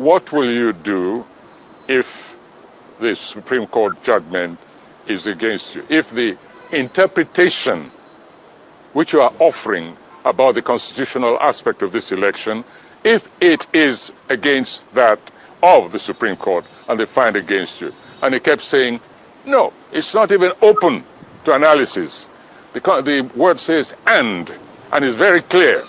what will you do if the Supreme Court judgment is against you? If the interpretation which you are offering about the constitutional aspect of this election, if it is against that of the Supreme Court and they find against you? And he kept saying, no, it's not even open to analysis. The word says and it's very clear.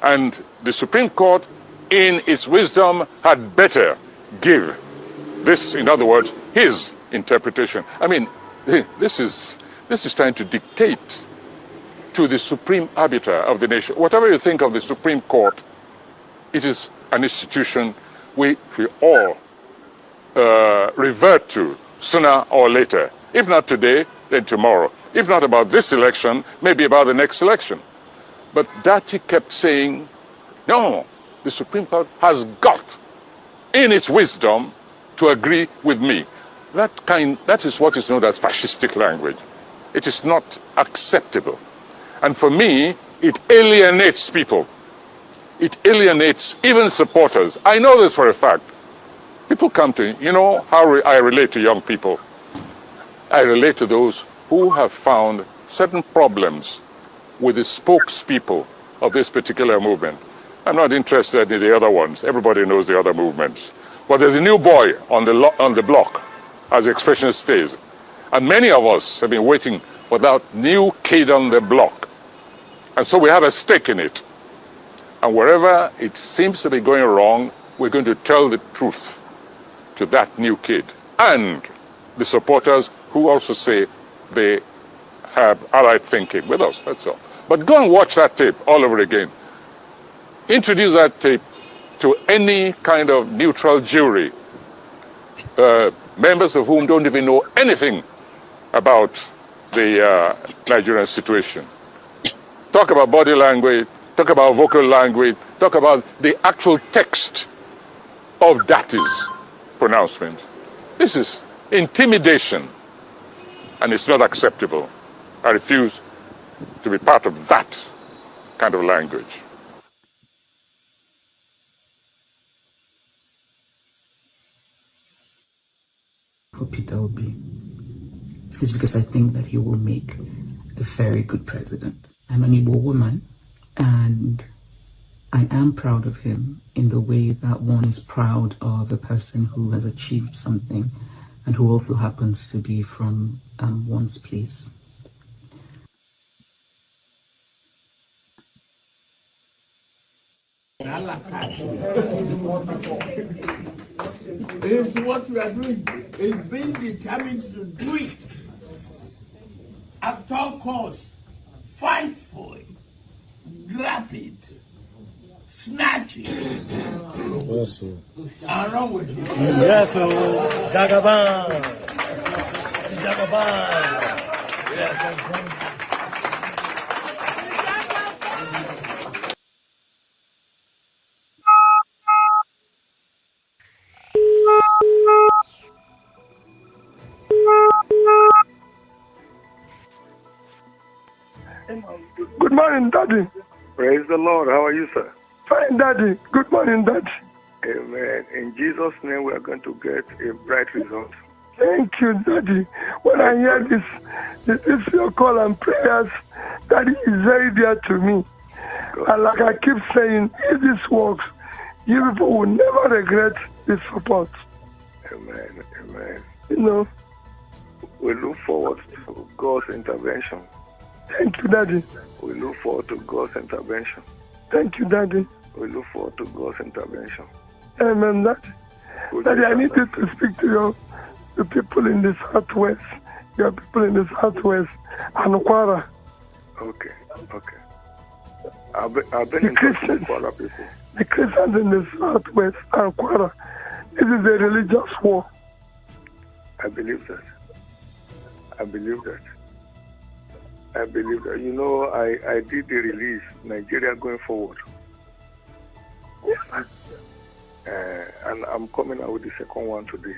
And the Supreme Court, in its wisdom, had better give this, in other words, his interpretation. I mean, this is trying to dictate to the supreme arbiter of the nation. Whatever you think of the Supreme Court, it is an institution we all revert to sooner or later. If not today, then tomorrow. If not about this election, maybe about the next election. But Datti kept saying, no, the Supreme Court has got, in its wisdom, to agree with me. That is what is known as fascistic language. It is not acceptable. And for me, it alienates people. It alienates even supporters. I know this for a fact. People come to me, you know how I relate to young people. I relate to those who have found certain problems with the spokespeople of this particular movement. I'm not interested in the other ones. Everybody knows the other movements. But there's a new boy on the block, as the expression stays. And many of us have been waiting for that new kid on the block. And so we have a stake in it. And wherever it seems to be going wrong, we're going to tell the truth to that new kid. And the supporters who also say they have allied thinking with us, that's all. But go and watch that tape all over again. Introduce that tape to any kind of neutral jury, members of whom don't even know anything about the Nigerian situation. Talk about body language, talk about vocal language, talk about the actual text of Datti's pronouncement. This is intimidation, and it's not acceptable. I refuse to be part of that kind of language. For Peter Obi is because I think that he will make a very good president. I'm an Igbo woman, and I am proud of him in the way that one is proud of a person who has achieved something and who also happens to be from one's place. This is what we are doing. Is being determined to do it at all costs. Fight for it, grab it, snatch it, and run with it. Yes, Jagaban. Yes. Good morning, Daddy. Praise the Lord. How are you, sir? Fine, Daddy. Good morning, Daddy. Amen. In Jesus' name, we are going to get a bright result. Thank you, Daddy. When I hear this your call and prayers, Daddy is very dear to me. God. And like I keep saying, if this works, you people will never regret this support. Amen. Amen. You know. We look forward to God's intervention. Thank you, Daddy. We look forward to God's intervention. Thank you, Daddy. We look forward to God's intervention. Amen, Daddy. Daddy, I need you to speak to the people in the Southwest. Your people in the Southwest and Kwara. Okay. I've been in touch with Kwara people. The Christians in the Southwest and Kwara. This is a religious war. I believe that. You know, I did the release, Nigeria going forward. Yes. And I'm coming out with the second one today.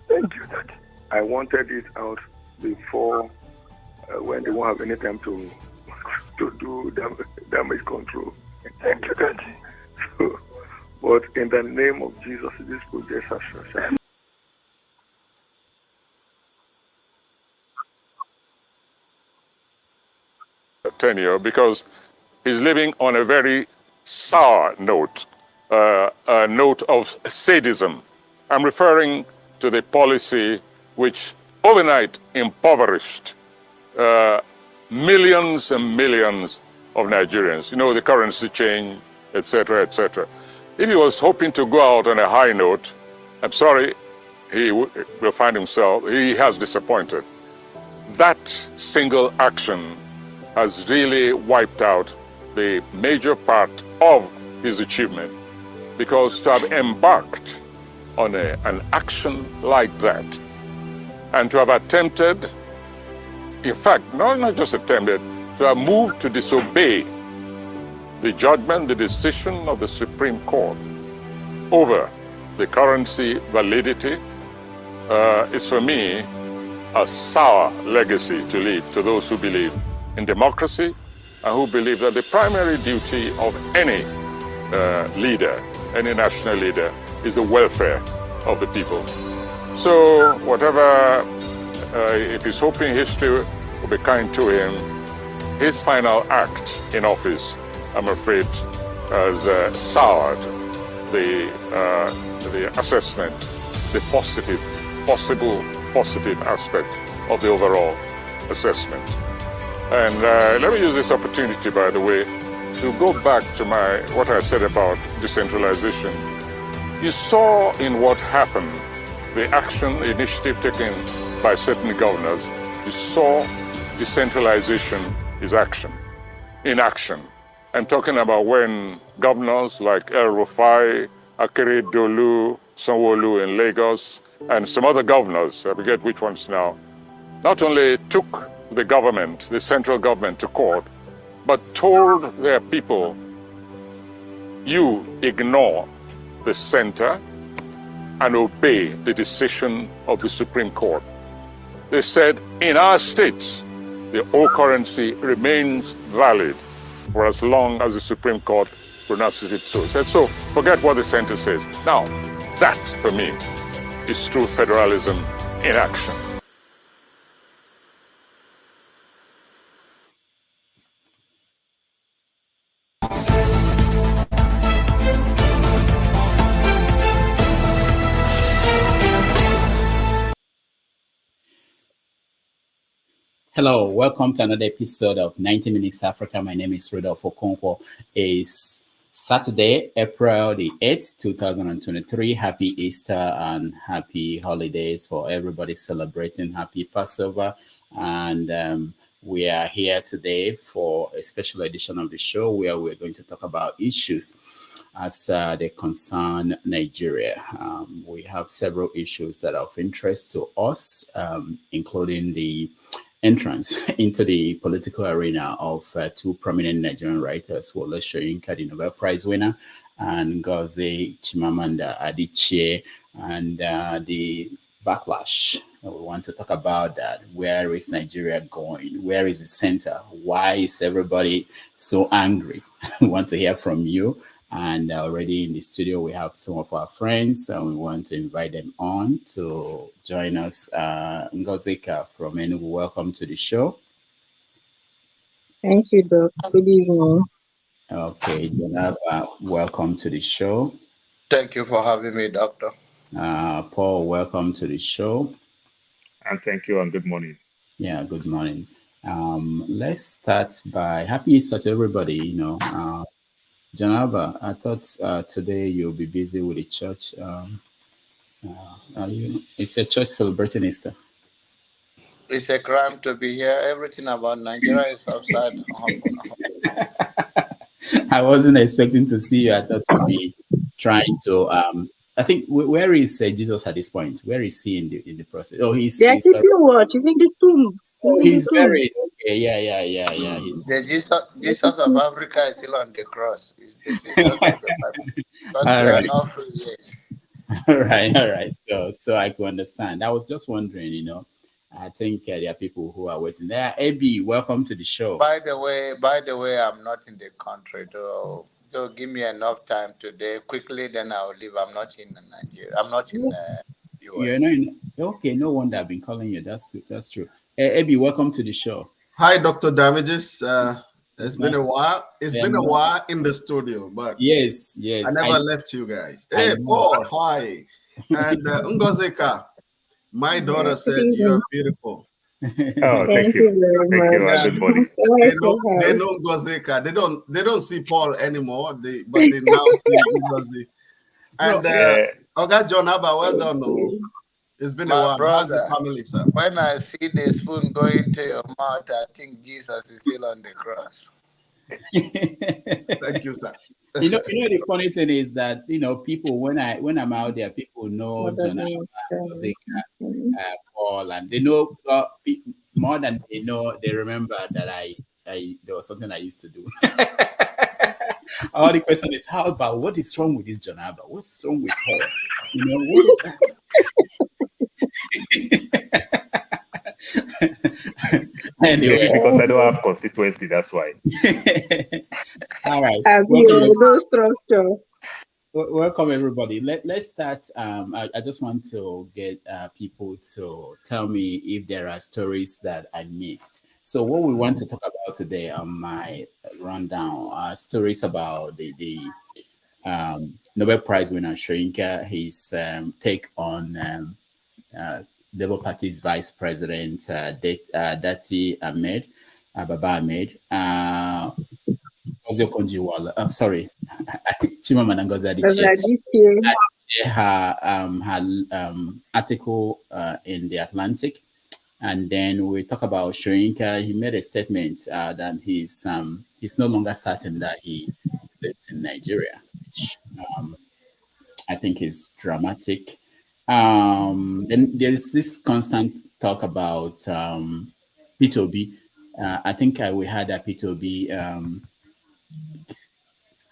Thank you, Daddy. I wanted it out before when they won't have any time to do damage control. Thank you, Daddy. So But in the name of Jesus, this project has success. Tenure, because he's living on a very sour note, a note of sadism. I'm referring to the policy which overnight impoverished millions and millions of Nigerians. You know, the currency change, etc., etc. If he was hoping to go out on a high note, I'm sorry, he will find himself, he has disappointed. That single action has really wiped out the major part of his achievement, because to have embarked on an action like that and to have attempted, in fact, not just attempted, to have moved to disobey the judgment, the decision of the Supreme Court over the currency validity is for me a sour legacy to leave to those who believe in democracy and who believe that the primary duty of any leader, any national leader, is the welfare of the people. So whatever, if he's hoping history will be kind to him, his final act in office, I'm afraid, has soured the assessment, the possible positive aspect of the overall assessment. And let me use this opportunity, by the way, to go back to what I said about decentralization. You saw in what happened, the action, the initiative taken by certain governors, you saw decentralization is action, in action. I'm talking about when governors like El Rufai, Akeredolu, Sanwo-Olu in Lagos, and some other governors, I forget which ones now, not only took the government, the central government, to court, but told their people, you ignore the center and obey the decision of the Supreme Court. They said, in our states, the old currency remains valid for as long as the Supreme Court pronounces it so. Said, so forget what the center says. Now, that, for me, is true federalism in action. Hello, welcome to another episode of 90 Minutes Africa. My name is Rodolfo Okonkwo. It's Saturday, April the 8th, 2023. Happy Easter and happy holidays for everybody celebrating. Happy Passover. And we are here today for a special edition of the show where we're going to talk about issues as they concern Nigeria. We have several issues that are of interest to us, including the entrance into the political arena of two prominent Nigerian writers, Wole Soyinka, the Nobel Prize winner, and Chimamanda Adichie, and the backlash. We want to talk about that. Where is Nigeria going? Where is the center? Why is everybody so angry? We want to hear from you. And already in the studio, we have some of our friends, and we want to invite them on to join us. Ngozika from Enugu, welcome to the show. Thank you, Doc. Good evening. Okay, Jonava, welcome to the show. Thank you for having me, Doctor. Paul, welcome to the show. And thank you, and good morning. Yeah, good morning. Let's start by happy Easter to everybody. Janaba, I thought today you'll be busy with the church. Is a church celebrating Easter? It's a crime to be here. Everything about Nigeria is upside down. I wasn't expecting to see you. I thought you'd be trying to. I think where is Jesus at this point? Where is he in the process? Oh, he's keeping watch. He's in the tomb. Oh, he's buried. Okay, yeah. The Jesus of Africa is still on the cross. He's the Jesus of the Bible. Because we are not free yet. All right. So I could understand. I was just wondering, I think there are people who are waiting there. Abi, welcome to the show. By the way, I'm not in the country, though. So give me enough time today. Quickly, then I'll leave. I'm not in Nigeria. I'm not in You're US. not in, okay, no wonder I've been calling you. That's good. That's true. Ebi, welcome to the show. Hi, Dr. Damages. It's been nice. a while. It's been a while in the studio, but yes, I never left you guys. Hey, Paul, hi. And Ngozeka, my daughter said you are beautiful. Oh, thank you. Thank you. Yeah, Good morning. they know Ngozeka. They don't see Paul anymore. But they now see Ngozi. And Oga John Abba, well done. It's been a while. Brother, how's the family, sir? When I see the spoon going to your mouth, I think Jesus is still on the cross. Thank you, sir. You know, the funny thing is that people when I'm out there, people know John Zika, Paul, and they know more than they know. They remember that I there was something I used to do. All the question is, how about what is wrong with this John Abba? What's wrong with Paul? Anyway, because I don't have constituency, that's why. All right. Welcome everybody. Let's start. I just want to get people to tell me if there are stories that I missed. So what we want to talk about today on my rundown are stories about the Nobel Prize winner Soyinka, his take on Labour Party's Vice President Datti Baba-Ahmed. Sorry, Chimamanda Adichie. Her article in the Atlantic, and then we talk about Soyinka. He made a statement that he's no longer certain that he lives in Nigeria, which I think is dramatic. Then there is this constant talk about Peter Obi. I think we had a Peter Obi.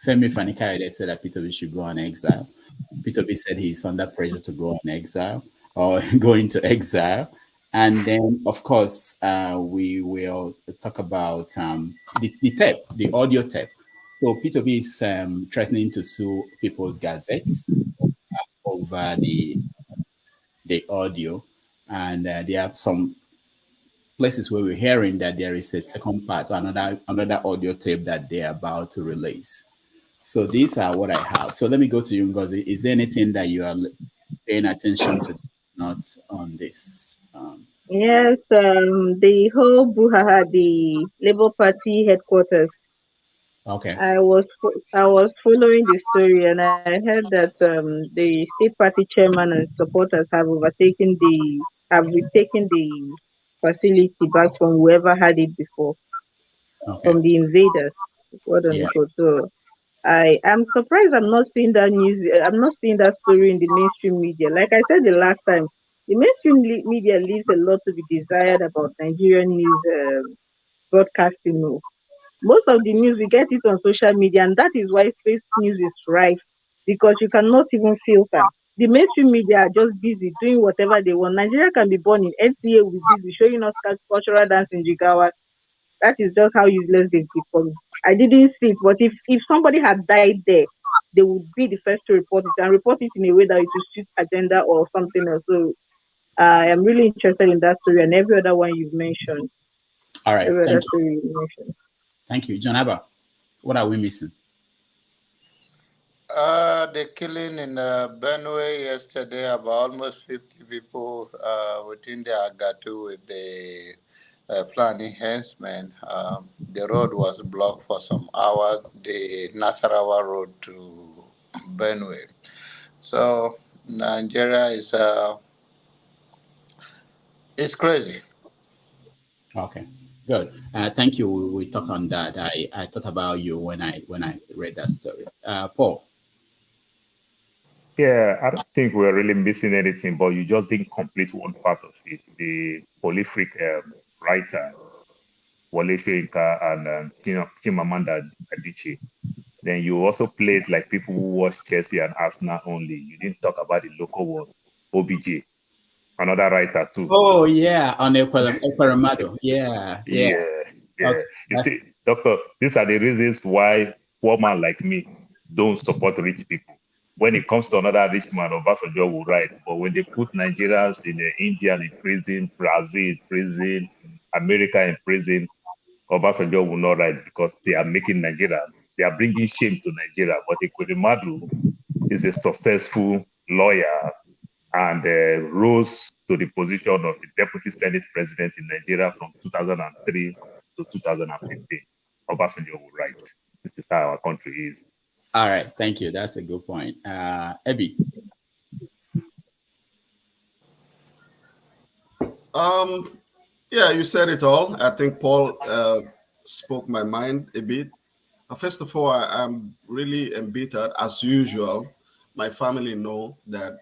Femi Fani-Kayode said that Peter Obi should go on exile. Peter Obi said he's under pressure to go on exile or go into exile. And then, of course, we will talk about the tape, the audio tape. So Peter Obi is threatening to sue People's Gazettes over the audio. And there are some places where we're hearing that there is a second part, another audio tape that they're about to release. So these are what I have. So let me go to you, Ngozi. Is there anything that you are paying attention to not on this? Yes, the whole Buhaha, the Labour Party headquarters. Okay. I was following the story, and I heard that the state party chairman and supporters have retaken the facility back from whoever had it before, from the invaders. So I am surprised I'm not seeing that news. I'm not seeing that story in the mainstream media. Like I said the last time, the mainstream media leaves a lot to be desired about Nigerian news broadcasting. Most of the news we get it on social media, and that is why fake news is rife, because you cannot even filter. The mainstream media are just busy doing whatever they want. Nigeria can be born in NCA, will be busy showing us cultural dance in Jigawa. That is just how useless they've become. I didn't see it, but if somebody had died there, they would be the first to report it, and report it in a way that it will suit agenda or something else. So I am really interested in that story and every other one you've mentioned. All right, thank you. Thank you. John Abba, what are we missing? The killing in Benue yesterday, about almost 50 people within the Agatu with the planning henchmen. The road was blocked for some hours, the Nasarawa road to Benue. So Nigeria is it's crazy. Okay, good. Thank you. We talk on that. I thought about you when I read that story. Paul. Yeah, I don't think we're really missing anything, but you just didn't complete one part of it. The prolific writer, Wole Soyinka and Chimamanda Adichie. Then you also played like people who watch Chelsea and Arsenal only. You didn't talk about the local one, OBJ, another writer too. Oh yeah, on Ekweramadu. Yeah. Okay, you see, Doctor, these are the reasons why poor man like me don't support rich people. When it comes to another rich man, Obasanjo will write. But when they put Nigerians in India in prison, Brazil in prison, America in prison, Obasanjo will not write because they are making Nigeria, they are bringing shame to Nigeria. But Ekweremadu is a successful lawyer and rose to the position of the deputy Senate president in Nigeria from 2003 to 2015. Obasanjo will write. This is how our country is. All right, thank you. That's a good point. Ebi. Yeah, you said it all. I think Paul spoke my mind a bit. First of all, I'm really embittered as usual. My family know that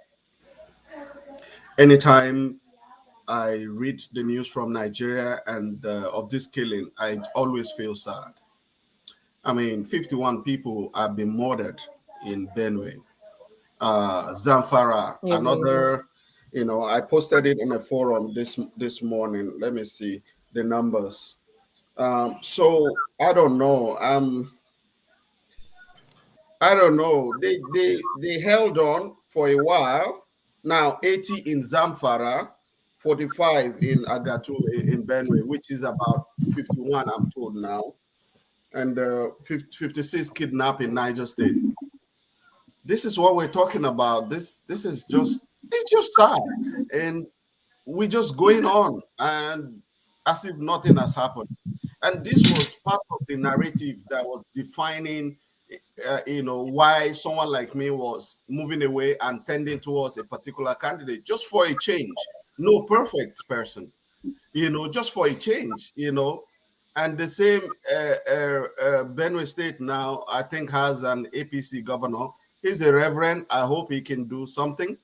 anytime I read the news from Nigeria and of this killing, I always feel sad. I mean, 51 people have been murdered in Benue. Zamfara, another, I posted it in a forum this morning. Let me see the numbers. So I don't know. I don't know. They held on for a while. Now 80 in Zamfara, 45 in Agatu in Benue, which is about 51, I'm told now, and 56 kidnapped in Niger State. This is what we're talking about. This is just, it's just sad, and we're just going on and as if nothing has happened. And this was part of the narrative that was defining why someone like me was moving away and tending towards a particular candidate just for a change. No perfect person, just for a change, And the same Benue State now, I think, has an APC governor. He's a reverend. I hope he can do something.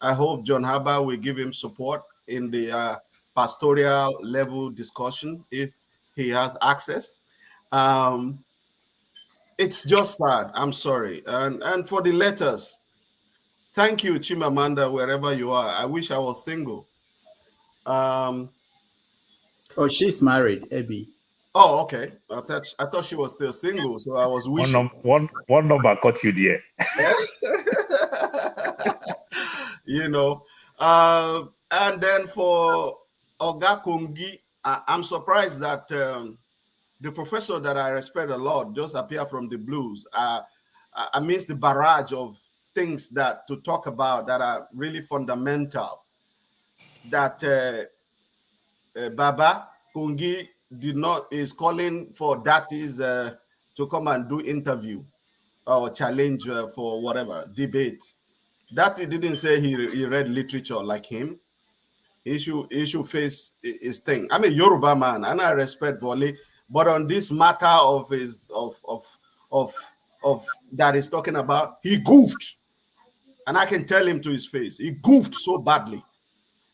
I hope John Haba will give him support in the pastoral level discussion if he has access. It's just sad. I'm sorry. And for the letters, thank you, Chimamanda, wherever you are. I wish I was single. Oh, she's married, Ebi. Oh, okay. I thought she was still single, so I was wishing. One number caught you there. And then for Oga Kungi, I'm surprised that the professor that I respect a lot just appeared from the blues. Amidst the barrage of things that to talk about that are really fundamental, that Baba Kungi is calling for Datti's to come and do interview or challenge for whatever debate. Datti didn't say he read literature like him. He should face his thing. I'm a Yoruba man and I respect Wole, but on this matter of his of that he's talking about, he goofed, and I can tell him to his face, he goofed so badly,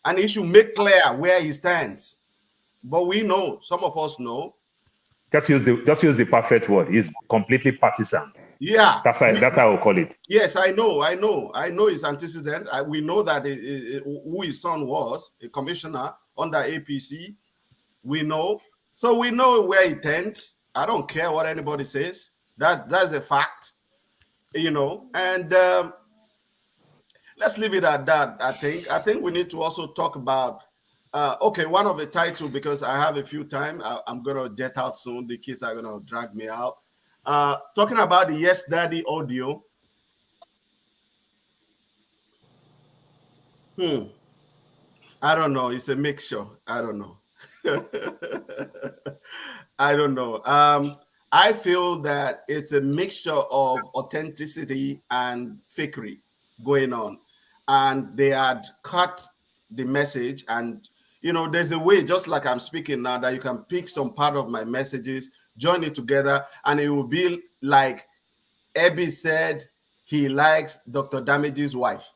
and he should make clear where he stands. But we know, some of us know. Just use the perfect word. He's completely partisan. Yeah, that's how we'll call it. Yes, I know his antecedent. We know that who his son was, a commissioner under APC. We know, so we know where he tends. I don't care what anybody says. That's a fact, And let's leave it at that. I think we need to also talk about. Okay, one of the title, because I have a few time. I'm gonna jet out soon. The kids are gonna drag me out. Talking about the Yes Daddy audio. I don't know. It's a mixture. I don't know. I don't know. I feel that it's a mixture of authenticity and fakery going on. And they had cut the message. And, there's a way, just like I'm speaking now, that you can pick some part of my messages, join it together, and it will be like Ebi said he likes Dr. Damage's wife,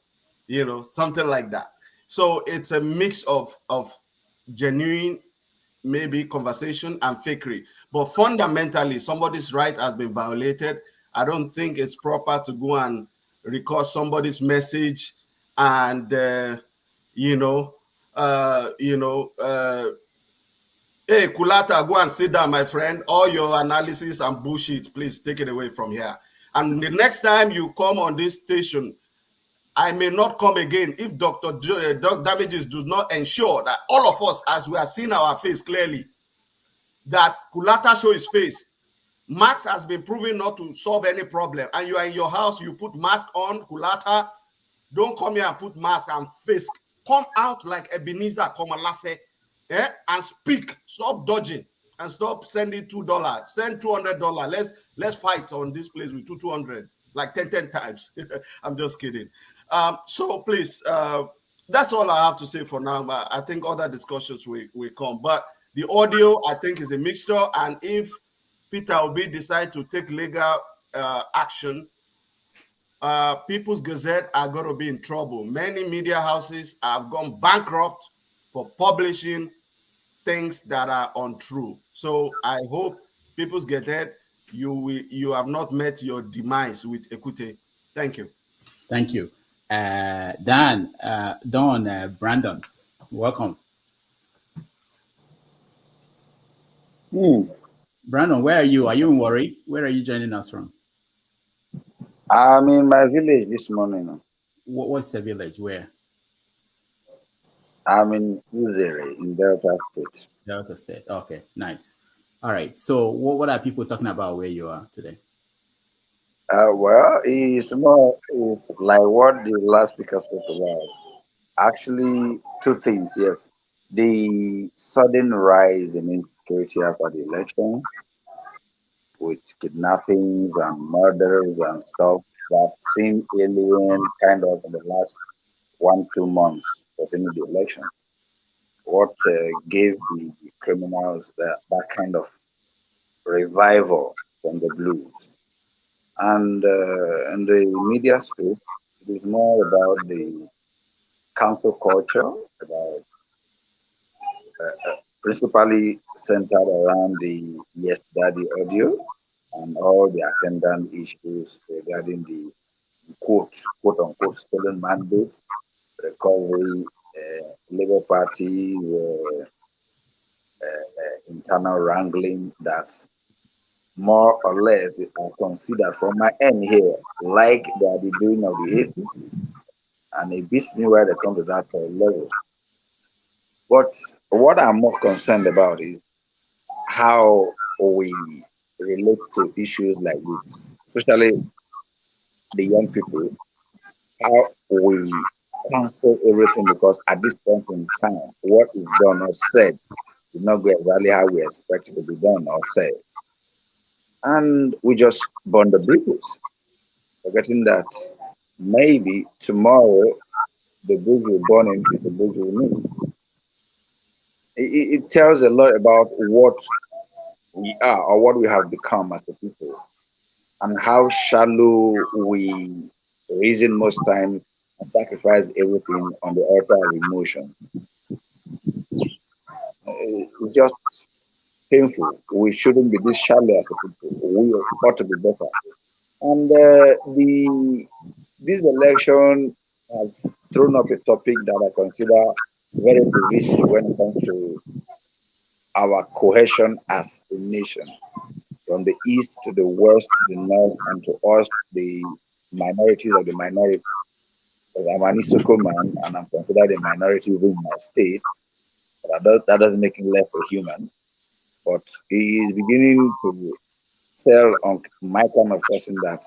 something like that. So it's a mix of genuine, maybe conversation and fakery. But fundamentally, somebody's right has been violated. I don't think it's proper to go and record somebody's message and, Hey, Kulata, go and sit down, my friend. All your analysis and bullshit, please take it away from here. And the next time you come on this station, I may not come again if Dr. Damages does not ensure that all of us, as we are seeing our face clearly, that Kulata show his face. Mask has been proven not to solve any problem. And you are in your house, you put mask on, Kulata. Don't come here and put mask and face. Come out like Ebenezer Komalafe, and speak. Stop dodging and stop sending $2. Send $200. Let's fight on this place with 200, like 10 times. I'm just kidding. So please, that's all I have to say for now. I think other discussions will come. But the audio, I think, is a mixture. And if Peter Obi decide to take legal action, People's Gazette are going to be in trouble. Many media houses have gone bankrupt for publishing things that are untrue. So I hope People's Gazette, you have not met your demise with Ekute. Thank you. Thank you. Brandon, welcome. Brandon, where are you? Are you in Warri? Where are you joining us from? I'm in my village this morning. What's the village? Where? I'm in Uzere in Delta State. Delta State. Okay, nice. All right. So what are people talking about where you are today? Well, it's like what the last speaker spoke about. Actually, two things, yes. The sudden rise in insecurity after the elections, with kidnappings and murders and stuff that seemed alien kind of in the last 1-2 months in the elections. What gave the criminals that kind of revival from the blues. And in the media space, it is more about the cancel culture, about principally centered around the Yes Daddy audio and all the attendant issues regarding the quote unquote stolen mandate, recovery, Labour Party's internal wrangling that more or less are considered from my end here like they are the doing of the APC, and it beats me where they come to that level. But what I'm more concerned about is how we relate to issues like this, especially the young people, how we cancel everything because at this point in time, what is done or said did not go exactly how we expect it to be done or said. And we just burn the bridges, forgetting that maybe tomorrow the bridge we're burning is the bridge we need. It tells a lot about what we are or what we have become as a people, and how shallow we reason most times and sacrifice everything on the altar of emotion. It's just painful. We shouldn't be this shallow as a people. We ought to be better. And this election has thrown up a topic that I consider very divisive when it comes to our cohesion as a nation, from the east to the west, to the north, and to us, the minorities of the minority. Because I'm an Isoko man, and I'm considered a minority within my state. But that doesn't make him less a human. But he is beginning to tell on my kind of person that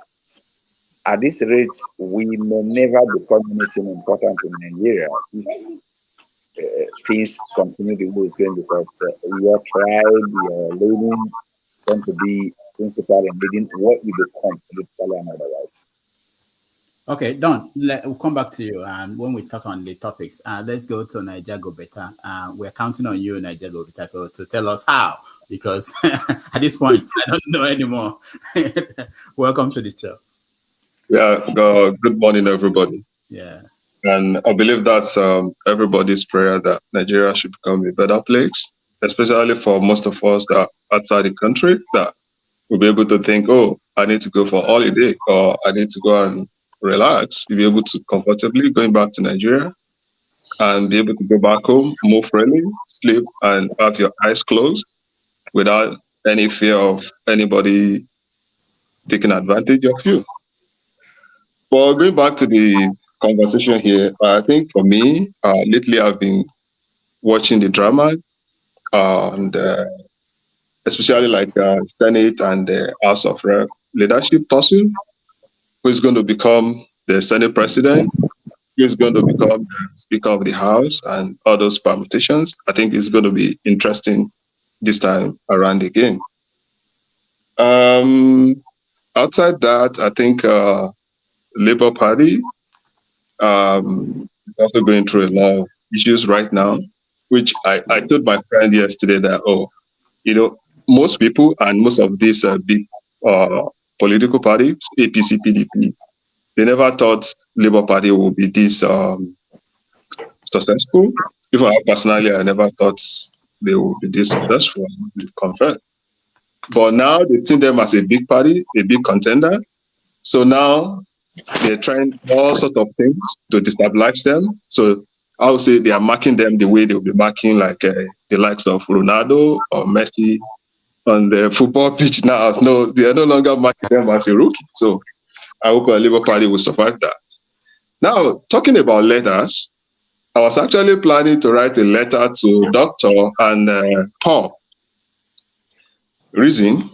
at this rate, we may never become anything important in Nigeria if things continue the way it's going, because your tribe, your learning, going to be principal and leading what you become politically and otherwise. Okay, Don, we'll come back to you when we talk on the topics. Let's go to Niger Go Better. We're counting on you, Niger Go Better, to tell us how, because at this point, I don't know anymore. Welcome to the show. Yeah, good morning, everybody. Yeah. And I believe that's everybody's prayer that Nigeria should become a better place, especially for most of us that are outside the country, that we'll be able to think, oh, I need to go for a holiday, or I need to go and relax. You'll be able to comfortably going back to Nigeria and be able to go back home, move freely, sleep, and have your eyes closed without any fear of anybody taking advantage of you. But going back to the conversation here, I think for me, lately I've been watching the drama and especially like Senate and the House of Rep leadership tussle. Who's going to become the Senate president? Who's going to become the Speaker of the House and all those permutations? I think it's going to be interesting this time around again. Outside that, I think Labour Party is also going through a lot of issues right now, which I told my friend yesterday that, most people and most of these big political parties, APC, PDP, they never thought Labour Party would be this successful. Even I personally, I never thought they would be this successful. Confirmed. But now they've seen them as a big party, a big contender. So now they're trying all sorts of things to destabilize them. So I would say they are marking them the way they'll be marking like the likes of Ronaldo or Messi on the football pitch now. No, they are no longer marking them as a rookie. So I hope the Labour Party will survive that. Now, talking about letters, I was actually planning to write a letter to Dr. and Paul. Reason?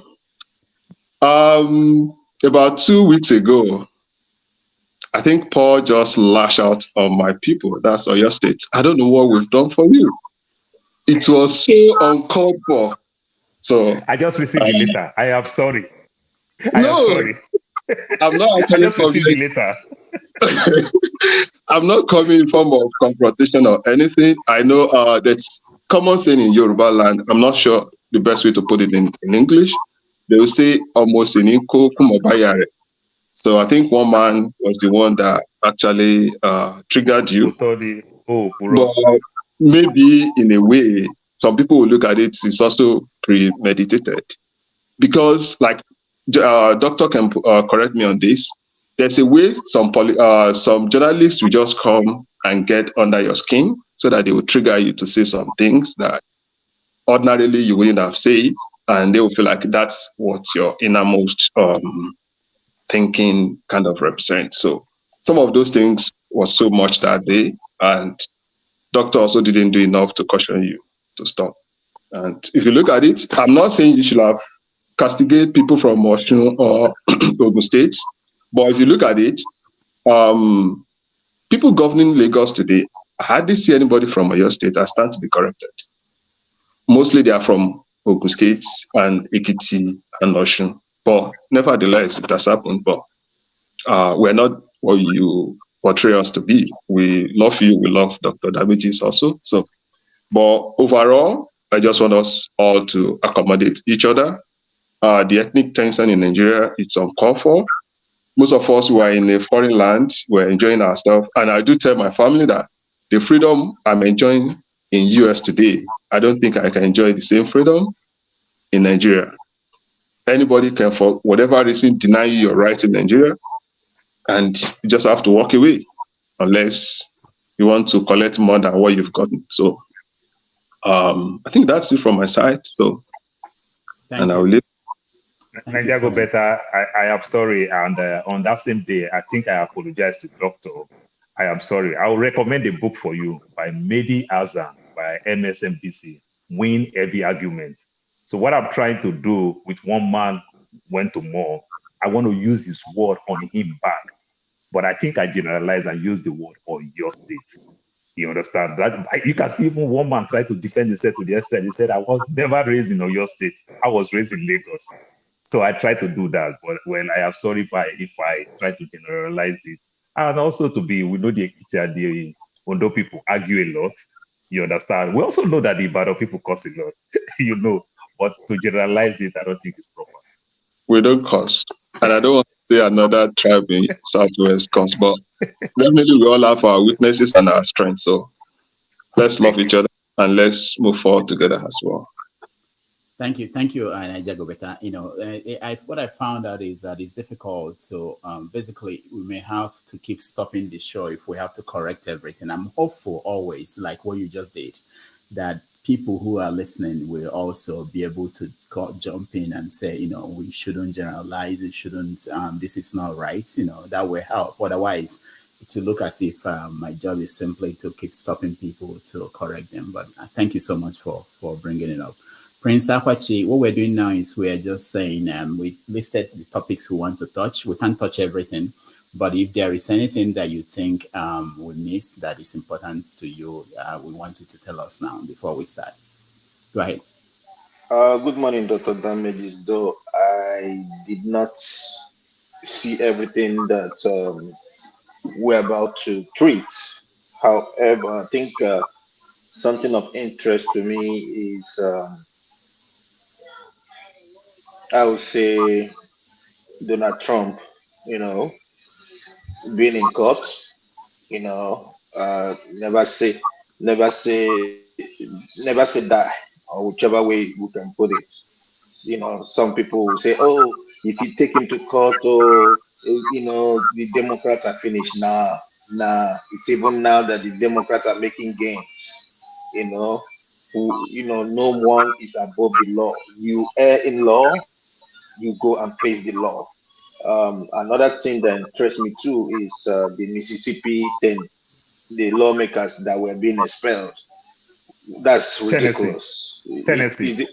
About 2 weeks ago, I think Paul just lashed out on my people. That's Oyo State. I don't know what we've done for you. It was so uncalled for. So I just received the letter. I am sorry. I'm not actually I just received the letter. I'm not coming in form of confrontation or anything. I know that's common saying in Yoruba land. I'm not sure the best way to put it in English. They will say almost in Inko Kumobayare. So I think one man was the one that actually triggered you. But maybe in a way, some people will look at it, it's also premeditated. Because like doctor can correct me on this, there's a way some journalists will just come and get under your skin so that they will trigger you to say some things that ordinarily you wouldn't have said, and they will feel like that's what your innermost thinking kind of represents. So some of those things was so much that day, and doctor also didn't do enough to caution you to stop. And if you look at it, I'm not saying you should have castigate people from Osun or Ogun States, but if you look at it, people governing Lagos today, I hardly see anybody from Oyo State. I stand to be corrected. Mostly they are from Ogun State and Ekiti and Osun. But nevertheless, it has happened. But we're not what you portray us to be. We love you. We love Dr. Damages also. So, but overall, I just want us all to accommodate each other. The ethnic tension in Nigeria, it's uncalled for. Most of us who are in a foreign land, we're enjoying ourselves. And I do tell my family that the freedom I'm enjoying in US today, I don't think I can enjoy the same freedom in Nigeria. Anybody can, for whatever reason, deny you your rights in Nigeria, and you just have to walk away unless you want to collect more than what you've gotten. So I think that's it from my side. So, and I will leave. Nigeria go better. I am sorry. And on that same day, I think I apologized to the doctor. I am sorry. I will recommend a book for you by Mehdi Azam by MSNBC, Win Every Argument. So what I'm trying to do with one man went to more, I want to use his word on him back. But I think I generalize and use the word on your state. You understand that? You can see even one man try to defend himself to the extent he said, I was never raised in Oyo State. I was raised in Lagos. So I try to do that. But when I am sorry if I try to generalize it. And also we know the Ekiti and the Ondo people argue a lot. You understand? We also know that the Ibadan people curse a lot, but to generalize it, I don't think it's proper. We don't curse. And I don't want to say another tribe in Southwest curse, but definitely we all have our weaknesses and our strengths. So let's love each other and let's move forward together as well. Thank you, Niger Gobeta. What I found out is that it's difficult. So basically, we may have to keep stopping the show if we have to correct everything. I'm hopeful always, like what you just did, that people who are listening will also be able to jump in and say, we shouldn't generalize. It shouldn't. This is not right. That will help. Otherwise, it will look as if my job is simply to keep stopping people to correct them. But thank you so much for bringing it up. Prince Akwachi, what we're doing now is we're just saying we listed the topics we want to touch. We can't touch everything, but if there is anything that you think we missed that is important to you, we want you to tell us now before we start. Go ahead. Good morning, Dr. Damages. Though I did not see everything that we're about to treat. However, I think something of interest to me is, I would say, Donald Trump, being in court, never say, never say die, or whichever way we can put it. Some people will say, oh, if you take him to court, the Democrats are finished. Nah, it's even now that the Democrats are making gains. No one is above the law. You err in law, you go and face the law. Another thing that interests me too is the Mississippi thing, the lawmakers that were being expelled. That's ridiculous. Tennessee. Is it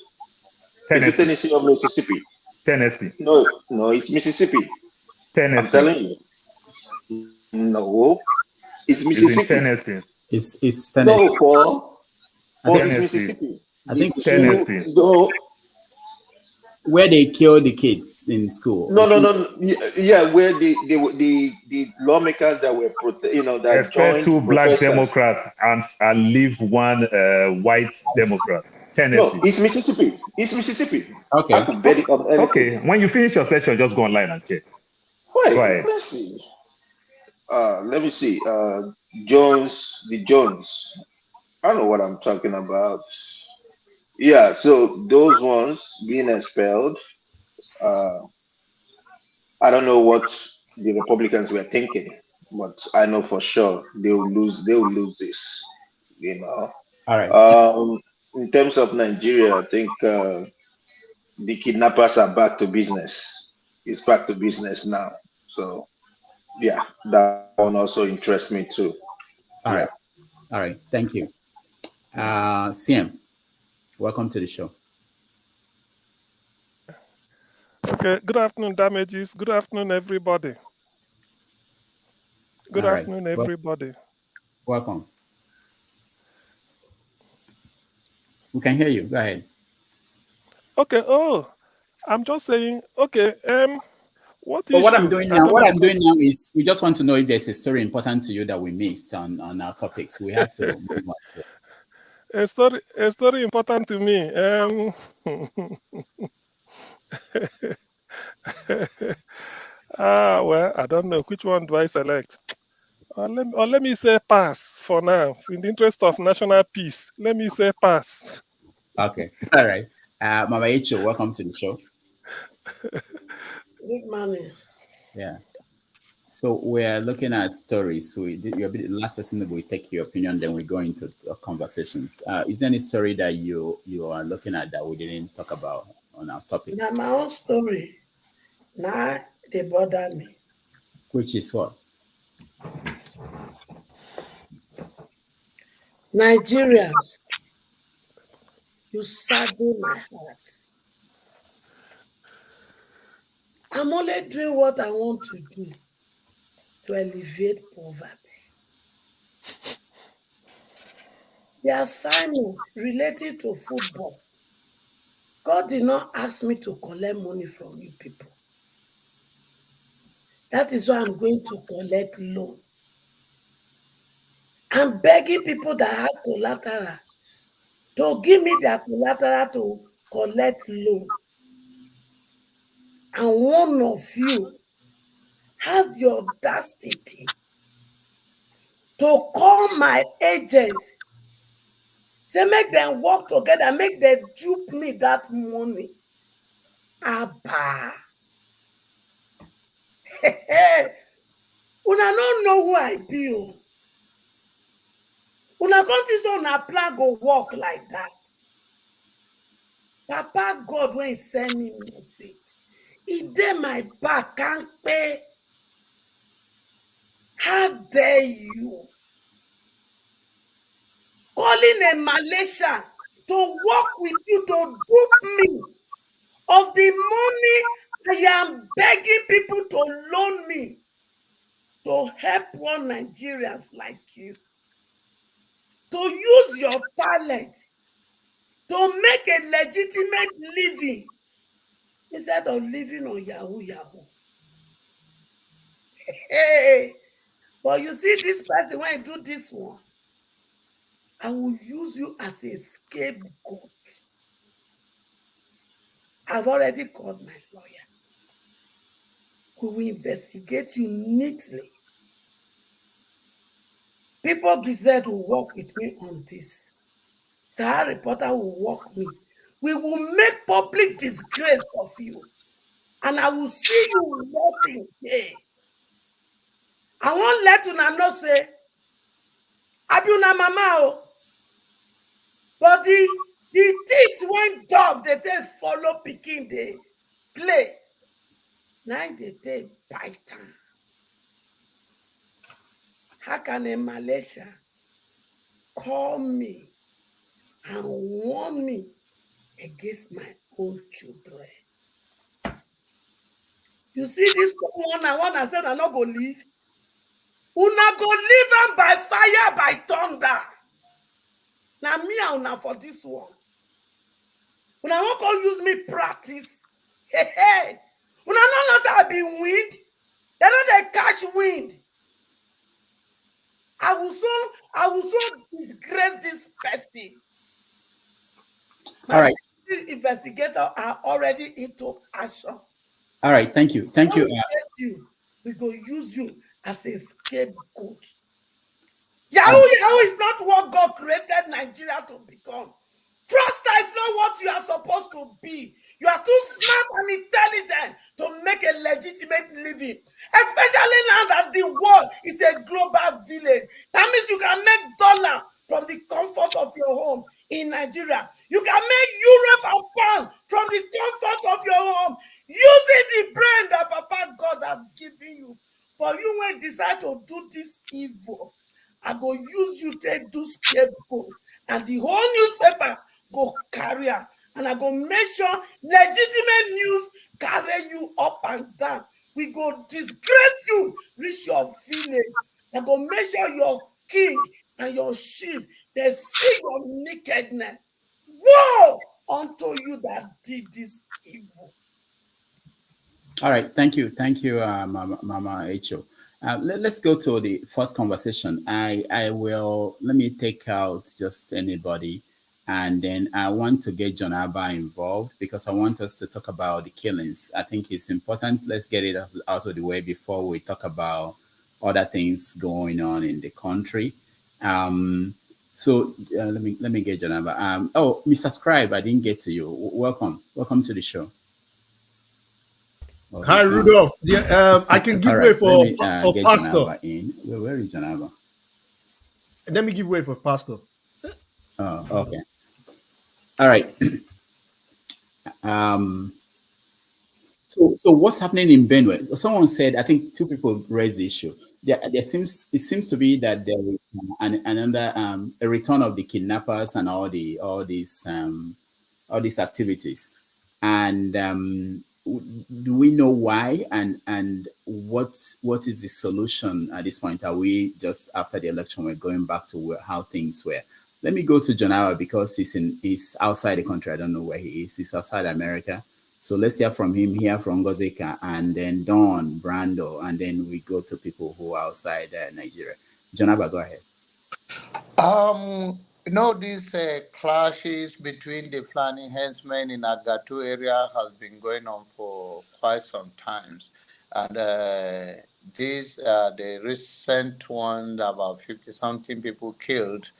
Tennessee or Mississippi? Tennessee. No, it's Mississippi. Tennessee. I'm telling you. No, it's Mississippi. It's Tennessee. It's Tennessee. No, Paul. Tennessee. It's Mississippi. I think Tennessee. Where they kill the kids in school. No. Yeah, where the lawmakers that were that expect joined 2 black Democrats and leave 1 white Democrat. Tennessee. No, it's Mississippi. It's Mississippi. Okay. I could bet it on anything. Okay. When you finish your session, just go online and check. Wait, let's see. Let me see. Jones. I don't know what I'm talking about. Yeah, so those ones being expelled, I don't know what the Republicans were thinking, but I know for sure they will lose this. All right. In terms of Nigeria, I think the kidnappers are back to business. It's back to business now. So yeah, that one also interests me too. All right. Thank you. CM, welcome to the show. Okay, good afternoon, Damages. Good afternoon, everybody. Good afternoon, everybody. Welcome. We can hear you. Go ahead. Okay. Oh, I'm just saying. Okay. What I'm doing now is we just want to know if there's a story important to you that we missed on our topics. We have to move on. A story important to me. Well, I don't know which one do I select. Let me say pass for now. In the interest of national peace, let me say pass. Okay. All right. Mama Icho, welcome to the show. Good morning. Yeah. So we're looking at stories. You're the last person that will take your opinion, then we go into conversations. Is there any story that you are looking at that we didn't talk about on our topics? Now my own story. Now they bother me. Which is what? Nigerians, you sadden my heart. I'm only doing what I want to do to alleviate poverty. The assignment related to football, God did not ask me to collect money from you people. That is why I'm going to collect loan. I'm begging people that have collateral to give me their collateral to collect loan. And one of you has the audacity to call my agent Say make them work together, make them dupe me that money. Abba. Una no know who I be. Oh. Una come think say una plan go work like that. Papa God when he send me message, he dey my back, can't pay. How dare you? Calling a Malaysian to work with you to dupe me of the money I am begging people to loan me to help one Nigerians like you. To use your talent to make a legitimate living instead of living on Yahoo Yahoo. Hey, but you see this person when you do this one, I will use you as a scapegoat. I've already called my lawyer. We will investigate you neatly. People deserve to work with me on this. Sahara Reporter will work me. We will make public disgrace of you. And I will see you nothing here. I won't let una know say, Abiuna mama. But the teeth when dog they take follow picking they play. Now they take bite am. How can a Malaysia call me and warn me against my own children? You see this one I said I not go leave. Una go leave am by fire, by thunder. Now me and una for this one. Una won't go use me practice. Hey. Una no know say I be wind. They know they catch wind. I will so disgrace this person. All right. Investigators are already into action. All right. Thank you. Thank you. We go use you as a scapegoat. Yahoo is not what God created Nigeria to become. Fraudster is not what you are supposed to be. You are too smart and intelligent to make a legitimate living. Especially now that the world is a global village. That means you can make dollar from the comfort of your home in Nigeria. You can make Europe and pound from the comfort of your home using the brain that Papa God has given you. But you will decide to do this evil. I go use you to do scapegoat. And the whole newspaper go carry her. And I go make sure legitimate news carry you up and down. We go disgrace you, reach your village. I go make sure your king and your chief, they see your nakedness. Woe unto you that did this evil. All right. Thank you. Thank you, Mama Echo. Let's go to the first conversation. Let me take out just anybody. And then I want to get John Abba involved because I want us to talk about the killings. I think it's important. Let's get it out of the way before we talk about other things going on in the country. So let me get John Abba. Oh, Mr. Scribe, I didn't get to you. Welcome to the show. Oh, hi, Rudolph. Yeah, I can give way for Pastor. Where is Janaba? Let me give way for Pastor. Oh, okay. All right. So what's happening in Benue? Someone said, I think two people raised the issue. It seems to be that there is a return of the kidnappers and all these activities, and do we know why and what is the solution at this point? Are we just after the election we're going back to how things were? Let me go to Jonawa because he's outside the country. I don't know where he is. He's outside America. So let's hear from him, hear from Gozeka, and then Don, Brando, and then we go to people who are outside Nigeria. Jonaba, go ahead. These clashes between the Fulani henchmen in Agatu area has been going on for quite some times. And these the recent ones, about 50-something people killed.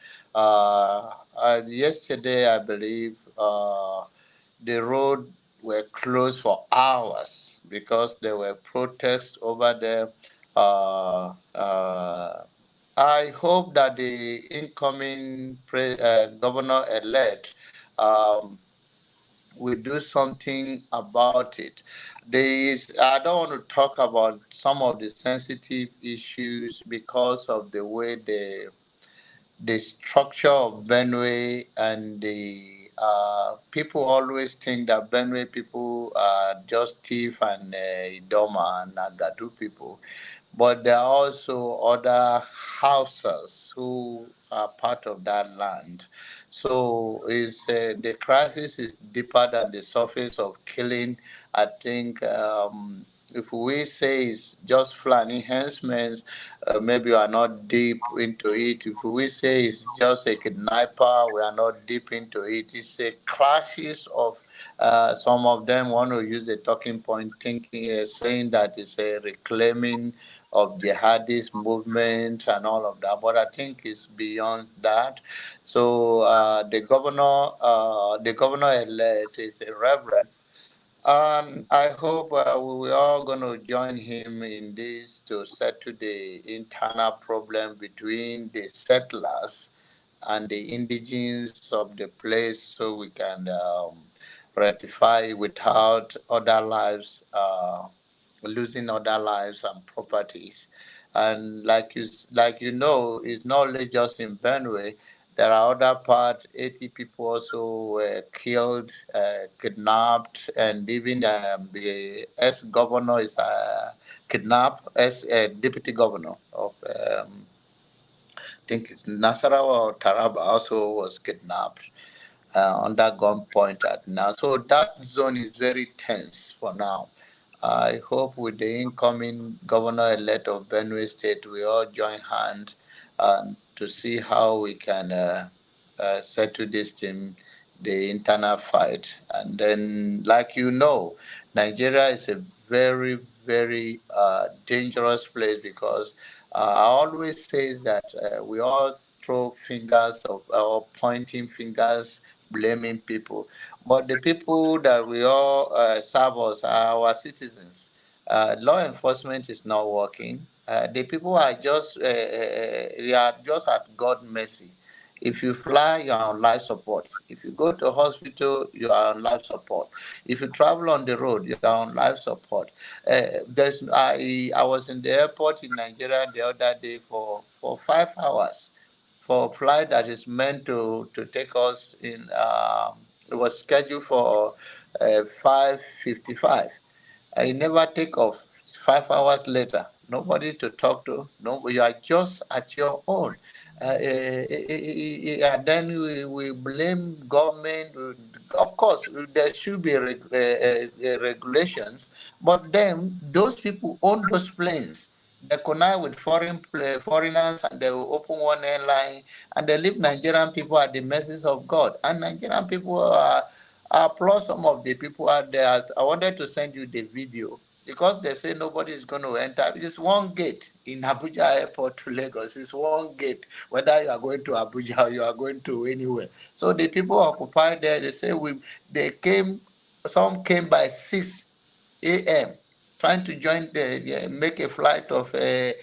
Yesterday, I believe, the road were closed for hours because there were protests over there. I hope that the incoming governor-elect will do something about it. I don't want to talk about some of the sensitive issues because of the way the structure of Benue and the people always think that Benue people are just thief and Idoma and Agadu people, but there are also other houses who are part of that land. So the crisis is deeper than the surface of killing. I think if we say it's just flood enhancements, maybe we are not deep into it. If we say it's just a kidnapper, we are not deep into it. It's a clashes of some of them want to use the talking point, thinking, saying that it's a reclaiming of jihadist movement and all of that. But I think it's beyond that. So the governor elect is a reverend, and I hope we are all going to join him in this to settle the internal problem between the settlers and the indigenes of the place so we can rectify without other lives, losing other lives and properties. And like you know, it's not only just in Benue. There are other parts. 80 people also were killed, kidnapped, and even the ex-governor is kidnapped. As deputy governor of, I think it's Nasarawa or Taraba, also was kidnapped under gunpoint at now. So that zone is very tense for now. I hope with the incoming governor-elect of Benue State, we all join hands to see how we can settle this thing, the internal fight. And then, like you know, Nigeria is a very, very dangerous place because I always say that we all throw fingers of or pointing fingers, blaming people. But the people that we all serve us are our citizens. Law enforcement is not working. The people are just they are just at God's mercy. If you fly, you are on life support. If you go to hospital, you are on life support. If you travel on the road, you are on life support. I was in the airport in Nigeria the other day for 5 hours for a flight that is meant to take us in. It was scheduled for 5:55. I never take off. 5 hours later, nobody to talk to. No, you are just at your own. And then we blame government. Of course, there should be regulations, but then those people own those planes. They connive with foreigners and they will open one airline and they leave Nigerian people at the mercies of God. And Nigerian people are I applaud some of the people out there. I wanted to send you the video because they say nobody is going to enter. It's one gate in Abuja Airport to Lagos. It's one gate, whether you are going to Abuja or you are going to anywhere. So the people occupied there, they say some came by 6 a.m. trying to make a flight of 8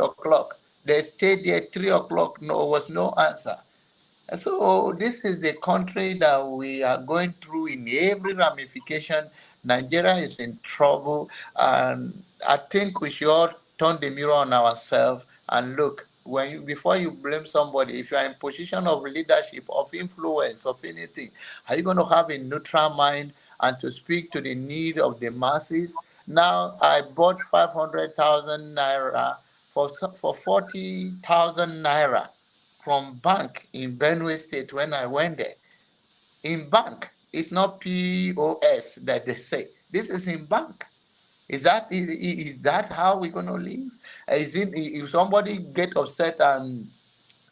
o'clock. They stayed there 3 o'clock. No, was no answer. So this is the country that we are going through in every ramification. Nigeria is in trouble, and I think we should all turn the mirror on ourselves and look. Before you blame somebody, if you are in position of leadership, of influence, of anything, are you going to have a neutral mind and to speak to the need of the masses? Now I bought 500,000 naira for 40,000 naira from bank in Benue State when I went there. In bank, it's not POS that they say. This is in bank. Is that how we're gonna live? Is it if somebody get upset and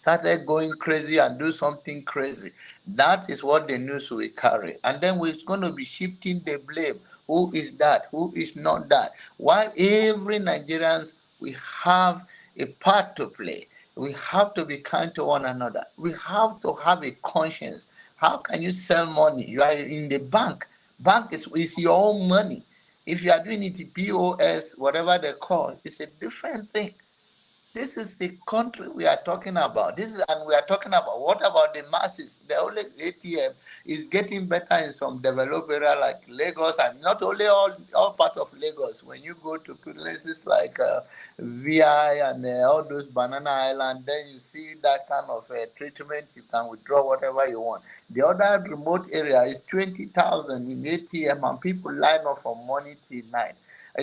started going crazy and do something crazy? That is what the news will carry, and then we're going to be shifting the blame who is that, who is not that. Why every Nigerians, we have a part to play. We have to be kind to one another. We have to have a conscience. How can you sell money? You are in the bank. Bank is your own money. If you are doing it POS, whatever they call, it's a different thing. This is the country we are talking about. And we are talking about what about the masses? The only ATM is getting better in some developed area like Lagos, and not only all part of Lagos. When you go to places like VI and all those Banana Island, then you see that kind of treatment. You can withdraw whatever you want. The other remote area is 20,000 in ATM, and people line up for money till night.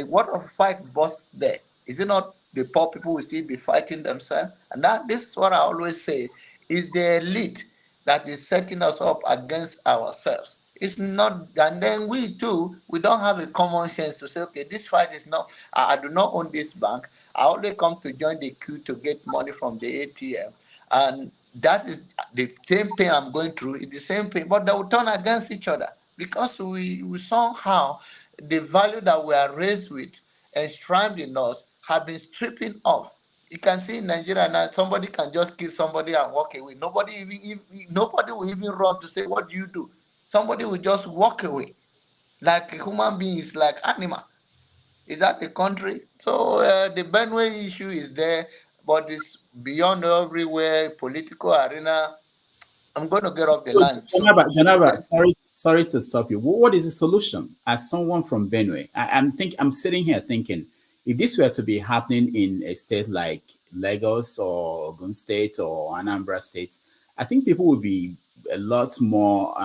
What a fight bust there. Is it not the poor people will still be fighting themselves? And this is what I always say, is the elite that is setting us up against ourselves. It's not, and then we too, we don't have a common sense to say, okay, this fight is not, I do not own this bank. I only come to join the queue to get money from the ATM. And that is the same pain I'm going through, it's the same pain, but they will turn against each other because we somehow, the value that we are raised with, enshrined in us, have been stripping off. You can see in Nigeria now, somebody can just kill somebody and walk away. Nobody will even run to say, what do you do? Somebody will just walk away. Like a human being is like animal. Is that the country? So the Benway issue is there, but it's beyond everywhere, political arena. I'm going to get off the line. Janaba, sorry to stop you. What is the solution? As someone from Benue, I'm sitting here thinking, if this were to be happening in a state like Lagos or Ogun State or Anambra State, I think people would be a lot more.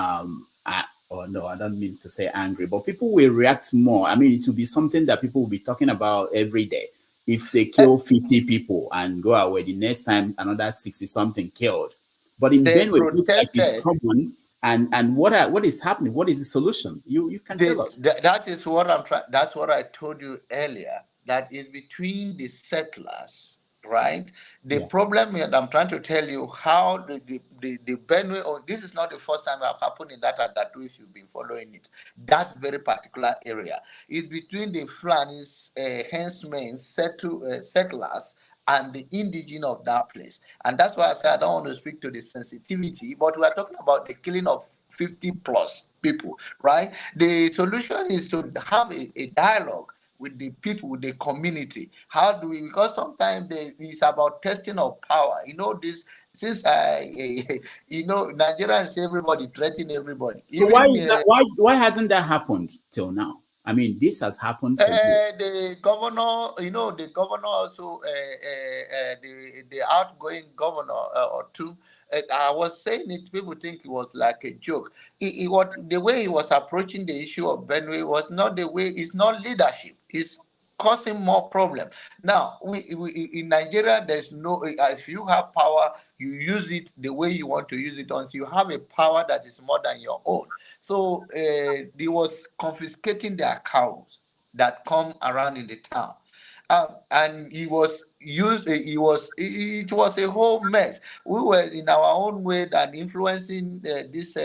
No, I don't mean to say angry, but people will react more. I mean, it will be something that people will be talking about every day. If they kill 50 people and go away, the next time another 60 something killed. But in Benue, it looks like it's common. And what is happening? What is the solution? You can tell us. That is what I'm trying. That's what I told you earlier. That is between the settlers, right? The problem that I'm trying to tell you how the Benue. Oh, this is not the first time it happened in that Agatu. If you've been following it, that very particular area is between the Fulanis, henchmen, settlers, and the indigenous of that place. And that's why I said I don't want to speak to the sensitivity, but we are talking about the killing of 50 plus people, right? The solution is to have a dialogue with the people, with the community. How do we, because sometimes it's about testing of power. You know, this, since Nigerians, everybody threatening everybody. So why hasn't that happened till now? I mean, this has happened for the governor, the governor also, the outgoing governor or two, I was saying it, people think it was like a joke. The way he was approaching the issue of Benue was not the way, it's not leadership. It's causing more problems. Now, we in Nigeria, there's no, if you have power, you use it the way you want to use it until you have a power that is more than your own. So he was confiscating their cows that come around in the town. And it was a whole mess. We were in our own way and influencing this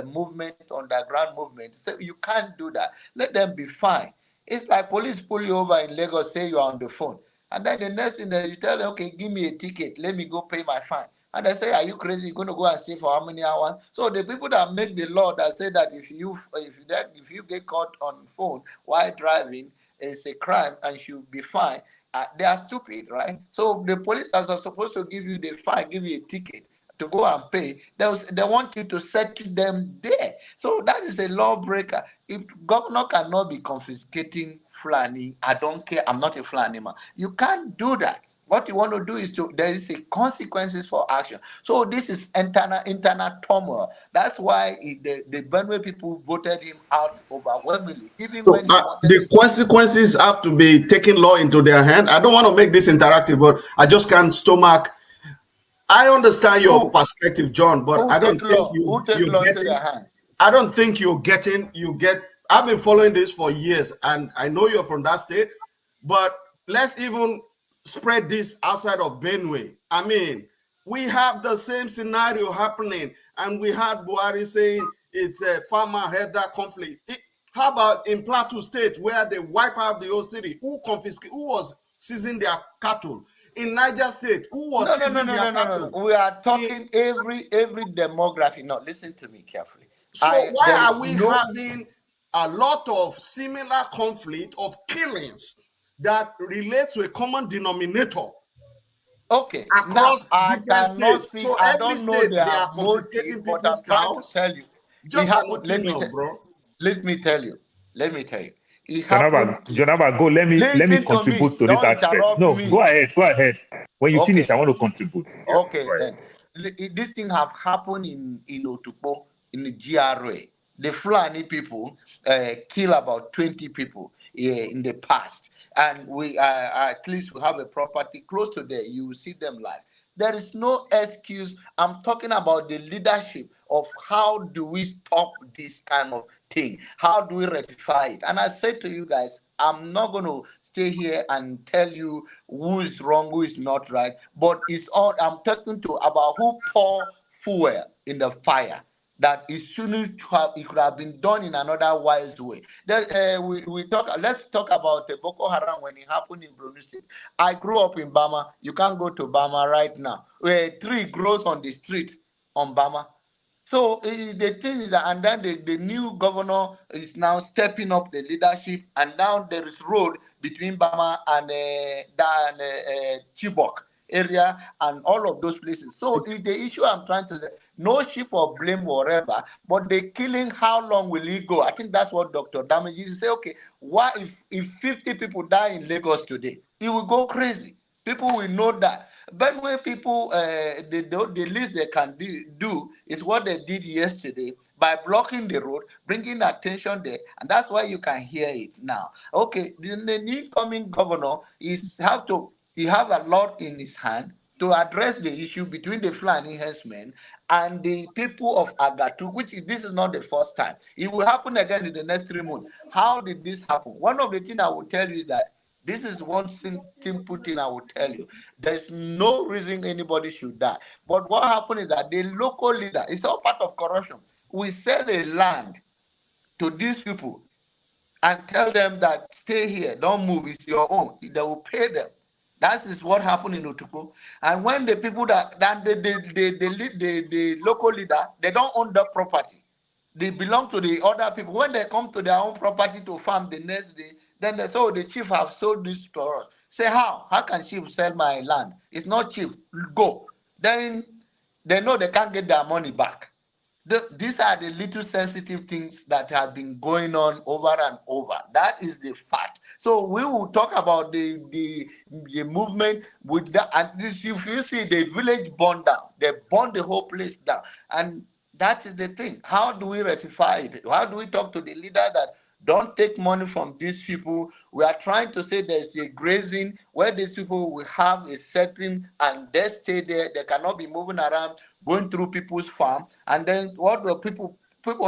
movement, underground movement. So you can't do that. Let them be fine. It's like police pull you over in Lagos, say you're on the phone. And then the next thing that you tell them, okay, give me a ticket, let me go pay my fine. And they say, are you crazy? You're going to go and stay for how many hours? So the people that make the law that say that if you get caught on phone while driving, it's a crime and should be fined. They are stupid, right? So the police are supposed to give you the fine, give you a ticket to go and pay. They want you to settle them there. So that is a lawbreaker. If governor cannot be confiscating Fulani, I don't care. I'm not a Fulani man. You can't do that. What you want to do is there is a consequences for action. So this is internal turmoil. That's why the Benue people voted him out overwhelmingly. Even when the consequences have to be taking law into their hand. I don't want to make this interactive, but I just can't stomach. I understand your perspective, John, but I don't think you're getting. I don't think you're getting. I've been following this for years, and I know you're from that state. But let's even spread this outside of Benue. I mean, we have the same scenario happening, and we had Buhari saying it's a farmer-header conflict. How about in Plateau State, where they wipe out the whole city? Who was seizing their cattle? In Niger State, who was seizing their cattle? No. We are talking every demography. No, listen to me carefully. So why are we having a lot of similar conflict of killings that relate to a common denominator? Okay, across different states. So I every don't know state their they are confiscating motive, but people's I'm trying to cows. tell you. Just an opinion, bro. Let me tell you. It Jonaba, go. Let me contribute to this don't aspect. interrupt No, me. go ahead. When you finish, I want to contribute. Yeah, okay, then. This thing have happened in Otukpo, in the GRA. The Fulani people kill about 20 people in the past. And we at least we have a property close to there. You will see them live. There is no excuse. I'm talking about the leadership of how do we stop this kind of thing? How do we rectify it? And I said to you guys, I'm not going to stay here and tell you who is wrong, who is not right. But it's all I'm talking to about who pour fuel in the fire. That it shouldn't have, it could have been done in another wise way. Then we talk. Let's talk about Boko Haram when it happened in Borno State. I grew up in Bama. You can't go to Bama right now. A tree grows on the street on Bama. So the thing is that, and then the new governor is now stepping up the leadership, and now there is road between Bama and Chibok area and all of those places. So the issue I'm trying to say, no shift or blame whatever, but the killing, how long will it go? I think that's what Dr. Damages say. Okay, why if 50 people die in Lagos today, it will go crazy. People will know that. But when people, the least they can do is what they did yesterday by blocking the road, bringing attention there, and that's why you can hear it now. Okay, the incoming governor he have a lot in his hand to address the issue between the Fulani herdsmen and the people of Agatu, this is not the first time. It will happen again in the next 3 months. How did this happen? One of the things I will tell you is that this is one simple thing I will tell you. There's no reason anybody should die. But what happened is that the local leader, it's all part of corruption. We sell a land to these people and tell them that stay here, don't move, it's your own. They will pay them. That is what happened in Otukpo. And when the people the local leader, they don't own the property. They belong to the other people. When they come to their own property to farm the next day, then they say, oh, the chief have sold this to us. Say, how? How can chief sell my land? It's not chief. Go. Then they know they can't get their money back. These are the little sensitive things that have been going on over and over. That is the fact. So we will talk about the movement with that. And if you see the village burned down, they burned the whole place down. And that is the thing. How do we rectify it? How do we talk to the leader that don't take money from these people? We are trying to say there's a grazing where these people will have a setting and they stay there. They cannot be moving around, going through people's farm. And then what do people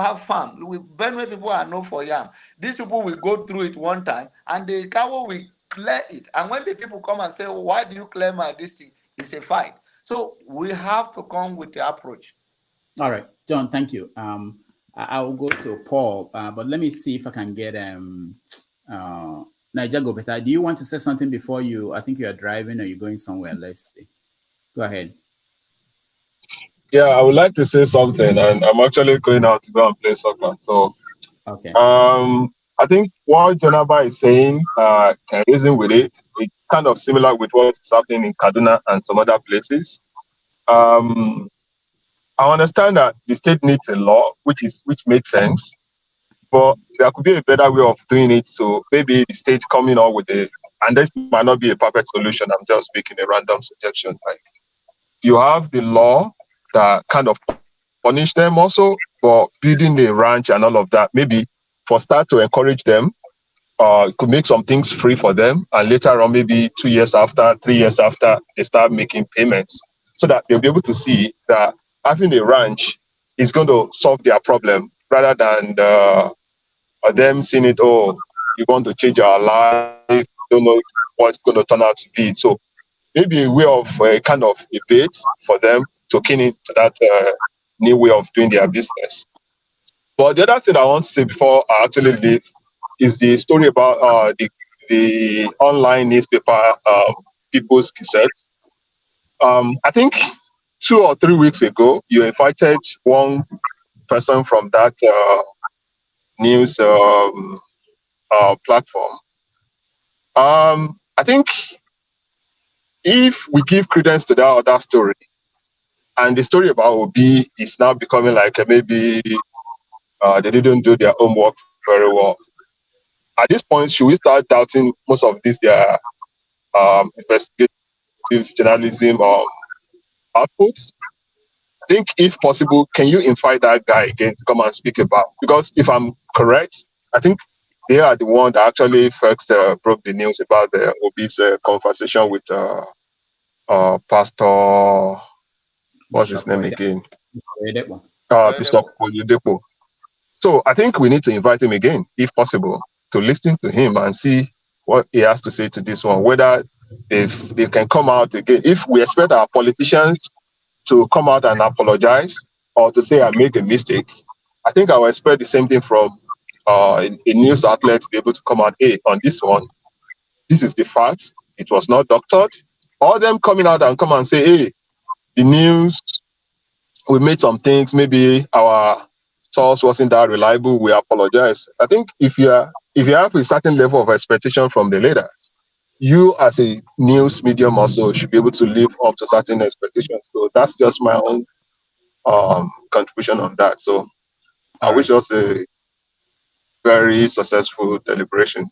have farm? Benue people are known for yam. These people will go through it one time and the cow will clear it. And when the people come and say, oh, why do you clear my district? It's a fight. So we have to come with the approach. All right, John, thank you. I will go to Paul, but let me see if I can get Niger Gobeta. Do you want to say something before you? I think you are driving or you're going somewhere. Let's see. Go ahead. Yeah, I would like to say something, and I'm actually going out to go and play soccer. So, okay. I think what Jonaba is saying can reason with it. It's kind of similar with what's happening in Kaduna and some other places. I understand that the state needs a law, which makes sense, but there could be a better way of doing it. So maybe the state coming up with and this might not be a perfect solution. I'm just making a random suggestion. Like you have the law that kind of punish them also for building a ranch and all of that. Maybe for start to encourage them, could make some things free for them, and later on, maybe 2 years after, 3 years after, they start making payments, so that they'll be able to see that having a ranch is going to solve their problem, rather than them seeing it, oh, you want to change our life, don't know what's going to turn out to be. So maybe a way of kind of a bait for them to keen into that new way of doing their business. But the other thing I want to say before I actually leave is the story about the online newspaper People's Gazette. I think 2 or 3 weeks ago, you invited one person from that news platform. I think if we give credence to that other story, and the story about Obi is now becoming like maybe they didn't do their homework very well. At this point, should we start doubting most of these their investigative journalism outputs? I think, if possible, can you invite that guy again to come and speak about? Because if I'm correct, I think they are the one that actually first broke the news about the Obi's conversation with Pastor. What's his name again? Bishop Oyedepo. So I think we need to invite him again, if possible, to listen to him and see what he has to say to this one, whether if they can come out again. If we expect our politicians to come out and apologize or to say I make a mistake, I think I will expect the same thing from a news outlet to be able to come out, hey, on this one, this is the fact, it was not doctored. Or them coming out and come and say, hey, the news, we made some things, maybe our source wasn't that reliable, we apologize. I think if you have a certain level of expectation from the leaders, you as a news medium also should be able to live up to certain expectations. So that's just my own contribution on that. So I wish us a very successful deliberation.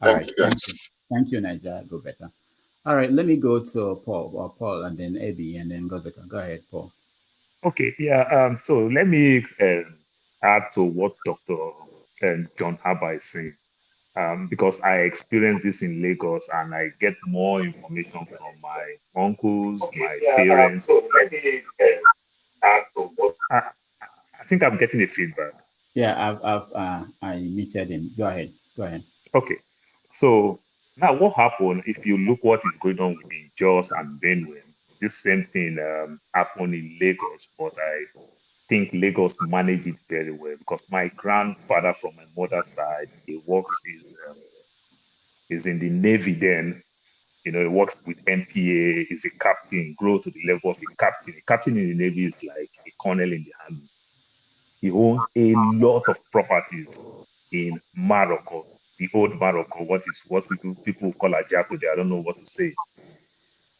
Thank you, guys. Thank you, Niger. Go better. All right, let me go to Paul, and then Ebi, and then Gozeka. Go ahead, Paul. Okay, yeah. So let me add to what Dr. John Harper is saying, because I experienced this in Lagos, and I get more information from my uncles, my parents. So let me add to what. I think I'm getting a feedback. Yeah, I muted him. Go ahead. Okay, so now what happened? If you look what is going on in Jos and Benue, this same thing happened in Lagos, but I think Lagos managed it very well because my grandfather from my mother's side, he works is in the Navy then. You know, he works with MPA, is a captain, grow to the level of a captain. A captain in the Navy is like a colonel in the army. He owns a lot of properties in Morocco, the old Morocco, what people call Ajah today. I don't know what to say.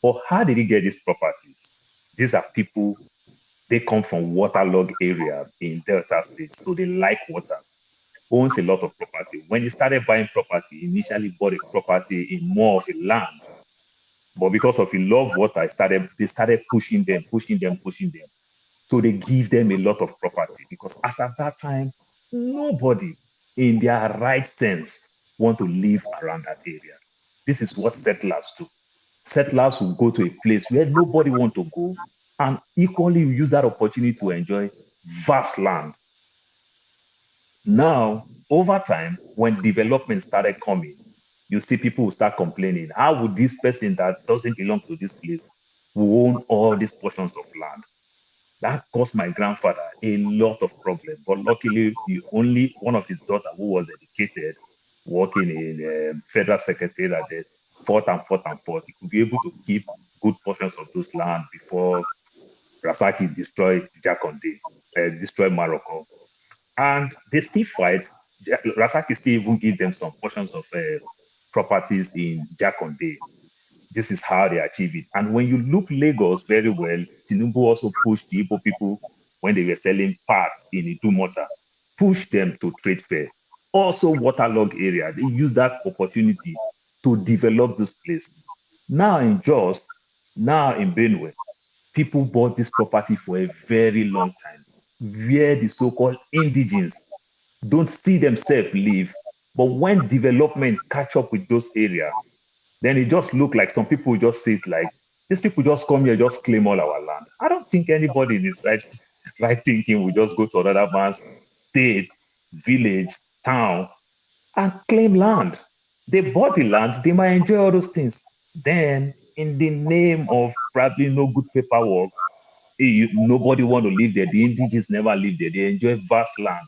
But how did he get these properties? These are people, they come from waterlogged area in Delta State, so they like water. Owns a lot of property. When he started buying property, he initially bought a property in more of a land. But because of he love water, they started pushing them. So they give them a lot of property because as at that time, nobody in their right sense want to live around that area. This is what settlers do. Settlers will go to a place where nobody want to go and equally use that opportunity to enjoy vast land. Now, over time, when development started coming, you see people will start complaining. How would this person that doesn't belong to this place will own all these portions of land? That caused my grandfather a lot of problems. But luckily, the only one of his daughter who was educated, working in federal secretariat, that fought. He could be able to keep good portions of those land before Rasaki destroyed Jakonde, destroyed Morocco. And they still fight. Rasaki still even give them some portions of properties in Jakonde. This is how they achieve it. And when you look Lagos very well, Tinubu also pushed the Igbo people when they were selling parts in Idumota, pushed them to trade fair. Also waterlogged area, they use that opportunity to develop this place. Now in Jos, now in Benue, people bought this property for a very long time, where the so-called indigenes don't see themselves live. But when development catch up with those areas, then it just look like some people just say it like, these people just come here, just claim all our land. I don't think anybody in this right thinking will just go to another man's state, village, town, and claim land. They bought the land, they might enjoy all those things. Then, in the name of probably no good paperwork, nobody want to live there. The indigenous never live there. They enjoy vast land.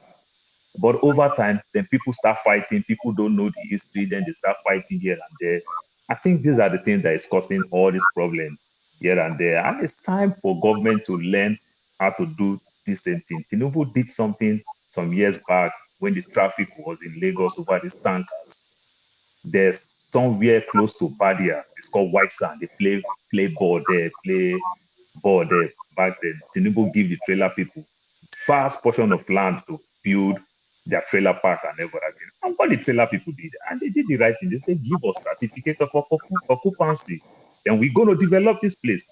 But over time, then people start fighting. People don't know the history. Then they start fighting here and there. I think these are the things that is causing all this problem here and there. And it's time for government to learn how to do the same thing. Tinubu did something some years back when the traffic was in Lagos over these tankers. There's somewhere close to Badia. It's called White Sand. They play ball there, play ball there. Back then, Tinubu give the trailer people vast portion of land to build their trailer park and everything. And what the trailer people did, and they did the right thing. They said, give us certificate of occupancy. Then we're going to develop this place.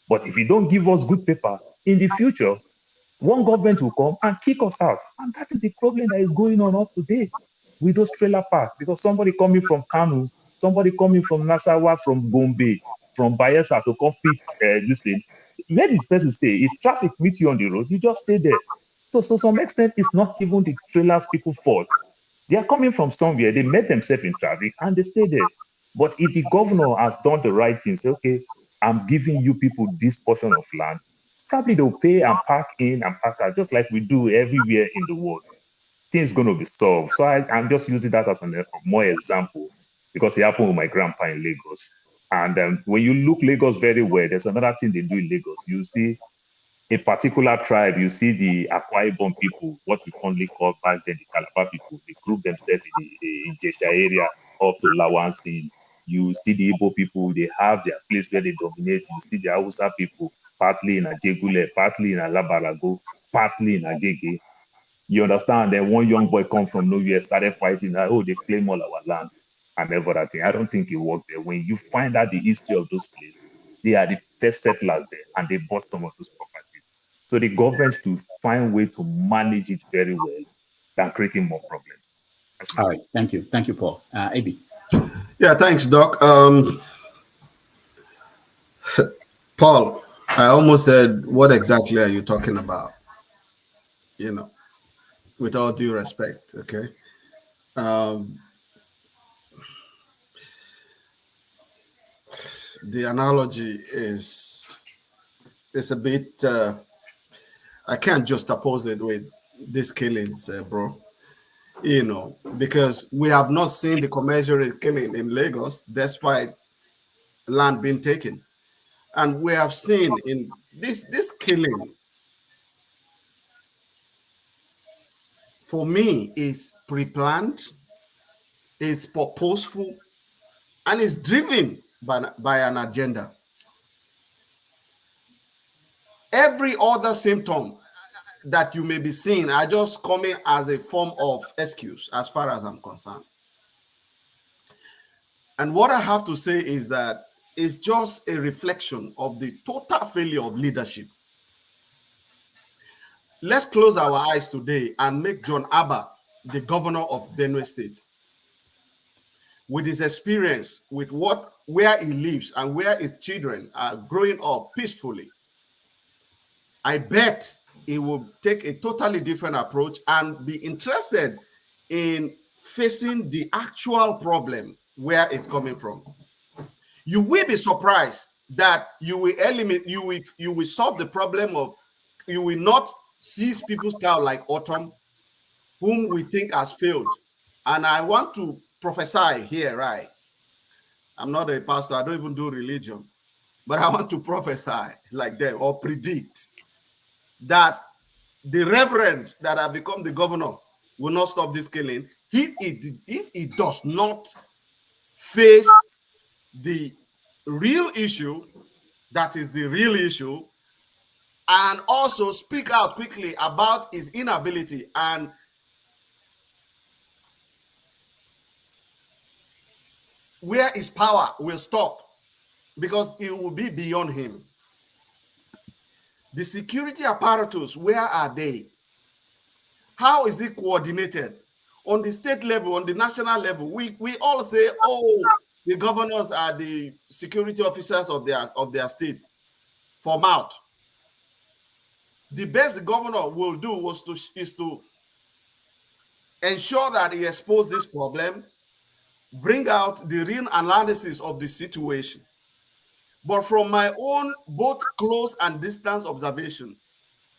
But if you don't give us good paper, in the future, one government will come and kick us out. And that is the problem that is going on up to date with those trailer parks. Because somebody coming from Kanu, somebody coming from Nasarawa, from Gombe, from Bayelsa to come pick this thing. Where did the person stay? If traffic meets you on the road, you just stay there. So some extent, it's not even the trailers people's fault. They are coming from somewhere. They met themselves in traffic and they stay there. But if the governor has done the right thing, say, okay, I'm giving you people this portion of land, probably they'll pay and park in and park out, just like we do everywhere in the world. Things going to be solved. So I'm just using that as a more example because it happened with my grandpa in Lagos. And when you look Lagos very well, there's another thing they do in Lagos. You see a particular tribe, you see the Akwa Ibom people, what we fondly call back then the Calabar people. They group themselves in the Jesha area up to Lawansin. You see the Igbo people, they have their place where they dominate. You see the Hausa people, partly in Ajegule, partly in Alabarago, partly in Agege. You understand? Then one young boy come from nowhere, started fighting that, oh, they claim all our land and everything. I don't think it worked there. When you find out the history of those places, they are the first settlers there and they bought some of those properties. So the government should find a way to manage it very well than creating more problems. All right. Thank you. Thank you, Paul. Abi. Yeah, thanks, Doc. Paul, I almost said, what exactly are you talking about? You know, with all due respect, okay? The analogy is a bit, I can't just oppose it with these killings, bro. You know, because we have not seen the commensurate killing in Lagos despite land being taken. And we have seen in this killing, for me, is pre-planned, is purposeful, and is driven by an agenda. Every other symptom that you may be seeing are just coming as a form of excuse, as far as I'm concerned. And what I have to say is that it's just a reflection of the total failure of leadership. Let's close our eyes today and make John Abba the governor of Benue State. With his experience, with where he lives and where his children are growing up peacefully, I bet he will take a totally different approach and be interested in facing the actual problem where it's coming from. You will be surprised that you will eliminate, you will solve the problem of, you will not seize people's cow like Autumn, whom we think has failed. And I want to prophesy here, right? I'm not a pastor, I don't even do religion, but I want to prophesy like them or predict that the reverend that have become the governor will not stop this killing if he does not face the real issue, that is the real issue, and also speak out quickly about his inability and where his power will stop, because it will be beyond him. The security apparatus, where are they? How is it coordinated? On the state level, on the national level, we all say, oh, the governors are the security officers of their state. For mouth. The best the governor will do is to ensure that he exposes this problem, bring out the real analysis of the situation. But from my own both close and distance observation,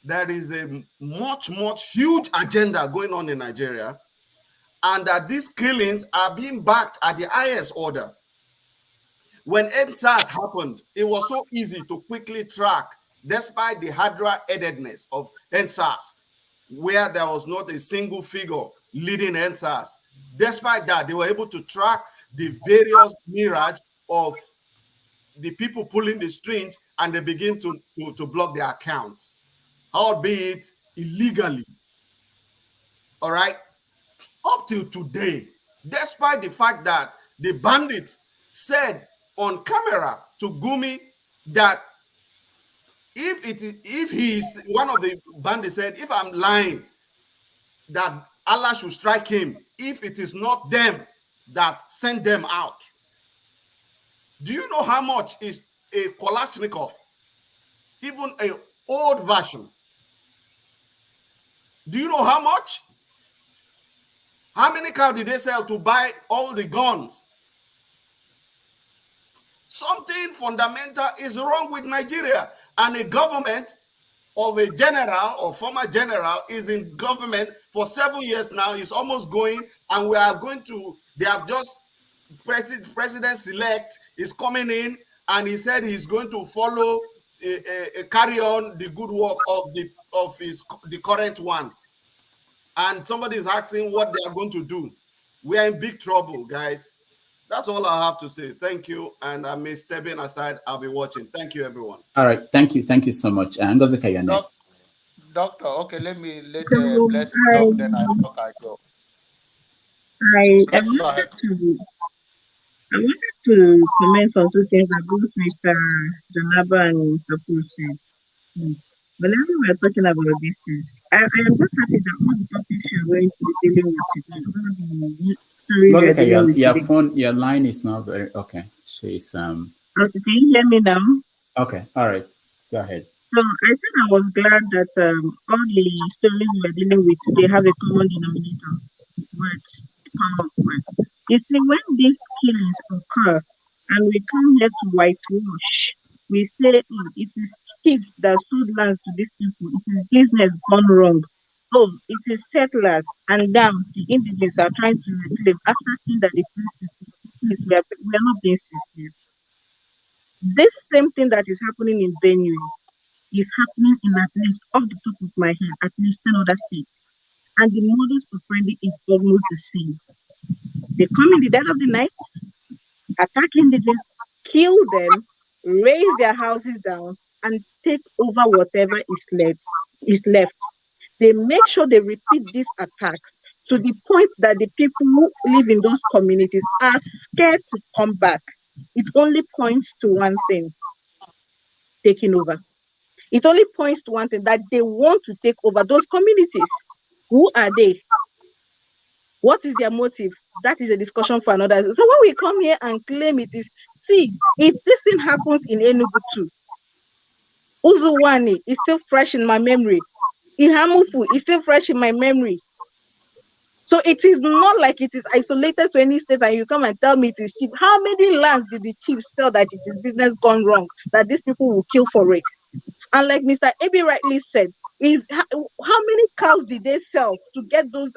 there is a much huge agenda going on in Nigeria, and that these killings are being backed at the highest order. When EndSARS happened, it was so easy to quickly track, despite the hydra-headedness of EndSARS, where there was not a single figure leading EndSARS. Despite that, they were able to track the various mirage of the people pulling the strings, and they begin to block their accounts, albeit illegally. All right? Up till today, despite the fact that the bandits said on camera to Gumi that if he is one of the bandits said, if I'm lying, that Allah should strike him if it is not them that sent them out. Do you know how much is a Kalashnikov? Even an old version. Do you know how much? How many cars did they sell to buy all the guns? Something fundamental is wrong with Nigeria, and a government of a general or former general is in government for 7 years now, is almost going, and we are going to, they have just, president-elect is coming in, and he said he's going to follow, carry on the good work of the current one. And somebody is asking what they are going to do. We are in big trouble, guys. That's all I have to say. Thank you. And I may step in aside. I'll be watching. Thank you, everyone. All right. Thank you. Thank you so much. And Ngozika, you're next. Doctor, okay, let Blessing talk, then I talk, I go. I wanted to comment on two things that both Mr. Janaba and Mr. Paul said. Whenever we are talking about these things, I am just happy that all the topics you're going to be dealing with today, your line is not very okay. She's Okay, can you hear me now? Okay, all right, go ahead. So I think I was glad that all the stories we're dealing with today have a common denominator. Words, power of words. You see, when these killings occur and we come here to whitewash, we say it is thieves that sold lands to these people. It is business gone wrong. So it is settlers, and now the indigenous are trying to reclaim after seeing that the police we are not being sincere. This same thing that is happening in Benue is happening in at least, off the top of my head, at least 10 other states. And the modus operandi is almost the same. They come in the dead of the night, attack indigenous, kill them, raise their houses down, and take over whatever is left. They make sure they repeat these attacks to the point that the people who live in those communities are scared to come back. It only points to one thing: taking over. It only points to one thing, that they want to take over those communities. Who are they? What is their motive? That is a discussion for another. So when we come here and claim it is, see, if this thing happens in Enugu too, Uzuwani is still fresh in my memory. Ihamufu is still fresh in my memory. So it is not like it is isolated to any state and you come and tell me it is cheap. How many lands did the chiefs tell that it is business gone wrong, that these people will kill for it? And like Mr. Obi rightly said, how many cows did they sell to get those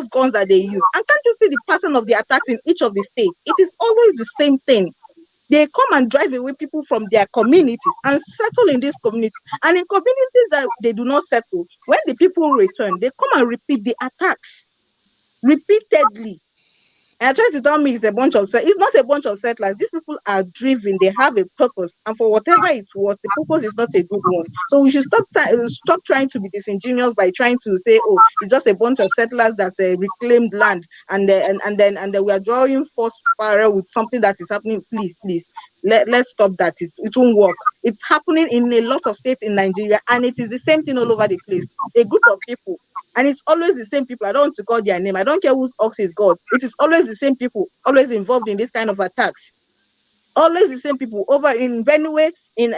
guns that they use? And can't you see the pattern of the attacks in each of the states? It is always the same thing. They come and drive away people from their communities and settle in these communities. And in communities that they do not settle, when the people return, they come and repeat the attacks repeatedly. And trying to tell me it's not a bunch of settlers. These people are driven. They have a purpose, and for whatever it's worth, the purpose is not a good one. So we should stop trying to be disingenuous by trying to say, "Oh, it's just a bunch of settlers that's a reclaimed land," and then we are drawing false parallel with something that is happening. Please, let's stop that. It won't work. It's happening in a lot of states in Nigeria, and it is the same thing all over the place. A group of people. And it's always the same people. I don't want to call their name. I don't care whose ox is God. It is always the same people, always involved in this kind of attacks. Always the same people. Over in Benue, in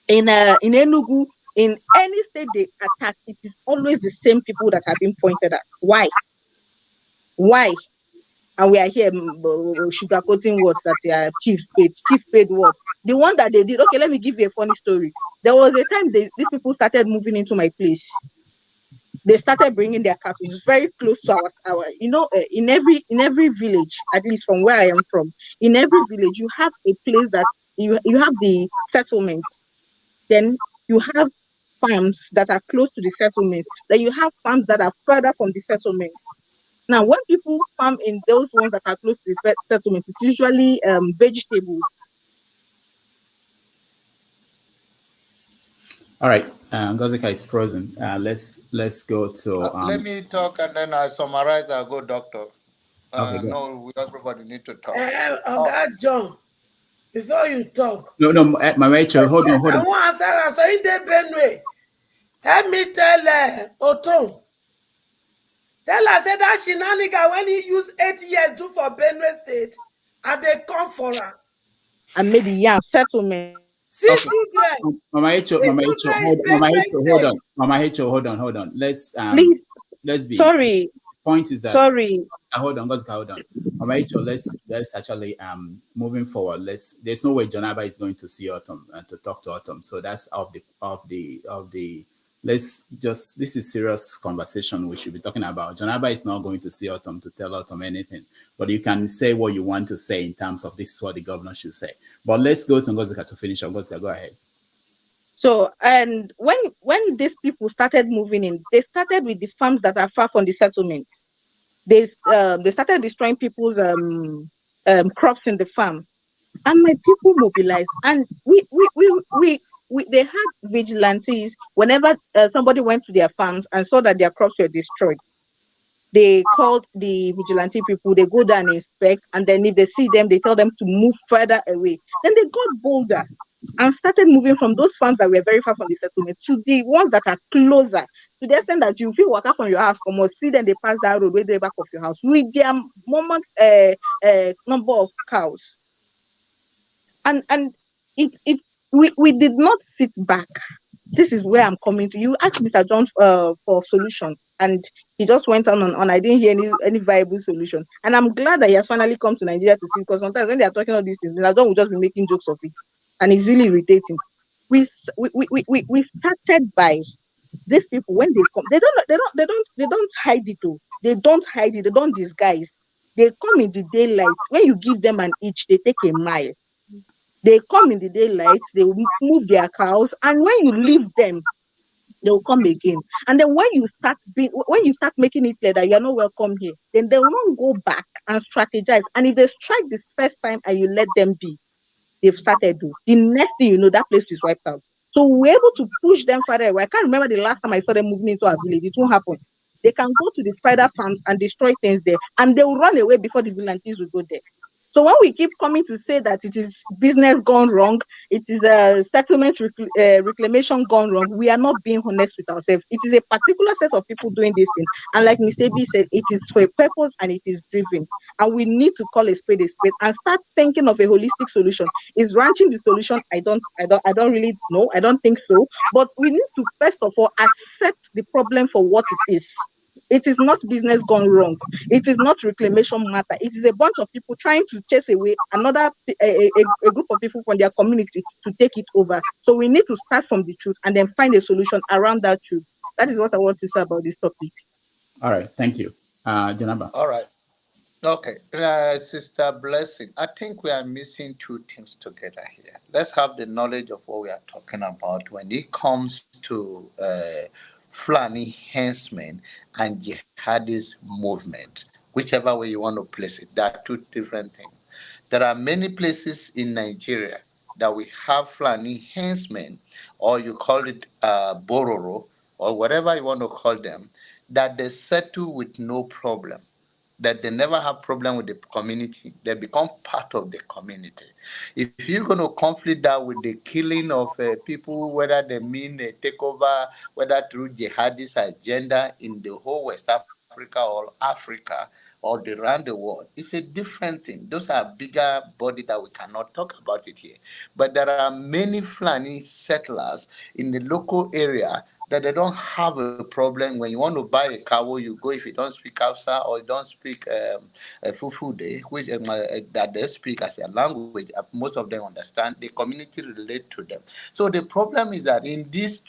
Enugu, in any state they attack, it is always the same people that have been pointed at. Why? and we are here sugarcoating words that they are chief paid words. The one that they did, okay, let me give you a funny story. There was a time these people started moving into my place. They started bringing their cattle very close to our in every village, at least from where I am from, in every village you have a place that you have the settlement, then you have farms that are close to the settlement, then you have farms that are further from the settlement. Now, when people farm in those ones that are close to the settlement, it's usually vegetables. All right, Ngozika is frozen. Let's go to. Let me talk and then I summarize. I'll go, doctor. Okay, go. No, everybody need to talk. John, before you talk. No, my Rachel, hold on. I want to answer. So in the Benue, help me tell Oton. Tell her say that shenanigan when he used 8 years do for Benue State, and they come for her. And maybe settlement. See children. Mama Rachel, hold on. Mama Rachel, hold on. Let's be. Sorry. Point is that. Sorry. Hold on. Mama Rachel, let's actually moving forward. There's no way Jonaba is going to see Autumn and to talk to Autumn. So that's of the. This is serious conversation we should be talking about. Jonaba is not going to see Autumn to tell Autumn anything, but you can say what you want to say in terms of this is what the governor should say. But let's go to Ngozika to finish up. Ngozika, go ahead. So, and when these people started moving in, they started with the farms that are far from the settlement. They started destroying people's crops in the farm, and my people mobilized, and they had vigilantes whenever somebody went to their farms and saw that their crops were destroyed. They called the vigilante people, they go down and inspect, and then if they see them, they tell them to move further away. Then they got bolder and started moving from those farms that were very far from the settlement to the ones that are closer, to the extent that you feel walk out from your house, come on, see them, they pass that road way the back of your house with their number of cows. And we did not sit back. This is where I'm coming to. You asked Mr. John for solution, and he just went on. I didn't hear any viable solution. And I'm glad that he has finally come to Nigeria to see, because sometimes when they are talking all these things, Mr. John will just be making jokes of it, and it's really irritating. We started by these people. When they come, they don't hide it. They don't hide it. They don't disguise. They come in the daylight. When you give them an inch, they take a mile. They come in the daylight, they will move their cows, and when you leave them, they will come again. And then when you start making it clear that you are not welcome here, then they will not go back and strategize. And if they strike the first time and you let them be, they've started to. The next thing you know, that place is wiped out. So we're able to push them further away. I can't remember the last time I saw them moving into our village. It won't happen. They can go to the further farms and destroy things there, and they will run away before the vigilantes will go there. So when we keep coming to say that it is business gone wrong, it is a settlement reclamation gone wrong, we are not being honest with ourselves. It is a particular set of people doing this thing. And like Mr. B said, it is for a purpose and it is driven. And we need to call a spade and start thinking of a holistic solution. Is ranching the solution? I don't really know. I don't think so. But we need to first of all accept the problem for what it is. It is not business gone wrong. It is not reclamation matter. It is a bunch of people trying to chase away a group of people from their community to take it over. So we need to start from the truth and then find a solution around that truth. That is what I want to say about this topic. All right, thank you. Jonaba. All right. Okay, Sister Blessing, I think we are missing two things together here. Let's have the knowledge of what we are talking about when it comes to Fulani henchmen and jihadist movement, whichever way you want to place it. There are two different things. There are many places in Nigeria that we have Fulani henchmen, or you call it Bororo, or whatever you want to call them, that they settle with no problem, that they never have problem with the community. They become part of the community. If you're going to conflict that with the killing of people, whether they mean a takeover, whether through jihadist agenda in the whole West Africa or Africa or around the world, it's a different thing. Those are bigger body that we cannot talk about it here. But there are many Fulani settlers in the local area that they don't have a problem. When you want to buy a cow, you go if you don't speak Hausa or you don't speak Fufude, which that they speak as a language. Most of them understand. The community relate to them. So the problem is that in this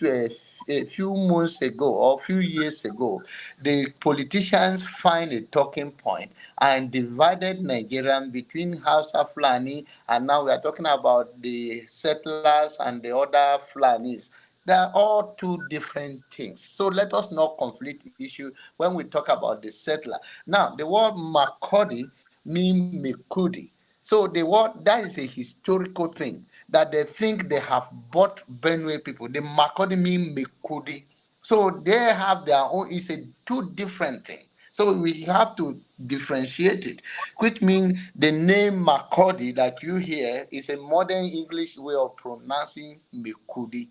a few months ago or few years ago, the politicians find a talking point and divided Nigerian between Hausa Fulani, and now we are talking about the settlers and the other Fulanis. They are all two different things. So let us not conflict the issue when we talk about the settler. Now, the word Makodi means Mekudi. So the word, that is a historical thing that they think they have bought Benue people. The Makodi mean Mekudi. So they have their own, it's a two different thing. So we have to differentiate it, which means the name Makodi that you hear is a modern English way of pronouncing Mekudi,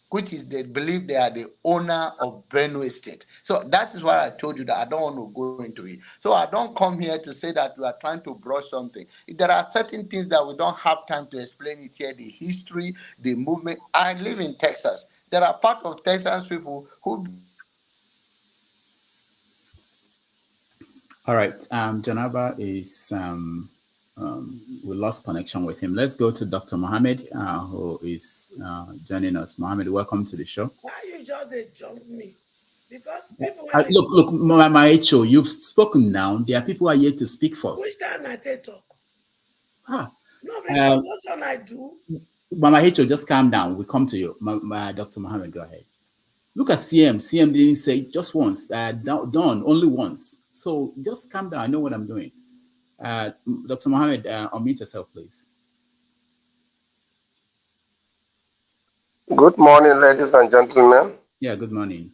which is they believe they are the owner of Benue State. So that is why I told you that I don't want to go into it. So I don't come here to say that we are trying to brush something. There are certain things that we don't have time to explain it here, the history, the movement. I live in Texas. There are part of Texas people who... All right, Janaba is, we lost connection with him. Let's go to Dr. Mohammed, who is joining us. Mohammed, welcome to the show. Why you just jump me? Because people look, Mama Echo, you've spoken now. There are people who are yet to speak first. Which time I take talk? No, because that's what I do. Mama Echo, just calm down. We come to you. Dr. Mohammed, go ahead. Look at CM. CM didn't say just once. Done only once. So just calm down. I know what I'm doing. Dr. Mohammed, unmute yourself, please. Good morning, ladies and gentlemen. Yeah, good morning.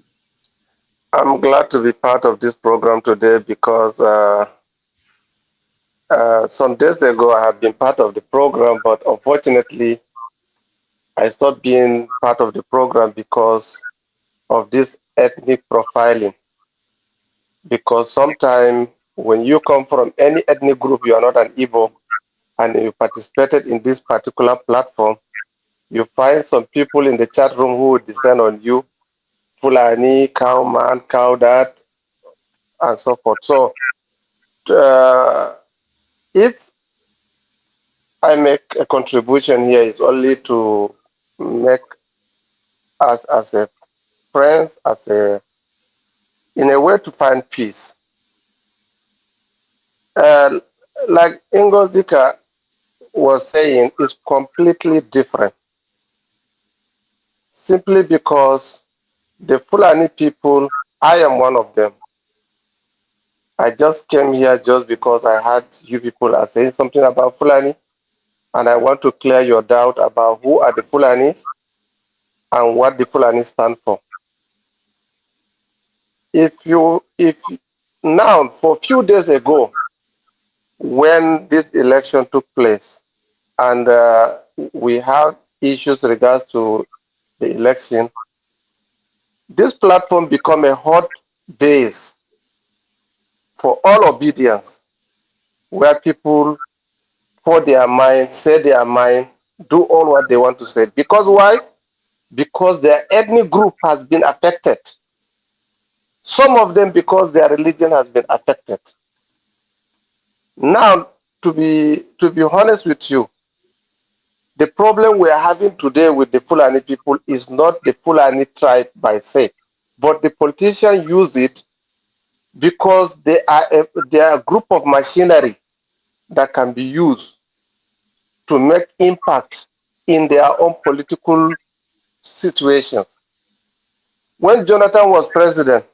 I'm glad to be part of this program today because some days ago I have been part of the program, but unfortunately I stopped being part of the program because of this ethnic profiling. Because sometimes when you come from any ethnic group, you are not an Igbo, and you participated in this particular platform, you find some people in the chat room who will descend on you, Fulani, cowman, cow that, and so forth. So if I make a contribution here, it's only to make us as a friends, in a way to find peace. Like Ngozika was saying, is completely different. Simply because the Fulani people, I am one of them. I just came here just because I heard you people are saying something about Fulani, and I want to clear your doubt about who are the Fulanis and what the Fulani stand for. If now, for a few days ago, when this election took place, and we have issues regards to the election, this platform become a hot base for all Obidients, where people pour their mind, say their mind, do all what they want to say. Because why? Because their ethnic group has been affected. Some of them because their religion has been affected. Now, to be honest with you, the problem we are having today with the Fulani people is not the Fulani tribe by se, but the politicians use it because they are a group of machinery that can be used to make impact in their own political situations. When Jonathan was president,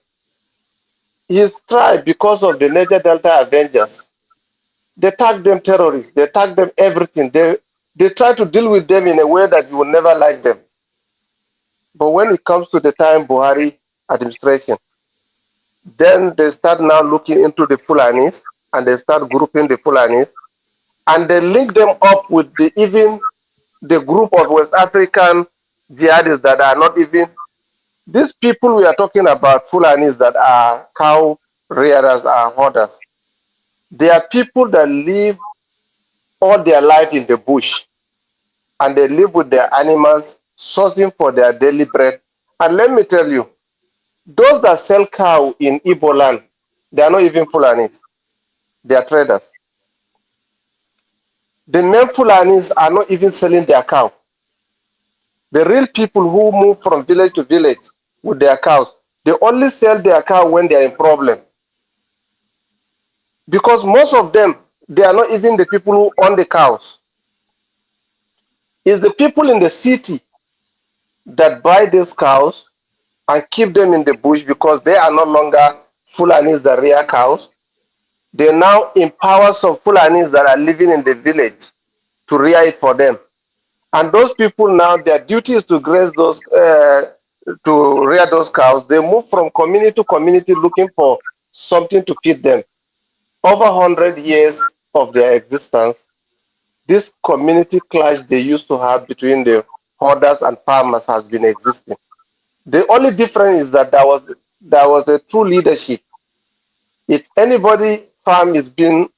his tribe, because of the Niger Delta Avengers, they tagged them terrorists, they tagged them everything. They try to deal with them in a way that you will never like them. But when it comes to the time Buhari administration, then they start now looking into the Fulanis, and they start grouping the Fulanis, and they link them up with even the group of West African jihadists that are not even, these people we are talking about, Fulanis that are cow rearers, are hoarders. They are people that live all their life in the bush, and they live with their animals, sourcing for their daily bread And let me tell you, those that sell cow in Igbo land, they are not even Fulanis. They are traders. The name Fulanis are not even selling their cow. The real people who move from village to village with their cows, they only sell their cow when they are in problem. Because most of them, they are not even the people who own the cows. It's the people in the city that buy these cows and keep them in the bush because they are no longer Fulanis that rear cows. They now empower some Fulanis that are living in the village to rear it for them. And those people now, their duty is to graze those, to rear those cows. They move from community to community looking for something to feed them. Over 100 years of their existence, this community clash they used to have between the herders and farmers has been existing. The only difference is that there was a true leadership. If anybody farm is being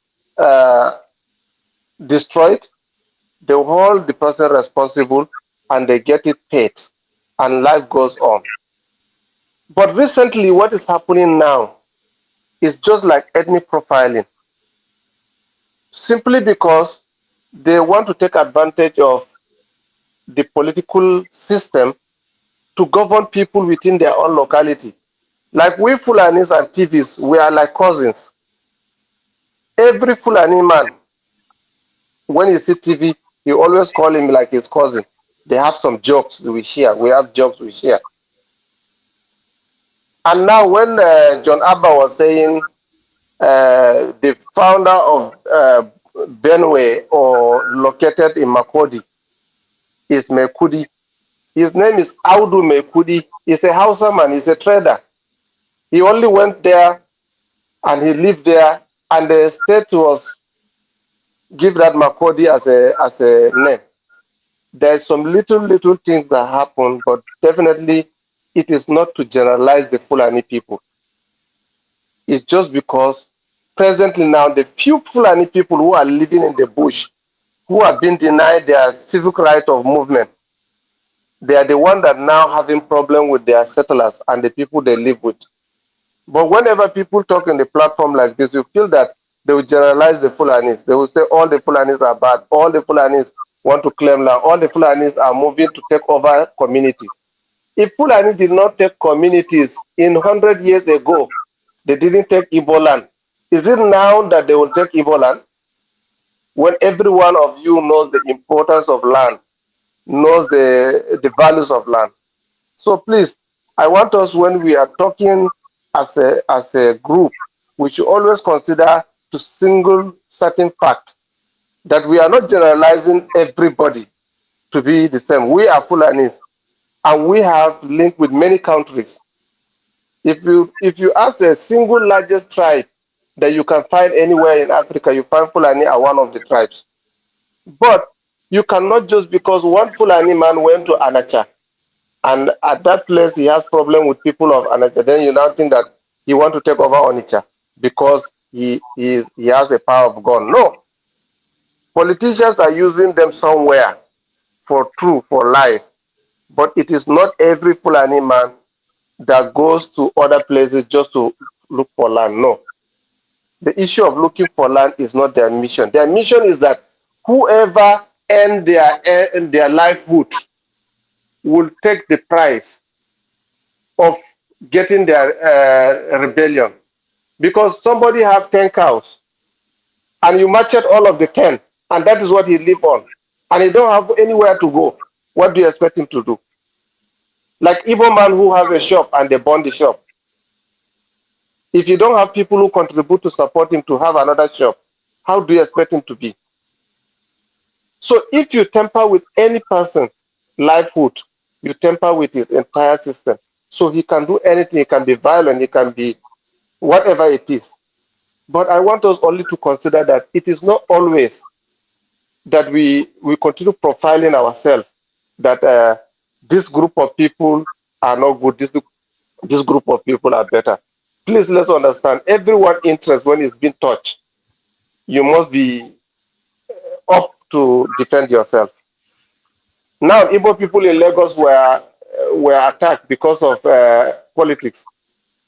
destroyed, they hold the person responsible and they get it paid and life goes on. But recently what is happening now is just like ethnic profiling. Simply because they want to take advantage of the political system to govern people within their own locality. Like we Fulanis and TVs, we are like cousins. Every Fulani man, when you see TV, you always call him like his cousin. They have some jokes we share. We have jokes we share. And now when John Abba was saying the founder of Benue or located in Makodi is Mekudi. His name is Audu Mekudi. He's a Hausa man. He's a trader. He only went there and he lived there, and the state was give that Makodi as a name. There's some little things that happen, but definitely it is not to generalize the Fulani people. It's just because presently now the few Fulani people who are living in the bush, who have been denied their civic right of movement, they are the ones that now having problem with their settlers and the people they live with. But whenever people talk in the platform like this, you feel that they will generalize the Fulanis. They will say all the Fulanis are bad, all the Fulanis want to claim land, all the Fulanis are moving to take over communities. If Fulani did not take communities in 100 years ago, they didn't take Igbo land. Is it now that they will take Igbo land? When every one of you knows the importance of land, knows the values of land. So please, I want us, when we are talking as a group, we should always consider to single certain fact that we are not generalizing everybody to be the same. We are Fulanis and we have linked with many countries. If you ask a single largest tribe that you can find anywhere in Africa, you find Fulani are one of the tribes. But you cannot just because one Fulani man went to Anacha and at that place he has problem with people of Anacha, then you now think that he want to take over Onitsha because he has the power of God. No. Politicians are using them somewhere for true, for life. But it is not every Fulani man that goes to other places just to look for land. No. The issue of looking for land is not their mission. Their mission is that whoever earn their livelihood will take the price of getting their rebellion. Because somebody have 10 cows and you matched all of the 10 and that is what he live on. And he don't have anywhere to go. What do you expect him to do? Like Igbo man who has a shop and they burn the shop. If you don't have people who contribute to support him to have another shop, how do you expect him to be? So if you tamper with any person livelihood, you tamper with his entire system. So he can do anything, he can be violent, he can be whatever it is. But I want us only to consider that it is not always that we continue profiling ourselves, that this group of people are not good, this group of people are better. Please let's understand, everyone's interest when it's been touched, you must be up to defend yourself. Now, Igbo people in Lagos were were attacked because of politics.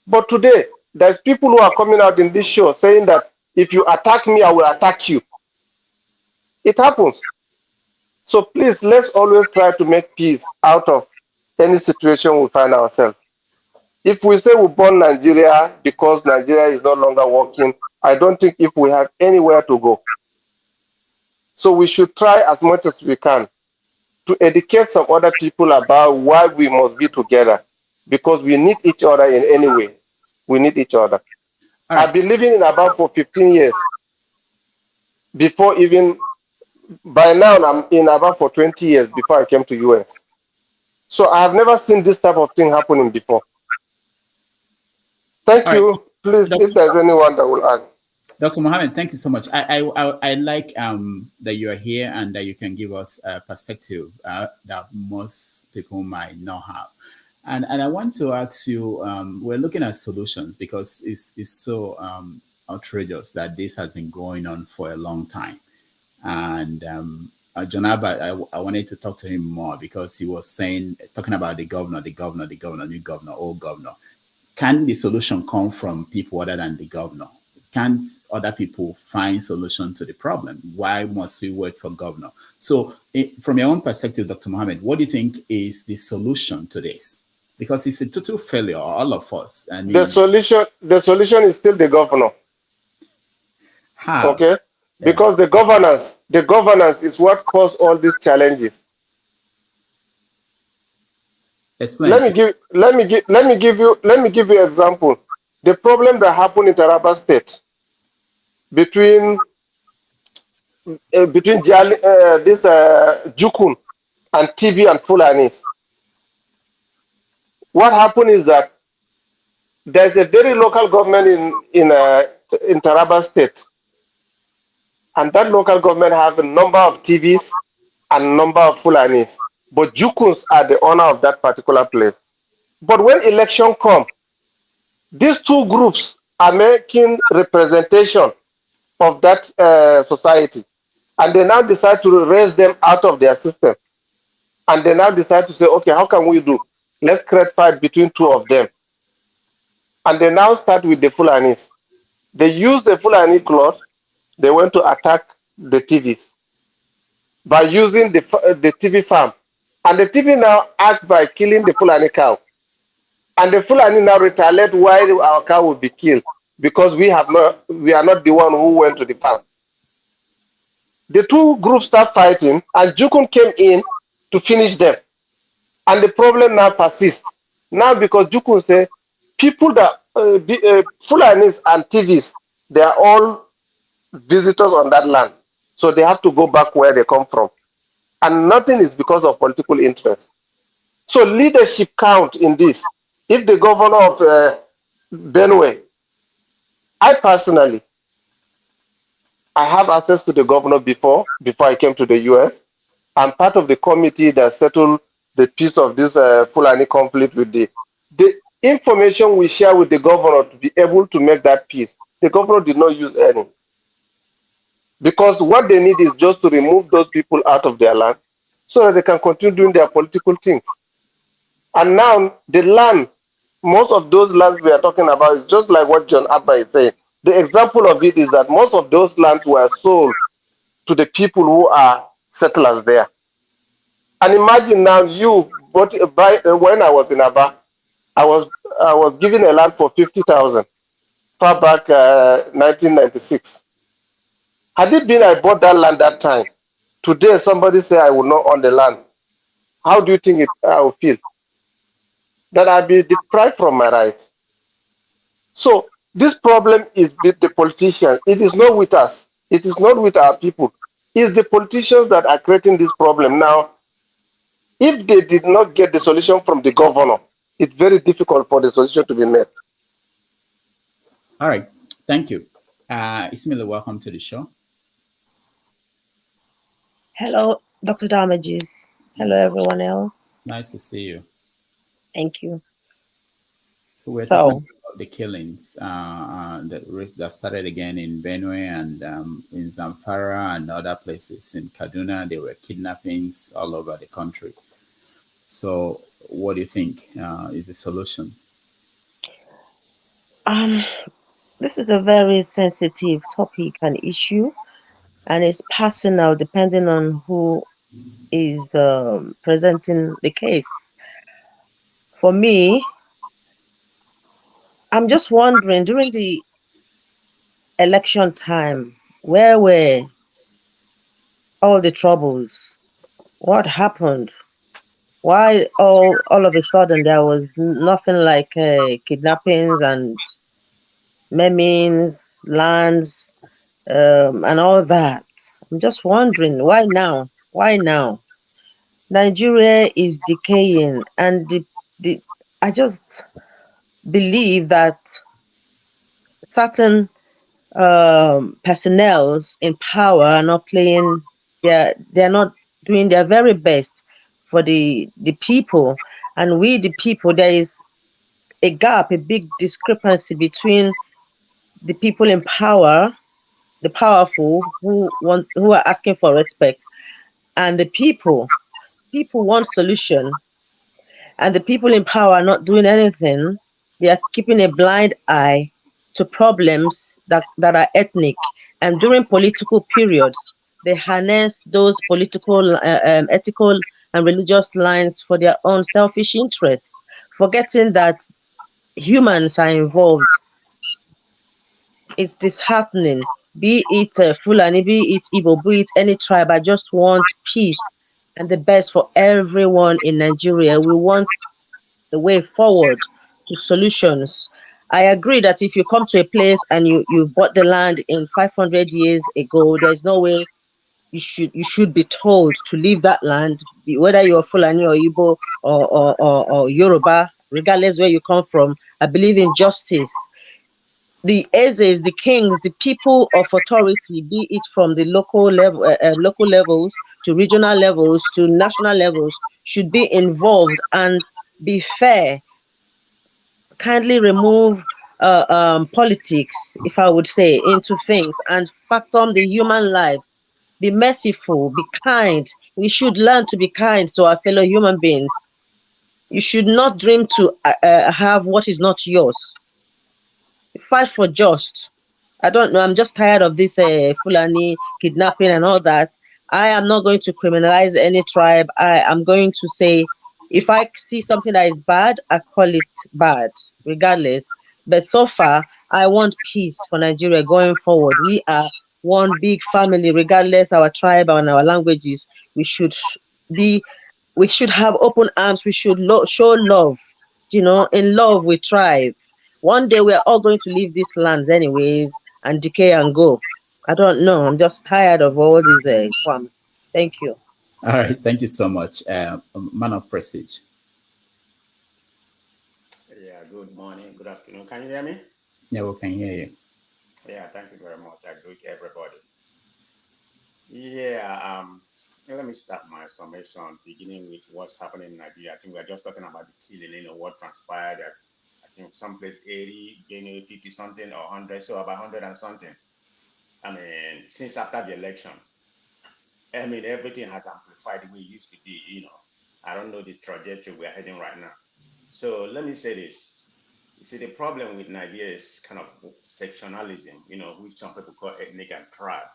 But today, there's people who are coming out in this show saying that if you attack me, I will attack you. It happens. So please, let's always try to make peace out of any situation we find ourselves. If we say we burn Nigeria because Nigeria is no longer working, I don't think if we have anywhere to go. So we should try as much as we can to educate some other people about why we must be together, because we need each other in any way. We need each other. Right. I've been living in Aba for 15 years. Before even, by now I'm in Aba for 20 years before I came to US. So I have never seen this type of thing happening before. Thank you. Right. Please, if there's anyone that will add. Dr. Mohammed, thank you so much. I like that you are here and that you can give us a perspective that most people might not have. And I want to ask you, we're looking at solutions because it's so outrageous that this has been going on for a long time. And John Abba, I wanted to talk to him more because he was talking about the governor, new governor, old governor. Can the solution come from people other than the governor? Can't other people find solution to the problem? Why must we wait for governor? So from your own perspective, Dr. Mohammed, what do you think is the solution to this? Because it's a total failure, all of us. I mean, the solution is still the governor. How? Okay? Yeah. Because the governance is what caused all these challenges. Explain. Let me give you an example. The problem that happened in Taraba State between Jukun and TB and Fulanis. What happened is that there's a very local government in Taraba State, and that local government have a number of TVs and a number of Fulanis, but Jukuns are the owner of that particular place. But when election comes, these two groups are making representation of that society, and they now decide to raise them out of their system. And they now decide to say, okay, how can we do? Let's create fight between two of them. And they now start with the Fulanis. They use the Fulani cloth. They went to attack the TVs by using the TV farm. And the TV now act by killing the Fulani cow. And the Fulani now retaliate why our cow will be killed, because we are not the one who went to the farm. The two groups start fighting, and Jukun came in to finish them. And the problem now persists. Now because Jukun say, people that, Fulanis and TVs, they are all visitors on that land. So they have to go back where they come from. And nothing is because of political interest. So leadership count in this. If the governor of Benue, I personally, I have access to the governor before I came to the US. I'm part of the committee that settled the piece of this Fulani conflict with the information we share with the governor to be able to make that peace. The governor did not use any. Because what they need is just to remove those people out of their land so that they can continue doing their political things. And now the land, most of those lands we are talking about is just like what John Abba is saying. The example of it is that most of those lands were sold to the people who are settlers there. And imagine now when I was in Aba, I was given a land for 50,000 far back 1996. Had it been I bought that land that time, today somebody say I will not own the land. How do you think I will feel? That I'll be deprived from my rights. So this problem is with the politicians. It is not with us. It is not with our people. It's the politicians that are creating this problem. Now, if they did not get the solution from the governor, it's very difficult for the solution to be met. All right. Thank you. Ismail, welcome to the show. Hello, Dr. Damages. Hello, everyone else. Nice to see you. Thank you. So we're talking about the killings that started again in Benue and in Zamfara and other places in Kaduna. There were kidnappings all over the country. So what do you think is the solution? This is a very sensitive topic and issue, and it's personal depending on who is presenting the case. For me, I'm just wondering, during the election time, where were all the troubles? What happened? Why all of a sudden there was nothing like kidnappings and maimings, lands, and all that? I'm just wondering, why now? Why now? Nigeria is decaying, and I just believe that certain personnels in power are not playing. They're not doing their very best for the people, and we the people, there is a gap, a big discrepancy between the people in power, the powerful who are asking for respect, and the people. People want solution, and the people in power are not doing anything. They are keeping a blind eye to problems that are ethnic. And during political periods, they harness those political, ethical, and religious lines for their own selfish interests, forgetting that humans are involved. It's disheartening. Be it Fulani, be it Igbo, be it any tribe. I just want peace and the best for everyone in Nigeria. We want the way forward to solutions. I agree that if you come to a place and you bought the land in 500 years ago, there's no way you should be told to leave that land, whether you're Fulani or Igbo or Yoruba, regardless where you come from. I believe in justice. The Ezes, the kings, the people of authority, be it from the local levels to regional levels to national levels, should be involved and be fair. Kindly remove politics, if I would say, into things and factor the human lives. Be merciful, be kind. We should learn to be kind to our fellow human beings. You should not dream to have what is not yours. Fight for just. I don't know. I'm just tired of this Fulani kidnapping and all that. I am not going to criminalize any tribe. I am going to say, if I see something that is bad, I call it bad, regardless. But so far, I want peace for Nigeria going forward. We are one big family, regardless our tribe and our languages. We should have open arms. We should show love. You know, in love we thrive. One day we're all going to leave these lands anyways and decay and go. I don't know. I'm just tired of all these forms. Thank you. All right. Thank you so much. Man of Prestige. Yeah, good morning, good afternoon. Can you hear me? Yeah, we can hear you. Yeah, thank you very much. I greet everybody. Yeah, let me start my summation, beginning with what's happening in Nigeria. I think we're just talking about the killing, what transpired at, I think, someplace 80, 50 something or 100, so about 100 and something. I mean, since after the election, I mean, everything has amplified the way it used to be, I don't know the trajectory we're heading right now. So let me say this. You see, the problem with Nigeria is kind of sectionalism, which some people call ethnic and tribe.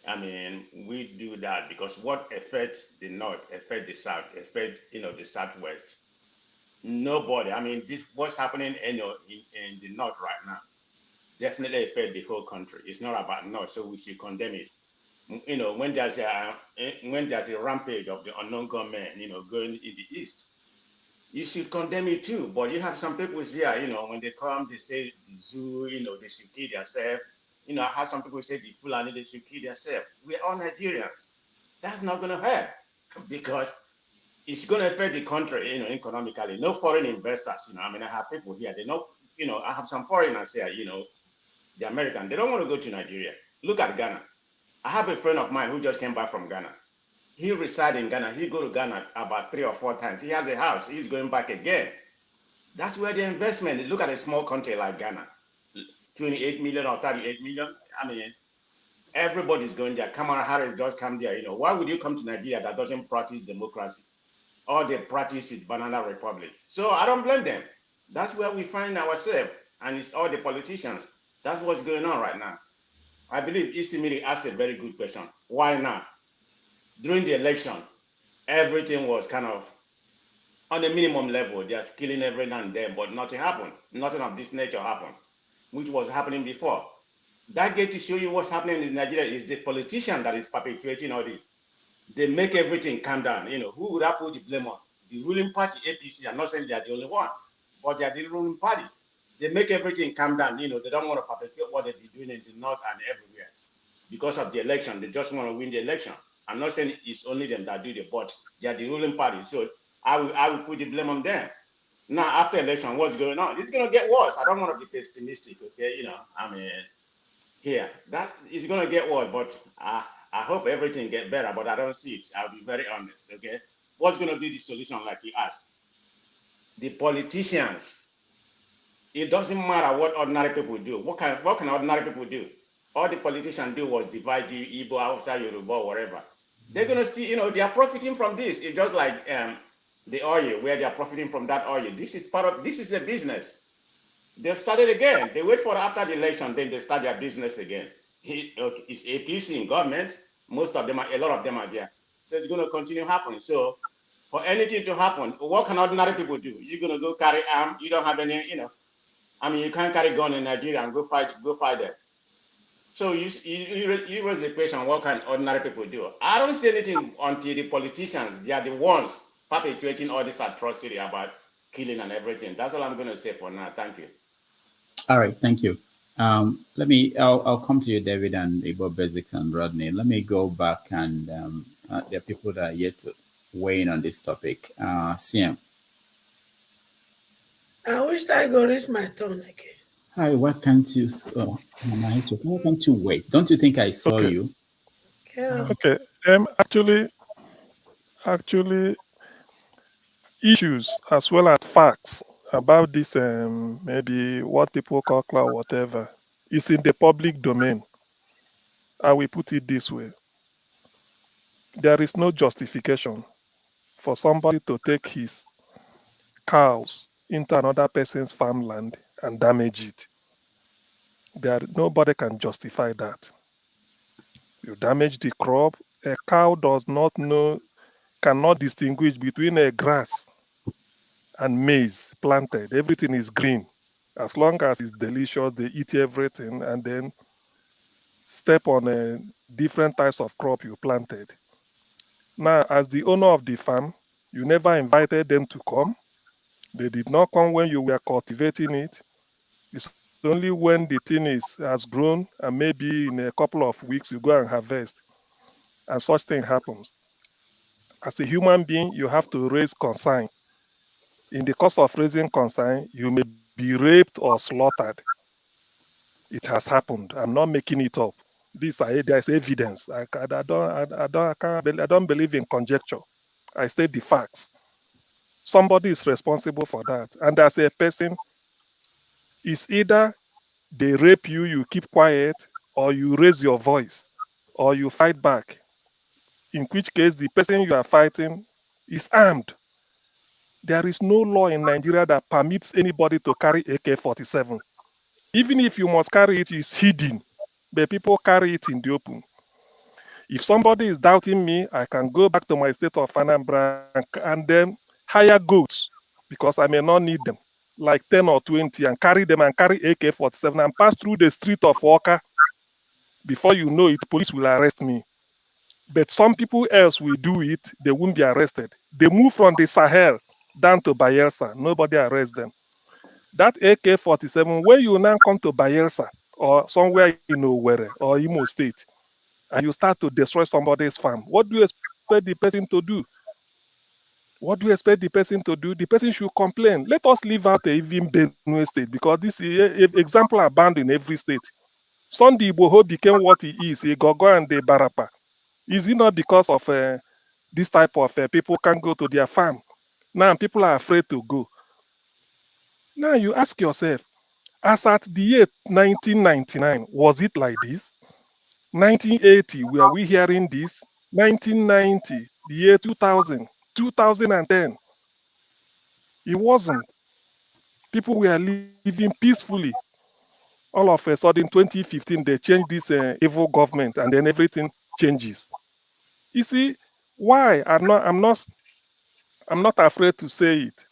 I mean, we do that because what affects the North, affect the South, affect, the Southwest. Nobody, I mean, what's happening in the North right now definitely affect the whole country. It's not about North, so we should condemn it. When there's a rampage of the unknown gunmen, going in the East, you should condemn it too. But you have some people here, when they come, they say the zoo, they should kill themselves. I have some people say the Fulani, they should kill themselves. We're all Nigerians. That's not going to help because it's going to affect the country, economically. No foreign investors, I mean, I have people here, they know, I have some foreigners here, the American, they don't want to go to Nigeria. Look at Ghana. I have a friend of mine who just came back from Ghana. He resides in Ghana. He go to Ghana about 3 or 4 times. He has a house. He's going back again. That's where the investment. Look at a small country like Ghana, 28 million or 38 million. I mean, everybody's going there. Kamala Harris just come there. Why would you come to Nigeria that doesn't practice democracy? All they practice is banana republic. So I don't blame them. That's where we find ourselves, and it's all the politicians. That's what's going on right now. I believe Isimiri asked a very good question. Why not? During the election, everything was kind of on a minimum level. They're killing every now and then, but nothing happened. Nothing of this nature happened, which was happening before. That get to show you what's happening in Nigeria is the politician that is perpetuating all this. They make everything calm down. You know, who would I put the blame on? The ruling party, APC. I'm not saying they are the only one, but they are the ruling party. They make everything calm down. You know, they don't want to perpetuate what they've been doing in the north and everywhere because of the election. They just want to win the election. I'm not saying it's only them that do it, but they are the ruling party. So I will put the blame on them. Now, after election, what's going on? It's going to get worse. I don't want to be pessimistic, okay? You know, I mean, here, that is going to get worse, but I hope everything get better, but I don't see it. I'll be very honest, okay? What's going to be the solution, like you asked? The politicians, it doesn't matter what ordinary people do. What can ordinary people do? All the politicians do was divide you, Igbo, Hausa, Yoruba, whatever. They're going to still, you know, they are profiting from this. It's just like the oil, where they are profiting from that oil. This is a business. They've started again. They wait for after the election, then they start their business again. It's APC in government. Most of them, a lot of them are there. So it's going to continue happening. So for anything to happen, what can ordinary people do? You're going to go carry arm. You don't have any, you know. I mean, you can't carry gun in Nigeria and go fight them. So you raise the question, what can ordinary people do? I don't see anything until the politicians, they are the ones perpetuating all this atrocity about killing and everything. That's all I'm going to say for now. Thank you. All right, thank you. I'll come to you, David, and Igbo Basics and Rodney. Let me go back and there are people that are yet to weigh in on this topic. CM. I wish I go reach my turn again. Hi, why can't you? Why can't you wait? Don't you think I saw you? Okay. Actually, issues as well as facts about this, maybe what people call cloud, whatever, is in the public domain. I will put it this way: there is no justification for somebody to take his cows into another person's farmland and damage it. Nobody can justify that. You damage the crop. A cow cannot distinguish between a grass and maize planted. Everything is green. As long as it's delicious, they eat everything and then step on different types of crop you planted. Now, as the owner of the farm, you never invited them to come. They did not come when you were cultivating it. It's only when the thing has grown and maybe in a couple of weeks you go and harvest, and such thing happens. As a human being, you have to raise concern. In the course of raising concern, you may be raped or slaughtered. It has happened. I'm not making it up. There's evidence. I don't believe in conjecture. I state the facts. Somebody is responsible for that. And as a person, it's either they rape you, you keep quiet, or you raise your voice, or you fight back. In which case, the person you are fighting is armed. There is no law in Nigeria that permits anybody to carry AK-47. Even if you must carry it, it's hidden, but people carry it in the open. If somebody is doubting me, I can go back to my state of Anambra and then hire goats, because I may not need them, like 10 or 20, and carry them and carry AK-47 and pass through the street of Waka. Before you know it, police will arrest me. But some people else will do it, they won't be arrested. They move from the Sahel down to Bayelsa, nobody arrests them. That AK-47, when you now come to Bayelsa or somewhere in Owerri or Imo State, and you start to destroy somebody's farm, what do you expect the person to do? What do you expect the person to do? The person should complain. Let us leave out even Benue State, because this is example abound in every state. Sunday Igboho became what he is, Igogo and the Barapa. Is it not because of this type of people can't go to their farm? Now people are afraid to go. Now you ask yourself, as at the year 1999, was it like this? 1980, were we hearing this? 1990, the year 2000, 2010. It wasn't. People were living peacefully. All of a sudden, 2015, they changed this evil government, and then everything changes. You see, why I'm not afraid to say it.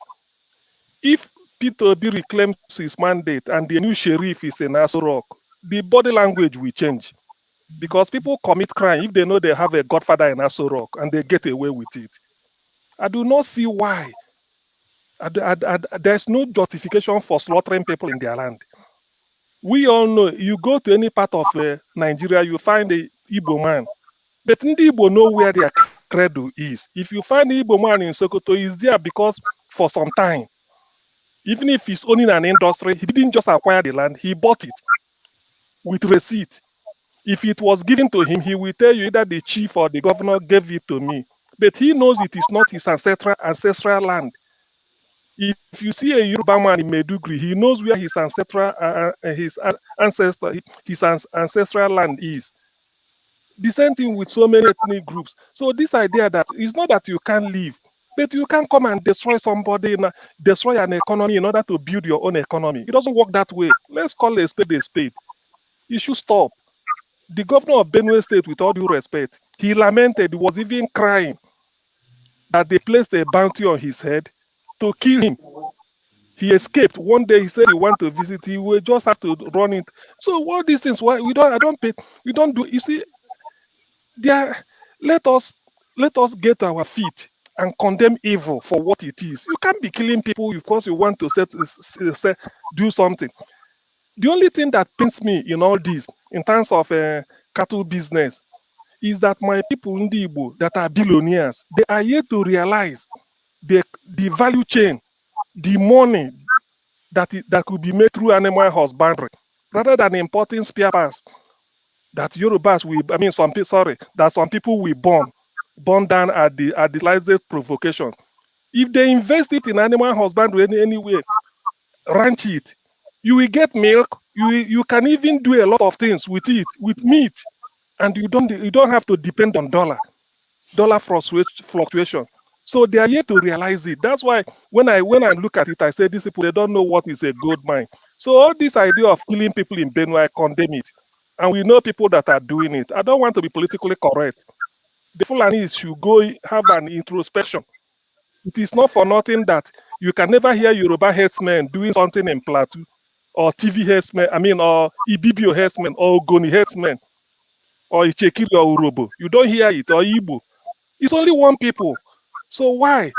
If Peter Obi reclaims his mandate and the new sheriff is in Aso Rock, the body language will change. Because people commit crime if they know they have a godfather in Aso Rock and they get away with it. I do not see why. There's no justification for slaughtering people in their land. We all know, you go to any part of Nigeria, you find a Igbo man. But ndị Igbo know where their credo is. If you find the Igbo man in Sokoto, he's there because for some time. Even if he's owning an industry, he didn't just acquire the land, he bought it with receipt. If it was given to him, he will tell you either the chief or the governor gave it to me. But he knows it is not his ancestral land. If you see a Yoruba man in Medugri, he knows where his ancestral land is. The same thing with so many ethnic groups. So this idea that it's not that you can't live, but you can't come and destroy somebody, destroy an economy in order to build your own economy. It doesn't work that way. Let's call a spade a spade. It should stop. The governor of Benue State, with all due respect, he lamented, he was even crying that they placed a bounty on his head to kill him. He escaped. One day he said he wanted to visit. He will just have to run it. So all these things, why we don't do. You see, let us get our feet and condemn evil for what it is. You can't be killing people because you want to do something. The only thing that pains me in all this, in terms of cattle business, is that my people in the Igbo that are billionaires, they are yet to realize the value chain, the money that could be made through animal husbandry, rather than importing spare parts that Yorubas that some people will burn down at the slightest provocation. If they invest it in animal husbandry anyway, ranch it, you will get milk. You can even do a lot of things with it, with meat, and you don't have to depend on dollar fluctuation. So they are yet to realize it. That's why when I look at it, I say these people, they don't know what is a gold mine. So all this idea of killing people in Benue, I condemn it. And we know people that are doing it. I don't want to be politically correct. The Fulanis should go have an introspection. It is not for nothing that you can never hear Yoruba herdsmen doing something in Plateau, or TV herdsmen, or Ibibio herdsmen, or Ogoni herdsmen, or Ichekiri or Urobo. You don't hear it, or Igbo. It's only one people. So why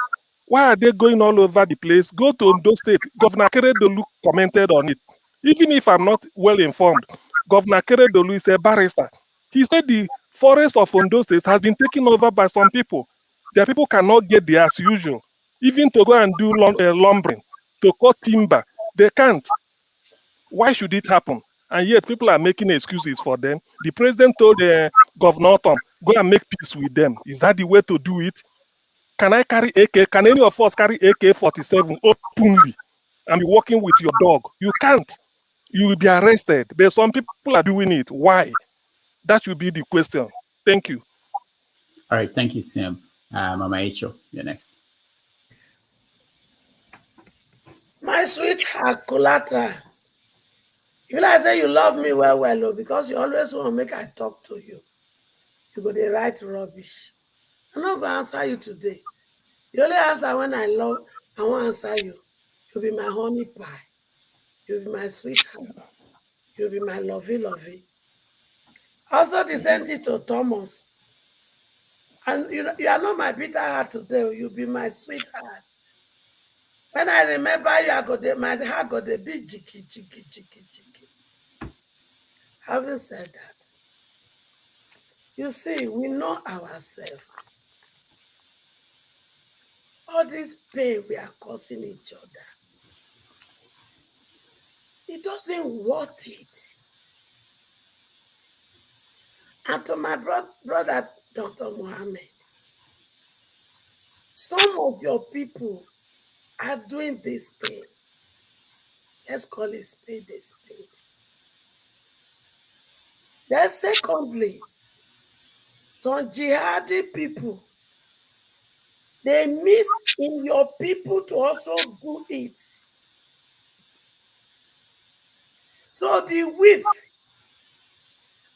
are they going all over the place? Go to Ondo State. Governor Keredolu commented on it. Even if I'm not well informed, Governor Keredolu is a barrister. He said the forest of Ondo State has been taken over by some people. Their people cannot get there as usual. Even to go and do lumbering, to cut timber, they can't. Why should it happen? And yet people are making excuses for them. The president told Governor Tom, go and make peace with them. Is that the way to do it? Can I carry AK? Can any of us carry AK-47 openly and be walking with your dog? You can't. You will be arrested. But some people are doing it. Why? That should be the question. Thank you. All right. Thank you, Sam. Mama Echo, you're next. My sweetheart, Collateral. If I say you love me well, because you always want to make I talk to you. You go the right rubbish. I'm not going to answer you today. You only answer when I want to answer you. You'll be my honey pie. You'll be my sweetheart. You'll be my lovey. Also, the same thing to Thomas. And you are not my bitter heart today. You'll be my sweetheart. When I remember you, my heart got a bit jicky. Having said that, you see, we know ourselves. All this pain we are causing each other, it doesn't worth it. And to my brother, Dr. Mohammed, some of your people are doing this thing. Let's call it spade a spade. Then secondly, some jihadi people They miss in your people to also do it. So the wheat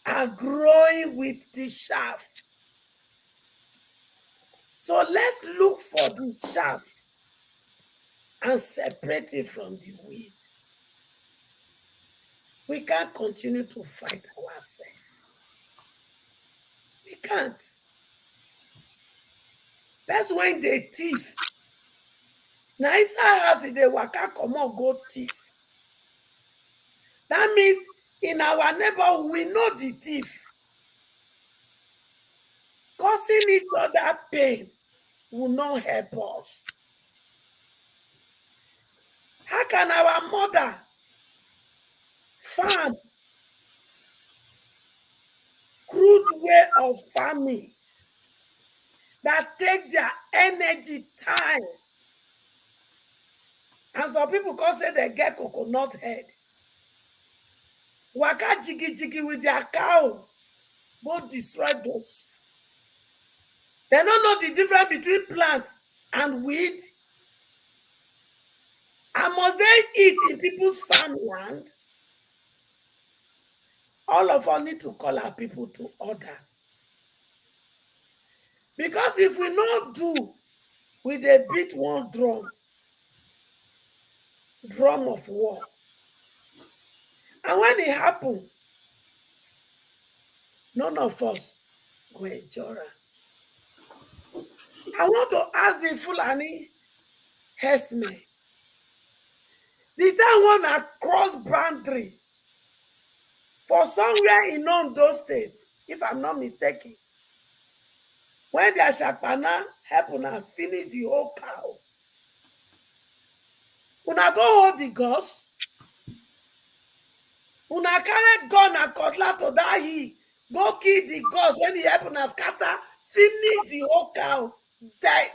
are growing with the chaff. So let's look for the chaff and separate it from the wheat. We can't continue to fight ourselves. We can't. That's when they thief. Now inside house, they waka comot go thief. That means in our neighborhood, we know the thief. Causing each other pain will not help us. How can our mother farm crude way of farming that takes their energy, time? And some people can say they get coconut head. Waka jiggy jiggy with their cow, go destroy those. They don't know the difference between plant and weed. And must they eat in people's farmland? All of us need to call our people to orders. Because if we not do with a beat one drum of war, and when it happens, none of us go enjoy it. I want to ask the Fulani herdsmen, the time want to cross boundary for somewhere in Ondo State, if I'm not mistaken, when their Shakpana help una finish the whole cow, una go hold the gods, una carry gun and cutlass to that hill, go kill the gods when he help una scatter, finish the whole cow, dead.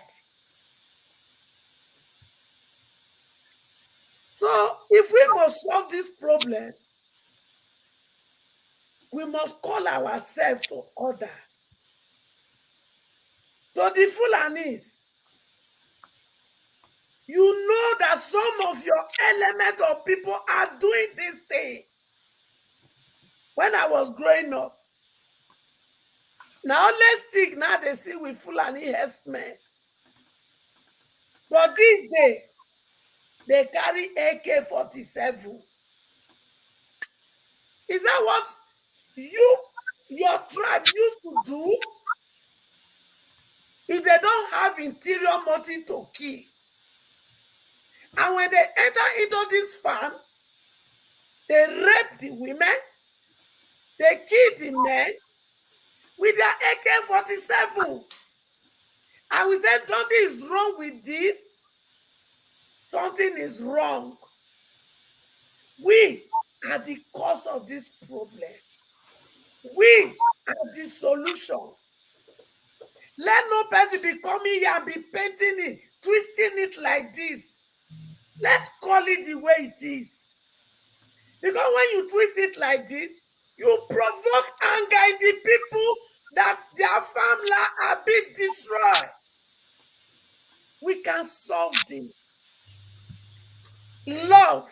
So if we must solve this problem, we must call ourselves to order. To the Fulanis, you know that some of your element of people are doing this thing. When I was growing up, now let's think now they see with Fulani herdsmen. But this day, they carry AK-47. Is that what your tribe used to do? If they don't have interior motive to kill. And when they enter into this farm, they rape the women, they kill the men with their AK-47. And we said, something is wrong with this. Something is wrong. We are the cause of this problem. We are the solution. Let no person be coming here and be painting it, twisting it like this. Let's call it the way it is. Because when you twist it like this, you provoke anger in the people that their farmland are being destroyed. We can solve this. Love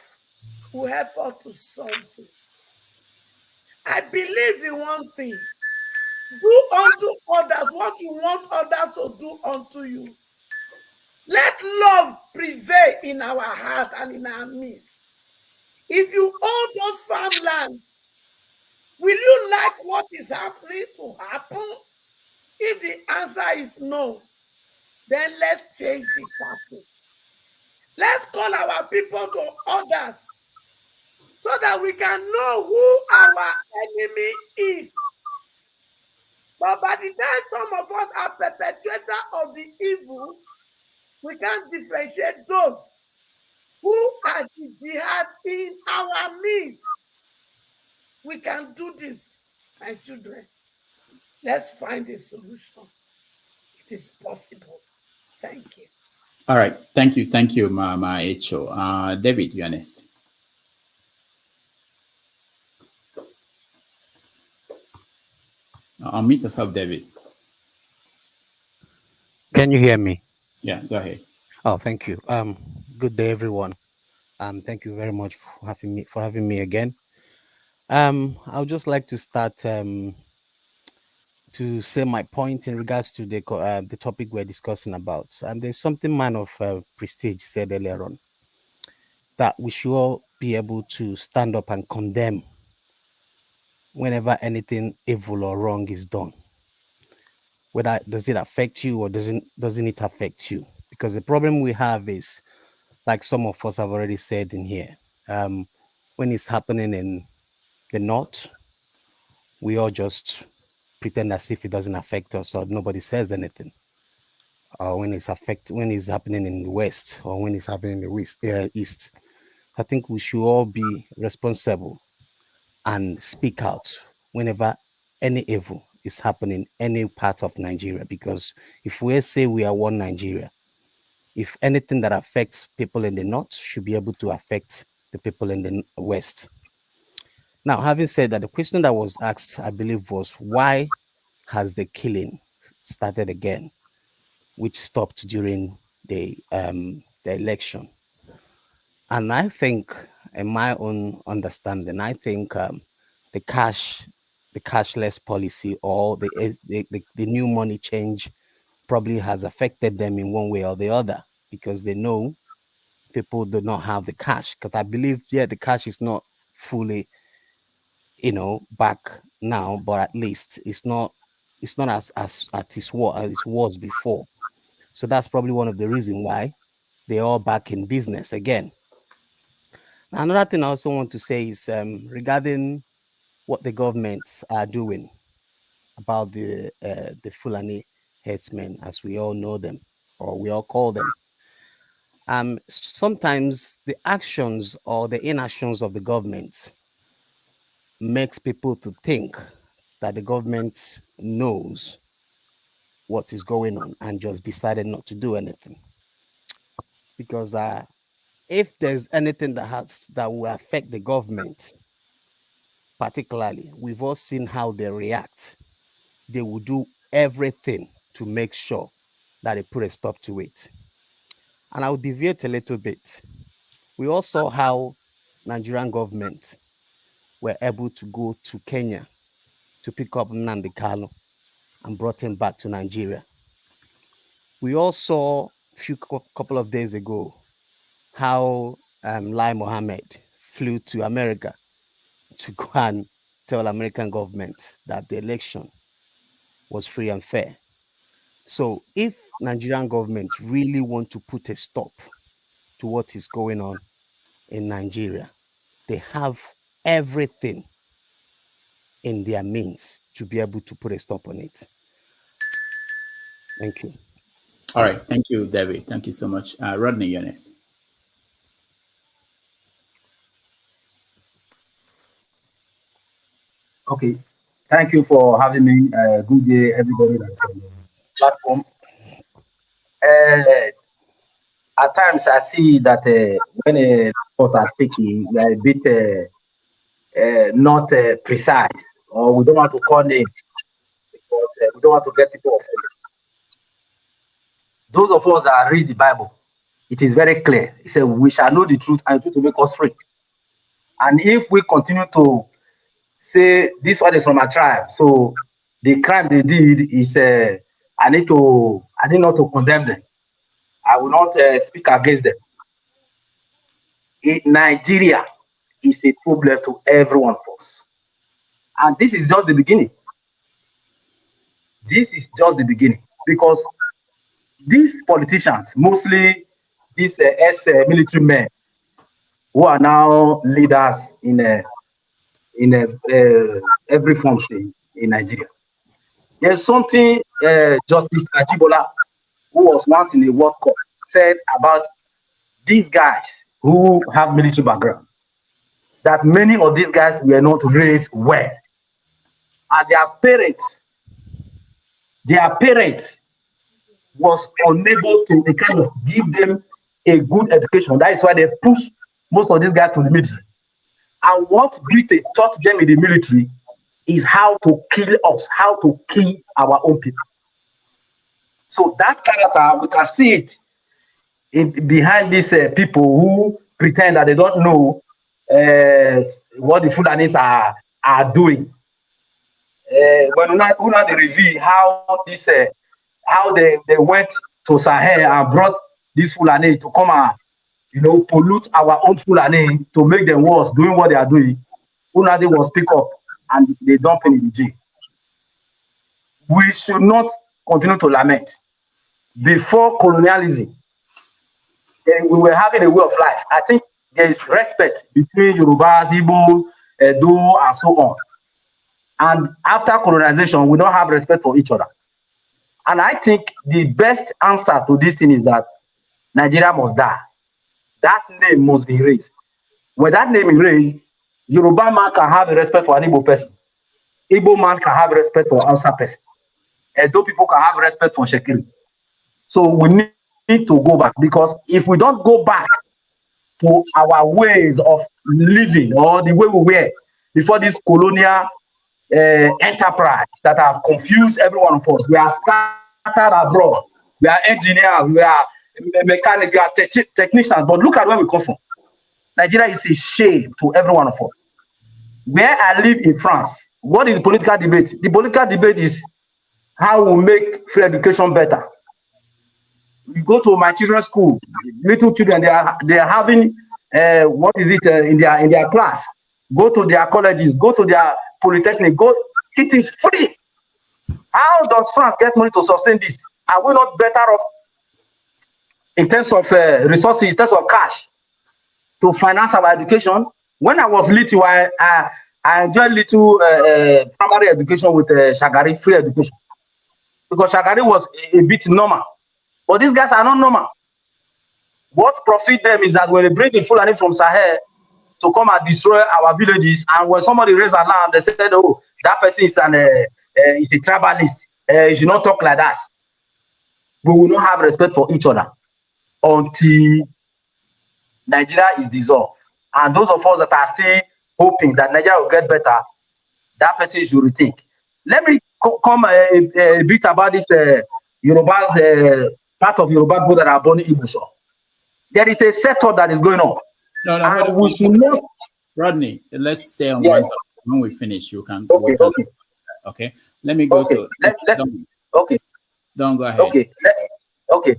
will help us to solve this. I believe in one thing. Do unto others what you want others to do unto you. Let love prevail in our heart and in our midst. If you own those farmland, will you like what is happening to happen? If the answer is no, then let's change the topic. Let's call our people to others so that we can know who our enemy is. But by the time some of us are perpetrators of the evil, we can't differentiate those who are the jihad in our midst. We can do this, my children. Let's find a solution. It is possible. Thank you. All right. Thank you, Mama Echo. David, you're next. Unmute yourself, David. Can you hear me? Yeah, go ahead. Oh, thank you. Good day, everyone. Thank you very much for having me again. I would just like to start to say my point in regards to the topic we're discussing about. And there's something man of prestige said earlier on, that we should all be able to stand up and condemn whenever anything evil or wrong is done. Whether does it affect you or doesn't it affect you? Because the problem we have is, like some of us have already said in here, when it's happening in the north, we all just pretend as if it doesn't affect us or nobody says anything. Or when it's happening in the west or when it's happening in the east, I think we should all be responsible and speak out whenever any evil is happening any part of Nigeria. Because if we say we are one Nigeria, if anything that affects people in the north should be able to affect the people in the west. Now, having said that, the question that was asked, I believe, was why has the killing started again, which stopped during the election? And I think, in my own understanding, I think the cashless policy or the new money change probably has affected them in one way or the other, because they know people do not have the cash. Because I believe, the cash is not fully, back now, but at least it's not as it was before. So that's probably one of the reasons why they're all back in business again. Now, another thing I also want to say is regarding what the governments are doing about the Fulani headsmen, as we all know them, or we all call them. Sometimes the actions or the inactions of the government makes people to think that the government knows what is going on and just decided not to do anything. Because if there's anything that will affect the government, particularly, we've all seen how they react. They will do everything to make sure that they put a stop to it. And I'll deviate a little bit. We all saw how Nigerian government were able to go to Kenya to pick up Nnamdi Kanu and brought him back to Nigeria. We all saw a couple of days ago how Lai Mohammed flew to America to go and tell American government that the election was free and fair. So if Nigerian government really want to put a stop to what is going on in Nigeria, they have everything in their means to be able to put a stop on it. Thank you. All right. Thank you, David. Thank you so much. Rodney, you're next. Okay. Thank you for having me. Good day, everybody that's on the platform. At times, I see that when us are speaking, we are a bit not precise, or we don't want to call names because we don't want to get people offended. Those of us that read the Bible, it is very clear. It says, we shall know the truth, and the truth will make us free. And if we continue to say this one is from my tribe, so the crime they did is I need not to condemn them. I will not speak against them. Nigeria is a problem to every one of us. And this is just the beginning. This is just the beginning. Because these politicians, mostly these ex-military men, who are now leaders in every form in Nigeria. There's something Justice Ajibola, who was once in the World Cup, said about these guys who have military background, that many of these guys were not raised well. And their parents was unable to kind of give them a good education. That is why they push most of these guys to the military. And what Britain taught them in the military is how to kill us, how to kill our own people. So that character, we can see it behind these people who pretend that they don't know what the Fulanis are doing. When una they reveal how this how they went to Sahel and brought this Fulani to come and pollute our own Fulani to make them worse doing what they are doing. Una they was pick up and they dump in the jail. We should not continue to lament. Before colonialism, we were having a way of life. I think there is respect between Yorubas, Igbos, Edo, and so on. And after colonization, we don't have respect for each other. And I think the best answer to this thing is that Nigeria must die. That name must be erased. When that name is erased, Yoruba man can have a respect for an Igbo person. Igbo man can have respect for Hausa person. Edo people can have respect for Shekiri. So we need to go back, because if we don't go back to our ways of living or the way we were before this colonial enterprise that have confused every one of us, we are scattered abroad. We are engineers, we are mechanics, we are technicians. But look at where we come from. Nigeria is a shame to every one of us. Where I live in France, what is the political debate? The political debate is how we make free education better. You go to my children's school, little children, they are having what is it in their class? Go to their colleges, go to their polytechnic, it is free. How does France get money to sustain this? Are we not better off in terms of resources, in terms of cash to finance our education? When I was little, I enjoyed little primary education with Shagari, free education, because Shagari was a bit normal. But these guys are not normal. What profit them is that when they bring the Fulani from Sahel to come and destroy our villages, and when somebody raise alarm, they said, "Oh, that person is is a tribalist. You should not talk like that." We will not have respect for each other until Nigeria is dissolved. And those of us that are still hoping that Nigeria will get better, that person should rethink. Let me come a bit about this Yoruba's part of Yoruba people that are born in Ibuso. There is a setup that is going on. No, we should not. Rodney, let's stay on one topic. When we finish, you can. Okay. Let me go to. Okay. Don't go ahead. Okay.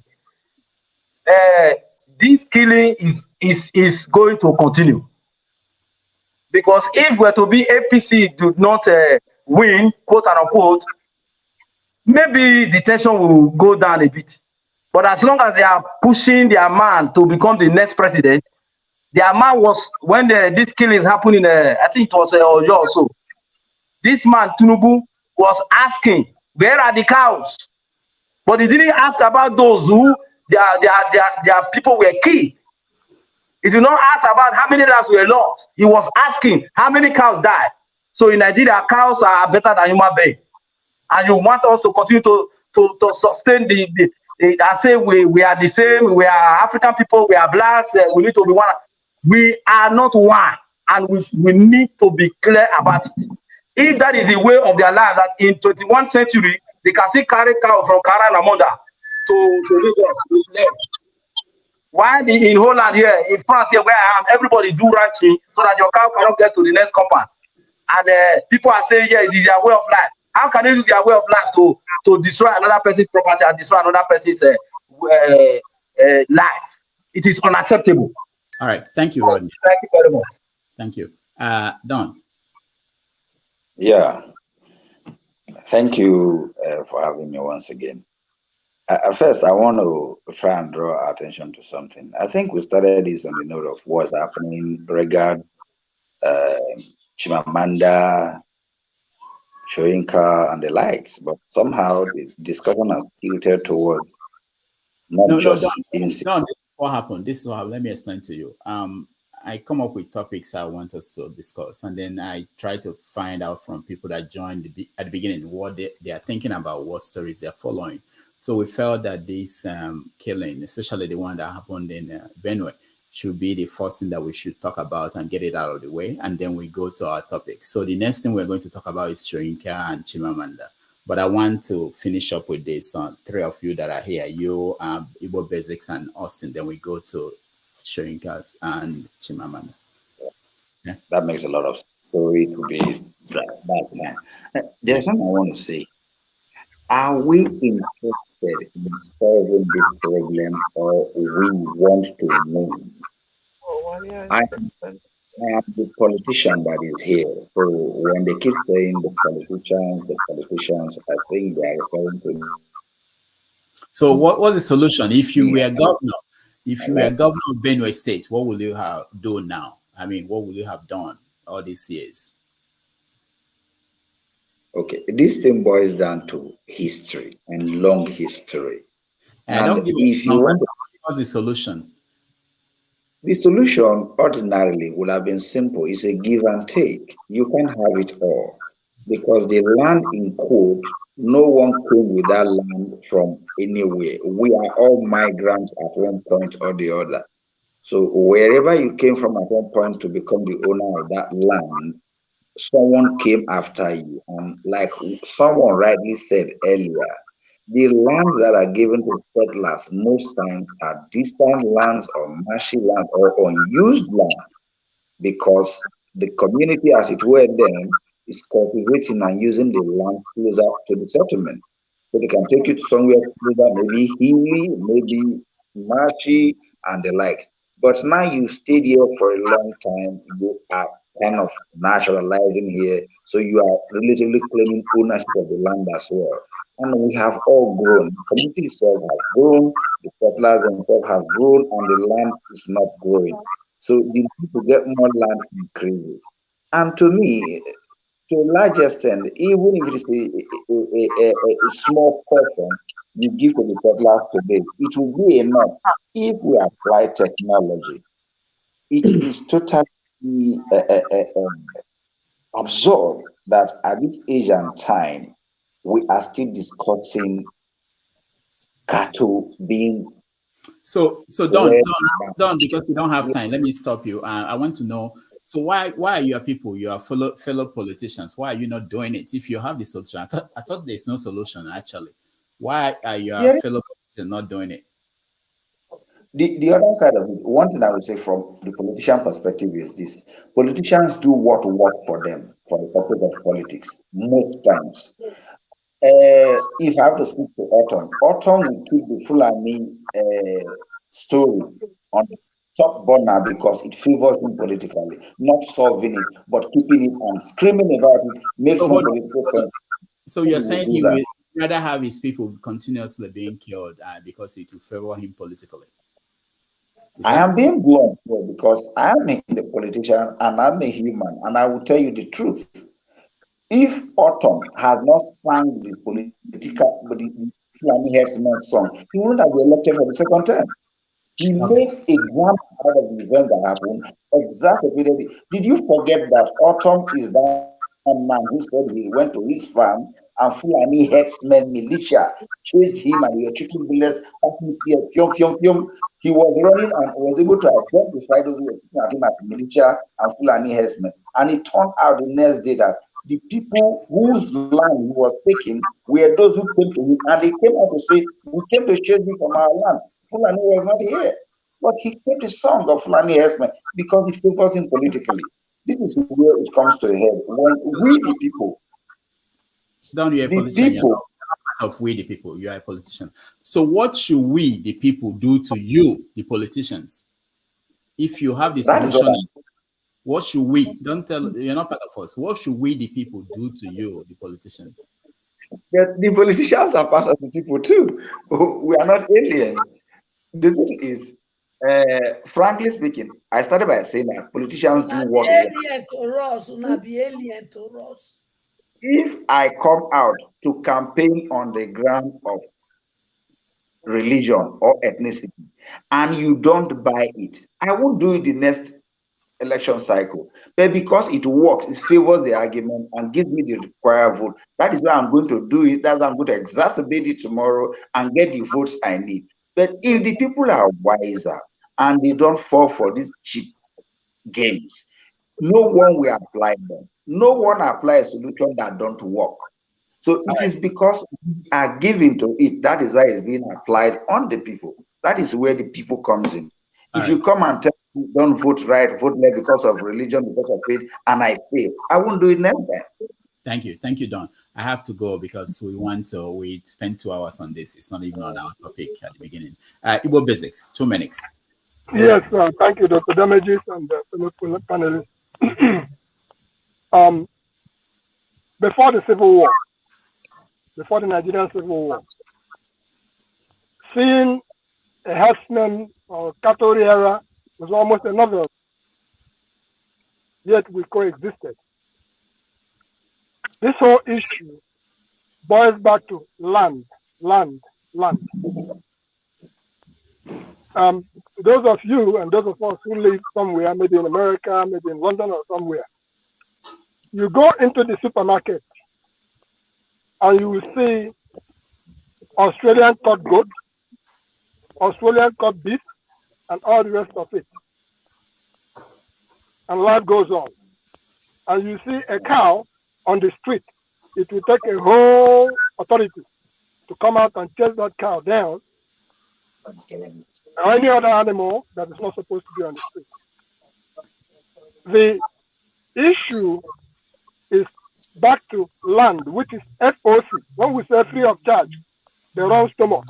This killing is going to continue, because if we're to be APC do not win, quote unquote, maybe the tension will go down a bit. But as long as they are pushing their man to become the next president, their man was, when this killing happened in, I think it was Oyo also, this man, Tinubu, was asking, where are the cows? But he didn't ask about those who, their people were killed. He did not ask about how many lives were lost. He was asking how many cows died. So in Nigeria, cows are better than human beings. And you want us to continue to sustain and say we are the same, we are African people, we are blacks, we need to be one. We are not one, and we need to be clear about it. If that is the way of their life, that in 21st century, they can still carry cow from Kara to Lagos. While in Holland here, in France here, where I am, everybody do ranching so that your cow cannot get to the next compound. And people are saying, yeah, it is their way of life. How can they use their way of life to destroy another person's property and destroy another person's life? It is unacceptable. All right. Thank you, Rodney. Thank you very much. Thank you. Don. Yeah. Thank you for having me once again. First, I want to try and draw our attention to something. I think we started this on the note of what's happening regarding Chimamanda, Soyinka, and the likes, but somehow the discussion has tilted towards not just this is what happened. This is what, let me explain to you. I come up with topics I want us to discuss, and then I try to find out from people that joined at the beginning what they are thinking about, what stories they're following. So we felt that this killing, especially the one that happened in Benue, should be the first thing that we should talk about and get it out of the way, and then we go to our topic. So the next thing we're going to talk about is Soyinka and Chimamanda. But I want to finish up with this. Three of you that are here, you, Igbo Basics, and Austin. Then we go to Soyinka and Chimamanda. Yeah. That makes a lot of sense. So it will be that time. There's something I want to say. Are we interested in solving this problem, or we want to win? I am the politician that is here. So when they keep saying the politicians, I think they are referring to. So what was the solution? If you were governor, of Benue State, what will you have do now? I mean, what will you have done all these years? Okay, this thing boils down to history and long history. And don't give if you want, what's the solution? The solution ordinarily would have been simple. It's a give and take. You can't have it all because the land in quote, no one came with that land from anywhere. We are all migrants at one point or the other. So wherever you came from at one point to become the owner of that land, someone came after you. And like someone rightly said earlier, the lands that are given to settlers most times are distant lands or marshy land or unused land because the community, as it were, then is cultivating and using the land closer to the settlement. So they can take you to somewhere closer, maybe hilly, maybe marshy, and the likes. But now you stayed here for a long time, you are kind of naturalizing here, so you are relatively claiming ownership of the land as well. And we have all grown. The community itself has grown, the settlers themselves have grown, and the land is not growing. So the need to get more land increases. And to me, to a large extent, even if it is a small portion you give to the settlers today, it will be enough if we apply technology. It is totally absurd that at this age and time, we are still discussing cattle being. So Don, because you don't have time, let me stop you. I want to know. So why are your people, your fellow politicians, why are you not doing it? If you have the solution, I thought there's no solution actually. Why are your fellow politicians not doing it? The other side of it, one thing I would say from the politician perspective is this: politicians do what works for them for the purpose of politics most times. If I have to speak to Autumn will keep the Fulani story on the top burner because it favors him politically, not solving it, but keeping it and screaming about it makes no political sense. So you're saying he would rather have his people continuously being killed because it will favor him politically? I am being blunt here because I am a politician and I'm a human, and I will tell you the truth. If Autumn has not sung the the Fulani Herdsman song, he wouldn't have been elected for the second term. He made a drama out of the event that happened, exacerbated it. Did you forget that Autumn is that man who said he went to his farm and Fulani herdsmen militia chased him and they were shooting bullets at his ears? He was running and was able to identify those who were shooting at him as militia and Fulani herdsmen. And it turned out the next day that the people whose land he was taking were those who came to him, and they came out to say, "We came to chase you from our land. Fulani was not here." But he kept the song of Fulani herdsmen because it favors him politically. This is where it comes to a head. When we the people, Don't you a politician? You're not part of we the people. You are a politician. So what should we the people do to you, the politicians? If you have the solution, what should we? Don't tell, you're not part of us. What should we the people do to you, the politicians? The politicians are part of the people too. We are not aliens. The thing is, frankly speaking, I started by saying that politicians do what alien to us, una be alien to us. If I come out to campaign on the ground of religion or ethnicity and you don't buy it, I won't do it the next election cycle. But because it works, it favors the argument and gives me the required vote, that is why I'm going to do it. That's why I'm going to exacerbate it tomorrow and get the votes I need. But if the people are wiser and they don't fall for these cheap games, no one will apply them. No one applies a solution that don't work. So it is because we are given to it. That is why it's being applied on the people. That is where the people comes in. If you come and tell me, don't vote right, vote left because of religion, because of faith, and I fail, I won't do it next time. Thank you, Don. I have to go because we spent 2 hours on this. It's not even on our topic at the beginning. Igbo basics, 2 minutes. Yes, thank you, Dr. Damages and fellow panelists. Before the Civil War, before the Nigerian Civil War, seeing a herdsman or cattle rearer was almost a novel, yet we coexisted. This whole issue boils back to land. Those of you and those of us who live somewhere, maybe in America, maybe in London or somewhere, you go into the supermarket and you will see Australian cut goat, Australian cut beef, and all the rest of it. And life goes on. And you see a cow on the street. It will take a whole authority to come out and chase that cow down, or any other animal that is not supposed to be on the street. The issue is back to land, which is FOC. When we say free of charge, the wrong stomach.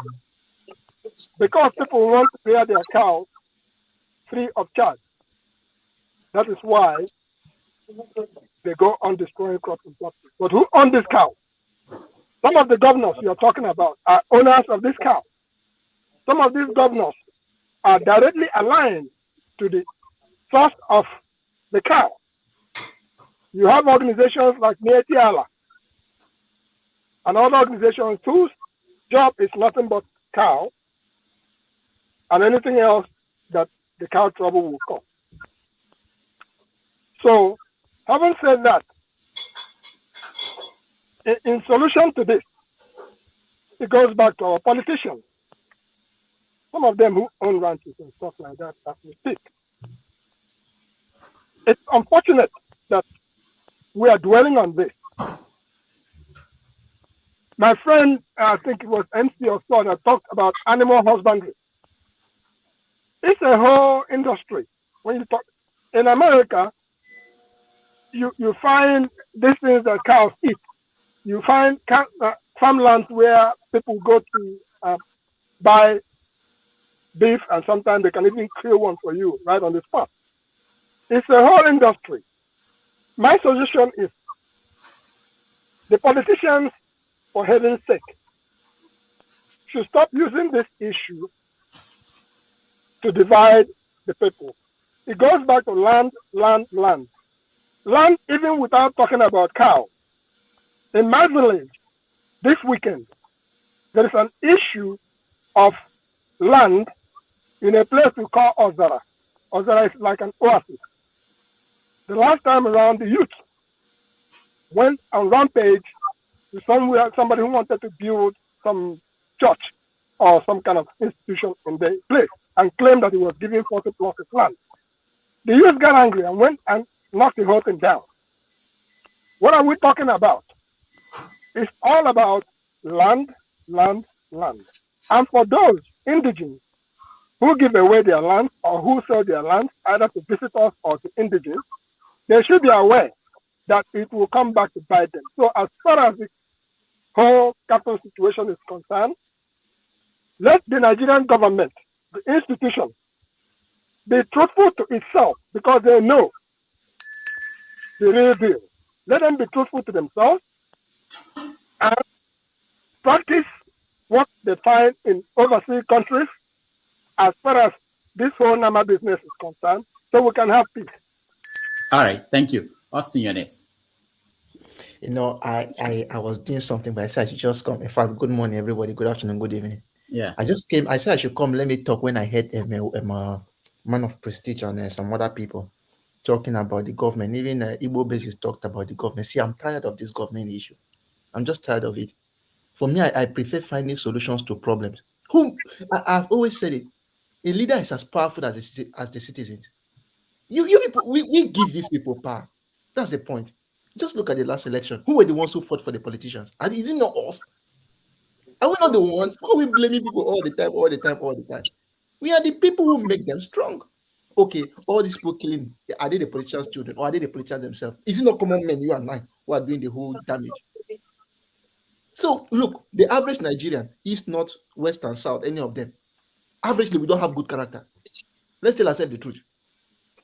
Because people want to clear their cows free of charge. That is why they go on destroying crops and property. But who owns this cow? Some of the governors you are talking about are owners of this cow. Some of these governors are directly aligned to the source of the cow. You have organizations like Mieti Allah and other organizations whose job is nothing but cow and anything else that the cow trouble will come. So, having said that, in solution to this, it goes back to our politicians. Some of them who own ranches and stuff like that as we speak. It's unfortunate that we are dwelling on this. My friend, I think it was MC or so, that talked about animal husbandry. It's a whole industry. When you talk in America, you find these things that cows eat. You find farmlands where people go to buy beef, and sometimes they can even kill one for you right on the spot. It's a whole industry. My suggestion is the politicians, for heaven's sake, should stop using this issue to divide the people. It goes back to land. Land, even without talking about cows. In my village, this weekend, there is an issue of land in a place we call Ozara. Ozara is like an oasis. The last time around, the youth went on rampage to somebody who wanted to build some church or some kind of institution in the place and claimed that he was giving 40 plots of land. The youth got angry and went and knocked the whole thing down. What are we talking about? It's all about land. And for those indigenous who give away their land or who sell their land either to visitors or to indigenous, they should be aware that it will come back to bite them. So as far as the whole cattle situation is concerned, let the Nigerian government, the institution, be truthful to itself because they know the real deal. Let them be truthful to themselves and practice what they find in overseas countries as far as this whole Nama business is concerned, so we can have peace. All right, thank you. Austin, you're next. You know, I was doing something, but I said I should just come. In fact, good morning, everybody. Good afternoon, good evening. Yeah. I just came. I said I should come. Let me talk when I heard a man of prestige and some other people talking about the government. Even Igbo basis talked about the government. See, I'm tired of this government issue. I'm just tired of it. For me, I prefer finding solutions to problems. I've always said it. A leader is as powerful as the citizens. You people, we give these people power. That's the point. Just look at the last election. Who were the ones who fought for the politicians? And is it not us? Are we not the ones? Why are we blaming people all the time, all the time, all the time? We are the people who make them strong. Okay, all these people killing, are they the politicians' children or are they the politicians themselves? Is it not common men, you and I, who are doing the whole damage? So look, the average Nigerian, East, North, West, and South, any of them, averagely, we don't have good character. Let's tell ourselves the truth.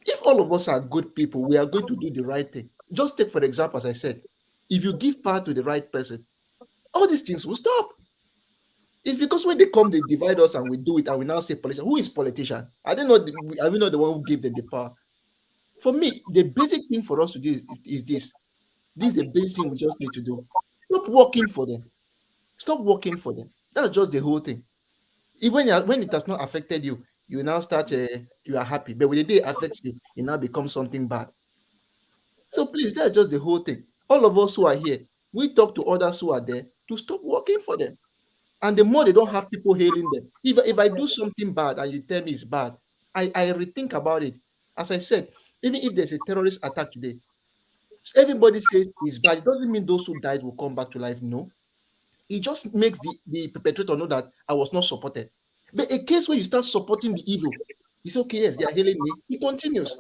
If all of us are good people, we are going to do the right thing. Just take, for example, as I said, if you give power to the right person, all these things will stop. It's because when they come, they divide us and we do it, and we now say politician. Who is politician? Are we not the one who gave them the power? For me, the basic thing for us to do is this. This is the basic thing we just need to do. Stop working for them. Stop working for them. That's just the whole thing. When it has not affected you, you now start, you are happy. But when the day it affects you, it now becomes something bad. So please, that's just the whole thing. All of us who are here, we talk to others who are there to stop working for them. And the more they don't have people hailing them. If I do something bad and you tell me it's bad, I rethink about it. As I said, even if there's a terrorist attack today, everybody says it's bad. It doesn't mean those who died will come back to life. No. It just makes the perpetrator know that I was not supported. But a case where you start supporting the evil, it's okay, yes, they are hailing me. It continues.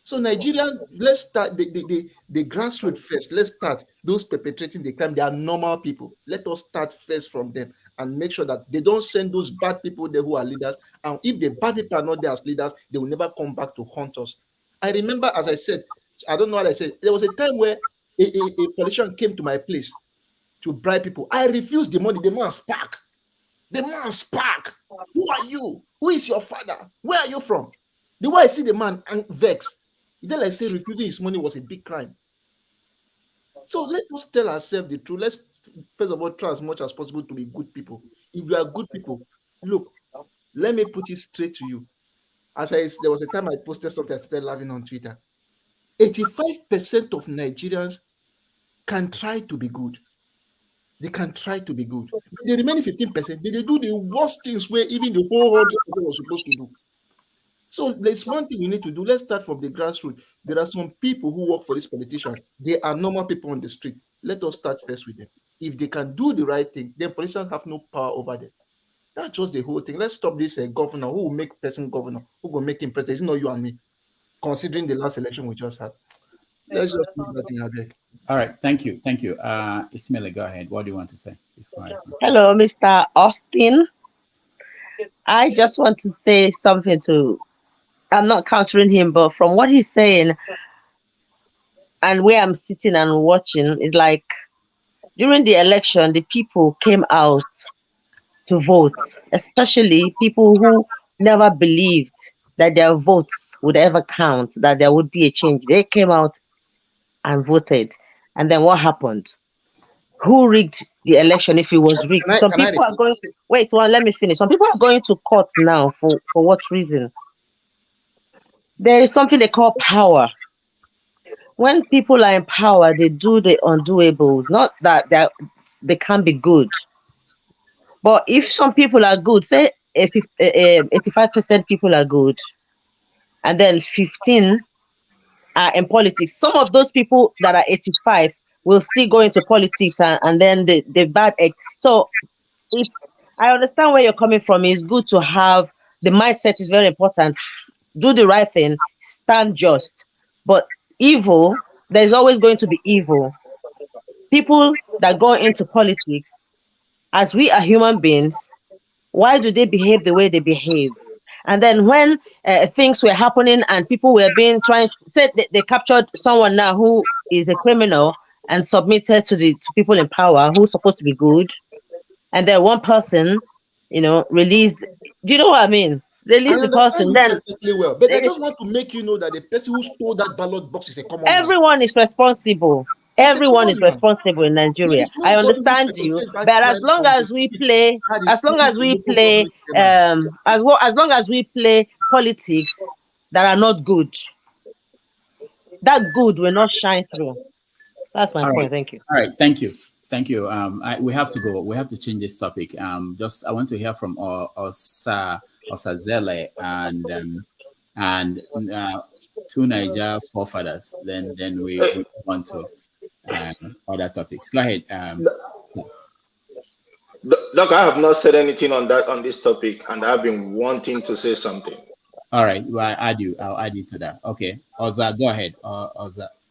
So Nigerians, let's start the grassroots first. Let's start those perpetrating the crime. They are normal people. Let us start first from them and make sure that they don't send those bad people there who are leaders. And if the bad people are not there as leaders, they will never come back to haunt us. I remember, as I said, I don't know what I said. There was a time where a politician came to my place to bribe people. I refused the money. The man spark. The man spark. Who are you? Who is your father? Where are you from? The way I see the man and vex, then I say refusing his money was a big crime. So let us tell ourselves the truth. Let's first of all try as much as possible to be good people. If you are good people, look, let me put it straight to you. There was a time I posted something, I started laughing on Twitter. 85% of Nigerians can try to be good. They can try to be good. But the remaining 15%, they do the worst things where even the whole 100% was supposed to do. So there's one thing we need to do. Let's start from the grassroots. There are some people who work for these politicians. They are normal people on the street. Let us start first with them. If they can do the right thing, then politicians have no power over them. That's just the whole thing. Let's stop this governor who will make person governor, who will make him president. It's not you and me, considering the last election we just had. Let's just do that in our deck. All right, thank you. Ismail, go ahead. What do you want to say? Hello, Mr. Austin. I just want to say something I'm not countering him, but from what he's saying and where I'm sitting and watching, is like during the election, the people came out to vote, especially people who never believed that their votes would ever count, that there would be a change. They came out and voted. And then what happened? Who rigged the election if it was rigged? Some people are going to wait. Well, let me finish. Some people are going to court now for what reason? There is something they call power. When people are in power, they do the undoables. Not that they can't be good. But if some people are good, say 85% people are good, and then 15 are in politics. Some of those people that are 85 will still go into politics, and then the bad eggs. So I understand where you're coming from. It's good to have the mindset is very important. Do the right thing, stand just. But evil, there's always going to be evil. People that go into politics, as we are human beings, why do they behave the way they behave? And then when things were happening and people were they captured someone now who is a criminal and submitted to people in power who's supposed to be good. And then one person, released. Do you know what I mean? Release the person. Then perfectly well, but they just want to make you know that the person who stole that ballot box is a common man. Everyone is responsible. Everyone is responsible in Nigeria. I understand you, but as long as we play politics that are not good, that good will not shine through. That's my point. Thank you. All right, thank you. We have to go. We have to change this topic. I want to hear from Osazele and two Niger forefathers. Then we move on to other topics. Go ahead. Doc, I have not said anything on this topic, and I've been wanting to say something. All right, well, I'll add you to that. Okay, Oza, go ahead.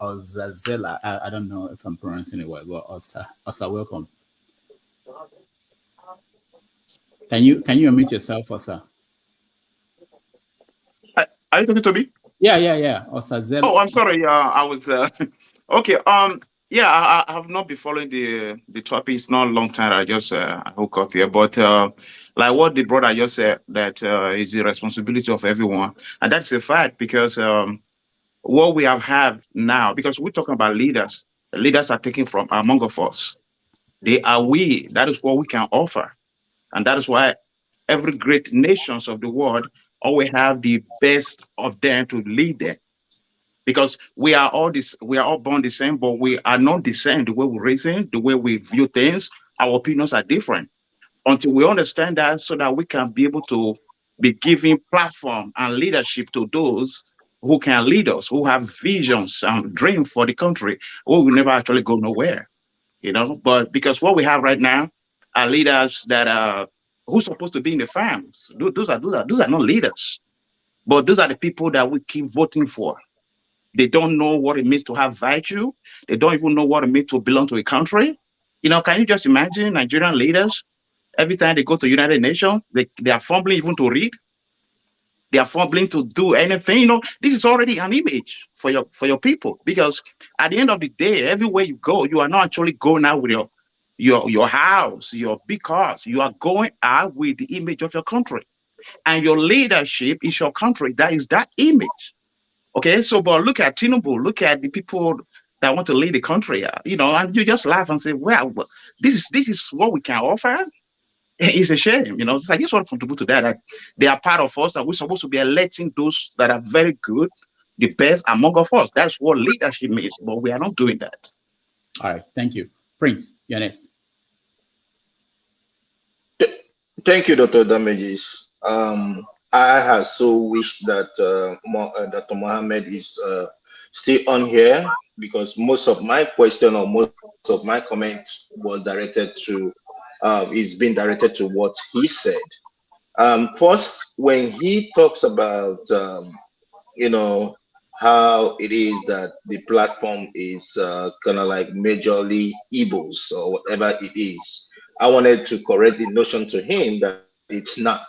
Ozazela, I don't know if I'm pronouncing it well, but Oza, welcome. Can you unmute yourself, Oza? Are you talking to me? Yeah. Ozazela. Oh, I'm sorry. I was okay. Yeah, I have not been following the topic. It's not a long time. I just hook up here, but like what the brother just said, that is the responsibility of everyone, and that's a fact, because what we have now, because we're talking about leaders. The leaders are taken from among of us. They are we. That is what we can offer, and that is why every great nations of the world always have the best of them to lead them. Because we are all born the same, but we are not the same. The way we reason, the way we view things, our opinions are different. Until we understand that, so that we can be able to be giving platform and leadership to those who can lead us, who have visions and dreams for the country, we will never actually go nowhere, But because what we have right now are leaders that are who's supposed to be in the farms. Those are not leaders, but those are the people that we keep voting for. They don't know what it means to have virtue. They don't even know what it means to belong to a country. Can you just imagine Nigerian leaders, every time they go to United Nations, they are fumbling even to read. They are fumbling to do anything. This is already an image for your people, because at the end of the day, everywhere you go, you are not actually going out with your house, your big cars. You are going out with the image of your country. And your leadership is your country. That is that image. Okay, so but look at Tinubu, look at the people that want to lead the country, and you just laugh and say, well, this is what we can offer. It's a shame, So I just want to contribute to that they are part of us, and we're supposed to be electing those that are very good, the best among of us. That's what leadership means, but we are not doing that. All right, thank you. Prince, you're next. Thank you, Dr. Damages. I have so wished that Dr. Mohammed is still on here, because most of my question or most of my comments was directed to is being directed to what he said. First, when he talks about how it is that the platform is kind of like majorly Igbos or whatever it is, I wanted to correct the notion to him that it's not.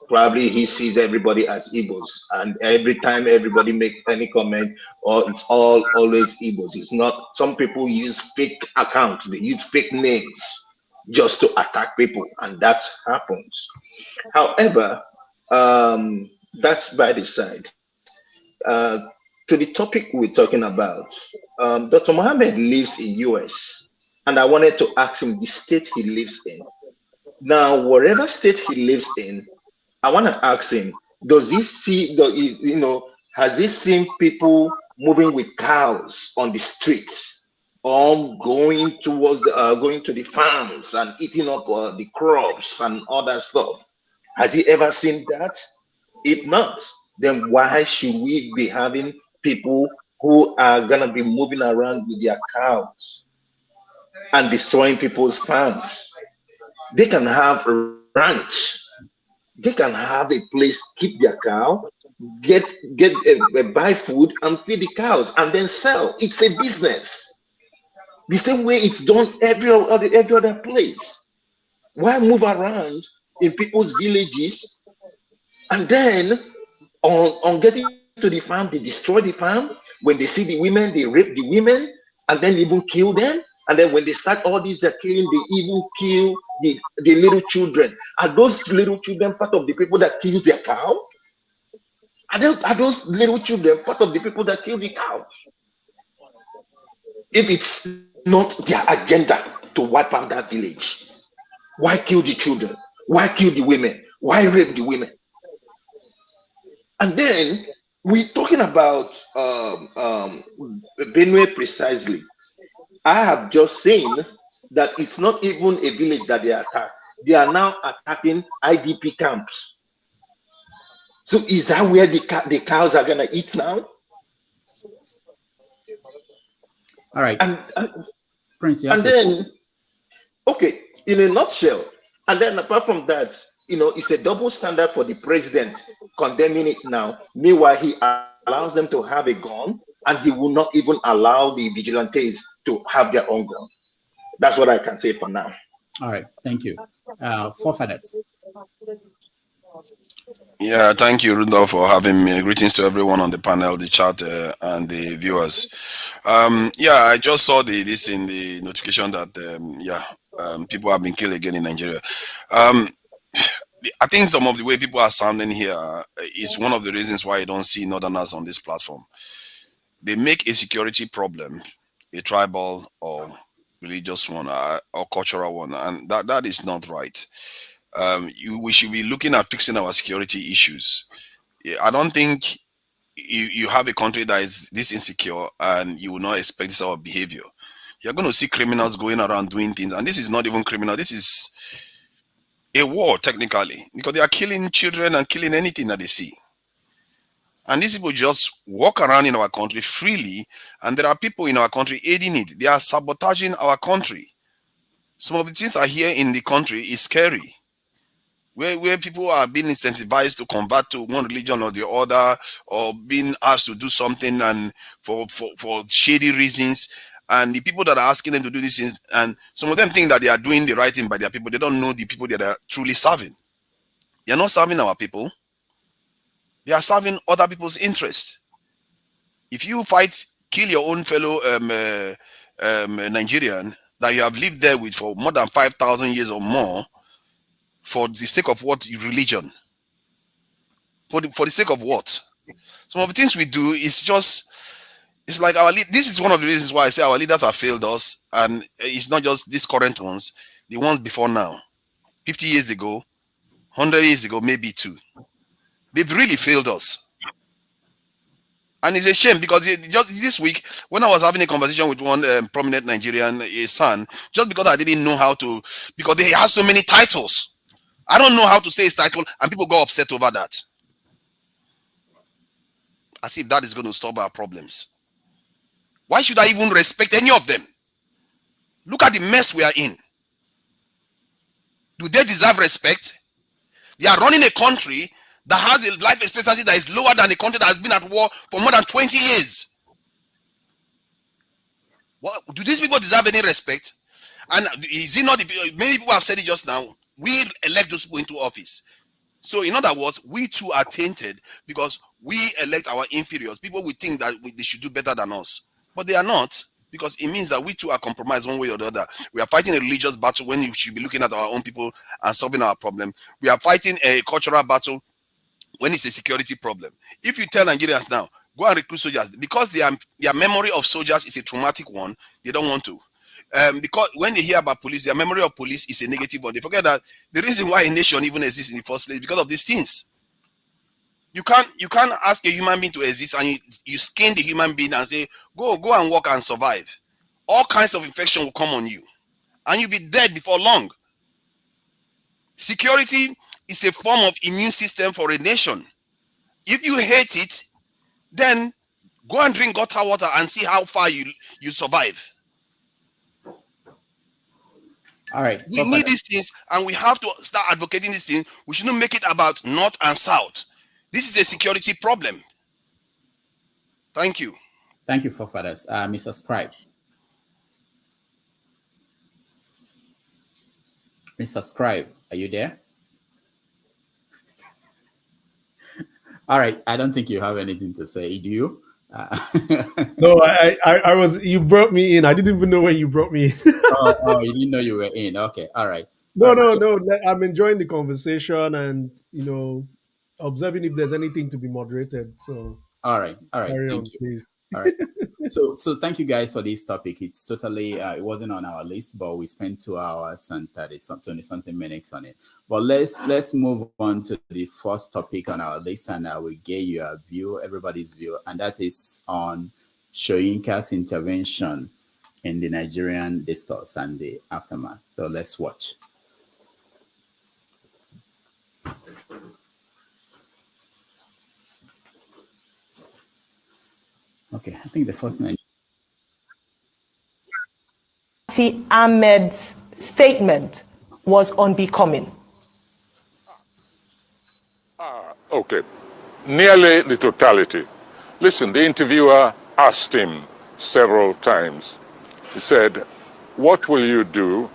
Probably he sees everybody as Igbos, and every time everybody make any comment, or it's always Igbos. It's not. Some people use fake accounts, they use fake names just to attack people, and that happens. However, that's by the side. To the topic we're talking about, Dr. Mohammed lives in US, and I wanted to ask him the state he lives in. Now, whatever state he lives in, I want to ask him, does he see, has he seen people moving with cows on the streets, or going towards going to the farms and eating up the crops and all that stuff? Has he ever seen that? If not, then why should we be having people who are going to be moving around with their cows and destroying people's farms? They can have a ranch. They can have a place, keep their cow, buy food and feed the cows, and then sell. It's a business. The same way it's done every other place. Why move around in people's villages, and then on getting to the farm, they destroy the farm? When they see the women, they rape the women and then even kill them. And then when they start all these killing, they even kill the little children. Are those little children part of the people that kill their cow? Are those little children part of the people that kill the cows? If it's not their agenda to wipe out that village, why kill the children? Why kill the women? Why rape the women? And then we're talking about Benue precisely. I have just seen that it's not even a village that they attack. They are now attacking IDP camps. So is that where the cows are gonna eat now? All right. And Prince, and then, okay, in a nutshell, and then apart from that, it's a double standard for the president condemning it now. Meanwhile, he allows them to have a gun, and he will not even allow the vigilantes to have their own gun. That's what I can say for now. All right, thank you. Forefathers. Yeah, thank you, Rudolph, for having me. Greetings to everyone on the panel, the chat, and the viewers. Yeah, I just saw this in the notification that people have been killed again in Nigeria. I think some of the way people are sounding here is one of the reasons why you don't see Northerners on this platform. They make a security problem a tribal or religious one or cultural one, and that is not right. We should be looking at fixing our security issues. I don't think you have a country that is this insecure and you will not expect this sort of behavior. You're going to see criminals going around doing things, and this is not even criminal. This is a war technically, because they are killing children and killing anything that they see. And these people just walk around in our country freely, and there are people in our country aiding it. They are sabotaging our country. Some of the things I hear in the country is scary. Where people are being incentivized to convert to one religion or the other, or being asked to do something and for shady reasons. And the people that are asking them to do these things, and some of them think that they are doing the right thing by their people. They don't know the people that are truly serving. They are not serving our people. They are serving other people's interests. If you kill your own fellow Nigerian that you have lived there with for more than 5,000 years or more, for the sake of what? Religion. For the sake of what? Some of the things we do is just, it's like this is one of the reasons why I say our leaders have failed us, and it's not just these current ones, the ones before now. 50 years ago, 100 years ago, maybe too. They've really failed us. And it's a shame, because just this week, when I was having a conversation with one prominent Nigerian, his son, just because I didn't know how to, because he has so many titles. I don't know how to say his title, and people go upset over that. As if that is going to solve our problems. Why should I even respect any of them? Look at the mess we are in. Do they deserve respect? They are running a country that has a life expectancy that is lower than a country that has been at war for more than 20 years. What, do these people deserve any respect? And is it not, many people have said it just now, we elect those people into office. So in other words, we too are tainted because we elect our inferiors. People will think that they should do better than us, but they are not, because it means that we too are compromised one way or the other. We are fighting a religious battle when we should be looking at our own people and solving our problem. We are fighting a cultural battle when it's a security problem. If you tell Nigerians now, go and recruit soldiers, because their memory of soldiers is a traumatic one, they don't want to. Because when they hear about police, their memory of police is a negative one. They forget that the reason why a nation even exists in the first place is because of these things. You can't ask a human being to exist and you skin the human being and say, go and work and survive. All kinds of infection will come on you and you'll be dead before long. Security is a form of immune system for a nation. If you hate it, then go and drink gutter water and see how far you survive. All right. We need these things, and we have to start advocating these things. We shouldn't make it about North and South. This is a security problem. Thank you. Thank you, forefathers. Mr. Scribe. Mr. Scribe, are you there? All right. I don't think you have anything to say, do you? No, I was. You brought me in. I didn't even know when you brought me in. oh, you didn't know you were in. Okay, all right. No. I'm enjoying the conversation and observing if there's anything to be moderated. So all right. Carry Thank on, you. please. All right. So thank you guys for this topic. It's totally it wasn't on our list, but we spent 2 hours and 20-something minutes on it. But let's move on to the first topic on our list, and I will get your view, everybody's view, and that is on Soyinka's intervention in the Nigerian discourse and the aftermath. So let's watch. Okay, I think the first name. Datti Ahmed's statement was unbecoming. Okay, nearly the totality. Listen, the interviewer asked him several times. He said, what will you do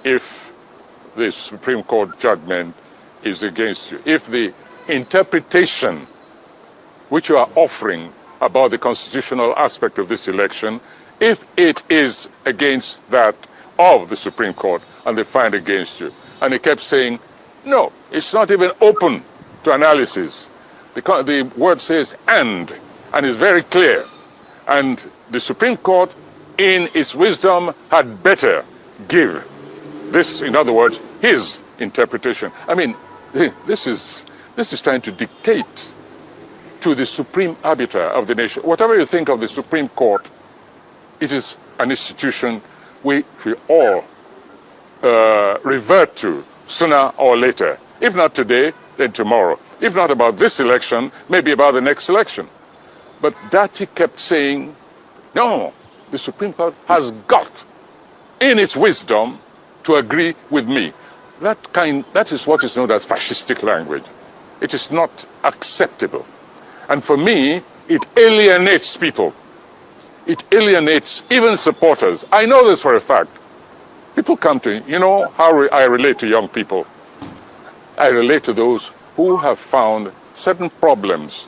if the Supreme Court judgment is against you? If the interpretation which you are offering about the constitutional aspect of this election, if it is against that of the Supreme Court and they find against you. And he kept saying, no, it's not even open to analysis. The word says and it's very clear. And the Supreme Court, in its wisdom, had better give this, in other words, his interpretation. I mean, this is trying to dictate to the supreme arbiter of the nation. Whatever you think of the Supreme Court, it is an institution we all revert to sooner or later. If not today, then tomorrow. If not about this election, maybe about the next election. But Datti kept saying, no, the Supreme Court has got, in its wisdom, to agree with me. That is what is known as fascistic language. It is not acceptable. And for me, it alienates people. It alienates even supporters. I know this for a fact. People come to me, you know how I relate to young people. I relate to those who have found certain problems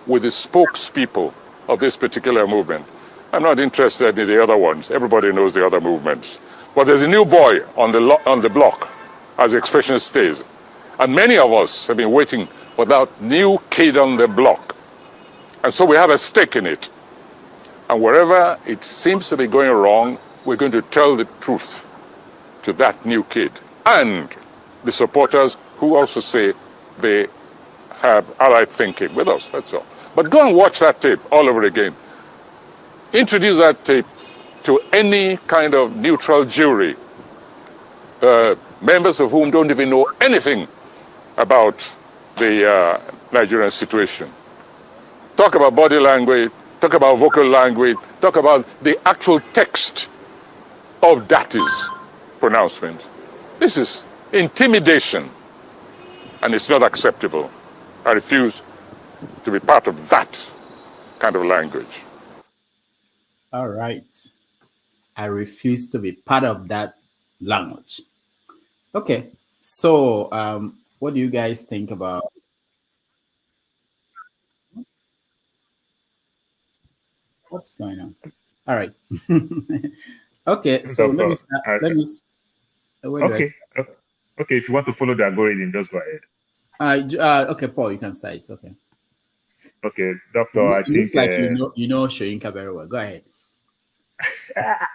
with the spokespeople of this particular movement. I'm not interested in the other ones. Everybody knows the other movements. But there's a new boy on the block, as the expression stays. And many of us have been waiting for that new kid on the block. And so we have a stake in it. And wherever it seems to be going wrong, we're going to tell the truth to that new kid. And the supporters who also say they have allied thinking with us, that's all. But go and watch that tape all over again. Introduce that tape to any kind of neutral jury, members of whom don't even know anything about the Nigerian situation. Talk about body language, talk about vocal language, talk about the actual text of Datti's pronouncement. This is intimidation, and it's not acceptable. I refuse to be part of that kind of language. All right. I refuse to be part of that language. Okay. So, what do you guys think about? What's going on? All right. Okay. So let me start. Okay. If you want to follow the algorithm, just go ahead. Okay, Paul, you can say it's okay. Okay, Doctor. It looks like you know Soyinka very well. Go ahead.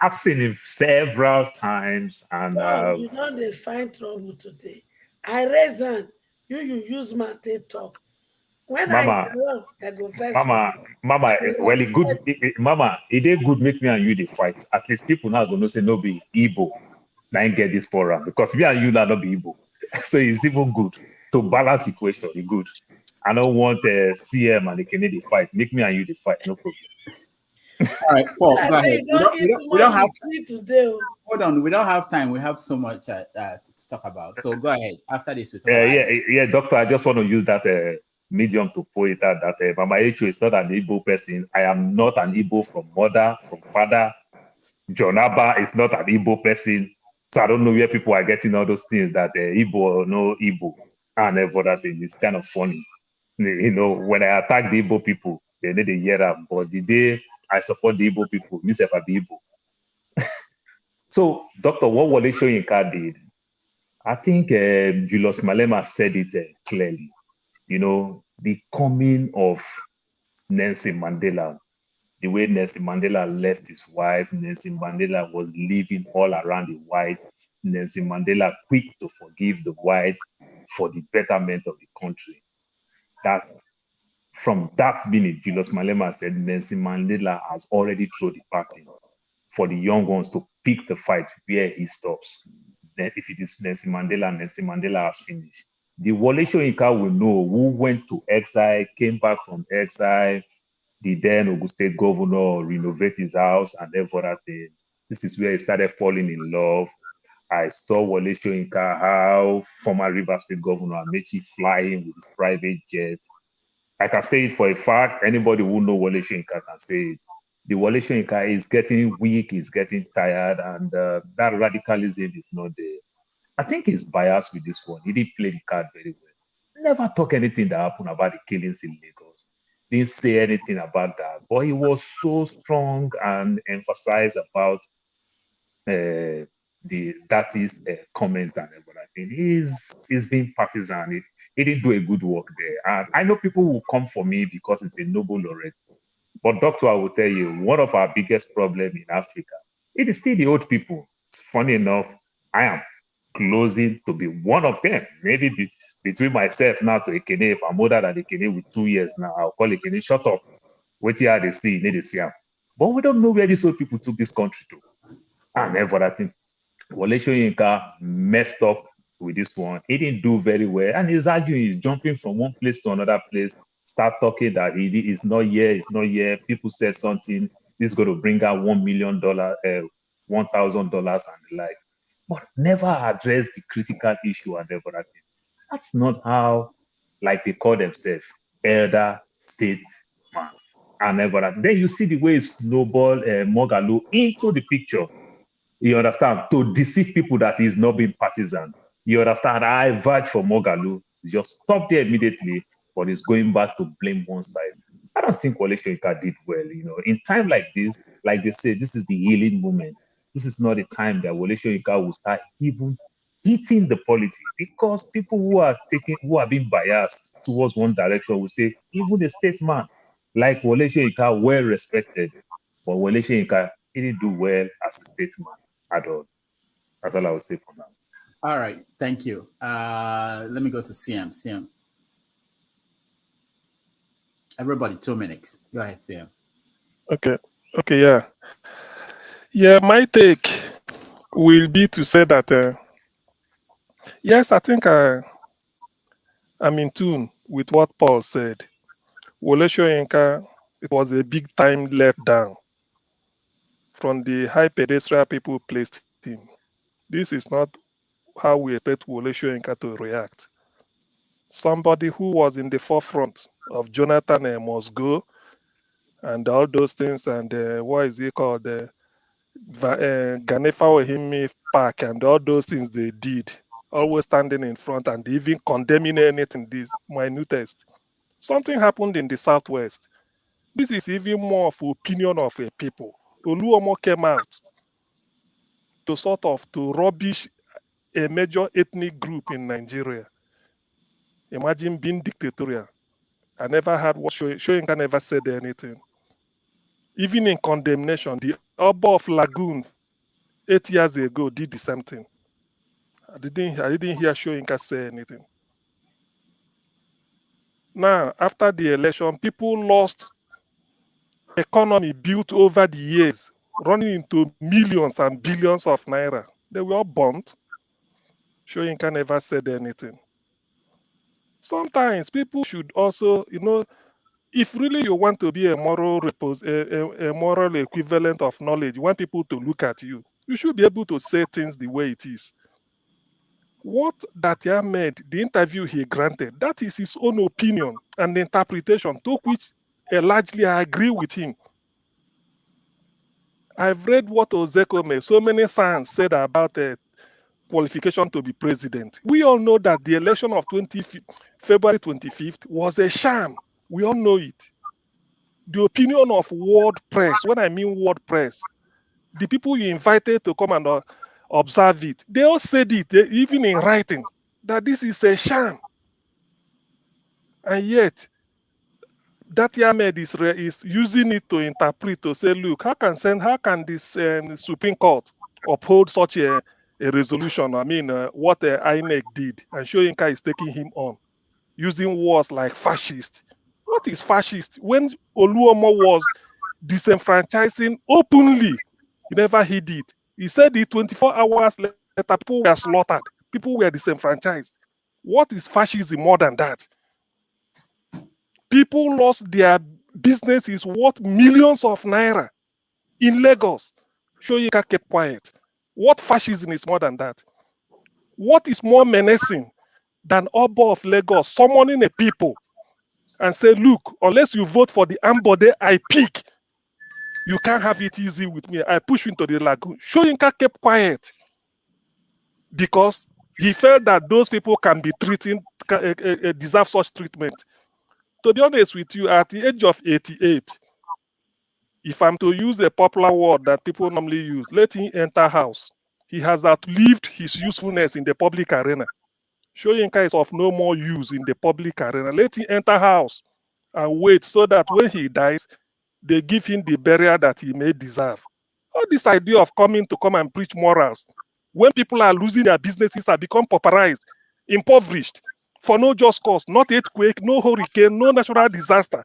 I've seen him several times, and you don't find trouble today. I raise hand. You use my talk. When Mama, I go first. Mama, well, it good. Mama, it is good. Make me and you the fight. At least people now gonna say no be Igbo. Now get this program because me and you now not be Igbo. So it's even good to balance equation. It's good. I don't want CM and the Kennedy fight. Make me and you the fight. No problem. All right, Paul, go ahead. We don't have today. Hold on, we don't have time. We have so much to talk about. So go ahead. After this, we talk about Doctor. I just want to use that medium to point out that Mama Echo is not an Igbo person. I am not an Igbo from mother, from father. John Abba is not an Igbo person. So I don't know where people are getting all those things that Igbo or no Igbo and every other thing. It's kind of funny. You know, when I attack the Igbo people, they need to hear that. But the day I support the Igbo people, myself I be Igbo. So, Doctor, what Wole Soyinka did, I think Julius Malema said it clearly. You know, the coming of Nelson Mandela, the way Nelson Mandela left his wife, Nelson Mandela was living all around the white, Nelson Mandela quick to forgive the white for the betterment of the country. That from that minute, Julius Malema said Nelson Mandela has already thrown the party for the young ones to pick the fight where he stops. Then if it is Nelson Mandela has finished. The Wole Soyinka will know who went to exile, came back from exile, the then Ogun State governor renovate his house and everything. This is where he started falling in love. I saw Wole Soyinka, how former River State Governor Amechi flying with his private jet. I can say it for a fact. Anybody who know Wole Soyinka can say it. The Wole Soyinka is getting weak, is getting tired, and that radicalism is not there. I think he's biased with this one. He didn't play the card very well. Never talk anything that happened about the killings in Lagos. Didn't say anything about that. But he was so strong and emphasized about that is comment and everything. He's being partisan. He didn't do a good work there. And I know people will come for me because it's a noble laureate. But doctor, I will tell you, one of our biggest problems in Africa, it is still the old people. Funny enough, I am closing to be one of them. Maybe between myself now to Ekene, if I'm older than Ekene with 2 years now, I'll call Ekene, shut up. Wait here, they see, they see him. But we don't know where these old people took this country to. And everything. Wole Soyinka messed up with this one. He didn't do very well. And he's arguing, he's jumping from one place to another place, start talking that he is not here, it's not here. People said something, this is going to bring out $1 million, $1,000 and the likes. But never address the critical issue and everything. That's not how, like they call themselves, elder statesman and everything. Then you see the way snowball Moghalu into the picture. You understand? To deceive people that he's not being partisan. You understand? I vouch for Moghalu. Just stop there immediately, but he's going back to blame one side. I don't think Wole Soyinka did well. In time like this, like they say, this is the healing moment. This is not a time that Wole Soyinka will start even eating the politics, because people who are being biased towards one direction will say, even a statesman like Wole Soyinka, well respected, but Wole Soyinka didn't do well as a statesman at all. That's all I would say for now. All right, thank you. Let me go to CM. CM. Everybody, 2 minutes. Go ahead, CM. Okay, yeah. Yeah, my take will be to say that, yes, I think I'm in tune with what Paul said. Wole Soyinka, it was a big time letdown from the high pedestal people placed him. This is not how we expect Wole Soyinka to react. Somebody who was in the forefront of Jonathan must go and all those things, and what is it called? Ganefa Ohimi Park and all those things they did, always standing in front and even condemning anything this minutest. Something happened in the Southwest. This is even more of opinion of a people. Oluomo came out to rubbish a major ethnic group in Nigeria. Imagine being dictatorial. I never heard what Soyinka never said anything. Even in condemnation, the Oba of Lagoon 8 years ago did the same thing. I didn't hear Soyinka say anything. Now, after the election, people lost economy built over the years, running into millions and billions of naira. They were all burnt. Soyinka never said anything. Sometimes people should also, if really you want to be a moral equivalent of knowledge, you want people to look at you, you should be able to say things the way it is. What Datti Ahmed, the interview he granted, that is his own opinion and interpretation, to which largely I agree with him. I've read what Ozekome, so many science said about qualification to be president. We all know that the election of February 25th was a sham. We all know it. The opinion of world press, when I mean world press, the people you invited to come and observe it, they all said it, even in writing, that this is a sham. And yet, Datti Ahmed is using it to interpret, to say, look, how can this Supreme Court uphold such a resolution? I mean, what INEC did, and Soyinka is taking him on, using words like fascist. What is fascist? When Oluomo was disenfranchising openly, he never hid it. He said it 24 hours later, people were slaughtered, people were disenfranchised. What is fascism more than that? People lost their business is worth millions of naira in Lagos. Soyinka kept quiet. What fascism is more than that? What is more menacing than Oba of Lagos summoning a people and say, look, unless you vote for the Ambode I pick, you can't have it easy with me. I push you into the lagoon. Soyinka kept quiet because he felt that those people can be treating, deserve such treatment. To be honest with you, at the age of 88, if I'm to use a popular word that people normally use, let him enter house. He has outlived his usefulness in the public arena. Soyinka is of no more use in the public arena. Let him enter house and wait so that when he dies, they give him the burial that he may deserve. All this idea of coming to come and preach morals, when people are losing their businesses, are become pauperized, impoverished, for no just cause, not earthquake, no hurricane, no natural disaster,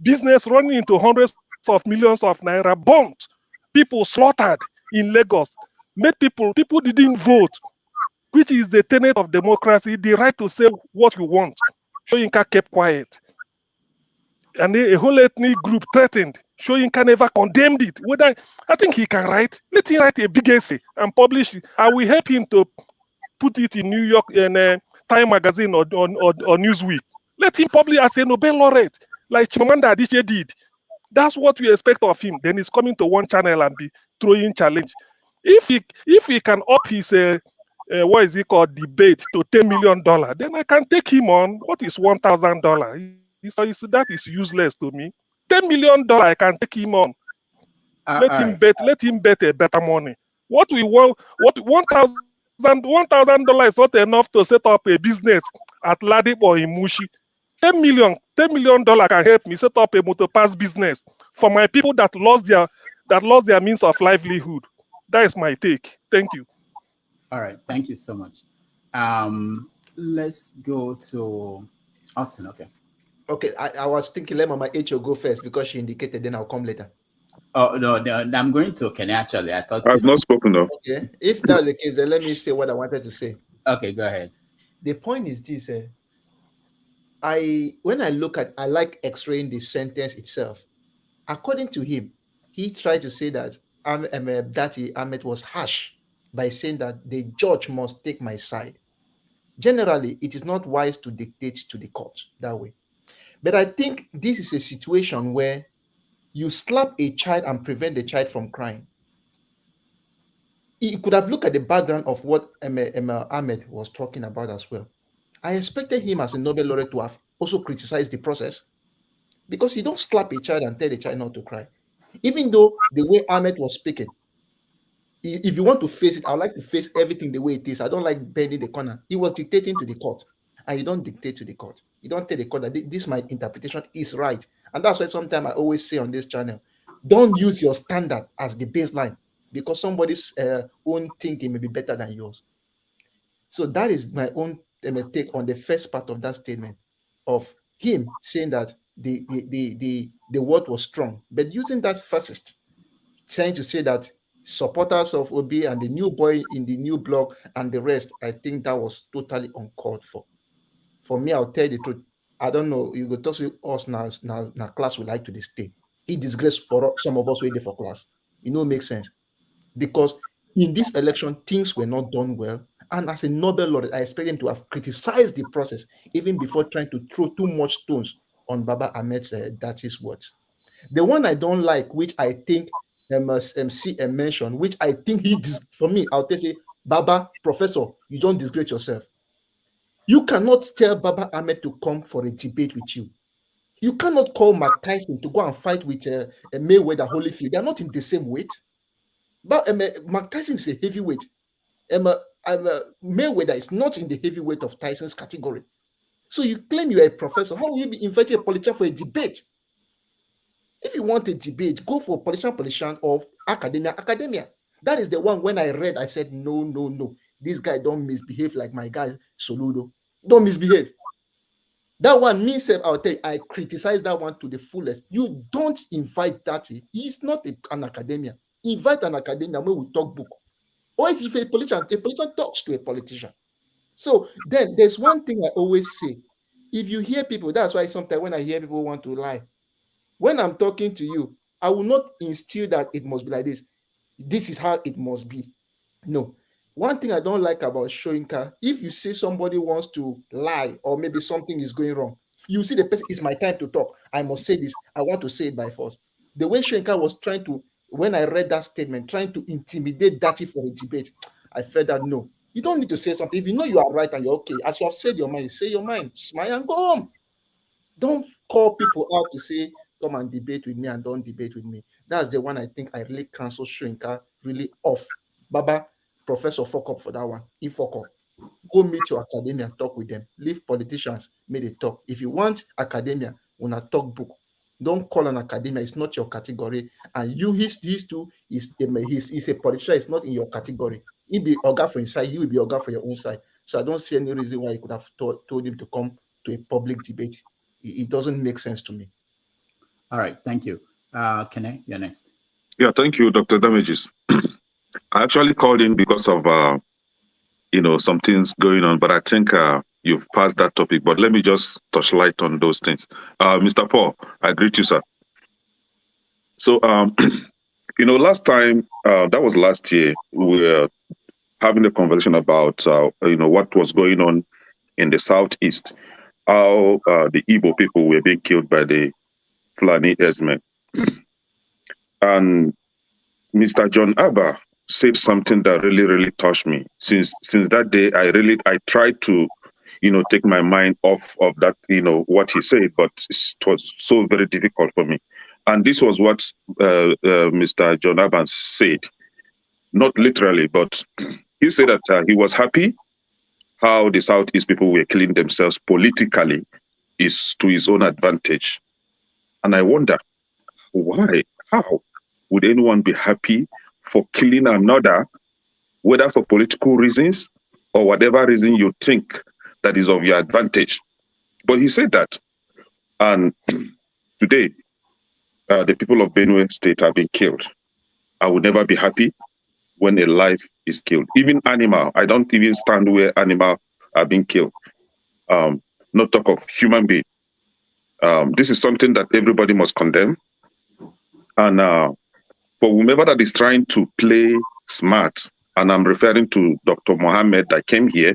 business running into hundreds of millions of naira, burnt, people slaughtered in Lagos, made people didn't vote, which is the tenet of democracy, the right to say what you want. Soyinka kept quiet. And a whole ethnic group threatened. Soyinka never condemned it. Whether I think he can write, let him write a big essay and publish it. I will help him to put it in New York in Time Magazine or Newsweek. Let him publish as a Nobel laureate, like Chimamanda Adichie did. That's what we expect of him. Then he's coming to one channel and be throwing challenge. If he can up his what is it called, debate to $10 million, then I can take him on. What is $1,000? That is useless to me. $10 million, I can take him on. Let him bet a better money. What we want, what $1,000 is not enough to set up a business at Ladipo in Mushi. $10 million can help me set up a motopass business for my people that lost their means of livelihood. That is my take. Thank you. All right, thank you so much. Let's go to Austin. Okay, I was thinking let Mama H go first because she indicated, then I'll come later. Oh no, I'm going to Kenny actually. I thought I've not spoken though. Okay, if that's the case, then let me say what I wanted to say. Okay, go ahead. The point is this: when I look at, I like X-raying the sentence itself. According to him, he tried to say that Datti Ahmed was harsh by saying that the judge must take my side. Generally, it is not wise to dictate to the court that way. But I think this is a situation where you slap a child and prevent the child from crying. You could have looked at the background of what Ahmed was talking about as well. I expected him as a Nobel laureate to have also criticized the process, because you don't slap a child and tell the child not to cry. Even though the way Ahmed was speaking, if you want to face it, I would like to face everything the way it is. I don't like bending the corner. He was dictating to the court, and you don't dictate to the court. You don't tell the court that this my interpretation is right. And that's why sometimes I always say on this channel, don't use your standard as the baseline, because somebody's own thinking may be better than yours. So that is my own take on the first part of that statement of him saying that the word was strong, but using that fascist, trying to say that supporters of Obi and the new boy in the new block and the rest, I think that was totally uncalled for. For me, I'll tell you the truth. I don't know. You go talk to us now class we like to this day. He disgraced for some of us waiting for class. It no make sense. Because in this election, things were not done well. And as a Nobel laureate, I expect him to have criticized the process even before trying to throw too much stones on Baba-Ahmed's Datti's words. The one I don't like, which I think MC mentioned, which I think for me, I'll tell you, Baba, Professor, you don't disgrace yourself. You cannot tell Baba-Ahmed to come for a debate with you. You cannot call Mike Tyson to go and fight with Mayweather Holyfield. They are not in the same weight. But Mike Tyson is a heavyweight. Mayweather is not in the heavyweight of Tyson's category. So you claim you are a professor. How will you be inviting a politician for a debate? If you want a debate, go for politician of academia. That is the one when I read, I said, no. This guy don't misbehave like my guy Soludo. Don't misbehave. That one means I'll tell you, I criticize that one to the fullest. You don't invite Datti. He's not an academia. Invite an academia where we talk book. Or if a politician talks to a politician. So then there's one thing I always say. If you hear people, that's why sometimes when I hear people want to lie, When I'm talking to you, I will not instill that it must be like this. This is how it must be. No. One thing I don't like about Soyinka, if you say somebody wants to lie or maybe something is going wrong, you see the person, it's my time to talk. I must say this. I want to say it by force. The way Soyinka was trying to, when I read that statement, trying to intimidate Datti for a debate, I felt that no, you don't need to say something. If you know you are right and you're okay, as you have said your mind, say your mind, smile and go home. Don't call people out to say, come and debate with me and don't debate with me. That's the one I think I really cancel Soyinka really off. Baba, Professor, fuck up for that one. He fuck up. Go meet your academia, talk with them. Leave politicians, may they talk. If you want academia, una talk book. Don't call an academia, it's not your category. And you, he's too, he's a politician, it's not in your category. He'll be Oga for inside, you will be Oga for your own side. So I don't see any reason why you could have told him to come to a public debate. It doesn't make sense to me. All right, thank you. Kene, you're next. Yeah, thank you, Dr. Damages. I actually called in because of some things going on, but I think you've passed that topic. But let me just touch light on those things. Mr. Paul, I greet you, sir. So, last time, that was last year, we were having a conversation about, what was going on in the Southeast, how the Igbo people were being killed by the Fulani herdsmen. And Mr. John Abba said something that really, really touched me. Since that day, I tried to, take my mind off of that, what he said, but it was so very difficult for me. And this was what Mr. John Abba said, not literally, but he said that he was happy how the Southeast people were killing themselves politically is to his own advantage. And I wonder, why? How would anyone be happy for killing another, whether for political reasons or whatever reason you think that is of your advantage? But he said that. And today, the people of Benue State have been killed. I would never be happy when a life is killed. Even animal, I don't even stand where animal are being killed. Not talk of human being. This is something that everybody must condemn. And for whomever that is trying to play smart, and I'm referring to Dr. Mohammed that came here,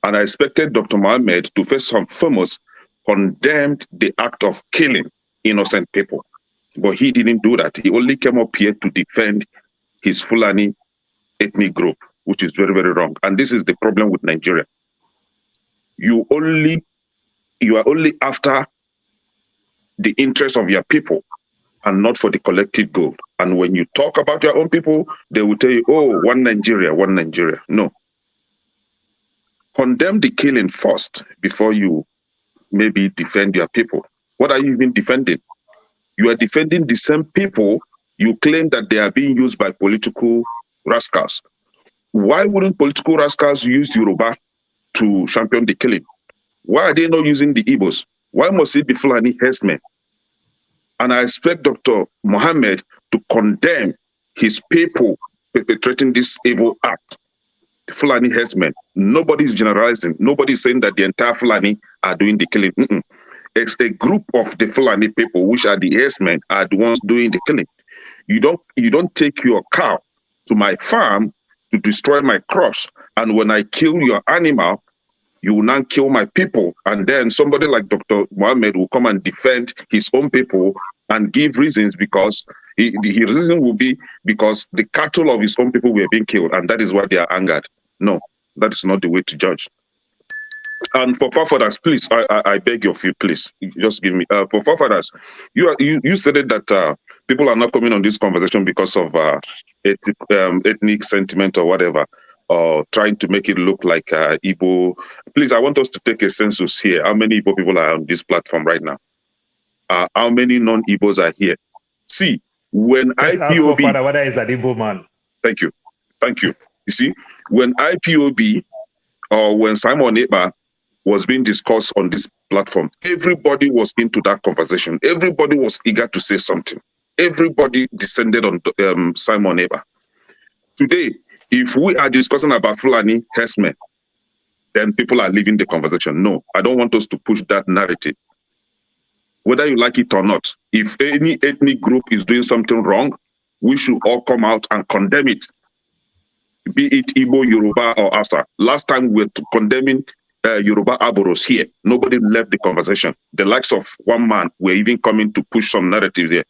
and I expected Dr. Mohammed to first and foremost condemn the act of killing innocent people. But he didn't do that. He only came up here to defend his Fulani ethnic group, which is very, very wrong. And this is the problem with Nigeria. You are only after the interest of your people and not for the collective good. And when you talk about your own people, they will tell you, oh, one Nigeria, one Nigeria. No. Condemn the killing first before you maybe defend your people. What are you even defending? You are defending the same people you claim that they are being used by political rascals. Why wouldn't political rascals use Yoruba to champion the killing? Why are they not using the Igbos? Why must it be Fulani herdsmen? And I expect Dr. Mohammed to condemn his people perpetrating this evil act. The Fulani herdsmen. Nobody's generalizing. Nobody's saying that the entire Fulani are doing the killing. It's a group of the Fulani people, which are the herdsmen, are the ones doing the killing. You don't take your cow to my farm to destroy my crops. And when I kill your animal, you will not kill my people. And then somebody like Dr. Mohammed will come and defend his own people and give reasons, because his reason will be because the cattle of his own people were being killed, and that is why they are angered. No, that is not the way to judge. And for forefathers, please, I beg of you, please, just give me, for forefathers, you stated that people are not coming on this conversation because of ethnic sentiment or whatever, or trying to make it look like Igbo. Please, I want us to take a census here. How many Igbo people are on this platform right now? How many non-Igbos are here? See, when IPOB... Father, whether is an Igbo man. Thank you. Thank you. You see, when IPOB or when Simon Ekpa was being discussed on this platform, everybody was into that conversation. Everybody was eager to say something. Everybody descended on Simon Ekpa. Today, if we are discussing about Fulani herdsmen, then people are leaving the conversation. No, I don't want us to push that narrative. whether you like it or not. If any ethnic group is doing something wrong, we should all come out and condemn it, be it Igbo, Yoruba, or Asa. Last time we were condemning Yoruba Aboros here, nobody left the conversation. The likes of one man were even coming to push some narratives here.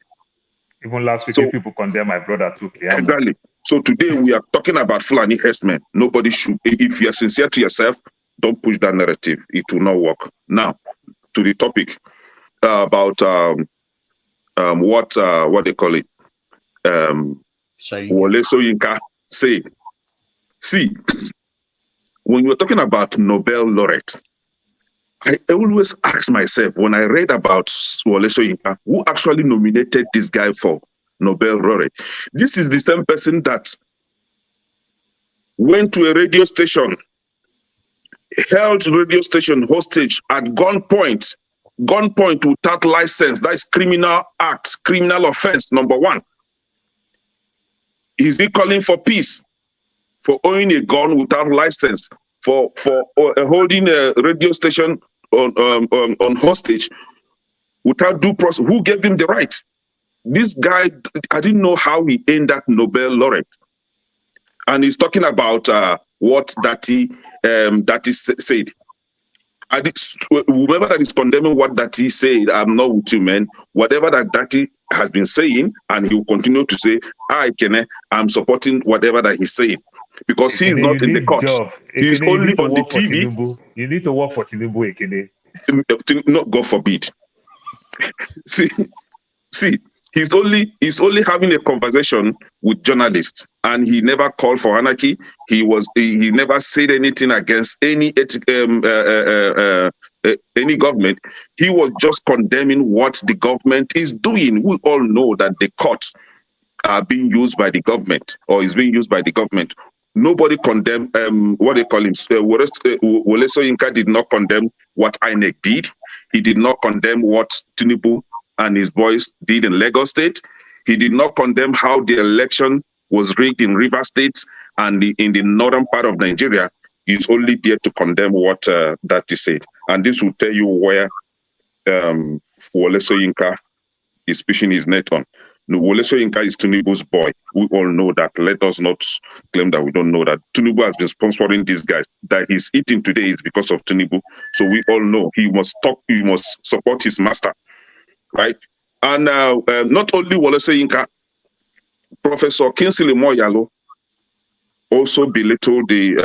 Even last week, So, people condemn my brother too. Kiyamo. exactly. So today we are talking about Fulani herdsmen. Nobody should, if you are sincere to yourself, don't push that narrative. It will not work. Now, to the topic about what they call it. Wole Soyinka said. See, when you're talking about Nobel laureate, I always ask myself, when I read about Wole Soyinka, who actually nominated this guy for Nobel laureate? This is the same person that went to a radio station, held radio station hostage at gunpoint without license. That's criminal act, criminal offense, number one. Is he calling for peace? For owning a gun without license, for holding a radio station on hostage without due process? Who gave him the right? This guy, I didn't know how he earned that Nobel laureate. And he's talking about what Datti said. Whoever that is condemning what Datti said, I'm not with you, man. Whatever that Datti has been saying, and he will continue to say, I'm supporting whatever that he's saying. Because he's not in the court. He's only on the TV. You need to work for Tinubu, Ekene. No, God forbid. See, he's only having a conversation with journalists, and he never called for anarchy. He never said anything against any government. He was just condemning what the government is doing. We all know that the courts are being used by the government, or is being used by the government. Nobody condemned what they call him. Wole Soyinka did not condemn what INEC did. He did not condemn what Tinubu and his boys did in Lagos State. He did not condemn how the election was rigged in Rivers State and in the northern part of Nigeria. He's only there to condemn what Datti said. And this will tell you where Wole Soyinka is pushing his net on. No, Wole Soyinka is Tinubu's boy. We all know that. Let us not claim that we don't know that. Tinubu has been sponsoring these guys. That he's eating today is because of Tinubu. So we all know he must support his master, right? And not only Wole Soyinka, Professor Kingsley Moyalo also belittled the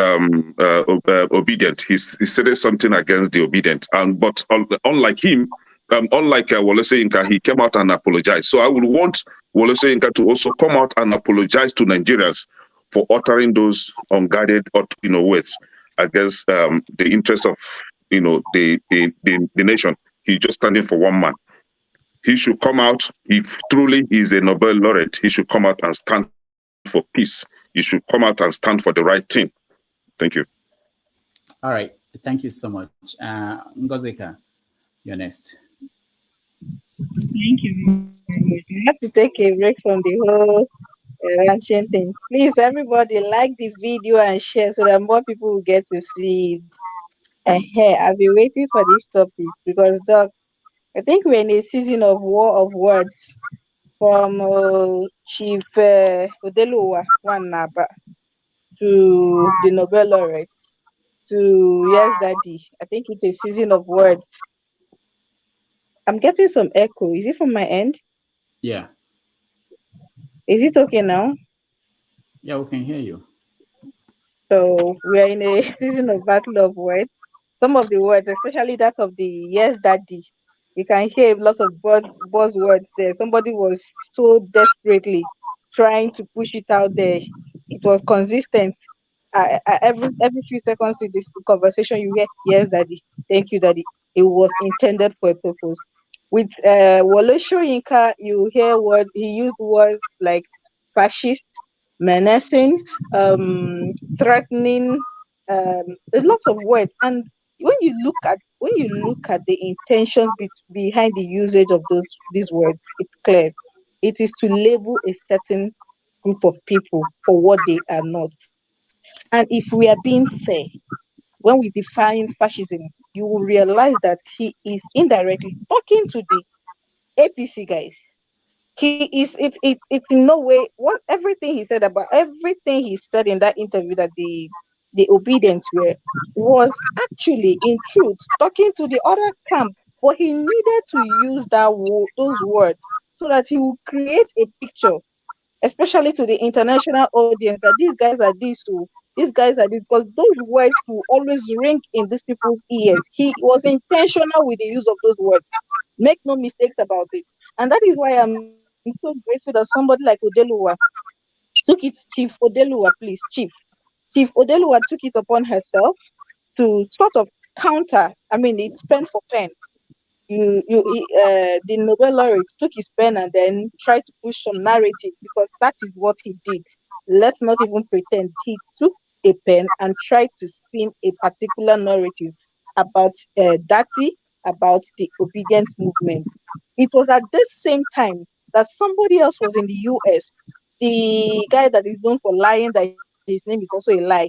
Obidient. He said something against the Obidient, but unlike him, unlike Wole Soyinka, he came out and apologized. So I would want Wole Soyinka to also come out and apologize to Nigerians for uttering those unguarded, words against the interests of the nation. He's just standing for one man. He should come out. If truly he is a Nobel laureate, he should come out and stand for peace. He should come out and stand for the right thing. Thank you. All right. Thank you so much. Ngozika, you're next. Thank you very much. I have to take a break from the whole ranching thing. Please, everybody, like the video and share so that more people will get to see it. I've been waiting for this topic because, Doc, I think we're in a season of war of words from Chief Odeluwa Wanaba to the Nobel laureate to Yes Daddy. I think it's a season of words. I'm getting some echo. Is it from my end? Yeah. Is it okay now? Yeah, we can hear you. So we are in a season of battle of words. Some of the words, especially that of the Yes Daddy, you can hear lots of buzzwords there. Somebody was so desperately trying to push it out there. It was consistent. Every few seconds in this conversation, you hear Yes Daddy, thank you Daddy. It was intended for a purpose. With Wole Soyinka, you hear he used words like fascist, menacing, threatening, a lot of words. And when you look at the intentions behind the usage of these words, it's clear. It is to label a certain group of people for what they are not. And if we are being fair, when we define fascism, you will realize that he is indirectly talking to the APC guys. He is it's in no way what everything he said about everything he said in that interview that the Obedients were was actually in truth talking to the other camp, but he needed to use those words so that he would create a picture, especially to the international audience, that these guys are this, so these guys are this, because those words will always ring in these people's ears. He was intentional with the use of those words. Make no mistakes about it. And that is why I'm so grateful that somebody like Odeluwa took it, Chief Odeluwa, please, Chief Odeluwa took it upon herself to sort of counter. I mean, it's pen for pen. The Nobel laureate took his pen and then tried to push some narrative, because that is what he did. Let's not even pretend. He took a pen and tried to spin a particular narrative about Datti, about the obedient movement. It was at this same time that somebody else was in the US. The guy that is known for lying that his name is also a lie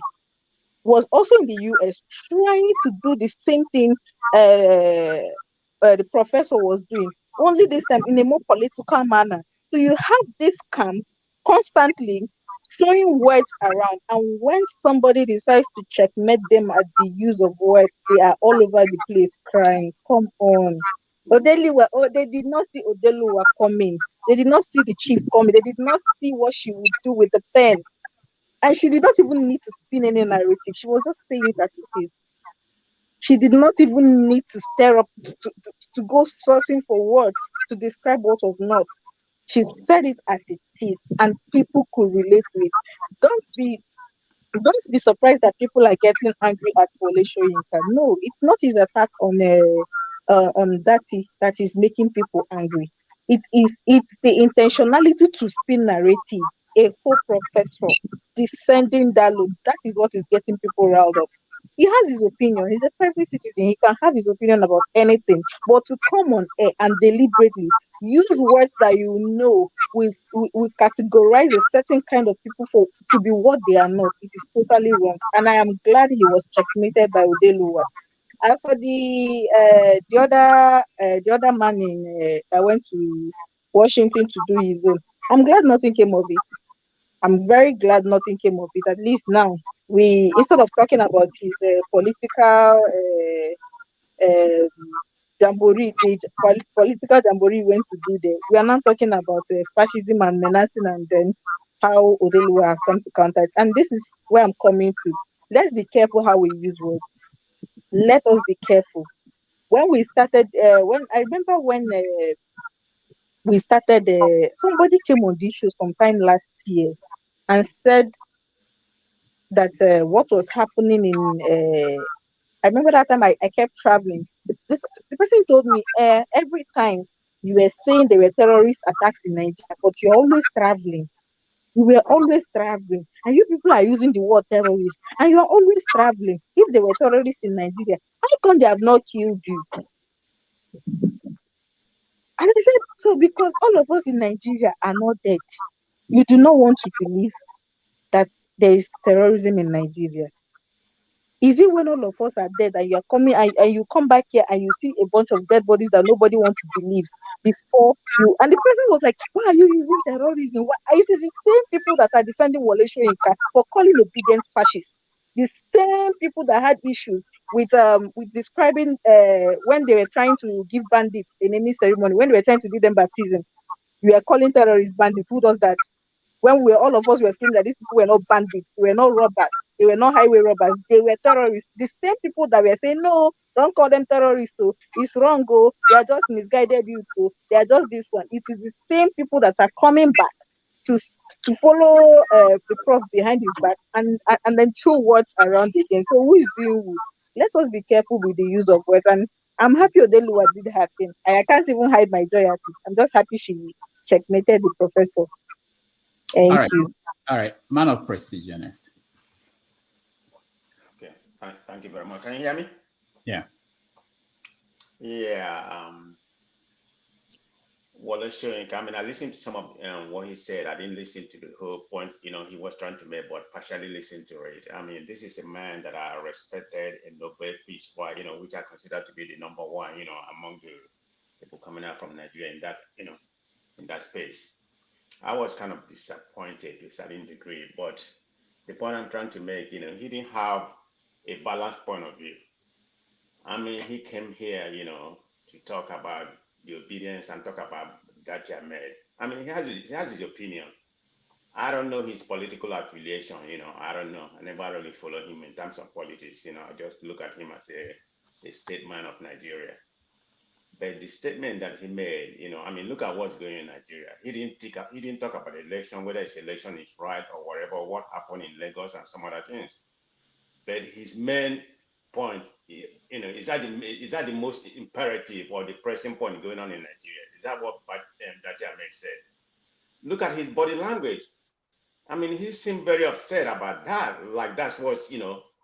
was also in the US trying to do the same thing the professor was doing, only this time in a more political manner. So you have this camp constantly throwing words around, and when somebody decides to checkmate them at the use of words, they are all over the place crying. Come on. They did not see Odeluwa coming. They did not see the chief coming. They did not see what she would do with the pen. And she did not even need to spin any narrative. She was just saying it as it is. She did not even need to stir up to go sourcing for words to describe what was not. She said it as it is, and people could relate to it. Don't be don't be surprised that people are getting angry at Wole Soyinka. No, it's not his attack on Datti that is making people angry. It's the intentionality to spin narrative. A whole professor descending that load. That is what is getting people riled up. He has his opinion. He's a private citizen. He can have his opinion about anything. But to come on air and deliberately use words that you know will categorize a certain kind of people for to be what they are not, it is totally wrong. And I am glad he was checkmated by Odeluwa. And for the other man in that went to Washington to do his own, I'm glad nothing came of it. I'm very glad nothing came of it. At least now, we instead of talking about his political jamboree, political jamboree went to do there, we are not talking about fascism and menacing, and then how Odeluwa has come to counter it. And this is where I'm coming to. Let's be careful how we use words. Let us be careful. When we started, when I remember when we started, somebody came on this show sometime last year and said that what was happening in I remember that time I kept traveling. The person told me every time you were saying there were terrorist attacks in Nigeria, but you're always traveling. You were always traveling, and you people are using the word terrorist, and you're always traveling. If there were terrorists in Nigeria, how come they have not killed you? And I said, so because all of us in Nigeria are not dead, you do not want to believe that there is terrorism in Nigeria. Is it when all of us are dead and you are coming and you come back here and you see a bunch of dead bodies that nobody wants to believe before you? And the person was like, why are you using terrorism? Why? It is the same people that are defending Wole Soyinka for calling obedient fascists. The same people that had issues with describing when they were trying to give bandits a naming ceremony, when they were trying to give them baptism, you are calling terrorists bandits. Who does that? When all of us were screaming that these people were not bandits, they were not robbers, they were not highway robbers, they were terrorists. The same people that were saying, no, don't call them terrorists, too. It's wrong, go. They are just misguided you, too. They are just this one. It is the same people that are coming back to follow the prof behind his back and then throw words around again. So who is doing who? Let us be careful with the use of words. And I'm happy Odeluwa did her thing. I can't even hide my joy at it. I'm just happy she checkmated the professor. Thank you. All right. Man of prestige, next. Okay. Thank you very much. Can you hear me? Yeah. Yeah. Wole Soyinka, I mean, I listened to some of what he said. I didn't listen to the whole point, he was trying to make, but partially listened to it. I mean, this is a man that I respected in Nobel Peace Prize, which I consider to be the number one, among the people coming out from Nigeria in that, in that space. I was kind of disappointed to a certain degree, but the point I'm trying to make, he didn't have a balanced point of view. I mean, he came here, to talk about the obedience and talk about Datti Ahmed. I mean, he has his opinion. I don't know his political affiliation, I don't know. I never really followed him in terms of politics, I just look at him as a statesman of Nigeria. But the statement that he made, I mean, look at what's going on in Nigeria. He didn't talk about the election, whether his election is right or whatever, what happened in Lagos and some other things. But his main point, is that the most imperative or the pressing point going on in Nigeria? Is that what Datti Ahmed said? Look at his body language. I mean, he seemed very upset about that. Like that's what's,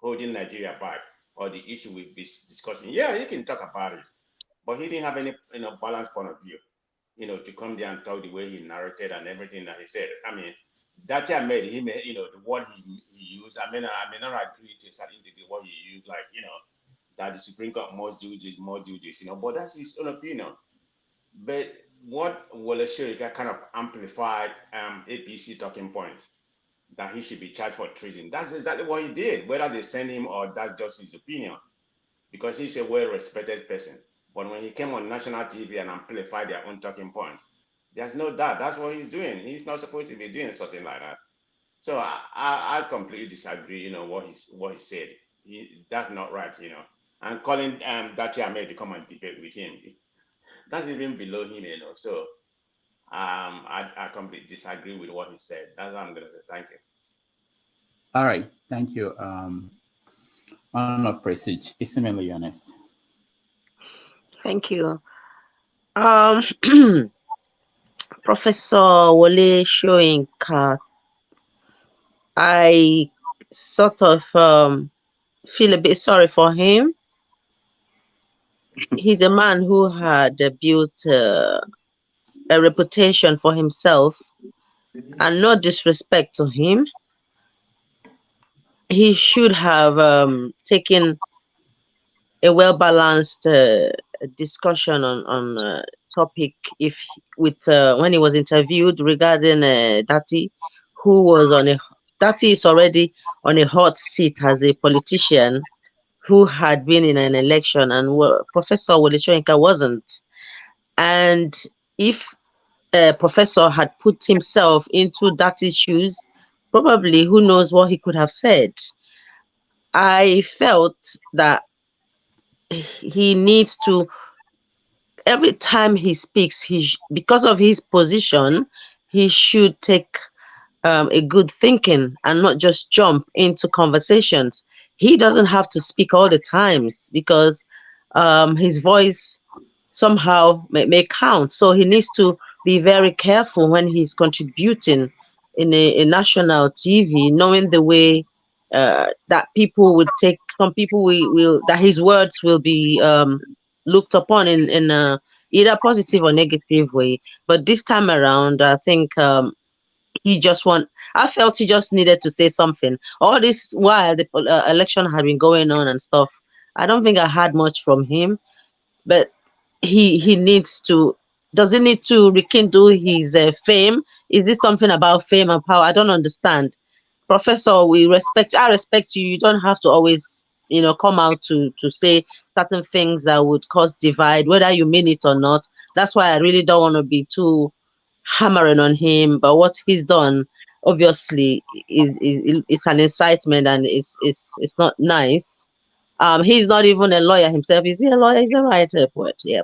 holding Nigeria back, or the issue we'll be discussing. Yeah, he can talk about it, but he didn't have any, balanced point of view, to come there and talk the way he narrated and everything that he said. I mean, Datti Ahmed, he made, the word he used. I may not agree to a certain degree what he used, like, that the Supreme Court must do this, but that's his own opinion. But what Wole Soyinka kind of amplified APC talking point, that he should be charged for treason. That's exactly what he did, whether they send him or that's just his opinion, because he's a well-respected person. But when he came on national TV and amplified their own talking point, there's no doubt that's what he's doing. He's not supposed to be doing something like that. So I completely disagree, what he said. That's not right, And calling Datti Ahmed to come and debate with him, that's even below him, So I completely disagree with what he said. That's what I'm going to say. Thank you. All right. Thank you. Man of Prestige, Isimele, you're next. Thank you. Professor Wole Soyinka, I sort of feel a bit sorry for him. He's a man who had built a reputation for himself, and no disrespect to him, he should have taken a well-balanced discussion on topic when he was interviewed regarding Datti, who was Datti is already on a hot seat as a politician who had been in an election, and Professor Wole Soyinka wasn't. And if Professor had put himself into Datti's shoes, probably who knows what he could have said. I felt that he needs to, every time he speaks, because of his position, he should take a good thinking and not just jump into conversations. He doesn't have to speak all the times, because his voice somehow may count. So he needs to be very careful when he's contributing in a national TV, knowing the way that people would take, some people will that his words will be looked upon in either positive or negative way. But this time around, I think I felt he just needed to say something. All this while the election had been going on and stuff, I don't think I had much from him, but he needs to, does he need to rekindle his fame? Is this something about fame and power? I don't understand. Professor, I respect you. You don't have to always, come out to say certain things that would cause divide, whether you mean it or not. That's why I really don't want to be too hammering on him. But what he's done, obviously, is an incitement, and it's not nice. He's not even a lawyer himself. Is he a lawyer? He's a writer, poet. Yeah.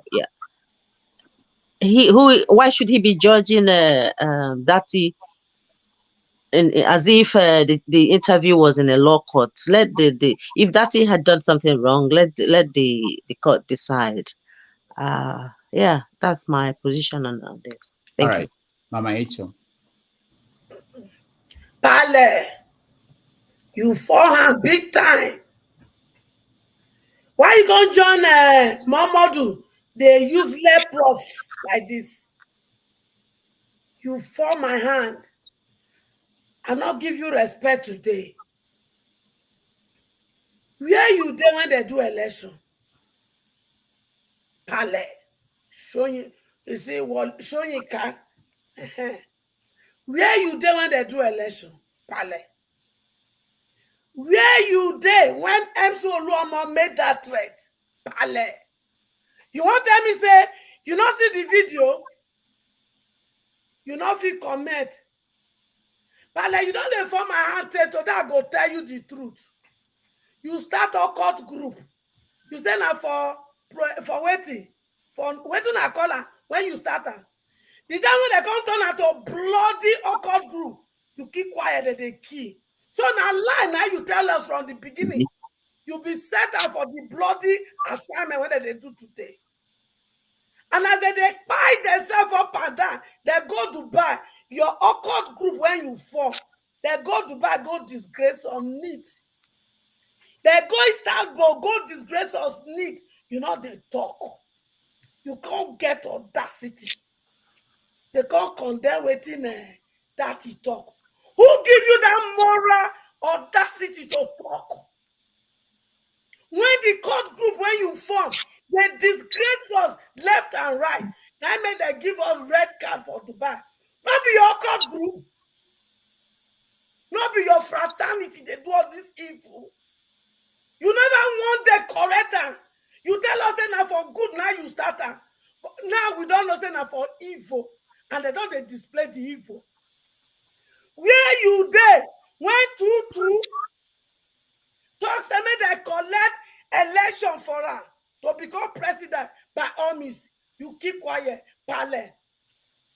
Why should he be judging Datti as if the interview was in a law court? If Datti had done something wrong, let the court decide. Yeah, that's my position on this. Thank you. Mama Echo. Pale, you forehand big time. Why you gonna join Mamadou? They use prof like this. You fall my hand. I'll not give you respect today. Where you there when they do election? Pale. Showing, you see, Wole Soyinka, where you there when they do election, Pale? Where you there when MC Oluomo made that threat, Pale? You want tell me say you not see the video, you not feel comment, Pale? You don't inform my hand to that go tell you the truth. You start a court group. You say na for waiting I call her when you start her. The time when they come turn out to bloody occult group, you keep quiet and they key. So now lie now you tell us from the beginning. You be set up for the bloody assignment what they do today. And as they buy themselves up and down, they go to buy your occult group when you fall. They go to buy, go disgrace on need. They go Istanbul, go disgrace us need. You know they talk. You can't get audacity. They can't condemn waiting that he talk. Who give you that moral audacity to talk? When the court group, when you form, they disgrace us left and right. That means they give us red card for Dubai. Not be your court group. Not be your fraternity. They do all this evil. You never want the corrector. You tell us enough for good, now you start her. Now we don't know enough for evil. And they don't display the evil. Where you there? When two talks say they collect election for her to become president by all means. You keep quiet, Pale.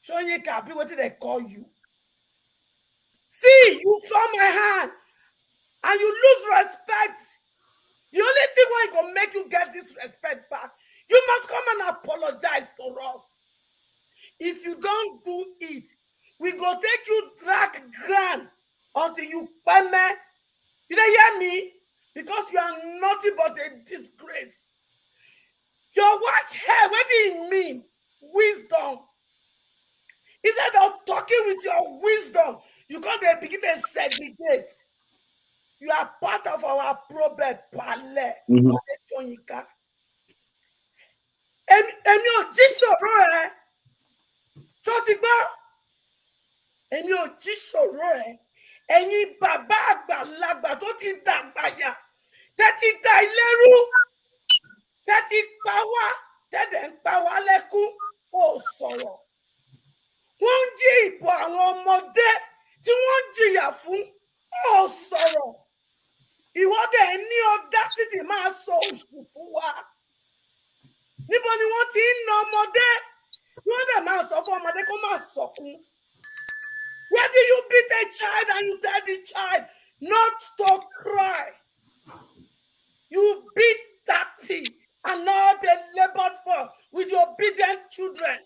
Soyinka, be what they call you. See, you form my hand and you lose respect. The only thing why going to make you get this respect back, you must come and apologize to us. If you don't do it, we go take you drag ground until you payment. You don't hear me? Because you are nothing but a disgrace. Your white hair, what do you mean? Wisdom. Instead of talking with your wisdom, you can't begin to segregate. You are part of our proverb, Pale. Soyinka. Èmi ò jí sọ̀rọ̀ ẹ̀. Ṣó ti gbọ́? Èmi ò jí sọ̀rọ̀ ẹ̀. Ẹ̀yin bàbá àgbàlagbà tó ti dàgbà yà. Tẹ́tí da ilé rú. Tẹ́tí pa wá. Tẹ́tẹ̀ ń pa wá lẹ́kún. Ó sọ̀rọ̀. Wọ́n ń jí ìbò àwọn ọmọdé tí wọ́n ń jìyà fún. Ó sọ̀rọ̀. Ìwọ́dẹ ní audacity máa sọ òṣù fún wa. Níbo ni wọ́n ti ń na ọmọdé? Wọ́n dẹ̀ máa sọ fún ọmọdé kó máa sọkún. Where do you beat a child and you tell the child not to cry? You beat Datti and all they labored for with your obedient children.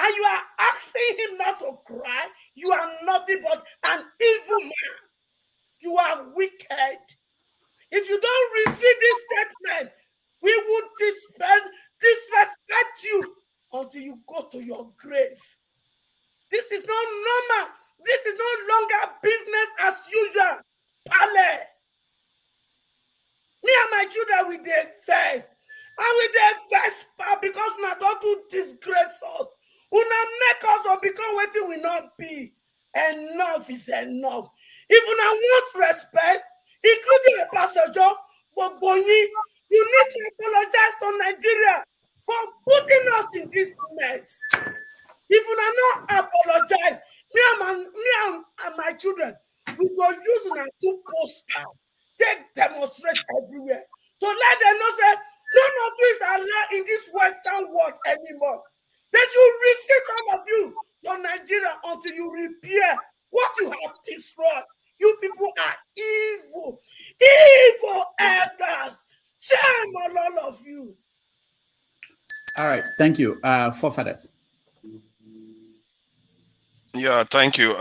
And you are asking him not to cry. You are nothing but an evil man. You are wicked. If you don't receive this statement, we would disrespect you until you go to your grave. This is not normal. This is no longer business as usual. Pale. Me and my children, we did first. And we did first because we don't do disgrace us. We not make us or become what we not be. Enough is enough. If we not want respect, including a passenger, you need to apologize to Nigeria for putting us in this mess. If you are not apologize, me and my children, we go use a two poster, take demonstrate everywhere to let them know say none of you is allowed in this Western world anymore. That you receive all of you, your Nigeria, until you repair what you have destroyed. You people are evil, evil elders. Shame on all of you. All right, thank you. Forefathers. Yeah, thank you.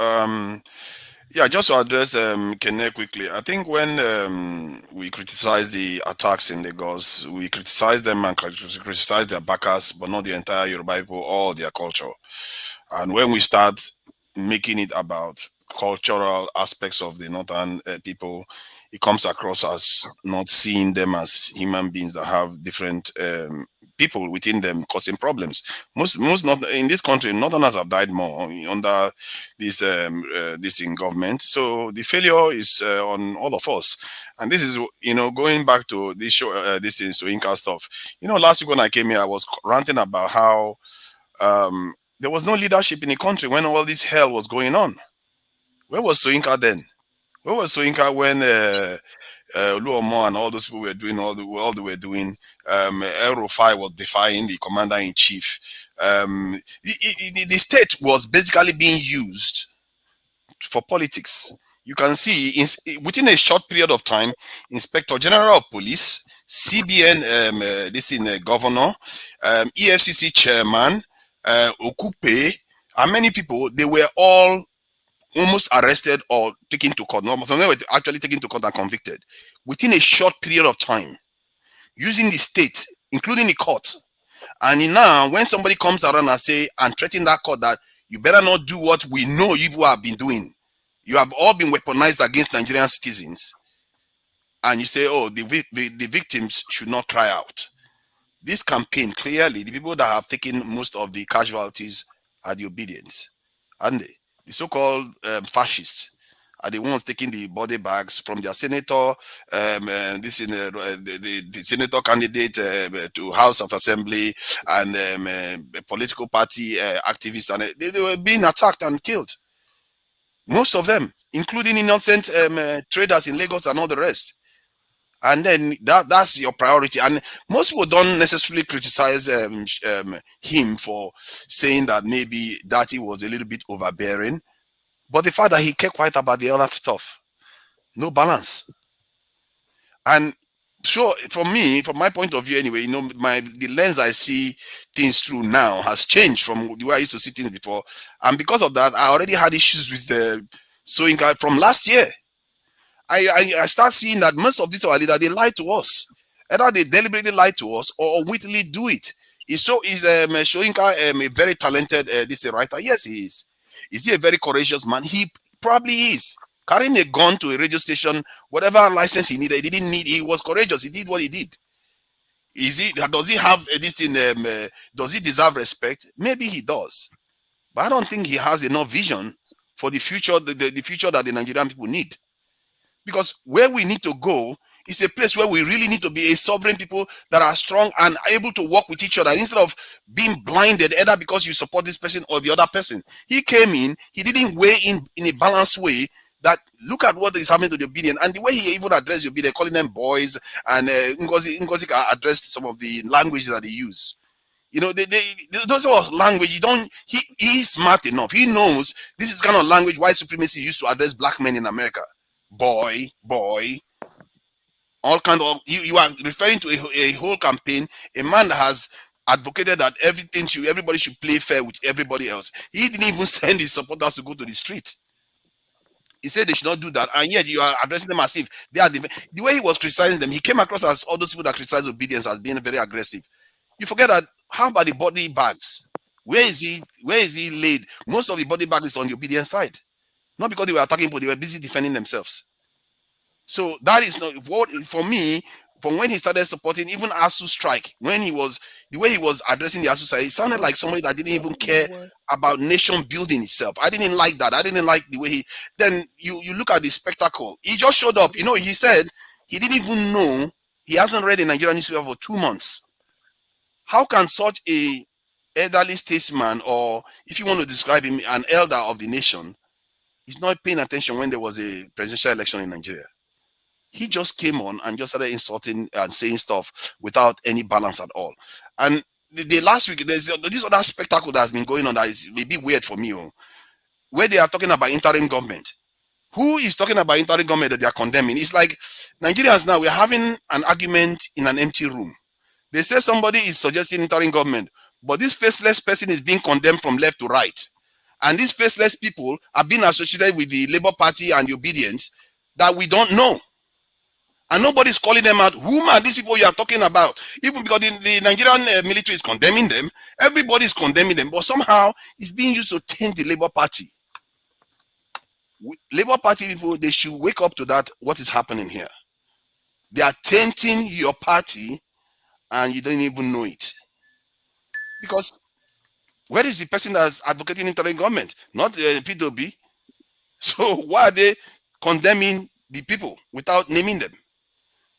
Yeah, just to address Kene quickly, I think when we criticize the attacks in Lagos, we criticize them and criticize their backers, but not the entire Yoruba people or their culture. And when we start making it about cultural aspects of the northern people, it comes across as not seeing them as human beings that have different people within them causing problems. Most not in this country, Northerners have died more under this in government. So the failure is on all of us. And this is, going back to this show, this is Soyinka stuff. Last week when I came here, I was ranting about how there was no leadership in the country when all this hell was going on. Where was Soyinka then? Where was Soyinka when Luomo and all those people were doing all they were doing? El Rufai was defying the commander-in-chief. The state was basically being used for politics. You can see within a short period of time, Inspector General of Police, CBN, governor, EFCC chairman, Okupe, and many people, they were all almost arrested or taken to court. Some of them were actually taken to court and convicted within a short period of time, using the state, including the court. And now, when somebody comes around and say and threaten that court that you better not do what we know you people have been doing, you have all been weaponized against Nigerian citizens, and you say, oh, the victims should not cry out. This campaign, clearly, the people that have taken most of the casualties are the Obidients, aren't they? The so-called fascists are the ones taking the body bags from their senator, the senator candidate to House of Assembly, and political party activists, and they were being attacked and killed. Most of them, including innocent traders in Lagos and all the rest. And then that's your priority. And most people don't necessarily criticize him for saying that maybe Datti was a little bit overbearing, but the fact that he kept quiet about the other stuff, no balance. And so for me, from my point of view anyway, the lens I see things through now has changed from the way I used to see things before. And because of that, I already had issues with Soyinka from last year. I start seeing that most of these our leaders, they lie to us. Either they deliberately lie to us or unwittingly do it. Is Soyinka a very talented writer? Yes, he is. Is he a very courageous man? He probably is. Carrying a gun to a radio station, whatever license he needed, he didn't need. He was courageous. He did what he did. Does he have this thing? Does he deserve respect? Maybe he does, but I don't think he has enough vision for the future. The future that the Nigerian people need. Because where we need to go is a place where we really need to be a sovereign people that are strong and able to work with each other instead of being blinded either because you support this person or the other person. He came in, he didn't weigh in a balanced way that look at what is happening to the Obidients and the way he even addressed the Obidients, calling them boys, and Ngozi addressed some of the languages that they use. Those are language he's smart enough. He knows this is kind of language white supremacy used to address black men in America. Boy, all kind of you are referring to a whole campaign. A man that has advocated that everybody should play fair with everybody else. He didn't even send his supporters to go to the street. He said they should not do that, and yet you are addressing them as if they are the way he was criticizing them. He came across as all those people that criticize Obidients as being very aggressive. You forget that. How about the body bags? Where is he laid? Most of the body bags is on the Obidient side. Not because they were attacking people, they were busy defending themselves. So that is not what for me. From when he started supporting even ASU strike, the way he was addressing the ASU side, it sounded like somebody that didn't even care about nation building itself. I didn't like that. I didn't like the way then you look at the spectacle. He just showed up. He said he didn't even know, he hasn't read a Nigerian newspaper for 2 months. How can such a elderly statesman, or if you want to describe him, an elder of the nation, he's not paying attention when there was a presidential election in Nigeria? He just came on and just started insulting and saying stuff without any balance at all. And the last week, there's this other spectacle that has been going on that is maybe weird for me, where they are talking about interim government. Who is talking about interim government that they are condemning? It's like Nigerians now, we're having an argument in an empty room. They say somebody is suggesting interim government, but this faceless person is being condemned from left to right. And these faceless people are being associated with the Labour Party and the Obidients that we don't know. And nobody's calling them out. Whom are these people you are talking about? Even because the Nigerian military is condemning them, everybody's condemning them, but somehow it's being used to taint the Labour Party. Labour Party people, they should wake up to that, what is happening here. They are tainting your party and you don't even know it. Because where is the person that's advocating interim government? Not Peter Obi. So why are they condemning the people without naming them?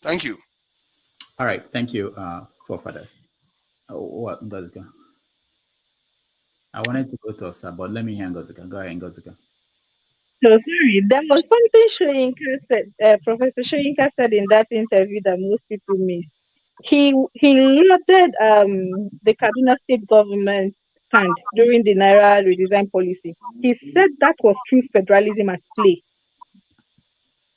Thank you. All right, thank you, forefathers. What Ngozika? I wanted to go to Osa, but let me hear Ngozika. Go ahead, Ngozika. So sorry, there was something Soyinka said, Professor Soyinka said in that interview that most people miss. He lauded the Kaduna state government stand during the Naira redesign policy. He said that was true federalism at play.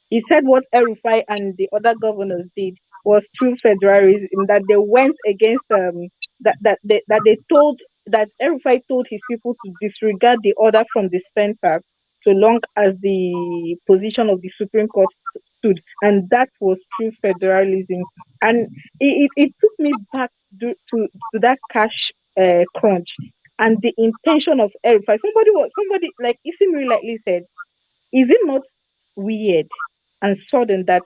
He said what El-Rufai and the other governors did was true federalism, that they went against that they told that El-Rufai told his people to disregard the order from the center so long as the position of the Supreme Court stood, and that was true federalism. And it took me back to that cash crunch and the intention of El-Rufai. Somebody like Isimri rightly said, is it not weird and sudden that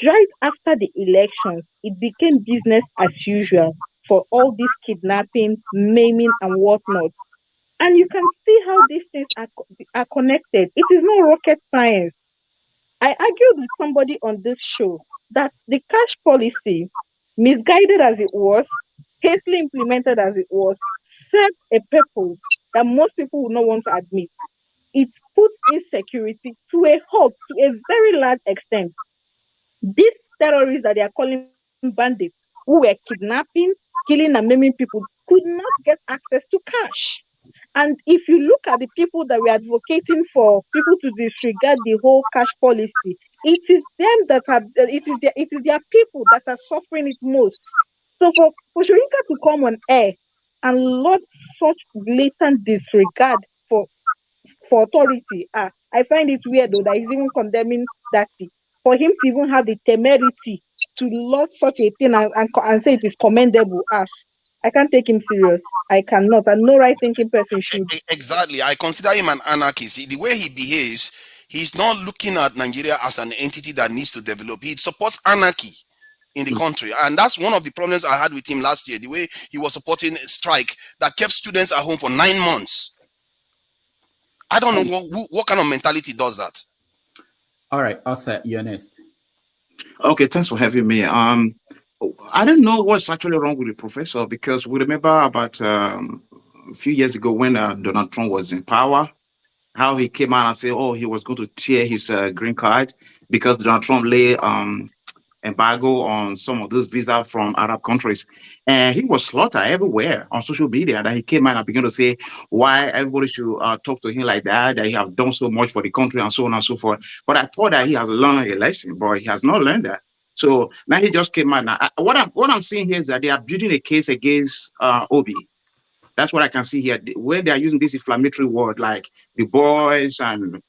right after the elections, it became business as usual for all this kidnapping, maiming, and whatnot? And you can see how these things are connected. It is not rocket science. I argued with somebody on this show that the cash policy, misguided as it was, hastily implemented as it was, served a purpose that most people would not want to admit. It puts insecurity to a halt, to a very large extent. These terrorists that they are calling bandits, who were kidnapping, killing, and maiming people, could not get access to cash. And if you look at the people that were advocating for people to disregard the whole cash policy, it is them that have it is their people that are suffering it most. So for Shoyinka to come on air and laud such blatant disregard for authority, I find it weird though that he's even condemning Datti. For him to even have the temerity to laud such a thing and say it is commendable, I can't take him serious. I cannot. And no right thinking person should. Exactly. I consider him an anarchist. The way he behaves, he's not looking at Nigeria as an entity that needs to develop. He supports anarchy in the country. And that's one of the problems I had with him last year, the way he was supporting a strike that kept students at home for 9 months. I don't know what kind of mentality does that. All right, Osa, you're next. Okay, thanks for having me. I don't know what's actually wrong with the professor, because we remember about a few years ago when Donald Trump was in power, how he came out and said, oh, he was going to tear his green card because Donald Trump lay embargo on some of those visas from Arab countries. And he was slaughtered everywhere on social media, that he came out and began to say why everybody should talk to him like that he have done so much for the country and so on and so forth. But I thought that he has learned a lesson, but he has not learned that. So now he just came out. Now, what I'm seeing here is that they are building a case against Obi. That's what I can see here. When they are using this inflammatory word like the boys and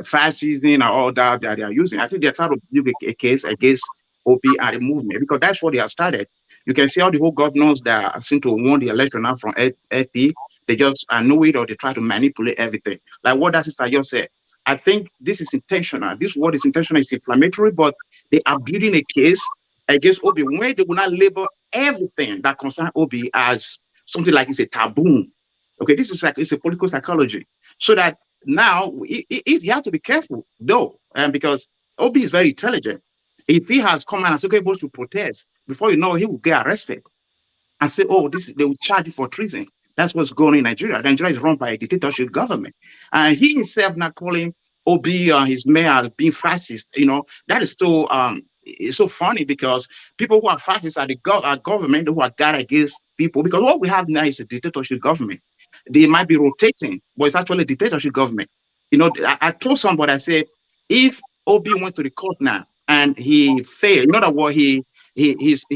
fascism and all that they are using, I think they're trying to build a case against Obi and the movement, because that's what they have started. You can see how the whole governors that seem to won the election now from LP, they just know it, or they try to manipulate everything. Like what that sister just said. I think this is intentional. This word is intentional, it's inflammatory, but they are building a case against Obi where they will not label everything that concerns Obi as something like it's a taboo. Okay, this is like it's a political psychology. So that now if you have to be careful though, because Obi is very intelligent. If he has come out and said, okay, both to protest, before you know, he will get arrested and say, oh, they will charge you for treason. That's what's going on in Nigeria. Nigeria is run by a dictatorship government. And he himself not calling Obi his mayor being fascist, that is so it's so funny, because people who are fascists are the government who are guard against people, because what we have now is a dictatorship government. They might be rotating, but it's actually a dictatorship government. I told somebody, I said, if Obi went to the court now and he failed, in other words, he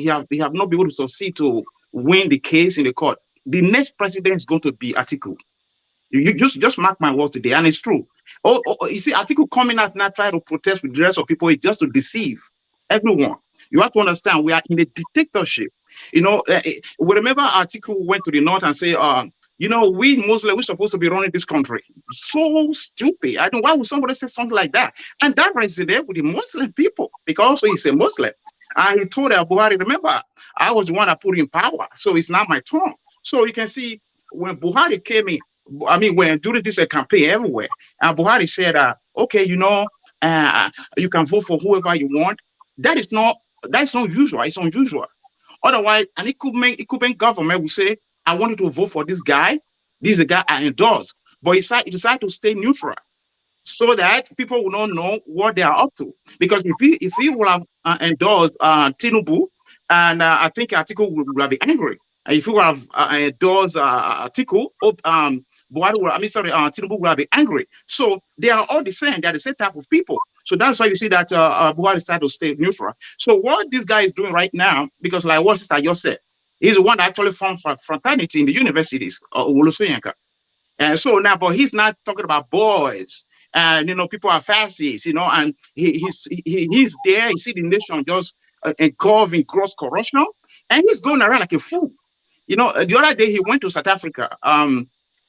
have not been able to succeed to win the case in the court, the next president is going to be Atiku. You just mark my words today, and it's true. You see, Atiku coming out now trying to protest with the rest of people is just to deceive everyone. You have to understand, we are in a dictatorship. We remember Atiku went to the north and say, we Muslims, we're supposed to be running this country. So stupid. I don't know why would somebody say something like that. And that resonated with the Muslim people, because he's a Muslim. And he told Buhari, remember, I was the one that put in power, so it's not my turn. So you can see when Buhari came in, I mean, when during this campaign everywhere, and Buhari said, okay, you can vote for whoever you want. That's not usual. It's unusual. Otherwise, an incumbent government will say, I wanted to vote for this guy. This is the guy I endorse. But he decided to stay neutral so that people will not know what they are up to. Because if he would have endorsed Tinubu, and I think Atiku would have been angry. If he would have endorsed Atiku, Tinubu would have been angry. So they are all the same. They are the same type of people. So that's why you see that Buhari started to stay neutral. So what this guy is doing right now, because like what Sister just said, he's the one that actually formed fraternity in the universities, Wole Soyinka. And so now, but he's not talking about boys. And people are fascists, and he's there. You see the nation just engulfed in gross corruption, and he's going around like a fool. The other day he went to South Africa.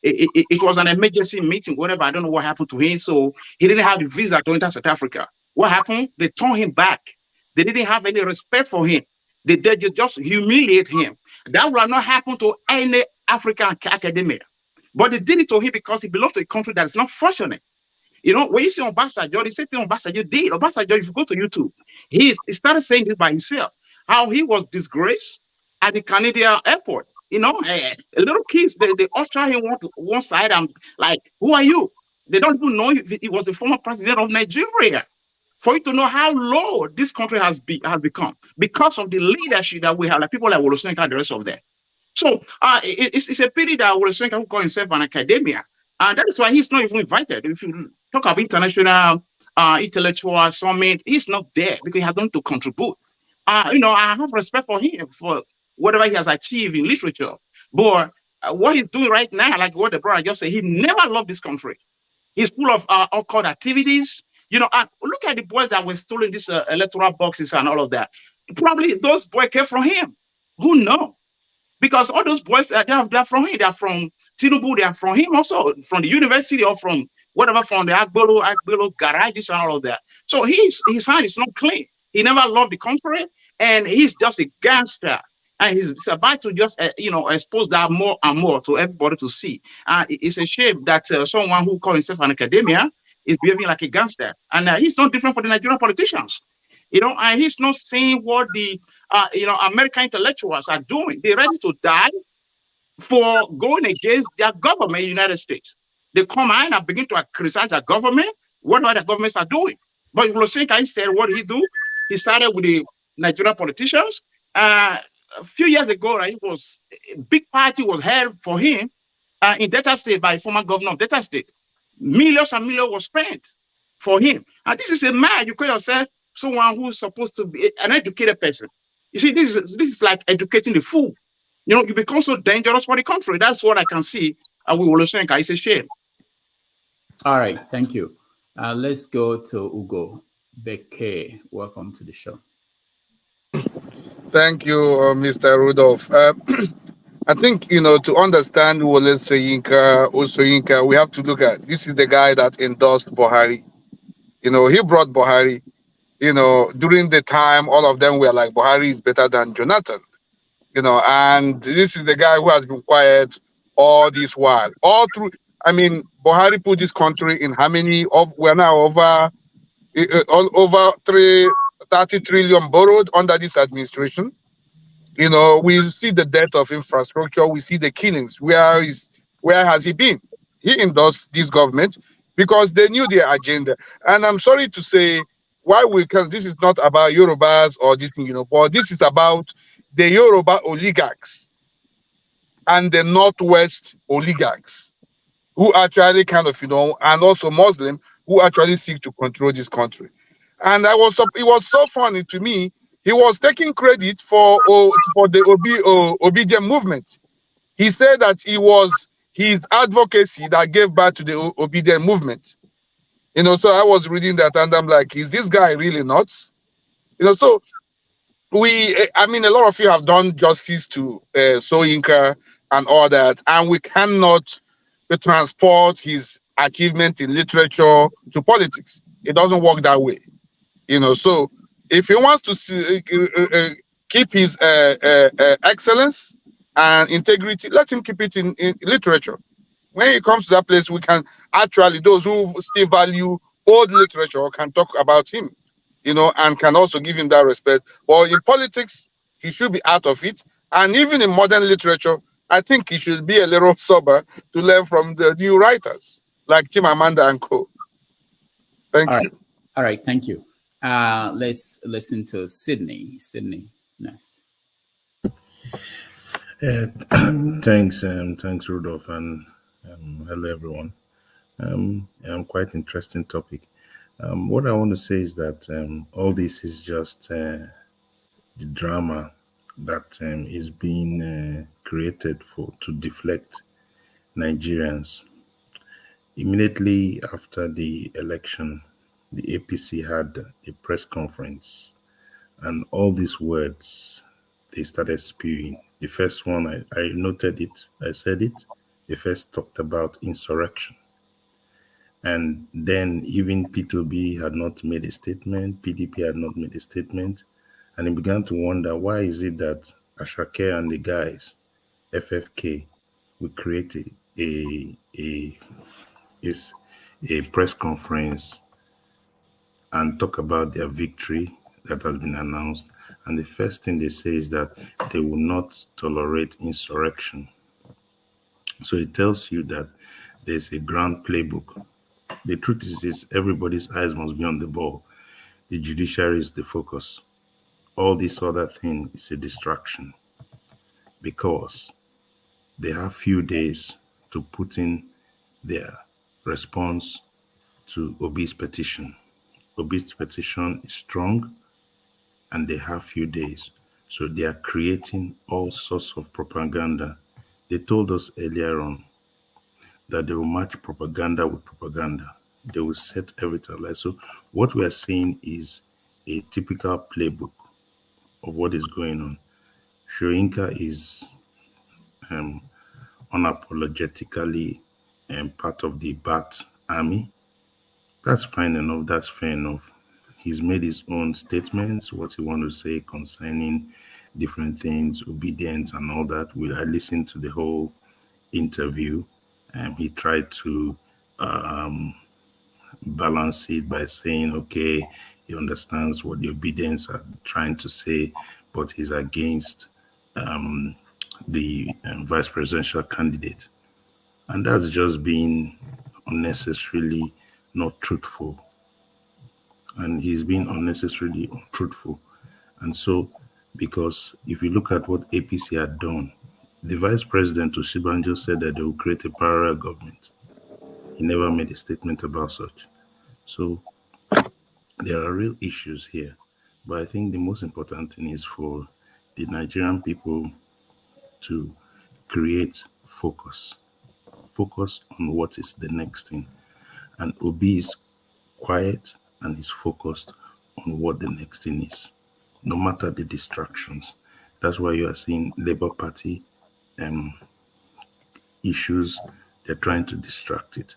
It was an emergency meeting, whatever. I don't know what happened to him. So he didn't have the visa to enter South Africa. What happened? They turned him back. They didn't have any respect for him. They just humiliate him. That will not happen to any African academia. But they did it to him because he belongs to a country that is not fortunate. When you see Obasanjo, the same thing Obasanjo did. Obasanjo, if you go to YouTube, he started saying this by himself, how he was disgraced at the Canadian airport. Little kids, they usher him one side and like, who are you? They don't even know he was the former president of Nigeria. For you to know how low this country has become because of the leadership that we have, like people like Wole Soyinka and the rest of them. So it's a pity that Wole Soyinka, who call himself an academia, and that is why he's not even invited. If you talk about international intellectual summit, he's not there because he has nothing to contribute. I have respect for him for whatever he has achieved in literature. But what he's doing right now, like what the brother just said, he never loved this country. He's full of occult activities. Look at the boys that were stealing these electoral boxes and all of that. Probably those boys came from him. Who knows? Because all those boys, they're from him. They're from Tinubu. They're from him also, from the university or from whatever, from the Agbolo garages and all of that. So his hand is not clean. He never loved the country, and he's just a gangster. And he's about to just, expose that more and more to everybody to see. It's a shame that someone who calls himself an academia is behaving like a gangster. And he's not different from the Nigerian politicians. And he's not seeing what the, American intellectuals are doing. They're ready to die for going against their government in the United States. They come in and begin to criticize their government, what other governments are doing. But Wole Soyinka instead, what he do? He started with the Nigerian politicians. A few years ago, right, it was a big party was held for him in Delta State by former governor of Delta State. Millions and millions was spent for him. And this is a man, you call yourself someone who's supposed to be an educated person. You see, this is like educating the fool. You become so dangerous for the country. That's what I can see with Wole Soyinka. It's a shame. All right, thank you. Let's go to Ugo Beke. Welcome to the show. Thank you, Mr. Rudolph. I think, to understand Wole Soyinka, we have to look at, this is the guy that endorsed Buhari. He brought Buhari. During the time, all of them were like, Buhari is better than Jonathan. And this is the guy who has been quiet all this while. Buhari put this country in how many? We're now over 30 trillion borrowed under this administration. We see the death of infrastructure. We see the killings. Where has he been? He endorsed this government because they knew their agenda. And I'm sorry to say, this is not about Yorubas or this thing, but this is about the Yoruba oligarchs and the Northwest oligarchs who actually and also Muslim who actually seek to control this country. And it was so funny to me. He was taking credit for the Obidients movement. He said that it was his advocacy that gave birth to the Obidients movement. So I was reading that and I'm like, is this guy really nuts? So a lot of you have done justice to Soyinka and all that, and we cannot transport his achievement in literature to politics. It doesn't work that way. So if he wants to keep his excellence and integrity, let him keep it in literature. When it comes to that place, we can actually, those who still value old literature can talk about him, and can also give him that respect. Well, in politics, he should be out of it. And even in modern literature, I think he should be a little sober to learn from the new writers like Chimamanda and co. Thank you. All right, thank you. Let's listen to Sydney. Sydney next. Thanks, Rudolph, and hello everyone. Quite interesting topic. What I want to say is that all this is just the drama that is being created to deflect Nigerians. Immediately after the election, the APC had a press conference, and all these words they started spewing. The first one, I noted it, I said it. They first talked about insurrection. And then even Peter Obi had not made a statement, PDP had not made a statement. And he began to wonder, why is it that Ashake and the guys, FFK, we created a press conference and talk about their victory that has been announced. And the first thing they say is that they will not tolerate insurrection. So it tells you that there's a grand playbook. The truth is everybody's eyes must be on the ball. The judiciary is the focus. All this other thing is a distraction because they have few days to put in their response to Obi's petition. Obi's petition is strong and they have few days. So they are creating all sorts of propaganda. They told us earlier on that they will match propaganda with propaganda. They will set everything alight. So what we are seeing is a typical playbook of what is going on. Soyinka is unapologetically part of the Bat army. That's fine enough. That's fair enough. He's made his own statements, what he wants to say concerning different things, obedience and all that. I listened to the whole interview, and he tried to balance it by saying, okay, he understands what the obedience are trying to say, but he's against the vice presidential candidate. And that's just being unnecessarily not truthful. And he's being unnecessarily untruthful. And so, because if you look at what APC had done, the vice president Osibanjo said that they will create a parallel government. He never made a statement about such. So there are real issues here. But I think the most important thing is for the Nigerian people to create focus. Focus on what is the next thing. And Obi is quiet and is focused on what the next thing is, no matter the distractions. That's why you are seeing Labour Party issues, they're trying to distract it.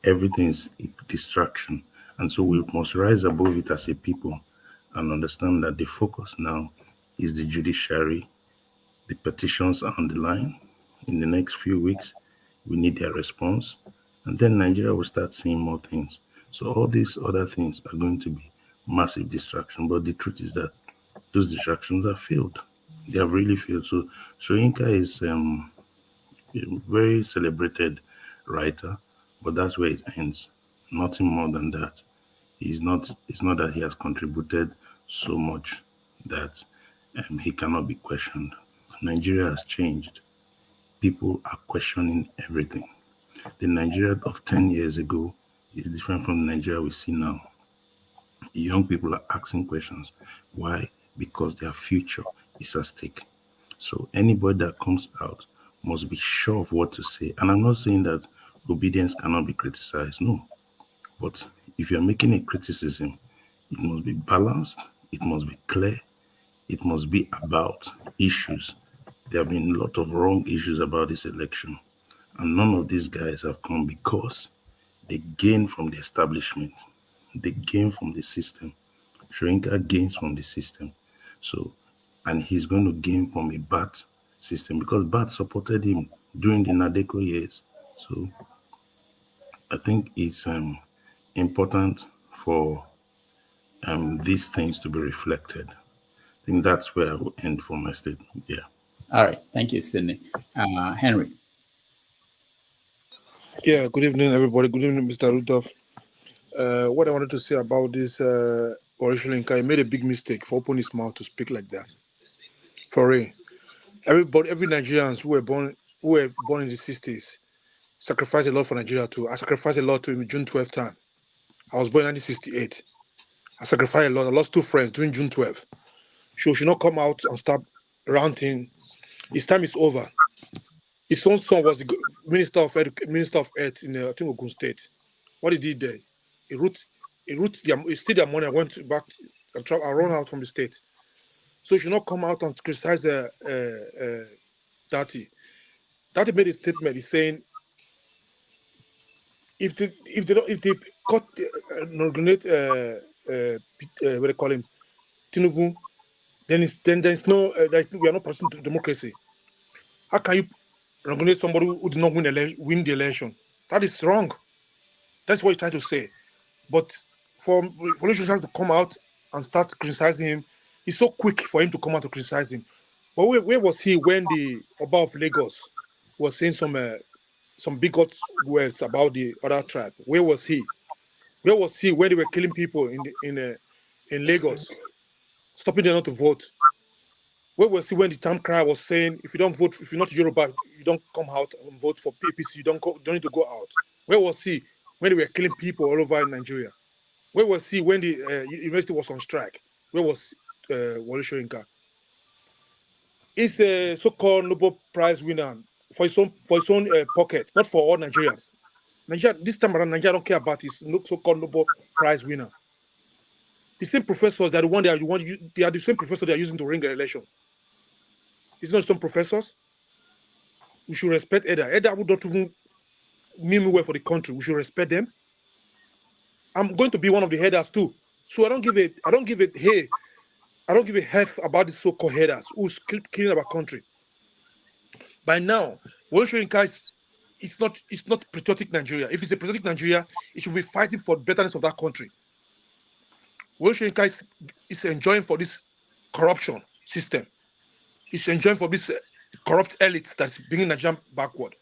Everything is a distraction. And so we must rise above it as a people and understand that the focus now is the judiciary. The petitions are on the line. In the next few weeks, we need their response. And then Nigeria will start seeing more things. So all these other things are going to be massive distraction. But the truth is that those distractions have failed. They have really failed. So Soyinka is a very celebrated writer, but that's where it ends. Nothing more than that. It's not that he has contributed so much that he cannot be questioned. Nigeria has changed. People are questioning everything. The Nigeria of 10 years ago is different from the Nigeria we see now. Young people are asking questions. Why? Because their future is at stake. So anybody that comes out must be sure of what to say. And I'm not saying that obedience cannot be criticized. No. But if you're making a criticism, it must be balanced, it must be clear, it must be about issues. There have been a lot of wrong issues about this election. And none of these guys have come because they gain from the establishment. They gain from the system. Soyinka gains from the system. So, and he's going to gain from a bad system, because Bat supported him during the Nadeko years. So I think it's important for these things to be reflected. I think that's where I will end for my statement. Yeah. All right. Thank you, Sydney. Henry. Yeah, good evening, everybody. Good evening, Mr. Rudolph. What I wanted to say about this Wole Soyinka, he made a big mistake for opening his mouth to speak like that. For real. Every Nigerians who were born in the 60s sacrificed a lot for Nigeria too. I sacrificed a lot too in June 12th time. I was born in 1968. I sacrificed a lot. I lost 2 friends during June 12th. She should not come out and start ranting. His time is over. His own son was the Minister of Earth in I think Ogun State. What he did there, he stayed their money and went back and run out from the state. So he should not come out and criticize Datti. Datti made a statement. He's saying if they cut nominate what they call him Tinubu, then there's no we are not pursuing democracy. How can you nominate somebody who did not win the election? That is wrong. That's what he's trying to say. But for politicians to come out and start criticizing him, it's so quick for him to come out to criticize him. But where was he when the Oba of Lagos was saying some bigot words about the other tribe? Where was he? Where was he when they were killing people in Lagos, stopping them not to vote? Where was he when the town crier was saying, if you don't vote, if you're not Yoruba, you don't come out and vote for PPC, you don't need to go out? Where was he when they were killing people all over Nigeria? Where was he when the university was on strike? Where was Wole Soyinka? He's a so-called Nobel Prize winner for his own pocket, not for all Nigerians. Nigeria, this time around, Nigeria don't care about his so-called Nobel Prize winner. The same professors that they are the same professors they are using to ring the election. It's not some professors. We should respect Eda. Eda would not even mean well for the country. We should respect them. I'm going to be one of the headers too. So I don't give a heck about the so-called headers who's killing our country. By now, Wole Soyinka it's not patriotic Nigeria. If it's a patriotic Nigeria, it should be fighting for the betterness of that country. Wole Soyinka is enjoying for this corruption system. He's enjoying for this corrupt elite that's bringing Nigeria backward.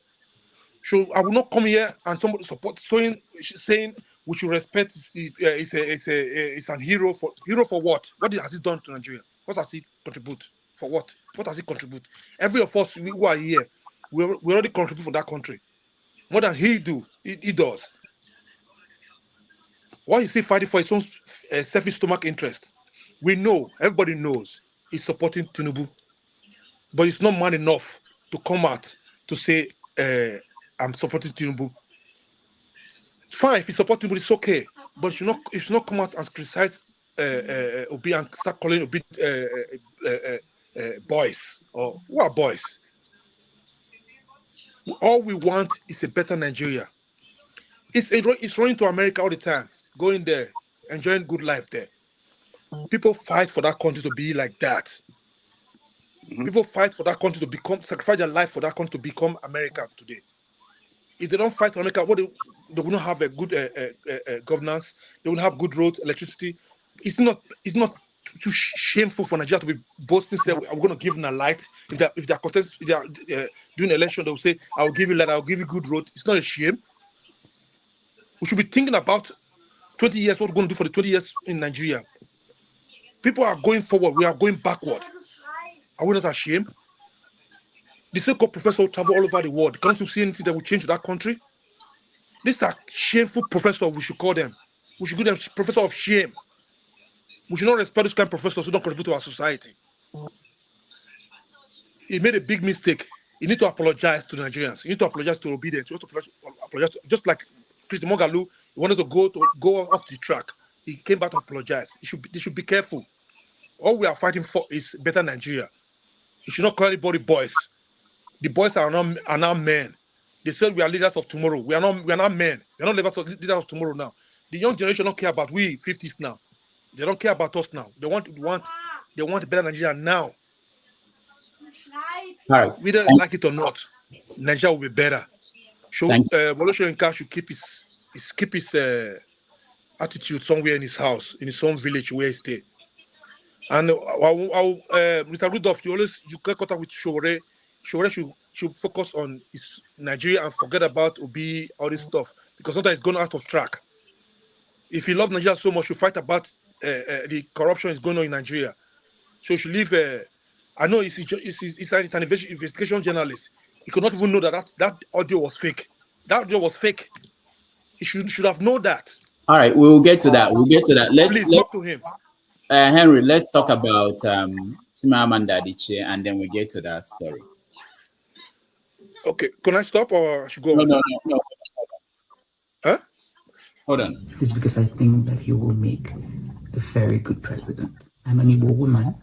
So I will not come here and somebody saying we should respect. It's an hero for what? What has he done to Nigeria? What has he contribute? For what? What has he contribute? Every of us who are here, we already contribute for that country more than he does. Why is he fighting for his own selfish stomach interest? We know, everybody knows, he's supporting Tinubu, but he's not man enough to come out to say, I'm supporting Tinubu. It's fine, if he supports Tinubu, it's okay, but you should not come out and criticize Obi and start calling Obi boys, or who are boys? All we want is a better Nigeria. It's running to America all the time, going there, enjoying good life there. People fight for that country to be like that. Mm-hmm. People fight for that country to sacrifice their life for that country to become America today. If they don't fight for America, they will not have a good governance. They will have good roads, electricity. It's not too shameful for Nigeria to be boasting. Say, I'm going to give them a light. If they are doing election, they will say, "I will give you light. I will give you good road." It's not a shame. We should be thinking about 20 years. What we're going to do for the 20 years in Nigeria. People are going forward. We are going backward. Are we not ashamed? The so-called professors travel all over the world. Can't you see anything that will change that country? These are shameful professors, we should call them. We should give them professor of shame. We should not respect those kind of professors who don't contribute to our society. He made a big mistake. You need to apologize to the Nigerians. You need to apologize to Obidients. You have to apologize just like Christy Mogalu, he wanted to go off the track. He came back to apologize. They should be careful. All we are fighting for is better Nigeria. You should not call anybody boys. The boys are not men. They said we are leaders of tomorrow. We are not men. We are not leaders of tomorrow now. The young generation don't care about we 50s now. They don't care about us now. They want a better Nigeria now. All right. Whether they like it or not, Nigeria will be better. So Wole Soyinka should keep his attitude somewhere in his house, in his own village where he stay. And Mr. Rudolph, you get contact with Shore. Shore should focus on his Nigeria and forget about Obi, all this stuff, because sometimes it's gone out of track. If he loves Nigeria so much, you fight about the corruption is going on in Nigeria. So you should leave. I know it's an investigation journalist. He could not even know that audio was fake. That audio was fake. He should have known that. All right, we will get to that. We'll get to that. Let's talk to him. Henry, let's talk about Chimamanda Adichie, and then we get to that story. Okay, can I stop or I should go on? No. Huh? Hold on. It's because I think that he will make a very good president. I'm an Igbo woman.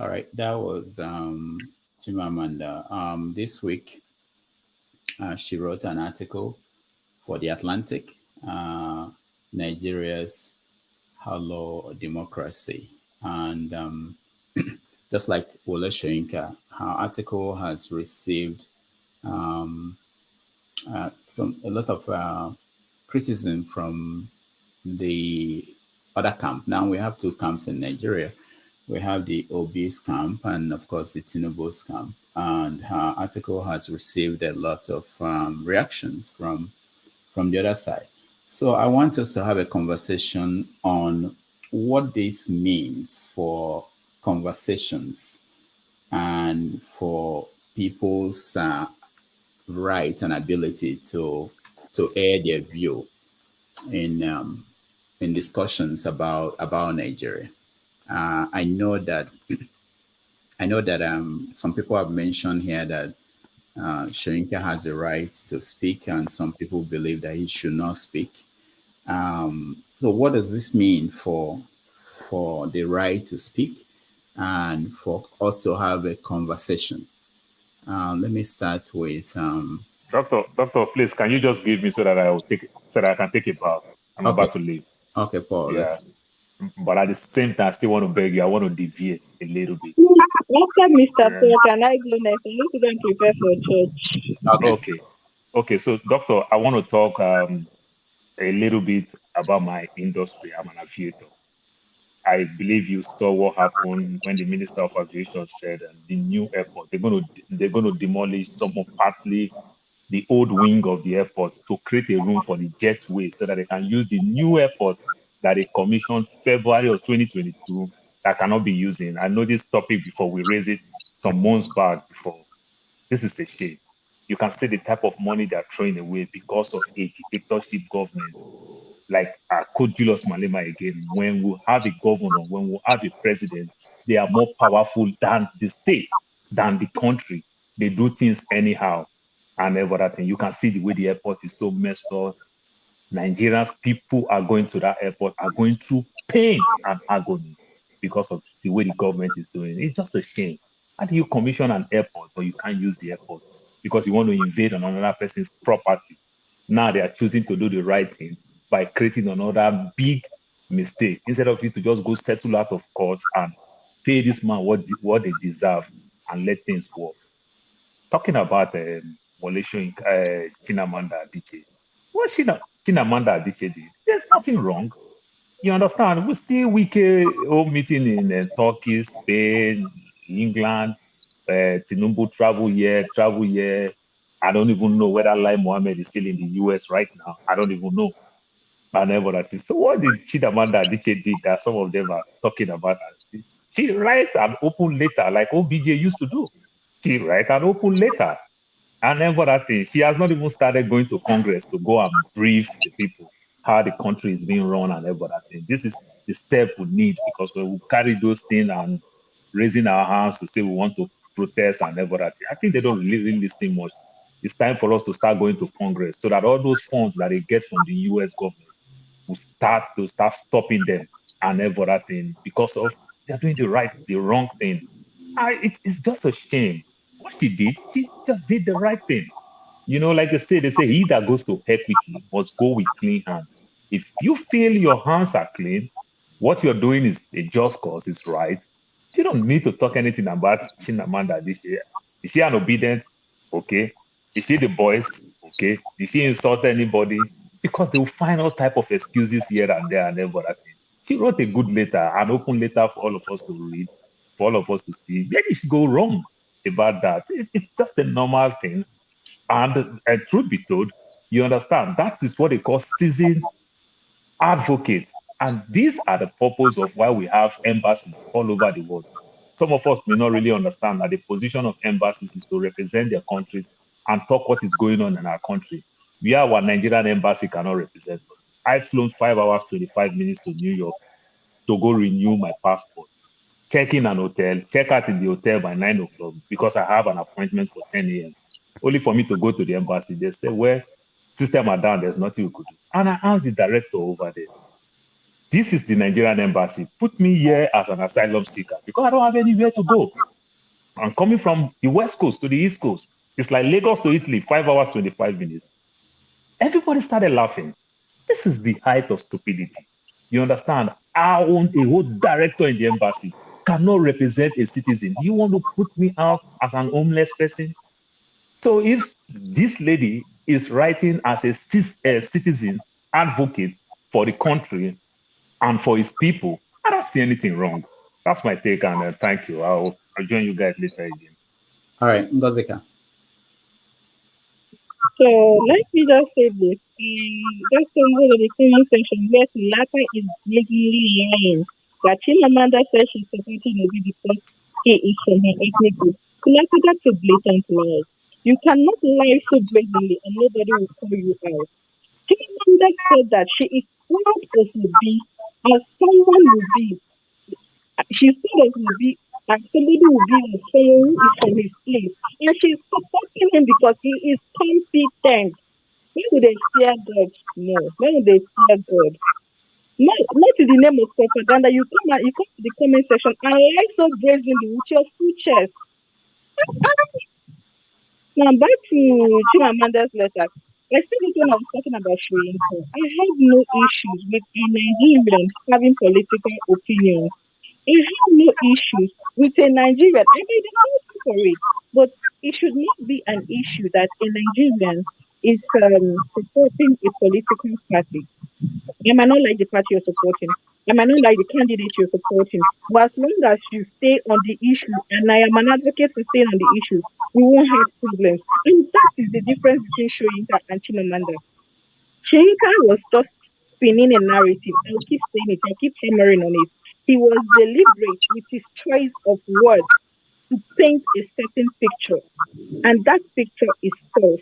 All right, that was Chimamanda. This week, she wrote an article for The Atlantic, Nigeria's Hollow Democracy. And just like Wole Soyinka, her article has received a lot of criticism from the other camp. Now we have two camps in Nigeria. We have the Obi's camp and, of course, the Tinubu's camp. And her article has received a lot of reactions from the other side. So I want us to have a conversation on what this means for conversations and for people's right and ability to air their view in discussions about Nigeria. I know that some people have mentioned here that Soyinka has a right to speak, and some people believe that he should not speak. So what does this mean for the right to speak and for us to have a conversation? Let me start with Doctor, please, can you just give me so that I can take a bow? I'm about to leave. Okay, Paul. Yeah. But at the same time, I still want to beg you. I want to deviate a little bit. After Mr. Paul, can I go next? I need to go and prepare for church. Okay. So, Doctor, I want to talk a little bit about my industry. I'm an aviator. I believe you saw what happened when the Minister of Aviation said the new airport, they're going to demolish some of partly the old wing of the airport to create a room for the jetway so that they can use the new airport that they commissioned February of 2022 that cannot be using. I know this topic before, we raised it some months back before. This is a shame. You can see the type of money they're throwing away because of a dictatorship government. Like quote Julius Malema again, when we have a governor, when we have a president, they are more powerful than the state, than the country. They do things anyhow and everything. You can see the way the airport is so messed up. Nigerians, people are going to that airport, are going through pain and agony because of the way the government is doing. It's just a shame. How do you commission an airport but you can't use the airport because you want to invade on another person's property? Now they are choosing to do the right thing by creating another big mistake instead of you to just go settle out of court and pay this man what they deserve and let things work. Talking about Wole Soyinka, Chimamanda Adichie, what Chimamanda Adichie did, there's nothing wrong. You understand? We still meeting in Turkey, Spain, England. Tinubu travel here. I don't even know whether Lai Mohammed is still in the US right now. I don't even know. So what did Chimamanda Adichie did that some of them are talking about? She writes an open letter like OBJ used to do. She writes an open letter. And then for that thing, she has not even started going to Congress to go and brief the people how the country is being run and everything. This is the step we need, because when we carry those things and raising our hands to say we want to protest and everything, I think they don't really listen much. It's time for us to start going to Congress so that all those funds that they get from the US government, will start stopping them and every other thing because of they're doing the wrong thing. It's just a shame. What she just did the right thing. Like they say, he that goes to equity must go with clean hands. If you feel your hands are clean, what you're doing is a just cause, is right. You don't need to talk anything about Chimamanda Adichie. Is she an obedient? Okay. Is she the voice? Okay. Did she insult anybody? Because they will find all type of excuses here and there and everything. She wrote a good letter, an open letter for all of us to read, for all of us to see. Where did she go wrong about that? It's just a normal thing. And truth be told, you understand, that is what they call seasoned advocate. And these are the purpose of why we have embassies all over the world. Some of us may not really understand that the position of embassies is to represent their countries and talk what is going on in our country. We are our Nigerian embassy cannot represent us. I've flown 5 hours, 25 minutes to New York to go renew my passport. Check in an hotel, check out in the hotel by 9 o'clock because I have an appointment for 10 a.m. Only for me to go to the embassy. They say, well, system are down, there's nothing we could do. And I asked the director over there, this is the Nigerian embassy. Put me here as an asylum seeker because I don't have anywhere to go. I'm coming from the West Coast to the East Coast. It's like Lagos to Italy, 5 hours, 25 minutes. Everybody started laughing. This is the height of stupidity. You understand? I want a whole director in the embassy cannot represent a citizen. Do you want to put me out as an homeless person? So if this lady is writing as a citizen advocate for the country and for his people, I don't see anything wrong. That's my take, and thank you. I'll join you guys later again. All right, Ngozika. So let me just say this. Just to go to the comment section, yes, Lapa is blatantly lying that Chimamanda says she's supporting Obi because he is from her ethnic group. Lapa, that's a blatant lie. You cannot lie so blatantly and nobody will call you out. Chimamanda said that she is proud of Obi as someone will be. She said that Obi as somebody will be a someone who is from his place. And she's supporting him because he is competent. When would they fear God? No. When would they fear God? Not in the name of propaganda. You come to the comment section and lie so brazenly with your full chest. Now back to Chimamanda's letter. I said it when I was talking about Soyinka. I have no issues with a Nigerian having political opinions. I have no issues with a Nigerian. I made a motion for it, but it should not be an issue that a Nigerian is supporting a political party. I might not like the party you're supporting. I might not like the candidate you're supporting. But as long as you stay on the issue, and I am an advocate for staying on the issue, we won't have problems. And that is the difference between Soyinka and Chimamanda. Soyinka was just spinning a narrative. I'll keep saying it. I'll keep hammering on it. He was deliberate with his choice of words to paint a certain picture. And that picture is false.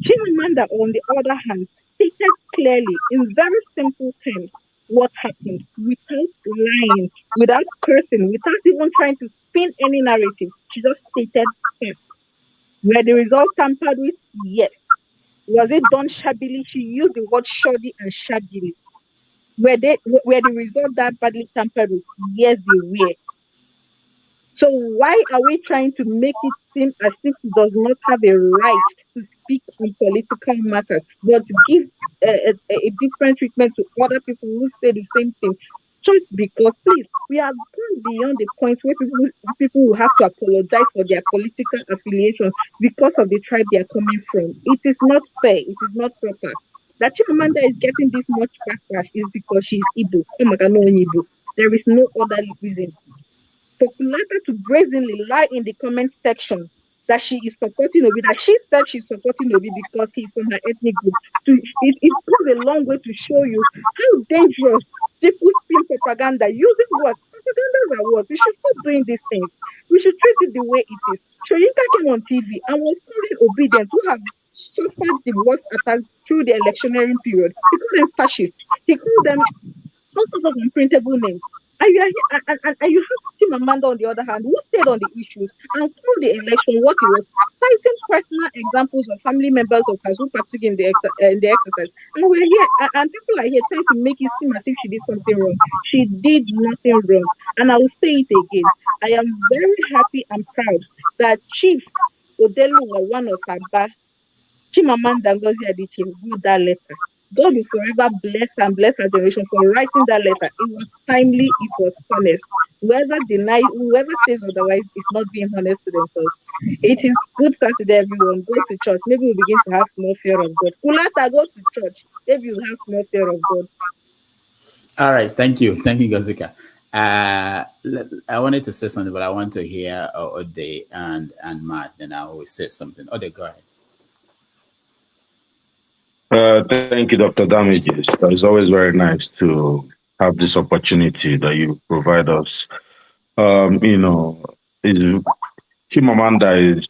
Chimamanda, on the other hand, stated clearly in very simple terms what happened without lying, without cursing, without even trying to spin any narrative. She just stated facts. Were the results tampered with? Yes. Was it done shabbily? She used the word shoddy and shabbily. Were the results that badly tampered with? Yes, they were. So why are we trying to make it seem as if he does not have a right to speak on political matters, but to give a different treatment to other people who say the same thing? Just because, please, we have gone beyond the point where people will have to apologize for their political affiliation because of the tribe they are coming from. It is not fair. It is not proper. That Chimamanda is getting this much backlash is because she's Igbo. There is no other reason. For Kulata to brazenly lie in the comment section that she is supporting Obi, that she said she's supporting Obi because he's from her ethnic group, it goes a long way to show you how dangerous people spin propaganda using what? Propagandas are what? We should stop doing these things. We should treat it the way it is. Soyinka came on TV and was calling Obidients who have suffered the worst attacks through the electioneering period. He called them fascists. He called them all sorts of unprintable names. And you have Chimamanda on the other hand, who stayed on the issues and told the election what it was. citing personal examples of family members of hers who partook in the exercise. And we're here, and people are here trying to make it seem as if she did something wrong. She did nothing wrong. And I will say it again. I am very happy and proud that Chief Odeluwa, one of Aba, Chimamanda Adichie, wrote that letter. God will forever bless and bless her generation for writing that letter. It was timely, it was honest. Whoever says otherwise is not being honest to themselves. It is good Saturday, everyone. Go to church. Maybe we'll begin to have more fear of God. Kulata, go to church. Maybe you'll have more fear of God. All right, thank you, Gazika. I wanted to say something, but I want to hear Ode and Matt. Then I will say something. Ode, go ahead. Thank you, Dr. Damages. It's always very nice to have this opportunity that you provide us. Chimamanda is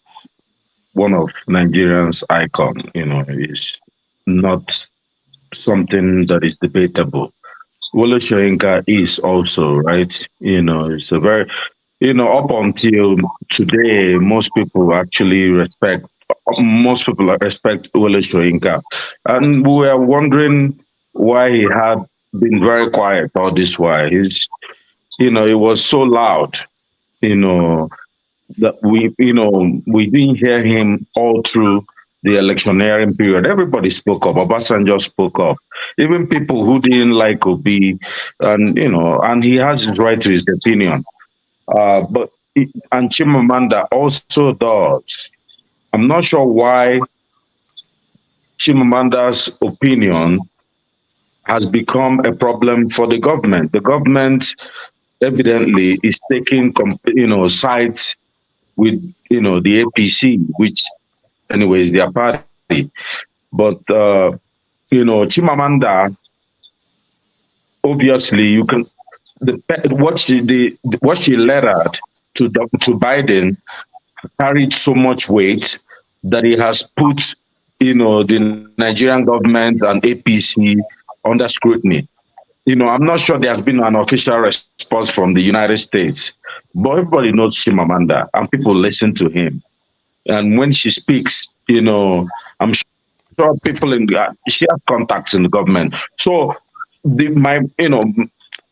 one of Nigerians' icon. Is not something that is debatable. Wole Soyinka is also, right? It's a very, up until today, most people respect Wole Soyinka. And we are wondering why he had been very quiet all this while. It was so loud, that we didn't hear him all through the electioneering period. Everybody spoke up. Obasanjo spoke up. Even people who didn't like Obi, and he has his right to his opinion. And Chimamanda also does. I'm not sure why Chimamanda's opinion has become a problem for the government. The government evidently is taking, sides with, the APC, which, anyway, is their party. But, Chimamanda, obviously, you can, what she lettered to Biden carried so much weight that he has put, the Nigerian government and APC under scrutiny. I'm not sure there has been an official response from the United States, but everybody knows Chimamanda and people listen to him. And when she speaks, I'm sure people she has contacts in the government. So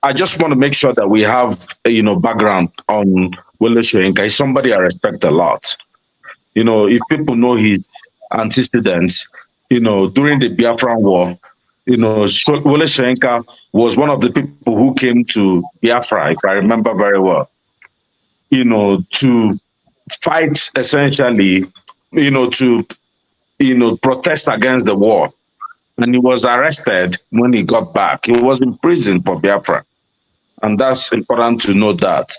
I just want to make sure that we have, background on Wole Soyinka. He's somebody I respect a lot. If people know his antecedents, during the Biafran War, Wole Soyinka was one of the people who came to Biafra, if I remember very well, to fight essentially, to, protest against the war. And he was arrested when he got back. He was in prison for Biafra. And that's important to know that.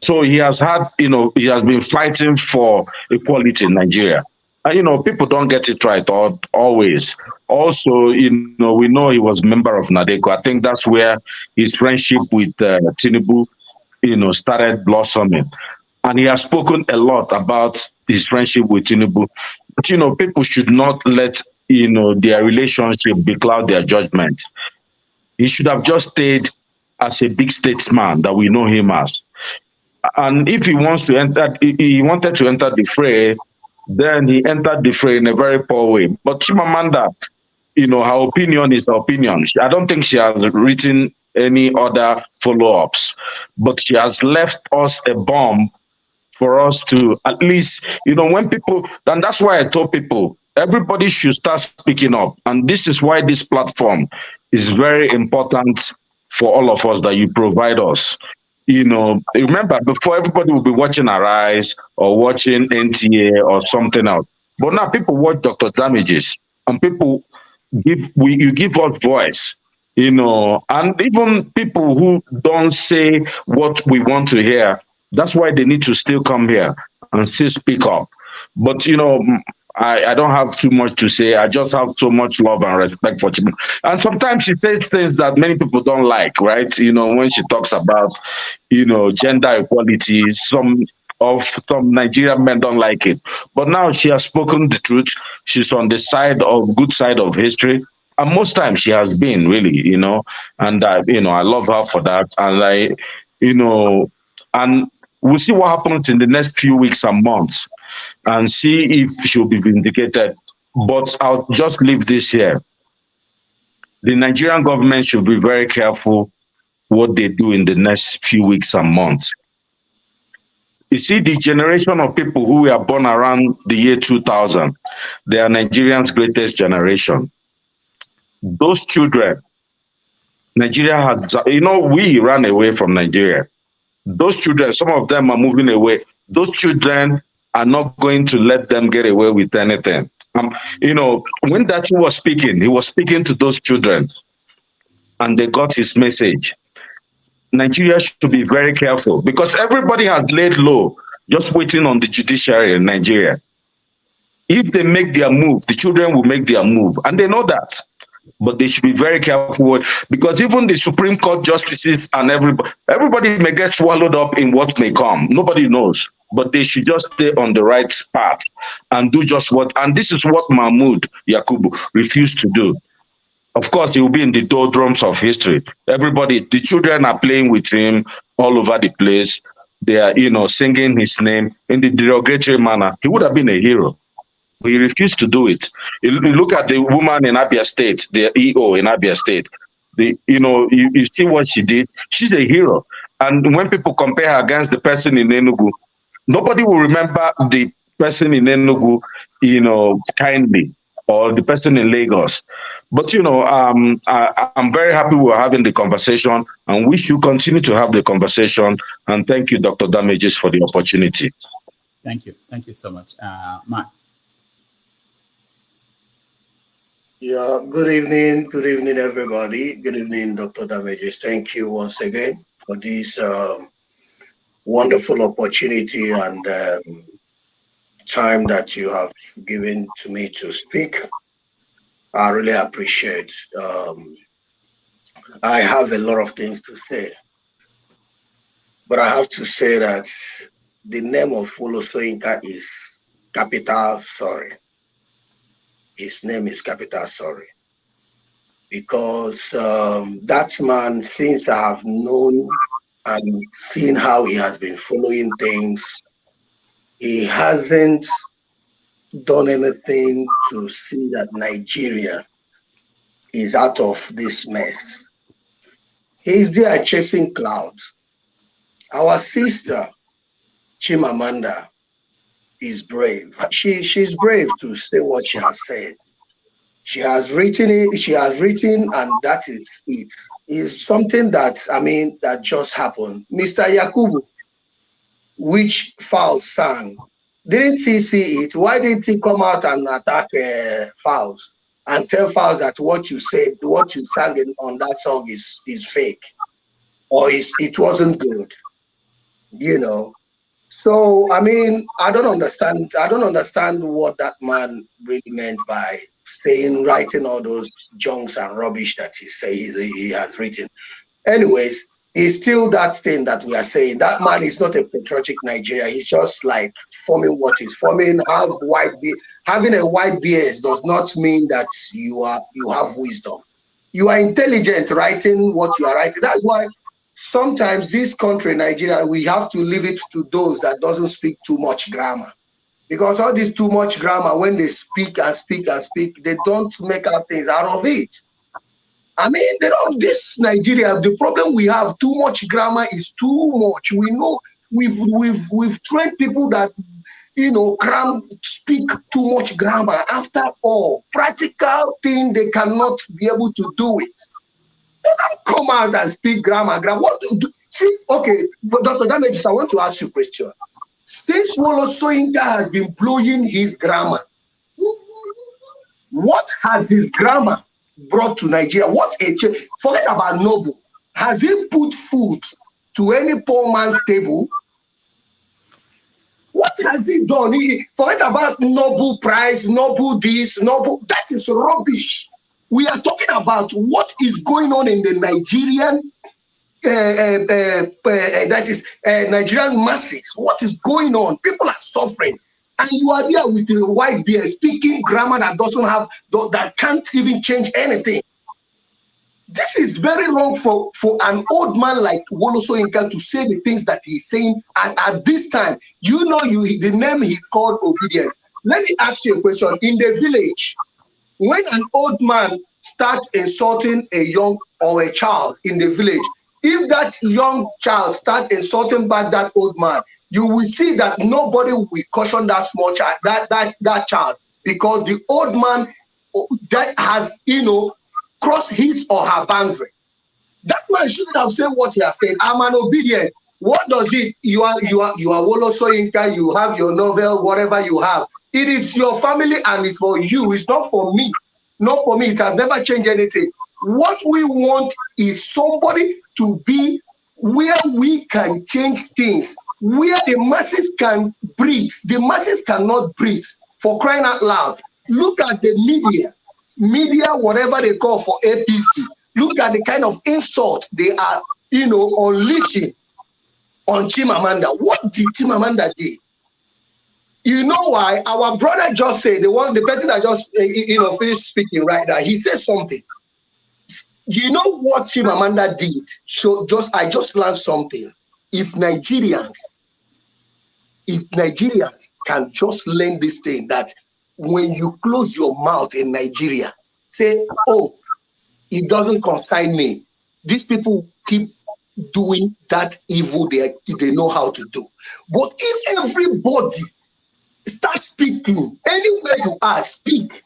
So he has had, he has been fighting for equality in Nigeria. And, people don't get it right always. Also, we know he was a member of Nadeko. I think that's where his friendship with Tinubu, started blossoming. And he has spoken a lot about his friendship with Tinubu. But, people should not let, their relationship becloud their judgment. He should have just stayed as a big statesman that we know him as. And if he wanted to enter the fray, then he entered the fray in a very poor way. But Chimamanda, her opinion is her opinion. I don't think she has written any other follow-ups, but she has left us a bomb for us to at least, when people, and that's why I told people, everybody should start speaking up. And this is why this platform is very important for all of us that you provide us. Remember, before everybody will be watching Arise or watching NTA or something else. But now people watch Dr. Damages and people you give us voice, and even people who don't say what we want to hear. That's why they need to still come here and still speak up. But, I don't have too much to say. I just have so much love and respect for Chimamanda. And sometimes she says things that many people don't like, right? When she talks about, gender equality, some Nigerian men don't like it. But now she has spoken the truth. She's on the good side of history. And most times she has been, really, and, I love her for that. And and we'll see what happens in the next few weeks and months. and see if she'll be vindicated. But I'll just leave this here. The Nigerian government should be very careful what they do in the next few weeks and months. You see, the generation of people who were born around the year 2000, they are Nigerians' greatest generation. Those children, Nigeria had, we ran away from Nigeria. Those children, some of them are moving away. Those children are not going to let them get away with anything. When Datti was speaking, he was speaking to those children, and they got his message. Nigeria should be very careful because everybody has laid low, just waiting on the judiciary in Nigeria. If they make their move, the children will make their move, and they know that. But they should be very careful because even the Supreme Court justices and everybody may get swallowed up in what may come. Nobody knows. But they should just stay on the right path and do just what. And this is what Mahmoud Yakubu refused to do. Of course, he will be in the doldrums of history. Everybody, the children are playing with him all over the place. They are, singing his name in the derogatory manner. He would have been a hero. He refused to do it. You look at the woman in Abia State, the EO in Abia State. You see what she did. She's a hero. And when people compare her against the person in Enugu, nobody will remember the person in Enugu, kindly, or the person in Lagos. But I'm very happy we're having the conversation, and we should continue to have the conversation. And thank you, Dr. Damages, for the opportunity. Thank you so much, Mark. Yeah, good evening, everybody. Good evening, Dr. Damages. Thank you once again for this wonderful opportunity and time that you have given to me to speak. I really appreciate. I have a lot of things to say, but I have to say that the name of Wole Soyinka is capital sorry. His name is capital sorry, because that man, since I have known and seen how he has been following things, he hasn't done anything to see that Nigeria is out of this mess. He's there chasing clouds. Our sister, Chimamanda, is brave. She's brave to say what she has said. She has written it, and that is it. It's something that, that just happened. Mr. Yakubu, which Fowls sang, didn't he see it? Why didn't he come out and attack Fowls and tell Fowls that what you said, what you sang on that song is fake, or it wasn't good, So, I don't understand. I don't understand what that man really meant by writing all those junks and rubbish that he has written. Anyways, it's still that thing that we are saying. That man is not a patriotic Nigeria. He's just like forming what he's forming. Having a white beard does not mean that you have wisdom. You are intelligent writing what you are writing. That's why sometimes this country, Nigeria, we have to leave it to those that doesn't speak too much grammar. Because all this too much grammar, when they speak and speak and speak, they don't make out things out of it. This Nigeria, the problem we have, too much grammar is too much. We know we've trained people that, speak too much grammar. After all, practical thing, they cannot be able to do it. Come out and speak grammar. What do, see, okay, but Dr. Damages, I want to ask you a question. Since Wole Soyinka has been blowing his grammar, what has his grammar brought to Nigeria? Forget about Noble. Has he put food to any poor man's table? What has he done? Forget about Noble Prize, Noble this, Noble. That is rubbish. We are talking about what is going on in the Nigerian, Nigerian masses. What is going on? People are suffering, and you are there with the white beard speaking grammar that doesn't have, that can't even change anything. This is very wrong for an old man like Wole Soyinka to say the things that he's saying at this time. You know, the name he called Obidients. Let me ask you a question. In the village, when an old man starts insulting a young or a child in the village, if that young child starts insulting back that old man, you will see that nobody will caution that small child, that child, because the old man that has, you know, crossed his or her boundary. That man shouldn't have said what he has said. I'm an obedient. What does it? You are Wole Soyinka. You have your novel, whatever you have. It is your family and it's for you. It's not for me. Not for me. It has never changed anything. What we want is somebody to be where we can change things, where the masses can breathe. The masses cannot breathe, for crying out loud. Look at the media, whatever they call for APC. Look at the kind of insult they are, you know, unleashing on Chimamanda. What did Chimamanda do? You know why? Our brother just said, the person that just finished speaking right now, he said something. You know what Chimamanda did? I just learned something. If Nigerians can just learn this thing, that when you close your mouth in Nigeria, say, oh, it doesn't concern me. These people keep doing that evil they know how to do. But if everybody starts speaking, anywhere you are, speak.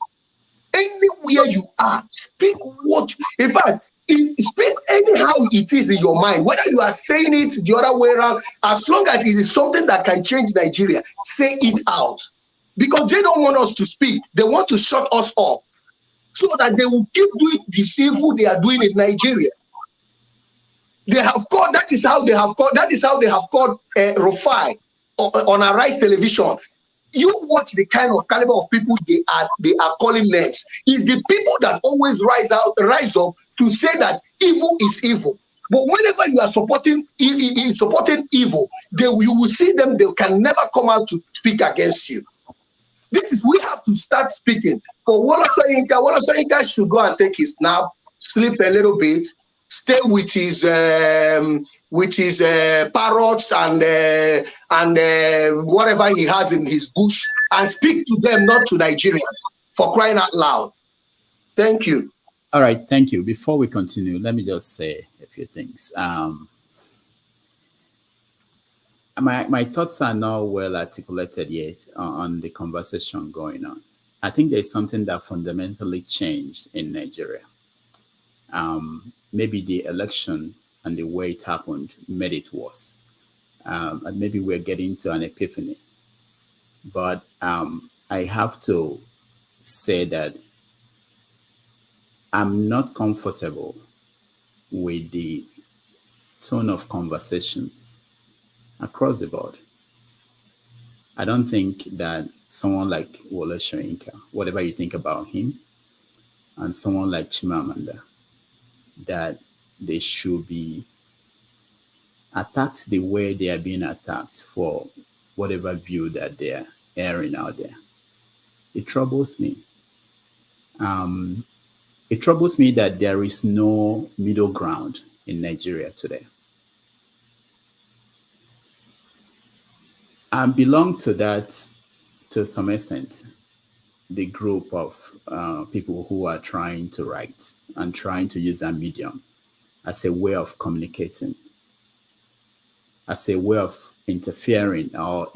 Anywhere you are, speak what, in fact, speak anyhow it is in your mind, whether you are saying it the other way around, as long as it is something that can change Nigeria, say it out. Because they don't want us to speak. They want to shut us up so that they will keep doing the evil they are doing in Nigeria. They have called, that is how they have called Rufai on Arise Television. You watch the kind of caliber of people they are calling names. It's the people that always rise up to say that evil is evil. But whenever you are supporting evil, you will see them, they can never come out to speak against you. We have to start speaking. For Wole Soyinka should go and take his nap, sleep a little bit, stay with his parrots and whatever he has in his bush, and speak to them, not to Nigerians, for crying out loud. Thank you. All right, thank you. Before we continue, let me just say a few things. My thoughts are not well articulated yet on the conversation going on. I think there's something that fundamentally changed in Nigeria. Maybe the election and the way it happened made it worse. And maybe we're getting to an epiphany. But I have to say that I'm not comfortable with the tone of conversation across the board. I don't think that someone like Wole Soyinka, whatever you think about him, and someone like Chimamanda, that they should be attacked the way they are being attacked for whatever view that they're airing out there. It troubles me. It troubles me that there is no middle ground in Nigeria today. I belong to that, to some extent, the group of people who are trying to write and trying to use that medium as a way of communicating, as a way of interfering or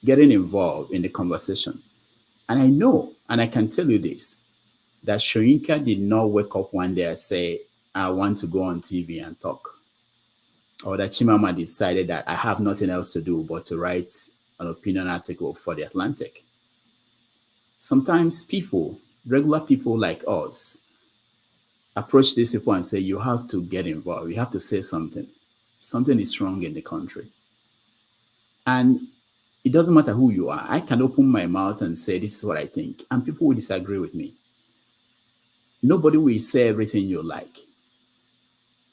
getting involved in the conversation. And I know, and I can tell you this, that Soyinka did not wake up one day and say, I want to go on TV and talk. Or that Chimamanda decided that I have nothing else to do but to write an opinion article for The Atlantic. Sometimes people, regular people like us, approach these people and say, you have to get involved. You have to say something. Something is wrong in the country. And it doesn't matter who you are. I can open my mouth and say, this is what I think. And people will disagree with me. Nobody will say everything you like.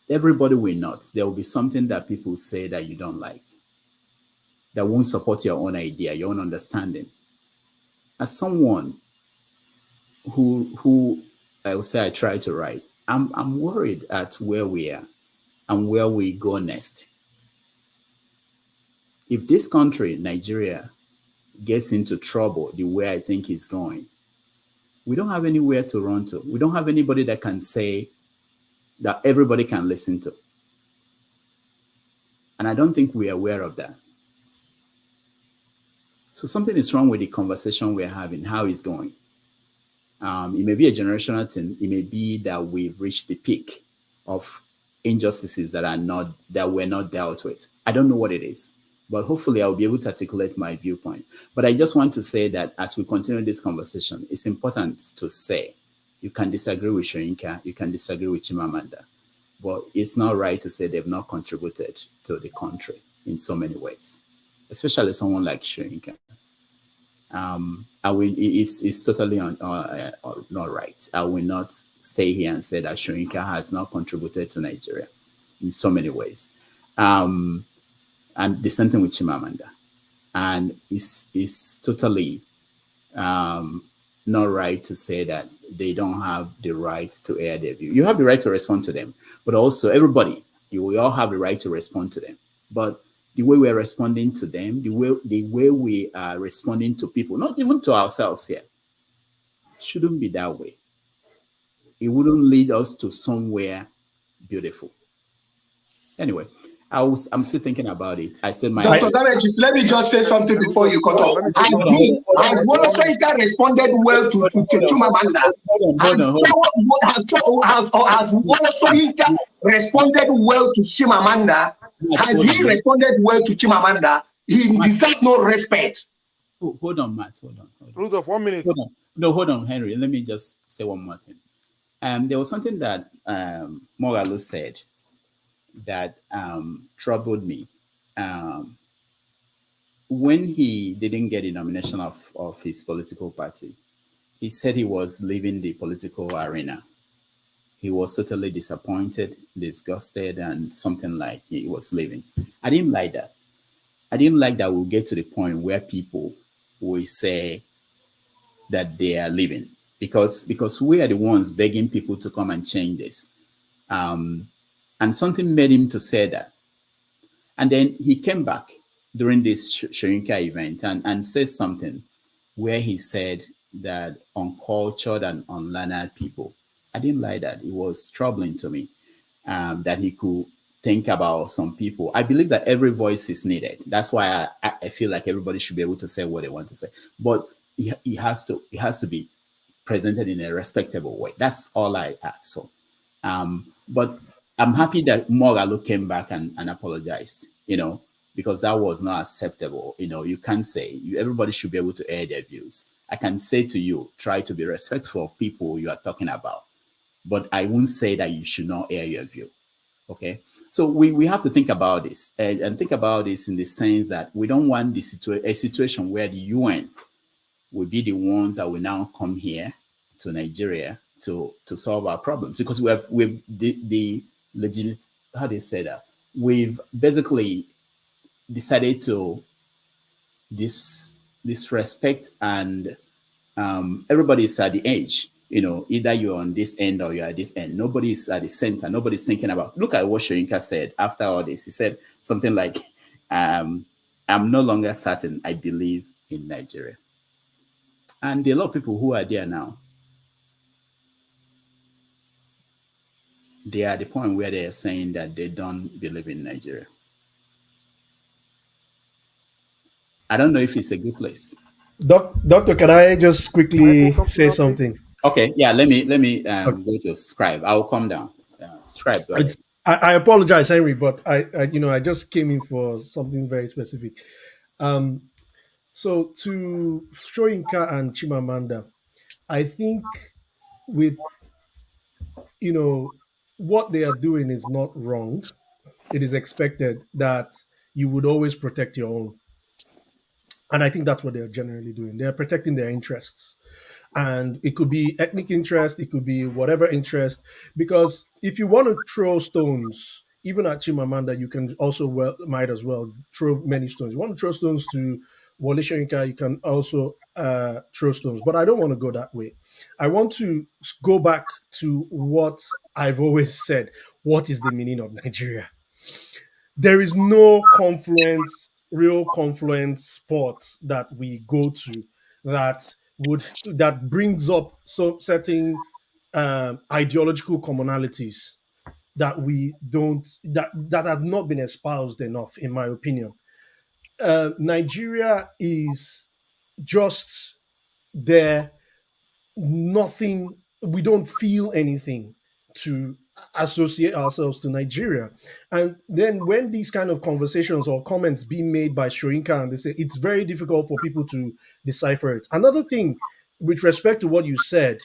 Everybody will not. There will be something that people say that you don't like, that won't support your own idea, your own understanding. As someone who I would say I try to write, I'm worried at where we are and where we go next. If this country, Nigeria, gets into trouble the way I think it's going, we don't have anywhere to run to. We don't have anybody that can say that everybody can listen to. And I don't think we're aware of that. So something is wrong with the conversation we're having, how it's going. It may be a generational thing. It may be that we've reached the peak of injustices that were not dealt with. I don't know what it is, but hopefully I'll be able to articulate my viewpoint. But I just want to say that as we continue this conversation, it's important to say you can disagree with Soyinka, you can disagree with Chimamanda, but it's not right to say they've not contributed to the country in so many ways, especially someone like Soyinka. It's totally not right. I will not stay here and say that Soyinka has not contributed to Nigeria in so many ways. And the same thing with Chimamanda. And it's totally not right to say that they don't have the right to air their view. You have the right to respond to them, but also everybody, we all have the right to respond to them. But the way we're responding to them, the way we are responding to people, not even to ourselves here, shouldn't be that way. It wouldn't lead us to somewhere beautiful. Anyway, I'm still thinking about it. I said my Dr. Damages, let me just say something before you cut off. Has Wole Soyinka responded well to Chimamanda? Has Wole Soyinka responded well to Chimamanda? Has he responded well to Chimamanda? He deserves no respect. Hold on, Matt. Hold on. Rudolph, 1 minute. Hold on. No, hold on, Henry. Let me just say one more thing. There was something that Moghalu said that troubled me. When he didn't get the nomination of his political party, he said he was leaving the political arena. He was totally disappointed, disgusted, and something like he was leaving. I didn't like that. I didn't like that we'll get to the point where people will say that they are leaving because we are the ones begging people to come and change this. And something made him to say that. And then he came back during this Soyinka event and said something where he said that uncultured and unlearned people. I didn't like that. It was troubling to me that he could think about some people. I believe that every voice is needed. That's why I feel like everybody should be able to say what they want to say. But it has to be presented in a respectable way. That's all I ask for. But I'm happy that Moghalu came back and apologized, because that was not acceptable. You can't say, everybody should be able to air their views. I can say to you, try to be respectful of people you are talking about, but I won't say that you should not air your view. Okay, so we have to think about this and think about this in the sense that we don't want a situation where the UN will be the ones that will now come here to Nigeria to solve our problems, because we've the legit, how do you say that? We've basically decided to disrespect and everybody's at the edge. Either you're on this end or you're at this end. Nobody's at the center. Nobody's thinking about. Look at what Soyinka said after all this. He said something like, "I'm no longer certain I believe in Nigeria." And there are a lot of people who are there now. They are at the point where they are saying that they don't believe in Nigeria. I don't know if it's a good place. Doctor, can I just quickly say something? Okay, yeah, let me go to Scribe. I'll come down. Scribe, go ahead. I apologize, Henry, but I just came in for something very specific. So to Soyinka and Chimamanda, I think with what they are doing is not wrong. It is expected that you would always protect your own. And I think that's what they're generally doing. They're protecting their interests. And it could be ethnic interest, it could be whatever interest. Because if you want to throw stones, even at Chimamanda, you can also might as well throw many stones. You want to throw stones to Wole Soyinka, you can also throw stones. But I don't want to go that way. I want to go back to what I've always said. What is the meaning of Nigeria? There is no confluence, real confluence spots that we go to that brings up so certain ideological commonalities that we don't that have not been espoused enough, in my opinion. Nigeria is just there, nothing, we don't feel anything to associate ourselves to Nigeria. And then when these kind of conversations or comments being made by Soyinka, and they say it's very difficult for people to decipher it. Another thing, with respect to what you said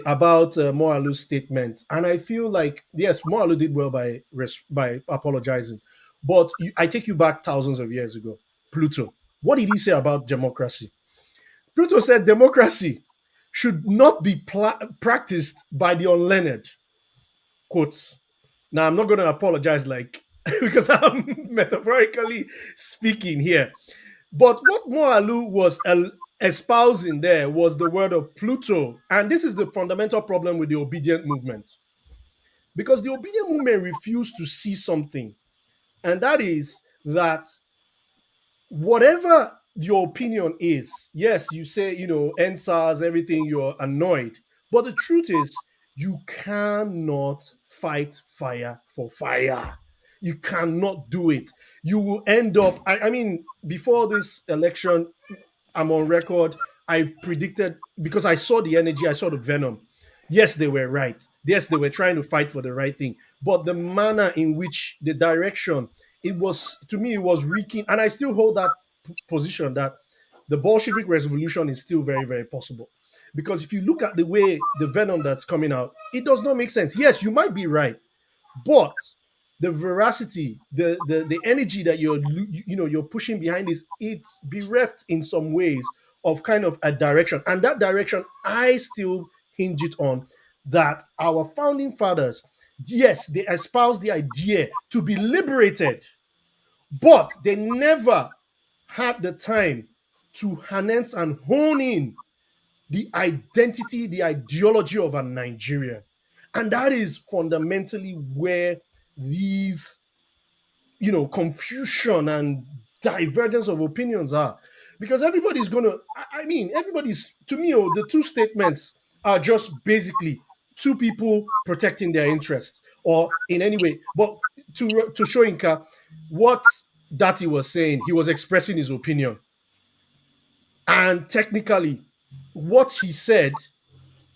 about Moalu's statement, and I feel like yes, Moalu did well by apologizing, but I take you back thousands of years ago. Pluto, what did he say about democracy? Pluto said democracy should not be practiced by the unlearned. Quotes. Now, I'm not going to apologize like because I'm metaphorically speaking here. But what Moalu was espousing there was the word of Pluto. And this is the fundamental problem with the obedient movement. Because the obedient movement refused to see something. And that is that whatever your opinion is, yes, you say, NSAS, everything, you're annoyed. But the truth is, you cannot fight fire for fire. You cannot do it. You will end up, I mean, before this election, I'm on record, I predicted, because I saw the energy, I saw the venom. Yes, they were right. Yes, they were trying to fight for the right thing. But the manner in which, the direction, it was, to me, it was reeking. And I still hold that position that the Bolshevik revolution is still very, very possible. Because if you look at the way the venom that's coming out, it does not make sense. Yes, you might be right, but the veracity, the energy that you're pushing behind this, it's bereft in some ways of kind of a direction. And that direction, I still hinge it on that our founding fathers, yes, they espoused the idea to be liberated, but they never had the time to harness and hone in the identity, the ideology of a Nigerian. And that is fundamentally where these, confusion and divergence of opinions are. Because everybody's going to, everybody's, to me, the two statements are just basically two people protecting their interests or in any way. But to Soyinka, what Datti was saying, he was expressing his opinion. And technically, what he said,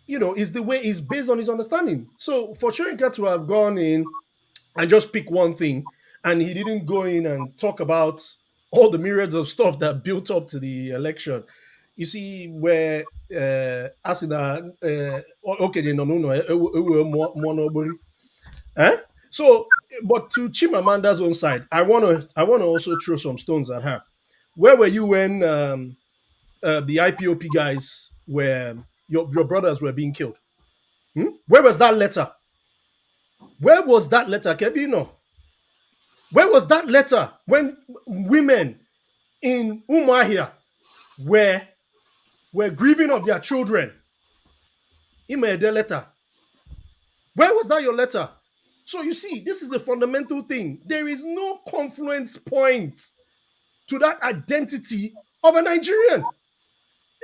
is the way is based on his understanding. So for Soyinka to have gone in and just pick one thing, and he didn't go in and talk about all the myriads of stuff that built up to the election. You see, where Asina, okay, no. So, but to Chimamanda's own side, I wanna also throw some stones at her. Where were you when the IPOP guys were your brothers were being killed? Where was that letter? Where was that letter, Kebino? Where was that letter when women in Umuahia were grieving of their children? Email the letter. Where was that your letter? So you see, this is the fundamental thing. There is no confluence point to that identity of a Nigerian.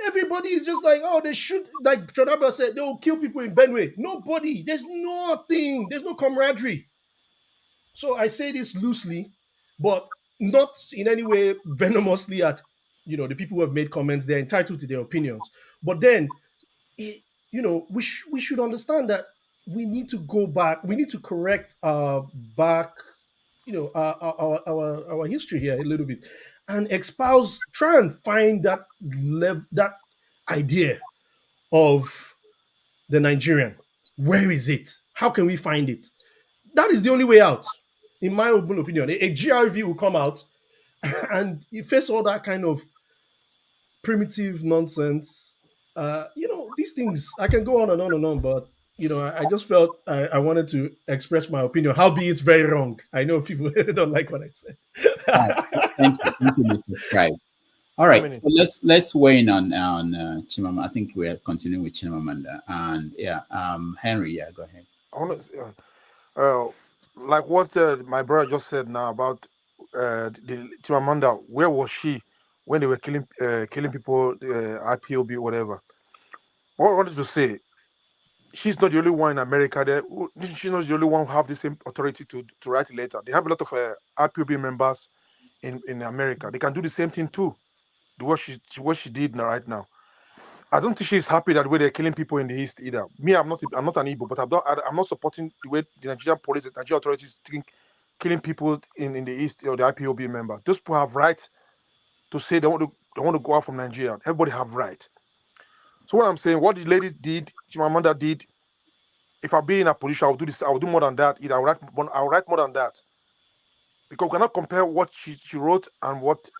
Everybody is just like, oh, they should, like Chodaba said, they will kill people in Benue. Nobody, there's nothing, there's no camaraderie. So I say this loosely, but not in any way venomously at, the people who have made comments. They're entitled to their opinions. But then, we should understand that we need to go back. We need to correct back, our history here a little bit, and try and find that that idea of the Nigerian. Where is it? How can we find it? That is the only way out, in my open opinion. A GRV will come out and you face all that kind of primitive nonsense. These things, I can go on and on and on, but I just felt I wanted to express my opinion. Howbeit it's very wrong. I know people don't like what I said. Thank you, Mr. Scribe. All right, so let's weigh in on Chimamanda. I think we are continuing with Chimamanda, and yeah, Henry, yeah, go ahead. I want to, like what my brother just said now about the Chimamanda. Where was she when they were killing people, IPOB, whatever? What I wanted to say, she's not the only one in America. She's not the only one who have the same authority to write a letter. They have a lot of IPOB members in America. They can do the same thing too. What she did now, right now. I don't think she's happy that way they're killing people in the East either. Me, I'm not an Igbo, but I'm not supporting the way the Nigerian police, the Nigerian authorities think killing people in the East or the IPOB members. Those people have right to say they want to go out from Nigeria. Everybody have right. So what I'm saying, what the lady did, Chimamanda did, if I be in a position, I will do this. I will do more than that. I'll write more than that, because we cannot compare what she wrote and what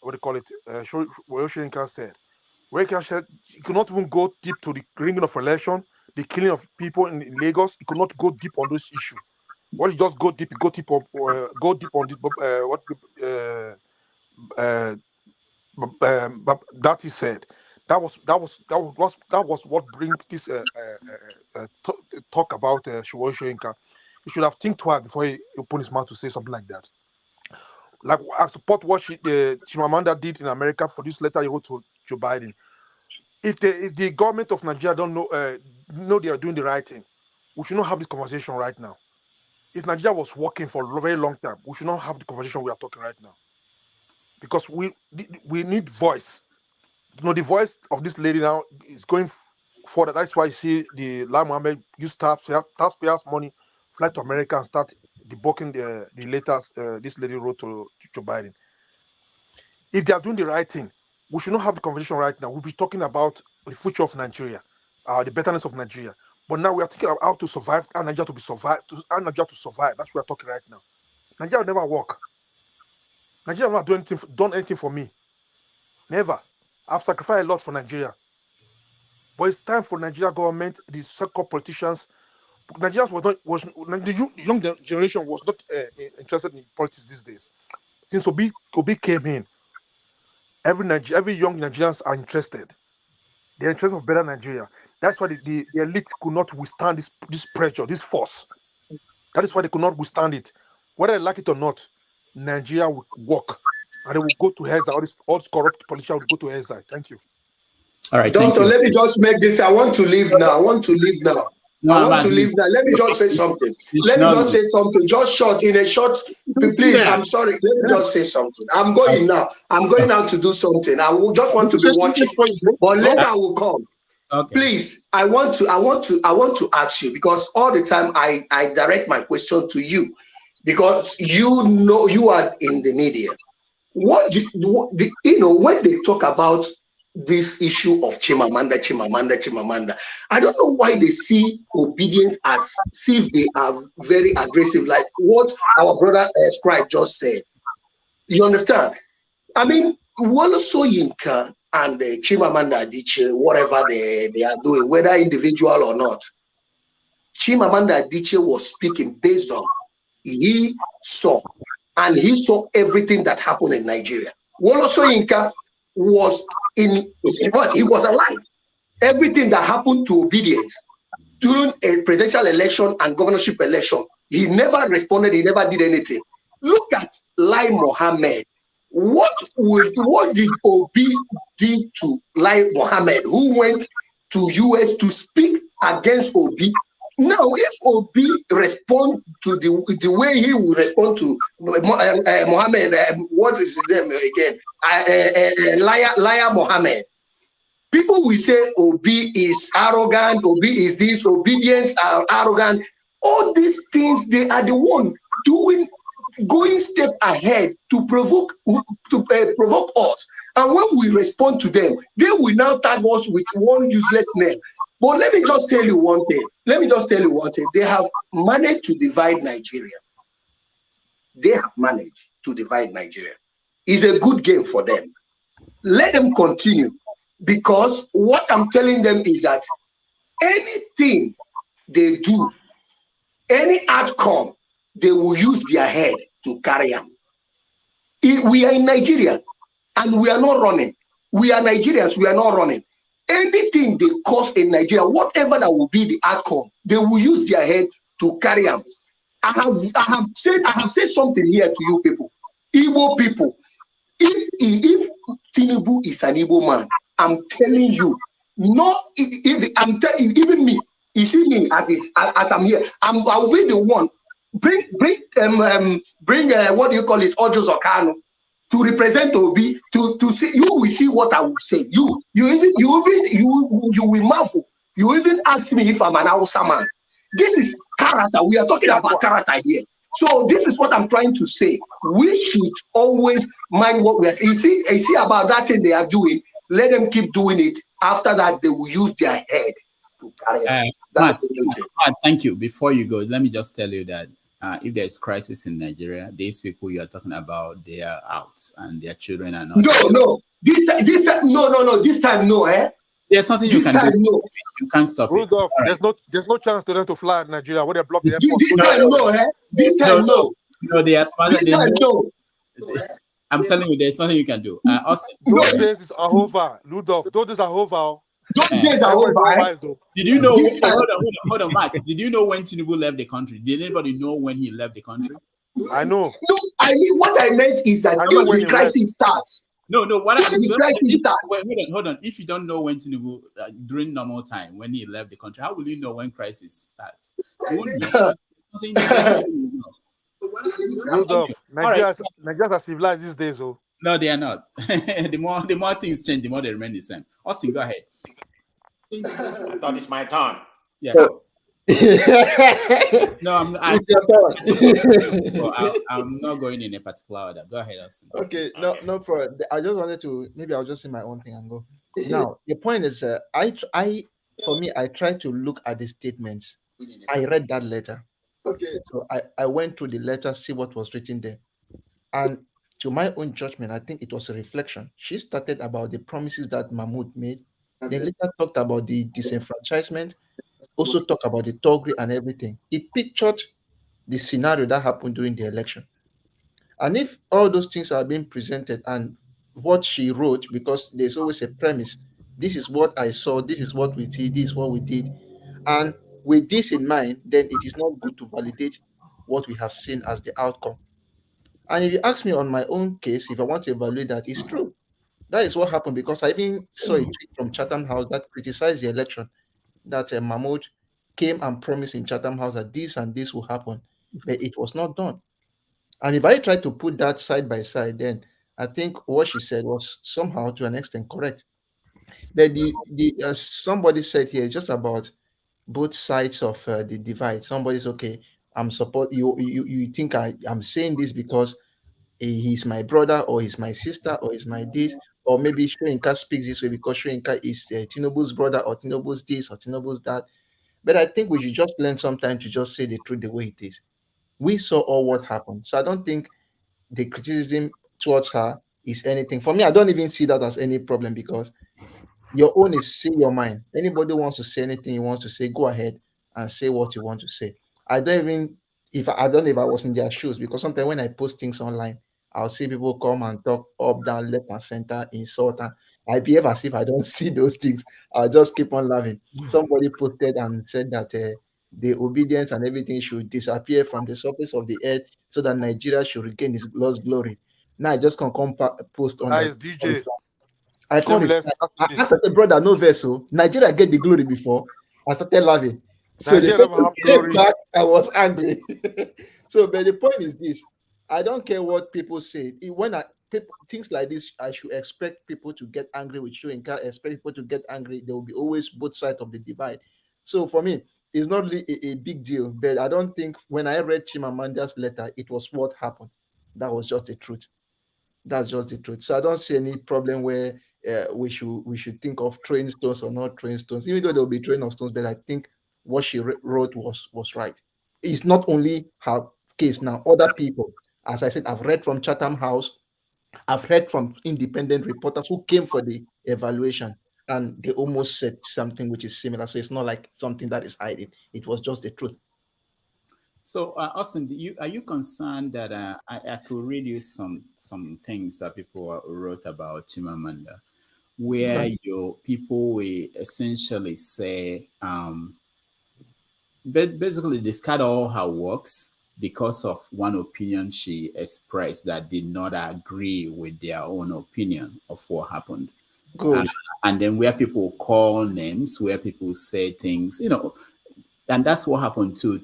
what do you call it? Wole Soyinka said. Soyinka said he could not even go deep to the ringing of election, the killing of people in Lagos. He could not go deep on those issues. What he just go deep on this. What that he said. That was what bring this talk about Wole Soyinka. He should have think twice before he opened his mouth to say something like that. Like, I support what Chimamanda did in America for this letter he wrote to Joe Biden. If the government of Nigeria don't know they are doing the right thing, we should not have this conversation right now. If Nigeria was working for a very long time, we should not have the conversation we are talking right now. Because we need voice. You know, the voice of this lady now is going further. That's why you see the Lai Mohammed use taxpayers' money, fly to America and start debunking the letters this lady wrote to Joe Biden. If they are doing the right thing, we should not have the conversation right now. We'll be talking about the future of Nigeria, the betterness of Nigeria. But now we are thinking about how to survive, how Nigeria to survive. That's what we are talking right now. Nigeria will never work. Nigeria will not done anything for me. Never. I've sacrificed a lot for Nigeria. But it's time for Nigeria government, the so-called politicians. Nigerians the young generation was not interested in politics these days. Since Obi came in, every young Nigerians are interested. They're interested in better Nigeria. That's why the elite could not withstand this pressure, this force. That is why they could not withstand it. Whether they like it or not, Nigeria will work. And they will go to exile. All these corrupt politicians will go to exile. Thank you. All right, Doctor, let me just make this. I want to leave now. Let me just say something. Just short, in a short, please, I'm sorry. Let me just say something. I'm going now. I'm going out to do something. I will just want to be watching, but later I will come. Okay. Please, I want to ask you, because all the time I direct my question to you, because you know you are in the media. When they talk about this issue of Chimamanda, I don't know why they see Obidients as if they are very aggressive, like what our brother Scribe just said. You understand? I mean, Wole Soyinka and Chimamanda Adichie, whatever they are doing, whether individual or not, Chimamanda Adichie was speaking based on he saw everything that happened in Nigeria. Wole Soyinka was he was alive. Everything that happened to Obidients during a presidential election and governorship election, he never responded, he never did anything. Look at Lai Mohammed. What did Obi did to Lai Mohammed, who went to US to speak against Obi? Now, if Obi respond to the way he will respond to Mohammed, what is his name again? Liar Mohammed. People will say Obi is arrogant, Obi is this, Obidients are arrogant. All these things, they are the one going step ahead to provoke us. And when we respond to them, they will now tag us with one useless name. But let me just tell you one thing. They have managed to divide Nigeria. It's a good game for them. Let them continue. Because what I'm telling them is that anything they do, any outcome, they will use their head to carry them. We are in Nigeria. and we are not running. We are Nigerians, we are not running. Anything they cause in Nigeria, whatever that will be the outcome, they will use their head to carry them. I have said something here to you people, Igbo people. If Tinubu is an Igbo man, I'm telling you, no, if I'm telling even me, you see me as I'm here, I'll be the one. Bring what do you call it, Ojo Zokano, to represent Obi, to see. You will see what I will say. You will marvel. You even ask me if I'm an Hausa man. This is character. We are talking about character here. So this is what I'm trying to say. We should always mind what we are. You see about that thing they are doing. Let them keep doing it. After that, they will use their head to carry on. Matt, thank you. Before you go, let me just tell you that if there is crisis in Nigeria, these people you are talking about, they are out and their children are not. No. This time, no. This time, no. There's nothing you can do. No. You can't stop Rudolph, it. there's no chance for them to fly in Nigeria. Where they block the airport. This time, no. This time, no. No, they are smarter. This time, no. I'm telling you, there's nothing you can do. Those days are over, Rudolph. Those days are over. Those days are over. Did you know? Hold on, Max. Did you know when Tinubu left the country? Did anybody know when he left the country? I know. No, I mean what I meant is that if the crisis starts. No. What if the crisis starts. Hold on. If you don't know when Tinubu during normal time when he left the country, how will you know when crisis starts? You won't know. Rudolph, Nigerians are civilized these days, oh. No, they are not. the more things change, the more they remain the same. Austin, go ahead. I thought it's my turn. Yeah. No, I'm not going in a particular order. Go ahead, Austin. Okay, no problem. I just wanted to, maybe I'll just say my own thing and go. Now, the point is, for me, I try to look at the statements. I read that letter. Okay. So I went through the letter, see what was written there. And to my own judgment, I think it was a reflection. She started about the promises that Mahmoud made. Then later talked about the disenfranchisement, also talked about the Togri and everything. It pictured the scenario that happened during the election. And if all those things are being presented and what she wrote, because there's always a premise, this is what I saw, this is what we see, this is what we did. And with this in mind, then it is not good to validate what we have seen as the outcome. And if you ask me on my own case, if I want to evaluate that, it's true. That is what happened, because I even saw a tweet from Chatham House that criticized the election, that Mahmoud came and promised in Chatham House that this and this will happen, but it was not done. And if I try to put that side by side, then I think what she said was somehow to an extent correct. But somebody said here, just about both sides of the divide. Somebody's okay. I'm support you. You think I'm saying this because he's my brother, or he's my sister, or he's my this, or maybe Soyinka speaks this way because Soyinka is Tinubu's brother, or Tinubu's this, or Tinubu's that. But I think we should just learn sometimes to just say the truth the way it is. We saw all what happened, so I don't think the criticism towards her is anything. For me, I don't even see that as any problem, because your own is say your mind. Anybody wants to say anything he wants to say, go ahead and say what you want to say. I don't know if I was in their shoes, because sometimes when I post things online, I'll see people come and talk up, down, left, and center, insult, and I behave as if I don't see those things. I'll just keep on laughing. Somebody posted and said that the Obidients and everything should disappear from the surface of the earth so that Nigeria should regain its lost glory. Now I just can come post on that. DJ. I said, brother, no vessel. Nigeria get the glory before. I started laughing. So back, I was angry. So, but the point is this: I don't care what people say. Things like this, I should expect people to get angry with Soyinka. Expect people to get angry. There will be always both sides of the divide. So for me, it's not really a big deal. But I don't think when I read Chimamanda's letter, it was what happened. That was just the truth. That's just the truth. So I don't see any problem where we should think of throwing stones or not throwing stones, even though there will be throwing of stones. But I think what she wrote was right. It's not only her case now. Other people, as I said, I've read from Chatham House, I've heard from independent reporters who came for the evaluation, and they almost said something which is similar. So it's not like something that is hiding. It was just the truth. So, Austin, are you concerned that I could read you some things that people wrote about Chimamanda, where Okay. your people will essentially say, basically discard all her works because of one opinion she expressed that did not agree with their own opinion of what happened. Good. And then where people call names, where people say things, and that's what happened to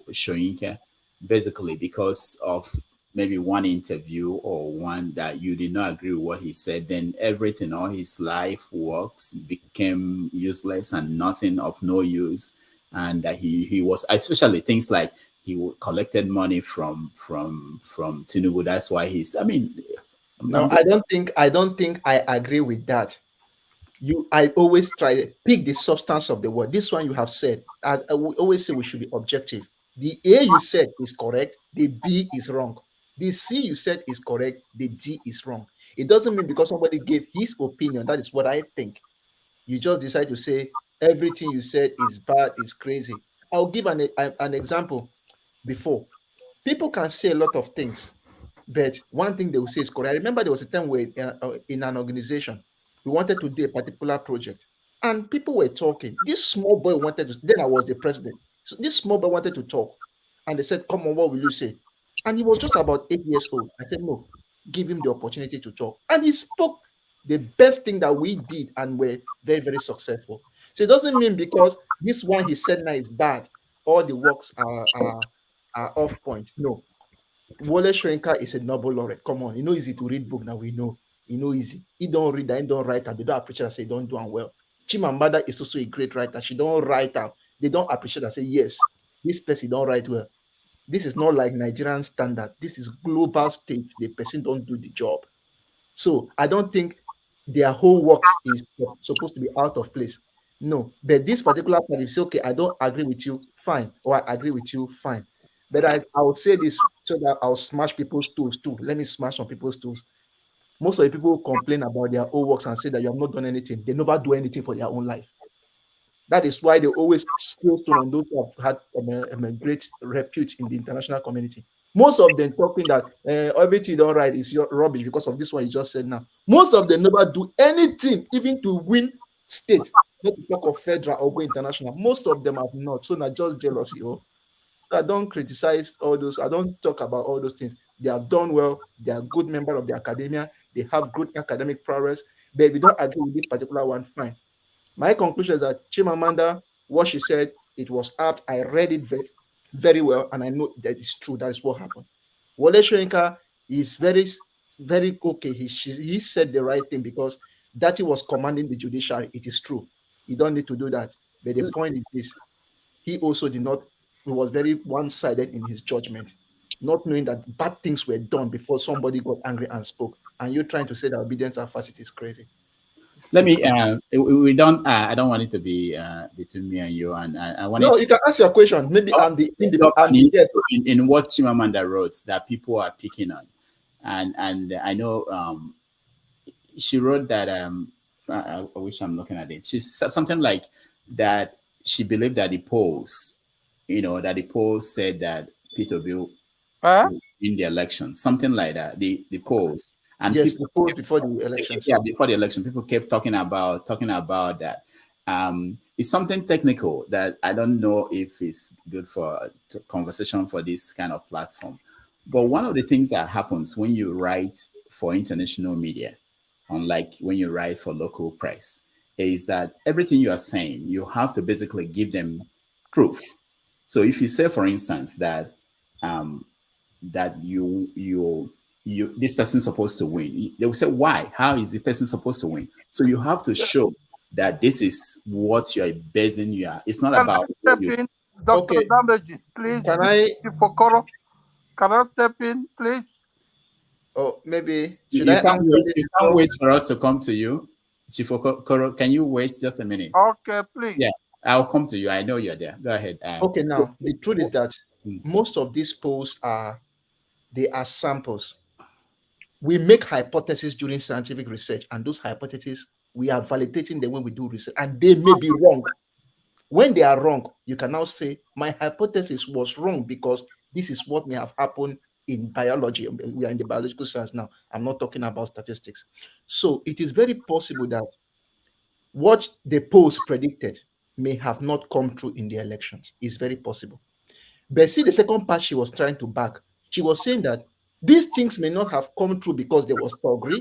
Soyinka, basically because of maybe one interview or one that you did not agree with what he said. Then everything, all his life works became useless and nothing of no use. And he was, especially things like he collected money from Tinubu. That's why he's. I mean, No, I don't think I agree with that. I always try to pick the substance of the word. This one you have said. I will always say we should be objective. The A you said is correct, the B is wrong. The C you said is correct, the D is wrong. It doesn't mean because somebody gave his opinion, that is what I think. You just decide to say everything you said is bad, is crazy. I'll give an example before. People can say a lot of things, but one thing they will say is correct. I remember there was a time where in an organization, we wanted to do a particular project, and people were talking. This small boy wanted to, then I was the president. So this small boy wanted to talk, and they said, "Come on, what will you say?" And he was just about 8 years old. I said, "No, give him the opportunity to talk." And he spoke the best thing that we did, and were very, very successful. So it doesn't mean because this one he said now is bad, all the works are off point. No, Wole Soyinka is a Nobel laureate. Come on, easy to read book now. We know, easy. He don't read and he don't write, and they don't appreciate and say don't do and well. Chimamanda is also a great writer. She don't write out. They don't appreciate and say yes, this person don't write well. This is not like Nigerian standard. This is global stage. The person don't do the job. So I don't think their whole works is supposed to be out of place. No, but this particular part, if you say, okay, I don't agree with you, fine, or I agree with you, fine. But I would say this so that I'll smash people's tools too. Let me smash some people's tools. Most of the people who complain about their own works and say that you have not done anything, they never do anything for their own life. That is why they always throw stone on those who have had a great repute in the international community. Most of them talking that everything you don't write is your rubbish because of this one you just said now. Most of them never do anything, even to win state, not to talk of federal or go international. Most of them have not. So not just jealousy. So I don't criticize all those. I don't talk about all those things. They have done well. They are good members of the academia. They have good academic prowess. But if you don't agree with this particular one, fine. My conclusion is that Chimamanda, what she said, it was apt. I read it very, very well, and I know that it's true. That is what happened. Wole Soyinka is very, very okay. He said the right thing because Datti was commanding the judiciary. It is true. You don't need to do that. But the point is this: he also did not. He was very one-sided in his judgment, not knowing that bad things were done before somebody got angry and spoke. And you're trying to say that obedience and fascist is crazy. Let me. We don't. I don't want it to be between me and you. And I want. No, you can ask your question. Maybe yes. In what Chimamanda wrote that people are picking on, and I know she wrote that. I wish I'm looking at it. She's something like that. She believed that the polls, that the polls said that Peter Obi will win the election, something like that. The polls. And yes, people, the polls before the elections. Yeah, before the election, people kept talking about that. It's something technical that I don't know if it's good for conversation for this kind of platform. But one of the things that happens when you write for international media, unlike when you write for local press, is that everything you are saying, you have to basically give them proof. So if you say, for instance, that that you this person's supposed to win, they will say, why? How is the person supposed to win? So you have to show that this is what you are basing it's not about step in, Dr. Damages, please. Can I for Koro? Can I step in, please? Oh, maybe you can't wait for us to come to you. Chief Okoro, can you wait just a minute? Okay, please. Yeah, I'll come to you. I know you're there. Go ahead. Okay, now the truth is that most of these polls are samples. We make hypotheses during scientific research, and those hypotheses we are validating them when we do research, and they may be wrong. When they are wrong, you can now say my hypothesis was wrong because this is what may have happened in biology. We are in the biological science now. I'm not talking about statistics. So it is very possible that what the polls predicted may have not come true in the elections. It's very possible. But see, the second part she was trying to back, she was saying that these things may not have come true because there was thuggery,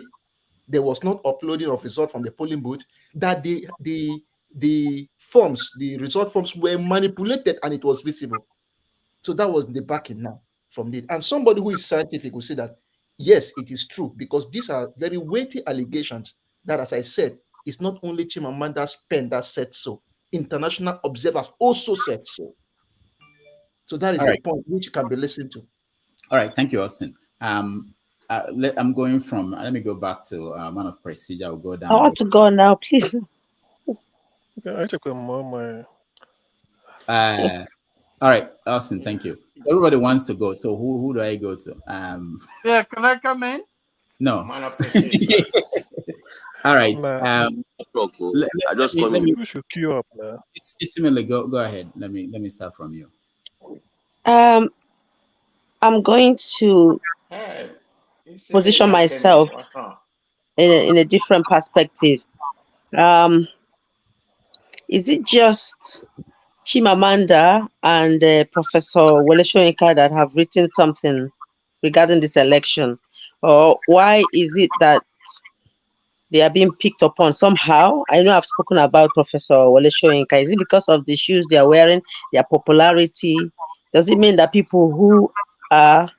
there was not uploading of result from the polling booth, that the forms, the result forms were manipulated and it was visible. So that was the backing now from it. And somebody who is scientific will say that yes, it is true, because these are very weighty allegations that, as I said, it's not only Chimamanda's pen that said so. International observers also said so. So that is All a right. point which can be listened to. All right, thank you, Austin. I'm going from, let me go back to man of prestige. I'll go I down. want to go now, please. I check with mama. All right, Austin, thank you. Everybody wants to go, so who do I go to? Yeah, can I come in? No. Man of prestige. All right. Nah. Let me We should queue up now. similarly go ahead. Let me start from you. I'm going to Hey, you see me, position just came in. myself What's wrong? in a different perspective. Is it just Chimamanda and Professor Wole Soyinka that have written something regarding this election? Or why is it that they are being picked upon somehow? I know I've spoken about Professor Wole Soyinka. Is it because of the shoes they are wearing, their popularity? Does it mean that people who are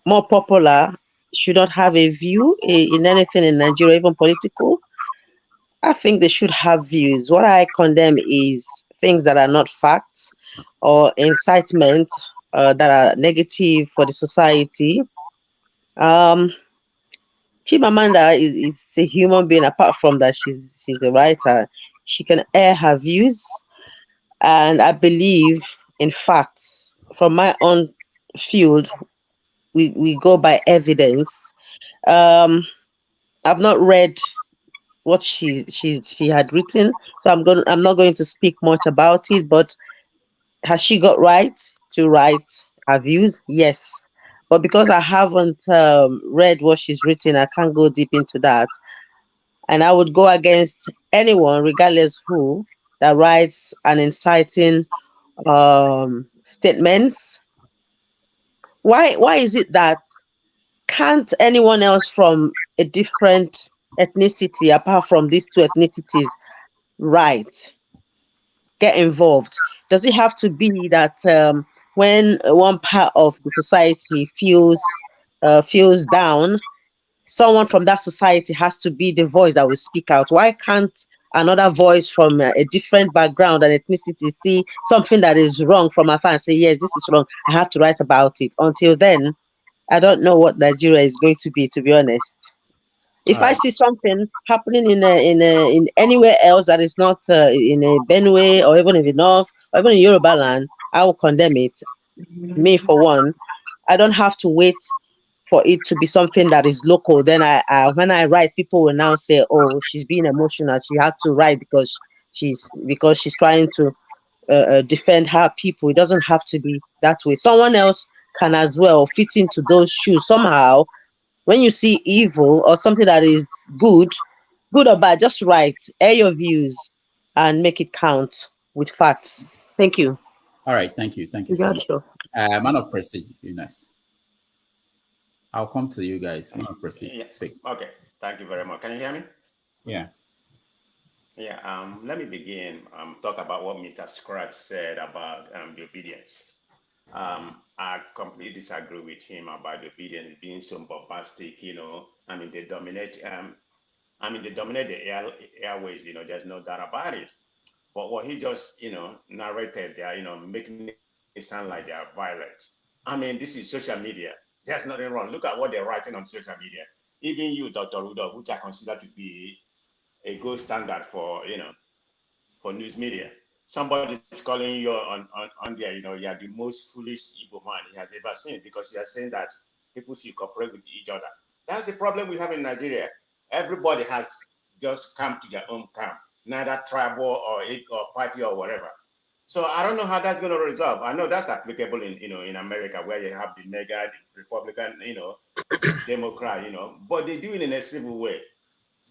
more popular should not have a view in anything in Nigeria, even political? I think they should have views. What I condemn is things that are not facts or incitement that are negative for the society. Chimamanda is a human being. Apart from that, she's a writer. She can air her views, and I believe in facts. From my own field, we go by evidence. I've not read what she had written, so I'm not going to speak much about it. But has she got right to write her views? Yes, but because I haven't read what she's written, I can't go deep into that. And I would go against anyone, regardless who, that writes an inciting statements. Why is it that can't anyone else from a different ethnicity, apart from these two ethnicities, write, get involved? Does it have to be that when one part of the society feels down, someone from that society has to be the voice that will speak out? Why can't another voice from a different background and ethnicity see something that is wrong from afar and say, yes, this is wrong, I have to write about it? Until then, I don't know what Nigeria is going to be honest. If I see something happening in anywhere else that is not in a Benue or even in the north or even in Yoruba land, I will condemn it. Me for one, I don't have to wait for it to be something that is local. Then when I write, people will now say, "Oh, she's being emotional. She had to write because she's trying to defend her people." It doesn't have to be that way. Someone else can as well fit into those shoes somehow. When you see evil or something that is good or bad, just write, air your views, and make it count with facts. Thank you. All right, thank you so much. Man of prestige, you next. I'll come to you guys. Man of prestige, Yeah. speak. Okay. Thank you very much. Can you hear me? Yeah. Yeah. Let me begin. Talk about what Mr. Scratch said about the obedience. I completely disagree with him about the obedience being so bombastic. I mean, they dominate. They dominate the airways. There's no doubt about it. But what he just, narrated, they are, making it sound like they are violent. I mean, this is social media. There's nothing wrong. Look at what they're writing on social media. Even you, Dr. Rudolph, which I consider to be a gold standard for news media. Somebody's calling you on there, you're the most foolish Igbo man he has ever seen, because you are saying that people should cooperate with each other. That's the problem we have in Nigeria. Everybody has just come to their own camp, neither tribal or party or whatever. So I don't know how that's going to resolve. I know that's applicable in in America where you have the mega Republican, Democrat, but they do it in a civil way.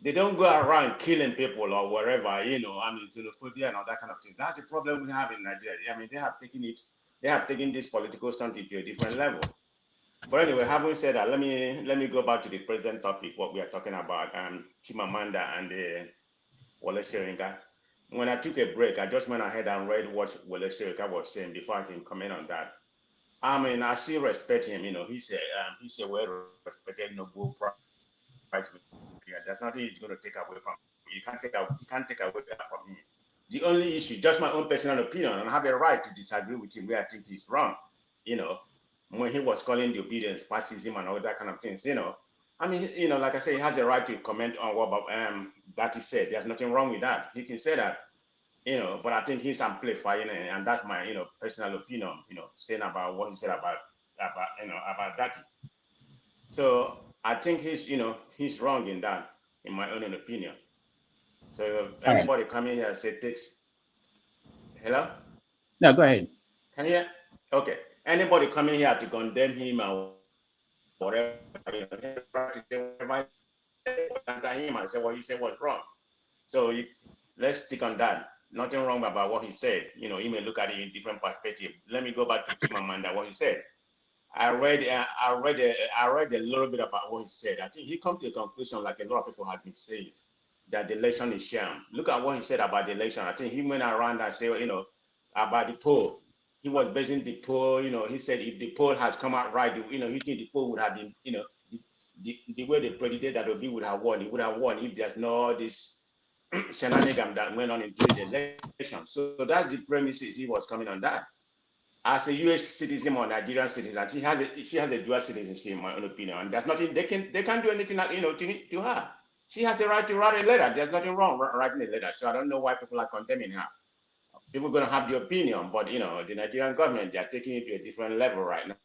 They don't go around killing people or wherever, I mean, xenophobia and all that kind of thing. That's the problem we have in Nigeria. I mean, they have taken this political stunt to a different level. But anyway, having said that, let me go back to the present topic, what we are talking about, Chimamanda and Wole Soyinka. When I took a break, I just went ahead and read what Wole Soyinka was saying before I can comment on that. I mean, I still respect him. He's a well-respected Nobel Prize winner. There's nothing he's going to take away from him. You can't take away that from him. The only issue, just my own personal opinion, and I have a right to disagree with him where I think he's wrong. When he was calling the Obidients fascism and all that kind of things. I mean, like I say, he has the right to comment on what Datti said. There's nothing wrong with that. He can say that. But I think he's amplifying, and that's my personal opinion. Saying about what he said about Datti. So I think he's wrong in that, in my own opinion. So if anybody coming here and say takes, hello? No, go ahead. Can you hear? Okay. Anybody coming here to condemn him or whatever, to say whatever him and say what he said was wrong. So let's stick on that. Nothing wrong about what he said. He may look at it in different perspective. Let me go back to Chimamanda, what he said. I read a little bit about what he said. I think he come to a conclusion, like a lot of people have been saying, that the election is sham. Look at what he said about the election. I think he went around and said, about the poll. He was basing the poll, he said if the poll has come out right, he think the poll would have been, the way they predicted that Obi would have won, he would have won if there's no this shenanigan that went on into the election. So that's the premises he was coming on that. As a U.S. citizen or Nigerian citizen, she has a dual citizenship, in my own opinion, and there's nothing they can't do anything to her. She has the right to write a letter. There's nothing wrong writing a letter. So I don't know why people are condemning her. People are going to have the opinion, but the Nigerian government, they are taking it to a different level right now.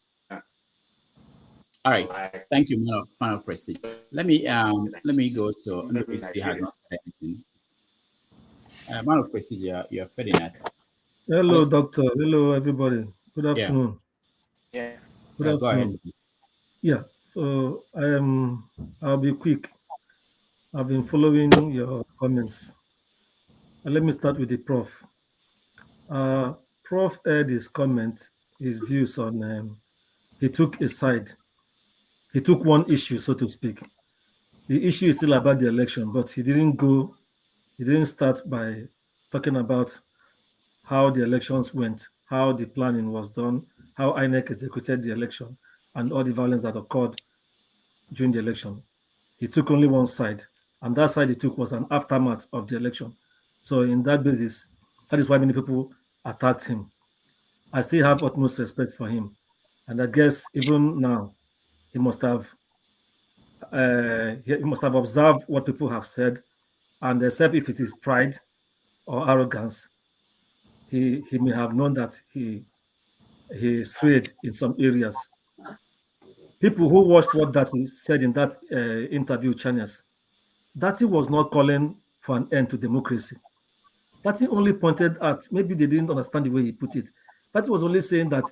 All right, thank you, man of President. Let me go to NBC has not said anything. Man of President, you're Ferdinand. Hello, doctor. Hello, everybody. Good afternoon. Yeah. Good afternoon. Yeah. So I'll be quick. I've been following your comments. Let me start with the prof. Prof aired his comment, his views on. He took a side. He took one issue, so to speak. The issue is still about the election, but he didn't start by talking about how the elections went, how the planning was done, how INEC executed the election, and all the violence that occurred during the election. He took only one side, and that side he took was an aftermath of the election. So in that basis, that is why many people attacked him. I still have utmost respect for him. And I guess even now, he must have observed what people have said, and except if it is pride or arrogance, he may have known that he strayed in some areas. People who watched what Datti said in that interview channels, Datti was not calling for an end to democracy. Datti only pointed at, maybe they didn't understand the way he put it. Datti was only saying that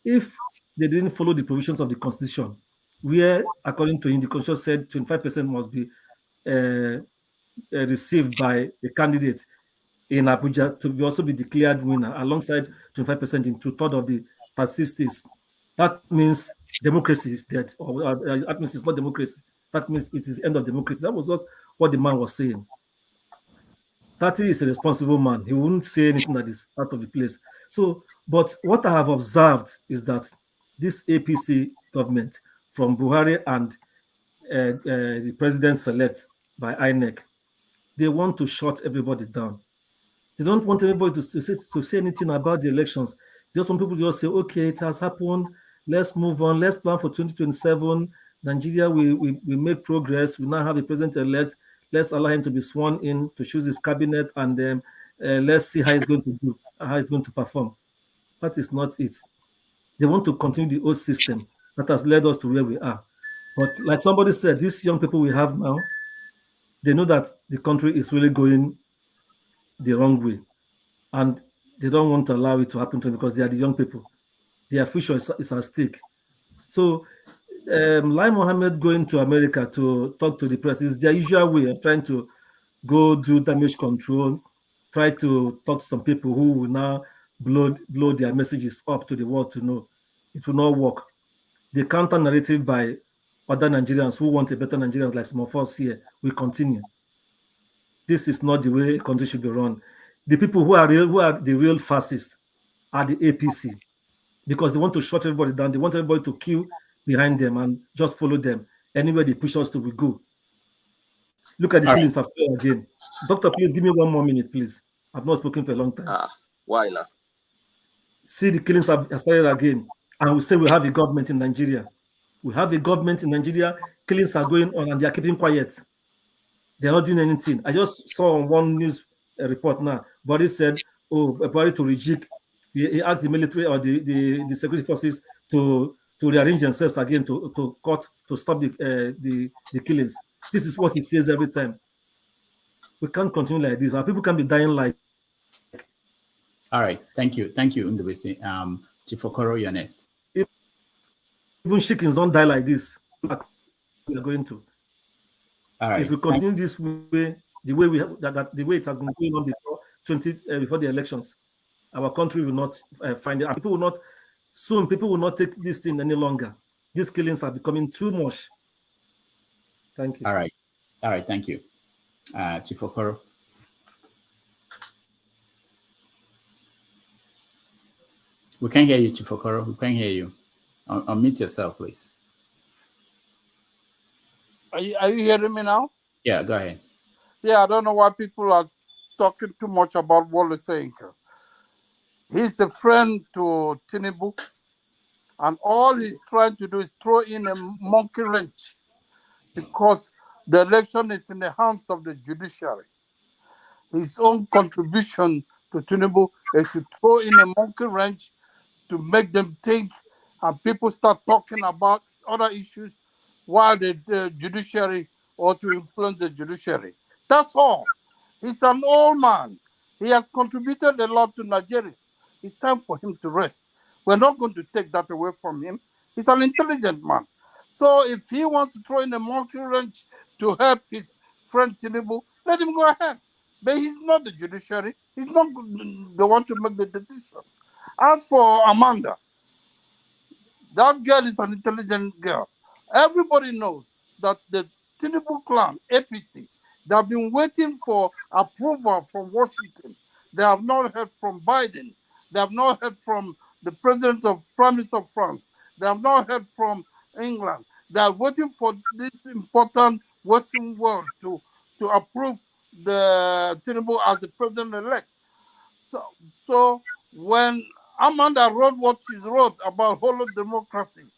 if they didn't follow the provisions of the constitution, where, according to him, the constitution said 25% must be received by a candidate in Abuja to also be declared winner, alongside 25% in 2/3 of the statistics. That means democracy is dead, or that means it's not democracy. That means it is the end of democracy. That was just what the man was saying. Datti is a responsible man. He wouldn't say anything that is out of the place. So, but what I have observed is that this APC government, from Buhari and the president-select by INEC, they want to shut everybody down. They don't want anybody to say anything about the elections. Just some people just say, okay, it has happened. Let's move on. Let's plan for 2027. Nigeria, we make progress. We now have a president-elect. Let's allow him to be sworn in to choose his cabinet, and then let's see how he's going to do, how he's going to perform. That is not it. They want to continue the old system that has led us to where we are. But like somebody said, these young people we have now, they know that the country is really going the wrong way. And they don't want to allow it to happen to them because they are the young people. Their future is at stake. So, Lai Mohammed going to America to talk to the press is their usual way of trying to go do damage control, try to talk to some people who will now blow their messages up to the world to know. It will not work. The counter narrative by other Nigerians who want a better Nigerians like some of us here will continue. This is not the way a country should be run. The people who are the real fascists are the APC, because they want to shut everybody down. They want everybody to queue behind them and just follow them. Anywhere they push us to, we go. Look at the killings of again. Doctor, please give me 1 more minute, please. I've not spoken for a long time. Why now? See, the killings have started again. And we say we have a government in Nigeria. We have a government in Nigeria. Killings are going on and they are keeping quiet. They're not doing anything. I just saw on one news report now, Boris said, Boris to rejig. He asked the military or the security forces to rearrange themselves again to stop the killings. This is what he says every time. We can't continue like this. Our people can be dying like. All right, thank you, Ndubisi. Chief Okoro, you're next. Even chickens don't die like this. We're going to. All right. If we continue this way, the way we have the way it has been going on before the elections, our country will not find it. People will not take this thing any longer. These killings are becoming too much. Thank you. All right, thank you. Chief Okoro. We can't hear you, Chief Okoro. We can't hear you. Unmute yourself, please. Are you hearing me now? Yeah, go ahead. Yeah, I don't know why people are talking too much about Wole Soyinka. He's a friend to Tinubu, and all he's trying to do is throw in a monkey wrench because the election is in the hands of the judiciary. His own contribution to Tinubu is to throw in a monkey wrench to make them think and people start talking about other issues while the judiciary, or to influence the judiciary. That's all. He's an old man. He has contributed a lot to Nigeria. It's time for him to rest. We're not going to take that away from him. He's an intelligent man. So if he wants to throw in a monkey wrench to help his friend Tinubu, let him go ahead. But he's not the judiciary. He's not the one to make the decision. As for Amanda, that girl is an intelligent girl. Everybody knows that the Tinubu clan, APC, they have been waiting for approval from Washington. They have not heard from Biden. They have not heard from the Prime Minister of France. They have not heard from England. They are waiting for this important Western world to approve the Tinubu as the president-elect. So when Amanda wrote what she wrote about hollow democracy,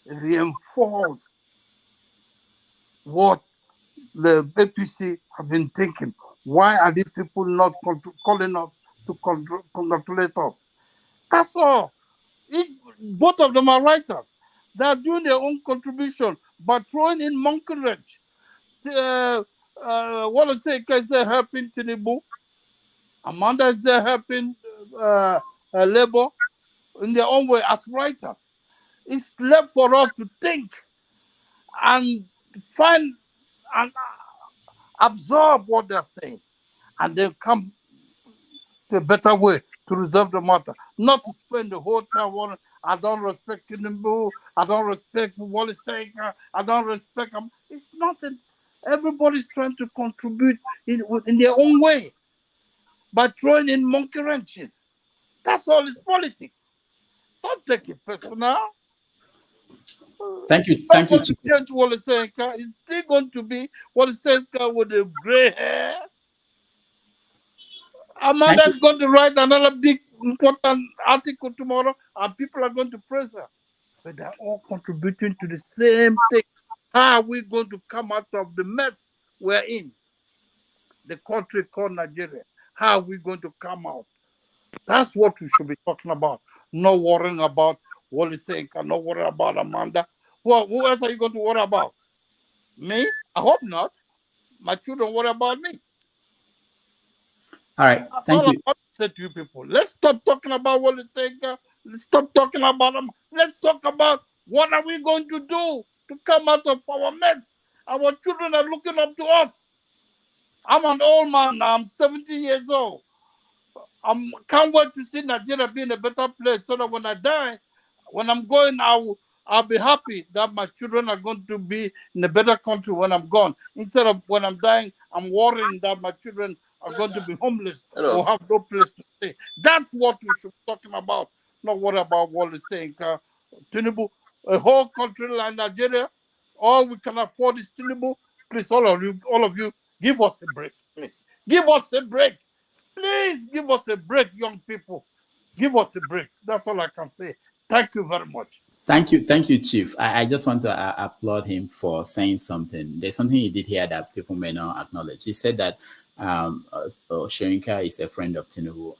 it reinforced what the APC have been thinking. Why are these people not calling us to congratulate us? That's all. Both of them are writers. They are doing their own contribution, but throwing in monkey wrench. Wole Soyinka is there helping Tinubu. Amanda is there helping Labour in their own way as writers. It's left for us to think and find and absorb what they're saying, and then come to a better way to resolve the matter. Not to spend the whole time I don't respect Tinubu, I don't respect Wole Soyinka, I don't respect them. It's nothing. Everybody's trying to contribute in their own way by throwing in monkey wrenches. That's all. It's politics. Don't take it personal. Thank you. Not Thank you, going to change Wole Soyinka. It's still going to be Wole Soyinka with the gray hair. Amanda is going to write another big important article tomorrow, and people are going to praise her. But they're all contributing to the same thing. How are we going to come out of the mess we're in? The country called Nigeria. How are we going to come out? That's what we should be talking about. Not worrying about Wole Soyinka, not worrying about Amanda. Well, who else are you going to worry about? Me? I hope not. My children worry about me. All right, That's thank all you. about say to you people, let's stop talking about Wole Soyinka. Let's stop talking about them. Let's talk about what are we going to do to come out of our mess. Our children are looking up to us. I'm an old man now. I'm 70 years old. I can't wait to see Nigeria be in a better place so that when I die, when I'm going, I'll be happy that my children are going to be in a better country when I'm gone. Instead of when I'm dying, I'm worrying that my children are going to be homeless or have no place to stay. That's what we should be talking about, not what about Wole Soyinka. Tinubu, a whole country like Nigeria, all we can afford is Tinubu. Please, all of you, give us a break, please. Give us a break. Please give us a break, young people. Give us a break. That's all I can say. Thank you very much. Thank you, Chief. I just want to applaud him for saying something. There's something he did here that people may not acknowledge. He said that Soyinka is a friend of Tinubu,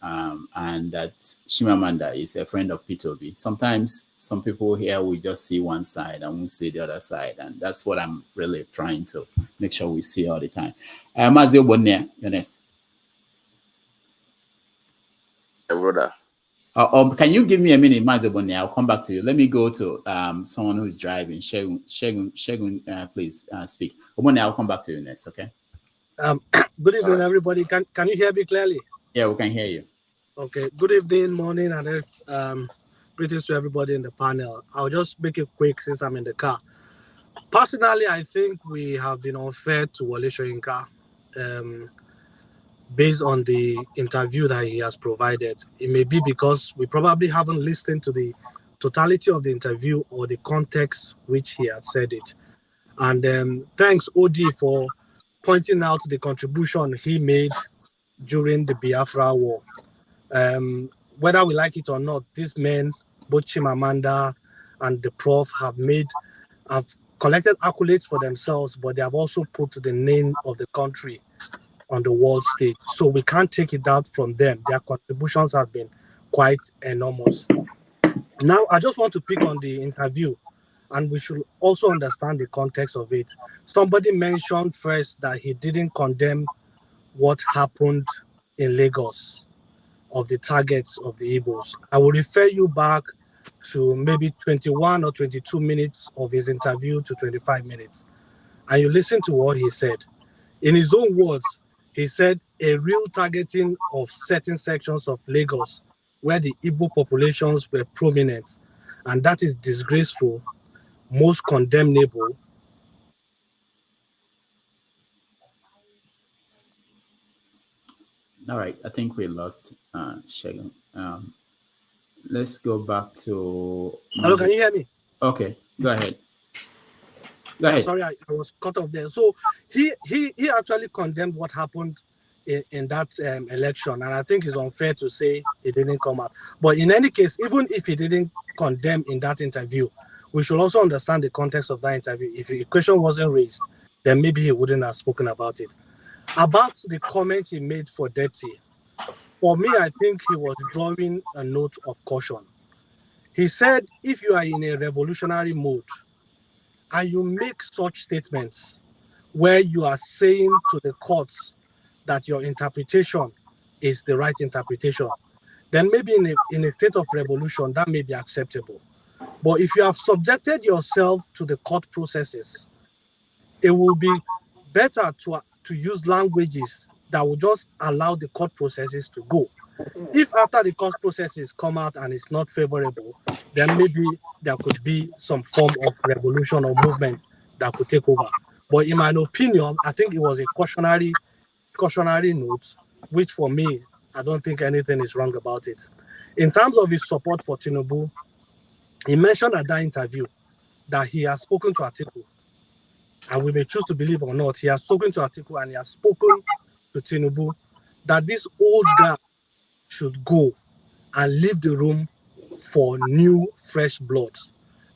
and that Chimamanda is a friend of Peter Obi. Sometimes some people here will just see one side and won't see the other side, and that's what I'm really trying to make sure we see all the time. Mazio Bonne, you're next. Brother. Can you give me a minute, Mazabone? I'll come back to you. Let me go to someone who is driving. Shegun, please speak. Obone, I'll come back to you next, okay? Good evening, everybody. Can you hear me clearly? Yeah, we can hear you. Okay. Good evening, morning, and greetings to everybody in the panel. I'll just make it quick since I'm in the car. Personally, I think we have been unfair to Wole Soyinka. Based on the interview that he has provided. It may be because we probably haven't listened to the totality of the interview or the context which he had said it. And thanks, OD, for pointing out the contribution he made during the Biafra War. Whether we like it or not, these men, both Chimamanda and the Prof, have collected accolades for themselves, but they have also put the name of the country on the world stage. So we can't take it out from them. Their contributions have been quite enormous. Now, I just want to pick on the interview, and we should also understand the context of it. Somebody mentioned first that he didn't condemn what happened in Lagos of the targets of the Igbos. I will refer you back to maybe 21 or 22 minutes of his interview to 25 minutes. And you listen to what he said. In his own words, he said a real targeting of certain sections of Lagos where the Igbo populations were prominent, and that is disgraceful, most condemnable. All right, I think we lost Shegun. Let's go back to... Hello, can you hear me? Okay, go ahead. Go ahead. Sorry, I was cut off there. So he actually condemned what happened in that election, and I think it's unfair to say it didn't come out. But in any case, even if he didn't condemn in that interview, we should also understand the context of that interview. If the question wasn't raised, then maybe he wouldn't have spoken about it. About the comment he made for Datti, for me, I think he was drawing a note of caution. He said, if you are in a revolutionary mode and you make such statements where you are saying to the courts that your interpretation is the right interpretation, then maybe in a state of revolution, that may be acceptable. But if you have subjected yourself to the court processes, it will be better to use languages that will just allow the court processes to go. If after the court processes come out and it's not favorable, then maybe there could be some form of revolution or movement that could take over. But in my opinion, I think it was a cautionary note, which for me, I don't think anything is wrong about it. In terms of his support for Tinubu, he mentioned at that interview that he has spoken to Atiku, and we may choose to believe or not, he has spoken to Atiku and he has spoken to Tinubu that this old guy should go and leave the room for new, fresh blood.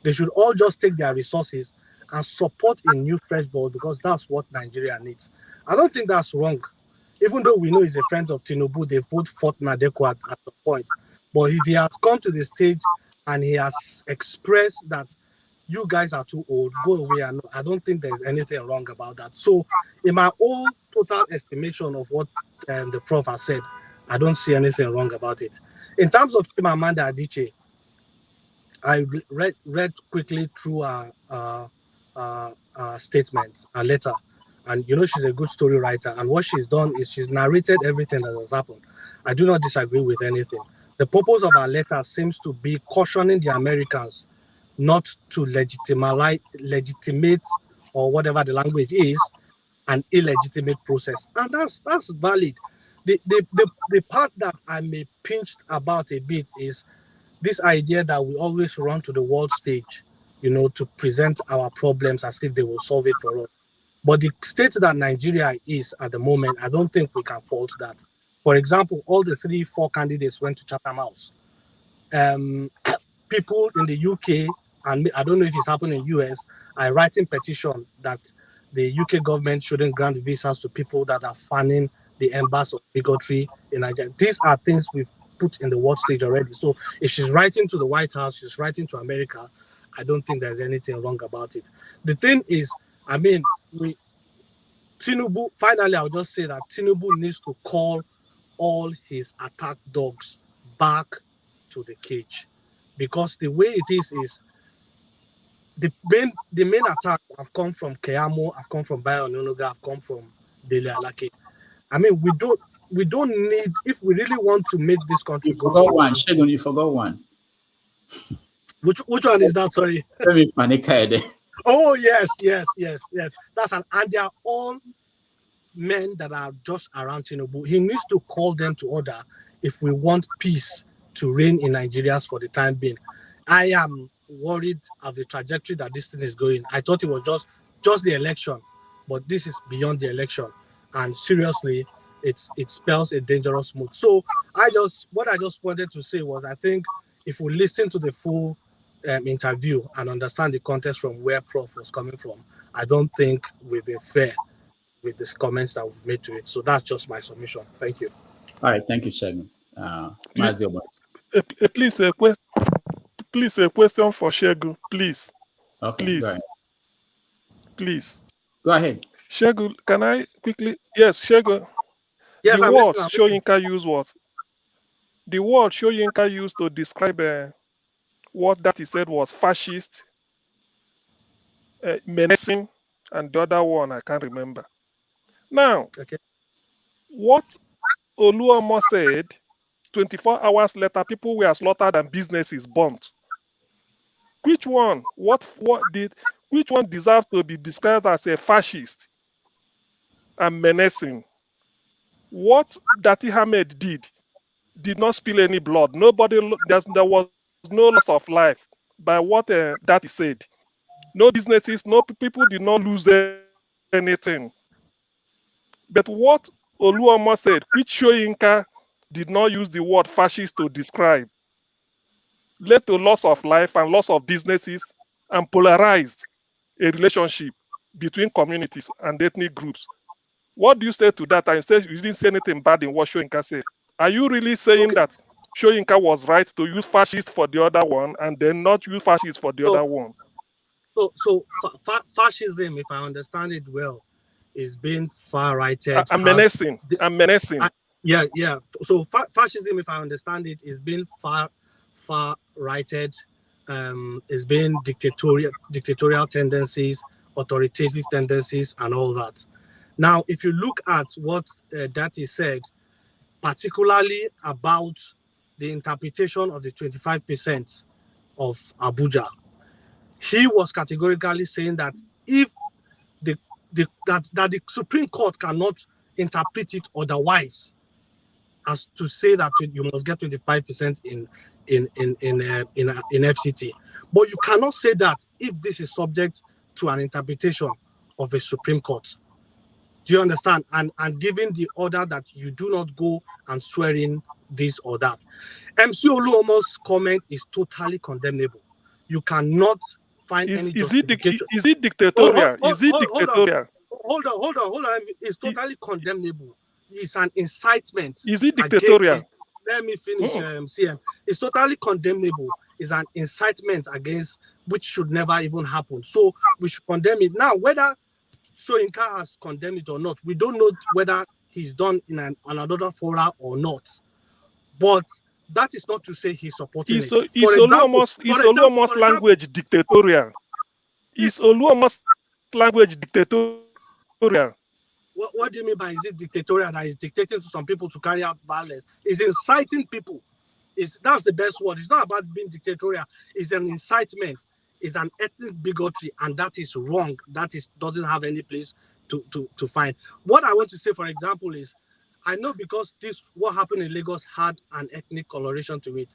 They should all just take their resources and support a new, fresh blood because that's what Nigeria needs. I don't think that's wrong. Even though we know he's a friend of Tinubu, they vote for Nadeko at the point. But if he has come to the stage and he has expressed that you guys are too old, go away, and I don't think there's anything wrong about that. So in my own total estimation of what the Prof has said, I don't see anything wrong about it. In terms of Chimamanda Adichie, I read quickly through her statement, a letter, and she's a good story writer. And what she's done is she's narrated everything that has happened. I do not disagree with anything. The purpose of our letter seems to be cautioning the Americans not to legitimate or whatever the language is, an illegitimate process, and that's valid. The part that I may pinched about a bit is this idea that we always run to the world stage, to present our problems as if they will solve it for us. But the state that Nigeria is at the moment, I don't think we can fault that. For example, all the 3-4 candidates went to Chatham House. People in the UK, and I don't know if it's happening in the US, are writing petition that the UK government shouldn't grant visas to people that are fanning the embers of bigotry in Nigeria. These are things we've put in the world stage already. So if she's writing to the White House, she's writing to America, I don't think there's anything wrong about it. The thing is, Tinubu, finally, I'll just say that Tinubu needs to call all his attack dogs back to the cage. Because the way it is the main attacks have come from Keyamo, have come from Bayo Ononuga, have come from Dele Alake. We don't need, if we really want to make this country go forward. One, Shegun, you forgot one. Which one is that? Sorry. Let me panic. Oh yes. That's and they are all men that are just around Tinubu. He needs to call them to order if we want peace to reign in Nigeria for the time being. I am worried of the trajectory that this thing is going. I thought it was just the election, but this is beyond the election, and seriously, it spells a dangerous mood. So what I just wanted to say was, I think if we listen to the full interview and understand the context from where Prof was coming from, I don't think we've been fair with these comments that we've made to it. So that's just my submission. Thank you. All right, thank you, Shegun. Please, a question for Shegun, please. Okay, please. Please. Go ahead. Shegun, can I quickly? Yes, Shegun. Yes, the word Soyinka used was the word Soyinka used to describe what that he said was fascist, menacing, and the other one I can't remember. Now, what Oluomo said, 24 hours later, people were slaughtered and businesses burnt. Which one? Which one deserves to be described as a fascist and menacing? What Datti Ahmed did not spill any blood. There was no loss of life by what Datti said. No businesses, no people did not lose anything. But what Oluomo said, which Soyinka did not use the word fascist to describe, led to loss of life and loss of businesses and polarized a relationship between communities and ethnic groups. What do you say to that? Instead, you didn't say anything bad in what Soyinka said. Are you really saying that Soyinka was right to use fascist for the other one and then not use fascist for the other one? So fascism, if I understand it well, is being far-righted. I'm menacing. Yeah. So fascism, if I understand it, is being far-righted, is being dictatorial tendencies, authoritative tendencies, and all that. Now, if you look at what Datti said, particularly about the interpretation of the 25% of Abuja, he was categorically saying that if the Supreme Court cannot interpret it otherwise, as to say that you must get 25% in FCT, but you cannot say that if this is subject to an interpretation of a Supreme Court. Do you understand? And given the order that you do not go and swear in this or that. MC Oluomo's comment is totally condemnable. You cannot find any justification. Is it dictatorial? Dictatorial? Hold on. It's totally condemnable. It's an incitement. Is it dictatorial? Let me finish, CM. It's totally condemnable. It's an incitement against which should never even happen. So we should condemn it. Now, whether Soyinka has condemned it or not, we don't know whether he's done in another fora or not. But that is not to say he's supporting Is it. For example, Oluomo's language dictatorial? Is Oluomo's language dictatorial? What do you mean by is it dictatorial? That is dictating to some people to carry out violence? It's inciting people. That's the best word. It's not about being dictatorial. It's an incitement. It's an ethnic bigotry, and that is wrong. That doesn't have any place to find. What I want to say, for example, is I know because what happened in Lagos had an ethnic coloration to it.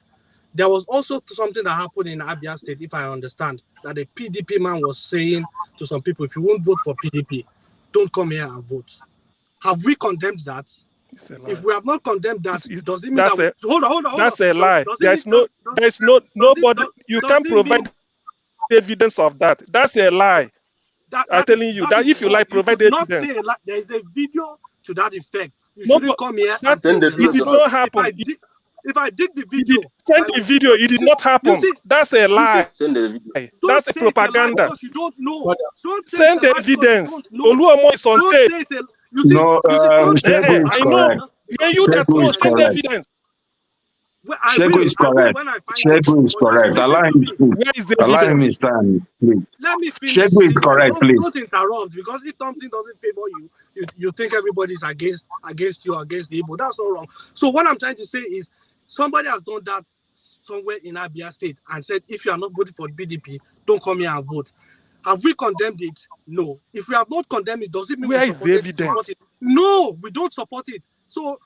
There was also something that happened in Abia State, if I understand, that a PDP man was saying to some people, if you won't vote for PDP, don't come here and vote. Have we condemned that? If we have not condemned that, does it mean that hold on. That's a lie. Nobody. You can't provide evidence of that. That's a lie. I'm telling you that if you like, provide evidence. There is a video to that effect. You shouldn't come here and say it did not happen. If I dig the video, send the video. It did not happen. That's a lie. Send the video. That's a propaganda. You don't know. Don't send the evidence. Oluomo is on tape. No, Shego is correct. You that know, send the evidence. Shego is correct. Shego is correct. Allow him to Where is the allow him evidence? his time, please. Let me finish. Shego is correct, please. Don't interrupt, because if something doesn't favor you think everybody's against you, against the Igbo. That's not wrong. So what I'm trying to say is somebody has done that somewhere in Abia State and said, if you are not voting for BDP, don't come here and vote. Have we condemned it? No. If we have not condemned it, does it mean where is the evidence? No, we don't support it. So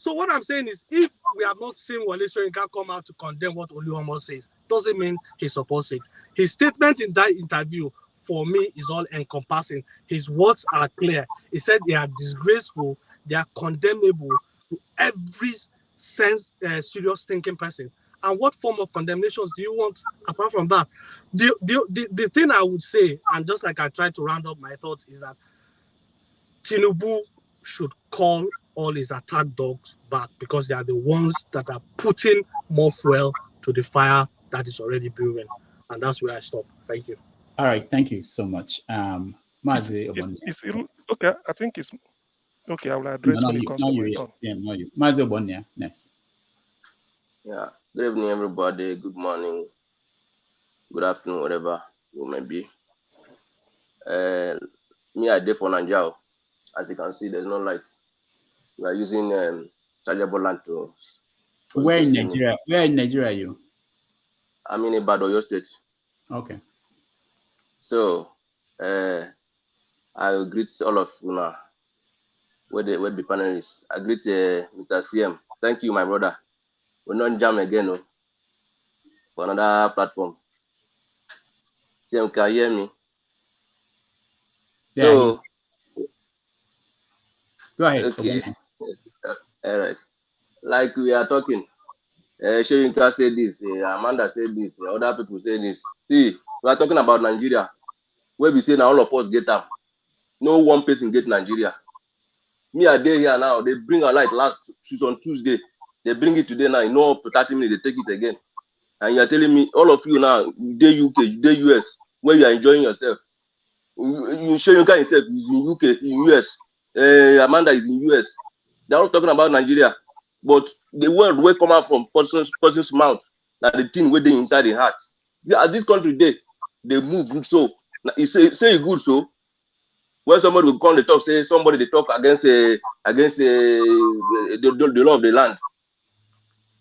what I'm saying is, if we have not seen Wole Soyinka come out to condemn what Oluomo says, doesn't mean he supports it. His statement in that interview, for me, is all encompassing. His words are clear. He said they are disgraceful, they are condemnable to every serious thinking person. And what form of condemnations do you want apart from that? The thing I would say, and just like I tried to round up my thoughts, is that Tinubu should call all his attack dogs back, because they are the ones that are putting more fuel to the fire that is already brewing. And that's where I stop. Thank you. All right, thank you so much. Mazi okay, I think it's okay. I will address when it comes to my turn. Mazi Obonia, next. Yeah. Good evening, everybody. Good morning. Good afternoon, whatever you may be. Me, I did for Nigeria. As you can see, there's no light. We are using chargeable land to. Where in Nigeria? Where in Nigeria are you? I'm in Ibadan, your state. Okay. So, I greet all of you now. Where the panelists. I greet Mr. CM. Thank you, my brother. We're not jam again, for another platform. CM, can you hear me? Yeah, so, go ahead. Okay. All right. Like we are talking, Soyinka said this, Amanda said this, other people say this. See, we are talking about Nigeria, where we say now all of us get up. No one person get Nigeria. Me a day here now, they bring a light last on Tuesday. They bring it today now, in no 30 minutes, they take it again. And you're telling me, all of you now, the UK, the US, where you are enjoying yourself. Soyinka himself is in UK, in US. Amanda is in US. They're all talking about Nigeria. But the word will come out from person's mouth, that the thing where they inside the heart. At this country, they move so. He say it good so. When somebody will come and talk, say somebody they talk against the law of the land.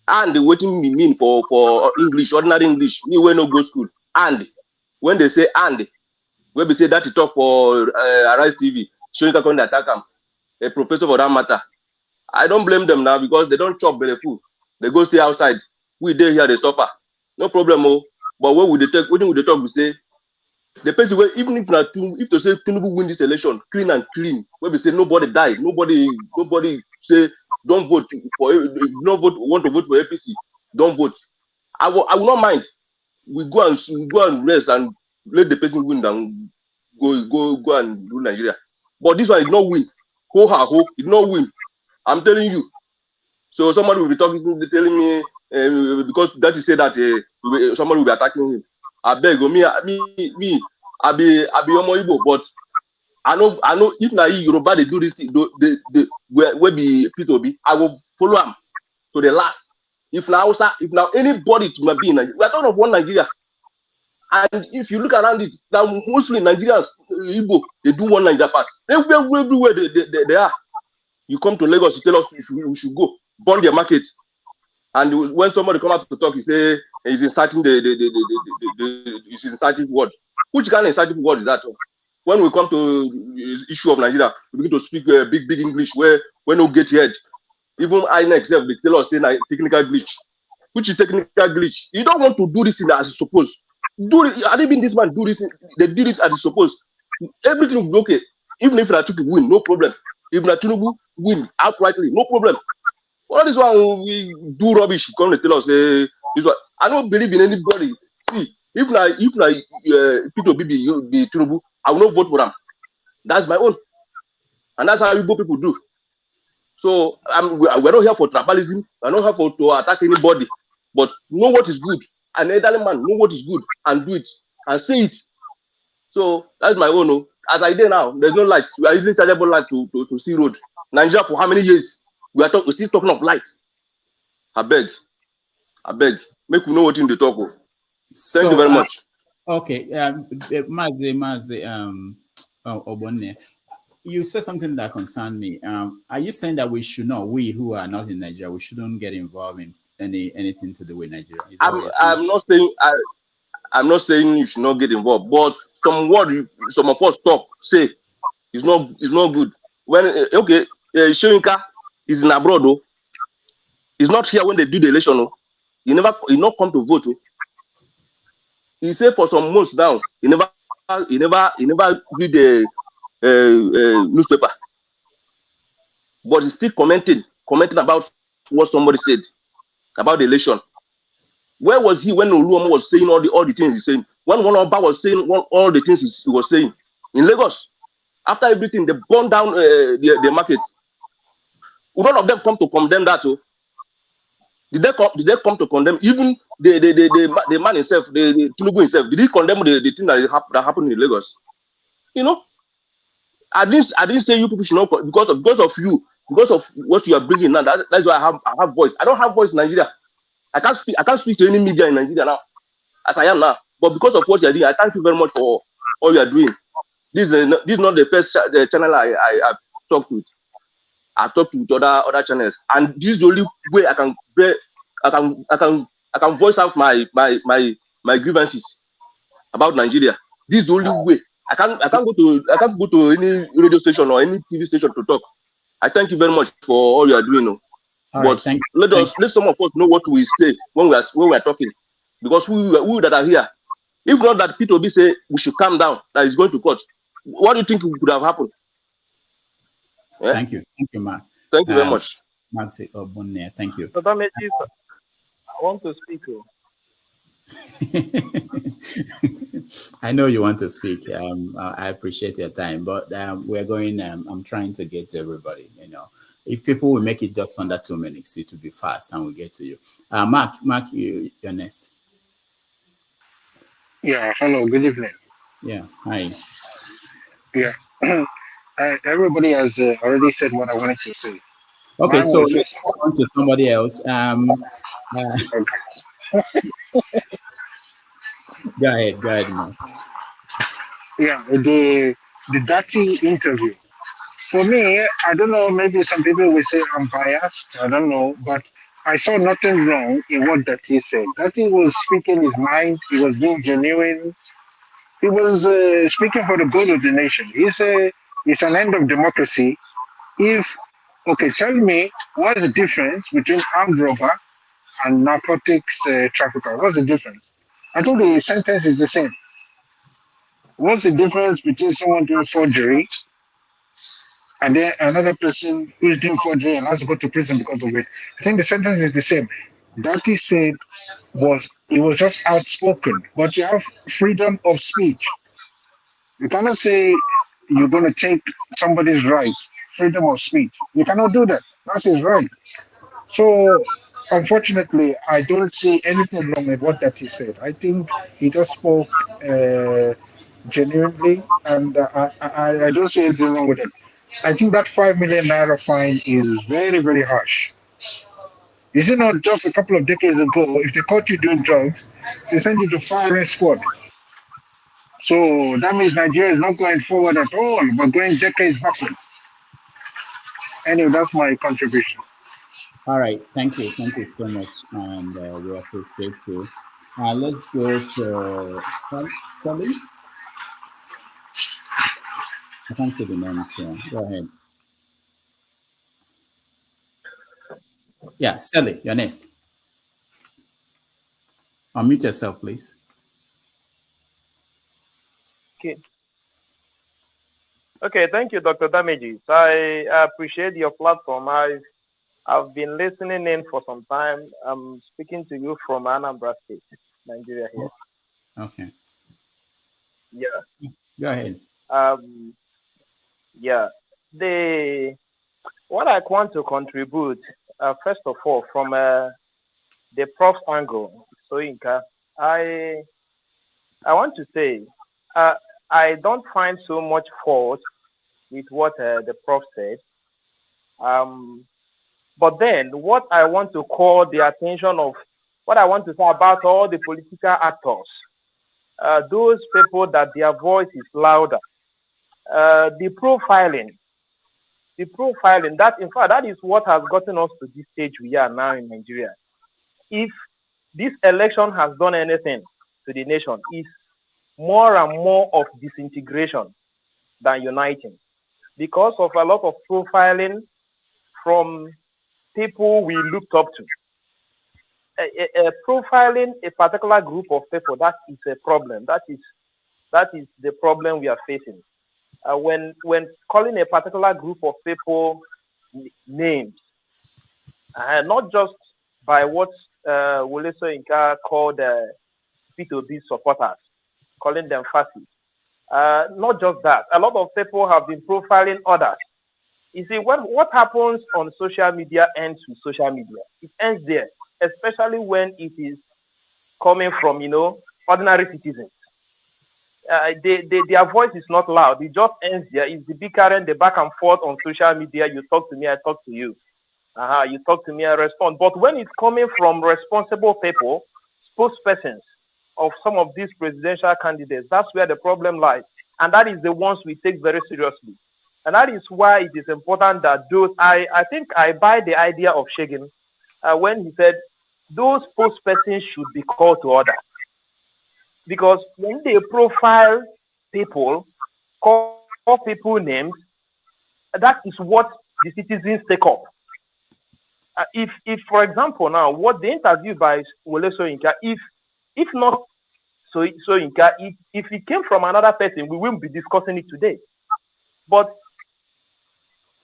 And the waiting me mean for English, ordinary English, me when no go school. And when they say and, when we say that to talk for Arise TV, Soyinka come attack him, a professor for that matter. I don't blame them now, because they don't chop belly food. They go stay outside. We there here, they suffer. No problem, but what would they take? What would they talk? We say the person where even if to say Tinubu win this election, clean and clean, where we say nobody died, nobody say don't vote for, want to vote for APC, don't vote. I will not mind. We go and rest and let the person win and go and rule Nigeria. But this one is not win. It's not win. I'm telling you. So somebody will be telling me because that you say that somebody will be attacking him. I beg me, I be Omo Igbo, but I know if na Yoruba they do this thing, where be Peter Obi, I will follow him to the last. If now anybody to be in Nigeria, we are talking of one Nigeria. And if you look around it, now mostly Nigerians, Igbo, they do one Nigeria pass. Everywhere they are. You come to Lagos, you tell us we should go, burn their market. And when somebody come out to talk, he say he's inciting he's inciting word. Which kind of inciting word is that? When we come to the issue of Nigeria, we begin to speak big English where no get head. Even INEC they tell us say technical glitch. Which is technical glitch? You don't want to do this thing as supposed. Had it been this man do this, they did it as supposed. Everything will be okay. Even if Tinubu win, no problem. If Tinubu win outrightly, no problem. All this one we do rubbish, come to tell us this one. I don't believe in anybody. See, if Peter Obi be Tinubu, I will not vote for them. That's my own. And that's how Igbo people do. So we're not here for tribalism, we're not here to attack anybody, but know what is good. An elderly man know what is good and do it and say it. So that's my own. As I did now, there's no lights. We are using chargeable light to see road. Nigeria for how many years? We're still talking of light. I beg. Make we know what in the talk. Thank you very much. Okay, Mazi, Obonne, you said something that concerned me. Are you saying that we who are not in Nigeria, we shouldn't get involved in anything to do with Nigeria? I'm not saying you should not get involved, but some of us say is not good. When Soyinka is in abroad, though, he's not here when they do the election. Oh. He not come to vote. Oh. He said for some months now, he never read the newspaper, but he's still commenting about what somebody said about the election. Where was he when Oluomo was saying all the things he's saying? When one Oba was saying all the things he was saying in Lagos, after everything they burned down the market. None of them come to condemn that. Oh. Did they come to condemn even the man himself, the Tinubu himself? Did he condemn the thing that happened in Lagos? You know, I didn't say you people should not because of you, because of what you are bringing now. That's why I have voice. I don't have voice in Nigeria. I can't speak to any media in Nigeria now, as I am now. But because of what you are doing, I thank you very much for all you are doing. This is not the first channel I talked with. I've talked with other channels, and this is the only way I can voice out my grievances about Nigeria. This is the only way. I can't go to any radio station or any TV station to talk. I thank you very much for all you are doing. But let some of us know what we say when we are talking, because we that are here. If not that Peter Obi say we should calm down, that is going to court. What do you think could have happened? Yeah? Thank you, Mark. Thank you very much. Maxi Obonne, thank you. I want to speak. I know you want to speak. I appreciate your time, but we're going. I'm trying to get to everybody. You know, if people will make it just under 2 minutes, it will be fast, and we'll get to you. Mark, you're next. Yeah. Hello. Good evening. Yeah. Hi. Yeah. Everybody has already said what I wanted to say. Okay, so let's move on to somebody else. Go ahead, man. Yeah, the Datti interview. For me, I don't know, maybe some people will say I'm biased, I don't know, but I saw nothing wrong in what Datti said. Datti was speaking his mind, he was being genuine, he was speaking for the good of the nation. It's an end of democracy. Tell me, what's the difference between armed robber and narcotics trafficker? What's the difference? I think the sentence is the same. What's the difference between someone doing forgery and then another person who's doing forgery and has to go to prison because of it? I think the sentence is the same. Datti said it was just outspoken, but you have freedom of speech. You cannot say you're going to take somebody's right, freedom of speech. You cannot do that. That's his right. So, unfortunately, I don't see anything wrong with what Datti said. I think he just spoke genuinely, and I don't see anything wrong with it. I think that 5 million naira fine is very, very harsh. Is it not just a couple of decades ago, if they caught you doing drugs, they sent you to firing squad? So that means Nigeria is not going forward at all, but going decades backwards. Anyway, that's my contribution. All right, thank you so much, and we appreciate you. Let's go to Sally. I can't see the names here. Go ahead. Yeah, Sally, you're next. Unmute yourself, please. Okay. Okay, thank you, Dr. Damages. I appreciate your platform. I've been listening in for some time. I'm speaking to you from Anambra State, Nigeria here. Okay. Yeah. Go ahead. Yeah. What I want to contribute, first of all, from the prof's angle, Soyinka, I want to say I don't find so much fault with what the prof said. But then what I want to call the attention of, what I want to say about all the political actors, those people that their voice is louder, the profiling, that in fact, that is what has gotten us to this stage we are now in Nigeria. If this election has done anything to the nation, it's more and more of disintegration than uniting, because of a lot of profiling from people we looked up to. Profiling a particular group of people, that is a problem. That is the problem we are facing. When calling a particular group of people names, not just by what Wole Soyinka called Peter Obi supporters, calling them fascists. Not just that, a lot of people have been profiling others. You see, what happens on social media ends with social media. It ends there, especially when it is coming from, ordinary citizens. Their voice is not loud. It just ends there. It's the bickering, the back and forth on social media. You talk to me, I talk to you. You talk to me, I respond. But when it's coming from responsible people, spokespersons of some of these presidential candidates, that's where the problem lies. And that is the ones we take very seriously. And that is why it is important that those, I think I buy the idea of Shagin when he said those spokespersons should be called to order. Because when they profile people, call people names, that is what the citizens take up. If for example now, what the interview by Wole Soyinka, if not Soyinka, if it came from another person, we wouldn't be discussing it today. But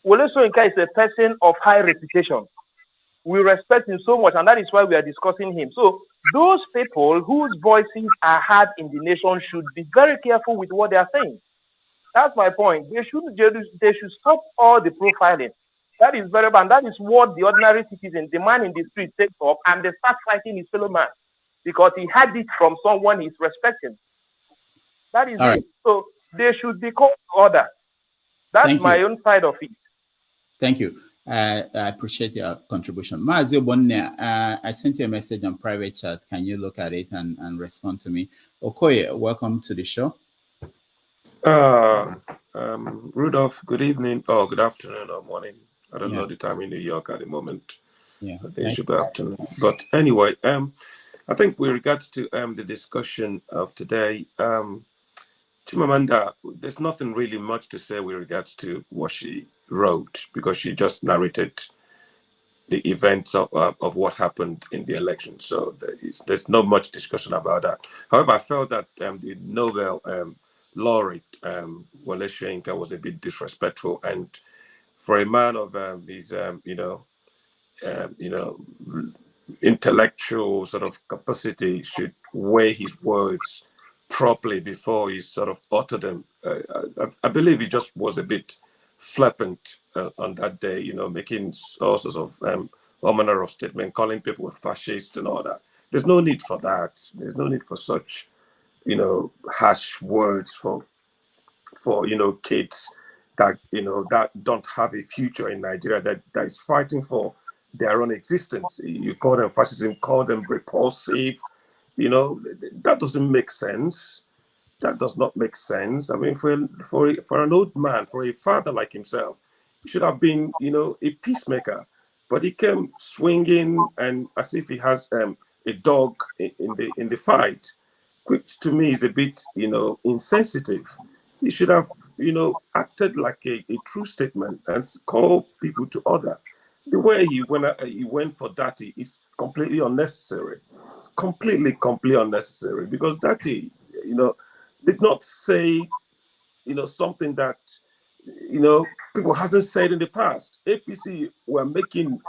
Wole Soyinka is a person of high reputation. We respect him so much, and that is why we are discussing him. So those people whose voices are heard in the nation should be very careful with what they are saying. That's my point. They should stop all the profiling. That is very bad. That is what the ordinary citizen, the man in the street, takes up, and they start fighting his fellow man because he had it from someone he's respecting. That is all it. Right. So they should be called to order. That's my own side of it. Thank you. I appreciate your contribution. Maazio Bonne, I sent you a message on private chat. Can you look at it and respond to me? Okoye, welcome to the show. Rudolph, good evening, or good afternoon, or morning. I don't know the time in New York at the moment. Yeah, I think it should be afternoon. But anyway, I think with regards to the discussion of today, Chimamanda, there's nothing really much to say with regards to what she wrote, because she just narrated the events of what happened in the election. So there's not much discussion about that. However, I felt that the Nobel laureate Wole Soyinka was a bit disrespectful, and for a man of his intellectual sort of capacity, should weigh his words properly before he sort of uttered them. I believe he just was a bit flippant on that day, making all sorts of all manner of statements, calling people fascists and all that. There's no need for that. There's no need for such harsh words for kids that that don't have a future in Nigeria, that is fighting for their own existence. You call them fascism, call them repulsive. That doesn't make sense. That does not make sense. I mean, for an old man, for a father like himself, he should have been, a peacemaker. But he came swinging and as if he has a dog in the fight, which to me is a bit, insensitive. He should have, acted like a true statement and call people to order. The way he went for Datti is completely unnecessary. It's completely unnecessary because Datti, did not say, something that, people hasn't said in the past. APC were making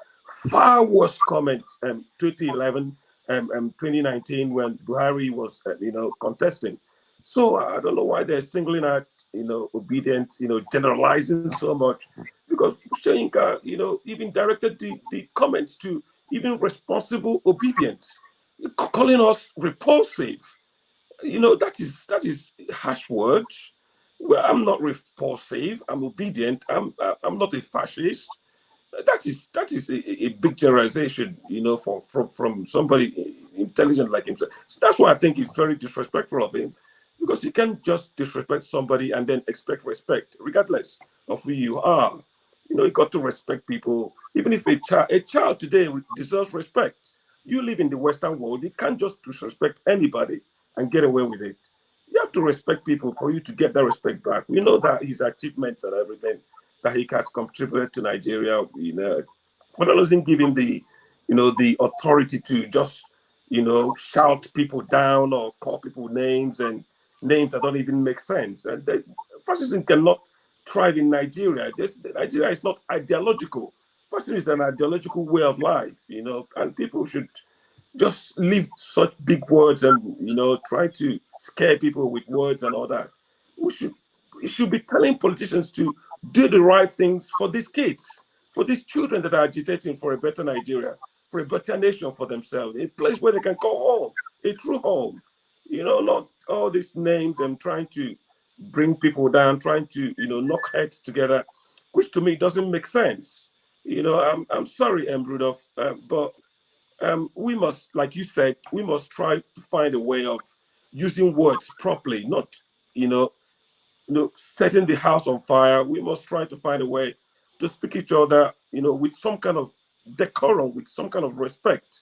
far worse comments 2011, 2019 when Buhari was, contesting. So I don't know why they're singling out, Obidients, generalizing so much, because Soyinka, even directed the comments to even responsible Obidients, calling us repulsive. That is harsh words. Well, I'm not repulsive. I'm obedient. I'm not a fascist. That is a big generalization, from somebody intelligent like himself. So that's why I think it's very disrespectful of him, because you can't just disrespect somebody and then expect respect, regardless of who you are. You got to respect people, even if a child today deserves respect. You live in the Western world, you can't just disrespect anybody and get away with it. You have to respect people for you to get that respect back. We know that his achievements and everything that he has contributed to Nigeria, but that doesn't give him the authority to just, shout people down or call people names and names that don't even make sense. And fascism cannot thrive in Nigeria. Nigeria is not ideological. Fascism is an ideological way of life, and people should just leave such big words and try to scare people with words and all that. We should be telling politicians to do the right things for these kids, for these children that are agitating for a better Nigeria, for a better nation for themselves, a place where they can call home, a true home. Not all these names and trying to bring people down, trying to knock heads together, which to me doesn't make sense. I'm sorry, Rudolph, but we must, like you said, we must try to find a way of using words properly, not you know setting the house on fire. We must try to find a way to speak each other, with some kind of decorum, with some kind of respect,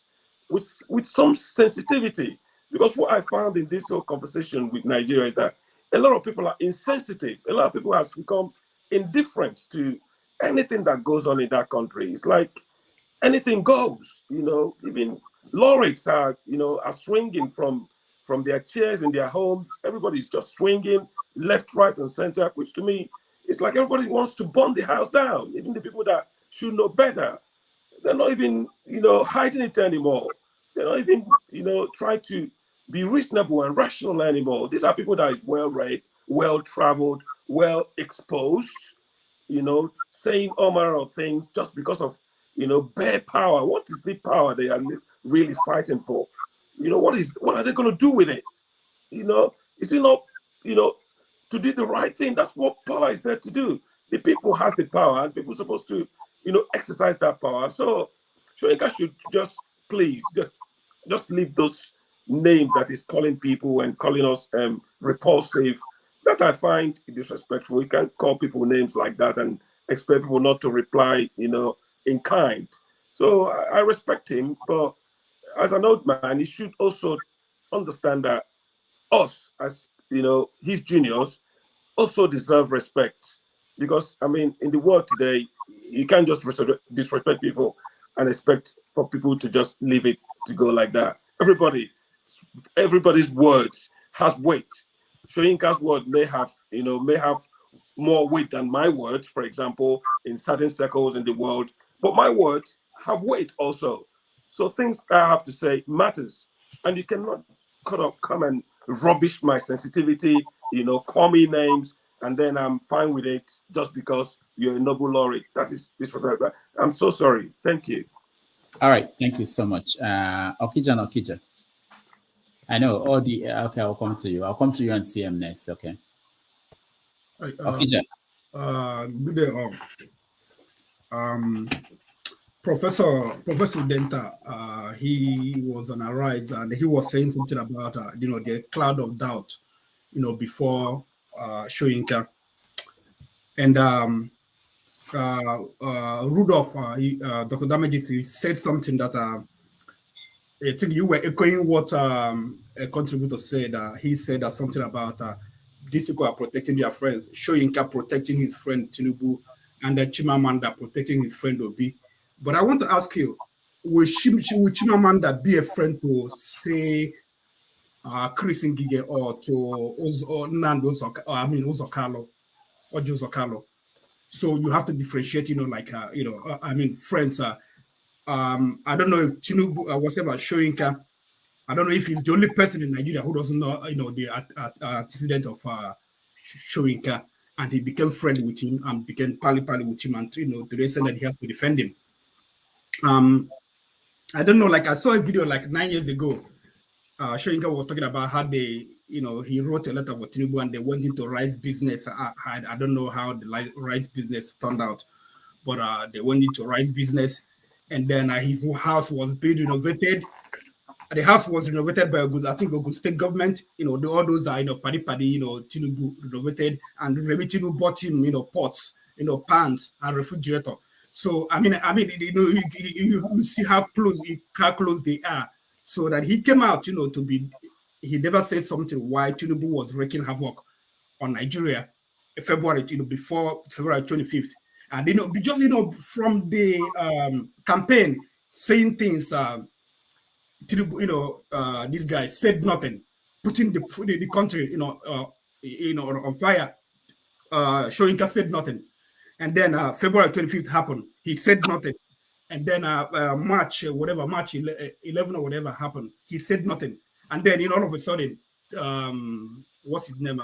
with some sensitivity. Because what I found in this whole conversation with Nigeria is that a lot of people are insensitive. A lot of people have become indifferent to anything that goes on in that country. It's like anything goes. Even laureates are swinging from their chairs in their homes. Everybody's just swinging left, right, and center, which to me, it's like everybody wants to burn the house down. Even the people that should know better, they're not even, hiding it anymore. They're not even, trying to be reasonable and rational anymore. These are people that is well read, well traveled, well exposed, saying all manner of things just because of, bare power. What is the power they are really fighting for? What are they going to do with it? Is it not, to do the right thing? That's what power is there to do. The people has the power, and people are supposed to, exercise that power. So Soyinka should just please just leave those names that he's calling people and calling us repulsive. That I find disrespectful. You can't call people names like that and expect people not to reply, in kind. So I respect him, but as an old man, he should also understand that us, as his juniors, also deserve respect. Because I mean, in the world today, you can't just disrespect people and expect for people to just leave it to go like that. Everybody's words has weight. Shoyinka's word may have more weight than my words, for example, in certain circles in the world. But my words have weight also. So things I have to say matters, and you cannot come and rubbish my sensitivity. Call me names, and then I'm fine with it just because you're a Nobel laureate. That is disrespectful. I'm so sorry. Thank you. All right, thank you so much. Okija and Okija. I know all the okay. I'll come to you. I'll come to you and CM next. Okay. Okay, Jack. Good day, all. Professor Denta, he was on a rise, and he was saying something about the cloud of doubt, before Soyinka, and Rudolph, Dr. Damages, he said something that I think you were echoing what a contributor said. He said that something about these people are protecting their friends. Soyinka protecting his friend Tinubu, and Chimamanda protecting his friend Obi. But I want to ask you, will Chimamanda be a friend to, say, Chris Ngige or to Nando Uzokalo or Josokalo? So you have to differentiate, friends. I don't know if Tinubu, whatever, Soyinka, I don't know if he's the only person in Nigeria who doesn't know, the antecedent of Soyinka, and he became friendly with him and became pally with him, and to the extent that he has to defend him. I don't know, like I saw a video like 9 years ago. Soyinka was talking about how they, he wrote a letter for Tinubu and they went into rice business. I don't know how the rice business turned out, but they went into rice business, and then his house was being renovated. The house was renovated by Ogun State government. All those are paddy, Tinubu renovated, and Remi Tinubu bought him, pots, pans and refrigerator. So you see how close they are. So that he came out, he never said something why Tinubu was wreaking havoc on Nigeria in February, before February 25th. And just from the campaign saying things, Tinubu, this guy said nothing, putting the country, on fire. Soyinka said nothing, and then February 25th happened. He said nothing, and then March 11 or whatever happened. He said nothing, and then all of a sudden, what's his name?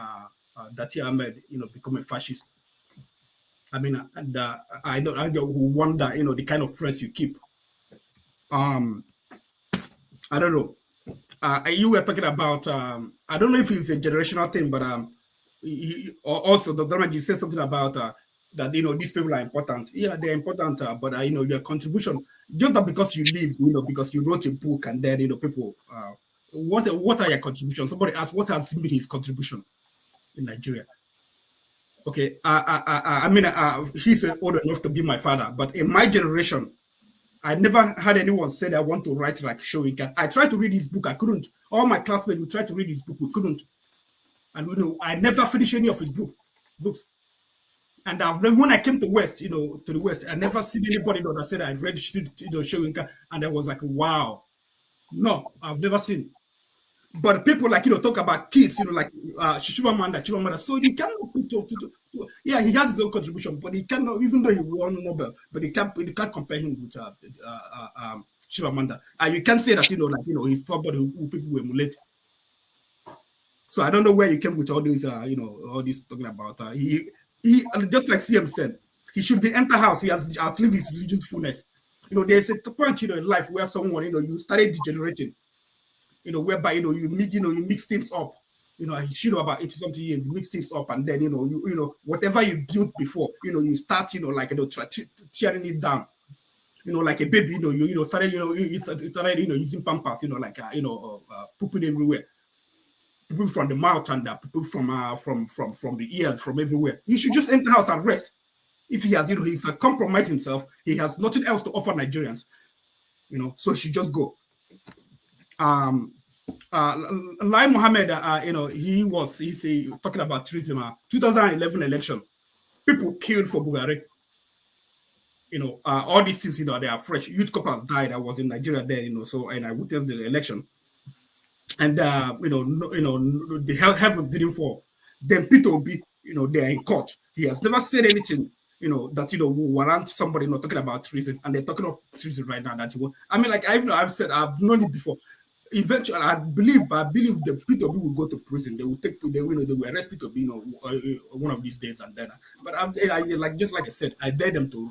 Datti Ahmed, become a fascist. I mean, and I wonder, the kind of friends you keep. I don't know. You were talking about, I don't know if it's a generational thing, but also, Dr. Ahmed, you said something about that, these people are important. Yeah, they're important, but, your contribution, just that because you live, because you wrote a book, and then, people, what are your contributions? Somebody asked, what has been his contribution in Nigeria? Okay, he's old enough to be my father, but in my generation, I never had anyone say I want to write like Soyinka. I tried to read his book, I couldn't. All my classmates would try to read his book, we couldn't. And I never finished any of his books. And when I came to West, to the West, I never seen anybody that said I read Soyinka, and I was like, wow. No, I've never seen. But people talk about kids, like Chimamanda. So he cannot yeah, he has his own contribution, but he cannot, even though he won Nobel, but you can't compare him with Chimamanda. And you can't say that he's somebody who people will emulate. So I don't know where you came with all these all this talking about he just like CM said, he should be enter house. He has outlived his religious fullness. There's a point in life where someone you started degenerating. Whereby you mix things up. He should have about 80-something years, mix things up, and then whatever you built before, you start tearing it down. Like a baby, you started using pampers, pooping everywhere. People from the mouth and people from the ears, from everywhere. He should just enter house and rest. If he has, he's compromised himself, he has nothing else to offer Nigerians. So he should just go. Lai Mohammed, he's talking about treason. 2011 election, people killed for Bugari. All these things, they are fresh. Youth couples died. I was in Nigeria there, so, and I witnessed the election. And the heavens didn't fall. Then Peter Obi, they are in court. He has never said anything, that will warrant somebody not talking about treason, and they're talking about treason right now. I've said, I've known it before. Eventually, I believe the Peter Obi will go to prison. They will arrest Peter Obi, one of these days, and then. But just like I said, I dare them to,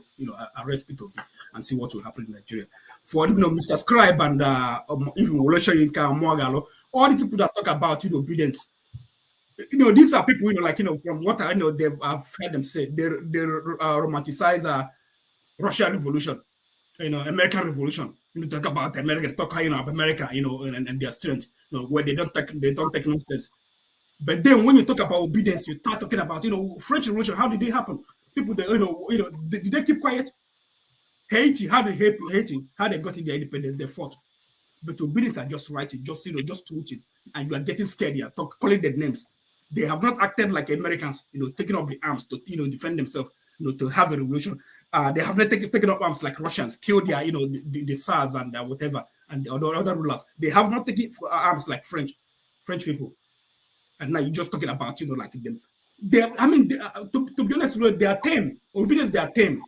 arrest Peter Obi and see what will happen in Nigeria. For Mr. Scribe and even Wole Soyinka and Mwagalo, all the people that talk about obedience, these are people, like, from what I know, I've heard them say, they romanticize Russian Revolution, American Revolution. Talk about America, talk about America, and their strength, where they don't take nonsense. But then when you talk about obedience, you start talking about, French Revolution. How did it happen? People, did they keep quiet? Haiti, how did Haiti? How they got their independence? They fought. But obedience are just writing, just tweeting, and you are getting scared. You are calling their names. They have not acted like Americans, taking up the arms to, defend themselves, to have a revolution. They have not taken up arms like Russians, killed their, the SARS and whatever, and the other rulers. They have not taken arms like French people. And now you're just talking about, like them. To be honest, they are tame. Obedience, they are tame.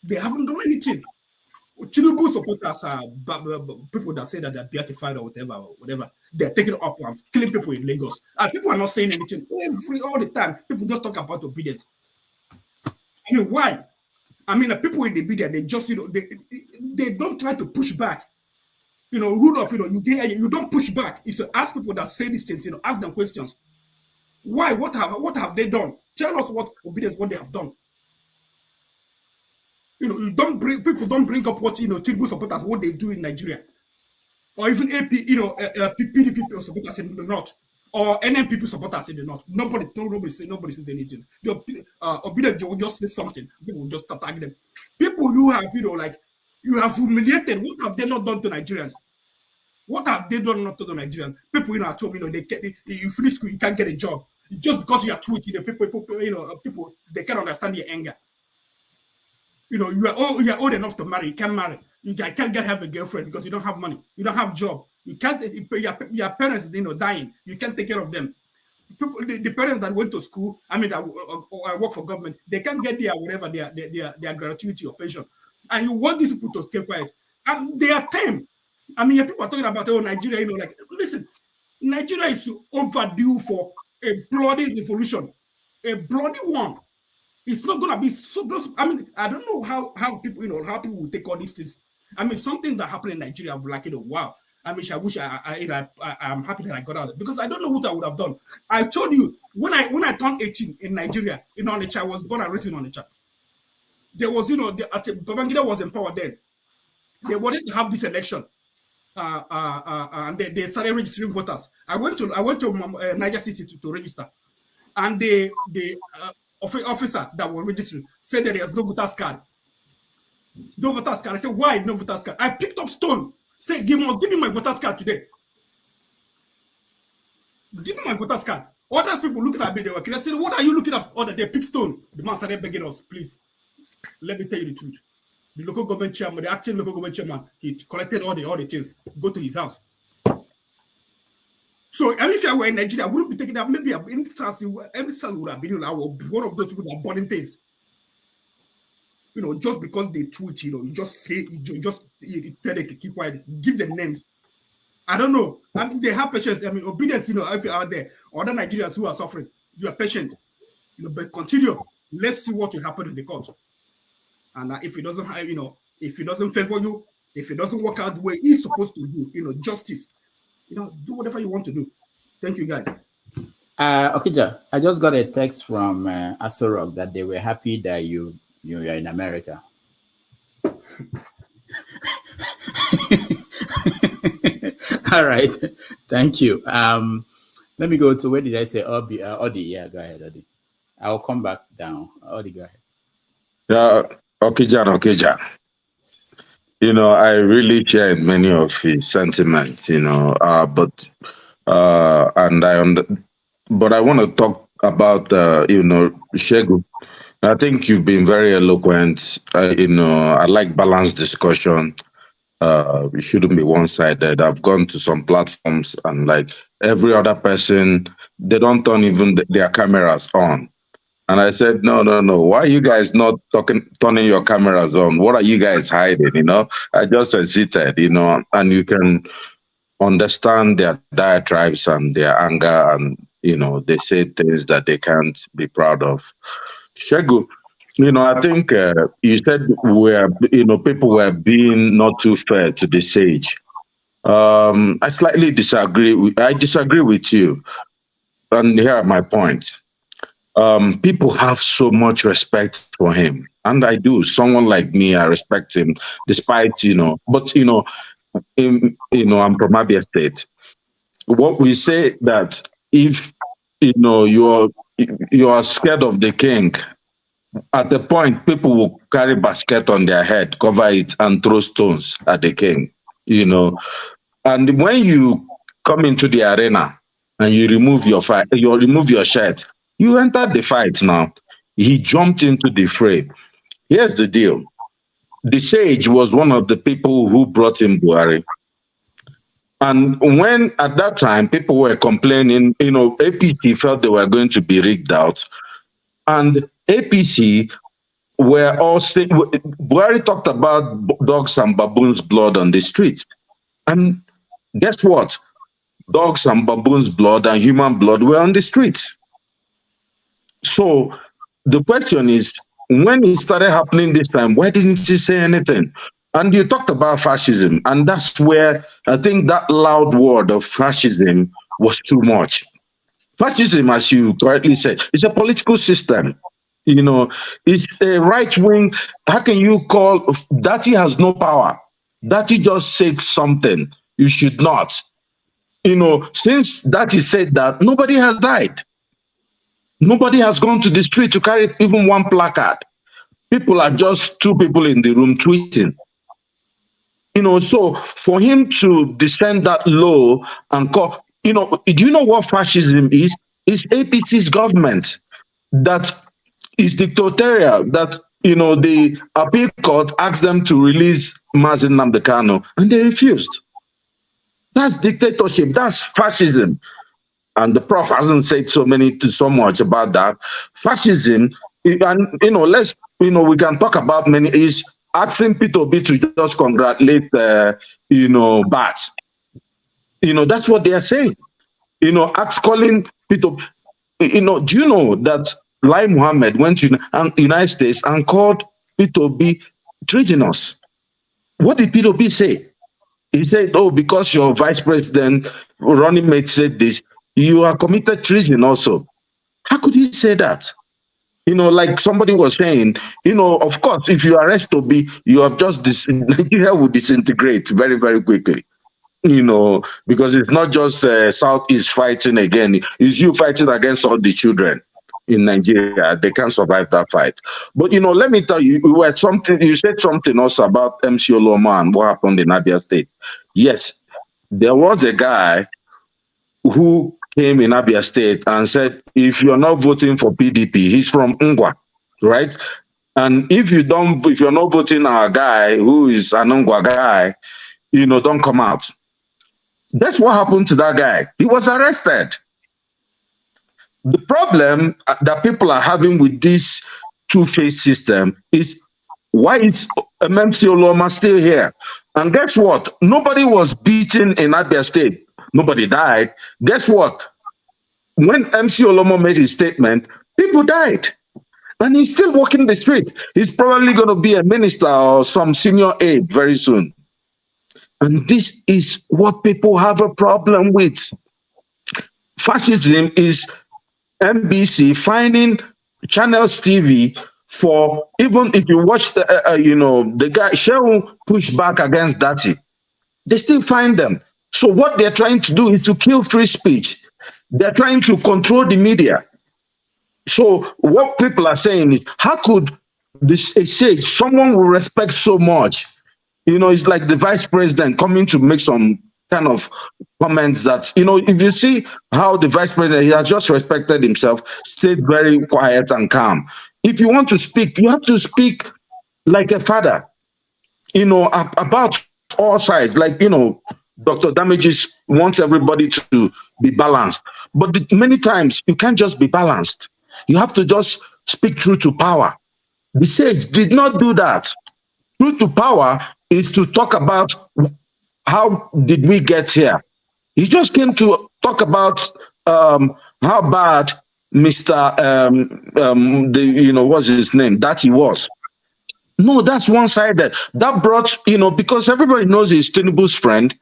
They haven't done anything. Tinubu supporters are people that say that they're beatified or whatever. They're taking up arms, killing people in Lagos. And people are not saying anything. All the time, people just talk about obedience. Why? The people in the media, they just, they don't try to push back. Rule of, you don't push back. It's to ask people that say these things, ask them questions. Why? What have they done? Tell us what they have done. People don't bring up what Tinubu supporters, what they do in Nigeria, or even AP, PDP supporters in the north, or NNPP supporters in the north. Nobody says anything. Obidients will just say something. People will just attack them. People you have, you have humiliated. What have they not done to Nigerians? What have they done not to the Nigerians? People, at home, you finish school, you can't get a job. Just because you are tweeting, people, they can't understand your anger. You are old enough to marry. You can't marry. You can't have a girlfriend because you don't have money. You don't have job. You can't. Your parents, dying. You can't take care of them. People, the parents that went to school, that work for government, they can't get their gratuity or pension. And you want these people to stay quiet, and they are tame. People are talking about Nigeria. Listen, Nigeria is overdue for a bloody revolution, a bloody one. It's not gonna be so. I don't know how people, how people will take all these things. Something that happened in Nigeria, I'll be like, wow. I wish I'm happy that I got out, because I don't know what I would have done. I told you when I turned 18 in Nigeria, in Onitsha, I was born and raised in Onitsha. There was, Babangida was in power then. They wanted to have this election, and they started registering voters. I went to Niger City to register, and the officer that was registering said that there's no voters card. No voters card. I said, why no voters card? I picked up stone. Said, give me my voters card today. Give me my voters card. Other people looking at me, they were kidding. I said, what are you looking at? They picked stone. The man started begging us, please, let me tell you the truth. The local government chairman, the acting local government chairman, he collected all the things, go to his house. So, if I were in Nigeria, I wouldn't be taking that. Maybe any cell would have been one of those people that are burning things. Just because they tweet, you just say, you tell them to keep quiet, give them names. I don't know. They have patience. Obedience, if you're out there, other Nigerians who are suffering, you are patient. But continue. Let's see what will happen in the court. And if it doesn't have, if it doesn't favor you, if it doesn't work out the way it's supposed to do, justice, do whatever you want to do. Thank you, guys. Okija, I just got a text from Asorok that they were happy that you are in America. All right, thank you. Let me go to, where did I say? Odi, yeah, go ahead, Odi. I'll come back down. Odi, go ahead. Yeah, Okija. I really share many of his sentiments, but I want to talk about, Shegu. I think you've been very eloquent. I like balanced discussion. It shouldn't be one-sided. I've gone to some platforms and like every other person, they don't turn even their cameras on. And I said, no. Why are you guys not turning your cameras on? What are you guys hiding? I just hesitated, and you can understand their diatribes and their anger, and they say things that they can't be proud of. Shegu, I think you said people were being not too fair to the sage. I slightly disagree. I disagree with you, and here are my points. People have so much respect for him, and I do. Someone like me, I respect him, despite But I'm from Abia State. What we say that if you are scared of the king, at the point people will carry basket on their head, cover it, and throw stones at the king. And when you come into the arena and you remove your shirt, you enter the fight now. He jumped into the fray. Here's the deal. The sage was one of the people who brought in Buhari. And when at that time people were complaining, APC felt they were going to be rigged out. And APC were all saying, Buhari talked about dogs and baboons' blood on the streets. And guess what? Dogs and baboons' blood and human blood were on the streets. So the question is, when it started happening this time, why didn't he say anything? And you talked about fascism, and that's where I think that loud word of fascism was too much. Fascism, as you correctly said, is a political system. It's a right wing. How can you call Datti has no power? Datti just said something. You should not. Since Datti said that, nobody has died. Nobody has gone to the street to carry even one placard. People are just two people in the room tweeting. So for him to descend that low and call, do you know what fascism is? It's APC's government that is dictatorial, that, the appeal court asked them to release Mazen Nnamdi Kanu, and they refused. That's dictatorship. That's fascism. And the prof hasn't said so much about that. Fascism, and we can talk about many, is asking Peter Obi to just congratulate Bats. That's what they are saying. Calling Peter. Do you know that Lai Mohammed went to the United States and called Peter Obi treasonous? What did Peter Obi say? He said, "Oh, because your vice president, running mate, said this, you are committed treason also." How could he say that? Like somebody was saying, of course, if you arrest Obi, you have Nigeria will disintegrate very, very quickly. Because it's not just Southeast fighting again. It's you fighting against all the children in Nigeria. They can't survive that fight. But, let me tell you, you said something also about MC Oloma and what happened in Abia State. Yes, there was a guy who came in Abia State and said, if you're not voting for PDP, he's from Ngwa, right? And if you're not voting our guy who is an Ngwa guy, don't come out. That's what happened to that guy. He was arrested. The problem that people are having with this two-phase system is, why is MC Oloma still here? And guess what? Nobody was beaten in Abia State. Nobody died. Guess what? When MC Oloma made his statement, people died. And he's still walking the street. He's probably going to be a minister or some senior aide very soon. And this is what people have a problem with. Fascism is NBC finding channels TV for, even if you watch the guy Shehu push back against Datti, they still find them. So what they're trying to do is to kill free speech. They're trying to control the media. So what people are saying is, how could this sage, someone we respect so much, it's like the vice president coming to make some kind of comments that, if you see how the vice president, he has just respected himself, stayed very quiet and calm. If you want to speak, you have to speak like a father, about all sides. Like, Dr. Damages wants everybody to be balanced. But many times, you can't just be balanced. You have to just speak truth to power. The sage did not do that. Truth to power is to talk about how did we get here. He just came to talk about how bad Mr. What's his name? That he was. No, that's one-sided. That brought, because everybody knows he's Tinubu's friend.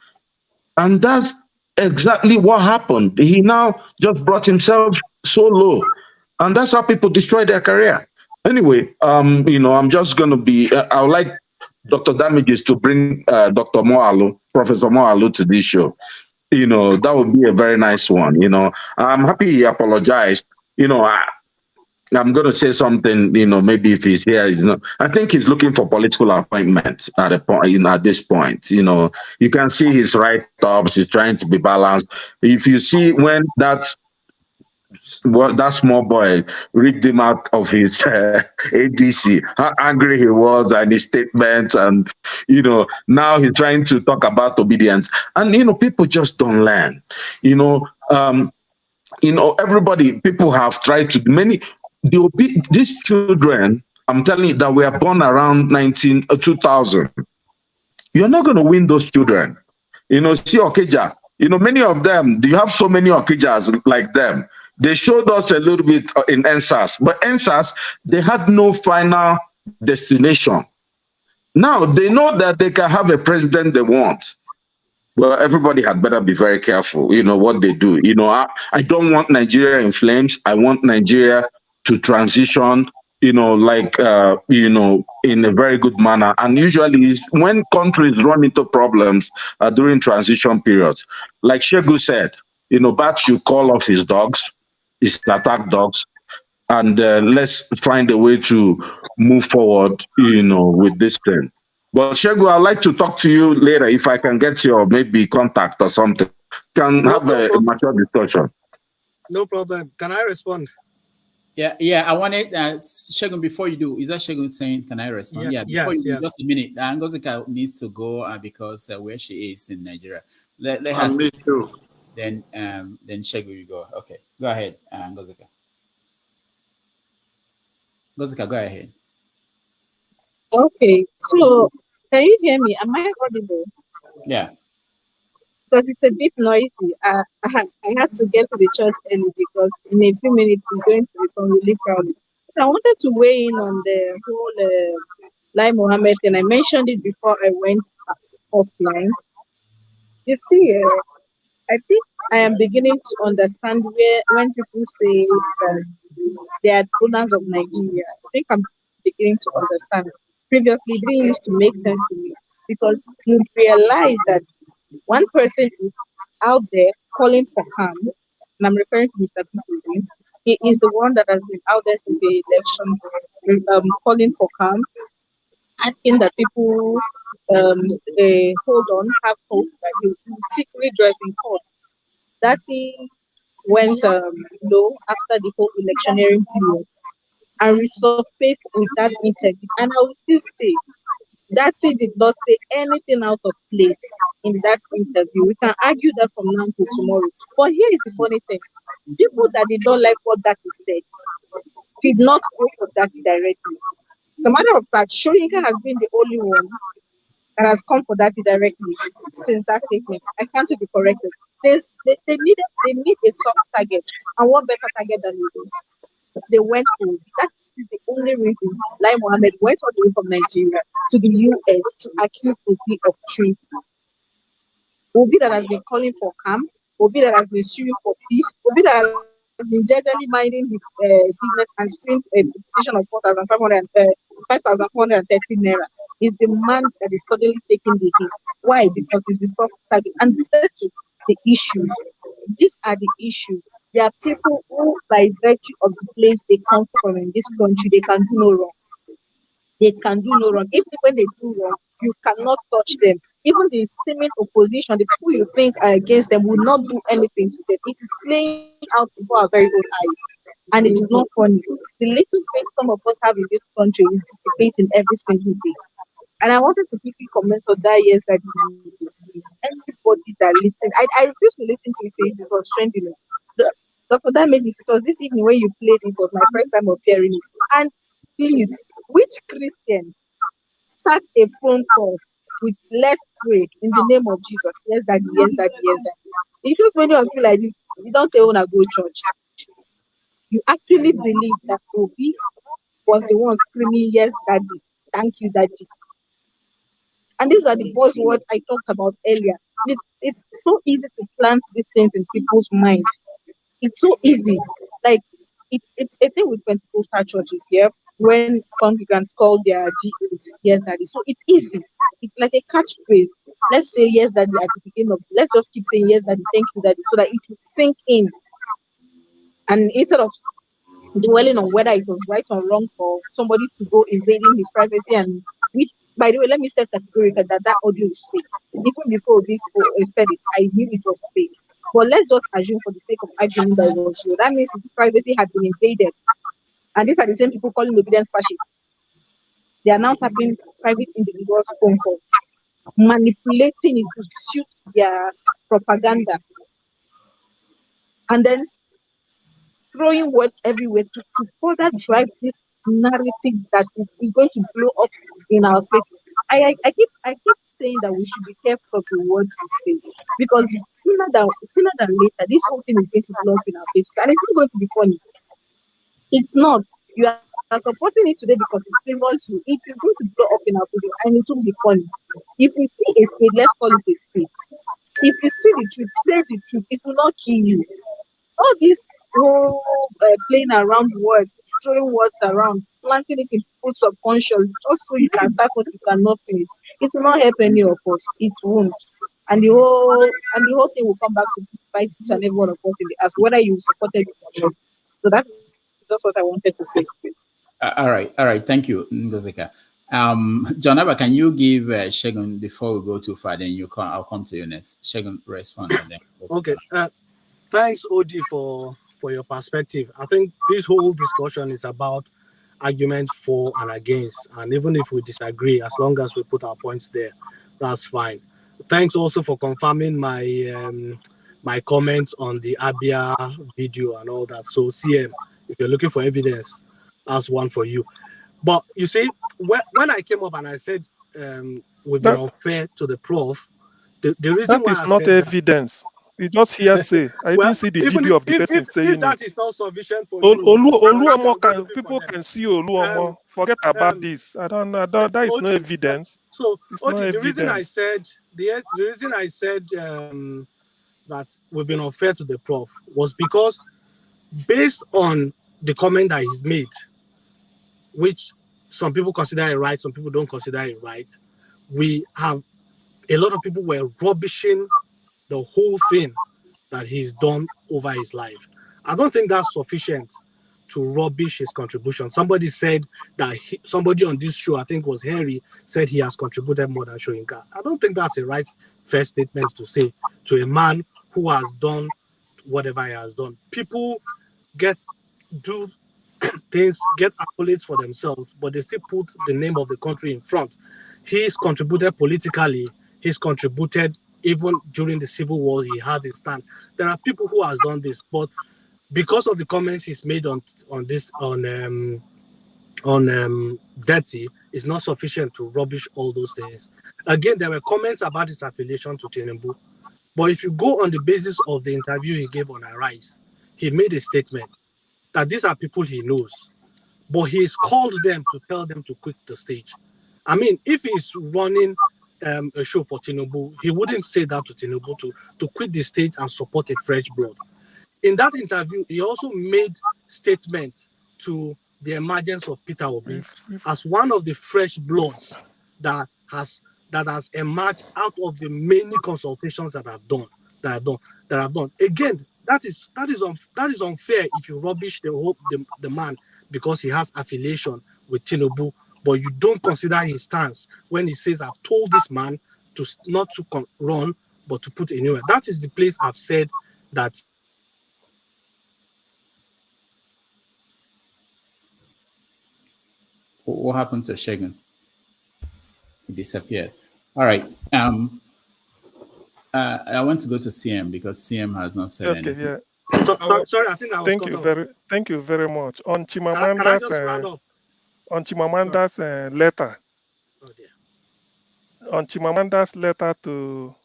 And that's exactly what happened. He now just brought himself so low. And that's how people destroy their career. Anyway, I'm just going to be, I would like Dr. Damages to bring Dr. Moalo, Professor Moalo to this show. That would be a very nice one. I'm happy he apologized. I'm going to say something, maybe if he's here, I think he's looking for political appointment at a point, at this point. You can see his write-ups, he's trying to be balanced. If you see when that small boy rigged him out of his ADC, how angry he was and his statements, and now he's trying to talk about obedience, and people just don't learn. Everybody, people have tried to these children. I'm telling you that were born around 2000. You're not going to win those children. See Okija. Many of them. You have so many Okijas like them. They showed us a little bit in NSAS, but NSAS, they had no final destination. Now they know that they can have a president they want. Well, everybody had better be very careful, what they do. I don't want Nigeria in flames. I want Nigeria to transition, in a very good manner. And usually when countries run into problems during transition periods, like Shegu said, Bat should call off his dogs, his attack dogs, and let's find a way to move forward, with this thing. But Shegu, I'd like to talk to you later if I can get your maybe contact or something. Can have a mature discussion. No problem. Can I respond? Yeah. I wanted Shegun, before you do, is that Shegun saying, can I respond? Yeah. Before you do, just a minute. Ngozika needs to go because where she is in Nigeria. Let her me too. Then Shegun, you go. Okay, go ahead, Ngozika. Ngozika, go ahead. Okay, so can you hear me? Am I audible? Yeah. Because it's a bit noisy. I had to get to the church early because in a few minutes it's going to become really crowded. So I wanted to weigh in on the whole Lai Mohammed, and I mentioned it before I went offline. You see, I think I am beginning to understand when people say that they are owners of Nigeria. I think I'm beginning to understand. Previously, it didn't used to make sense to me because you realize that one person is out there calling for calm, and I'm referring to Mr. Peter. He is the one that has been out there since the election, calling for calm, asking that people hold on, have hope that he will seek redress in court. That thing went low after the whole electioneering period and resurfaced with that interview. And I will still say that he did not say anything out of place in that interview. We can argue that from now till tomorrow. But here is the funny thing. People that did not like what that said did not go for that directly. As a matter of fact, Soyinka has been the only one that has come for that directly since that statement. I stand to be corrected. They need a soft target. And what better target than they went for? That is the only reason Lai Mohammed went all the way from Nigeria to the US to accuse Obi of treason. Obi that has been calling for calm, Obi that has been suing for peace, Obi that has been generally minding his business and streamed a petition of 5,430 naira is the man that is suddenly taking the hit. Why? Because it's the soft target. And that's the issue. These are the issues. There are people who, by virtue of the place they come from in this country, they can do no wrong. They can do no wrong. Even when they do wrong, you cannot touch them. Even the seeming opposition, the people you think are against them, will not do anything to them. It is playing out before our very own eyes. And it is not funny. The little faith some of us have in this country is dissipating every single day. And I wanted to quickly comment on that. Yes, that everybody that listens, I refuse to listen to you say it was trending. Dr. Damages, it was this evening when you played it, was my first time of hearing it. And please, which Christian start a phone call with let's pray in the name of Jesus? Yes, daddy, yes, daddy, yes, daddy. It's just when you feel like this, you don't want to go church. You actually believe that Obi was the one screaming, yes, daddy, thank you, daddy. And these are the buzzwords I talked about earlier. it's so easy to plant these things in people's mind. It's so easy. Like it's a thing with Pentecostal churches, yeah, when congregants call their GEs yes daddy. So it's easy. It's like a catchphrase. Let's say yes daddy at the beginning of, let's just keep saying yes daddy, thank you daddy, so that it would sink in. And instead of dwelling on whether it was right or wrong for somebody to go invading his privacy, and which, by the way, let me say categorically that audio is fake. Even before this said it, I knew it was fake. But let's just assume for the sake of argument that it was real. That means his privacy had been invaded. And these are the same people calling Obidients fascist. They are now tapping private individuals' phone calls, manipulating it to suit their propaganda, and then throwing words everywhere to further drive this narrative that is going to blow up in our faces. I keep saying that we should be careful of the words we say, because sooner than later this whole thing is going to blow up in our faces, and it's not going to be funny. It's not. You are supporting it today because it favors you. It is going to blow up in our faces, and it will be funny. If you see a spade, let's call it a spade. If you see the truth, say the truth. It will not kill you. All this whole playing around words, throwing words around, planting it in people's subconscious just so you can back what you cannot finish. It will not help any of us. It won't. And the whole thing will come back to bite each and every one of us in the ass, whether you supported it or not. So that's just what I wanted to say. All right. Thank you, Ngozika. John Abba, can you give Shegun before we go too far? Then I'll come to you next. Shegun, respond. And then okay. Thanks, Odi, for your perspective. I think this whole discussion is about arguments for and against, and even if we disagree, as long as we put our points there, that's fine. Thanks also for confirming my comments on the Abia video and all that. So CM, if you're looking for evidence, that's one for you. But you see, when I came up and I said we've been unfair to the prof, the reason that why is I not said evidence. It's just hearsay. I well, didn't see the even video of the if person saying if that it. is not sufficient for you, People can see Oluomo. Forget about this. I don't know. That is no evidence. So It's no the reason I evidence. said that we've been unfair to the prof was because based on the comment that he's made, which some people consider it right, some people don't consider it right, we have a lot of people were rubbishing the whole thing that he's done over his life. I don't think that's sufficient to rubbish his contribution. Somebody said that somebody on this show, I think was Henry, said he has contributed more than Soyinka. I don't think that's a right first statement to say to a man who has done whatever he has done. People do things, get accolades for themselves, but they still put the name of the country in front. He's contributed politically. He's contributed even during the Civil War. He had his stand. There are people who has done this, but because of the comments he's made on Datti, it's not sufficient to rubbish all those things. Again, there were comments about his affiliation to Tinubu, but if you go on the basis of the interview he gave on Arise, he made a statement that these are people he knows, but he's called them to tell them to quit the stage. I mean, if he's running a show for Tinubu, he wouldn't say that to Tinubu to quit the stage and support a fresh blood. In that interview, he also made statements to the emergence of Peter Obi as one of the fresh bloods that has emerged out of the many consultations that I've done. Again, that is unfair if you rubbish the man because he has affiliation with Tinubu, but you don't consider his stance when he says, "I've told this man to not to run, but to put anywhere." That is the place I've said that. what happened to Shegun? He disappeared. All right. I want to go to CM because CM has not said anything. Yeah. Sorry, I think I was Thank you very much. On Chimamanda's letter. Oh dear. On Chimamanda's letter to.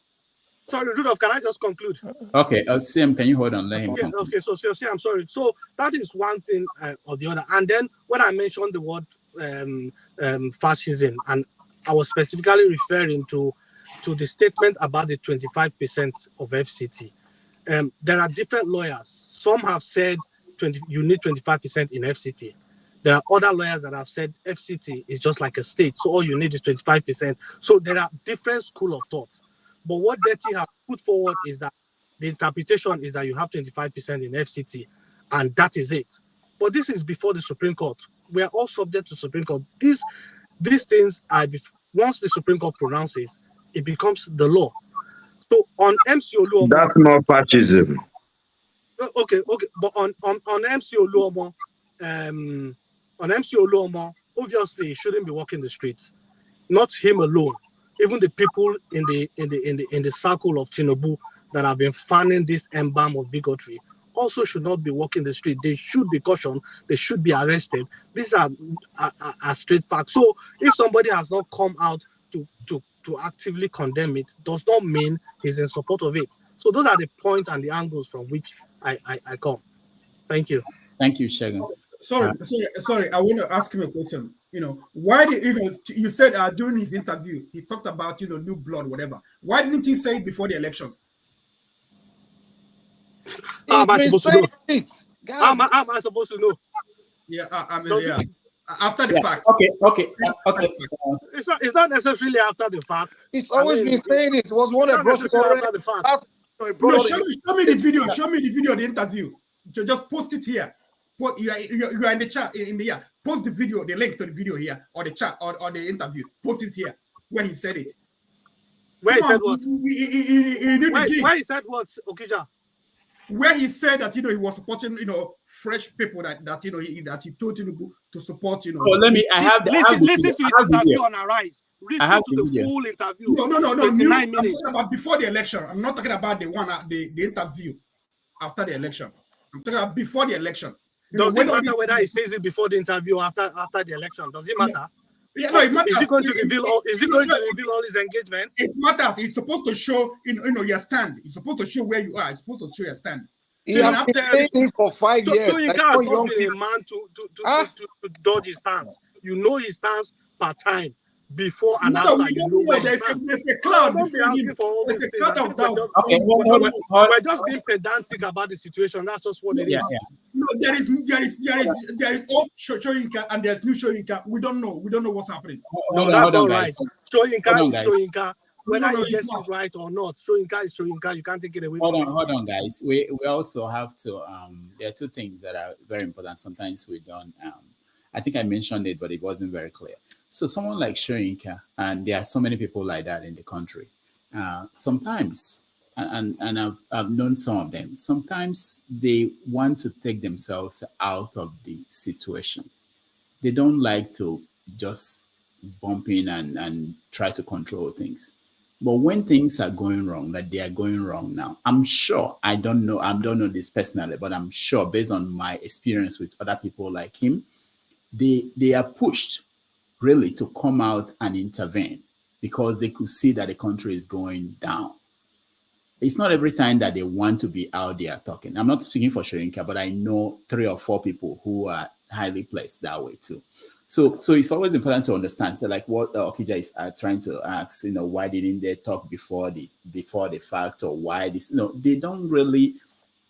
Sorry, Rudolph, can I just conclude? Okay, CM, can you hold on? Let him conclude. Okay, so I'm sorry. So that is one thing or the other. And then when I mentioned the word fascism, and I was specifically referring to to the statement about the 25% of FCT. There are different lawyers. Some have said you need 25% in FCT. There are other lawyers that have said FCT is just like a state, so all you need is 25%. So there are different school of thought. But what Datti have put forward is that the interpretation is that you have 25% in FCT, and that is it. But this is before the Supreme Court. We are all subject to Supreme Court. These things are, once the Supreme Court pronounces, it becomes the law. So on MC Oluomo, that's not fascism. Okay, but on MC Oluomo, obviously he shouldn't be walking the streets. Not him alone. Even the people in the circle of Tinubu that have been fanning this embalm of bigotry also should not be walking the street. They should be cautioned. They should be arrested. These are straight facts. So if somebody has not come out to actively condemn it, does not mean he's in support of it. So those are the points and the angles from which I come. Thank you. Thank you, Shagun. Sorry. I want to ask him a question. Why did you said during his interview he talked about new blood, whatever. Why didn't he say it before the election? How am I supposed to know? How am I supposed to know? Yeah, after the fact. Okay. It's not necessarily after the fact. It's always been saying it. Was one that brought it after the fact. Show me the video. Show me the video of the interview. Just post it here. You are in the chat in the year. Post the video, the link to the video here, or the chat, or the interview. Post it here where he said it. Where he said what? Where he said what, Okija? Where he said that he was supporting fresh people that he told Tinubu to support. Oh, let me. Listen to his interview on Arise. Listen to the full interview. No. 29 minutes. I'm talking about before the election. I'm not talking about the interview after the election. I'm talking about before the election. Does it matter whether he says it before the interview or after the election? Does it matter? Yeah, no, it matters. Is he going to reveal all his engagements? It matters. It's supposed to show your stand. It's supposed to show where you are. It's supposed to show your stand. He has been saying this for 5 years. So Soyinka has not been a man to dodge his stance. You know his stance per time. Before and after, there's a cloud before him. There's a cloud of doubt. Okay, we're just being pedantic about the situation. That's just what it is. Yeah. No, there is old Soyinka and there's new Soyinka. We don't know what's happening. No, that's not right. Soyinka is Soyinka. Whether he gets it right or not, Soyinka is Soyinka. You can't take it away from him. Hold on, guys. We also have to. There are two things that are very important. Sometimes we don't. I think I mentioned it, but it wasn't very clear. So someone like Soyinka, and there are so many people like that in the country. Sometimes, and I've known some of them. Sometimes they want to take themselves out of the situation. They don't like to just bump in and try to control things. But when things are going wrong, that they are going wrong now, I'm sure, I don't know this personally, but I'm sure based on my experience with other people like him, they are pushed really to come out and intervene because they could see that the country is going down. It's not every time that they want to be out there talking. I'm not speaking for Soyinka, but I know 3 or 4 people who are highly placed that way too. So it's always important to understand. So like what Okija is trying to ask, why didn't they talk before the fact, or why this? They don't really.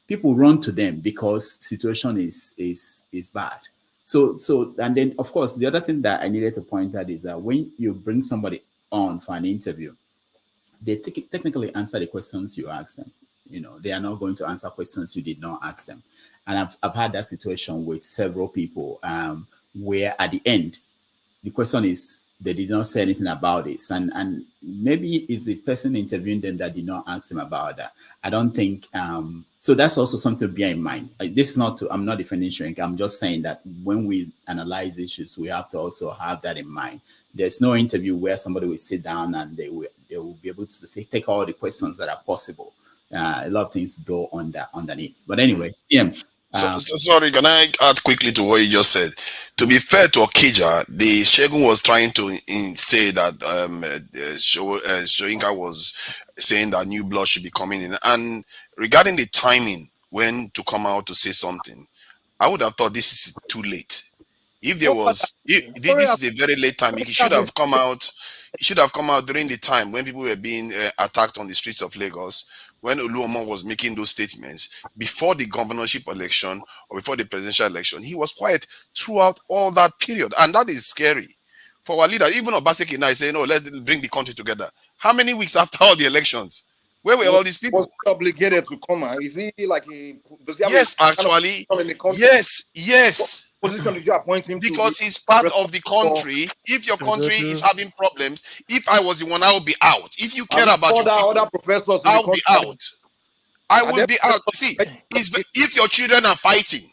People run to them because situation is bad. So and then of course the other thing that I needed to point out is that when you bring somebody on for an interview, they technically answer the questions you ask them. They are not going to answer questions you did not ask them. And I've had that situation with several people where at the end, the question is they did not say anything about this. And maybe it's the person interviewing them that did not ask them about that. I don't think, so that's also something to bear in mind. I'm not defending Soyinka. I'm just saying that when we analyze issues, we have to also have that in mind. There's no interview where somebody will sit down and they will be able to take all the questions that are possible. A lot of things go underneath. But anyway, sorry, can I add quickly to what you just said? To be fair to Okija, the Shegun was trying to say that Soyinka was saying that new blood should be coming in. And regarding the timing when to come out to say something, I would have thought this is too late. If there was, this is a very late time. He should have come out, It should have come out during the time when people were being attacked on the streets of Lagos, when Oluomo was making those statements before the governorship election or before the presidential election. He was quiet throughout all that period, and that is scary for our leader. Even Obaseki now is saying, "No, let's bring the country together." How many weeks after all the elections? Where were all these people? Was he obligated to come out? Is he like does he have Yes, a kind of actually, position in the country? yes. What position did you appoint him to? Because he's part of the country. If your country is having problems, if I was the one, I would be out. If you care about your people, other professors, I'll be out. I will be out. See, if your children are fighting,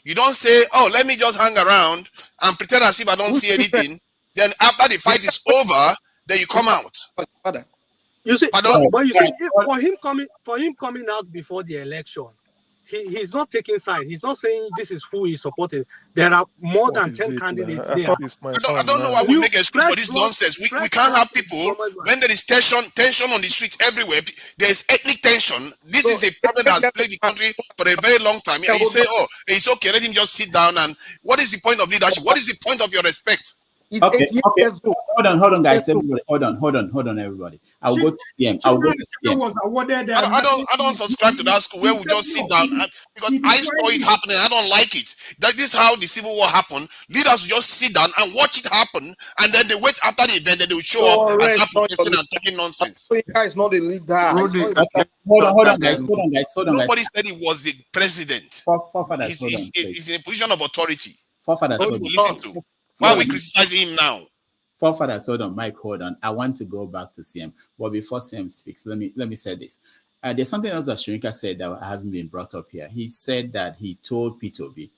you don't say, "Oh, let me just hang around and pretend as if I don't see anything." Then after the fight is over, then you come out. You see, Pardon? but you see, for him coming out before the election, he's not taking side. He's not saying this is who he's supporting. There are more than 10 candidates there. I don't know why we make excuse for this nonsense. We can't have people when there is tension on the streets everywhere. There is ethnic tension. This is a problem that has plagued the country for a very long time. And you say, "Oh, it's okay, let him just sit down." And what is the point of leadership? What is the point of your respect? Okay. Hold on, guys. Everybody, hold on, everybody. I'll go to CM. I don't subscribe to that school where we just sit down because I saw it happening. I don't like it. That is how the civil war happened. Leaders will just sit down and watch it happen, and then they wait after the event, then they will show up and start protesting and talking nonsense. Soyinka is not the leader. Hold on, guys. Nobody said he was the president. He's in a position of authority. Listen to. Why are we criticizing him now? Forefathers, hold on, Mike, hold on. I want to go back to CM. But before CM speaks, let me say this. There's something else that Soyinka said that hasn't been brought up here. He said that he told Peter Obi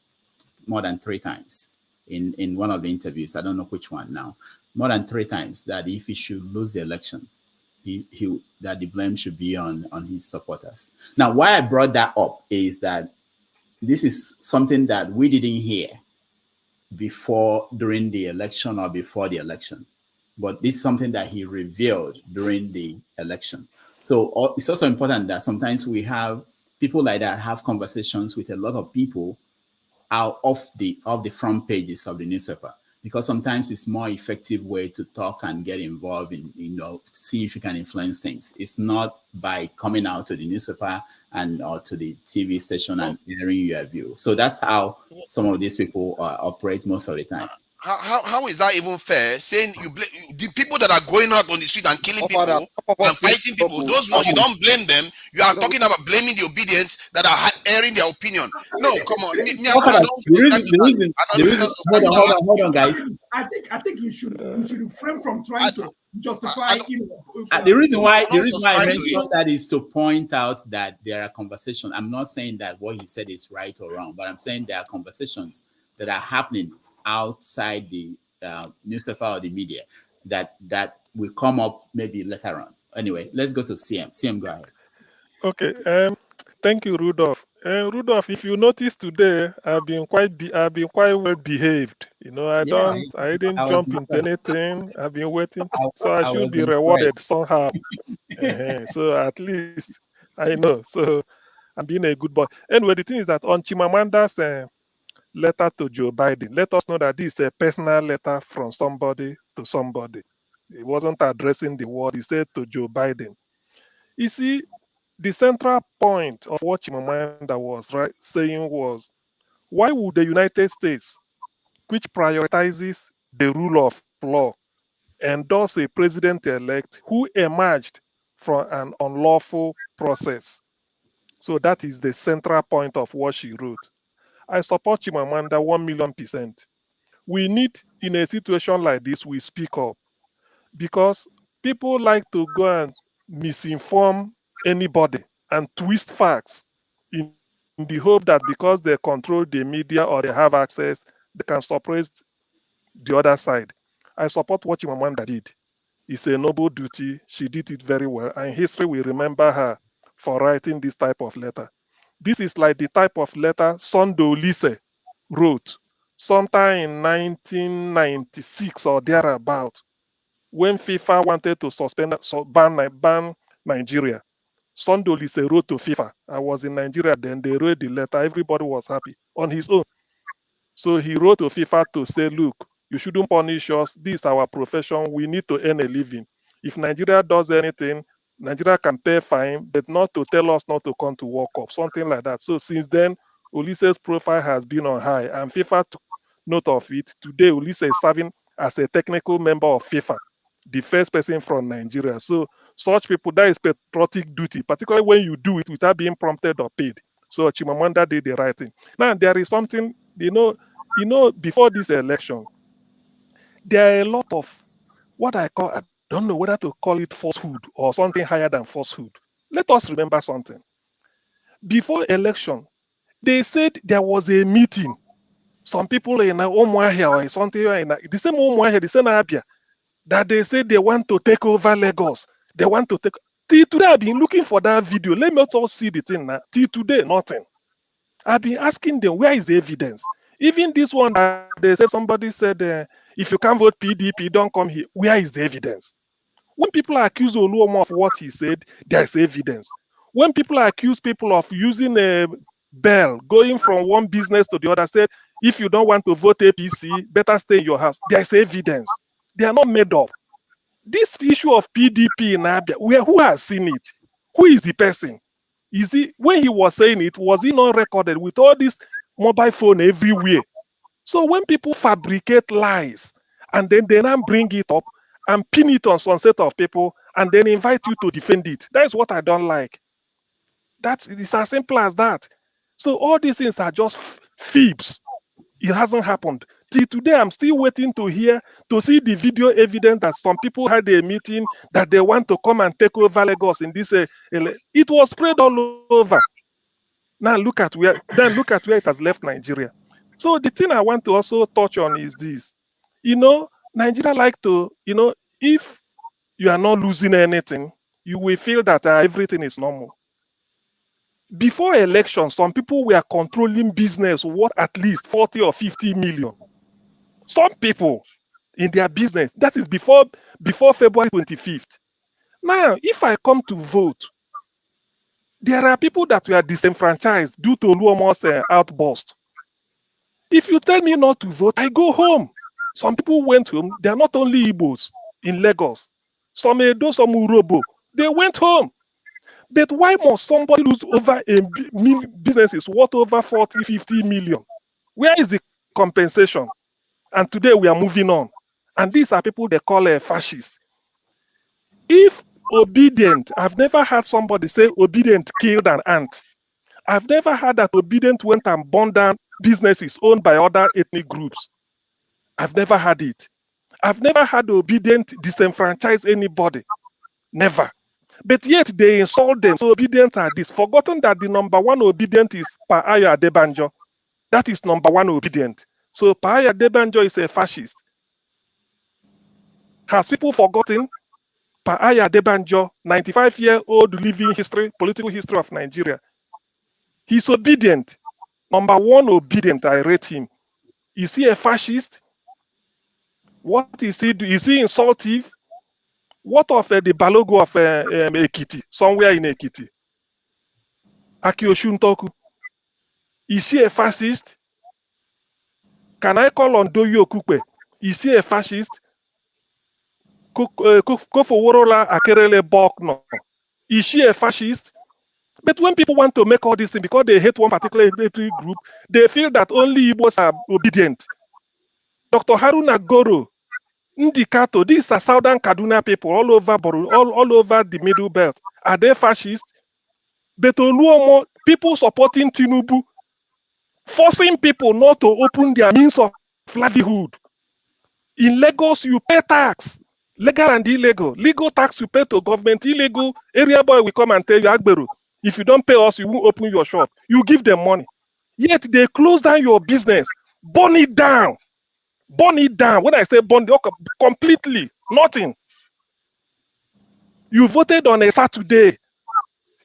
more than 3 times in one of the interviews. I don't know which one now. More than 3 times that if he should lose the election, that the blame should be on his supporters. Now, why I brought that up is that this is something that we didn't hear during the election or before the election, but this is something that he revealed during the election. So it's also important that sometimes we have people like that have conversations with a lot of people out of the front pages of the newspaper, because sometimes it's more effective way to talk and get involved in, see if you can influence things. It's not by coming out to the newspaper or to the TV station and hearing your view. So that's how some of these people operate most of the time. How is that even fair? Saying the people that are going out on the street and killing people and fighting people, those ones, you don't blame them. You are talking about blaming the Obedients that are airing their opinion. No, come on. Hold on, guys. I think you should refrain from trying to justify. The reason why I mentioned that is to point out that there are conversations. I'm not saying that what he said is right or wrong, but I'm saying there are conversations that are happening outside the newspaper or the media that will come up maybe later on. Anyway, let's go to CM. CM, go ahead. Okay. Thank you, Rudolph. Rudolph, if you notice today, I've been quite well behaved. I didn't jump into anything. I've been waiting, so I should be rewarded somehow. So at least I know. So I'm being a good boy. Anyway, the thing is that on Chimamanda's letter to Joe Biden, let us know that this is a personal letter from somebody to somebody. He wasn't addressing the world. He said to Joe Biden. You see, the central point of what Chimamanda was saying was, why would the United States, which prioritizes the rule of law, endorse a president-elect who emerged from an unlawful process? So that is the central point of what she wrote. I support Chimamanda 1,000,000%. We need, in a situation like this, we speak up, because people like to go and misinform anybody and twist facts in the hope that because they control the media or they have access, they can suppress the other side. I support what Chimamanda did. It's a noble duty. She did it very well, and history will remember her for writing this type of letter. This is like the type of letter Sunday Lise wrote sometime in 1996 or thereabout, when FIFA wanted to ban Nigeria. Sunday Lise wrote to FIFA. I was in Nigeria then. They read the letter. Everybody was happy on his own. So he wrote to FIFA to say, look, You shouldn't punish us. This is our profession. We need to earn a living. If Nigeria does anything, Nigeria can pay fine, but not to tell us not to come to World Cup, something like that. So since then, Ulise's profile has been on high, and FIFA took note of it. Today, Ulise is serving as a technical member of FIFA, the first person from Nigeria. So such people, that is patriotic duty, particularly when you do it without being prompted or paid. So Chimamanda did the right thing. Now there is something, before this election, there are a lot of what I call, I don't know whether to call it falsehood or something higher than falsehood. Let us remember something. Before election, they said there was a meeting. Some people in Umuahia or something, the same Umuahia, the same Abia, that they said they want to take over Lagos. They want to take. Till today, I've been looking for that video. Let me all see the thing now. Till today, nothing. I've been asking them, where is the evidence? Even this one that they said, somebody said, if you can't vote PDP, don't come here. Where is the evidence? When people accuse Oluomo of what he said, there's evidence. When people accuse people of using a bell, going from one business to the other, said, if you don't want to vote APC, better stay in your house. There's evidence. They are not made up. This issue of PDP in Abia, who has seen it? Who is the person? Is he, when he was saying it, was he not recorded with all this mobile phone everywhere? So when people fabricate lies and then they now bring it up and pin it on some set of people and then invite you to defend it, that is what I don't like. It's as simple as that. So all these things are just fibs. It hasn't happened. Till today, I'm still waiting to see the video evidence that some people had a meeting that they want to come and take over Lagos in this. It was spread all over. Now look at where it has left Nigeria. So the thing I want to also touch on is this. Nigeria like to, if you are not losing anything, you will feel that everything is normal. Before election, some people were controlling business worth at least 40 or 50 million. Some people in their business, that is before February 25th. Now, if I come to vote, there are people that were disenfranchised due to Oluomo's outburst. If you tell me not to vote, I go home. Some people went home. They are not only Igbos in Lagos. Some Edo, some Urobo. They went home. But why must somebody lose over businesses worth over 40, 50 million? Where is the compensation? And today we are moving on. And these are people they call a fascist. If Obidient, I've never heard somebody say Obidient killed an ant. I've never heard that Obidient went and burned down businesses owned by other ethnic groups. I've never had it. I've never had Obidient disenfranchise anybody. Never. But yet they insult them. So Obidient are this. Forgotten that the number one Obidient is Paaya Adebanjo. That is number one Obidient. So Paaya Adebanjo is a fascist. Has people forgotten? Paaya Adebanjo, 95-year-old living history, political history of Nigeria. He's obedient. Number one Obidient, I rate him. Is he a fascist? What is he do? Is he insultive? What of the Balogo of Ekiti, somewhere in Ekiti? Akioshun Toku. Is he a fascist? Can I call on Doyo Okupe? Is he a fascist? Kofoworola Akerele Bokno. Is she a fascist? But when people want to make all these things because they hate one particular ethnic group, they feel that only Igbos are obedient. Dr. Haruna Goro, Ndikato, these are Southern Kaduna people all over all over the Middle Belt. Are they fascist? But Oluomo, people supporting Tinubu, forcing people not to open their means of livelihood. In Lagos, you pay tax, legal and illegal. Legal tax you pay to government, illegal area boy will come and tell you, Agberu, if you don't pay us, you won't open your shop. You give them money. Yet they close down your business, burn it down. Burn it down. When I say burn, completely, nothing. You voted on a Saturday.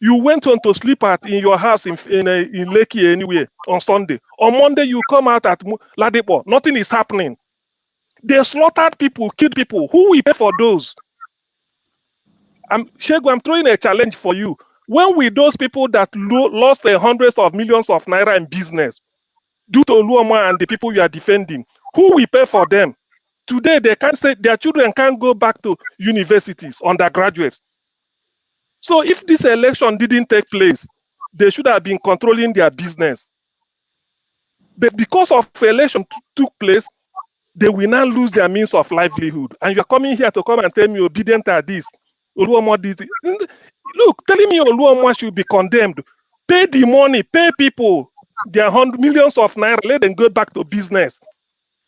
You went on to sleep in your house in Lekki anywhere on Sunday. On Monday, you come out at Ladipo. Nothing is happening. They slaughtered people, killed people. Who will pay for those? Shegu, I'm throwing a challenge for you. When will those people that lost hundreds of millions of naira in business due to Oluomo and the people you are defending, who will pay for them? Today, they can't say their children can't go back to universities, undergraduates. So if this election didn't take place, they should have been controlling their business. But because of election took place, they will now lose their means of livelihood. And you're coming here to come and tell me Obidient are this, Oluomo this. Look, telling me Oluomo should be condemned. Pay the money, pay people their millions of naira, let them go back to business.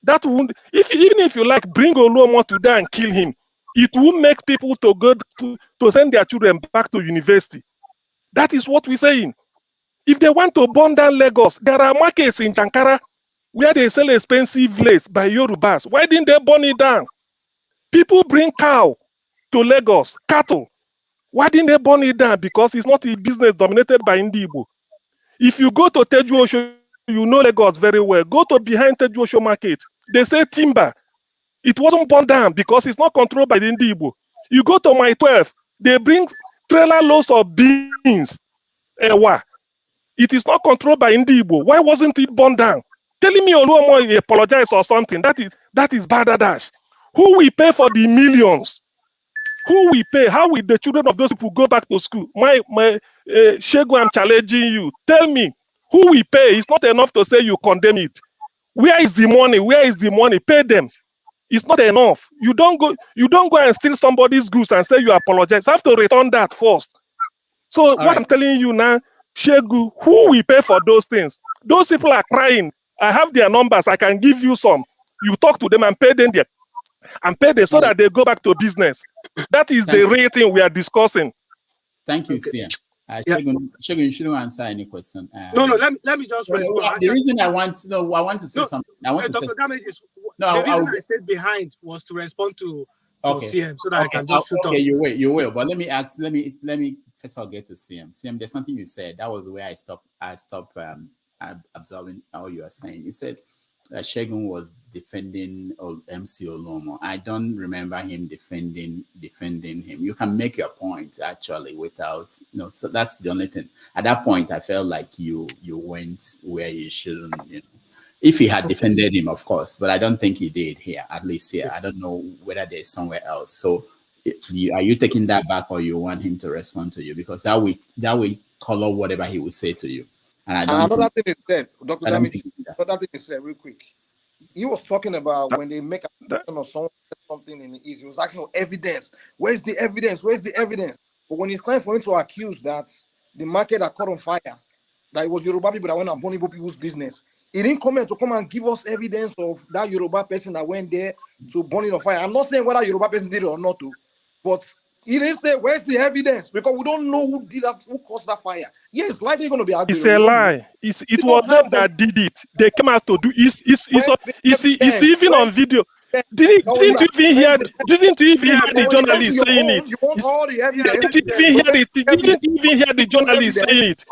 That won't, even if you like, bring Oluomo to there and kill him, it will make people to go to send their children back to university. That is what we're saying. If they want to burn down Lagos, there are markets in Chankara where they sell expensive lace by Yorubas. Why didn't they burn it down? People bring cow to Lagos, cattle. Why didn't they burn it down? Because it's not a business dominated by Indigo. If you go to Teju Osho, you know Lagos very well. Go to behind Teju Osho market. They say timber. It wasn't burned down because it's not controlled by the Indigo. You go to my 12, they bring trailer loads of beans. It is not controlled by Indigo. Why wasn't it burned down? Telling me Oluomo apologize or something, that is badadash. Who will pay for the millions? Who will pay? How will the children of those people go back to school? Shegu, I'm challenging you. Tell me, who will pay? It's not enough to say you condemn it. Where is the money? Where is the money? Pay them. It's not enough. You don't go and steal somebody's goods and say you apologize. You have to return that first. So what I'm telling you now, Shegu, who will pay for those things? Those people are crying. I have their numbers. I can give you some. You talk to them and pay them so that they go back to business. That is the rating we are discussing. Thank you, Sia. Shegun, you shouldn't answer any question. No, let me just respond. The reason I want to say something. I want to say the reason I stayed behind was to respond to CM so that I can just shoot up. Okay, you will. But let me first of all get to CM. CM, there's something you said. That was where I stopped observing all you are saying. You said Shegun was defending MC Oluomo. I don't remember him defending him. You can make your point actually without, so that's the only thing. At that point, I felt like you went where you shouldn't, If he had defended him, of course, but I don't think he did here, at least here. I don't know whether there's somewhere else. So are you taking that back, or you want him to respond to you? Because that will color whatever he will say to you. And I don't another thing is said, Dr. Damage, another thing is said real quick. He was talking about when they make a or someone said something in the East, he was asking for evidence. Where's the evidence? Where's the evidence? But when it's time for him to accuse that the market are caught on fire, that it was Yoruba people that went and burning people's business, he didn't come and give us evidence of that Yoruba person that went there to burn it on fire. I'm not saying whether Yoruba person did it or not, but he didn't say where's the evidence, because we don't know who did that, who caused that fire. Yeah, it's likely going to be argued. It's a lie. It was them that did it. They came out to do. It's even on video. Didn't you even hear the journalist saying it? Didn't you even hear the journalist saying it?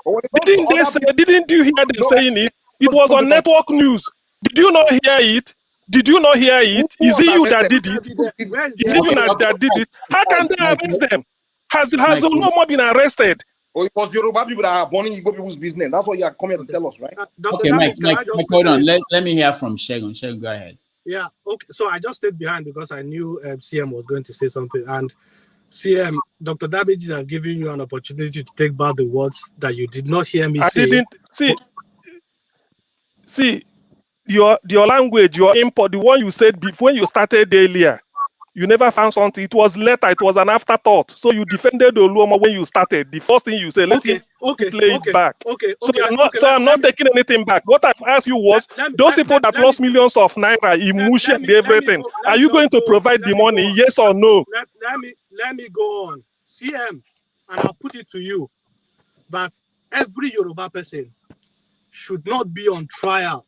Didn't you hear them saying it? It was on network news. Did you not hear it? Did you not hear it? Is it you that did it? Is it you that did it? How can they arrest them? Has Oluomo been arrested? Or it was Yoruba people that are burning Igbo people's business. That's what you are coming to tell us, right? Okay, Mike, hold on. Let me hear from Shegun. Shegun, go ahead. Yeah, okay. So I just stayed behind because I knew CM was going to say something. And CM, Dr. Dabiji has given you an opportunity to take back the words that you did not hear me say. I didn't see your language, your import, the one you said when you started earlier. You never found something. It was later. It was an afterthought. So you defended Oluomo when you started. The first thing you said, let me play it back. I'm not taking anything back. What I've asked you was, those people that lost millions of naira, emotion, everything, are you going to provide the money? Yes or no? Let me go on. CM, and I'll put it to you that every Yoruba person should not be on trial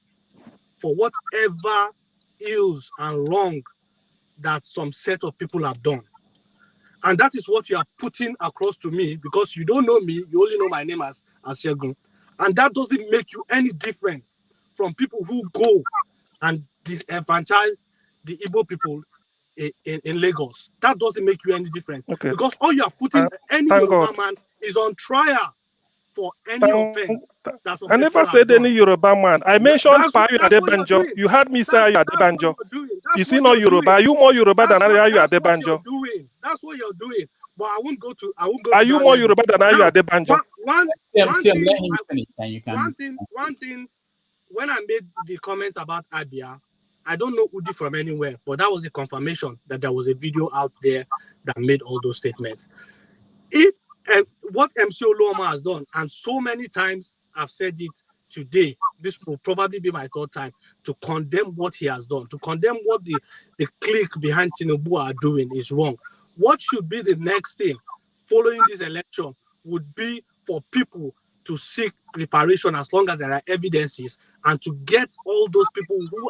for whatever ills and wrong that some set of people have done. And that is what you are putting across to me, because you don't know me, you only know my name as Shegun. And that doesn't make you any different from people who go and disenfranchise the Igbo people in Lagos. That doesn't make you any different. Okay. Because all you are putting any Yoruba man is on trial for any offense that some I never people have said done. any Yoruba man. I mentioned That's what Ayu you're Adebanjo. doing. You heard me say Ayu Adebanjo. That's Is he what not you're Yoruba? doing. Are you more Yoruba than Ayu That's what you're Adebanjo? doing. That's what you're doing. But I won't go to Are to you that more level. Yoruba than Ayu Now, Adebanjo? one Let thing, him finish, and you can. one thing, when I made the comments about Abia, I don't know Udi from anywhere, but that was the confirmation that there was a video out there that made all those statements. If what MC Oluoma has done, and so many times I've said it today, this will probably be my third time to condemn what he has done, to condemn what the clique behind Tinubu are doing is wrong. What should be the next thing following this election would be for people to seek reparation as long as there are evidences, and to get all those people who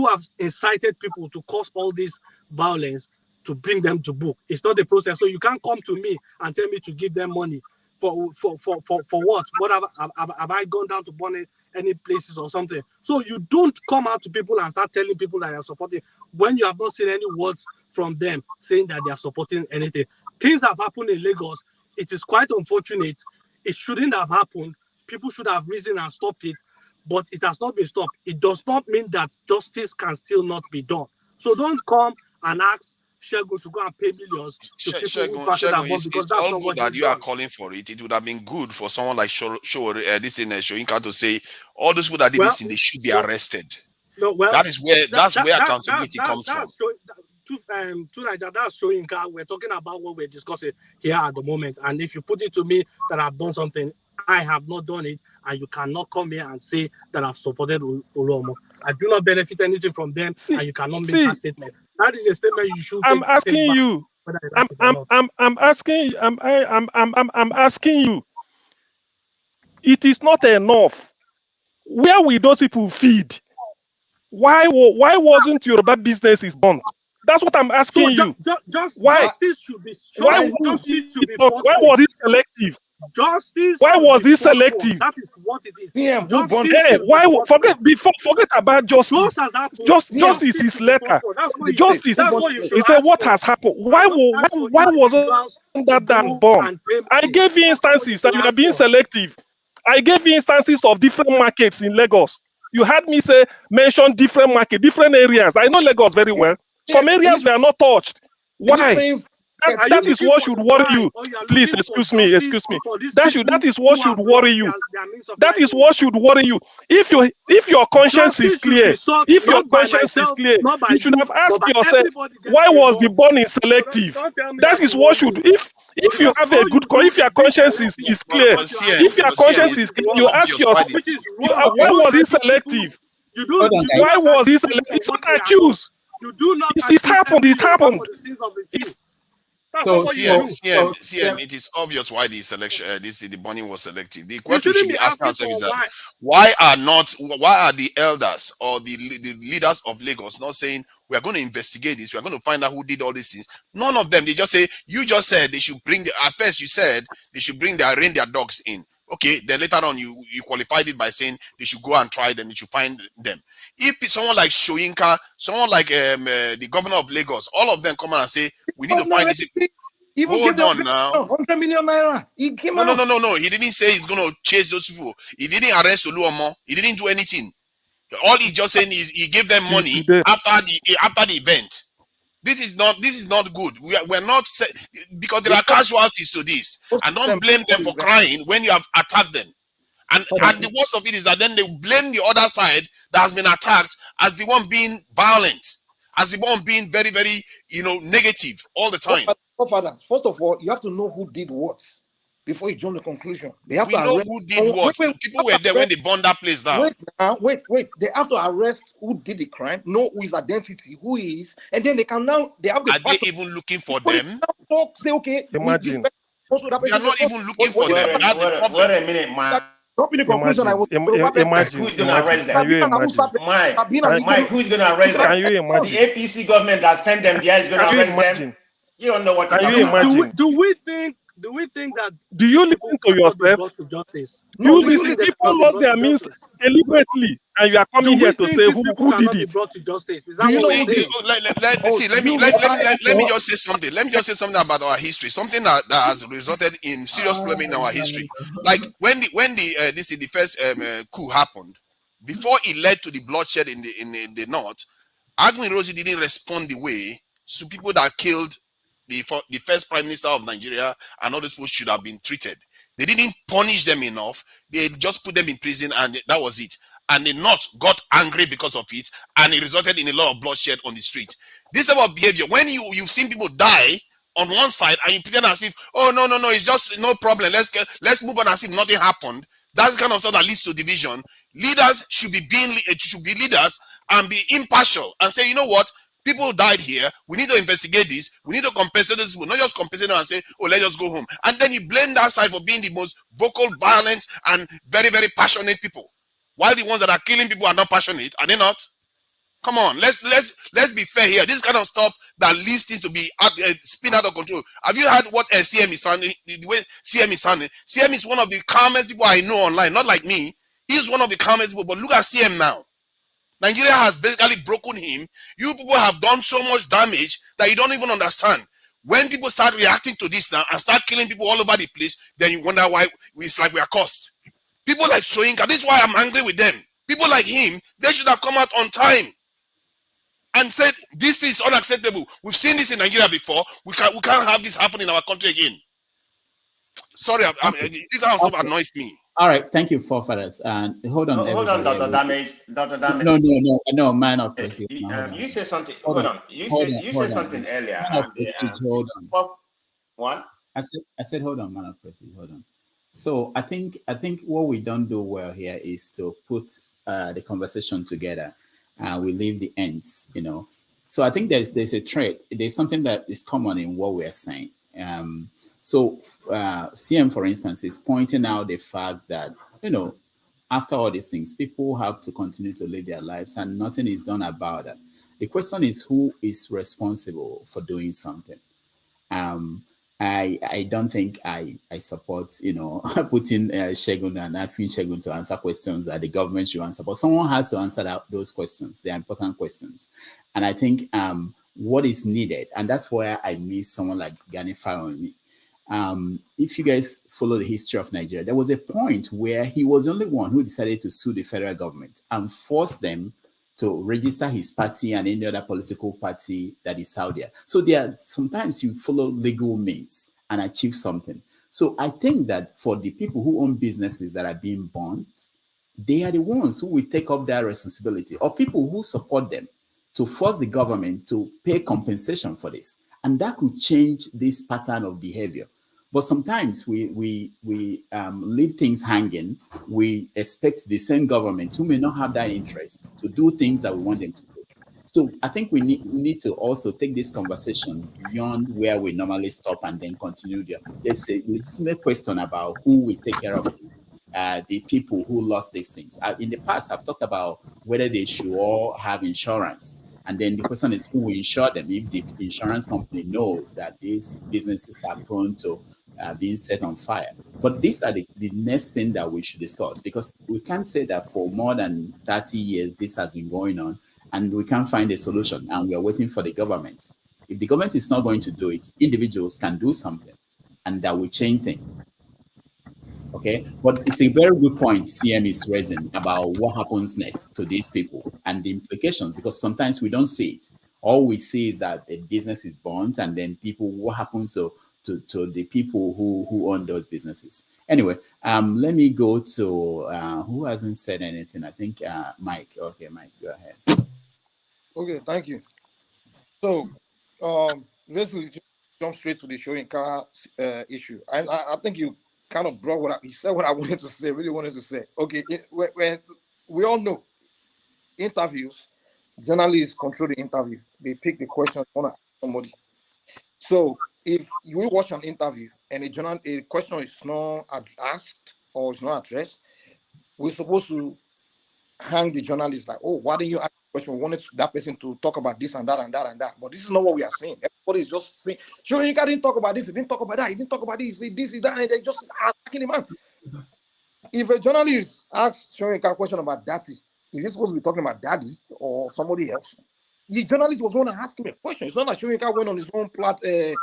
have incited people to cause all this violence, to bring them to book. It's not the process. So you can't come to me and tell me to give them money for what? What have I gone down to burn any places or something? So you don't come out to people and start telling people that you're supporting when you have not seen any words from them saying that they are supporting anything. Things have happened in Lagos. It is quite unfortunate. It shouldn't have happened. People should have risen and stopped it, but it has not been stopped. It does not mean that justice can still not be done. So don't come and ask Shegun to go and pay millions to people who started that bomb, because it's that's all not good what that he's you are done. calling for it. It would have been good for someone like Soyinka to say all those people that did this thing, they should be arrested. No, well, that's where accountability comes from. That's Soyinka. We're talking about what we're discussing here at the moment. And if you put it to me that I've done something, I have not done it, and you cannot come here and say that I've supported Oluomo. I do not benefit anything from them, and you cannot make that statement. That is a statement you should I'm asking take back, you. whether you like it or not. I'm asking you. It is not enough. Where will those people feed? Why wasn't Yoruba businesses burnt? That's what I'm asking you. Why? Justice should be. Why was it selective? Justice. Why was it fought for. selective? That is what it is. Hey, why forget about justice? Justice is letter. Justice. He said what has happened. Why wasn't that done bomb? I gave you instances and you are being selective. I gave you instances of different markets in Lagos. You had me mention different markets, different areas. I know Lagos very well. Some areas were not touched. Why? That is what should worry you. Please, excuse me. That is what should worry you. That is what should worry you. If your conscience is clear, you should have asked yourself, why was the burning selective? That is what should. If you have a good, if your conscience is clear, you ask yourself, why was it selective? Why was it selective? It's not accused. It happened. It happened. So CM, it is obvious why the selection, the burning was selective. The question should be asking ourselves is that why are the elders or the leaders of Lagos not saying we are going to investigate this, we are going to find out who did all these things? None of them. They just say, you just said they should bring at first you said they should rein their dogs in. Okay, then later on you qualified it by saying they should go and try them, they should find them. If someone like Soyinka, someone like the governor of Lagos, all of them come out and say we need to find this. Hold on now. 100 million naira. He came out. No. He didn't say he's going to chase those people. He didn't arrest Oluomo. He didn't do anything. All he's just saying is he gave them money after the event. This is not good. We're not because there are casualties to this, and don't blame them for crying when you have attacked them. And the worst of it is that then they blame the other side that has been attacked as the one being violent, as the one being very, very, negative all the time. First of all, you have to know who did what before you jump to the conclusion. They have we to know arrest who did what. People were there when they burned that place down. Wait. They have to arrest who did the crime, know who his identity, who he is, and then they have the. Are they even looking for them? Say, okay, imagine. They are not even looking for them. That's the problem. Wait a minute, man. Drop in the conclusion. Imagine. Who's going to arrest them? Can you imagine? Mike, who's going to arrest them? Can you imagine? The APC government that sent them there is going to arrest them. You don't know what to talk about. Do we think Do we think that Do you these listen people to cannot be yourself? brought to justice? Do Do you we listen? think they People cannot be lost brought their to means justice? deliberately, and you are Do coming we here to think say these who people did cannot be it. brought to justice? Is Do that you what know? we're saying? See, let me you let, know let, that let, let me what? just say something. Let me just say something about our history. Something that has resulted in serious problem in our history. Like when the first coup happened, before it led to the bloodshed in the north, Agui Rosie didn't respond the way so people that killed the first prime minister of Nigeria and all those people should have been treated. They didn't punish them enough. They just put them in prison and that was it. And the North got angry because of it, and it resulted in a lot of bloodshed on the street. This type of behavior, when you've seen people die on one side and you pretend as if, oh no, it's just no problem. Let's move on as if nothing happened. That's the kind of stuff that leads to division. Leaders should be leaders and be impartial and say, you know what? People died here. We need to investigate this. We need to compensate those people, not just compensate them and say, oh, let's just go home. And then you blame that side for being the most vocal, violent, and very, very passionate people. While the ones that are killing people are not passionate, are they not? Come on, let's be fair here. This kind of stuff that leads things to be spin out of control. Have you heard what CM is sounding? The way CM is sounding. CM is one of the calmest people I know online. Not like me. He's one of the calmest people. But look at CM now. Nigeria has basically broken him. You people have done so much damage that you don't even understand. When people start reacting to this now and start killing people all over the place, then you wonder why it's like we are cursed. People like Soyinka, this is why I'm angry with them. People like him, they should have come out on time and said this is unacceptable. We've seen this in Nigeria before. We can't have this happen in our country again. Sorry, this kind of stuff annoys me. All right, thank you, forefathers. And hold on, Hold on, Dr. Damage. No, man of Precision. You said something. Hold on. You said something earlier. Hold on. What? I said, hold on, man of Precision. Hold on. So I think what we don't do well here is to put the conversation together. We leave the ends, So I think there's a trait. There's something that is common in what we're saying. So CM, for instance, is pointing out the fact that, after all these things, people have to continue to live their lives and nothing is done about it. The question is, who is responsible for doing something? I don't think I support, putting Shegun and asking Shegun to answer questions that the government should answer. But someone has to answer those questions. They're important questions. And I think what is needed, and that's where I miss someone like Gani Faromi. If you guys follow the history of Nigeria, there was a point where he was the only one who decided to sue the federal government and force them to register his party and any other political party that is out there. So sometimes you follow legal means and achieve something. So I think that for the people who own businesses that are being burnt, they are the ones who will take up that responsibility, or people who support them to force the government to pay compensation for this. And that could change this pattern of behavior. But sometimes we leave things hanging. We expect the same government who may not have that interest to do things that we want them to do. So I think we need to also take this conversation beyond where we normally stop and then continue there. There's a legitimate question about who will take care of the people who lost these things. In the past, I've talked about whether they should all have insurance. And then the question is, who will insure them if the insurance company knows that these businesses are prone to being set on fire? But these are the next thing that we should discuss, because we can't say that for more than 30 years this has been going on and we can't find a solution and we are waiting for the government. If the government is not going to do it, individuals can do something and that will change things. Okay, but it's a very good point CM is raising about what happens next to these people and the implications, because sometimes we don't see it. All we see is that a business is burnt, and then what happens to the people who own those businesses. Anyway, let me go to who hasn't said anything. I think Mike. Okay, Mike, go ahead. Okay, thank you. So, basically, jump straight to the Soyinka issue, and I think you kind of brought he said what I wanted to say, really wanted to say. Okay, when we all know interviews, journalists control the interview. They pick the question they want to ask somebody. So if you watch an interview and a question is not asked or is not addressed, we're supposed to hang the journalist like, oh, why didn't you ask question. We wanted that person to talk about this and that and that and that. But this is not what we are saying. Everybody is just saying, Soyinka didn't talk about this, he didn't talk about that, he didn't talk about this, he this, that, and they just attacking the man. If a journalist asks Soyinka a question about Datti, is he supposed to be talking about Daddy or somebody else? The journalist was going to ask him a question. It's not like Soyinka went on his own channel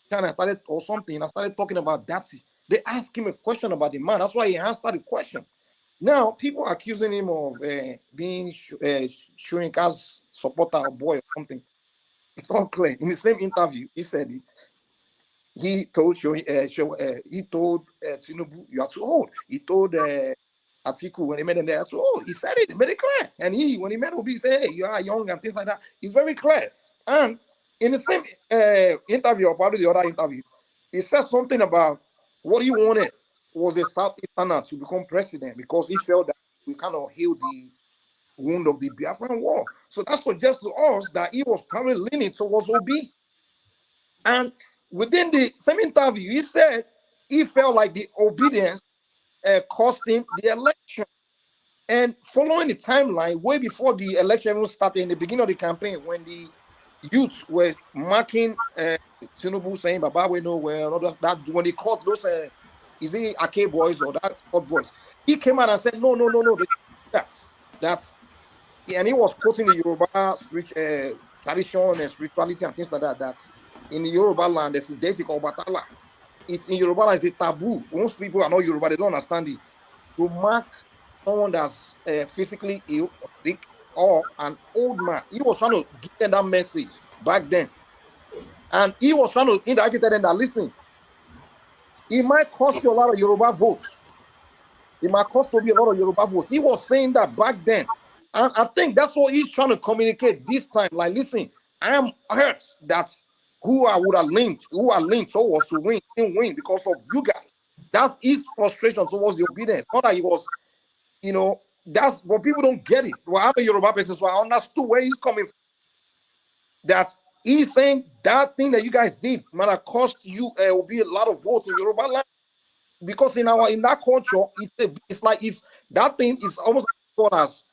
and started or something and started talking about Datti. They asked him a question about the man. That's why he answered the question. Now, people are accusing him of being Soyinka's supporter or boy or something. It's all clear. In the same interview, he said it. He told Tinubu, you are too old. He told Atiku when he met him there, too old. He said it, he made it clear. And when he met Obi, he said, hey, you are young and things like that. It's very clear. And in the same interview, or probably the other interview, he said something about what he wanted was a Southeasterner to become president because he felt that we cannot heal the wound of the Biafran war. So that suggests to us that he was probably leaning towards Obi. And within the same interview, he said he felt like the Obidients cost him the election. And following the timeline, way before the election even started, in the beginning of the campaign, when the youth were marking Tinubu saying Baba we know where that when they caught those is it Ake boys or that odd boys, he came out and said no, that's and he was quoting the Yoruba tradition and spirituality and things like that. That in the Yoruba land there's a deity called Batala. It's in Yoruba land, it's a taboo. Most people are not Yoruba, they don't understand it. To mark someone that's physically ill or sick or an old man. He was trying to give them that message back then. And he was trying to indirectly tell them that, listen, it might cost you a lot of Yoruba votes. It might cost Obi a lot of Yoruba votes. He was saying that back then. And I think that's what he's trying to communicate this time. Like, listen, I am hurt that who I would have linked, who I linked towards to win, didn't win because of you guys. That's his frustration towards the Obidients. Not that he was, that's what people don't get it. Well, I'm a Yoruba person, so I understood where he's coming from. That he's saying that thing that you guys did might have cost you will be a lot of votes in Yoruba land. Because in that culture, it's like that thing is almost called as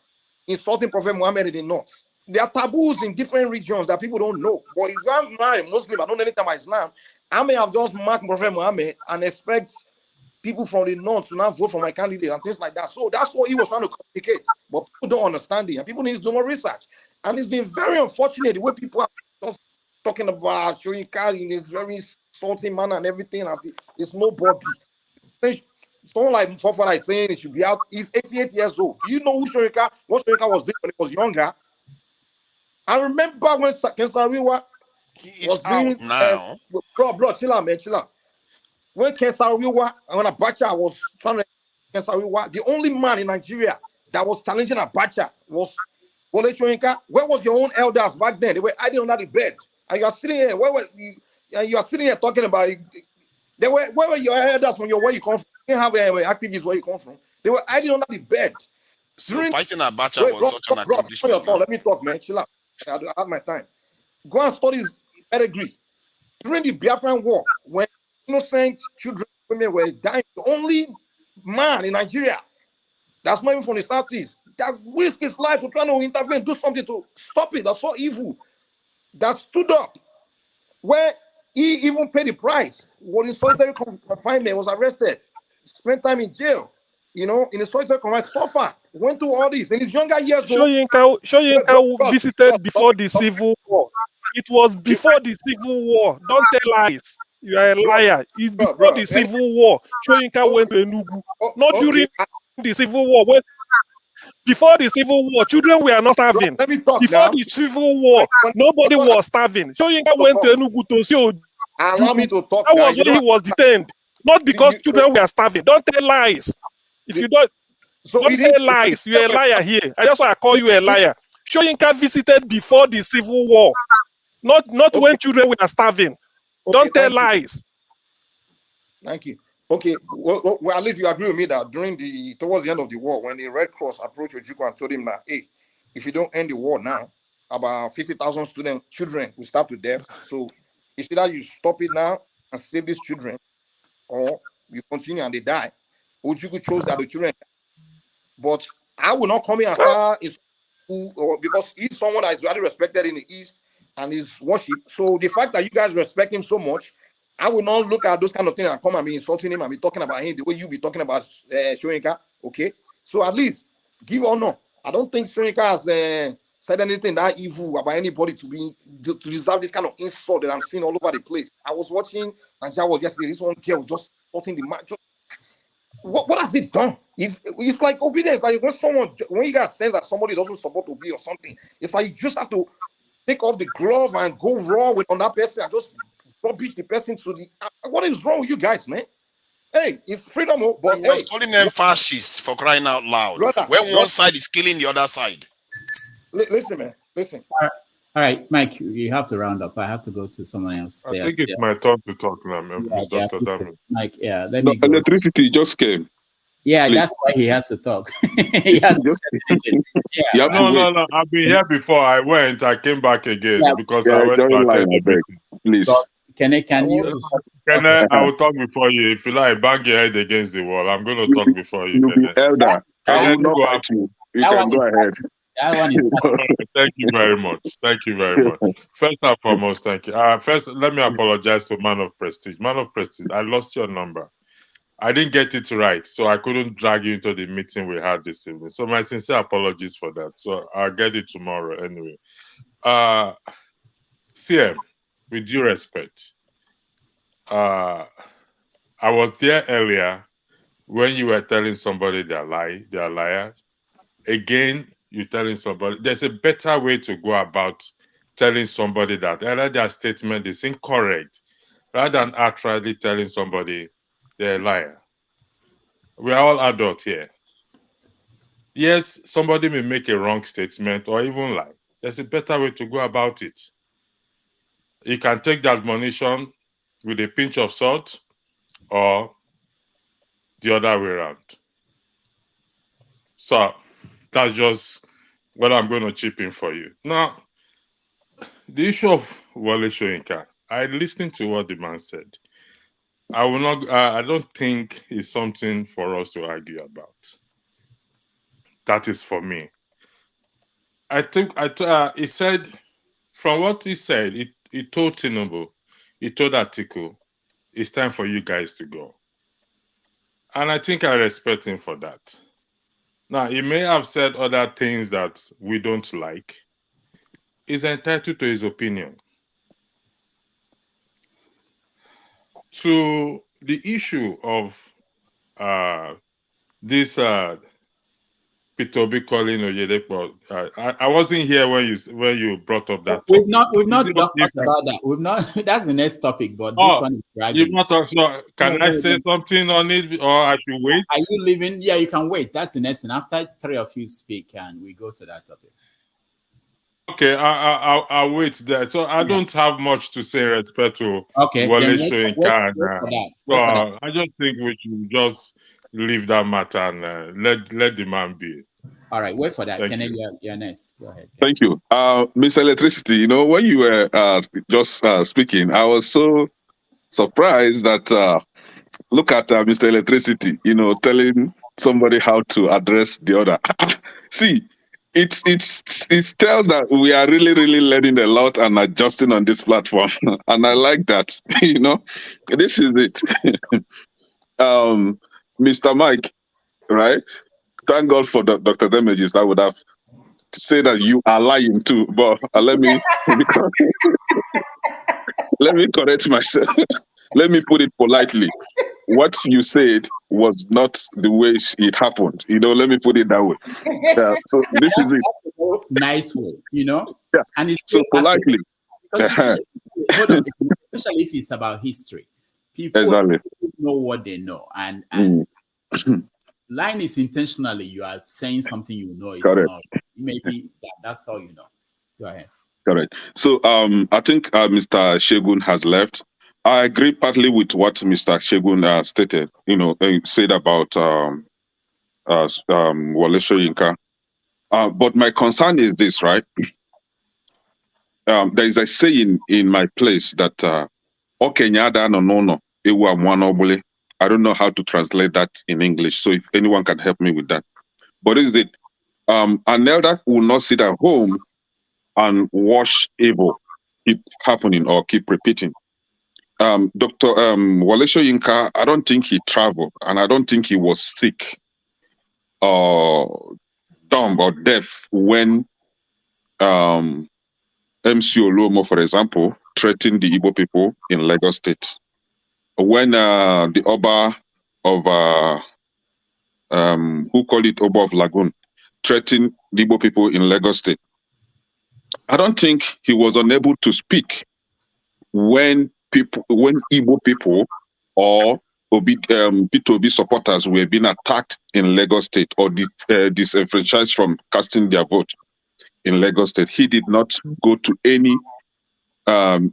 insulting Prophet Muhammad in the north. There are taboos in different regions that people don't know. But if I'm not a Muslim, I don't know anything about Islam, I may have just marked Prophet Muhammad and expect people from the north to not vote for my candidate and things like that. So that's what he was trying to communicate. But people don't understand it, and people need to do more research. And it's been very unfortunate the way people are just talking about Soyinka in this very insulting manner and everything. It's nobody. Someone like Fofana is saying it should be out. He's 88 years old. Do you know what Soyinka was doing when he was younger? I remember when Ken Saro-Wiwa was being now. Bro, chill out, man, chill out. When Ken Saro-Wiwa, when Abacha was trying to Ken Saro-Wiwa, the only man in Nigeria that was challenging Abacha was Wole Soyinka. Where was your own elders back then? They were hiding under the bed. And you are sitting here, you are sitting here talking about it. Where were your elders from where you come from? You didn't have activists where you come from. They were hiding under the bed. So fighting Abacha was such an accomplishment. Let me talk, man. Chill out. I have my time. Go and study his pedigree. During the Biafran War, when innocent children, women were dying, the only man in Nigeria that's not even from the Southeast that risked his life to try to intervene, do something to stop it. That's so evil. That stood up where he even paid the price. Was in solitary confinement, was arrested, spent time in jail. In a solitary confinement, suffered, went through all this in his younger years. Soyinka visited before the Civil War. It was before the Civil War. Don't tell lies. You are a liar. It's before the Civil War. Soyinka went to Enugu. Not during the Civil War. Before the Civil War, children were not starving. Before the Civil War, nobody was starving. Soyinka went to Enugu to see. Allow me to talk. That was when he was detained. Not because children were starving. Don't tell lies. If you don't tell lies, you're a liar here. That's why I call you a liar. Soyinka visited before the Civil War. Not when children were starving. Don't tell lies. Thank you. Okay, well, at least you agree with me that towards the end of the war, when the Red Cross approached Ojukwu and told him that, hey, if you don't end the war now, about 50,000 children will starve to death. So it's either you stop it now and save these children, or you continue and they die. Ojukwu chose that the children die. But I will not come here and start people, or because he's someone that is very respected in the East and is worshipped. So the fact that you guys respect him so much, I will not look at those kind of things and come and be insulting him and be talking about him the way you be talking about Soyinka. Okay, so at least give honor. I don't think Soyinka has said anything that evil about anybody to deserve this kind of insult that I'm seeing all over the place. I was watching Nigeria was yesterday. This one girl was just insulting the man. What has it done? It's like obedience. Like when you guys sense that somebody doesn't support Obi or something, it's like you just have to take off the glove and go raw with on that person and just rubbish the person to the. What is wrong with you guys, man? Hey, it's freedom, but he was calling them fascists for crying out loud. Brother, when one side is killing the other side. Listen, man. Listen. All right, Mike, you have to round up. I have to go to someone else. I think it's my turn to talk now, Dr. Damage. Mike, yeah, let me go. Electricity just came. Yeah, Please. that's why he has to talk. He has to Yeah, no. I've been here before. I went. I came back again because I went to attend the meeting. Please. Can you? I will talk before you. If you like, bang your head against the wall. I'm going to talk before you. You'll be elder. I will not fight you. You can go ahead. That one is Thank you very much. Thank you very much. First and foremost, thank you. First, let me apologize to Man of Prestige. Man of Prestige, I lost your number. I didn't get it right, so I couldn't drag you into the meeting we had this evening. So my sincere apologies for that. So I'll get it tomorrow anyway. CM, with due respect, I was there earlier when you were telling somebody they are liars. Again, you're telling somebody there's a better way to go about telling somebody that either their statement is incorrect rather than outrightly telling somebody they're a liar. We are all adults here. Yes, somebody may make a wrong statement or even lie. There's a better way to go about it. You can take the admonition with a pinch of salt or the other way around. So that's just what I'm going to chip in for you. Now, the issue of Wole Soyinka, I listened to what the man said. I will not. I don't think it's something for us to argue about. That is for me. I think he said, from what he said, he told Tinubu, he told Atiku, it's time for you guys to go. And I think I respect him for that. Now, he may have said other things that we don't like. He's entitled to his opinion. To the issue of this Peter Obi calling Oyedepo, I wasn't here when you brought up that. We've not talked about that. We've not. That's the next topic, but this one is dragging. You've not talked. So can I say something on it, or I should wait? Are you leaving? Yeah, you can wait. That's the next. And after three of you speak, and we go to that topic. Okay, I'll wait there. So I don't have much to say respect to Wole Soyinka. So I just think we should just leave that matter and let the man be. All right, wait for that. Thank Kennedy, you're next. Go ahead. Thank you. Mr. Electricity, when you were just speaking, I was so surprised that look at Mr. Electricity, telling somebody how to address the other. See, it tells that we are really, really learning a lot and adjusting on this platform. And I like that. This is it. Mr. Mike, right? Thank God for Dr. Damages. I would have to say that you are lying too, but let me let me correct myself. Let me put it politely. What you said was not the way it happened. Let me put it that way. So this is it. Nice way, Yeah. And it's so politely. Especially if it's about history. People know what they know, and lying is intentionally. You are saying something you know is not. Maybe that's all you know. Go ahead. Correct. So I think Mr. Shegun has left. I agree partly with what Mr. Shegun stated. Said about Wole Soyinka. But my concern is this, right? There is a saying in my place that Okenyada no ewa mwanobule. I don't know how to translate that in English. So if anyone can help me with that. But is it An elder will not sit at home and watch evil keep happening or keep repeating. Dr. Wole Soyinka, I don't think he traveled, and I don't think he was sick or dumb or deaf when MC Oluomo, for example, threatened the Igbo people in Lagos State. When the Oba of who called it Oba of Lagoon, threatened the Igbo people in Lagos State. I don't think he was unable to speak when Igbo people or Peter Obi supporters were being attacked in Lagos State or disenfranchised from casting their vote in Lagos State. He did not go to any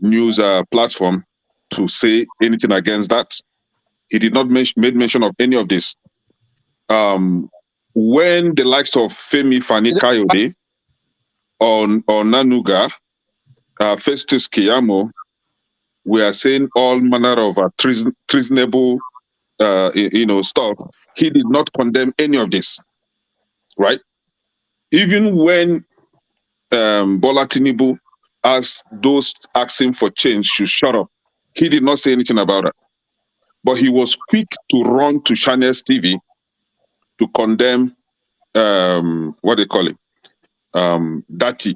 news platform to say anything against that. He did not make mention of any of this. When the likes of Femi Fani Kayode or Nanuga, Festus Keyamo, we are saying all manner of treasonable, stuff. He did not condemn any of this, right? Even when Bola Tinubu asked those asking for change should shut up, he did not say anything about it. But he was quick to run to Channels TV to condemn what they call it, Datti.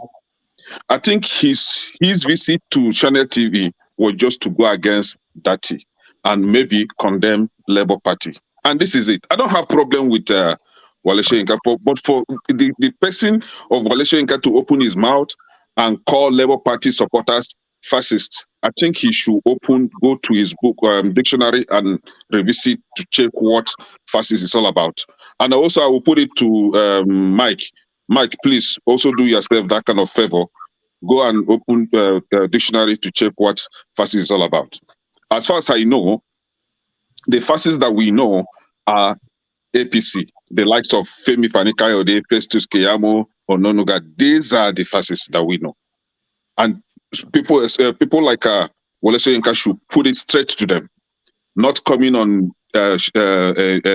I think his visit to Channel TV was just to go against Datti and maybe condemn Labour Party. And this is it. I don't have problem with Wole Soyinka, but for the person of Wole Soyinka to open his mouth and call Labour Party supporters fascist, I think he should go to his book dictionary and revisit to check what fascist is all about. And also I will put it to Mike. Mike, please also do yourself that kind of favor. Go and open the dictionary to check what fascist is all about. As far as I know, the fascists that we know are APC, the likes of Femi Fani Kayode, Festus Keyamo, or Nonuga. These are the fascists that we know. And people like Wole Soyinka should put it straight to them, not coming on a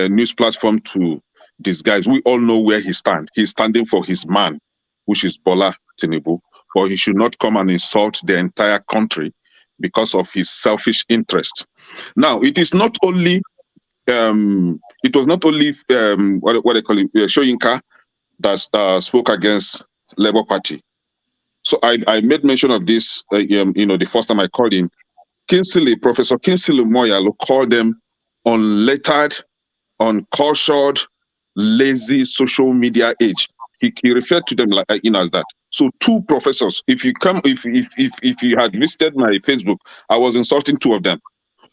news platform to disguise. We all know where he stands. He's standing for his man, which is Bola Tinubu, but he should not come and insult the entire country because of his selfish interest. Now, it is not only what they call it, Soyinka that spoke against Labour Party. So I made mention of this, the first time I called him. Professor Kingsley Moyalo called them unlettered, uncultured, lazy social media age. He referred to them like as that. So two professors. If you had visited my Facebook, I was insulting two of them,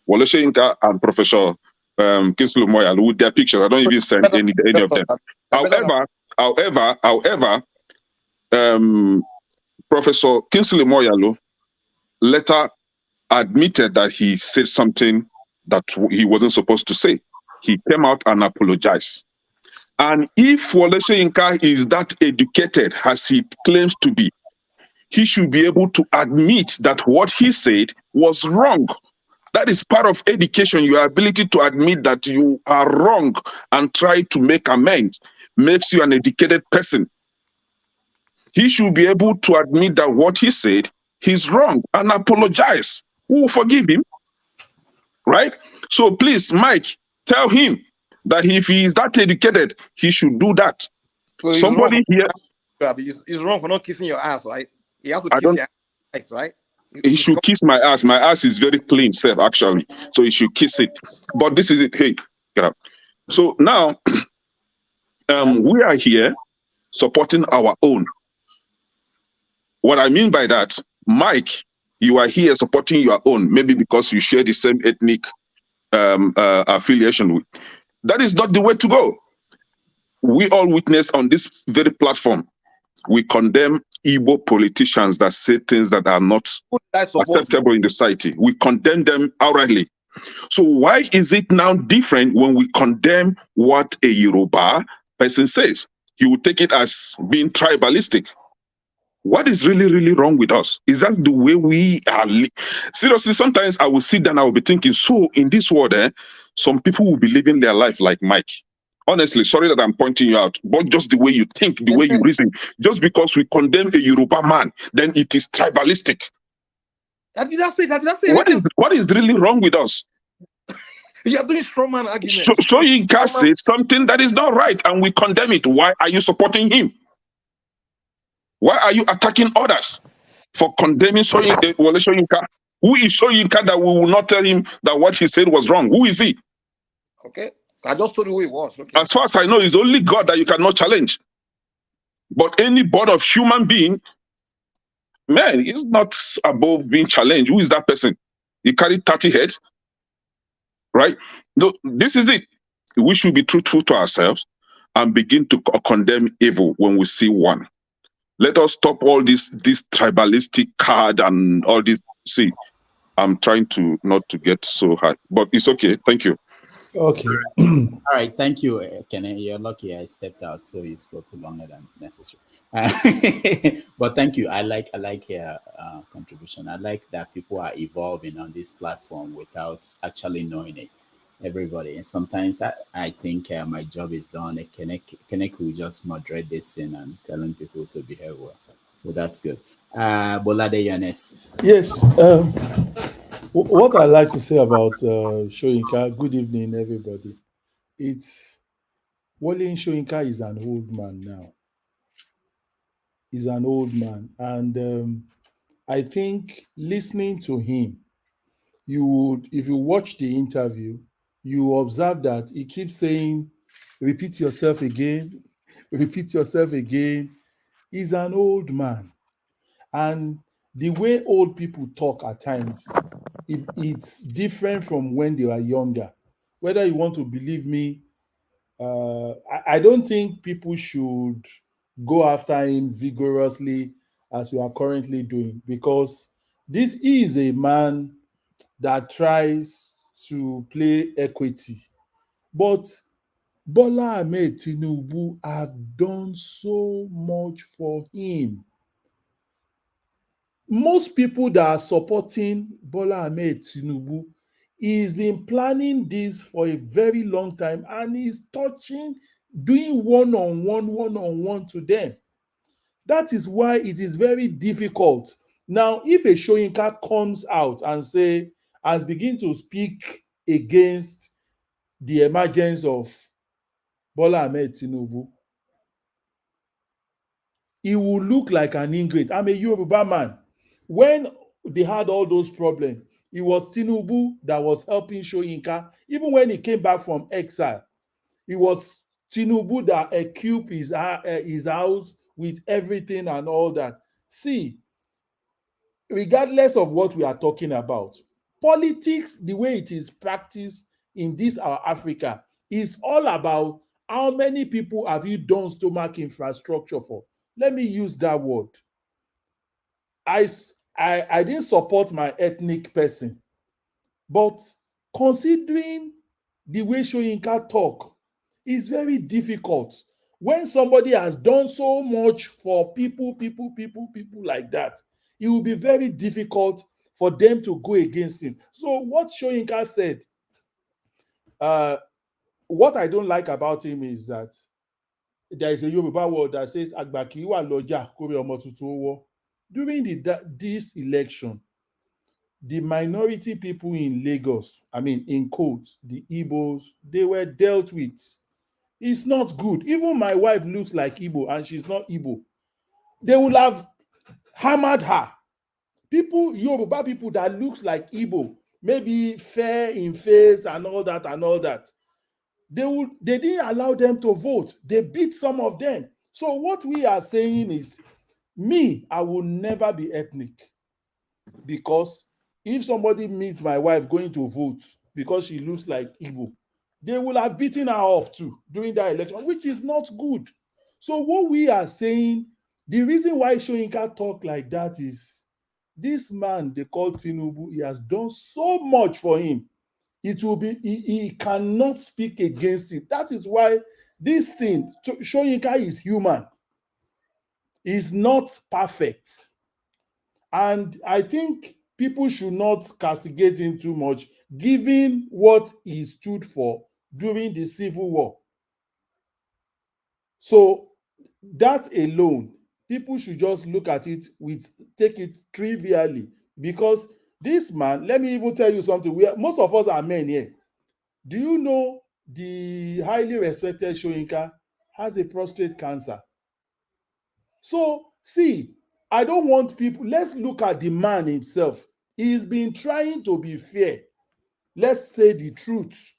Wole Soyinka and Professor Kingsley Moyalo, with their pictures. I don't even send any of them. However, Professor Kingsley Moyalo later admitted that he said something that he wasn't supposed to say. He came out and apologized. And if Wole Soyinka is that educated as he claims to be, he should be able to admit that what he said was wrong. That is part of education, your ability to admit that you are wrong and try to make amends makes you an educated person. He should be able to admit that what he said, he's wrong and apologize. We will forgive him, right? So please, Mike, tell him that if he is that educated, he should do that. So somebody here, he's wrong for not kissing your ass, right? He has to kiss your ass, right? He should kiss my ass. My ass is very clean, self, actually. So he should kiss it. But this is it. Hey, get up. So now, we are here supporting our own. What I mean by that, Mike, you are here supporting your own, maybe because you share the same ethnic affiliation with. That is not the way to go. We all witnessed on this very platform. We condemn Igbo politicians that say things that are not acceptable in the society. We condemn them outrightly. So why is it now different when we condemn what a Yoruba person says? You would take it as being tribalistic. What is really, really wrong with us? Is that the way we are? Seriously, sometimes I will sit down, I will be thinking, so in this world, some people will be living their life like Mike. Honestly, sorry that I'm pointing you out, but just the way you think, the way you reason, just because we condemn a Yoruba man, then it is tribalistic. I did not say anything. What is really wrong with us? You are doing strongman argument. Soyinka says something that is not right, and we condemn it. Why are you supporting him? Why are you attacking others for condemning Wole Soyinka? Who is Soyinka that we will not tell him that what he said was wrong? Who is he? Okay, I just told you who he was. Okay. As far as I know, it's only God that you cannot challenge. But any board of human being, man, is not above being challenged. Who is that person? He carried 30 heads, right? No, this is it. We should be truthful to ourselves and begin to condemn evil when we see one. Let us stop all this tribalistic card and all this. See, I'm trying to not to get so high, but it's okay. Thank you. Okay. All right, thank you, Kenny. You're lucky I stepped out, so you spoke longer than necessary. But thank you. I like your contribution. I like that people are evolving on this platform without actually knowing it. Everybody, and sometimes I think my job is done. Kenny could just moderate this thing and telling people to behave well. So that's good. Bola, you're next. Yes. What I like to say about Soyinka, good evening, everybody. It's Wole Soyinka is an old man now. He's an old man. And I think listening to him, you would, if you watch the interview, you observe that he keeps saying, repeat yourself again, repeat yourself again. He's an old man. And the way old people talk at times, it's different from when they were younger. Whether you want to believe me, I don't think people should go after him vigorously as we are currently doing, because this is a man that tries to play equity. But Bola Ahmed Tinubu have done so much for him. Most people that are supporting Bola Ahmed Tinubu, he's been planning this for a very long time, and he's doing one-on-one to them. That is why it is very difficult. Now, if a Soyinka comes out and begin to speak against the emergence of Bola Ahmed Tinubu, he will look like an ingrate. I'm a Yoruba man. When they had all those problems, it was Tinubu that was helping Soyinka. Even when he came back from exile, it was Tinubu that equipped his house with everything and all that. See, regardless of what we are talking about, politics, the way it is practiced in this our Africa, is all about how many people have you done stomach infrastructure for. Let me use that word. I didn't support my ethnic person, but considering the way Soyinka talk, it's very difficult. When somebody has done so much for people like that, it will be very difficult for them to go against him. So what Soyinka said, what I don't like about him is that there is a Yoruba word that says "Agbaki wa loja kore omo tuntun owo." During this election, the minority people in Lagos, I mean, in quotes, the Igbos, they were dealt with. It's not good. Even my wife looks like Igbo and she's not Igbo. They will have hammered her. People, Yoruba people that looks like Igbo, maybe fair in face and all that. They didn't allow them to vote. They beat some of them. So what we are saying is, me, I will never be ethnic, because if somebody meets my wife going to vote because she looks like Igbo, they will have beaten her up too during that election, which is not good. So what we are saying, the reason why Soyinka talk like that is, this man they call Tinubu, he has done so much for him. He cannot speak against it. That is why this thing, Soyinka is human. He's not perfect. And I think people should not castigate him too much, given what he stood for during the Civil War. So that alone, people should just look at it take it trivially, because this man, let me even tell you something. Most of us are men here. Do you know the highly respected Soyinka has a prostate cancer? So see, I don't want people, let's look at the man himself. He's been trying to be fair. Let's say the truth.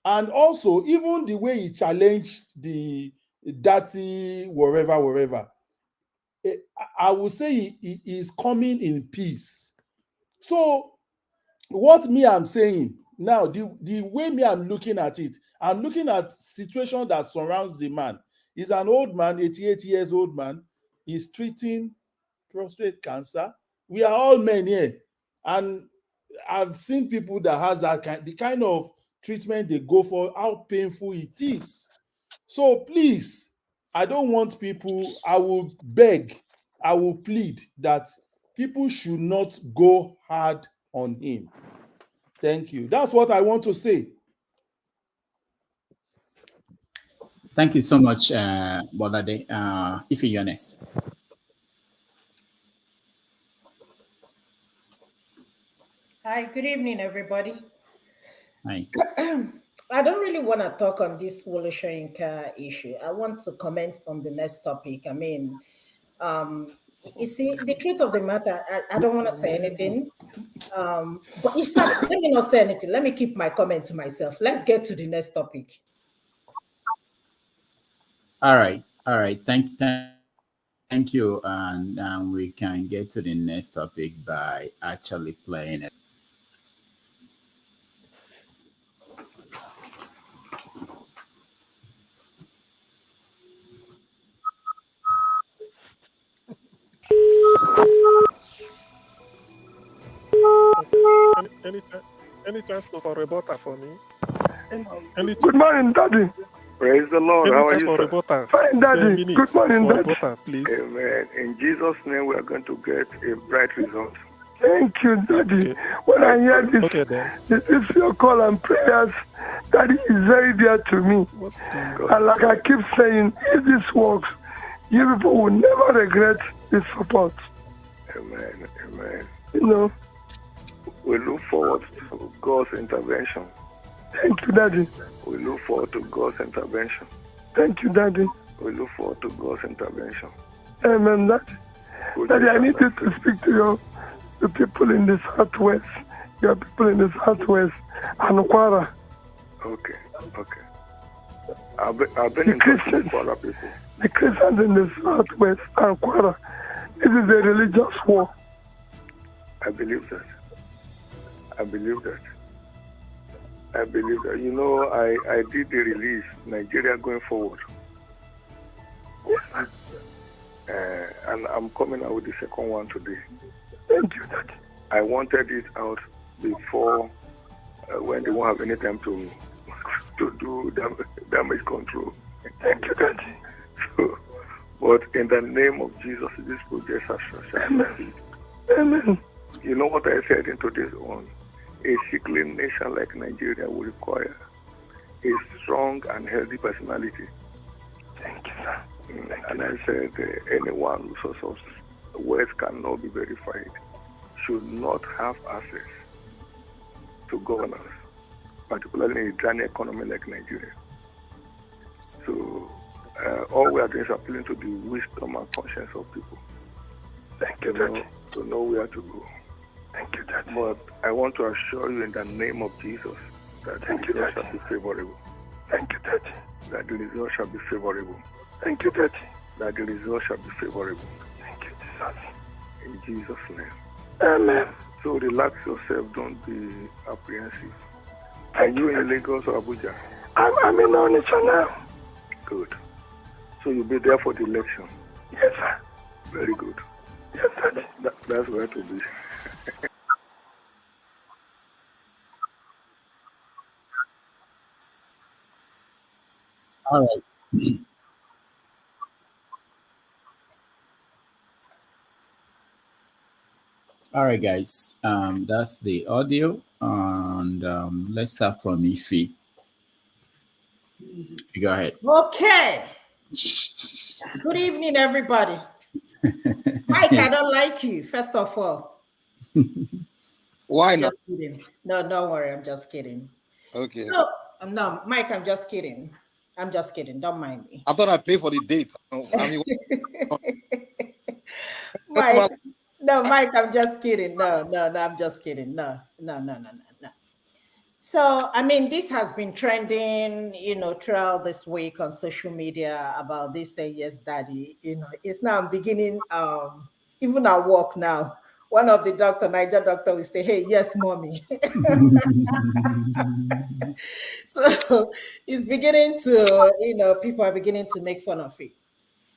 And also, even the way he challenged the Datti wherever, I would say he is coming in peace. So what me I'm saying now, the way me I'm looking at it, I'm looking at situation that surrounds the man. He's an old man, 88 years old man. He's treating prostate cancer. We are all men here, and I've seen people that has the kind of treatment they go for, how painful it is. So please, I don't want people, I will beg, I will plead that people should not go hard on him. Thank you. That's what I want to say. Thank you so much, Bolade. If you're next. Hi, good evening, everybody. Hi. I don't really want to talk on this Wole Soyinka issue. I want to comment on the next topic. I mean, you see, the truth of the matter, I don't want to say anything. But in fact, let me not say anything. Let me keep my comment to myself. Let's get to the next topic. All right. Thank you. And we can get to the next topic by actually playing it. Any chance for a butter for me? Good morning, Daddy. Praise the Lord. How are you, sir? Butter. Fine, Daddy. Good morning, Daddy. Butter, please. Amen. In Jesus' name, we are going to get a bright result. Thank you, Daddy. Okay. When I hear this, okay, then. this is your call and prayers. Daddy is very dear to me. And like I keep saying, if this works, you people will never regret this support. Amen. Amen. You know, we look forward to God's intervention. Thank you, Daddy. We look forward to God's intervention. Thank you, Daddy. We look forward to God's intervention. Amen, Daddy. Daddy, I need you to speak to the people in the Southwest. Your people in the Southwest and Kwara. Okay. I've been in touch with Kwara people. The Christians in the Southwest and Kwara. This is a religious war. I believe that. You know, I did the release, Nigeria going forward. Yes. And I'm coming out with the second one today. Thank you, Daddy. I wanted it out before when they won't have any time to do damage control. Thank you, Daddy. So, but in the name of Jesus, this project shall succeed. Amen. You know what I said into this one? A sickly nation like Nigeria will require a strong and healthy personality. Thank you, sir. And I said anyone whose source of wealth cannot be verified should not have access to governance, particularly in a dry economy like Nigeria. So all we are doing is appealing to the wisdom and conscience of people. Thank you, Daddy. To know where to go. Thank you, Daddy. But I want to assure you in the name of Jesus that the result shall be favorable. Thank you, Daddy. That the result shall be favorable. Thank you, Daddy. That the result shall be favorable. Thank you, Jesus. In Jesus' name. Amen. So relax yourself. Don't be apprehensive. Are you in Lagos or Abuja? I'm in Onitsha now. Good. So you'll be there for the election? Yes, sir. Very good. Yes, Daddy. That's where to be. All right. All right, guys. That's the audio, and let's start from Ife. Go ahead. Okay. Good evening, everybody. Mike, I don't like you, first of all. Why not? Just kidding. No, don't worry. I'm just kidding. Okay. No, no, Mike, I'm just kidding. I'm just kidding. Don't mind me. I thought I paid for the date. I mean, Mike, no, Mike, I'm just kidding. No, I'm just kidding. No. So, I mean, this has been trending, throughout this week on social media about this Say Yes Daddy. It's now beginning, even at work now. One of the Niger doctor will say, hey, yes, mommy. So it's beginning to, people are beginning to make fun of it.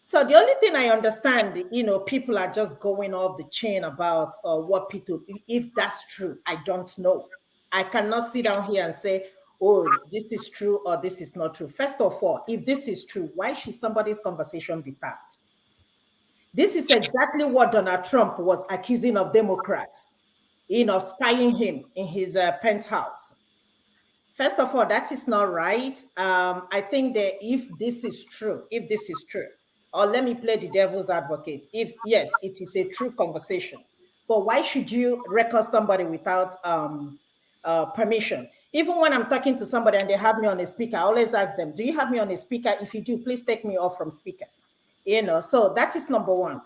So the only thing I understand, people are just going off the chain about what people, if that's true, I don't know. I cannot sit down here and say, oh, this is true or this is not true. First of all, if this is true, why should somebody's conversation be tapped? This is exactly what Donald Trump was accusing of Democrats, spying him in his penthouse. First of all, that is not right. I think that if this is true, or let me play the devil's advocate. If yes, it is a true conversation, but why should you record somebody without permission? Even when I'm talking to somebody and they have me on a speaker, I always ask them, do you have me on a speaker? If you do, please take me off from speaker. So that is number one.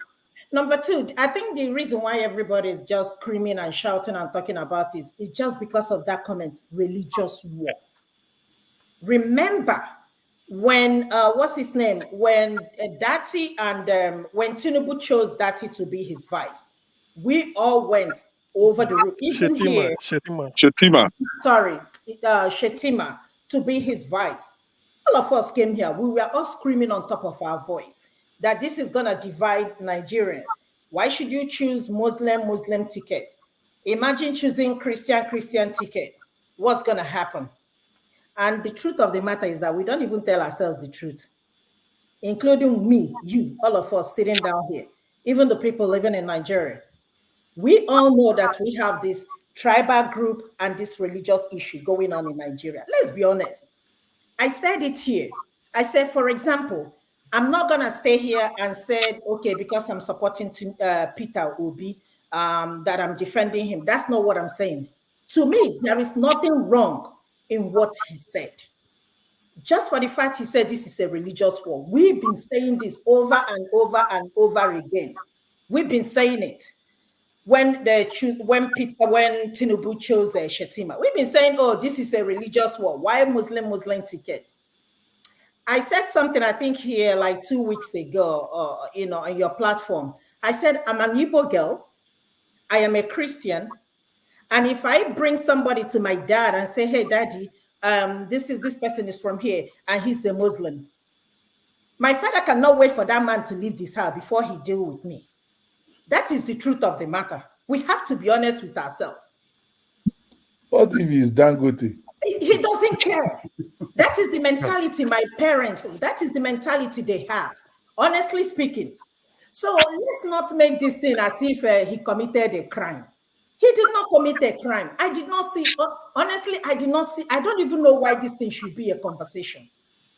Number two, I think the reason why everybody is just screaming and shouting and talking about it is just because of that comment, religious war. Remember when, what's his name? When Datti and when Tinubu chose Datti to be his vice, we all went over the roof. Even here, Shetima. Sorry, Shetima to be his vice. All of us came here. We were all screaming on top of our voice that this is going to divide Nigerians. Why should you choose Muslim ticket? Imagine choosing Christian ticket. What's going to happen? And the truth of the matter is that we don't even tell ourselves the truth, including me, you, all of us sitting down here, even the people living in Nigeria. We all know that we have this tribal group and this religious issue going on in Nigeria. Let's be honest. I said it here. I said, for example, I'm not going to stay here and say, okay, because I'm supporting Peter Obi, that I'm defending him. That's not what I'm saying. To me, there is nothing wrong in what he said. Just for the fact he said this is a religious war. We've been saying this over and over and over again. We've been saying it. When Tinubu chose Shetima, we've been saying, oh, this is a religious war. Why Muslim ticket? I said something, I think here like 2 weeks ago, on your platform. I said, I'm an Igbo girl. I am a Christian. And if I bring somebody to my dad and say, hey, daddy, this person is from here and he's a Muslim, my father cannot wait for that man to leave this house before he deal with me. That is the truth of the matter. We have to be honest with ourselves. What if he's Dangote? He doesn't care. That is the mentality my parents, that is the mentality they have, honestly speaking. So let's not make this thing as if he committed a crime. He did not commit a crime. I did not see, honestly, I did not see, I don't even know why this thing should be a conversation.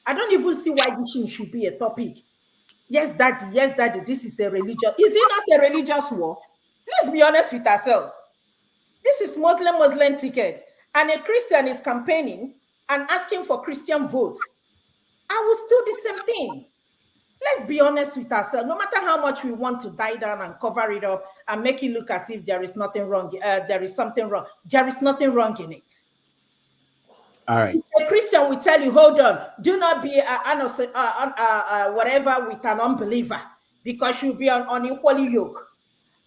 I don't even see why this thing should be a topic. Yes, daddy, this is a religious, is it not a religious war? Let's be honest with ourselves. This is Muslim ticket, and a Christian is campaigning and asking for Christian votes. I will still do the same thing. Let's be honest with ourselves. No matter how much we want to die down and cover it up and make it look as if there is nothing wrong, there is something wrong. There is nothing wrong in it. All right. A Christian will tell you, hold on, do not be whatever with an unbeliever, because you'll be on unequally yoke.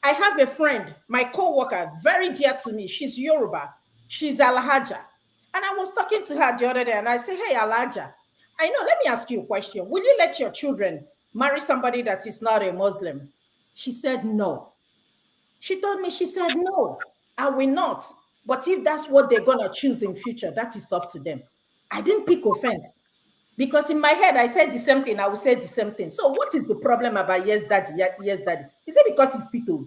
I have a friend, my co-worker, very dear to me. She's Yoruba. She's Alhaja. And I was talking to her the other day and I said, hey, Alhaja, I know, let me ask you a question. Will you let your children marry somebody that is not a Muslim? She said, no. She told me, she said, no, I will not. But if that's what they're going to choose in future, that is up to them. I didn't pick offense. Because in my head, I said the same thing. I will say the same thing. So what is the problem about yes, daddy, yes, daddy? Is it because it's Peter Obi?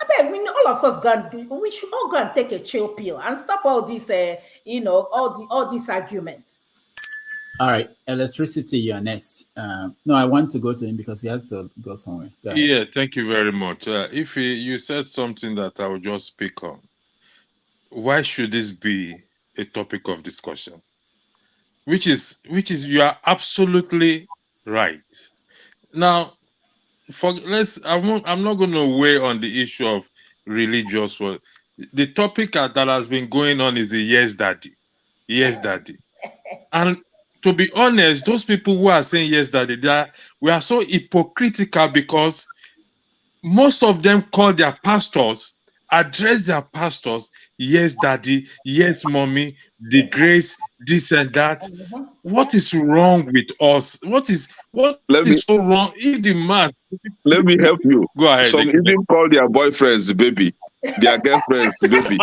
I mean, all of us we should all go and take a chill pill and stop all this, all these arguments. All right, electricity, you're next. No, I want to go to him because he has to go somewhere. Go ahead. Yeah, thank you very much. If you said something that I will just speak on, why should this be a topic of discussion? Which is you are absolutely right. Now, I'm not going to weigh on the issue of religious work. The topic that has been going on is the yes daddy. Yes daddy. And to be honest, those people who are saying yes daddy, we are so hypocritical because most of them call their pastors, address their pastors, yes daddy, yes mommy, the grace, this and that. What is wrong with us? What is so wrong if the man? Let me help you. Go ahead. Some even call their boyfriends baby, their girlfriends baby.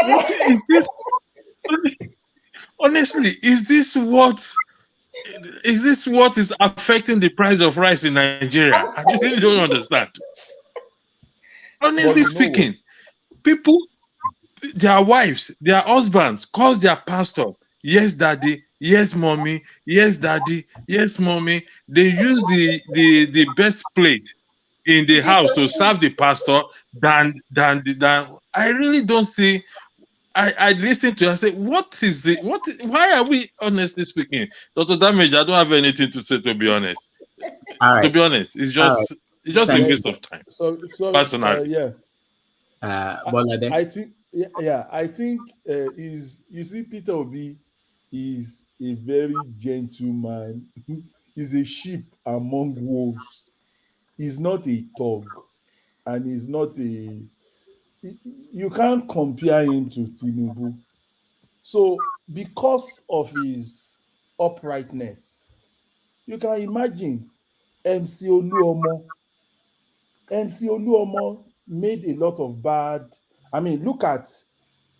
What is this? Honestly, is this what is affecting the price of rice in Nigeria? I really don't understand. Honestly speaking, people, their wives, their husbands calls their pastor, yes daddy, yes mommy, yes daddy, yes mommy. They use the best plate in the house to serve the pastor than I really don't see. I listen to it, I say, why are we, honestly speaking, Dr. Damage, I don't have anything to say, to be honest. To be honest, it's just a waste of time. Personally. I think I think you see, Peter Obi is a very gentleman. He's a sheep among wolves. He's not a thug, and he's not a. You can't compare him to Tinubu. So, because of his uprightness, you can imagine MC Oluomo. MC Oluomo made a lot of bad. I mean, look at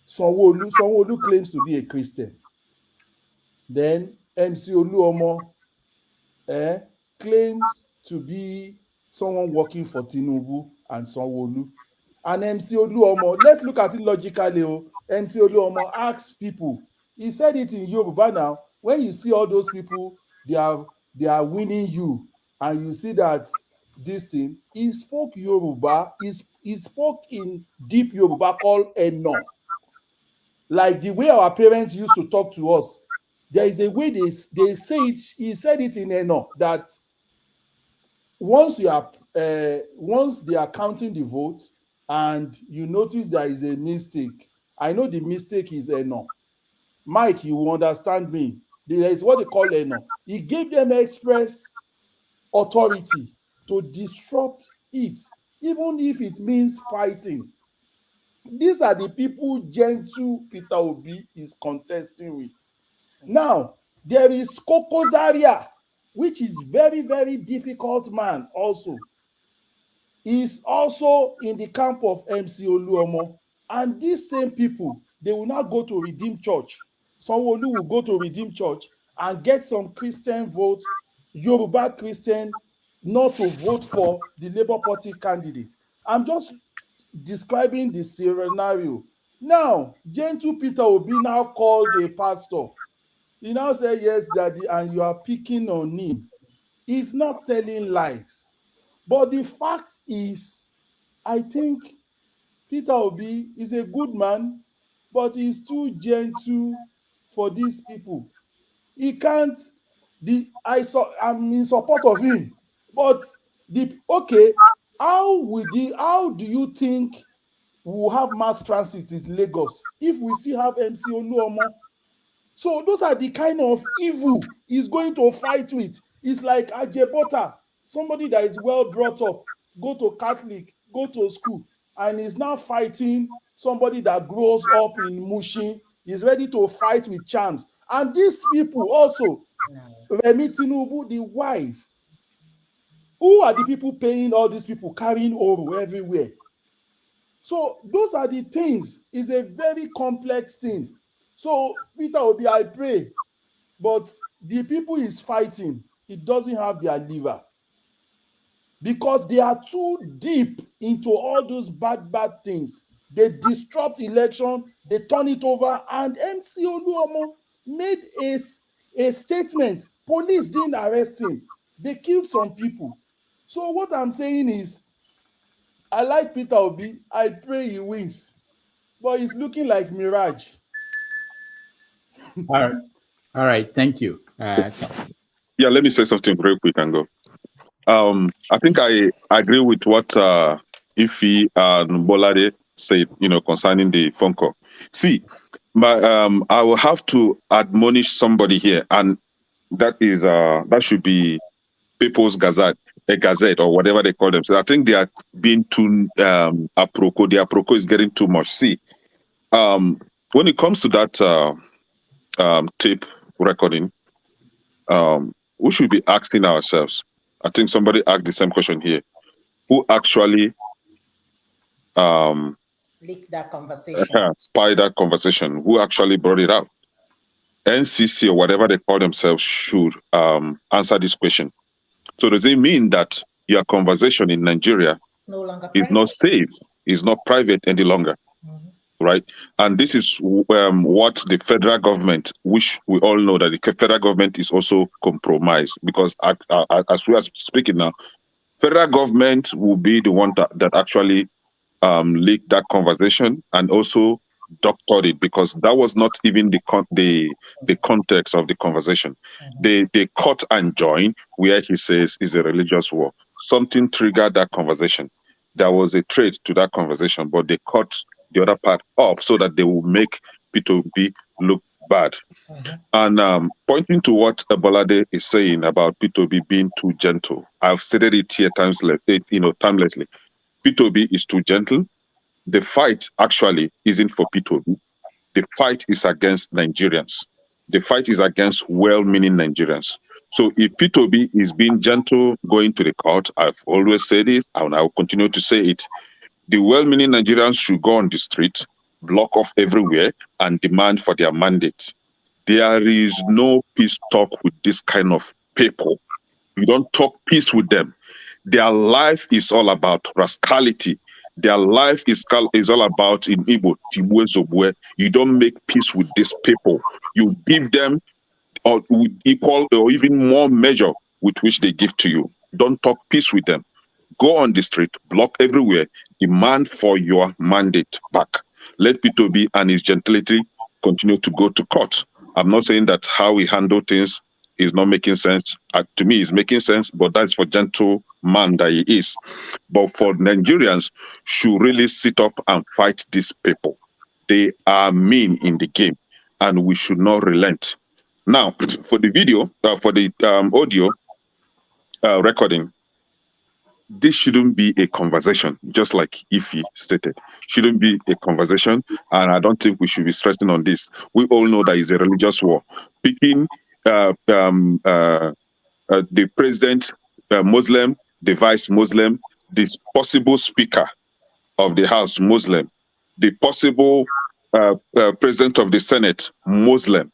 Sanwo-Olu. Sanwo-Olu claims to be a Christian. Then MC Oluomo claims to be someone working for Tinubu and Sanwo-Olu. And MC Oluomo, let's look at it logically. MC Oluomo asks people. He said it in Yoruba now. When you see all those people, they are winning you, and you see that this thing, he spoke Yoruba. He spoke in deep Yoruba called Eno. Like the way our parents used to talk to us. There is a way they say it. He said it in Eno that once they are counting the vote and you notice there is a mistake, I know the mistake is Eno. Mike, you will understand me. There is what they call Eno. He gave them express authority to disrupt it, even if it means fighting. These are the people gentle Peter Obi is contesting with. Now, there is Koko Zaria, which is very, very difficult man also. Is also in the camp of MC Oluomo. And these same people, they will now go to Redeem Church. Sanwo-Olu will go to Redeem Church and get some Christian vote, Yoruba Christian, not to vote for the Labour Party candidate. I'm just describing the scenario. Now, gentle Peter Obi now called a pastor. He now said, yes, daddy, and you are picking on him. He's not telling lies. But the fact is, I think Peter Obi is a good man, but he's too gentle for these people. He can't. I'm in support of him, but how do you think we'll have mass transit in Lagos if we still have MC Oluomo? So those are the kind of evil he's going to fight with. It's like Ajebota, somebody that is well brought up, go to Catholic, go to school, and is now fighting somebody that grows up in Mushin, is ready to fight with charms. And these people also, Remi Tinubu, the wife, who are the people paying all these people, carrying Oro everywhere? So those are the things. It's a very complex thing. So Peter Obi, I pray, but the people he's fighting, it doesn't have their liver, because they are too deep into all those bad things. They disrupt election, they turn it over, and MC Oluomo made a statement. Police didn't arrest him. They killed some people. So what I'm saying is, I like Peter Obi. I pray he wins. But it's looking like mirage. All right. Thank you. Yeah, let me say something very quick and go. I think I agree with what Ifi and Bolade said, concerning the phone call. See, I will have to admonish somebody here, and that is that should be People's Gazette, a Gazette, or whatever they call themselves. I think they are being too apropos. The apropos is getting too much. See, when it comes to that tape recording, we should be asking ourselves. I think somebody asked the same question here. Who actually leak that conversation? spy that conversation? Who actually brought it out? NCC or whatever they call themselves should answer this question. So does it mean that your conversation in Nigeria is not safe, is not private any longer? Right? And this is what the federal government, which we all know that the federal government is also compromised, because as we are speaking now, federal government will be the one that actually leaked that conversation and also doctored it, because that was not even the context of the conversation. They cut and join where he says is a religious war. Something triggered that conversation. There was a thread to that conversation, but they cut the other part off so that they will make Peter Obi look bad. And pointing to what Bolade is saying about Peter Obi being too gentle, I've stated it here timelessly. Peter Obi is too gentle. The fight actually isn't for Peter Obi. The fight is against Nigerians. The fight is against well-meaning Nigerians. So if Peter Obi is being gentle going to the court, I've always said this, and I will continue to say it, the well-meaning Nigerians should go on the street, block off everywhere, and demand for their mandate. There is no peace talk with this kind of people. You don't talk peace with them. Their life is all about rascality. Their life is all about, in Igbo, Tibwe. You don't make peace with these people. You give them with equal or even more measure with which they give to you. Don't talk peace with them. Go on the street, block everywhere, demand for your mandate back. Let Peter Obi and his gentility continue to go to court. I'm not saying that how we handle things is not making sense. To me, it's making sense, but that's for gentle man that he is. But for Nigerians, should really sit up and fight these people. They are mean in the game, and we should not relent. Now, for the video, for the audio recording, this shouldn't be a conversation, just like Ifi stated. Shouldn't be a conversation, and I don't think we should be stressing on this. We all know that it's a religious war. Picking the president Muslim, the vice Muslim, this possible speaker of the House Muslim, the possible president of the Senate Muslim,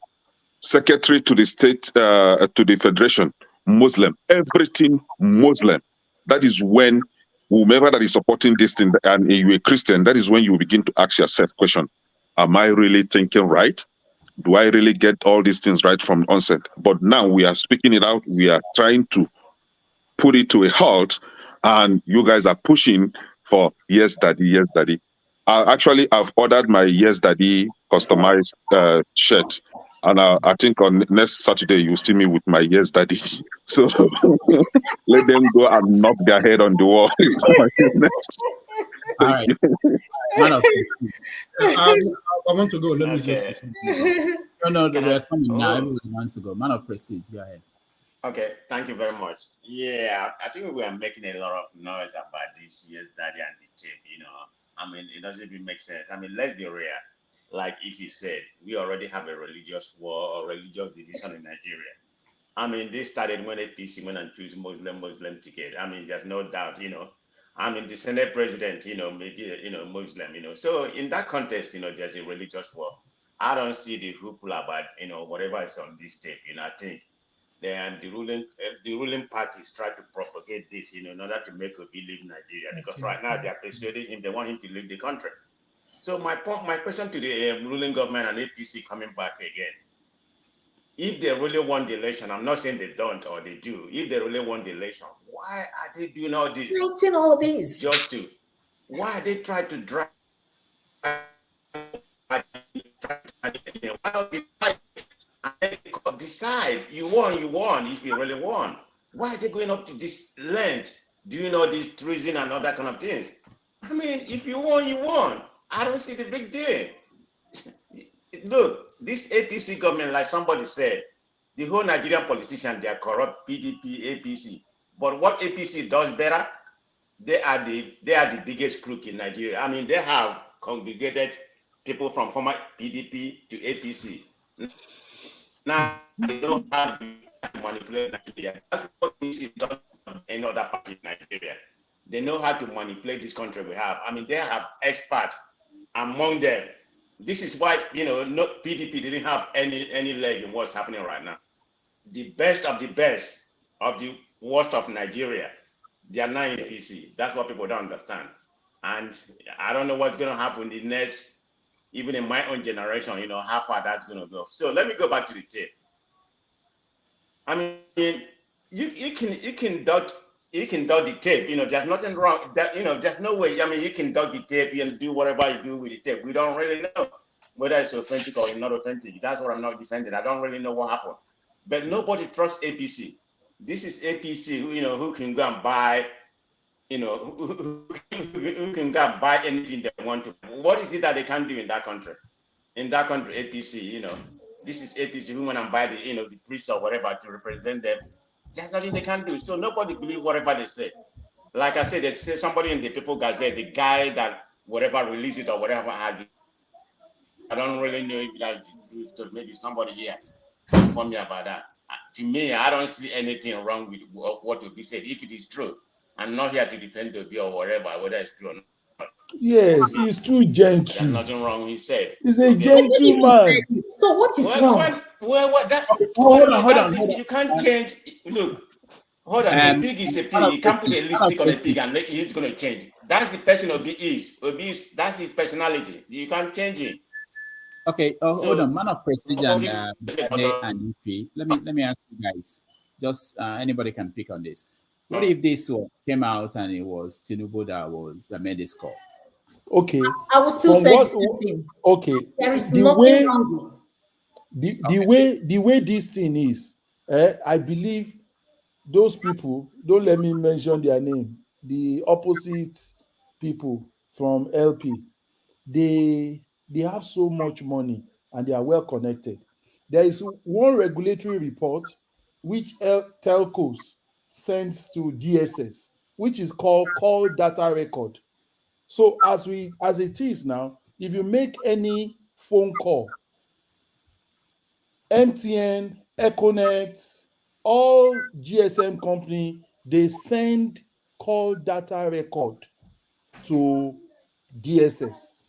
secretary to the state, to the federation Muslim, everything Muslim. That is when whomever that is supporting this thing, and you're a Christian, that is when you begin to ask yourself question, am I really thinking right? Do I really get all these things right from onset? But now we are speaking it out. We are trying to put it to a halt, and you guys are pushing for yes, daddy, yes, daddy. I've ordered my yes, daddy customized shirt. And I think on next Saturday, you'll see me with my yes, daddy. So let them go and knock their head on the wall. All right. I want to go. Let me just say something. No, they're coming now. Everyone wants to go. Man of proceed. Go ahead. Okay, thank you very much. Yeah, I think we are making a lot of noise about this yes, daddy, and the tape. I mean, it doesn't even make sense. I mean, let's be real. Like if he said, we already have a religious war or religious division in Nigeria. I mean, this started when APC went and chose Muslim ticket. I mean, there's no doubt, I mean, the Senate president, maybe, Muslim, So in that context, there's a religious war. I don't see the hoopla about, whatever is on this tape. I think the ruling parties try to propagate this, in order to make Obi leave Nigeria. Because right now they are persuading him, they want him to leave the country. So my question to the ruling government and APC coming back again, if they really want the election, I'm not saying they don't or they do. If they really want the election, why are they doing all this? Writing all this. Just to, why are they trying to drag? Why not decide? You won. If you really won, why are they going up to this length, doing all this treason and all that kind of things? I mean, if you won, you won. I don't see the big deal. Look, this APC government, like somebody said, the whole Nigerian politicians, they are corrupt, PDP, APC. But what APC does better, they are the biggest crook in Nigeria. I mean, they have congregated people from former PDP to APC. Now they know how to manipulate Nigeria. That's what APC does in other parts in Nigeria. They know how to manipulate this country we have. I mean, they have experts among them. This is why, no PDP didn't have any leg in what's happening right now. The best of the worst of Nigeria, they are now in APC. That's what people don't understand. And I don't know what's going to happen in the next, even in my own generation, how far that's going to go. So let me go back to the tape. I mean, you can dot the tape. There's nothing wrong. There's no way. I mean, you can dot the tape and do whatever you do with the tape. We don't really know whether it's authentic or not authentic. That's what I'm not defending. I don't really know what happened. But nobody trusts APC. This is APC, who can go and buy, who can go and buy anything they want to. What is it that they can do in that country? In that country, APC, this is APC who went and buy the priests or whatever to represent them. There's nothing they can do. So nobody believes whatever they say. Like I said, they say somebody in the People Gazette, the guy that whatever released it or whatever had it. I don't really know if that's the truth. So maybe somebody here inform me about that. To me, I don't see anything wrong with what Obi said. If it is true, I'm not here to defend Obi or whatever, whether it's true or not. Yes, he's too gentle. There's nothing wrong. He said he's a gentleman. So what is wrong? Hold on. You can't change. Look, hold on. A pig is a pig. You can't put a lipstick on a pig and he's going to change. That's the person Obi is. That's his personality. You can't change it. Okay, hold on. Man of Prestige and Ife. Let me ask you guys. Just anybody can pick on this. What if this came out and it was Tinubu that made this call? Okay. I will still say the same thing. Okay. There is nothing wrong. The way this thing is, I believe those people, don't let me mention their name, the opposite people from LP, they have so much money and they are well connected. There is one regulatory report which telcos sends to DSS, which is called call data record. So as it is now, if you make any phone call, MTN, Econet, all GSM company, they send call data record to DSS.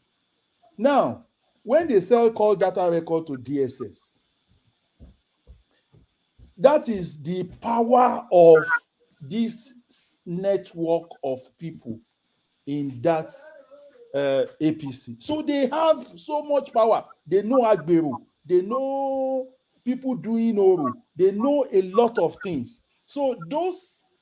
Now, when they sell call data record to DSS, that is the power of this network of people in that APC. So they have so much power. They know Agbero. They know people doing Oru. They know a lot of things. So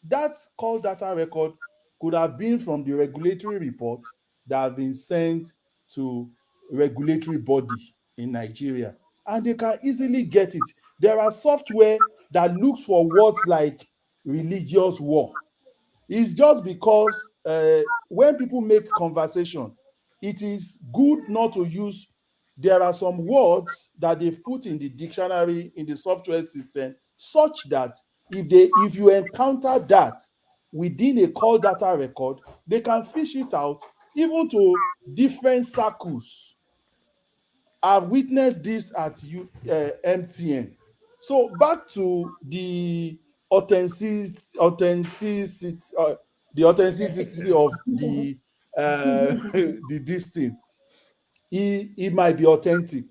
that call data record could have been from the regulatory report that have been sent to regulatory body in Nigeria, and they can easily get it. There are software that looks for words like religious war. It's just because when people make conversation, it is good not to use. There are some words that they've put in the dictionary in the software system, such that if you encounter that within a call data record, they can fish it out even to different circles. I've witnessed this at MTN. So back to the authenticity of the this thing. It might be authentic.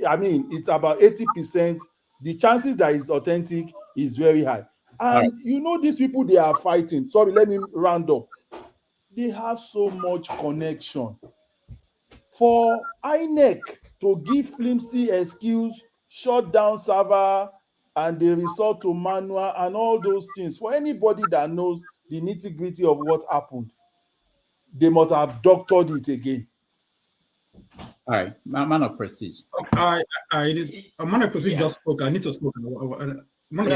I mean, it's about 80%. The chances that it's authentic is very high. And these people they are fighting. Sorry, let me round up. They have so much connection For INEC to give flimsy excuse, shut down server, and they resort to manual and all those things, for anybody that knows the nitty-gritty of what happened, they must have doctored it again. All right, man of prestige. I Man of prestige just spoke. I need to speak. I'm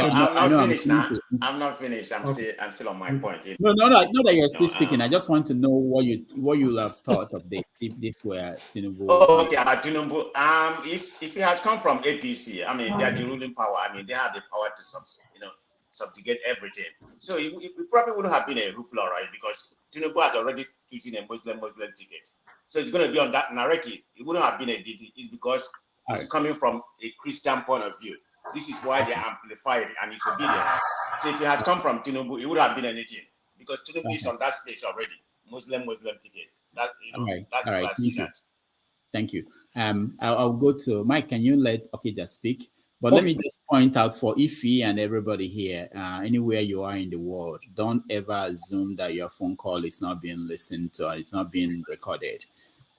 not finished. I'm still on my point. No, not that you're still speaking. I just want to know what you have thought of this. If this were Tinubu. Oh, okay, about Tinubu. If it has come from APC, I mean, they are the ruling power. I mean, they have the power to subjugate everything. So it probably wouldn't have been a hoopla, right? Because Tinubu has already chosen a Muslim ticket. So it's going to be on that narrative. It wouldn't have been a DD. It's because it's coming from a Christian point of view. This is why they amplify it and it's obedient. So if it had come from Tinubu, it would have been anything because Tinubu is on that stage already. Muslim ticket. That all right. Thank you. I'll go to Mike. Can you let Okija speak? But let me just point out for Ife and everybody here, anywhere you are in the world, don't ever assume that your phone call is not being listened to or it's not being recorded.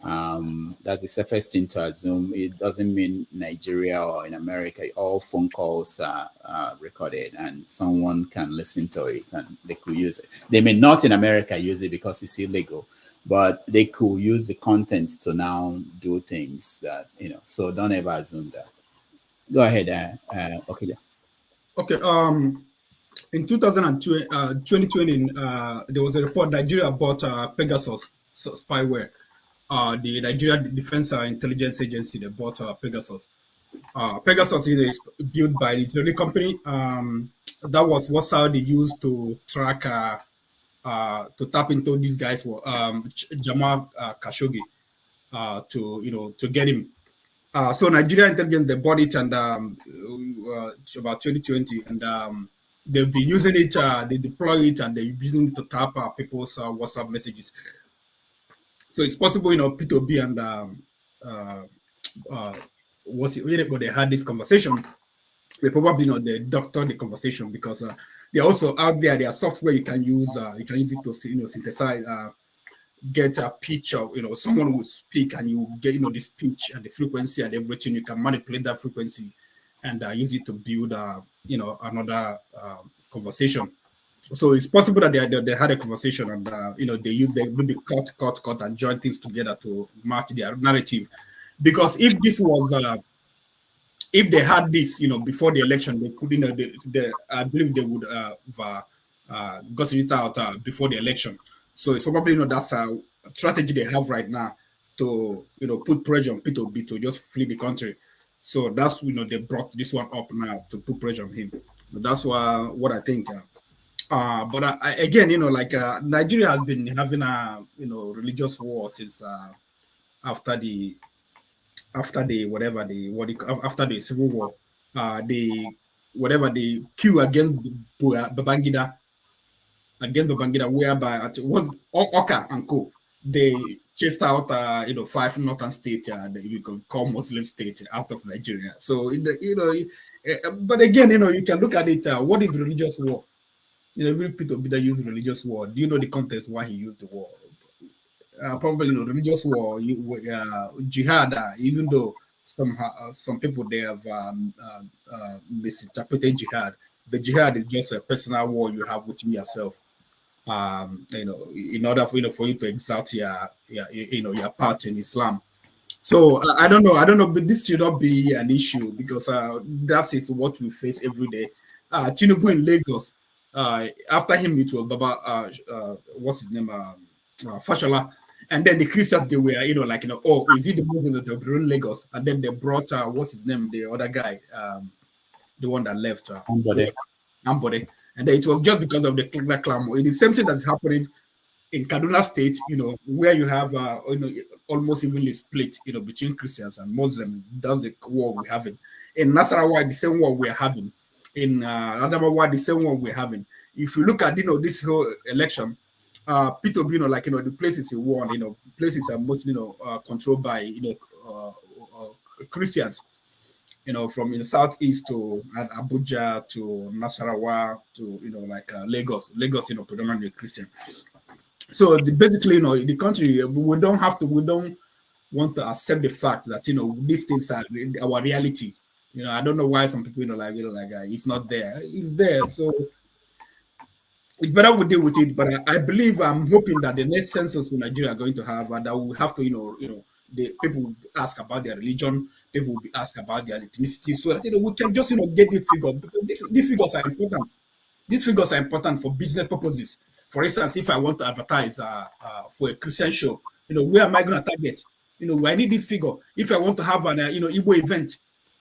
That's the safest thing to assume. It doesn't mean Nigeria or in America, all phone calls are recorded and someone can listen to it and they could use it. They may not in America use it because it's illegal, but they could use the content to now do things that, so don't ever assume that. Go ahead, okay. Okay. In 2020, there was a report Nigeria bought Pegasus spyware. The Nigerian Defense Intelligence Agency, they bought Pegasus. Pegasus is built by the Israeli company. That was what Saudi used to track, to tap into these guys, Jamal Khashoggi, to get him. So Nigerian intelligence, they bought it and about 2020, and they've been using it. They deploy it and they're using it to tap people's WhatsApp messages. So it's possible, Peter Obi and Oyedepo, they had this conversation. They probably they doctored the conversation because they're also out there. There are software you can use. You can use it to synthesize, get a pitch of someone will speak and you get this pitch and the frequency and everything. You can manipulate that frequency and use it to build another conversation. So it's possible that they had a conversation and they maybe cut and join things together to match their narrative. Because if this was if they had this before the election, they could I believe they would have gotten it out before the election. So it's probably that's a strategy they have right now to put pressure on Peter Obi to just flee the country. So that's they brought this one up now to put pressure on him. So that's what I think. But again, Nigeria has been having a religious war since after the civil war, the coup against Babangida, whereby it was Oka and Co. They chased out 5 northern states that we could call Muslim states out of Nigeria. So but again, you can look at it. What is religious war? Every Peter Obi that used religious war. Do you know the context why he used the war? Probably religious war, jihad. Even though some people they have misinterpreted jihad, but jihad is just a personal war you have within yourself. In order for you to exalt your part in Islam. So I don't know, but this should not be an issue because that is what we face every day. Tinubu in Lagos. After him, it was Baba, what's his name, Fashola, and then the Christians they were, oh, is it the Muslims that they in Lagos? And then they brought what's his name, the other guy, the one that left, Ambode, and then it was just because of the clamor. It is the same thing that's happening in Kaduna State, where you have almost evenly split, between Christians and Muslims. That's the war we're having. In Nasarawa, the same war we're having. In Adamawa, the same one we're having. If you look at this whole election, Peter Obi, the places he won, places are mostly controlled by Christians, from southeast to Abuja to Nasarawa to Lagos, predominantly Christian. So basically, the country we don't want to accept the fact that these things are our reality. I don't know why some people it's not there. It's there, so it's better we deal with it. But I'm hoping that the next census in Nigeria are going to have, and that we have to, the people will ask about their religion, people will be asked about their ethnicity, so that we can just get this figure, because these figures are important. These figures are important for business purposes. For instance, if I want to advertise for a Christian show, where am I going to target? I need this figure. If I want to have an Igbo event,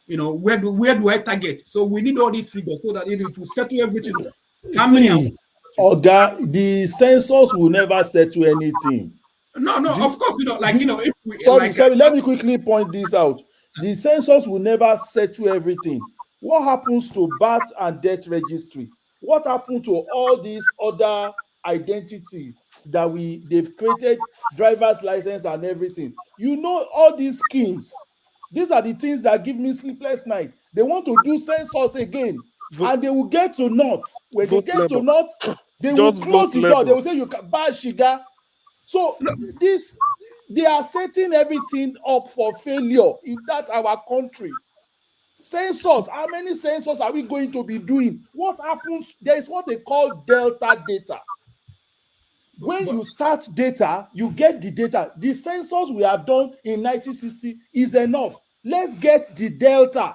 where do I target? So we need all these figures so that it will settle everything. How many? Oga, the census will never settle anything. No, of course, if we sorry, let me quickly point this out. The census will never settle everything. What happens to birth and death registry? What happened to all these other identity that they've created, driver's license and everything? All these schemes. These are the things that give me sleepless night. They want to do census again, and they will get to naught. When they get to naught, they will close the door. They will say you can buy shiga. So they are setting everything up for failure in that our country. Census, how many census are we going to be doing? What happens? There is what they call delta data. When you start data, you get the data. The census we have done in 1960 is enough. Let's get the delta.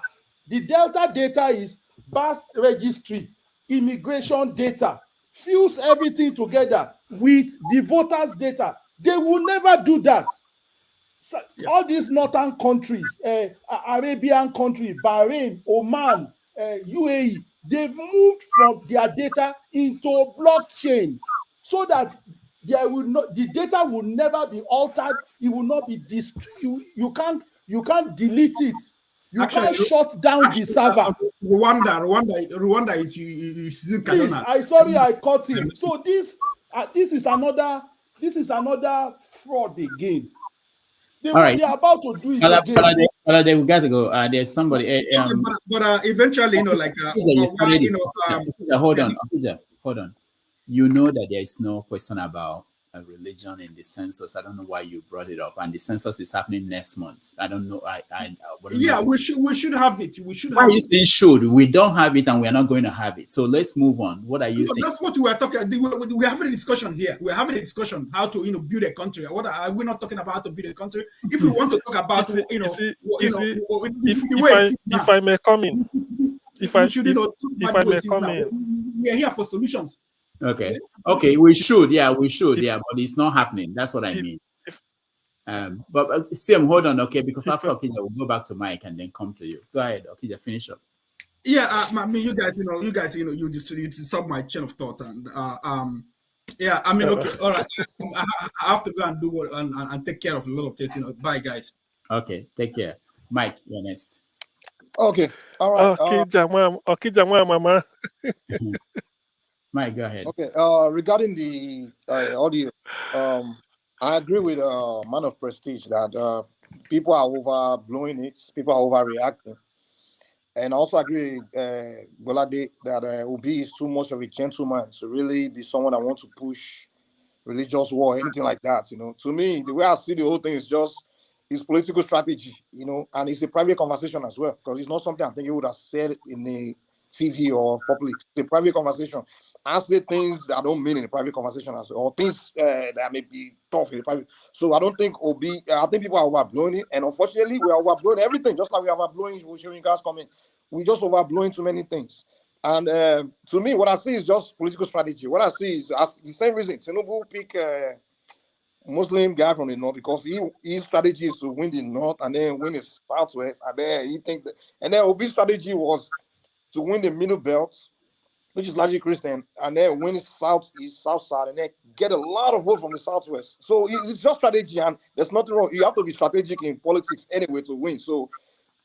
The delta data is birth registry, immigration data, fuse everything together with the voters' data. They will never do that. So, all these northern countries, Arabian country, Bahrain, Oman, UAE, they've moved from their data into blockchain so that the data will never be altered. It will not be destroyed. You can't delete it. You can't shut down the server. Rwanda is using Please, I caught him. So this is another fraud again. They are about to do it again. They got to go. There's somebody. But eventually, hold on. You know that there is no question about a religion in the census. I don't know why you brought it up. And the census is happening next month. I don't know. We should have it. We should. Why are you saying should? We don't have it, and we are not going to have it. So let's move on. What are you thinking? That's what we are talking. We're having a discussion here. We're having a discussion how to build a country. What are we not talking about how to build a country? If we want to talk about if I may come in, if I may come in, we are here for solutions. Okay, we should, but it's not happening. That's what I mean. But Sam, hold on, okay, because after Okija, we'll go back to Mike and then come to you. Go ahead, Okija, finish up. Yeah, I mean, you guys, you disturb my chain of thought, and yeah, I mean, okay, all right, I have to go and do and take care of a lot of things, Bye, guys. Okay, take care, Mike. You're next. Okay, all right. Okay, Mama. Mike, go ahead. Okay, regarding the audio, I agree with Man of Prestige that people are overblowing it, people are overreacting. And I also agree with Bolade that Obi is too much of a gentleman to really be someone that wants to push religious war, anything like that. To me, the way I see the whole thing is just his political strategy, and it's a private conversation as well, because it's not something I think he would have said in a TV or public. It's a private conversation. I say things that I don't mean in a private conversation as well, or things that may be tough in the private. So I don't think I think people are overblowing it, and unfortunately, we are overblowing everything, just like we are overblowing Wole Soyinka's comment. We just overblowing too many things. And to me, what I see is just political strategy. What I see is the same reason Tinubu pick Muslim guy from the north, because his strategy is to win the north and then win the southwest, and then and then Obi's strategy was to win the middle belt, which is largely Christian, and then win southeast, south side, and then get a lot of votes from the southwest. So it's just strategy, and there's nothing wrong. You have to be strategic in politics anyway to win. So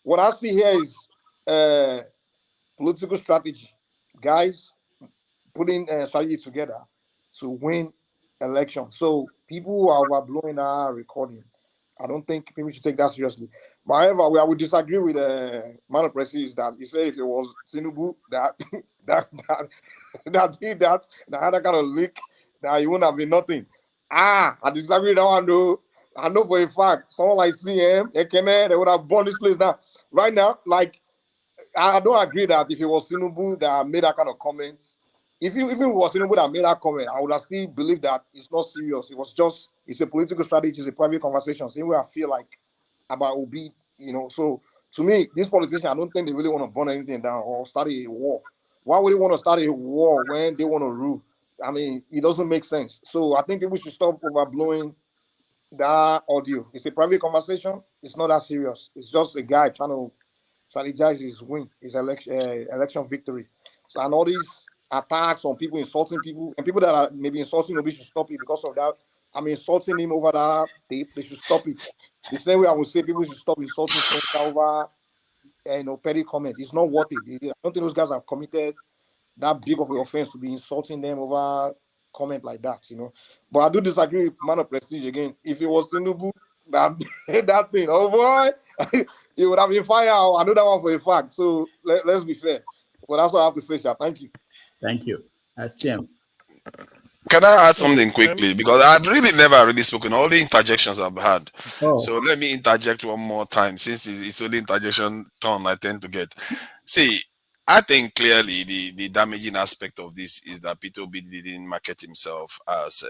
what I see here is political strategy, guys putting strategy together to win election. So people who are overblowing our recording, I don't think people should take that seriously. But however, I would disagree with Man of Prestige that he said if it was Tinubu that did that had that kind of leak, that it wouldn't have been nothing. I disagree with that one though. I know for a fact, someone like CM, Ekene, they would have burned this place down. Right now, like, I don't agree that if it was Tinubu that made that kind of comment, if it was Tinubu that made that comment, I would have still believed that it's not serious. It was just, it's a political strategy, it's a private conversation. Same way I feel like about Obi, you know. So to me, these politicians, I don't think they really want to burn anything down or start a war. Why would they want to start a war when they want to rule? I mean, it doesn't make sense. So I think people should stop overblowing that audio. It's a private conversation. It's not that serious. It's just a guy trying to strategize his win, his election victory. So, and all these attacks on people insulting people and people that are maybe insulting Obi should stop it because of that. I'm insulting him over that tape. They should stop it. The same way I would say people should stop insulting Soyinka over petty comment. It's not worth it. I don't think those guys have committed that big of an offense to be insulting them over comment like that, you know. But I do disagree with Man of Prestige again. If it was Tinubu that that thing, oh boy, it would have been fire. I know that one for a fact. So let's be fair. But that's what I have to say, Sha. Thank you. Thank you. Sam. Can I add something quickly? Because I've really never really spoken, all the interjections I've had. Oh. So let me interject one more time, since it's only interjection turn I tend to get. See, I think clearly the damaging aspect of this is that Peter Obi didn't market himself as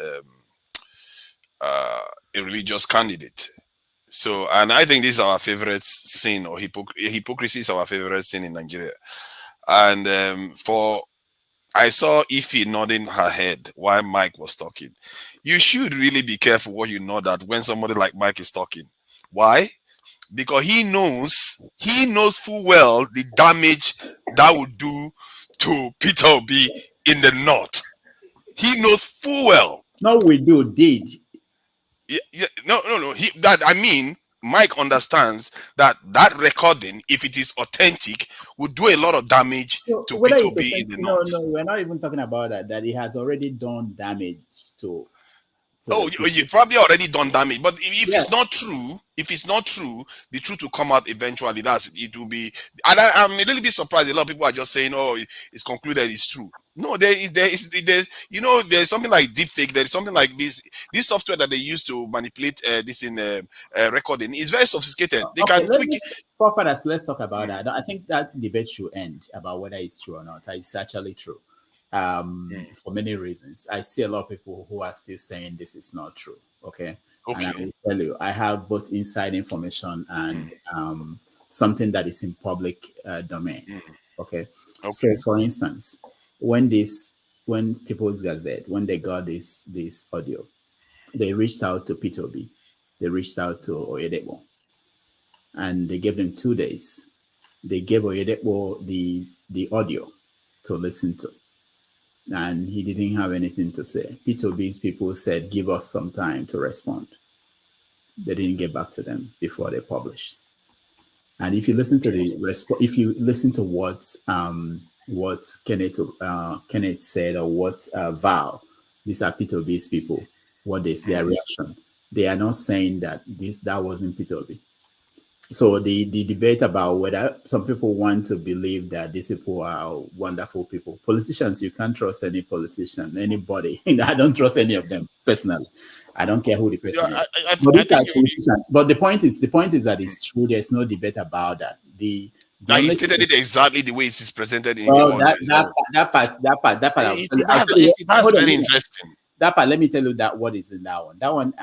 a religious candidate. So, and I think this is our favorite sin, or hypocrisy is our favorite sin in Nigeria. And I saw Ify nodding her head while Mike was talking. You should really be careful what you nod at when somebody like Mike is talking. Why? Because he knows full well the damage that would do to Peter Obi in the north. He knows full well. No, we did. Yeah, no. Mike understands that recording, if it is authentic, would do a lot of damage to Peter Obi in the north. No, we're not even talking about that. That he has already done damage to. You've probably already done damage, but if it's not true, the truth will come out eventually. It will be. And I'm a little bit surprised. A lot of people are just saying, "Oh, it's concluded it's true." No, there's something like deepfake. There is something like this software that they use to manipulate this in recording is very sophisticated. They can tweak it. Let's talk about that. I think that debate should end about whether it's true or not. It's actually true. For many reasons. I see a lot of people who are still saying this is not true. Okay. And I will tell you, I have both inside information and something that is in public domain. Okay. So, for instance, when People's Gazette, when they got this audio, they reached out to Peter Obi, they reached out to Oyedepo, and they gave them 2 days. They gave Oyedepo the audio to listen to, and he didn't have anything to say. Peter Obi's people said, "Give us some time to respond." They didn't get back to them before they published. And if you listen to what Kenneth said, or what Val, these are Peter Obi's people, what is their reaction? They are not saying that that wasn't Peter Obi. So the debate about whether some people want to believe that these people are wonderful people. Politicians, you can't trust any politician, anybody. I don't trust any of them personally. I don't care who the person is. But the point is that it's true. There's no debate about that. Now you stated it exactly the way it is presented in your audio. That part. That's very interesting. That part, let me tell you that what is in that one. That one,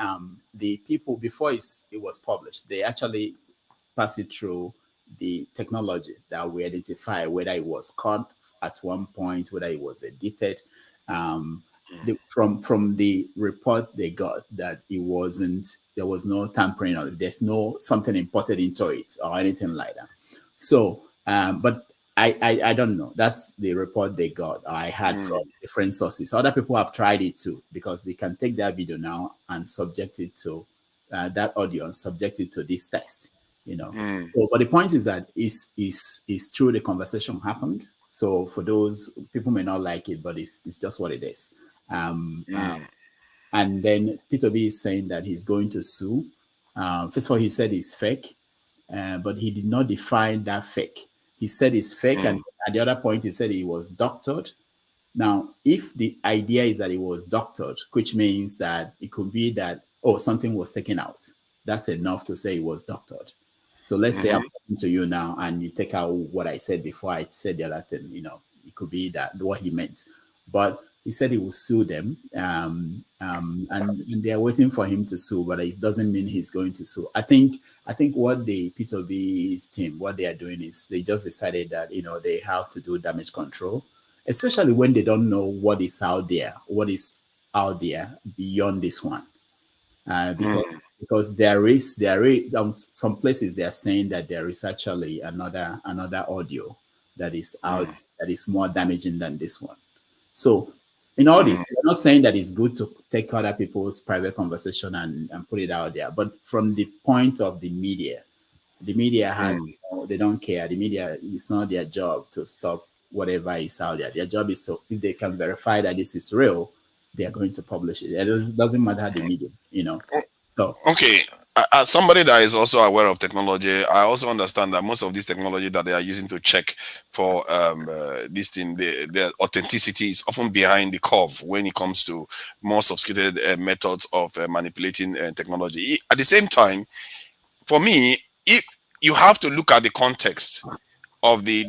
the people before it was published, they actually pass it through the technology that we identify whether it was cut at one point, whether it was edited. From the report they got, that there was no tampering on it. There's no something imported into it or anything like that. So, but I don't know. That's the report they got. I had from different sources. Other people have tried it too, because they can take that video now and subject it to that audio and subject it to this text. So, but the point is that is true. The conversation happened. So for those people may not like it, but it's just what it is. And then Peter B is saying that he's going to sue. First of all, he said it's fake, but he did not define that fake. He said it's fake, and at the other point, he said he was doctored. Now, if the idea is that it was doctored, which means that it could be that oh, something was taken out. That's enough to say it was doctored. So let's say I'm talking to you now and you take out what I said before I said the other thing, it could be that what he meant. But he said he will sue them, and they're waiting for him to sue, but it doesn't mean he's going to sue. I think what the Peter Obi's team, what they are doing is they just decided that they have to do damage control, especially when they don't know what is out there beyond this one, because there is some places they are saying that there is actually another audio that is out that is more damaging than this one. So in all this, we're not saying that it's good to take other people's private conversation and put it out there, but from the point of the media has they don't care. The media, it's not their job to stop whatever is out there. Their job is to, if they can verify that this is real, they are going to publish it. It doesn't matter the medium, So okay, as somebody that is also aware of technology, I also understand that most of this technology that they are using to check for this thing, their authenticity is often behind the curve when it comes to more sophisticated methods of manipulating technology. At the same time, for me, if you have to look at the context of they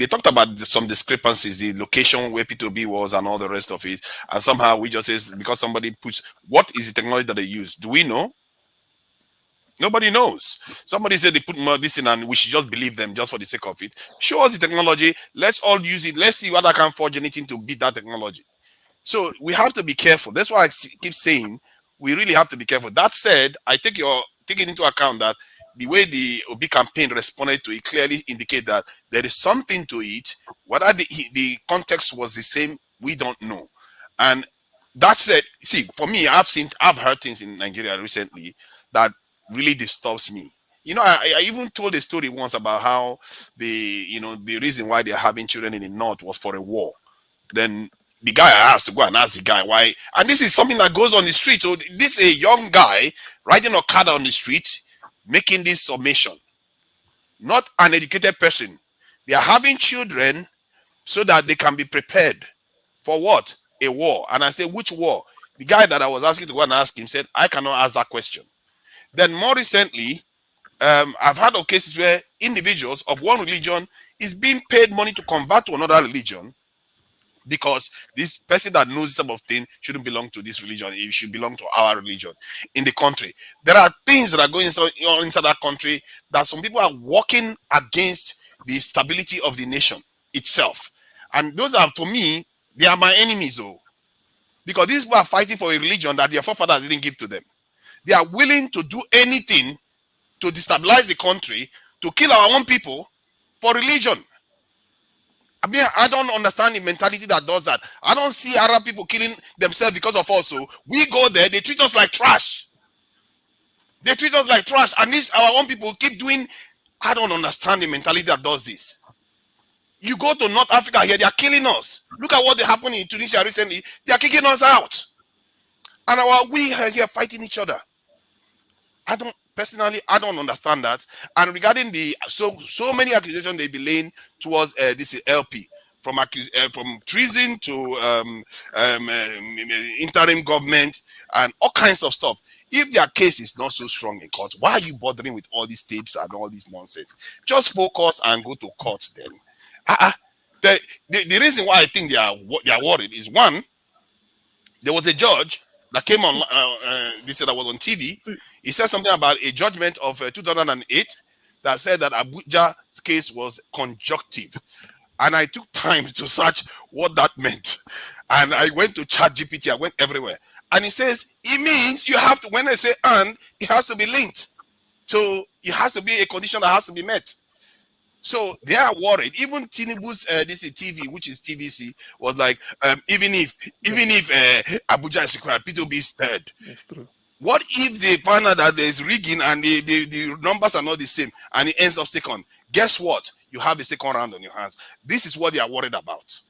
talked about some discrepancies, the location where Peter Obi was and all the rest of it, and somehow we just say because somebody puts, what is the technology that they use? Do we know? Nobody knows. Somebody said they put more this in and we should just believe them just for the sake of it. Show us the technology. Let's all use it. Let's see whether I can forge anything to beat that technology. So we have to be careful. That's why I keep saying we really have to be careful. That said, I take you're taking into account that the way the Obi campaign responded to it clearly indicate that there is something to it. Whether the context was the same, we don't know. And that said, see, for me, I've heard things in Nigeria recently that really disturbs me. I even told a story once about how the reason why they're having children in the north was for a war. Then the guy asked to go and ask the guy why, and this is something that goes on the street. So this is a young guy riding Okada on the street making this summation, not an educated person. They are having children so that they can be prepared for what? A war. And I say, which war? The guy that I was asking to go and ask him said, I cannot ask that question. Then more recently, I've heard of cases where individuals of one religion is being paid money to convert to another religion because this person that knows this type of thing shouldn't belong to this religion. It should belong to our religion in the country. There are things that are going on inside that country that some people are working against the stability of the nation itself. And those are, for me, they are my enemies, though. Because these people are fighting for a religion that their forefathers didn't give to them. They are willing to do anything to destabilize the country, to kill our own people for religion. I mean, I don't understand the mentality that does that. I don't see Arab people killing themselves because of us. So we go there, they treat us like trash. They treat us like trash. And this, our own people keep doing. I don't understand the mentality that does this. You go to North Africa here, they are killing us. Look at what happened in Tunisia recently. They are kicking us out. And we are here fighting each other. I don't understand that. And regarding the so many accusations they've been laying towards this LP, from treason to interim government and all kinds of stuff. If their case is not so strong in court, why are you bothering with all these tapes and all this nonsense? Just focus and go to court then. The reason why I think they are worried is, one, there was a judge that came on, this that was on TV. He said something about a judgment of 2008 that said that Abuja's case was conjunctive. And I took time to search what that meant. And I went to ChatGPT, I went everywhere. And it says, it means you have to, when I say and, it has to be linked. So it has to be a condition that has to be met. So they are worried. Even Tinubu's this TV, which is TVC, was like, even if Abuja is required, Peter Obi is third. That's true. What if they find out that there's rigging and the numbers are not the same and it ends up second? Guess what? You have a second round on your hands. This is what they are worried about.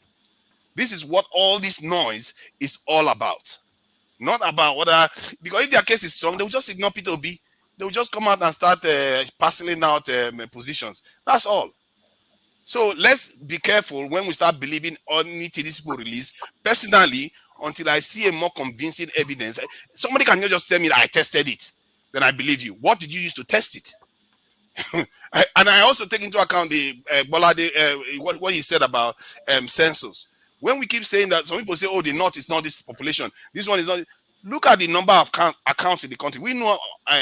This is what all this noise is all about. Not about whether, because if their case is strong, they will just ignore Peter Obi. They will just come out and start parceling out positions. That's all. So let's be careful when we start believing anything these people release. Personally, until I see a more convincing evidence. Somebody cannot just tell me that I tested it, then I believe you. What did you use to test it? And I also take into account the what he said about census. When we keep saying that, some people say, "Oh, the North is not this population. This one is not." Look at the number of accounts in the country. We know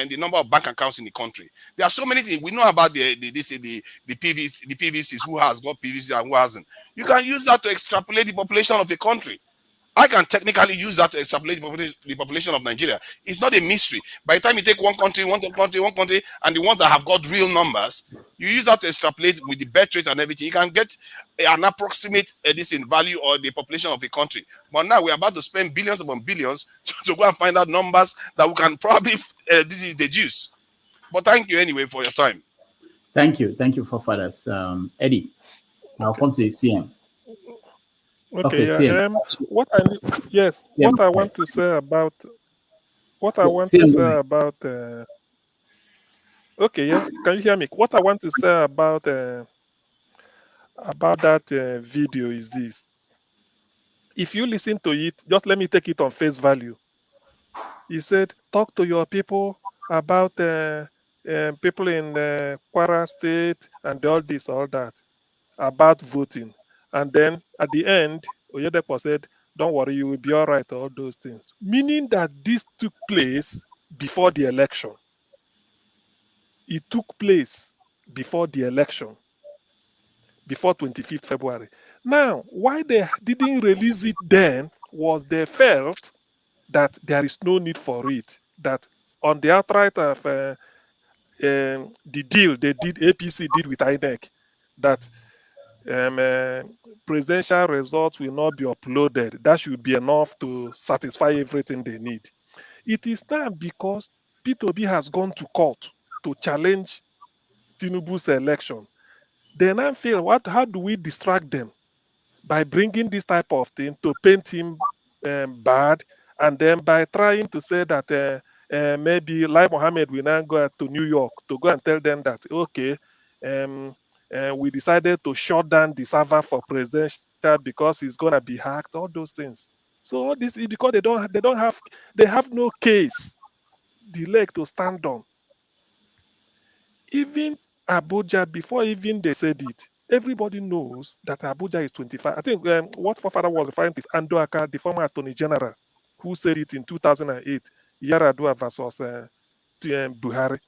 the number of bank accounts in the country. There are so many things we know about the PVCs, who has got PVC and who hasn't. You can use that to extrapolate the population of a country. I can technically use that to extrapolate the population of Nigeria. It's not a mystery. By the time you take one country, and the ones that have got real numbers, you use that to extrapolate with the birth rate and everything. You can get an approximate this in value or the population of a country. But now we're about to spend billions upon billions to go and find out numbers that we can probably deduce. But thank you anyway for your time. Thank you, forefathers. Eddie, I'll come to you, CM. Okay, yeah. What I want to say about okay, yeah. Can you hear me? What I want to say about that video is this. If you listen to it, just let me take it on face value. He said, talk to your people about people in Kwara State and all this, all that, about voting. And then at the end, Oyedepo said, don't worry, you will be all right, all those things. Meaning that this took place before the election. It took place before the election, before 25th February. Now, why they didn't release it then was they felt that there is no need for it, that on the outright of the deal they did, APC did with INEC, that presidential results will not be uploaded. That should be enough to satisfy everything they need. It is now because Peter Obi has gone to court to challenge Tinubu's election. They now feel, how do we distract them? By bringing this type of thing to paint him bad, and then by trying to say that maybe Lai Mohammed will now go to New York to go and tell them that, okay, we decided to shut down the server for presidential because it's gonna be hacked, all those things. So all this is because they have no case, the leg to stand on. Even Abuja, before even they said it, everybody knows that Abuja is 25. I think what Forefather was referring to is Andoaka, the former Attorney General, who said it in 2008, Yaradua versus Buhari.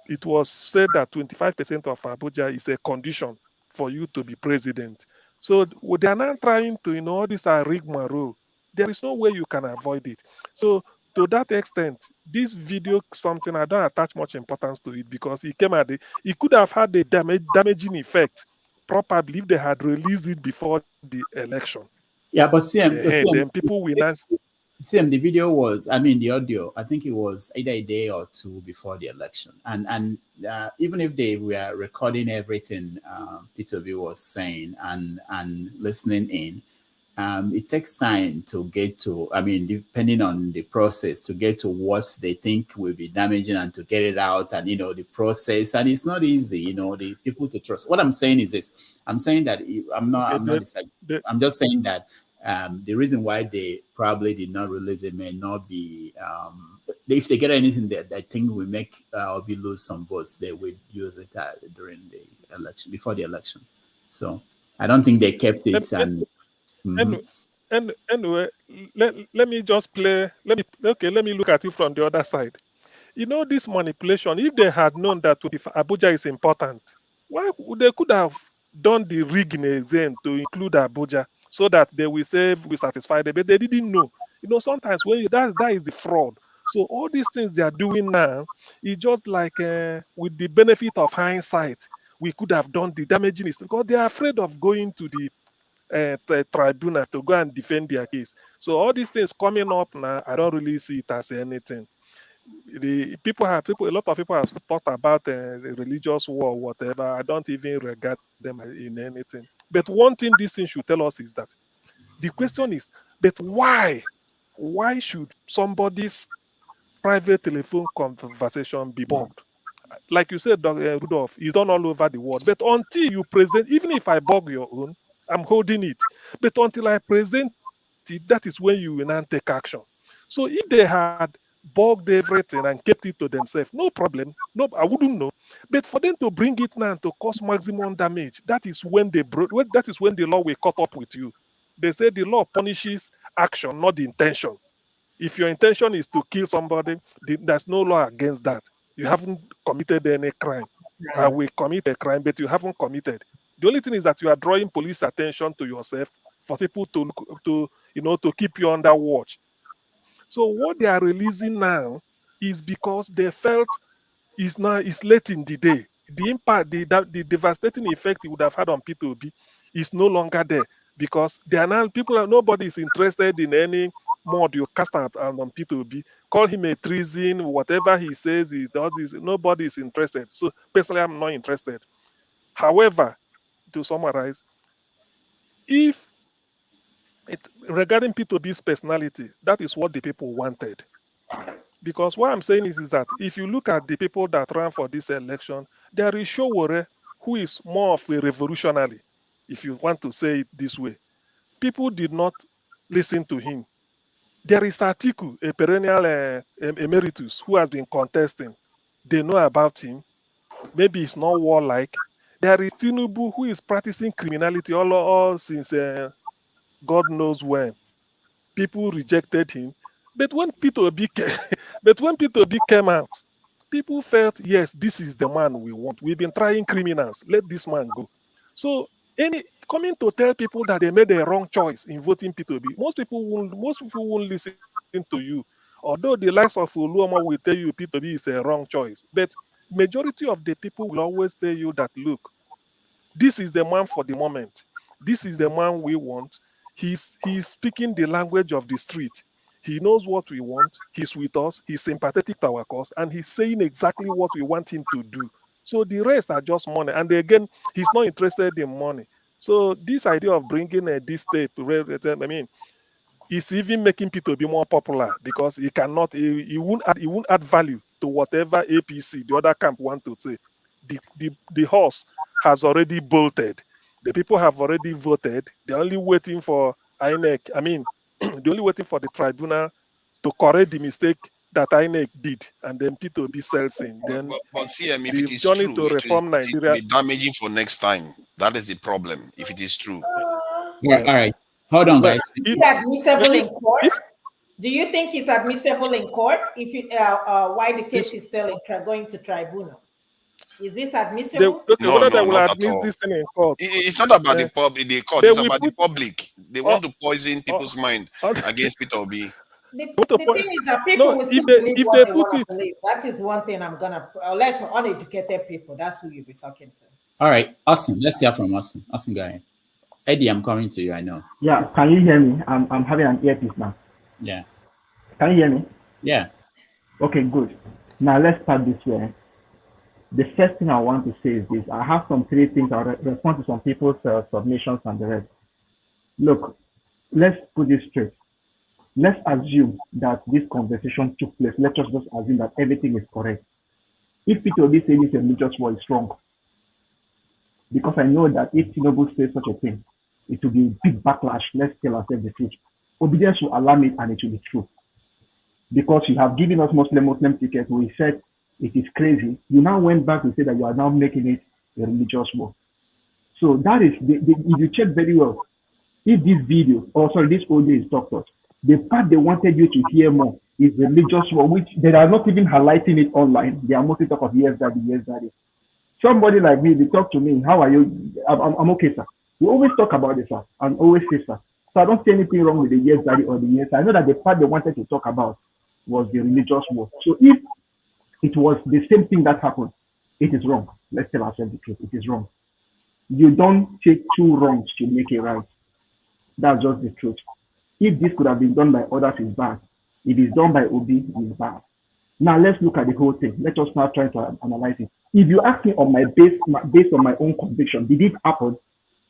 It was said that 25% of Abuja is a condition for you to be president. So they are now trying to, all these are rigmarole. There is no way you can avoid it. So to that extent, this video, something I don't attach much importance to it because it could have had a damaging effect probably if they had released it before the election. Yeah, but then people will not. The video was, the audio, I think it was either a day or two before the election. And even if they were recording everything Peter Obi was saying and listening in, it takes time to get to, depending on the process, to get to what they think will be damaging and to get it out and, the process. And it's not easy, the people to trust. What I'm saying is this. I'm saying that I'm just saying that the reason why they probably did not release it may not be, if they get anything that I think will make Obi lose some votes, they would use it during the election, before the election. So I don't think they kept it. Anyway, let me just play. Let me look at it from the other side. This manipulation, if they had known that Abuja is important, why they could have done the rigging exam to include Abuja so that they will say we satisfy them, but they didn't know. Sometimes when that is the fraud. So all these things they are doing now is just like with the benefit of hindsight, we could have done the damaging because they are afraid of going to the tribunal to go and defend their case. So all these things coming up now, I don't really see it as anything. A lot of people have thought about religious war or whatever. I don't even regard them in anything. But one thing this thing should tell us is that the question is, but why? Why should somebody's private telephone conversation be bugged? Like you said, Dr. Rudolph, it's done all over the world. But until you present, even if I bug your own, I'm holding it. But until I present it, that is when you will now take action. So if they had bugged everything and kept it to themselves, no problem. No, I wouldn't know. But for them to bring it now to cause maximum damage, that is when that is when the law will cut up with you. They say the law punishes action, not the intention. If your intention is to kill somebody, there's no law against that. You haven't committed any crime. I will commit a crime, but you haven't committed. The only thing is that you are drawing police attention to yourself for people to keep you under watch. So what they are releasing now is because they felt is late in the day. The impact, the devastating effect it would have had on Peter Obi is no longer there because they are now nobody is interested in any more you cast out on Peter Obi. Call him a treason, whatever he says is does this. Nobody is interested. So personally, I'm not interested. However, to summarize, if regarding Peter Obi's personality, that is what the people wanted. Because what I'm saying is that if you look at the people that ran for this election, there is Showore, who is more of a revolutionary, if you want to say it this way. People did not listen to him. There is Atiku, a perennial emeritus, who has been contesting. They know about him. Maybe it's not warlike. There is Tinubu, who is practicing criminality all since God knows when. People rejected him. But when Peter Obi came out, people felt, yes, this is the man we want. We've been trying criminals. Let this man go. So coming to tell people that they made a wrong choice in voting Peter Obi, most people won't listen to you. Although the likes of Oluoma will tell you Peter Obi is a wrong choice. But majority of the people will always tell you that, look, this is the man for the moment. This is the man we want. He's speaking the language of the street. He knows what we want. He's with us. He's sympathetic to our cause, and he's saying exactly what we want him to do. So the rest are just money. And again, he's not interested in money. So this idea of bringing this tape, I mean, is even making people be more popular because he won't add value to whatever APC, the other camp, want to say. The horse has already bolted. The people have already voted. They're only waiting for INEC. I mean, they're only waiting for the tribunal to correct the mistake that INEC did, and then Peter Obi sells in. Then but CM, if the it is journey true, to reform it will Nigeria. be damaging for next time. That is the problem. If it is true. Yeah. All right. Hold on, guys. Is it admissible in court? Do you think it's admissible in court why the case is still going to tribunal? Is this admissible? Whether they will not at admit all. this thing in court. It's not about the public, the court. It's about the public. They want to poison people's mind against Peter Obi. The thing is that people will still believe what they want to believe. That is one thing unless uneducated people, that's who you'll be talking to. All right, Austin, let's hear from Austin. Austin, go ahead. Eddie, I'm coming to you, I know. Yeah, can you hear me? I'm having an earpiece now. Yeah. Can you hear me? Yeah. Okay, good. Now let's start this way. The first thing I want to say is this. I have some 3 things. I'll respond to some people's submissions and the rest. Look, let's put this straight. Let's assume that this conversation took place. Let's just assume that everything is correct. If Peter Obi says this religious war is wrong, because I know that if Tinubu says such a thing, it will be a big backlash. Let's tell ourselves the truth. Obedience will alarm it and it will be true. Because you have given us Muslim tickets, we said it is crazy. You now went back to say that you are now making it a religious war. So that is, if you check very well, if this video, this audio is doctored, the part they wanted you to hear more is religious war, which they are not even highlighting it online. They are mostly talk of yes, daddy. Somebody like me, they talk to me, how are you? I'm okay, sir. We always talk about this, sir, and always say, sir. So I don't see anything wrong with the yes, daddy or the yes. I know that the part they wanted to talk about was the religious war. So if it was the same thing that happened, it is wrong. Let's tell ourselves the truth. It is wrong. You don't take 2 wrongs to make it right. That's just the truth. If this could have been done by others, it's bad. If it's done by Obi, it's bad. Now let's look at the whole thing. Let us now try to analyze it. If you ask me on based on my own conviction, did it happen?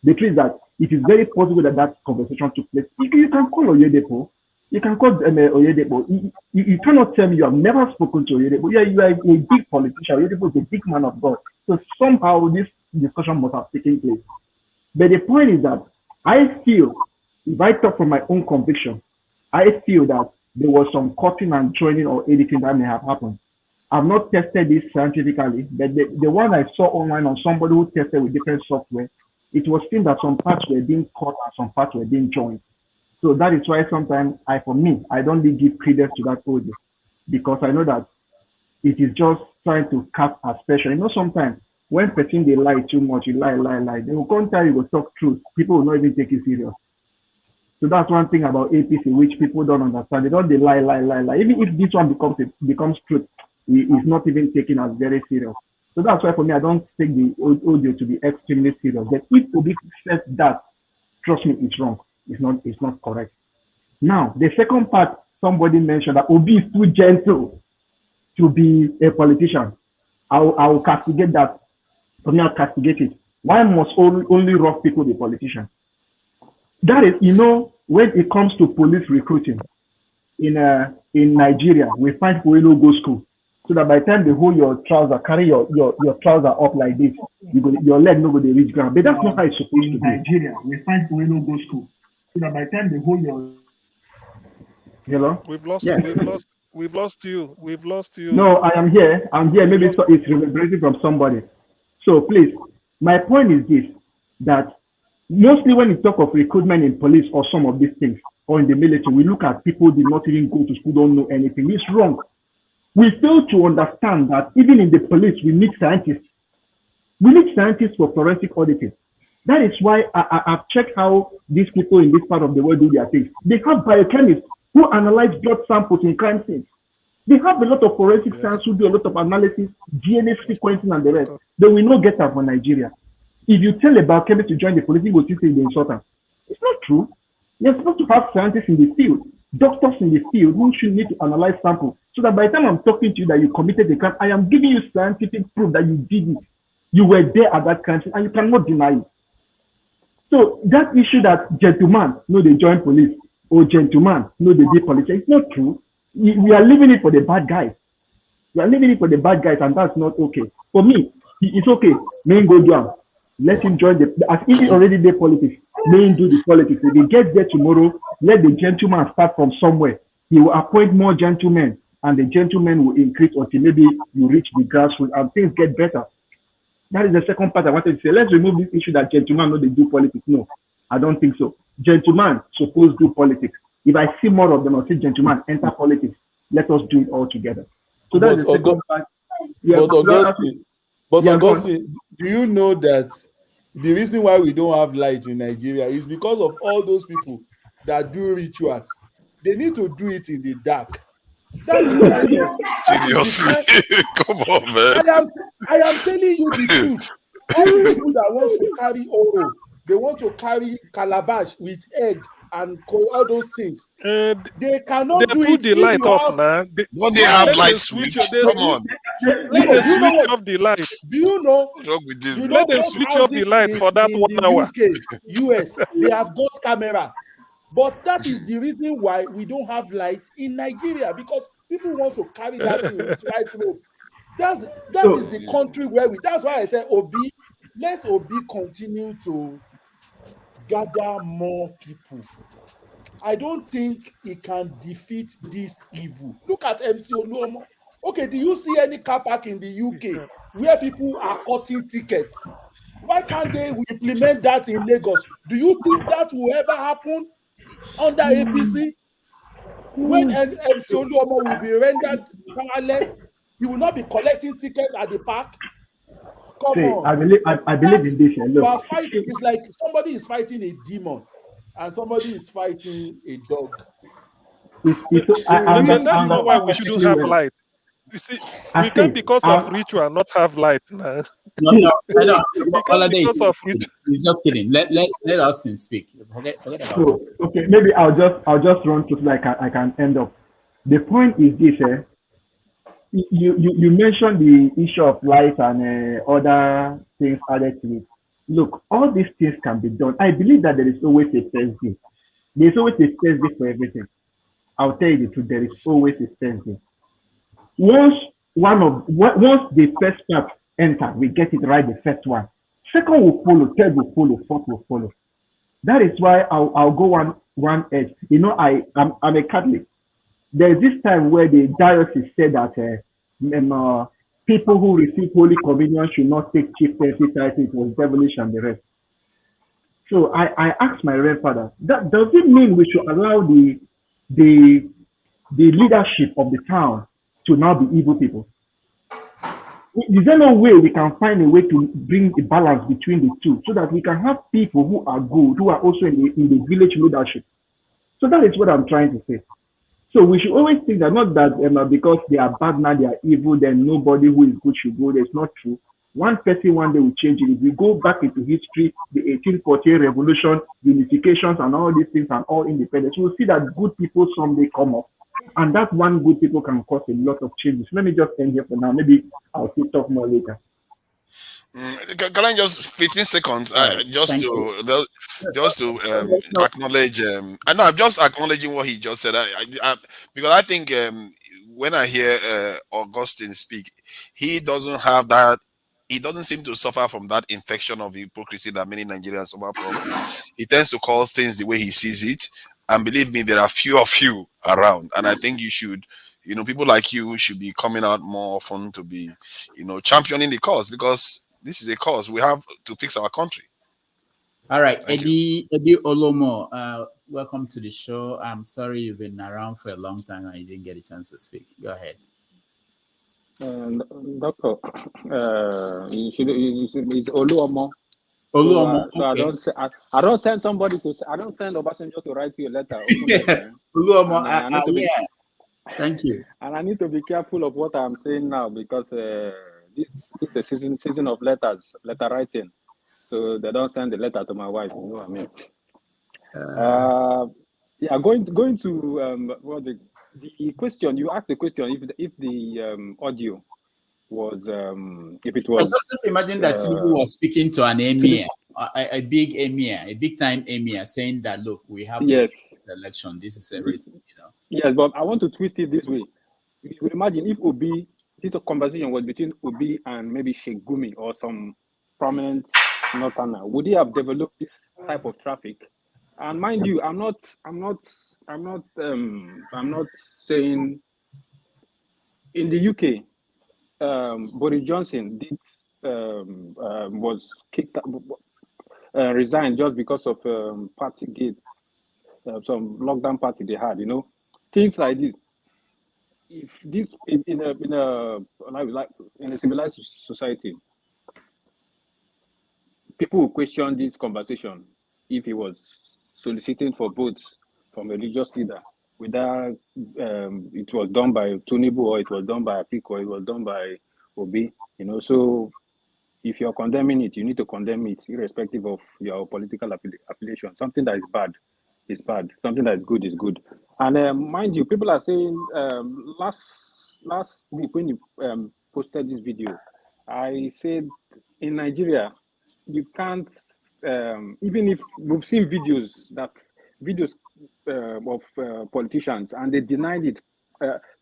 The truth is that it is very possible that conversation took place. You can call Oyedepo. You can call Oyedepo. You cannot tell me you have never spoken to Oyedepo. Yeah, you are a big politician. Oyedepo is a big man of God. So somehow this discussion must have taken place. But the point is that I feel If I talk from my own conviction, I feel that there was some cutting and joining or editing that may have happened. I've not tested this scientifically, but the one I saw online on somebody who tested with different software, it was seen that some parts were being cut and some parts were being joined. So that is why sometimes for me, I don't really give credence to that audio because I know that it is just trying to cap aspersion. Sometimes when person they lie too much, you lie, they will come tell you will talk truth. People will not even take it serious. So that's one thing about APC which people don't understand. They don't they lie. Even if this one becomes truth, it's not even taken as very serious. So that's why for me I don't take the audio to be extremely serious. But if Obi says that, trust me, it's wrong. It's not correct. Now the second part, somebody mentioned that Obi is too gentle to be a politician. I will castigate that. For me, I'll castigate it. Why must only rough people be politicians? That is, when it comes to police recruiting in Nigeria, we find people who don't go school. So that by the time they hold your trouser, carry your trouser up like this, your leg no go they reach ground. But that's not how it's supposed to be. In Nigeria, we find people who don't go school. So that by the time they hold your Hello? We've lost you. We've lost you. No, I am here. I'm here. Maybe it's reverberating from somebody. So please, my point is this, that mostly when you talk of recruitment in police or some of these things, or in the military, we look at people who did not even go to school, don't know anything. It's wrong. We fail to understand that even in the police, we need scientists. We need scientists for forensic auditing. That is why I've checked how these people in this part of the world do their things. They have biochemists who analyze blood samples in crime scenes. They have a lot of forensic science who do a lot of analysis, DNA sequencing and the rest. They will not get that for Nigeria. If you tell a biochemist to join the police, he will say they insult them. It's not true. You're supposed to have scientists in the field, doctors in the field who should need to analyze samples. So that by the time I'm talking to you that you committed the crime, I am giving you scientific proof that you did it. You were there at that crime scene and you cannot deny it. So that issue that gentlemen know they join police or gentlemen know they be politicians, it's not true. We are leaving it for the bad guys. We are leaving it for the bad guys, and that's not okay. For me, it's okay. May go down. Let him join as if he already did politics. May him do the politics. If he gets there tomorrow, let the gentleman start from somewhere. He will appoint more gentlemen, and the gentlemen will increase until maybe you reach the grassroots and things get better. That is the second part I wanted to say. Let's remove this issue that gentlemen know they do politics. No, I don't think so. Gentlemen supposed to do politics. If I see more of them, I'll say gentlemen enter politics. Let us do it all together. So that's the second part. Augustine, do you know that the reason why we don't have light in Nigeria is because of all those people that do rituals? They need to do it in the dark. That's the kind of seriously. Come on, man. I am telling you the truth. All the people that want to carry oro, they want to carry calabash with egg and all those things. They cannot do it. The light off now. When they have light switch, come on. Let them switch off the light. Do you know? Let them switch off the light for that 1 hour. UK, US, they have got camera. But that is the reason why we don't have light in Nigeria, because people want to carry that thing with white rope. That is the country where that's why I said Obi, let's Obi continue to gather more people. I don't think he can defeat this evil. Look at MC Oluomo. Okay, do you see any car park in the UK where people are cutting tickets? Why can't they implement that in Lagos? Do you think that will ever happen under APC? When MC Oluomo will be rendered powerless, he will not be collecting tickets at the park. Come on. I believe in this. You are fighting. It's like somebody is fighting a demon and somebody is fighting a dog. That's not why we shouldn't have light. You see, we can because of ritual not have light now. No. Because of ritual. He's just kidding. Let us speak. Forget about it. Okay, maybe I'll just run through like I can end up. The point is this. You mentioned the issue of light and other things added to it. Look, all these things can be done. I believe that there is always a first day. There's always a first day for everything. I'll tell you the truth. There is always a first day. Once the first part enter, we get it right the first one. Second will follow, third will follow, fourth will follow. That is why I'll go one edge. You know, I'm a Catholic. There's this time where the diocese said that people who receive Holy Communion should not take chieftaincy title. It was devilish and the rest. So I asked my Reverend Father, that does it mean we should allow the leadership of the town to now be evil people? Is there no way we can find a way to bring a balance between the two so that we can have people who are good, who are also in the village leadership? So that is what I'm trying to say. So we should always think that not that because they are bad now, they are evil, then nobody who is good should go. That's not true. One person one day will change it. If we go back into history, the 1848 revolution, unifications and all these things and all independence, we'll see that good people someday come up. And that one good people can cause a lot of changes. Let me just end here for now. Maybe I'll still talk more later. Can I just 15 seconds just to acknowledge? I know I'm just acknowledging what he just said. Because I think when I hear Augustine speak, he doesn't have that. He doesn't seem to suffer from that infection of hypocrisy that many Nigerians suffer from. He tends to call things the way he sees it, and believe me, there are few of you around, and I think you should. People like you should be coming out more often to be, championing the cause, because this is a cause we have to fix our country. All right, Eddie Olomo, welcome to the show. I'm sorry you've been around for a long time and you didn't get a chance to speak. Go ahead. Doctor, it's Oluomo. Oluomo. So I don't send somebody to. I don't send Obasanjo to write you a letter. Oluomo, yeah. Thank you. And I need to be careful of what I'm saying now, because this is the season of letter writing. So they don't send the letter to my wife. You know what I mean? Yeah, going to the question you asked, the question if the audio was if it was. Just imagine that Tinubu was speaking to an emir, a big emir, a big time emir, saying that, look, we have the election. This is everything, Yes, but I want to twist it this way. You could imagine if Obi, this conversation was between Obi and maybe Sheikh Gumi or some prominent northerner, would he have developed this type of traffic? And mind you, I'm not saying in the UK, Boris Johnson did was kicked resigned just because of party gates, some lockdown party they had, things like this. If this in a civilized society, people will question this conversation if he was soliciting for votes from a religious leader, whether it was done by Tinubu or it was done by Atiku or it was done by Obi. So if you're condemning it, you need to condemn it irrespective of your political affiliation. Something that is bad is bad. Something that is good. And mind you, people are saying last week when you posted this video, I said in Nigeria, you can't, even if we've seen videos of politicians and they denied it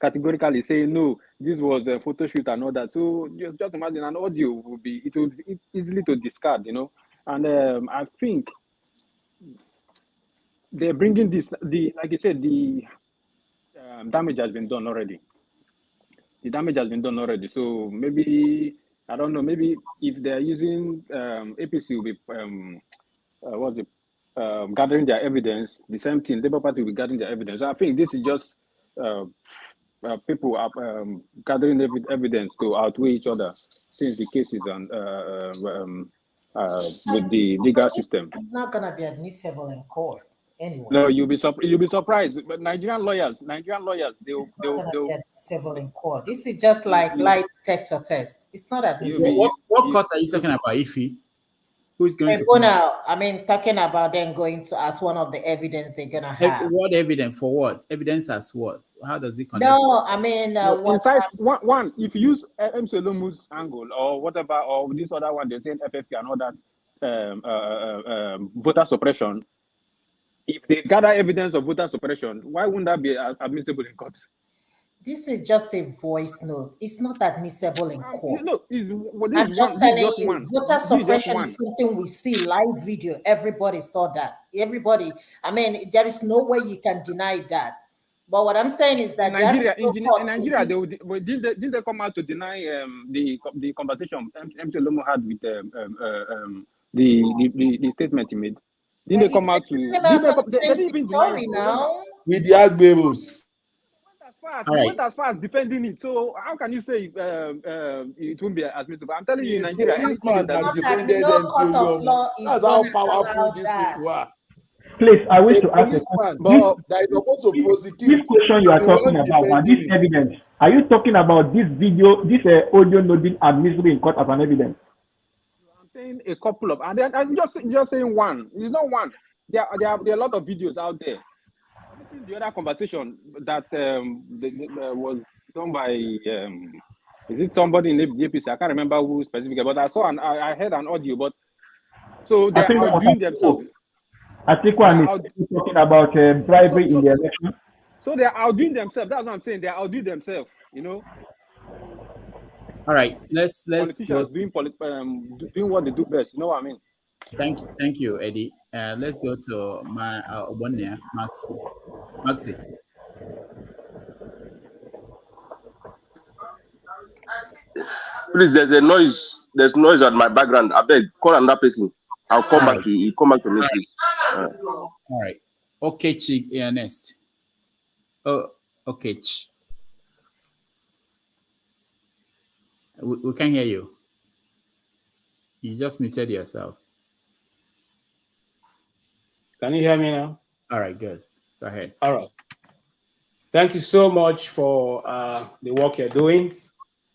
categorically, saying no, this was a photo shoot and all that. So just imagine an audio would be easily to discard, And I think they're bringing this. Like you said, the damage has been done already. The damage has been done already. So maybe I don't know. Maybe if they're using APC will be gathering their evidence. The same thing, Labour Party will be gathering their evidence. I think this is just people are gathering evidence to outweigh each other since the cases and with the legal system. It's not gonna be admissible in court anyway. No, you'll be surprised. But Nigerian lawyers, they'll be admissible in court. This is just like lie detector test. It's not admissible. What court are you talking about, Ify? Who's going to? Talking about them going to as one of the evidence they're gonna have. What evidence for what? Evidence as what? How does it connect? No, one. If you use MC Olomu's angle or whatever, or this other one, they're saying FFP and all that voter suppression. If they gather evidence of voter suppression, why wouldn't that be admissible in court? This is just a voice note. It's not admissible in court. No, I'm just telling you, voter this is just suppression one. is something we see live video. Everybody saw that. Everybody. I mean, there is no way you can deny that. But what I'm saying is that In Nigeria, didn't they come out to deny the conversation MC Lomo had with the statement he made? Didn't they come out to? They didn't even deny it. now. With the Agberos. He went as far as defending it. So how can you say it won't be admissible? I'm telling you, in Nigeria, This man has defended no MC court of law Oluomo. is That's how gonna powerful allow these that. people are. Please, I wish A to ask a policeman question. that is supposed to This prosecute question you is are the talking one about, and defending this him. evidence, are you talking about this video, this audio loading admissible in court as an evidence? I'm saying a couple of, and I'm just saying one. It's not one. There are a lot of videos out there. Have you seen the other conversation that was done by is it somebody in the APC? I can't remember who specifically, but I heard an audio. But so they're outdoing themselves. Atiku and is talking about bribery in the election. So they're outdoing themselves. That's what I'm saying. They're outdoing themselves. You know. All right, let's politicians doing what they do best. You know what I mean? Thank you, Eddie. Let's go to my one there, Maxi. Please, there's noise at my background. I beg, call another person. I'll come back to you. You come back to me, please. All right. Okay, Chick, next. Oh, okay. We can't hear you. You just muted yourself. Can you hear me now? All right, good. Go ahead. All right. Thank you so much for the work you're doing.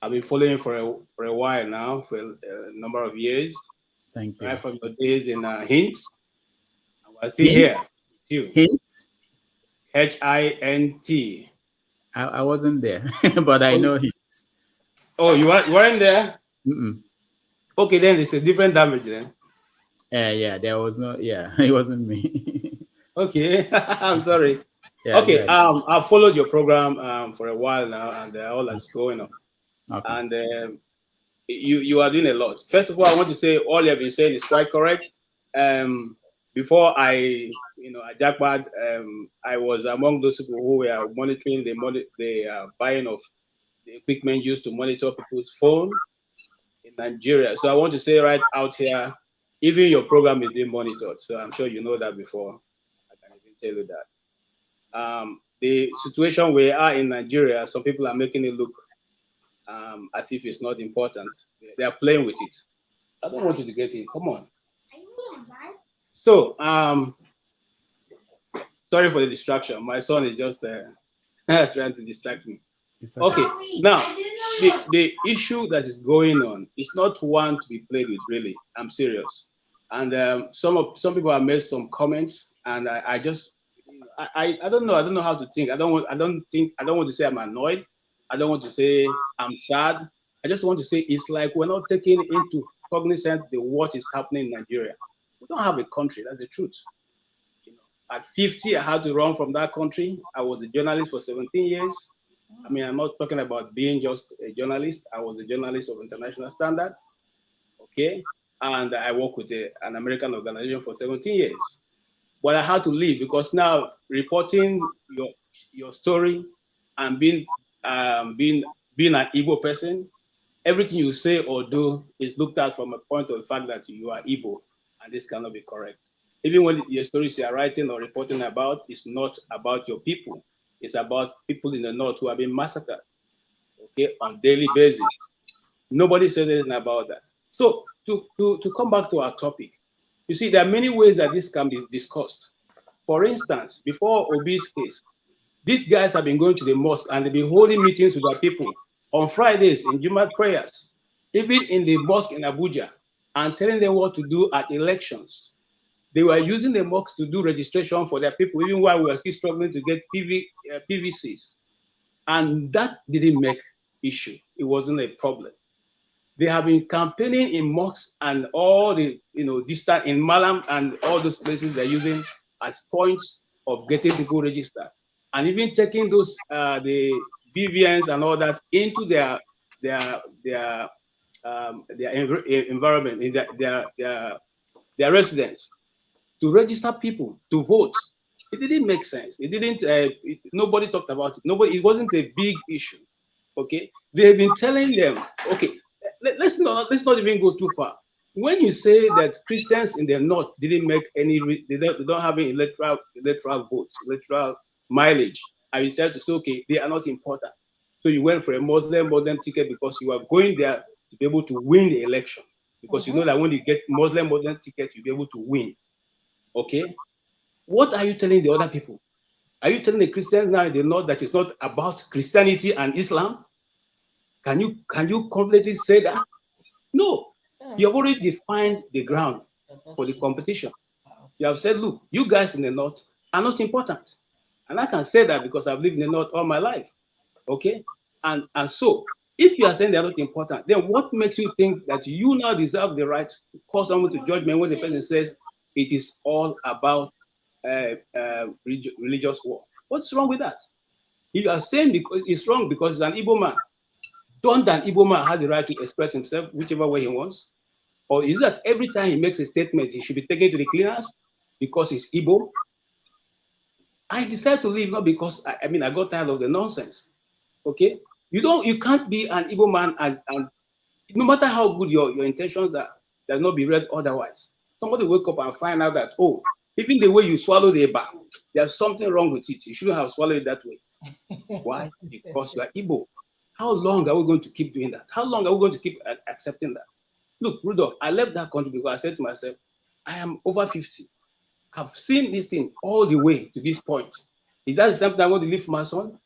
I've been following for a while now, for a number of years. Thank you. Right from your days in Hints. We're still here. Hints? H-I-N-T. I wasn't there, but I know Hints. Oh, you weren't there? Mm-mm. Okay, then it's a different damage then. Yeah, there was no, it wasn't me. Okay, I'm sorry. Yeah, okay, I've followed your program for a while now, and all that's going on. Okay. And you are doing a lot. First of all, I want to say all you have been saying is quite correct. Before I jackpot, I was among those people who were monitoring the buying of the equipment used to monitor people's phone in Nigeria. So I want to say right out here, even your program is being monitored. So I'm sure you know that before. I can even tell you that. The situation we are in Nigeria, some people are making it look as if it's not important. They are playing with it. I don't want you to get in. Come on. So, sorry for the distraction. My son is just trying to distract me. Okay. Now, the issue that is going on, it's not one to be played with, really. I'm serious. And some people have made some comments, and I don't know. I don't know how to think. I don't want to say I'm annoyed. I don't want to say I'm sad. I just want to say it's like we're not taking into cognizance what is happening in Nigeria. We don't have a country. That's the truth. At 50, I had to run from that country. I was a journalist for 17 years. I mean, I'm not talking about being just a journalist. I was a journalist of international standard. Okay. And I worked with an American organization for 17 years. But I had to leave because now reporting your story and being an Igbo person, everything you say or do is looked at from a point of the fact that you are Igbo, and this cannot be correct. Even when your stories you are writing or reporting about is not about your people, it's about people in the north who have been massacred, okay, on daily basis. Nobody says anything about that. So to come back to our topic, you see, there are many ways that this can be discussed. For instance, before Obi's case, these guys have been going to the mosque and they've been holding meetings with their people on Fridays in Jumat prayers, even in the mosque in Abuja, and telling them what to do at elections. They were using the mosque to do registration for their people, even while we were still struggling to get PVCs. And that didn't make issue. It wasn't a problem. They have been campaigning in mosques and all the, distant in Malam and all those places they're using as points of getting people registered. And even taking those, the Obidients and all that into their environment, in their residence, to register people to vote. It didn't make sense. It didn't. Nobody talked about it. Nobody. It wasn't a big issue. Okay, they've been telling them. Okay, let's not even go too far. When you say that Christians in the north didn't make any, they don't have any electoral votes, electoral mileage, and you said to say, okay, they are not important. So you went for a Muslim ticket because you are going there to be able to win the election. Because you know that when you get Muslim ticket, you'll be able to win. Okay? What are you telling the other people? Are you telling the Christians now in the north that it's not about Christianity and Islam? Can you confidently say that? No. You have already defined the ground for the competition. You have said, look, you guys in the north are not important. And I can say that because I've lived in the north all my life. Okay? And so, if you are saying they're not important, then what makes you think that you now deserve the right to call someone to judgment when the person says it is all about religious war? What's wrong with that? If you are saying because it's wrong because it's an Igbo man, don't an Igbo man have the right to express himself whichever way he wants? Or is it that every time he makes a statement, he should be taken to the cleaners because he's Igbo? I decided to leave not because I got tired of the nonsense. Okay, you can't be an Igbo man and no matter how good your intentions are, does not be read otherwise. Somebody wake up and find out that, oh, even the way you swallow the eba, there's something wrong with it. You shouldn't have swallowed it that way. Why? Because you are Igbo. How long are we going to keep doing that? How long are we going to keep accepting that? Look, Rudolph, I left that country because I said to myself, I am over 50. I've seen this thing all the way to this point. Is that the same thing I want to leave for my son?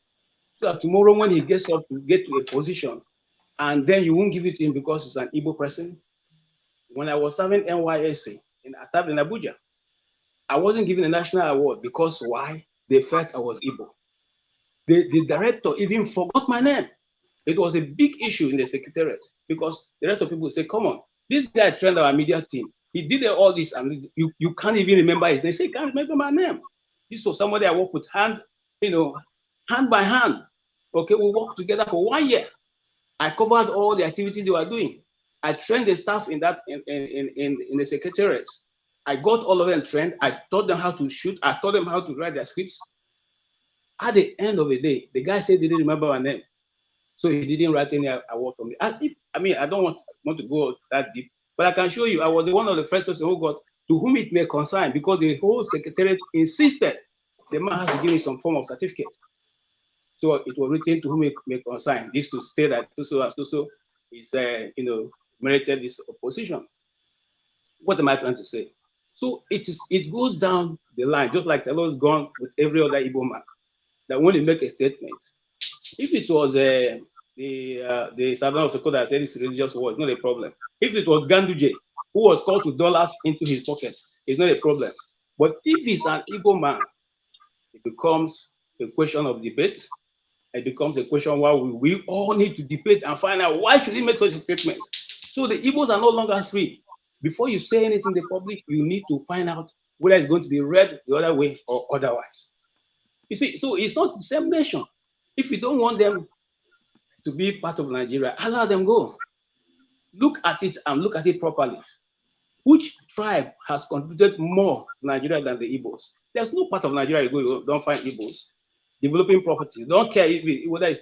So that tomorrow when he gets up to get to a position, and then you won't give it to him because he's an Igbo person? When I was serving NYSC, I served in Abuja, I wasn't given a national award because why? They felt I was Igbo. The director even forgot my name. It was a big issue in the secretariat because the rest of people say, come on, this guy trained our media team. He did all this and you can't even remember his name. They say, can't remember my name. This was somebody I worked with hand by hand. Okay, we worked together for 1 year. I covered all the activities they were doing. I trained the staff in the secretariat. I got all of them trained. I taught them how to shoot. I taught them how to write their scripts. At the end of the day, the guy said he didn't remember my name. So he didn't write any award for me. I don't want to go that deep, but I can show you I was one of the first person who got to whom it may concern because the whole secretariat insisted the man has to give me some form of certificate. So it was written to whom it may concern. This to state that so is merited this position. What am I trying to say? So it goes down the line, just like Telo's gone with every other Igbo man. That when you make a statement, if it was the Southern of Sokoto that said it's religious war, it's not a problem. If it was Ganduje who was called to dollars into his pocket, it's not a problem. But if it's an Igbo man, it becomes a question of debate. It becomes a question why we all need to debate and find out why should he make such a statement. So the Igbos are no longer free. Before you say anything in the public, you need to find out whether it's going to be read the other way or otherwise. You see, so it's not the same nation. If you don't want them to be part of Nigeria, allow them go. Look at it and look at it properly. Which tribe has contributed more to Nigeria than the Igbos? There's no part of Nigeria you go, you don't find Igbos developing property. Don't care whether it's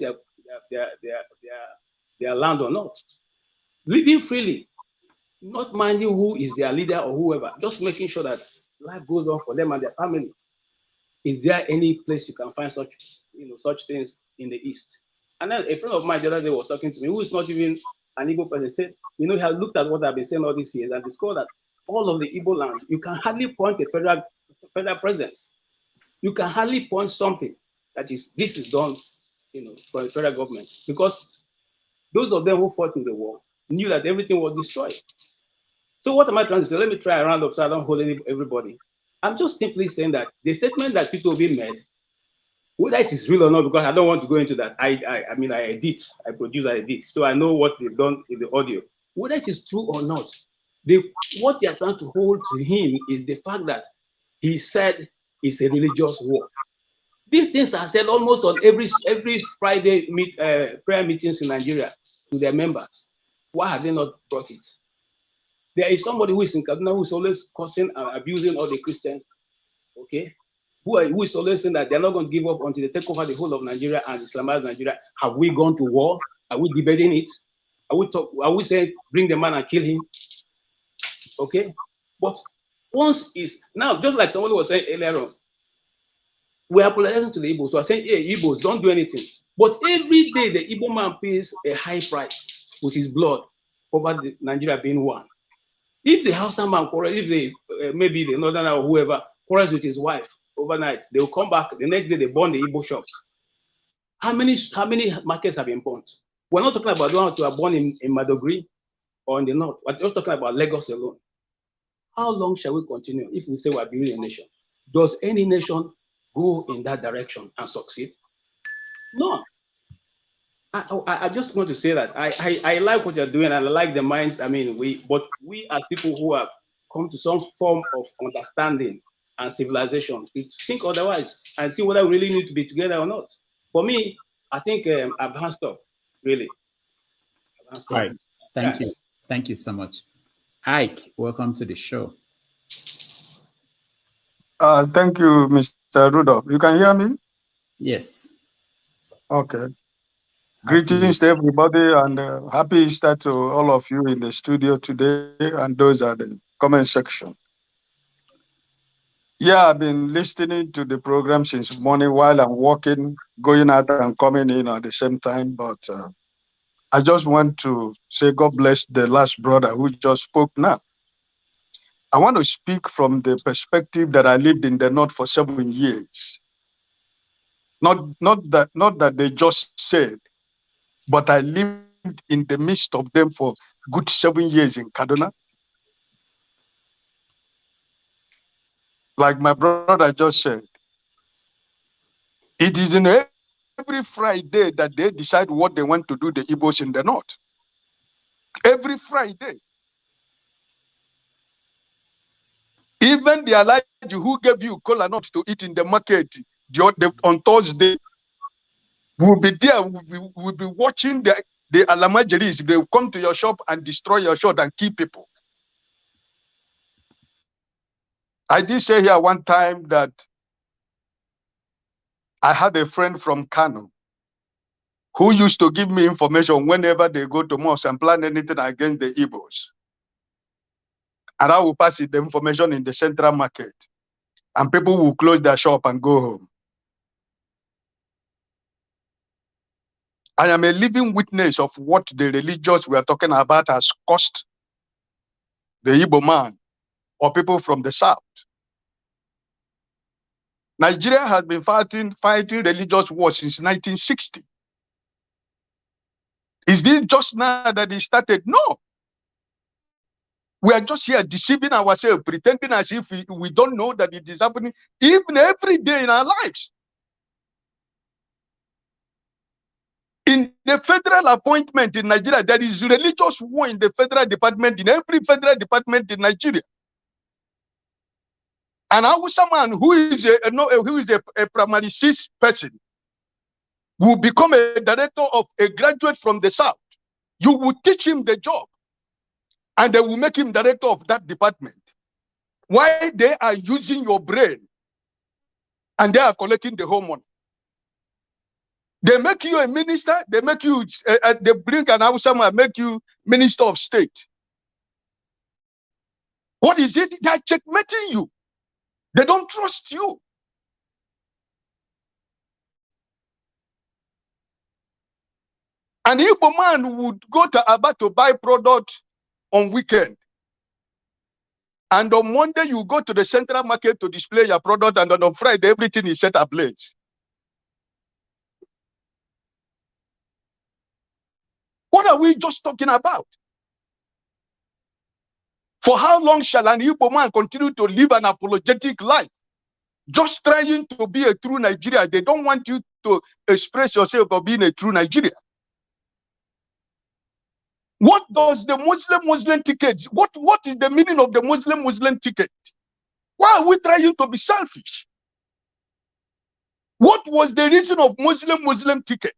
their land or not. Living freely, not minding who is their leader or whoever, just making sure that life goes on for them and their family. Is there any place you can find such things in the East? And then a friend of mine the other day was talking to me, who is not even an Igbo person, said, he had looked at what I've been saying all these years and discovered that all of the Igbo land, you can hardly point a federal presence. You can hardly point something that this is done, for the federal government, because those of them who fought in the war knew that everything was destroyed. So what am I trying to say? Let me try a round up so I don't hold everybody. I'm just simply saying that the statement that Peter Obi made, whether it is real or not, because I don't want to go into that. I edit, I produce, I edit, so I know what they've done in the audio. Whether it is true or not, what they are trying to hold to him is the fact that he said it's a religious war. These things are said almost on every Friday prayer meetings in Nigeria to their members. Why have they not brought it? There is somebody who is in Kaduna who is always cursing and abusing all the Christians, okay? Who is always saying that they're not going to give up until they take over the whole of Nigeria and Islamize Nigeria. Have we gone to war? Are we debating it? Are we saying bring the man and kill him? Okay? But once is now, just like somebody was saying earlier on, we are apologizing to the Igbos. We are saying, hey, Igbos, don't do anything. But every day the Igbo man pays a high price with his blood over Nigeria being one. If the Hausa man quarrels, if maybe the Northern or whoever quarrels with his wife overnight, they will come back the next day, they burn the Igbo shops. How many markets have been burnt? We're not talking about the ones who are born in Madogri or in the north. We're just talking about Lagos alone. How long shall we continue if we say we're building a nation? Does any nation go in that direction and succeed? No. I just want to say that I like what you're doing and I like the minds. I mean, we as people who have come to some form of understanding and civilization, we think otherwise and see whether we really need to be together or not. For me, I think I've hands up, really. All right. Thank you. Thank you so much. Ike, welcome to the show. Thank you, Mr. Rudolph. You can hear me? Yes. Okay. Greetings to everybody and happy Easter to all of you in the studio today and those at the comment section. Yeah, I've been listening to the program since morning while I'm walking, going out and coming in at the same time. But I just want to say God bless the last brother who just spoke now. I want to speak from the perspective that I lived in the North for 7 years. Not that they just said, but I lived in the midst of them for good 7 years in Kaduna. Like my brother just said, it is in every Friday that they decide what they want to do, the Igbos in the North. Every Friday. Even the Elijah who gave you kola nut to eat in the market on Thursday will be there, will be watching the Alamajeris. They will come to your shop and destroy your shop and kill people. I did say here one time that I had a friend from Kano who used to give me information whenever they go to mosque and plan anything against the Igbos. And I will pass it the information in the central market. And people will close their shop and go home. I am a living witness of what the religious we are talking about has cost the Igbo man or people from the South. Nigeria has been fighting religious wars since 1960. Is this just now that it started? No. We are just here deceiving ourselves, pretending as if we don't know that it is happening even every day in our lives. In the federal appointment in Nigeria, there is religious war in the federal department, in every federal department in Nigeria. And Hausa man who is a primary 6 person will become a director of a graduate from the South. You will teach him the job and they will make him director of that department. Why they are using your brain and they are collecting the whole money. They make you a minister, they make you, they bring an Hausa man, make you minister of state. What is it? They are checkmating you. They don't trust you. An Igbo man would go to Aba to buy product on weekend. And on Monday, you go to the central market to display your product, and on Friday, everything is set ablaze. What are we just talking about? For how long shall an Igbo man continue to live an apologetic life? Just trying to be a true Nigerian. They don't want you to express yourself of being a true Nigerian. What does the Muslim ticket? What is the meaning of the Muslim ticket? Why are we trying to be selfish? What was the reason of Muslim ticket?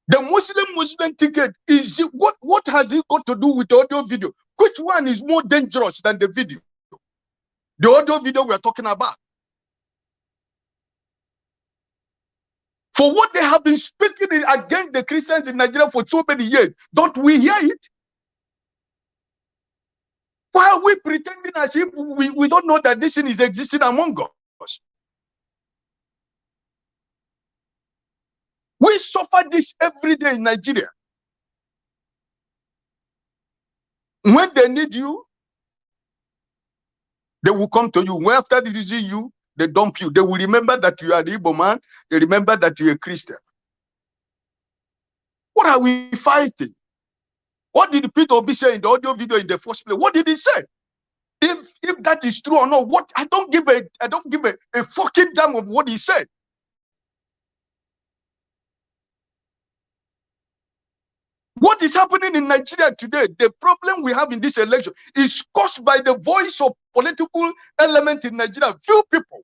The Muslim ticket is what has it got to do with audio video? Which one is more dangerous than the video? The audio video we are talking about. For what they have been speaking against the Christians in Nigeria for so many years, don't we hear it? Why are we pretending as if we don't know that this thing is existing among us? We suffer this every day in Nigeria. When they need you, they will come to you. When after they see you, they dump you. They will remember that you are the Igbo man. They remember that you are a Christian. What are we fighting? What did Peter Obi say in the audio video in the first place? What did he say? If that is true or not, what I don't give a fucking damn of what he said. What is happening in Nigeria today, the problem we have in this election is caused by the voice of political element in Nigeria. Few people.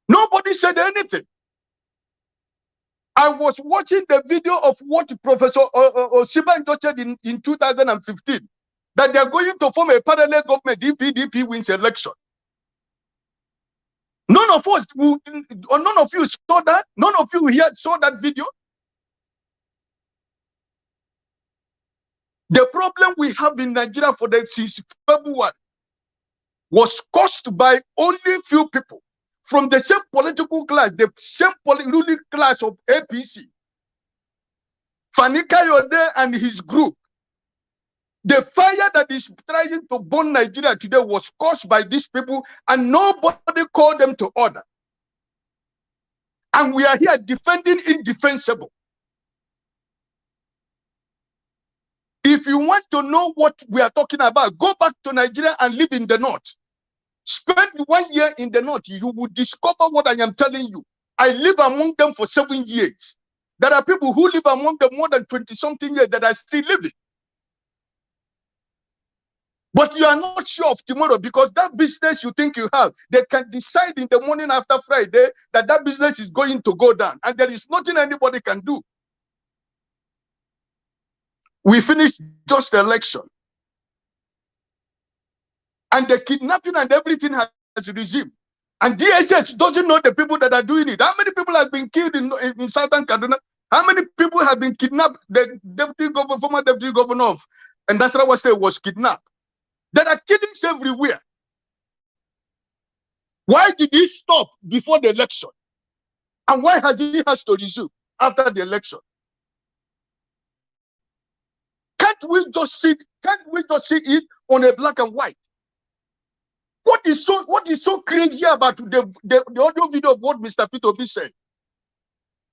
Nobody said anything. I was watching the video of what Professor Chimamanda said in 2015, that they are going to form a parallel government if PDP wins election. None of us, none of you saw that. None of you here saw that video. The problem we have in Nigeria since February was caused by only few people from the same political class, the same ruling class of APC. Fani Kayode and his group. The fire that is trying to burn Nigeria today was caused by these people, and nobody called them to order. And we are here defending indefensible. If you want to know what we are talking about, go back to Nigeria and live in the north. Spend 1 year in the north, you will discover what I am telling you. I live among them for 7 years. There are people who live among them more than 20-something years that are still living. But you are not sure of tomorrow because that business you think you have, they can decide in the morning after Friday that that business is going to go down. And there is nothing anybody can do. We finished just the election. And the kidnapping and everything has resumed. And DSS doesn't know the people that are doing it. How many people have been killed in Southern Kaduna? How many people have been kidnapped? The former deputy governor of Nasarawa State was kidnapped. There are killings everywhere. Why did he stop before the election? And why has he to resume after the election? Can't we just see it on a black and white? What is so crazy about the audio video of what Mr. Peter Obi said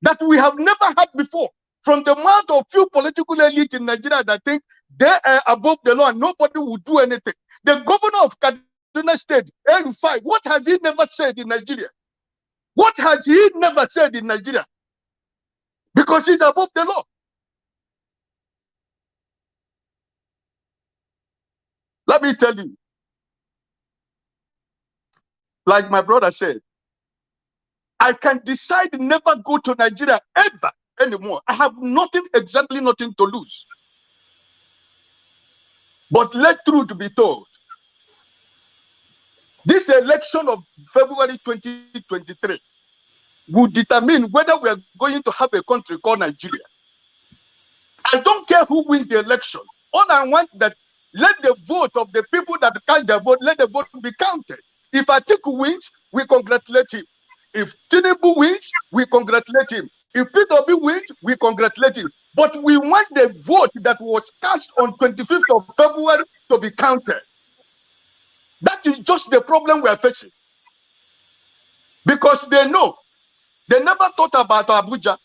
that we have never had before from the mouth of few political elite in Nigeria that think they are above the law and nobody will do anything? The governor of Kaduna State, El-Rufai, what has he never said in Nigeria? What has he never said in Nigeria? Because he's above the law. Let me tell you, like my brother said, I can decide never go to Nigeria ever anymore. I have exactly nothing to lose. But let truth be told. This election of February 2023 will determine whether we are going to have a country called Nigeria. I don't care who wins the election. All I want that let the vote of the people that cast their vote, let the vote be counted. If Atiku wins, we congratulate him. If Tinubu wins, we congratulate him. If Peter Obi wins, we congratulate him. But we want the vote that was cast on 25th of February to be counted. That is just the problem we are facing. Because they know. They never thought about Abuja.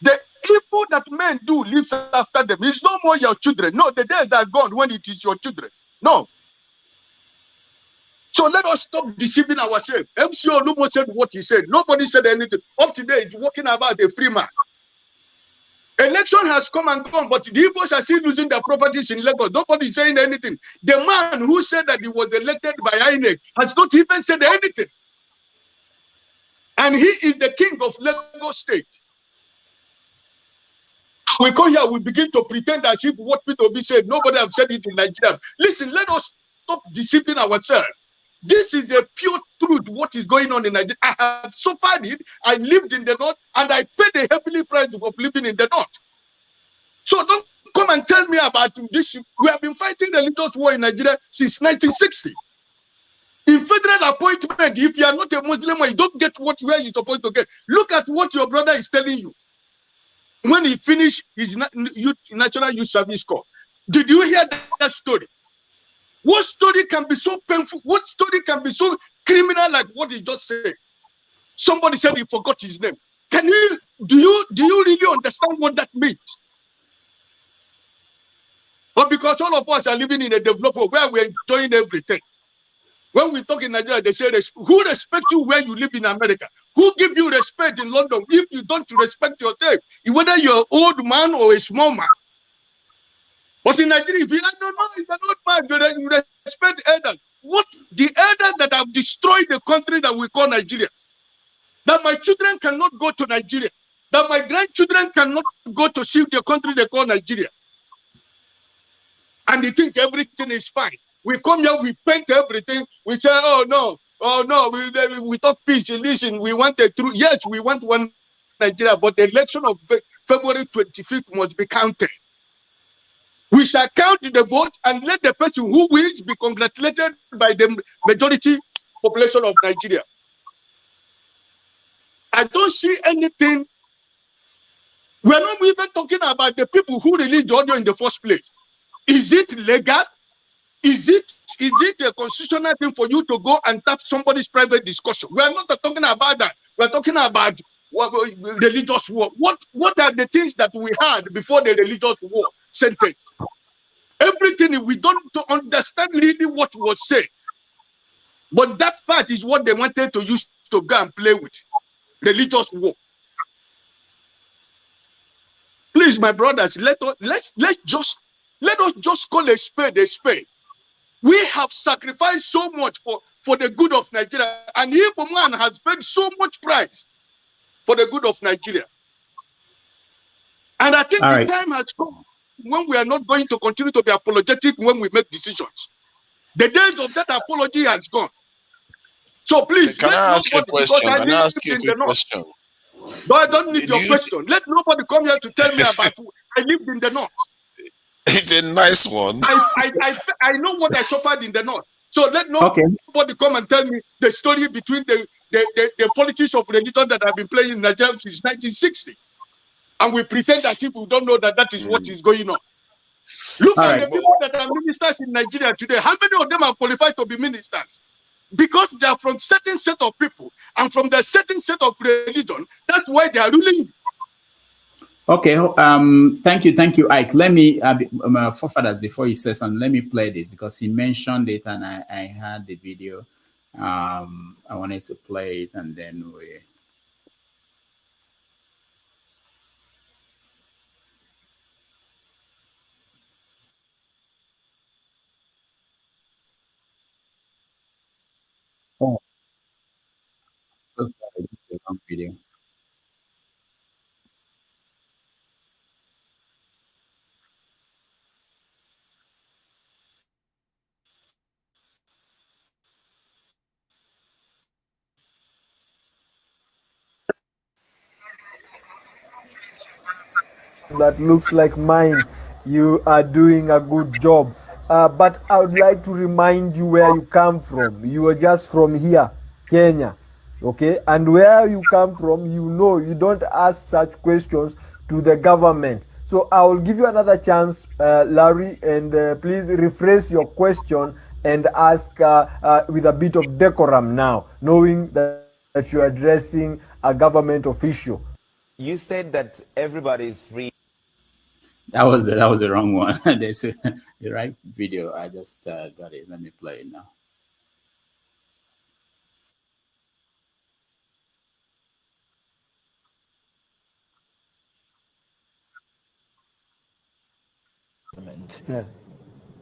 The evil that men do lives after them. It's no more your children. No, the days are gone when it is your children. No. So let us stop deceiving ourselves. MC Olumo said what he said. Nobody said anything. Up today, he's walking about a free man. Election has come and gone, but the Igbos are still losing their properties in Lagos. Nobody is saying anything. The man who said that he was elected by INEC has not even said anything. And he is the king of Lagos State. We come here, we begin to pretend as if what Peter Obi said, nobody have said it in Nigeria. Listen, let us stop deceiving ourselves. This is a pure truth, what is going on in Nigeria. I have suffered it. I lived in the north, and I paid a heavily price of living in the north. So don't come and tell me about this. We have been fighting the religious war in Nigeria since 1960. In federal appointment, if you are not a Muslim, you don't get where you're supposed to get. Look at what your brother is telling you. When he finished his National Youth Service Corps, did you hear that story? What story can be so painful? What story can be so criminal like what he just said? Somebody said he forgot his name. Do you really understand what that means? But because all of us are living in a developed world where we're enjoying everything. When we talk in Nigeria, they say, who respect you where you live in America? Who give you respect in London if you don't respect yourself? Whether you're an old man or a small man. But in Nigeria, if you don't know, it's an old man, you respect elders. What the elders that have destroyed the country that we call Nigeria? That my children cannot go to Nigeria. That my grandchildren cannot go to see the country they call Nigeria. And they think everything is fine. We come here, we paint everything. We say, oh no, we talk peace. Listen, we want the truth. Yes, we want one Nigeria, but the election of February 25th must be counted. We shall count the vote and let the person who wins be congratulated by the majority population of Nigeria. I don't see anything. We're not even talking about the people who released the audio in the first place. Is it legal? Is it a constitutional thing for you to go and tap somebody's private discussion? We are not talking about that. We are talking about religious war. What are the things that we had before the religious war sentence? Everything, we don't understand really what was said. But that part is what they wanted to use to go and play with. Religious war. Please, my brothers, let us just call a spade a spade. We have sacrificed so much for the good of Nigeria, and Igbo man has paid so much price for the good of Nigeria. And I think the time has come when we are not going to continue to be apologetic when we make decisions. The days of that apology has gone. So please, can I ask you a question? Can I ask you a quick question? No, I don't need your question. Let nobody come here to tell me about I lived in the north. It's a nice one. I know what I suffered in the north. So let nobody come and tell me the story between the politics of religion that have been playing in Nigeria since 1960. And we pretend as if we don't know that is what is going on. Look at the people that are ministers in Nigeria today. How many of them are qualified to be ministers? Because they are from certain set of people and from the certain set of religion. That's why they are ruling. Okay, thank you, Ike. Let me, forefathers, before you say something, let me play this because he mentioned it and I had the video. I wanted to play it and then we... Oh, so sorry, this is the wrong video. That looks like mine. You are doing a good job. But I would like to remind you where you come from. You are just from here, Kenya. Okay? And where you come from, you know you don't ask such questions to the government. So I will give you another chance, Larry, and please rephrase your question and ask with a bit of decorum now, knowing that you're addressing a government official. You said that everybody is free. That was the wrong one. There's the right video. I just got it. Let me play it now. Yeah.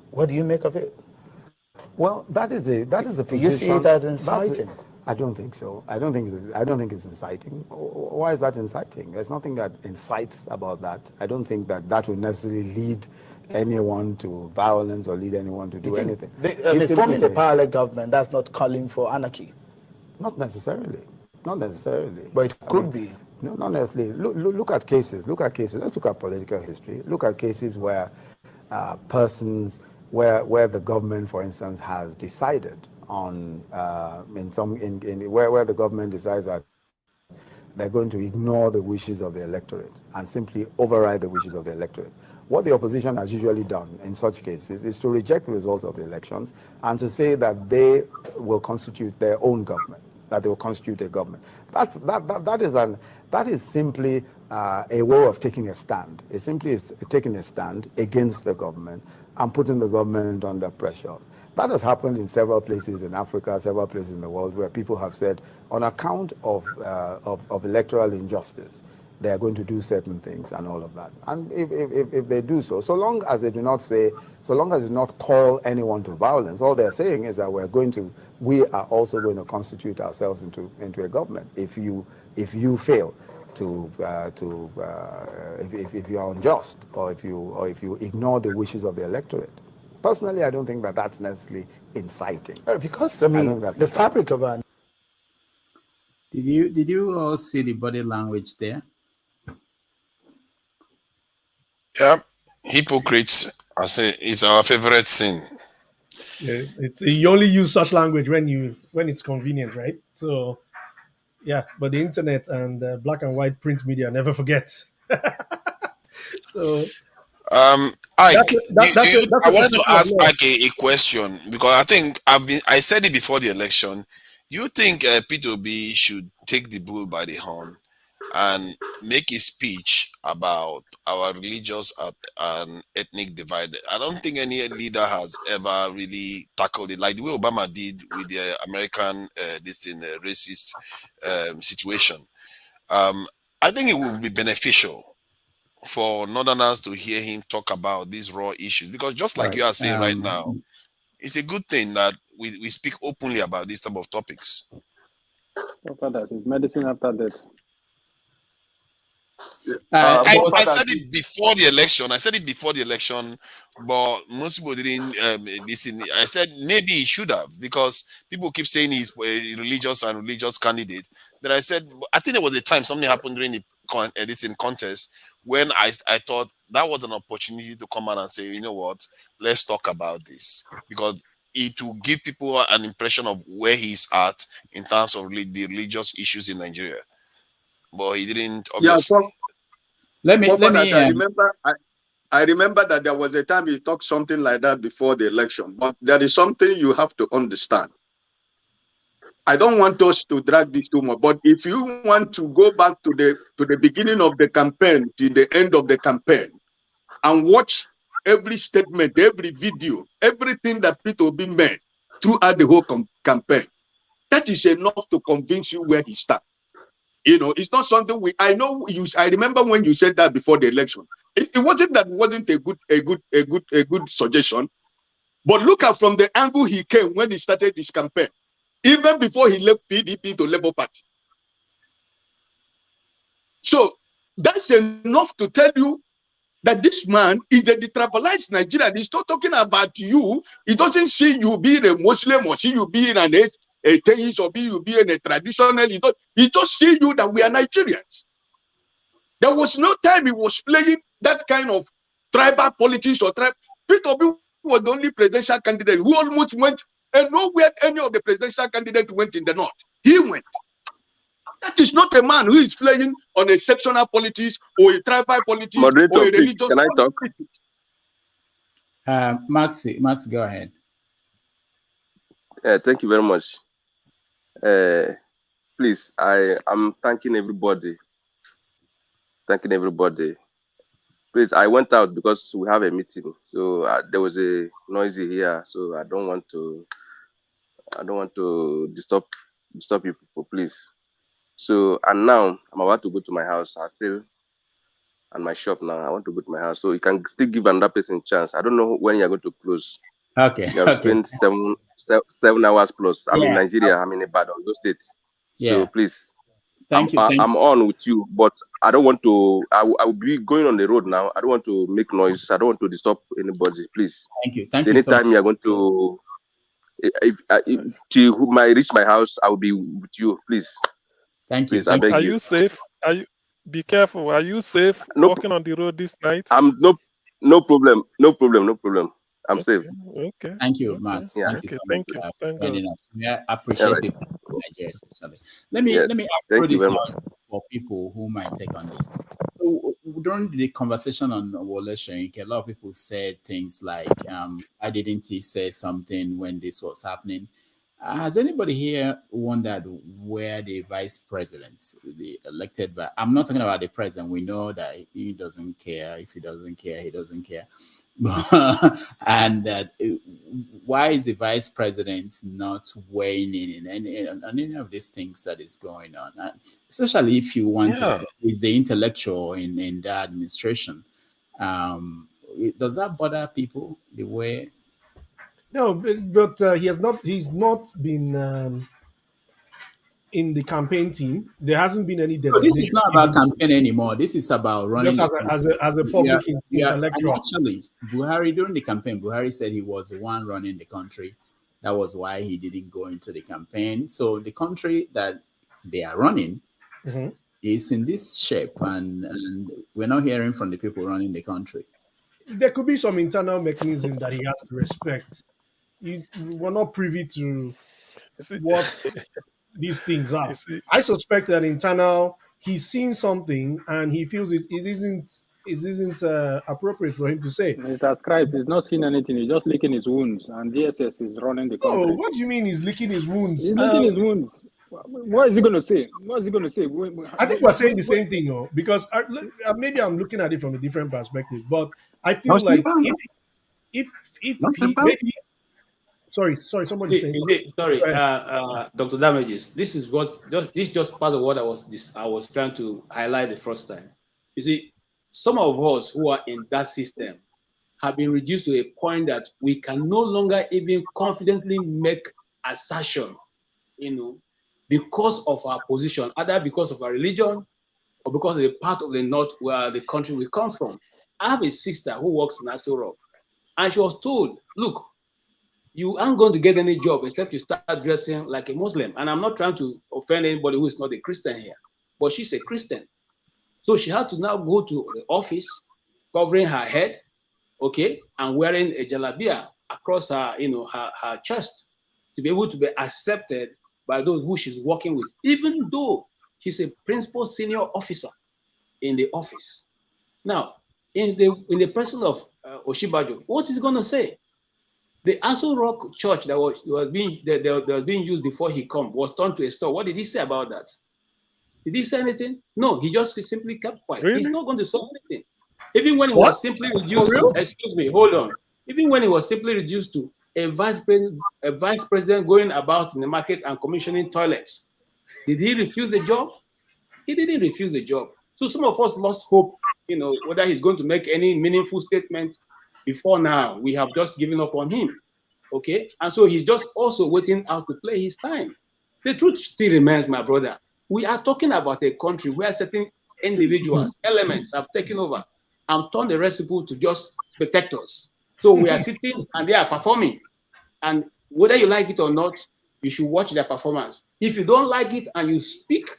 What do you make of it? Well, that is a Do position. you see it as inciting? I don't think so. I don't think it's inciting. Why is that inciting? There's nothing that incites about that. I don't think that will necessarily lead anyone to violence or lead anyone to do anything. Forming a parallel government, that's not calling for anarchy. Not necessarily. Not necessarily. But it could be. No, not necessarily. Look at cases. Look at cases. Let's look at political history. Look at cases where persons, where the government, for instance, has decided on where the government decides that they're going to ignore the wishes of the electorate and simply override the wishes of the electorate. What the opposition has usually done in such cases is to reject the results of the elections and to say that they will constitute their own government, that they will constitute a government. That is simply a way of taking a stand. It simply is taking a stand against the government and putting the government under pressure. That has happened in several places in Africa, several places in the world, where people have said, on account of electoral injustice, they are going to do certain things and all of that. And if they do so, so long as they do not call anyone to violence, all they're saying is that we are also going to constitute ourselves into a government. If you fail if you are unjust or if you ignore the wishes of the electorate. Personally, I don't think that that's necessarily inciting. Because the fabric of our. Did you all see the body language there? Yeah, hypocrites. I say it's our favorite sin. Yeah, you only use such language when it's convenient, right? So, yeah, but the internet and black and white print media never forget. So, Ike, I wanted to ask law. Ike a question because I think I said it before the election. You think Peter Obi should take the bull by the horn and make a speech about our religious and ethnic divide? I don't think any leader has ever really tackled it like the way Obama did with the American racist situation. I think it will be beneficial for Northerners to hear him talk about these raw issues, because just like you are saying right now, it's a good thing that we speak openly about these type of topics. After that, it's medicine after death. I said it before the election. But most people didn't listen. I said maybe he should have, because people keep saying he's a religious candidate. Then I said, I think there was a time something happened during the editing contest when I thought that was an opportunity to come out and say, you know what, let's talk about this, because it will give people an impression of where he's at in terms of the religious issues in Nigeria. But he didn't, obviously. I remember that there was a time he talked something like that before the election. But there is something you have to understand. I don't want us to drag this too much, but if you want to go back to the beginning of the campaign to the end of the campaign and watch every statement, every video, everything that Peter Obi made throughout the whole campaign, that is enough to convince you where he stands. It's not something I remember when you said that before the election. It wasn't a good suggestion. But look at from the angle he came when he started this campaign, even before he left PDP to Labour Party. So that's enough to tell you that this man is a detribalized Nigerian. He's not talking about you. He doesn't see you being a Muslim or see you being an atheist or you being a traditional. He just see you that we are Nigerians. There was no time he was playing that kind of tribal politics or tribe. Peter Obi was the only presidential candidate who almost went, and nowhere any of the presidential candidates went in the north. He went. That is not a man who is playing on a sectional politics or a tribal politics Moderator, or a please, religious can I talk? Max, go ahead. Thank you very much. Please, I'm thanking everybody. Please, I went out because we have a meeting, so there was a noisy here, so I don't want to disturb you people, please. So, and now I'm about to go to my house. and my shop now. I want to go to my house. So you can still give another person a chance. I don't know when you're going to close. Okay. You have spent 7 hours plus. I'm in Yeah. Nigeria. I'm in Ibadan, those states. Yeah. So please, Thank you. I'm on with you, but I don't want to. I will be going on the road now. I don't want to make noise. I don't want to disturb anybody. Please. Thank you. Thank so you so anytime you're going to, if who might reach my house, I will be with you. Please. Thank you. Please, I beg Are you. you safe? Are you? Be careful. Are you safe walking on the road this night? I'm no problem. I'm safe. Okay. Thank you, Max. Yeah. Thank you so Thank much you. for Thank joining God. us. We appreciate right. people in Nigeria, especially. Let me Thank throw you this very out for people who might take on this. So during the conversation on Wole Soyinka, a lot of people said things like, "Why didn't he say something when this was happening?" Has anybody here wondered where the vice president, the elected by? I'm not talking about the president. We know that he doesn't care. If he doesn't care, he doesn't care. And why is the vice president not weighing in any of these things that is going on? Especially if you want to, is the intellectual in the administration. Does that bother people the way? No, but he's not been in the campaign team. There hasn't been any So this is designation. not about campaign anymore. This is about running Just the as a country. public And intellectual. actually, Buhari, during the campaign, Buhari said he was the one running the country. That was why he didn't go into the campaign. So the country that they are running is in this shape, and we're not hearing from the people running the country. There could be some internal mechanism that he has to respect. We're not privy to what these things are. I suspect that internal, he's seen something and he feels it isn't appropriate for him to say. Mr. Scribes is not seeing anything. He's just licking his wounds, and DSS is running the country. Oh, what do you mean he's licking his wounds? He's licking his wounds. What is he going to say? What is he going to say? I think we're saying the same thing, because maybe I'm looking at it from a different perspective, but I feel like if he maybe sorry, somebody saying sorry, Dr. Damages. This is just part of what I was trying to highlight the first time. You see, some of us who are in that system have been reduced to a point that we can no longer even confidently make assertion, because of our position, either because of our religion or because of the part of the north where the country we come from. I have a sister who works in Aso Rock, and she was told, look, you aren't going to get any job except you start dressing like a Muslim. And I'm not trying to offend anybody who is not a Christian here, but she's a Christian. So she had to now go to the office covering her head, and wearing a jalabia across her, her chest to be able to be accepted by those who she's working with, even though she's a principal senior officer in the office. Now, in the person of Oshibajo, what is he going to say? The Aso Rock church that was being used before he come was turned to a store. What did he say about that? Did he say anything? No, he just simply kept quiet. Really? He's not going to say anything. Even when he was simply reduced to, excuse me, hold on. Even when he was simply reduced to a vice president going about in the market and commissioning toilets, did he refuse the job? He didn't refuse the job. So some of us lost hope, whether he's going to make any meaningful statement before now. We have just given up on him. And so he's just also waiting out to play his time. The truth still remains, my brother. We are talking about a country where certain individuals, elements have taken over and turned the rest of people to just spectators. So we are sitting and they are performing. And whether you like it or not, you should watch their performance. If you don't like it and you speak,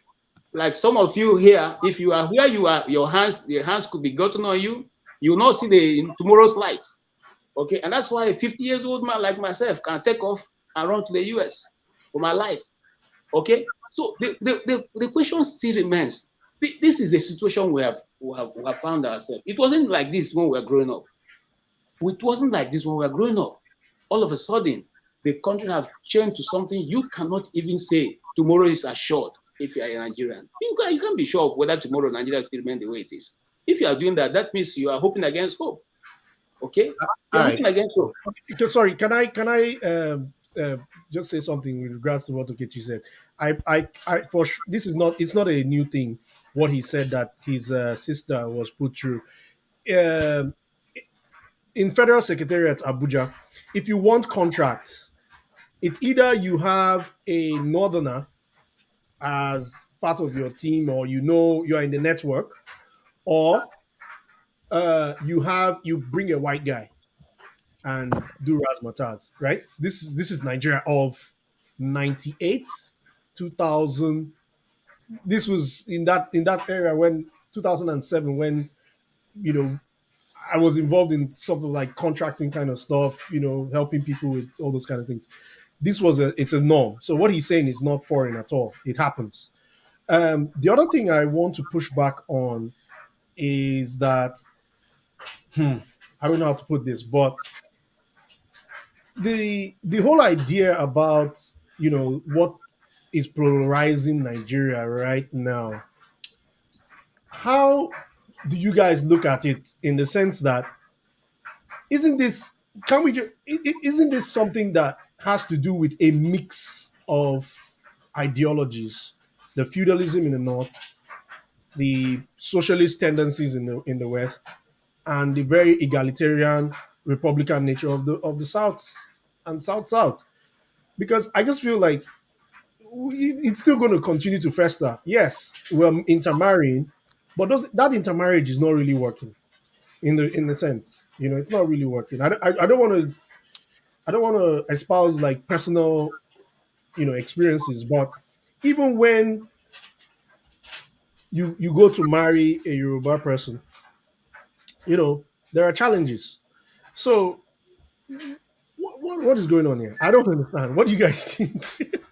like some of you here, if you are where you are, your hands could be gotten on you, you will not see tomorrow's light. And that's why a 50-year-old man like myself can take off and run to the US for my life. So the question still remains. This is the situation we have found ourselves. It wasn't like this when we were growing up. It wasn't like this when we were growing up. All of a sudden, the country has changed to something you cannot even say tomorrow is assured if you are a Nigerian. You can't be sure whether tomorrow Nigeria will remain the way it is. If you are doing that, that means you are hoping against hope. You're hoping against hope. Sorry, can I just say something with regards to what Okechi said? This is not a new thing. what he said that his sister was put through. Um in Federal Secretariat Abuja, if you want contracts, it's either you have a northerner as part of your team, or you're in the network, or you bring a white guy and do razzmatazz, right? This is Nigeria of 98, 2000. This was in that era when 2007, when you know I was involved in something like contracting kind of stuff, helping people with all those kind of things. It's a norm. So what he's saying is not foreign at all. It happens. The other thing I want to push back on is that I don't know how to put this, but the whole idea about what is polarizing Nigeria right now. How do you guys look at it in the sense that isn't this can we ju- I- isn't this something that has to do with a mix of ideologies, the feudalism in the north, the socialist tendencies in the west, and the very egalitarian republican nature of the south and south, because I just feel like it's still going to continue to fester. Yes, we're intermarrying, but that intermarriage is not really working in the sense, it's not really working. I don't want to espouse like personal experiences, but even when you go to marry a Yoruba person, there are challenges. So what is going on here? I don't understand. What do you guys think?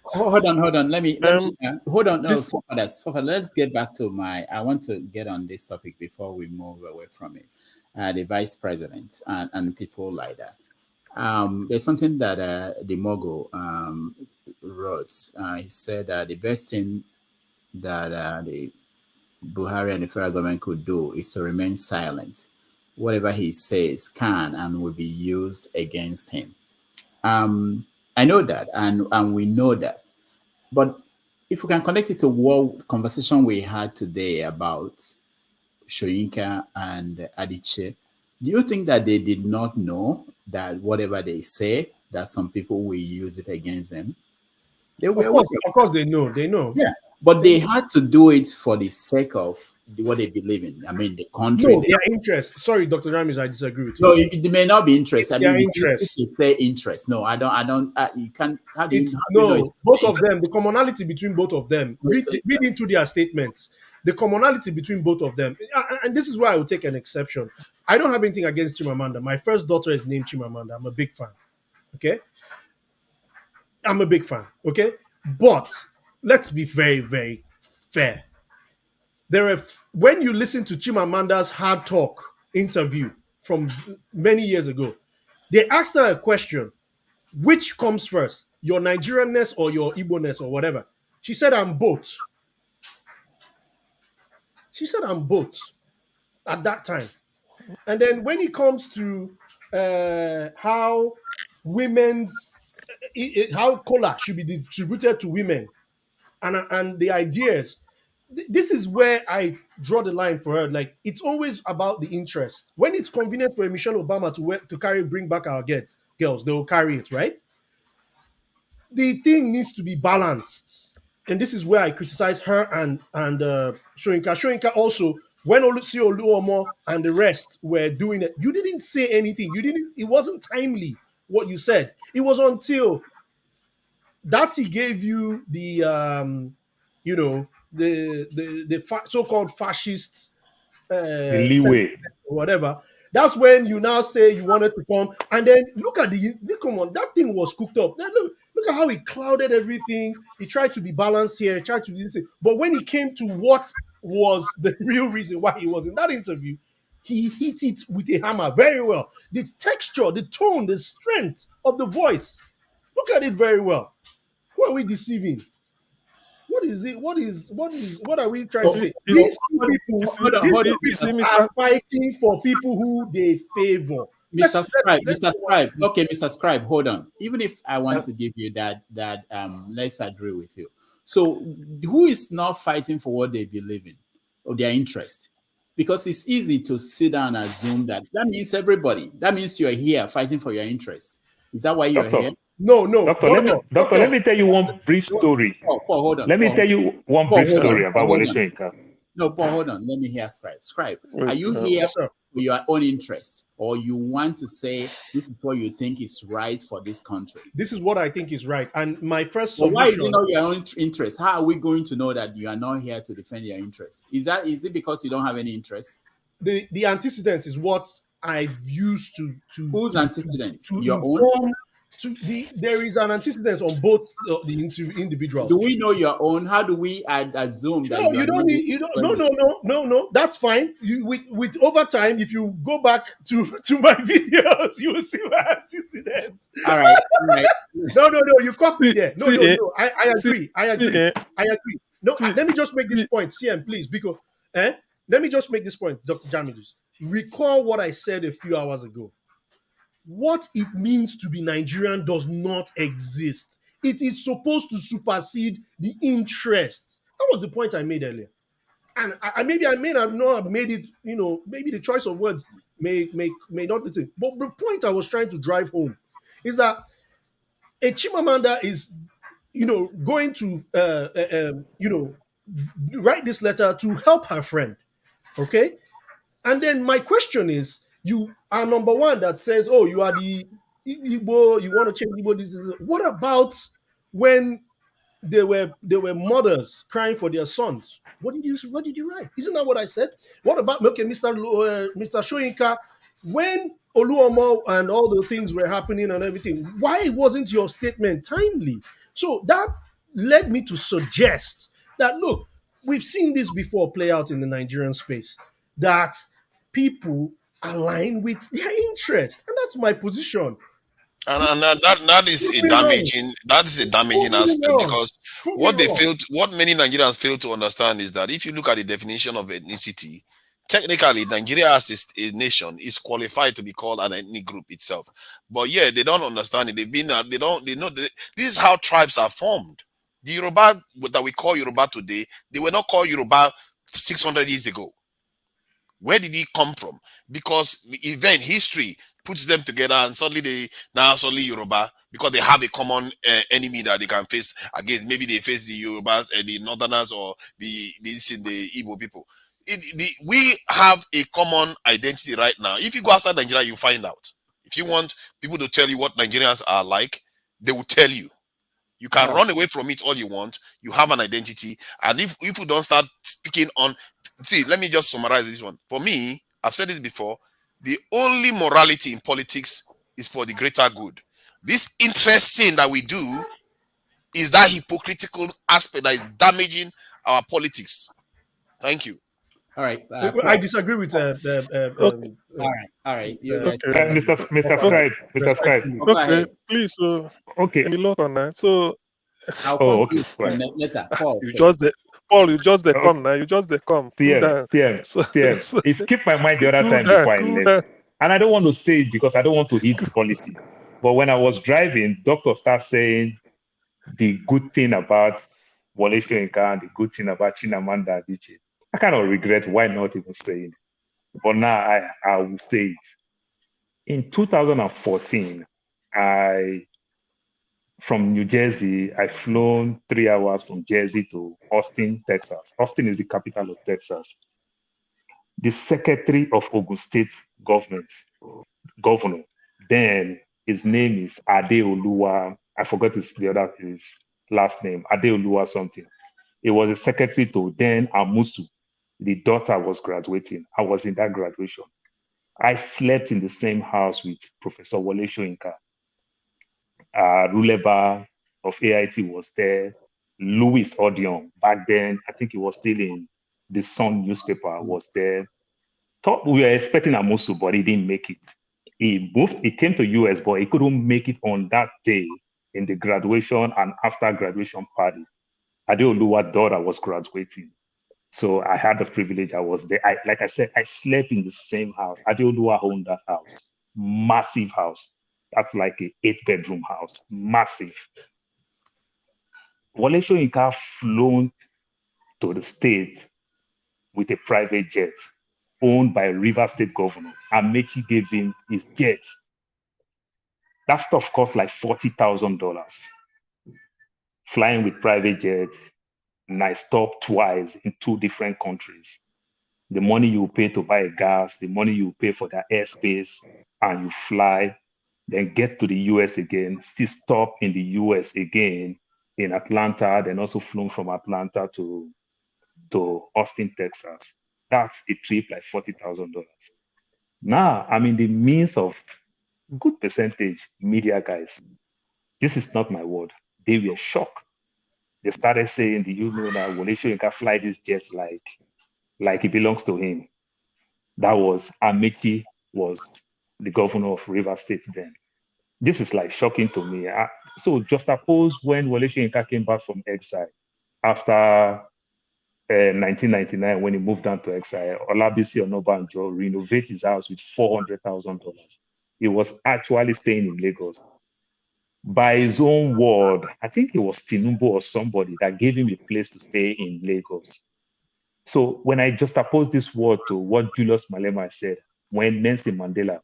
Hold on. Let me hold on. No, This for let's get back to I want to get on this topic before we move away from it. The vice president and people like that. There's something that the Mogul wrote. He said that the best thing that the Buhari and the federal government could do is to remain silent. Whatever he says can and will be used against him. I know that, and we know that. But if we can connect it to what conversation we had today about Soyinka and Adichie, do you think that they did not know that whatever they say, that some people will use it against them? They were aware. Of course, they know. Yeah, but they had to do it for the sake of what they believe in. I mean, the country. No, their interest. Sorry, Dr. Ramis, I disagree with you. No, it may not be interest. It's their interest. You say interest. No, I don't. You can't. How do you No, know both of them. The commonality between both of them. Read into their statements. The commonality between both of them, and this is why I will take an exception. I don't have anything against Chimamanda. My first daughter is named Chimamanda. I'm a big fan. Okay, I'm a big fan. Okay, but let's be very, very fair. When you listen to Chimamanda's Hard Talk interview from many years ago, they asked her a question: which comes first, your Nigerianness or your Igbo-ness or whatever? She said, I'm both. She said, I'm both at that time. And then when it comes to how how cola should be distributed to women and the ideas, this is where I draw the line for her. Like, it's always about the interest. When it's convenient for Michelle Obama to bring back our girls, they will carry it, right? The thing needs to be balanced, and this is where I criticize her and Soyinka. Soyinka also, when Olusi Oluomo and the rest were doing it, you didn't say anything. It wasn't timely what you said. It was until Datti gave you the so-called fascist The leeway. whatever. That's when you now say you wanted to come, and then look at come on, that thing was cooked up. Look at how he clouded everything. He tried to be balanced here, he tried to do this, but when he came to what was the real reason why he was in that interview, he hit it with a hammer very well. The texture, the tone, the strength of the voice. Look at it very well. Who are we deceiving? What is it? What are we trying to say? These two people are fighting for people who they favor. Mr. Scribe. Okay, Mr. Scribe, hold on. Even if I want to give you that, let's agree with you. So who is not fighting for what they believe in? their interest. Because it's easy to sit down and assume that means everybody. That means you're here fighting for your interests. Is that why you're here? No, Doctor, let me tell you one brief story. Paul, hold on. Let me tell you one brief story about Wole Soyinka. No, Paul, hold on. Let me hear Scribe. Scribe, Wait, are you here yes, for your own interest, or you want to say this is what you think is right for this country? This is what I think is right. And my first But why is submission. it not your own interest? How are we going to know that you are not here to defend your interests? Is it because you don't have any interest? The antecedents is what I've used to Whose antecedents? To Your inform own? There is an antecedents on both the individuals. Do we know your own? How do we assume that No, you don't need. You don't. No. That's fine. With over time, if you go back to my videos, you will see my antecedents. All right. No. You caught me there. No. I agree. I agree. No, let me just make this point, CM, please, because let me just make this point, Dr. Jamilis. Recall what I said a few hours ago. What it means to be Nigerian does not exist. It is supposed to supersede the interest. That was the point I made earlier. And I may not have made it, maybe the choice of words may not be the same. But the point I was trying to drive home is that a Chimamanda is, going to, write this letter to help her friend. Okay? And then my question is, you are number one that says, oh, you are the Igbo, you want to change Igbo. This is. What about when there were mothers crying for their sons? What did you write? Isn't that what I said? What about Mr. Soyinka? When Oluomo and all the things were happening and everything, why wasn't your statement timely? So that led me to suggest that, look, we've seen this before play out in the Nigerian space, that people align with their interest. And that's my position. And that is a damaging aspect, because what many Nigerians fail to understand is that if you look at the definition of ethnicity, technically Nigeria as a nation is qualified to be called an ethnic group itself. But yeah, they don't understand it. They know this is how tribes are formed. The Yoruba that we call Yoruba today, they were not called Yoruba 600 years ago. Where did it come from? Because the event history puts them together, and suddenly suddenly Yoruba, because they have a common enemy that they can face against. Maybe they face the Yorubas and the Northerners, or the Igbo people. We have a common identity right now. If you go outside Nigeria, you find out. If you want people to tell you what Nigerians are like, they will tell you. You can run away from it all you want. You have an identity, and if you don't start speaking on, see, let me just summarize this one. For me, I've said this before. The only morality in politics is for the greater good. This interesting that we do is that hypocritical aspect that is damaging our politics. Thank you. All right. I disagree with. All right. You guys, Mr. Scribe. Okay, please. Okay. Any luck on that? So. Okay. Paul, you just come now. You just come. Cool down. It skipped my mind the other time before I left. And I don't want to say it because I don't want to hit politics. But when I was driving, doctor started saying the good thing about Wole Soyinka and the good thing about Chimamanda Adichie. I kind of regret why not even saying it. But now I will say it. In 2014, from New Jersey, I flown 3 hours from Jersey to Austin, Texas. Austin is the capital of Texas. The secretary of Ogun State governor, then his name is Adeoluwa. I forgot his last name, Adeoluwa something. He was a secretary to then Amusu. The daughter was graduating. I was in that graduation. I slept in the same house with Professor Wole Soyinka. Ruleba of AIT was there. Louis Odion, back then, I think he was still in the Sun newspaper, was there. Thought we were expecting Amusu, but he didn't make it. He moved, he came to US, but he couldn't make it on that day in the graduation and after graduation party. Adeoluwa's daughter was graduating. So I had the privilege, I was there. Like I said, I slept in the same house. Adeoluwa owned that house, massive house. That's like an 8-bedroom house, massive. Wole Soyinka flown to the States with a private jet owned by Rivers State Governor. Amechi gave him his jet. That stuff cost like $40,000. Flying with private jet, and I stopped twice in 2 different countries. The money you pay to buy gas, the money you pay for the airspace, and you fly, then get to the US again, still stop in the US again in Atlanta, then also flown from Atlanta to Austin, Texas. That's a trip like $40,000. Now I'm in the midst of good percentage media guys. This is not my word. They were shocked. They started saying, do you know that Wole Soyinka fly this jet like it belongs to him? That was Amechi was the governor of Rivers State then. This is like shocking to me. So just suppose when Wole Soyinka came back from exile after 1999, when he moved down to exile, Olabisi Onabanjo renovated his house with $400,000. He was actually staying in Lagos. By his own word, I think it was Tinubu or somebody that gave him a place to stay in Lagos. So when I just opposed this word to what Julius Malema said, when Nelson Mandela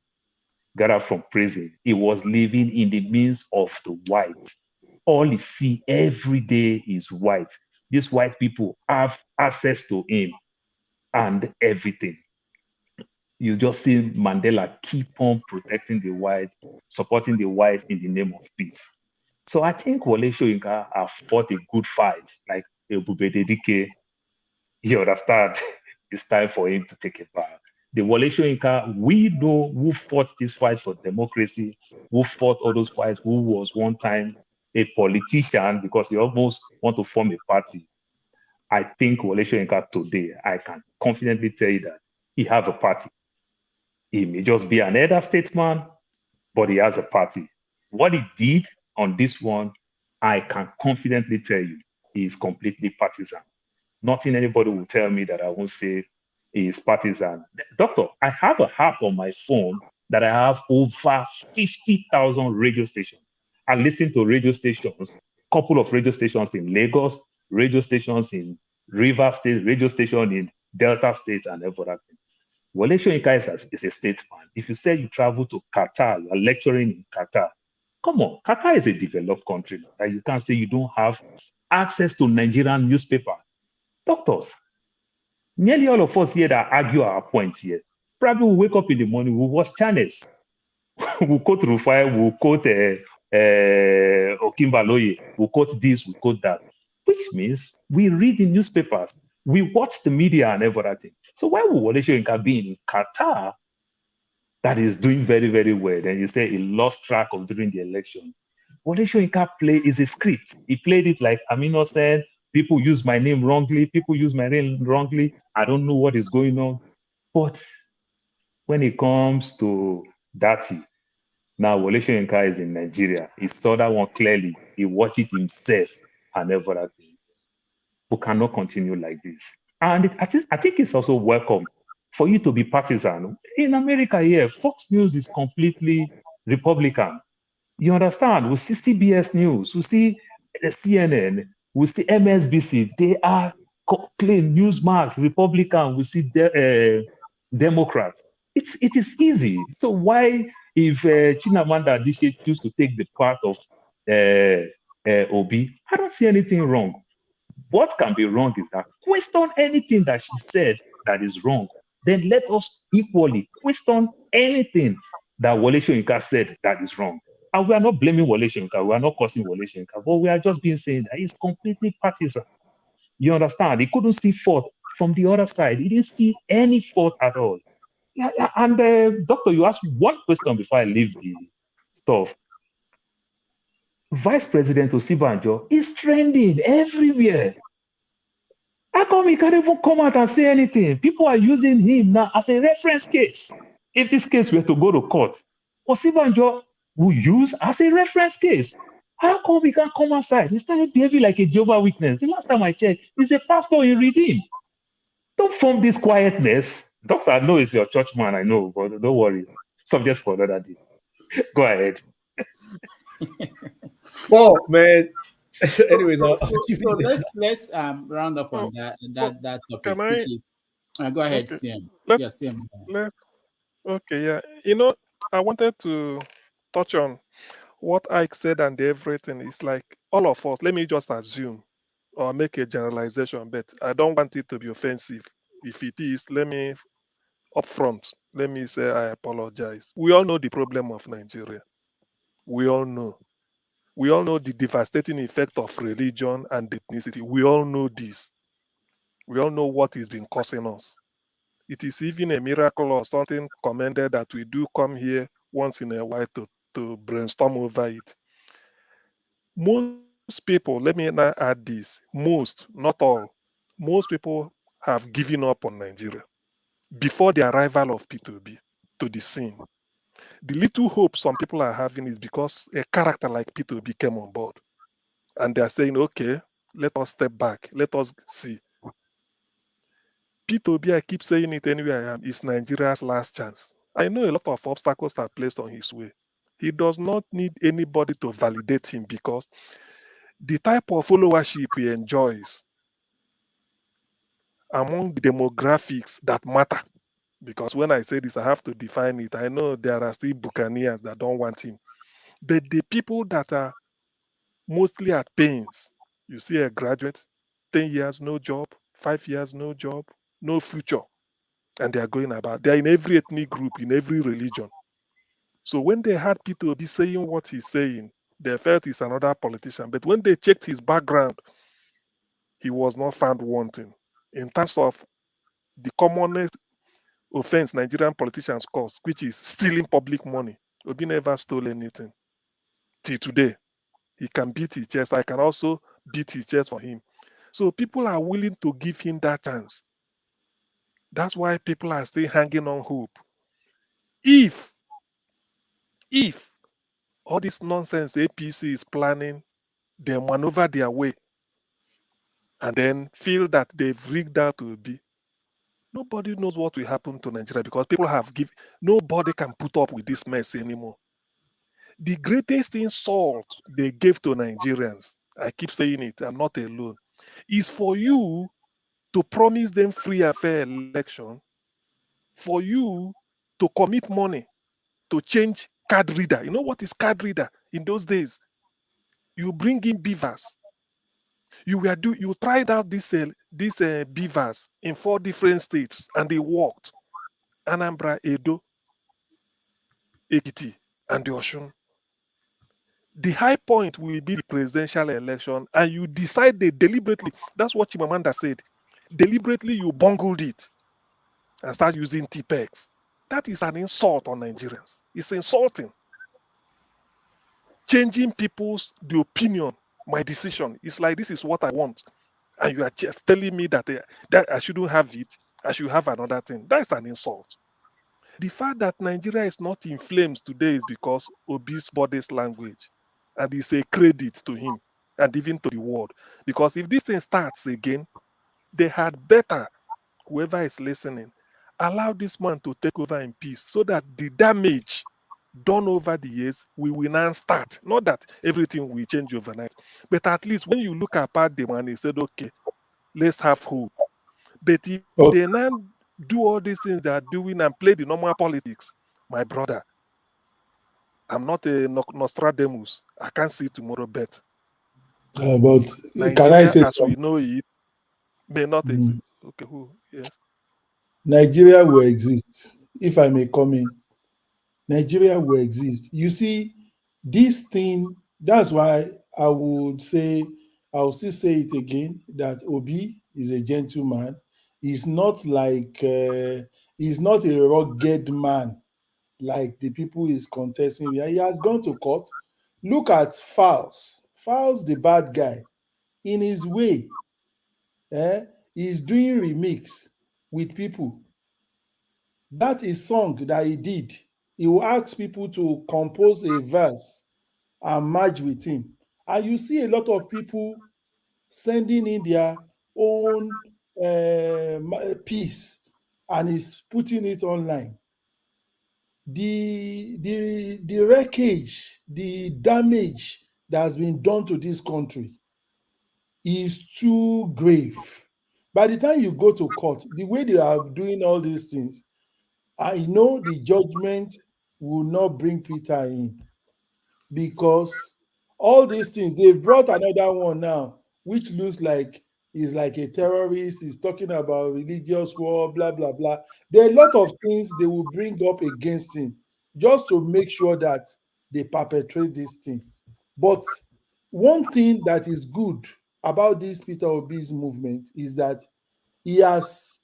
got out from prison, he was living in the midst of the whites. All he see every day is white. These white people have access to him and everything. You just see Mandela keep on protecting the white, supporting the white in the name of peace. So I think Wole Soyinka have fought a good fight, like Ebubededike. You understand? It's time for him to take a bow. The Wole Soyinka, we know who fought this fight for democracy, who fought all those fights, who was one time a politician because he almost want to form a party. I think Wole Soyinka today, I can confidently tell you that he have a party. He may just be an elder statesman, but he has a party. What he did on this one, I can confidently tell you, he is completely partisan. Nothing anybody will tell me that I won't say he is partisan. Doctor, I have a app on my phone that I have over 50,000 radio stations. I listen to radio stations, couple of radio stations in Lagos, radio stations in Rivers State, radio station in Delta State, and everything. Wole Soyinka is a statesman. If you say you travel to Qatar, you are lecturing in Qatar. Come on, Qatar is a developed country. Right? You can't say you don't have access to Nigerian newspaper. Doctors, nearly all of us here that argue our points here, probably will wake up in the morning, we'll watch channels. We'll quote Rufai, we'll quote Okimbaloye, we'll quote this, we'll quote that, which means we read the newspapers, we watch the media and everything. So why would Wole Soyinka be in Qatar that is doing very, very well? Then you say he lost track of during the election. Wole Soyinka play is a script. He played it like Amino said, people use my name wrongly, people use my name wrongly. I don't know what is going on. But when it comes to Datti, now Wole Soyinka is in Nigeria. He saw that one clearly. He watched it himself and everything. We cannot continue like this. And I think it's also welcome for you to be partisan. In America here, Fox News is completely Republican. You understand? We see CBS News, we see the CNN, we see MSBC. They are plain Newsmax, Republican. We see Democrats. It is easy. So why, if Chimamanda Adichie choose to take the part of Obi, I don't see anything wrong. What can be wrong is that question anything that she said that is wrong. Then let us equally question anything that Wole Soyinka said that is wrong. And we are not blaming Wole Soyinka, we are not causing Wole Soyinka, but we are just being saying that he's completely partisan. You understand? He couldn't see fault from the other side. He didn't see any fault at all. Yeah. And doctor, you asked one question before I leave the stuff. Vice President Osinbajo is trending everywhere. How come he can't even come out and say anything? People are using him now as a reference case. If this case were to go to court, Osinbajo will use as a reference case. How come he can't come outside? He started behaving like a Jehovah's Witness. The last time I checked, he's a pastor in Redeem. Don't form this quietness. Doctor, I know it's your church man, I know, but don't worry. Subject for another day. Go ahead. Oh man. Anyways, so let's round up on that topic. Can I Go ahead, Okay. CM. Let Yeah, CM. let Okay, yeah. You know, I wanted to touch on what Ike said and everything. Is like all of us. Let me just assume or make a generalization, but I don't want it to be offensive. If it is, let me upfront. Let me say I apologize. We all know the problem of Nigeria. We all know. We all know the devastating effect of religion and ethnicity. We all know this. We all know what is been causing us. It is even a miracle or something commended that we do come here once in a while to brainstorm over it. Most people, let me now add this, most, not all, most people have given up on Nigeria before the arrival of P2B to the scene. The little hope some people are having is because a character like P2B came on board and they are saying, okay, let us step back, let us see. P2B, I keep saying it anywhere I am, is Nigeria's last chance. I know a lot of obstacles are placed on his way. He does not need anybody to validate him because the type of followership he enjoys among the demographics that matter. Because when I say this, I have to define it. I know there are still Buccaneers that don't want him. But the people that are mostly at pains, you see a graduate, 10 years, no job, 5 years, no job, no future. And they are going about. They are in every ethnic group, in every religion. So when they had Peter Obi saying what he's saying, they felt he's another politician. But when they checked his background, he was not found wanting. In terms of the commonest offense Nigerian politicians cause, which is stealing public money, Obi never stole anything. Till today, he can beat his chest. I can also beat his chest for him. So people are willing to give him that chance. That's why people are still hanging on hope. If all this nonsense APC is planning, they maneuver their way and then feel that they've rigged out to be. Nobody knows what will happen to Nigeria because people have given, nobody can put up with this mess anymore. The greatest insult they gave to Nigerians, I keep saying it, I'm not alone, is for you to promise them free and fair election, for you to commit money to change card reader. You know what is card reader in those days? You bring in beavers. You tried out these beavers in 4 different states and they worked. Anambra, Edo, Ekiti, and the Osun. The high point will be the presidential election, and you decide they deliberately. That's what Chimamanda said. Deliberately, you bungled it and start using TPEX. That is an insult on Nigerians. It's insulting. Changing the opinion, my decision. It's like this is what I want, and you are telling me that I shouldn't have it. I should have another thing. That is an insult. The fact that Nigeria is not in flames today is because Obi's body's language, and it's a credit to him and even to the world. Because if this thing starts again, they had better, whoever is listening, allow this man to take over in peace so that the damage done over the years we will now start. Not that everything will change overnight, but at least when you look apart the man, he said, okay, let's have hope. But if they now do all these things they are doing and play the normal politics, my brother, I'm not a Nostradamus. I can't see tomorrow, but But can I Nigeria, say as we something? know it, may not exist. Okay, who? Yes. Nigeria will exist. If I may come in, Nigeria will exist. You see, this thing, that's why I would say, I'll still say it again, that Obi is a gentleman. He's not like, he's not a rugged man like the people he's contesting with. He has gone to court. Look at Fowles. Fowles, the bad guy, in his way, he's doing remix with people. That is song that he did. He will ask people to compose a verse and merge with him. And you see a lot of people sending in their own piece and is putting it online. The wreckage, the damage that has been done to this country is too grave. By the time you go to court, the way they are doing all these things, I know the judgment will not bring Peter in, because all these things, they've brought another one now, which looks like he's like a terrorist, he's talking about religious war, blah, blah, blah. There are a lot of things they will bring up against him just to make sure that they perpetrate this thing. But one thing that is good about this Peter Obi's movement is that he has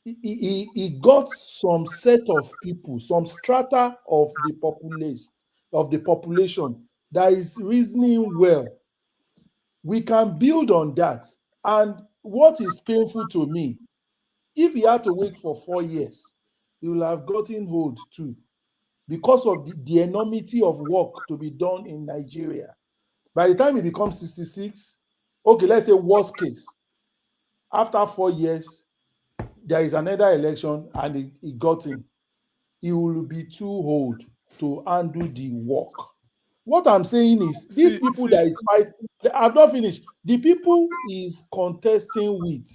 he got some set of people, some strata of the population that is reasoning well. We can build on that. And what is painful to me, if he had to wait for 4 years, he will have gotten hold too, because of the enormity of work to be done in Nigeria. By the time he becomes 66, okay, let's say worst case, after 4 years, there is another election and he got in. He will be too old to undo the work. What I'm saying is, these people that is fighting, I've not finished. The people is contesting with,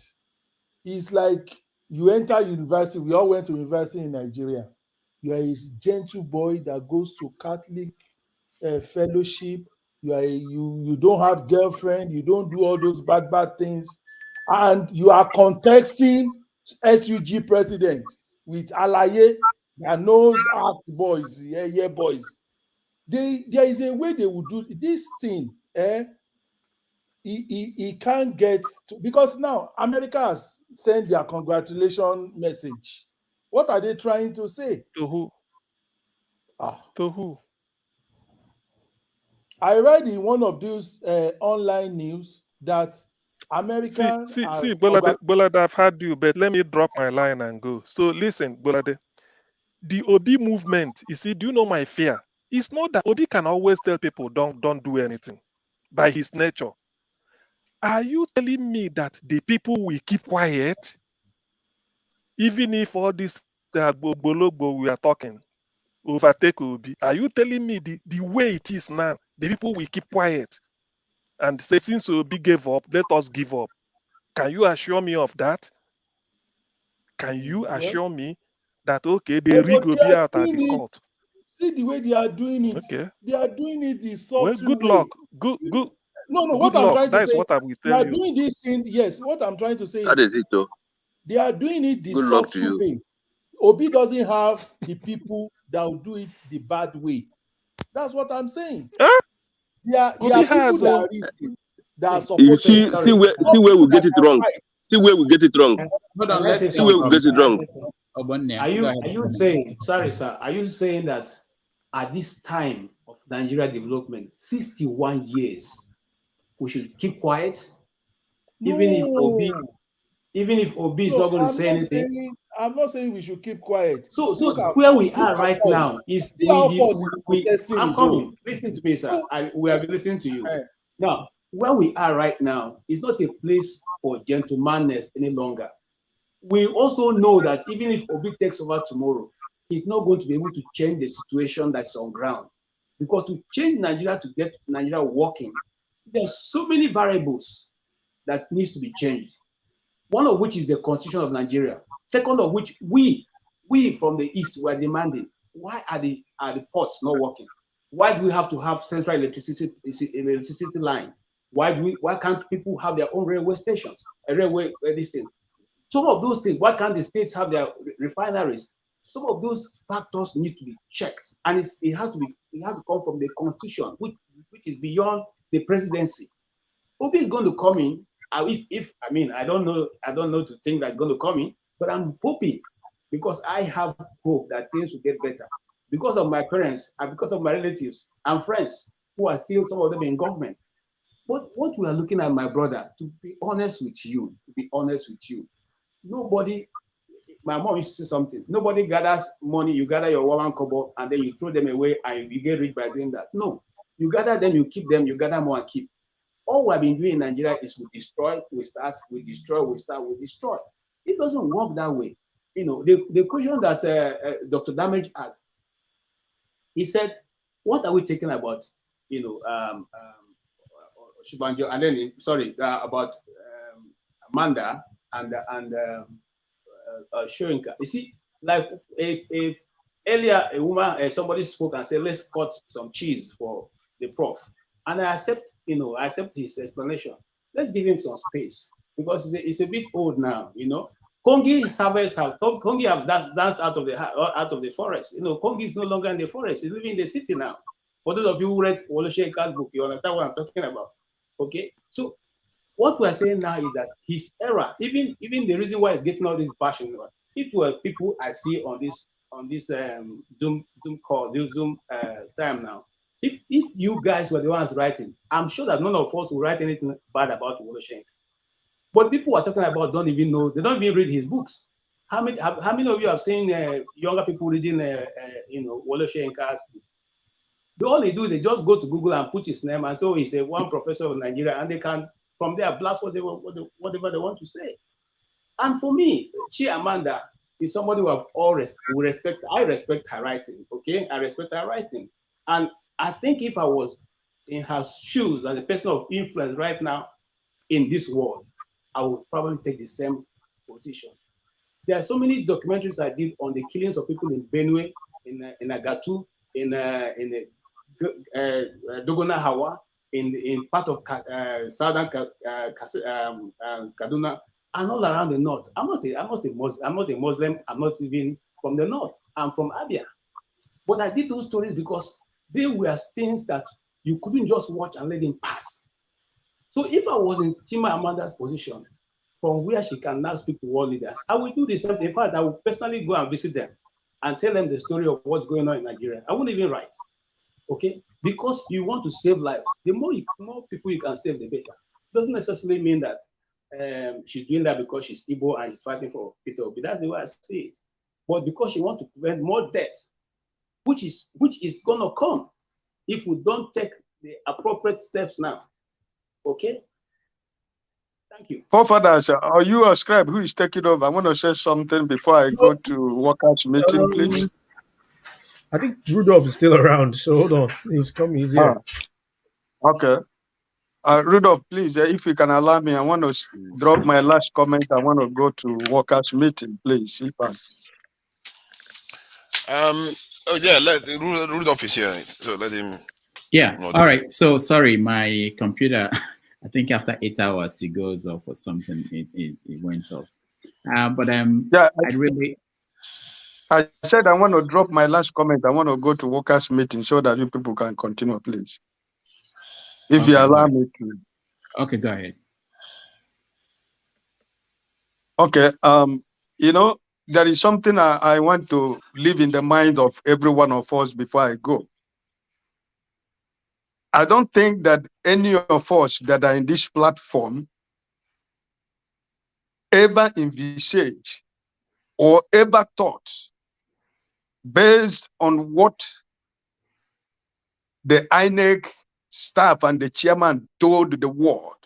is like you enter university. We all went to university in Nigeria. You are a gentle boy that goes to Catholic fellowship. You don't have girlfriend. You don't do all those bad things, and you are contesting SUG president with Alaye that knows act boys, yeah boys. There is a way they will do this thing. He can't get to, because now America has sent their congratulation message. What are they trying to say? To who? To who? I read in one of those online news that America See, Bolade, I've had you, but let me drop my line and go. So listen, Bolade, the Obi movement, you see, do you know my fear? It's not that Obi can always tell people don't do anything by his nature. Are you telling me that the people will keep quiet, even if all this Bologbo we are talking overtake Obi? Are you telling me the way it is now, the people will keep quiet and say, since Obi gave up, let us give up? Can you assure me of that? Can you assure me that, okay, they rig Obi out at the court? See the way they are doing it. Okay. They are doing it the subtle Well, good way. luck. Good. No, good what I'm luck. trying to That is say, what I will they tell are you. doing this thing. Yes, what I'm trying to say That is it, though. they are doing it the Good luck to subtle you. way. Obi doesn't have the people that will do it the bad way. That's what I'm saying. Huh? There are Obi people has, that are risky, that are You supporting. see where we get it wrong. See where we get it wrong. Hold on, let's say See where we get it wrong. Are you saying, sorry, sir, are you saying that at this time of Nigeria development, 61 years, we should keep quiet? Even if Obi is not going to say anything? I'm not saying we should keep quiet. So where we are right now is I'm coming. Listen to me, sir. We have been listening to you. Now, where we are right now is not a place for gentlemanness any longer. We also know that even if Obi takes over tomorrow, he's not going to be able to change the situation that's on ground. Because to change Nigeria, to get Nigeria working, there's so many variables that needs to be changed. One of which is the constitution of Nigeria. Second of which, we from the East were demanding, why are the ports not working? Why do we have to have central electricity line? Why can't people have their own railway stations, this thing? Some of those things, why can't the states have their refineries? Some of those factors need to be checked, and it has to come from the constitution, which is beyond the presidency. Obi is going to come in. If I mean, I don't know to think that's going to come in, but I'm hoping, because I have hope that things will get better because of my parents and because of my relatives and friends who are still, some of them in government. But what we are looking at, my brother, to be honest with you, nobody, my mom used to say something, nobody gathers money, you gather your one kobo and then you throw them away and you get rich by doing that. No, you gather them, you keep them, you gather more and keep. All we have been doing in Nigeria is we destroy, we start, we destroy, we start, we destroy. It doesn't work that way. You know, the question that Dr. Damage asked, he said, what are we talking about? You know, Shibanjo, and then, sorry, about Amanda Soyinka. You see, like if earlier a woman, somebody spoke and said, let's cut some cheese for the prof. And I accept, I accept his explanation. Let's give him some space because it's a bit old now, Kongi have danced out of the forest. Kongi is no longer in the forest. He's living in the city now. For those of you who read Wole Soyinka's book, you understand what I'm talking about. Okay, so what we are saying now is that his era, even the reason why he's getting all this bashing, if you are people I see on this Zoom call, this Zoom time now, if you guys were the ones writing, I'm sure that none of us will write anything bad about Wole Soyinka. But people are talking about don't even know, they don't even read his books. How many of you have seen younger people reading Wole Soyinka's books? All they do, they just go to Google and put his name, and so he's one professor of Nigeria, and they can from there blast whatever they want to say. And for me, Chimamanda is somebody who have all respect. I respect her writing. Okay, I respect her writing, and I think if I was in her shoes as a person of influence right now in this world, I would probably take the same position. There are so many documentaries I did on the killings of people in Benue, in Agatu, in Dogona Hawa, in part of southern Kaduna, and all around the north. I'm not a Muslim. I'm not even from the north. I'm from Abia. But I did those stories because they were things that you couldn't just watch and let them pass. So if I was in Chimamanda's position, from where she can now speak to world leaders, I will do the same thing. In fact, I will personally go and visit them and tell them the story of what's going on in Nigeria. I won't even write. Okay, because you want to save lives. The more people you can save, the better. Doesn't necessarily mean that she's doing that because she's Igbo and she's fighting for Peter Obi. That's the way I see it. But because she wants to prevent more deaths, which is gonna come if we don't take the appropriate steps now. Okay. Thank you. Forefathers, are you a scribe who is taking over? I want to say something before I go to workers' meeting, please. I think Rudolph is still around, so hold on. He's coming. He's here. Okay. Rudolph, please, if you can allow me, I want to drop my last comment. I want to go to workers' meeting, please. Rudolph is here, so let him. Yeah. All right. So sorry, my computer. I think after 8 hours it goes off or something. It went off. But yeah, I said I want to drop my last comment. I want to go to workers' meeting so that you people can continue, please. If you allow me to. Okay, go ahead. Okay. There is something I want to leave in the mind of every one of us before I go. I don't think that any of us that are in this platform ever envisaged or ever thought, based on what the INEC staff and the chairman told the world,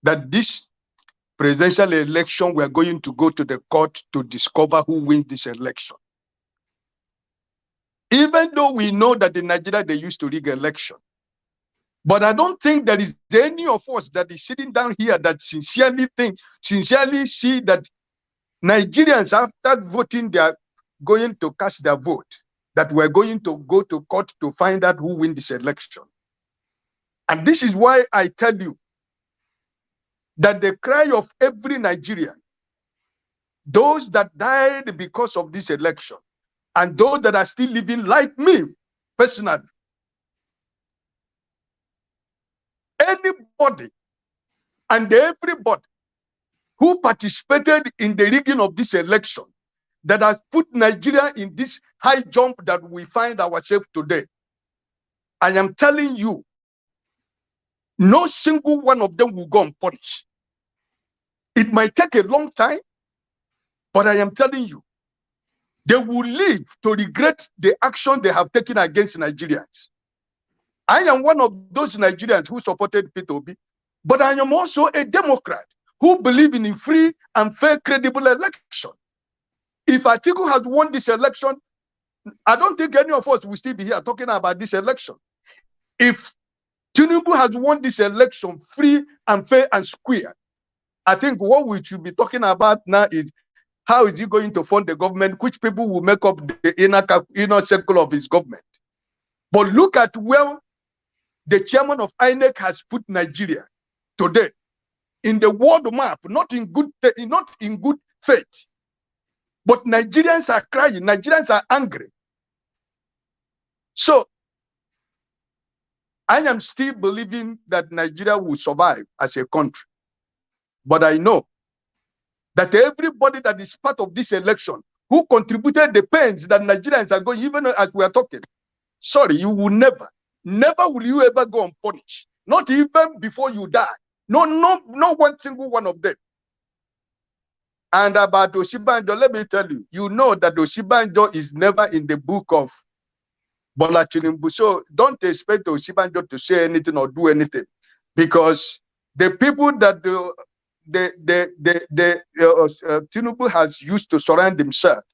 that this presidential election, we are going to go to the court to discover who wins this election. Even though we know that in Nigeria they used to rig election. But I don't think there is any of us that is sitting down here that sincerely see that Nigerians, after voting, they are going to cast their vote, that we're going to go to court to find out who wins this election. And this is why I tell you that the cry of every Nigerian, those that died because of this election, and those that are still living like me, personally, anybody and everybody who participated in the rigging of this election that has put Nigeria in this high jump that we find ourselves today, I am telling you, no single one of them will go unpunished. It might take a long time, but I am telling you, they will live to regret the action they have taken against Nigerians. I am one of those Nigerians who supported Peter Obi, but I am also a Democrat who believe in a free and fair, credible election. If Atiku has won this election, I don't think any of us will still be here talking about this election. If Tinubu has won this election free and fair and square, I think what we should be talking about now is how is he going to fund the government, which people will make up the inner circle of his government. But look at where the chairman of INEC has put Nigeria today in the world map, not in good faith. But Nigerians are crying, Nigerians are angry. So I am still believing that Nigeria will survive as a country. But I know that everybody that is part of this election who contributed the pains that Nigerians are going, even as we are talking, sorry, you will never will you ever go unpunished. Not even before you die. No one single one of them. And about Osinbajo, let me tell you, you know that Osinbajo is never in the book of Bola Tinubu. So don't expect Osinbajo to say anything or do anything, because the people that Tinubu has used to surround himself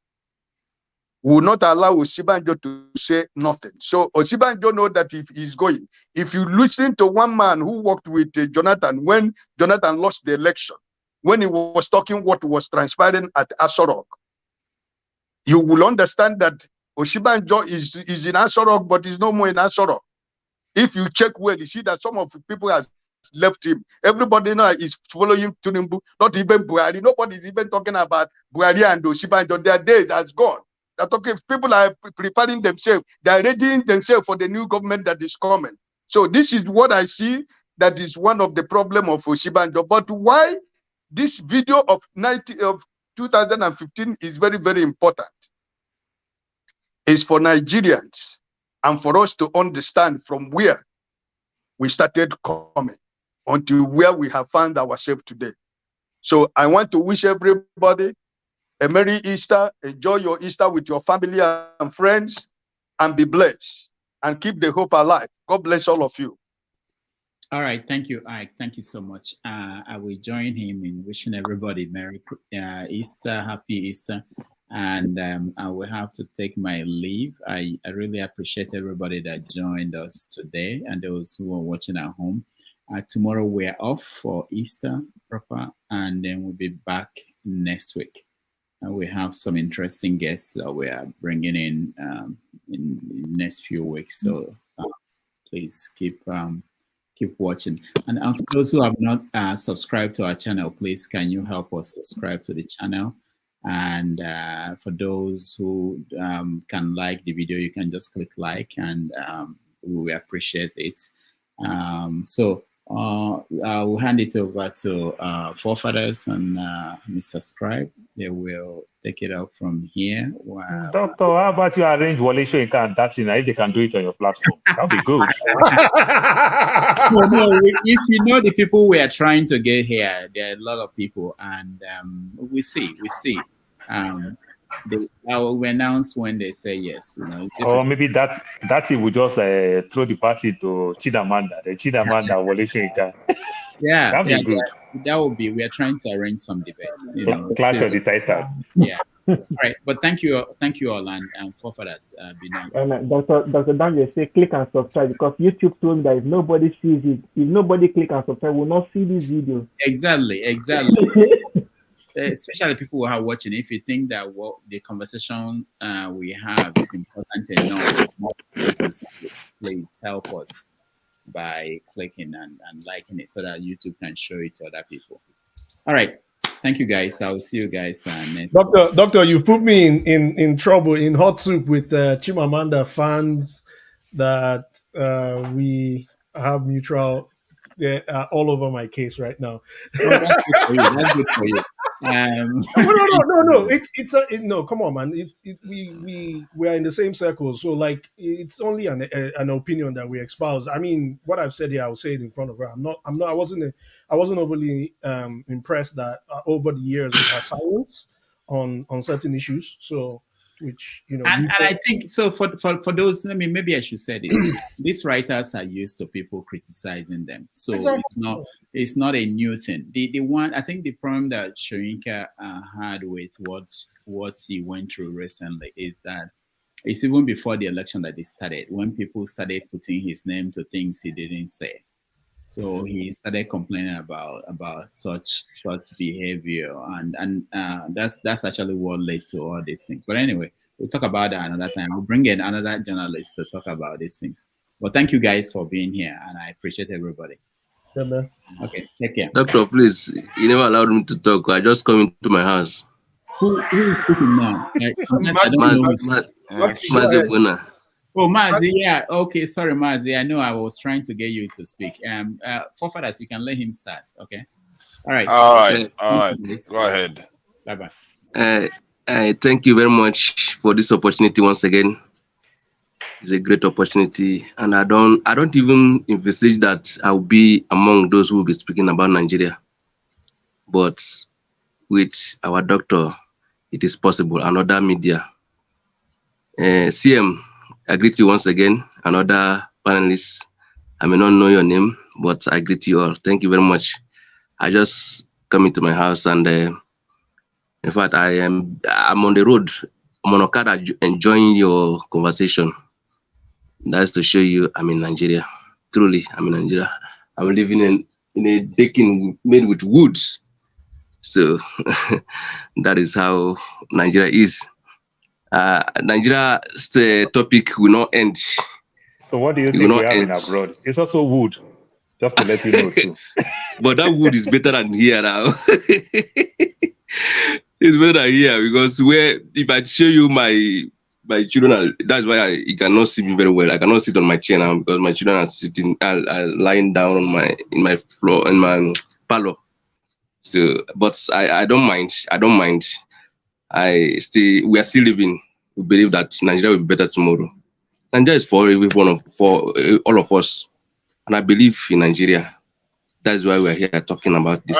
will not allow Osinbajo to say nothing. So Osinbajo know that if he's going, if you listen to one man who worked with Jonathan when Jonathan lost the election, when he was talking what was transpiring at Aso Rock, you will understand that Osinbajo is in Aso Rock, but is no more in Aso Rock. If you check well, you see that some of the people has left him. Everybody now is following Tinubu, not even Buhari. Nobody is even talking about Buhari and Osinbajo. Their days has gone. They're talking, people are preparing themselves. They are readying themselves for the new government that is coming. So this is what I see that is one of the problem of Osinbajo. But why this video of 2015 is very, very important is for Nigerians and for us to understand from where we started coming until where we have found ourselves today. So I want to wish everybody a Merry Easter. Enjoy your Easter with your family and friends, and be blessed and keep the hope alive. God bless all of you. All right, thank you, Ike. Thank you so much. I will join him in wishing everybody Merry Easter, Happy Easter, and I will have to take my leave. I really appreciate everybody that joined us today and those who are watching at home. Tomorrow we're off for Easter proper, and then we'll be back next week. We have some interesting guests that we are bringing in the next few weeks. So please keep watching. And for those who have not subscribed to our channel, please can you help us subscribe to the channel? And for those who can like the video, you can just click like, and we appreciate it. So I'll hand it over to Forefathers and subscribe. They will take it out from here. Wow. Doctor, how about you arrange Wole Soyinka and Datti if they can do it on your platform? That'll be good. No, if you know the people we are trying to get here, there are a lot of people, and we see. They will announce when they say yes. You know, or maybe Datti will just throw the party to Chimamanda, Wole Soyinka. Yeah, that'd be good. That would be. We are trying to arrange some debates. You know, Clash of the Titans. Yeah. All right, but thank you all, and Forefathers, be nice. Dr. Daniel say click and subscribe, because YouTube told me that if nobody sees it, if nobody click and subscribe, will not see this video. Exactly. Especially people who are watching. If you think that what the conversation we have is important enough, please help us by clicking and liking it so that YouTube can show it to other people. All right. Thank you, guys. I will see you guys next. Doctor, you've put me in trouble, in hot soup with Chimamanda fans that we have mutual. They're all over my case right now. Oh, that's good for you. That's good for you. No. No. Come on, man. We are in the same circle, so like it's only an opinion that we espouse. I mean, what I've said here, I will say it in front of her. I wasn't overly impressed that over the years of her silence on certain issues. So, which and I think so for those. I mean, maybe I should say this: these writers are used to people criticizing them, so exactly. It's not a new thing. The one, I think the problem that Soyinka had with what he went through recently is that it's even before the election that it started, when people started putting his name to things he didn't say. So he started complaining about such behavior, and that's actually what led to all these things. But anyway, we'll talk about that another time. I'll bring in another journalist to talk about these things. But thank you guys for being here, and I appreciate everybody. Yeah, man. Okay, take care. Doctor, please, you never allowed me to talk. I just come into my house. Who is speaking now? I don't know. Mazi. Oh, Mazi, yeah. Okay, sorry, Mazi. I know I was trying to get you to speak. Forefathers, you can let him start. Okay. All right. All right. Go ahead. Bye-bye. Thank you very much for this opportunity once again. It's a great opportunity, and I don't even envisage that I'll be among those who will be speaking about Nigeria. But with our doctor, it is possible. Another media. CM, I greet you once again. Another panelist. I may not know your name, but I greet you all. Thank you very much. I just come into my house, and in fact, I'm on the road. I'm on Okada enjoying your conversation. That's to show you I'm in Nigeria. Truly, I'm in Nigeria. I'm living in a decking made with woods. So that is how Nigeria is. Nigeria's topic will not end. So what do you think we have in abroad? It's also wood, just to let you know too. But that wood is better than here now. It's better than here because if I show you my children, that's why you cannot see me very well. I cannot sit on my chair now because my children are sitting, are lying down on in my floor, in my parlor. So, but I don't mind. We are still living. We believe that Nigeria will be better tomorrow. Nigeria is for all of us, and I believe in Nigeria. That's why we are here talking about this.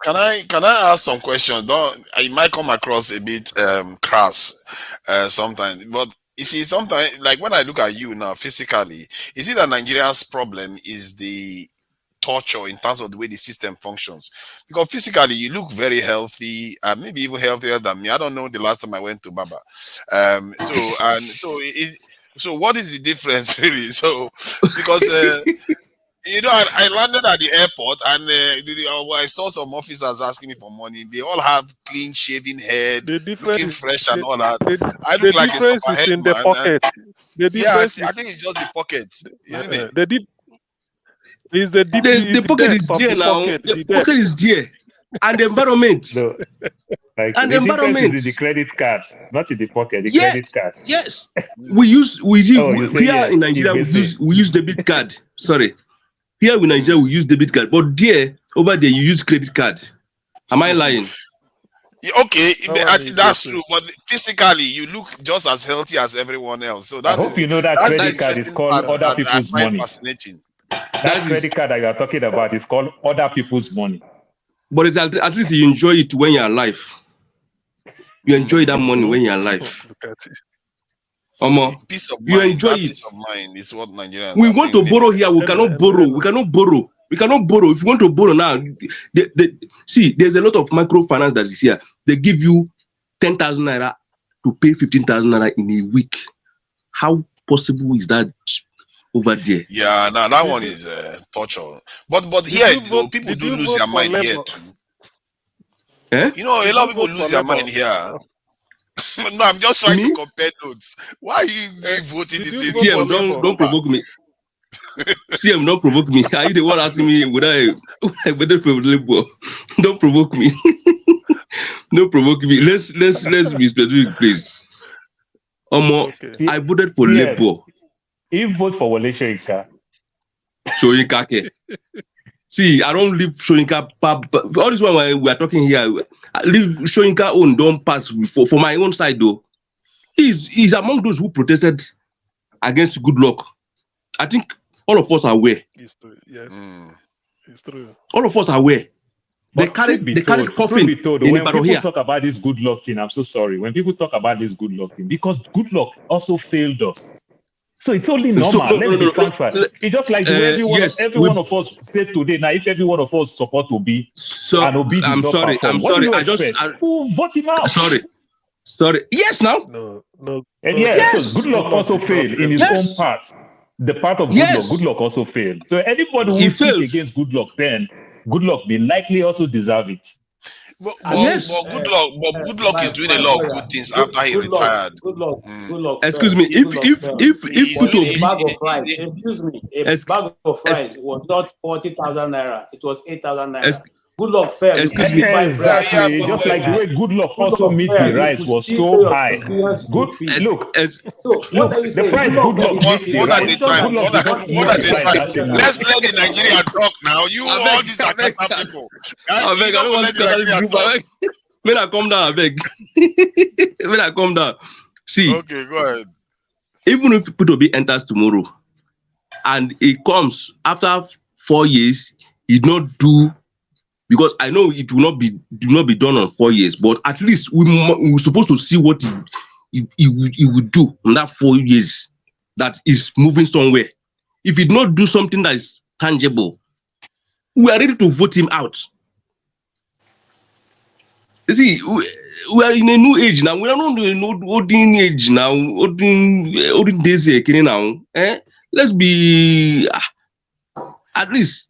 Can I ask some questions? It might come across a bit crass sometimes, but you see, sometimes like when I look at you now physically, is it that Nigeria's problem is the torture in terms of the way the system functions? Because physically you look very healthy, maybe even healthier than me. I don't know the last time I went to Baba. So what is the difference really? So because I landed at the airport and I saw some officers asking me for money. They all have clean shaven head, looking fresh and all that. I look like a difference is in the pocket. I think it's just the pocket, isn't it? The pocket is there now. The pocket is there, and the environment. No, and the environment difference is in the credit card, not in the pocket. Credit card. Yes, here in Nigeria we use debit card. Sorry, here in Nigeria we use debit card, but over there you use credit card. Am I lying? Okay, that's true. But physically, you look just as healthy as everyone else. So I hope you know that credit card is called other people's money. Fascinating. That credit card that you are talking about is called other people's money. But it's at least you enjoy it when you're alive. You enjoy that money when you're alive. Peace of you mind, enjoy it. Peace of mind is what Nigerians. We want to borrow here. We cannot borrow. We cannot borrow. We cannot borrow. If you want to borrow now, see, there's a lot of microfinance that is here. They give you 10,000 naira to pay 15,000 naira in a week. How possible is that over there? Yeah, now that one is torture. But here, people do lose their mind here too. You know, a lot of people lose their mind here. No, I'm just trying to compare notes. Why are you voting the same? CM, don't provoke me. CM, don't provoke me. Are you the one asking me would I voted for Labour? Don't provoke me. Don't provoke me. Let's be specific, please. I voted for Labour. You vote for Wole Soyinka. Soyinka. See, I don't leave Soyinka. All this one we are talking here, I leave Soyinka own don't pass for my own side though. He's among those who protested against good luck. I think all of us are aware. It's true. Yes, it's true. All of us are aware. They carried coffin in when people talk about this good luck thing, I'm so sorry. When people talk about this good luck thing, because good luck also failed us. So it's only normal. Let's be frank. It's just like every one of us said today. Now, if every one of us support Obi and Obi did not perform, what do you expect? Who vote him out? Sorry. Yes, now. No. And yes, so good luck also failed in his own part. the part of Yes. Good Luck also failed. So anybody who He speak failed. against Good Luck, then Good Luck will likely also deserve it. But Yes. Good Luck is doing a lot of good things after he retired. Good luck. Excuse me. If But Peter a Obi, bag of rice, excuse me, a bag of rice was not 40,000 naira. It was 8,000 naira. Good luck fell. Excuse me. Exactly. Just like the way Good Luck also meet the rice was so high. Good. Look. So what are you The saying? price Good Luck meet the One at rice. a time. Good Luck did not meet the rice that same way. Let's let the Nigerian talk now. You all these Akata people. I beg, I don't want to start this group. I beg. When I come down, I beg. When I come down. See. Okay, go ahead. Even if Peter Obi enters tomorrow and it comes after 4 years, he not do, because I know it will not be done on 4 years, but at least we're supposed to see what he would do in that 4 years that is moving somewhere. If he not do something that is tangible, we are ready to vote him out. You see, we are in a new age now. We are not in an olden age now. Olden days here now. Let's be at least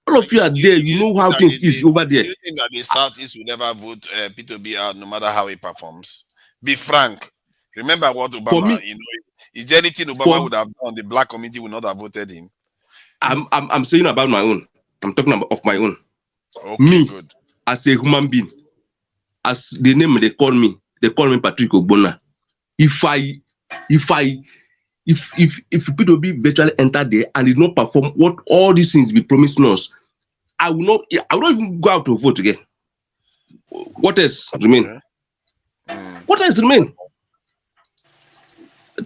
all of you are there. You know how things is over there. Do you think that the Southeast will never vote Peter Obi out, no matter how he performs? Be frank. Remember what Obama. Is there anything Obama would have done? The black community would not have voted him. I'm saying about my own. I'm talking about of my own. Okay, me, good. As a human being, as the name they call me Patrick Ogbonna. If Peter Obi virtually enter there and did not perform what all these things be promising us, I will not even go out to vote again. What else remain? What else remain?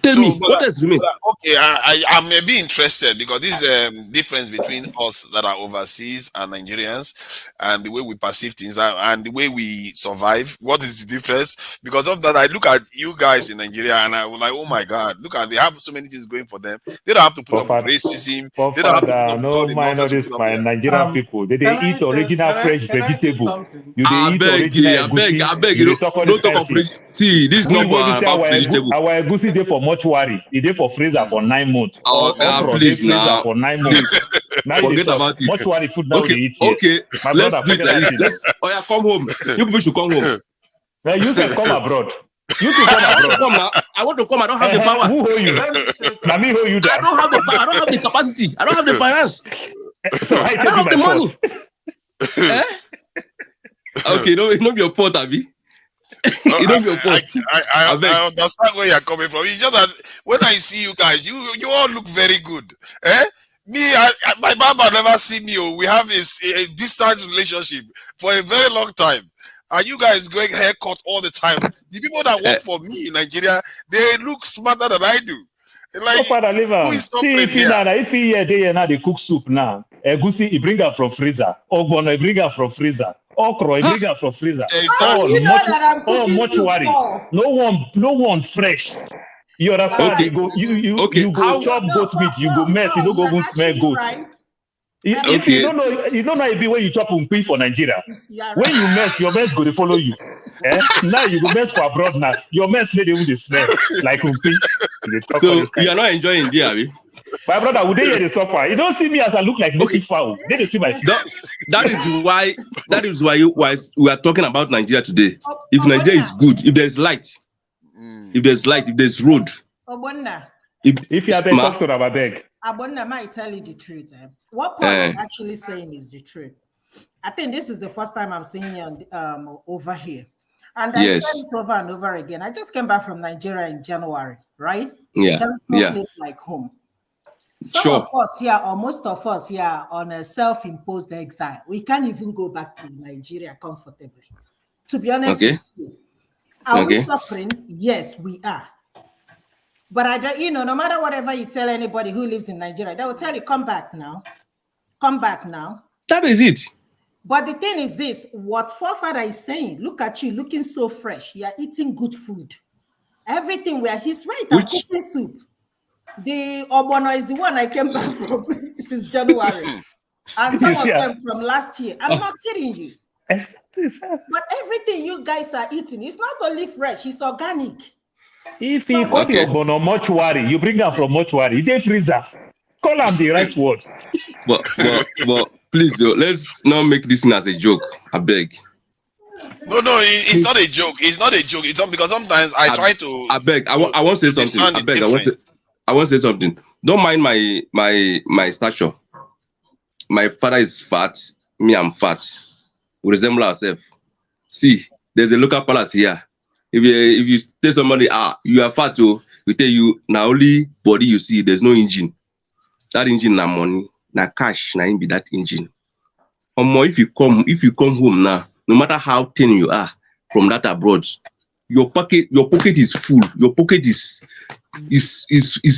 Tell me, what else remain? Okay, I may be interested because this difference between us that are overseas and Nigerians and the way we perceive things and the way we survive. What is the difference? Because of that, I look at you guys in Nigeria and I was like, oh my God, look at they have so many things going for them. They don't have to put up with racism. They don't have to put up with all the nonsense. My Nigerian people. They eat original fresh vegetable. You they eat original egusi. I beg you. Don't talk of see, this is not about vegetable. Our egusi dey for mortuary. It dey for freezer for 9 months. Please now. For 9 months. Now forget about it. Mortuary food now they eat here. Okay. My brother, forget that. Oh yeah, come home. You people should come home. Now you can come abroad. You can come abroad. Come now. I want to come. I don't have the power. Who hold you? Now me hold you. I don't have the power. I don't have the capacity. I don't have the finance. So I don't have the money. Okay, no, it's not your fault, Abi. I understand where you're coming from. It's just that when I see you guys, you all look very good. My mama never see me. We have a distance relationship for a very long time. And you guys going haircut all the time. The people that work for me in Nigeria, they look smarter than I do. Like, who is suffering here? If he here now they cook soup now, egusi he bring her from freezer. Ogbono he bring her from freezer. Okro he bring her from freezer. Exactly. All mortuary. No one fresh. You understand? Okay. You go chop goat meat. You go mess. You don't go even smell goat. Right. If you don't know it be when you chop unkui for Nigeria. When you mess, your mess go to follow you. Now you go mess for abroad now. Your mess made even the smell like unkui. So you are not enjoying there, Abi? My brother, would they hear the suffer? You don't see me as I look like native fowl. They don't see my face. That is why we are talking about Nigeria today. If Nigeria is good, if there's light, if there's road. If you have a talk to Rababeg. Abonna might tell you the truth. What Paul is actually saying is the truth. I think this is the first time I'm seeing you over here. And I said it over and over again. I just came back from Nigeria in January, right? Yeah. There's no place like home. Some of us here, or most of us here, on a self-imposed exile. We can't even go back to Nigeria comfortably. To be honest with you. Are we suffering? Yes, we are. But I don't, no matter whatever you tell anybody who lives in Nigeria, they will tell you, come back now. Come back now. That is it. But the thing is this, what forefather is saying, look at you looking so fresh. You are eating good food. Everything where he's right. I'm cooking soup. The Obono is the one I came back from since January. And some of them from last year. I'm not kidding you. But everything you guys are eating, it's not only fresh, it's organic. If he cut your bono mortuary, you bring her from mortuary, they freezer. Call him the right word. But please, let's not make this thing as a joke. I beg. No, it's not a joke. It's not a joke. It's not, because sometimes I try to. I beg. I want to say something. I beg. I want to say something. Don't mind my stature. My father is fat. Me, I'm fat. We resemble ourselves. See, there's a local palace here. If you tell somebody, you are fat, we tell you now only body you see. There's no engine. That engine na money, na cash, na be that engine. Or more, if you come home now, no matter how thin you are from that abroad, your pocket is full. Your pocket is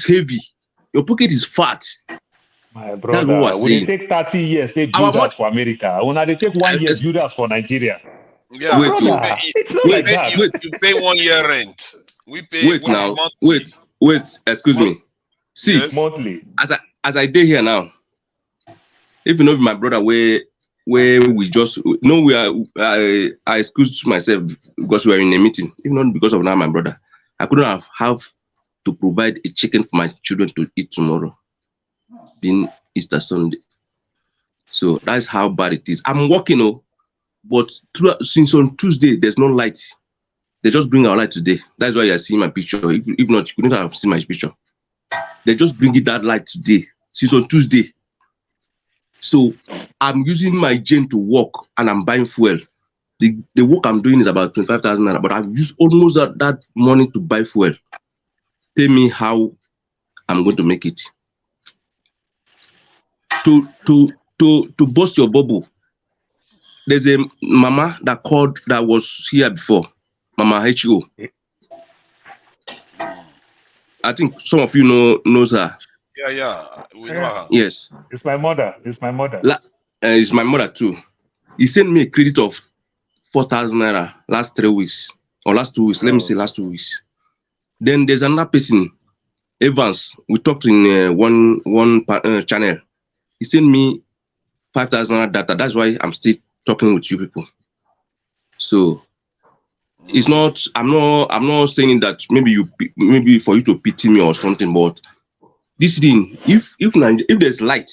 heavy. Your pocket is fat. My brother, we take 30 years, they build us for America. When they take 1 year, build us for Nigeria. Yeah, it's not like that. You pay 1 year rent. We pay. Wait. Excuse me. See, monthly. As I did here now, if you know my brother, where we just I excused myself because we were in a meeting. Even not because of now my brother, I couldn't have to provide a chicken for my children to eat tomorrow, being Easter Sunday. So that's how bad it is. I'm working, but since on Tuesday there's no light. They just bring our light today. That's why you're seeing my picture. If not, you couldn't have seen my picture. They just bring it that light today, since on Tuesday. So I'm using my gen to work and I'm buying fuel. The work I'm doing is about 25,000 naira, but I've used almost that money to buy fuel. Tell me how I'm going to make it. To burst your bubble, there's a mama that was here before, Mama HO. I think some of you knows her. Yeah, we know her. Yes. It's my mother. It's my mother too. He sent me a credit of 4,000 naira last 3 weeks or last 2 weeks. Let me say last 2 weeks. Then there's another person, Evans. We talked in one channel. He sent me 5,000 naira data. That's why I'm still talking with you people. So it's not. I'm not saying that maybe for you to pity me or something, but this thing, if there's light,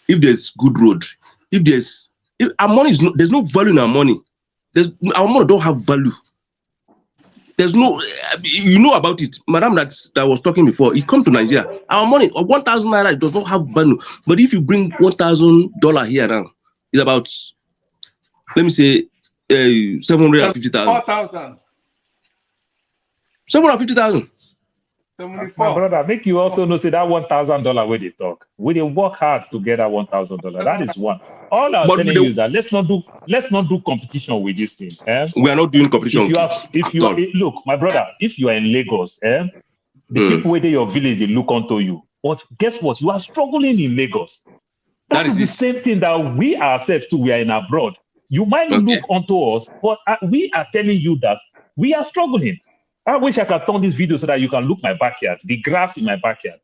if there's good road, if our money there's no value in our money. Our money don't have value. There's no, about it. Madam that was talking before, he come to Nigeria. Our money, 1,000 naira, does not have value. But if you bring $1,000 here now, it's about, let me say, 750,000. 4,000. 750,000. My brother, make you also know, say that $1,000 where they talk. We they work hard to get that $1,000. That is one. All I'm telling you is that let's not do competition with this thing. We are not doing competition. Look, my brother, if you are in Lagos, the people within your village they look onto you. But guess what? You are struggling in Lagos. That is the same thing that we ourselves too. We are in abroad. You might look onto us, but we are telling you that we are struggling. I wish I could turn this video so that you can look my backyard, the grass in my backyard.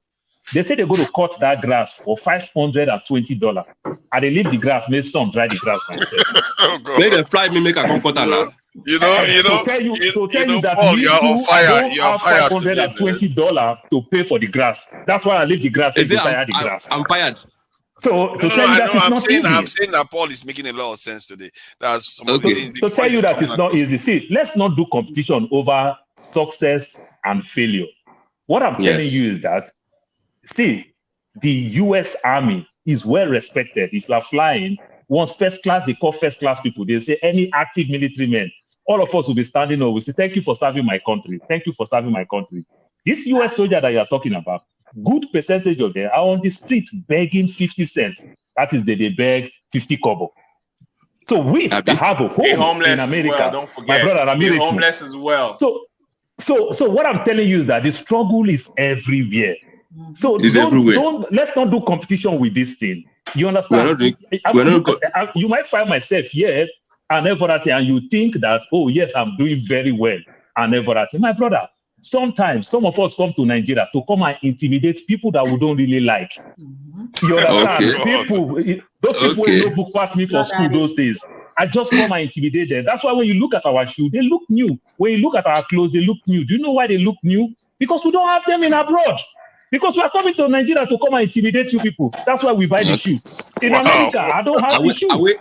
They say they're going to cut that grass for $520. And they leave the grass, make some dry the grass myself. Make them fly me, make a come cut now. To tell you that Paul, me you're on too, fire. I don't You're on have fire $520 to pay for the grass. That's why I leave the grass inside the grass. I'm fired. So to tell you that it's not easy. I'm saying that Paul is making a lot of sense today. That's some of the things. To tell you that it's not easy. See, let's not do competition over success and failure. What I'm telling you is that, see, the US Army is well respected. If you are flying, once first class, they call first class people. They say any active military men, all of us will be standing over. We say, thank you for serving my country. Thank you for serving my country. This US soldier that you are talking about, good percentage of them are on the street begging 50 cents. That is, they beg 50 kobo. So we have a home in America. Well, don't forget. My brother, Be homeless as well. So what I'm telling you is that the struggle is everywhere. So let's not do competition with this thing. You understand? You might find myself here and everything, and you think that, oh yes, I'm doing very well and everything. My brother, sometimes some of us come to Nigeria to come and intimidate people that we don't really like. You understand? Those people who book past me for school those days. I just come and intimidate them. That's why when you look at our shoe, they look new. When you look at our clothes, they look new. Do you know why they look new? Because we don't have them in abroad. Because we are coming to Nigeria to come and intimidate you people. That's why we buy the shoe. In America, I don't have the shoe.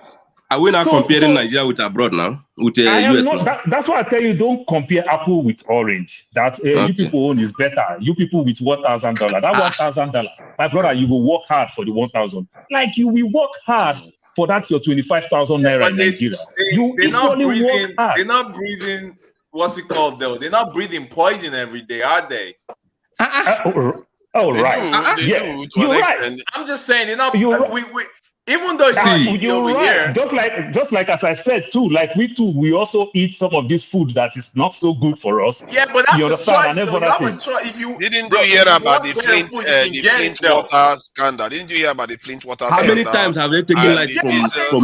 Are we now comparing Nigeria with abroad now? With US now? That's why I tell you, don't compare apple with orange. That you people own is better. You people with $1,000. That $1,000, my brother, you will work hard for the 1,000. Like you will work hard for that your 25,000 naira in Nigeria. They're not breathing. They're not breathing. What's it called though? They're not breathing poison every day, are they? Oh right. Yeah, you're right. I'm just saying, they're not. Even though it's not easy over here. Just like as I said too, like we also eat some of this food that is not so good for us. Yeah, but that's a choice. Though. You have a choice. If you didn't you hear about the Flint water scandal? Didn't you hear about the Flint water scandal? How many times have they taken life from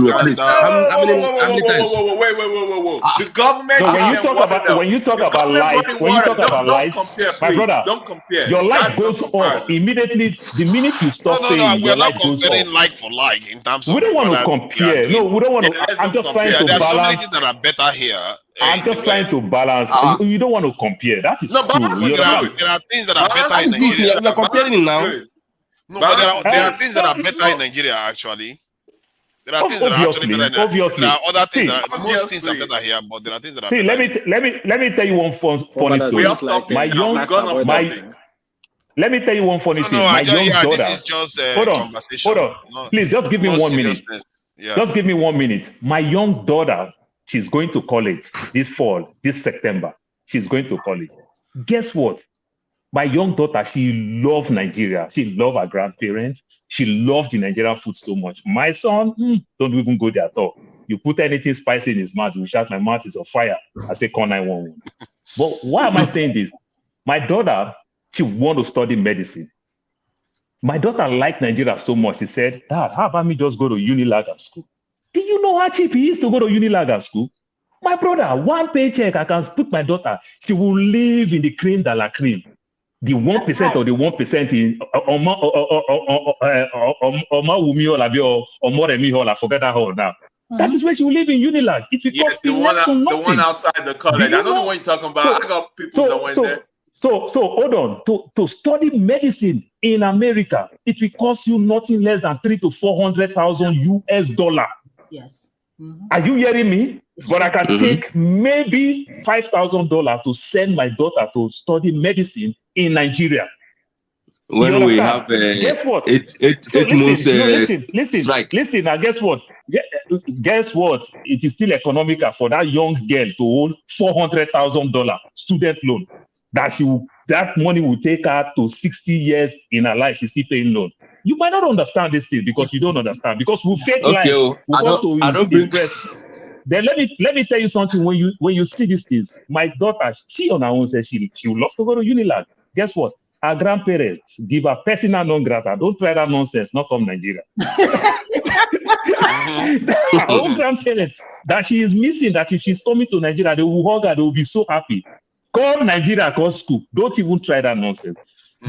your place? How many times? Whoa. The government. When you talk about life, my brother, don't compare. Your life goes up immediately the minute you stop paying. We're not comparing like for like. In terms of we don't want to compare. No, we don't want to. I'm just trying to balance. There are so many things that are better here. I'm just trying to balance. You don't want to compare. That is true. There are things that are better in Nigeria. You're comparing now. No, but there are things that are better in Nigeria actually. There are things that are actually better. Obviously, there are other things. Most things are better here, but there are things that are better. Let me tell you one funny story. Let me tell you one funny thing. My young daughter. This is just hold on. conversation. Hold on. Please, just give me 1 minute. Yeah. Just give me 1 minute. My young daughter, she's going to college this fall, this September. She's going to college. Guess what? My young daughter, she loves Nigeria. She loves her grandparents. She loves the Nigerian food so much. My son, don't even go there at all. You put anything spicy in his mouth, you shout, my mouth is on fire. I say, call 911. But why am I saying this? My daughter, she want to study medicine. My daughter liked Nigeria so much. She said, Dad, how about me just go to Unilager school? Do you know how cheap it is to go to Unilager school? My brother, one paycheck, I can put my daughter. She will live in the cream de la cream. The 1% or the 1% in I forget that whole now. That is where she will live in Unilag. It will cost me next to nothing. The one outside the college. I know the one you're talking about. I got people that went there. So hold on. To study medicine in America, it will cost you nothing less than $300,000 to $400,000 US. Yes. Are you hearing me? But I can take maybe $5,000 to send my daughter to study medicine in Nigeria. When we have guess what? eight months strike. Listen. Now, guess what? Guess what? It is still economical for that young girl to hold $400,000 student loan. That money will take her to 60 years in her life. She's still paying loan. You might not understand this thing because you don't understand. Because we fake life. We I don't bring press. Then let me tell you something. When you see these things, my daughter, she on her own says she would love to go to Unilag. Guess what? Her grandparents give her personal non grata. Don't try that nonsense. Not from Nigeria. Her own grandparents that she is missing. That if she's coming to Nigeria, they will hug her. They will be so happy. Come Nigeria, come school. Don't even try that nonsense.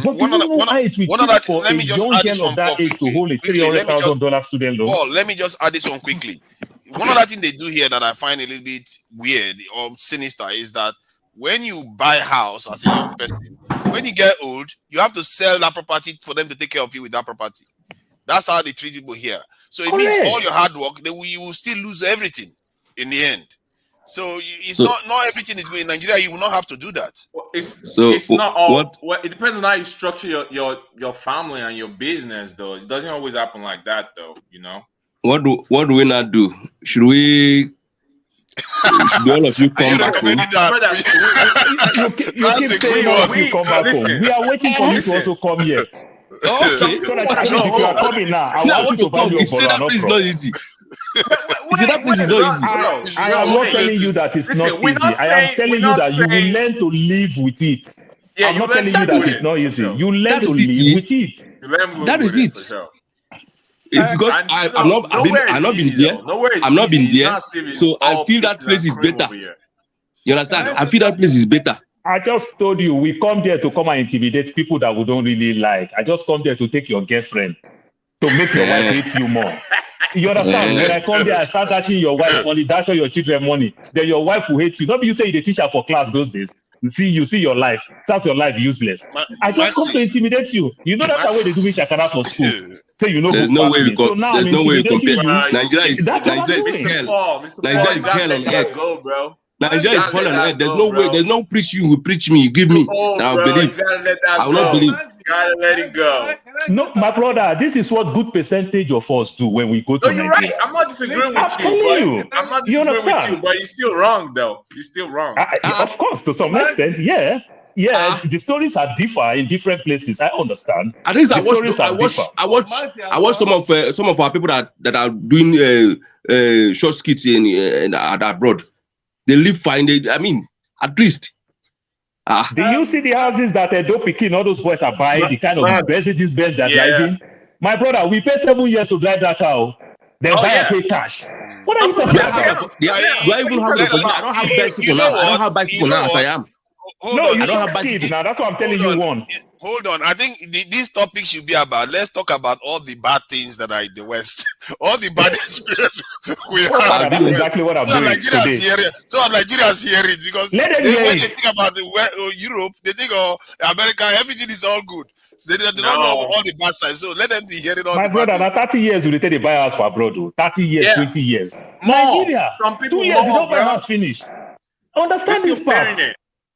But One other thing, let me just add this one to hold a $300,000 student loan. Paul, let me just add this one quickly. One other thing they do here that I find a little bit weird or sinister is that when you buy a house as a young person, when you get old, you have to sell that property for them to take care of you with that property. That's how they treat people here. So it means all your hard work, you will still lose everything in the end. So it's not everything is good in Nigeria. You will not have to do that. It's not all. Well, it depends on how you structure your family and your business, though. It doesn't always happen like that, though. You know. What do we not do? Should all of you come back home? You keep saying all of you come back home. We are waiting for you to also come here. If you are coming now, I want you to buy your Bola. That place is not easy. That place is not easy. I am not telling you that it's not easy. I am telling you that you will learn to live with it. I'm not telling you that it's not easy. You learn to live with it. That is it. Because I've not been there. I've not been there. So I feel that place is better. You understand? I feel that place is better. I just told you, we come there to come and intimidate people that we don't really like. I just come there to take your girlfriend, to make your wife hate you more. You understand? When I come there, I start dashing your wife money, dash all your children money. Then your wife will hate you. Not be you say you're the teacher for class those days. You see your life. That's your life useless. I just come to intimidate you. You know that's the way they do me shakara for school. So you know There's who no pass way me. So now I'm intimidating you. Nigeria is That's what I'm hell. doing. Nigeria is hell on earth. Go, bro. Nigeria is hell on earth. There's no way. There's no preach you will preach me. You give me. Now believe. I will not believe. Gotta let it go. No, my brother, this is what good percentage of us do when we go to Nigeria. Nigeria. Right. I'm not disagreeing with you, but I'm not disagreeing with you, but you're still wrong, though. You're still wrong. Of course, to some extent, yeah. Yeah, the stories are differ in different places. I understand. At least I watch some of our people that are doing short skits in abroad. They live fine. I mean, at least. Do you see the houses that Edo Pikin, all those boys are buying, the kind of Mercedes Benz they're driving? My brother, we pay 7 years to drive that car. Then buy and pay cash. What are you talking about? Do I even have I don't have bicycle now. I don't have bicycle now as I am. No, you don't have bicycle now. That's what I'm telling you. Hold on. I think this topic should be about. Let's talk about all the bad things that are in the West. All the bad experience we have. That's exactly what I'm doing today. So Nigerians hear it because when they think about Europe, they think America, everything is all good. So they don't know all the bad sides. So let them be hearing all my the brother, bad things. 30 years we take the buy house for abroad. 30 years, 20 years. More. Nigeria, Some people 2 years more, you don't buy house finish. Understand this part.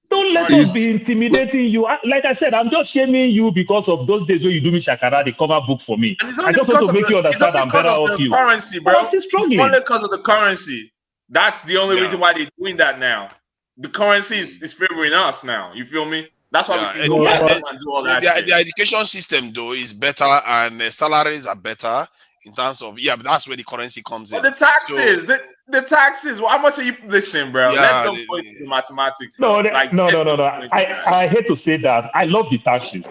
Don't let us be intimidating you. Like I said, I'm just shaming you because of those days when you do me shakara, the cover book for me. I just want to make you understand I'm better off you. Currency, bro. It's only because of the currency. That's the only reason why they're doing that now. The currency is favoring us now. You feel me? That's why we can go back and do all that. The education system though is better and salaries are better in terms of but that's where the currency comes in. But the taxes, the taxes. Well, how much are you listening, bro? Let them go into the mathematics. No. I hate to say that. I love the taxes.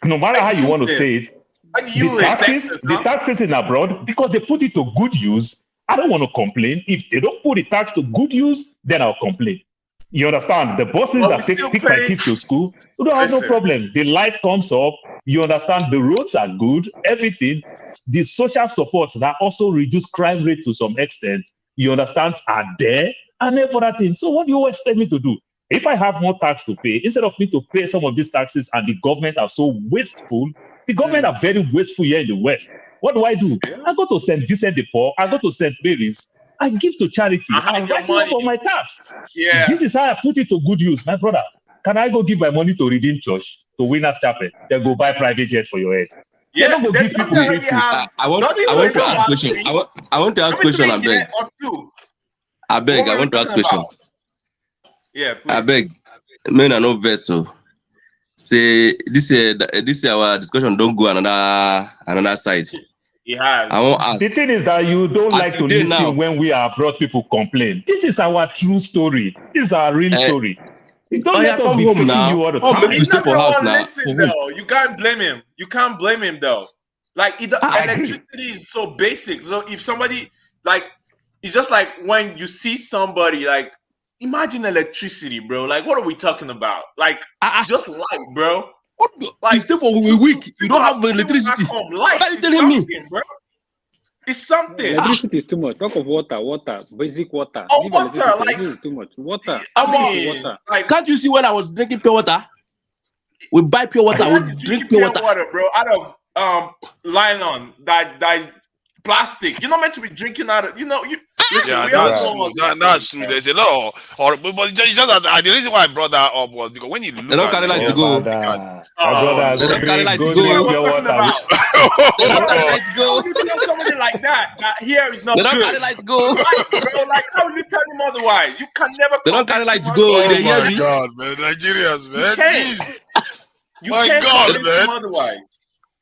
No matter how you want to say it, the taxes in abroad, because they put it to good use. I don't want to complain. If they don't put the tax to good use, then I'll complain. You understand? The buses that take my kids to school, you don't have no problem. The light comes up. You understand? The roads are good. Everything. The social support that also reduce crime rate to some extent, you understand, are there and everything. So what do you expect me to do? If I have more tax to pay, instead of me to pay some of these taxes and the government are so wasteful, the government are very wasteful here in the West. What do? I go to St. Vincent de Paul, I go to St. Mary's, I give to charity, I write off for my tax. Yeah. This is how I put it to good use. My brother, can I go give my money to Redeem Church, to Winners Chapel, then go buy private jet for your head? Yeah, I want to ask question. I want to ask question. I beg. I want to ask question. Yeah, please. I beg. Men are no vessel. Say this our discussion don't go another side. Yeah. I won't ask. The thing is that you don't like to listen when we are abroad people complain. This is our true story. This is our real story. Don't let us be faking you all the time. He's not the one listen though. You can't blame him. You can't blame him though. Like electricity is so basic. So if somebody it's just like when you see somebody like imagine electricity, bro. Like what are we talking about? Like just light, bro. What? Like it's for we weak. You don't have electricity. Light what are you telling me, bro? It's something. Electricity is too much. Talk of water, basic water. Oh, water, like is too much. Water. Water. Like, can't you see when I was drinking pure water? We buy pure water. We drink pure water, bro. Out of nylon that plastic. You're not meant to be drinking out of. Listen, that's true. There's a lot of, but just that the reason why I brought that up was because when you look they don't carry like to go. They don't carry like to go. They don't carry like to go. You tell somebody like that here is not good. They don't carry like to go. Bro, like how will you tell him otherwise? You can never. They don't carry like to go. Oh my God, man, Nigerians, man, please. My God, man. Otherwise.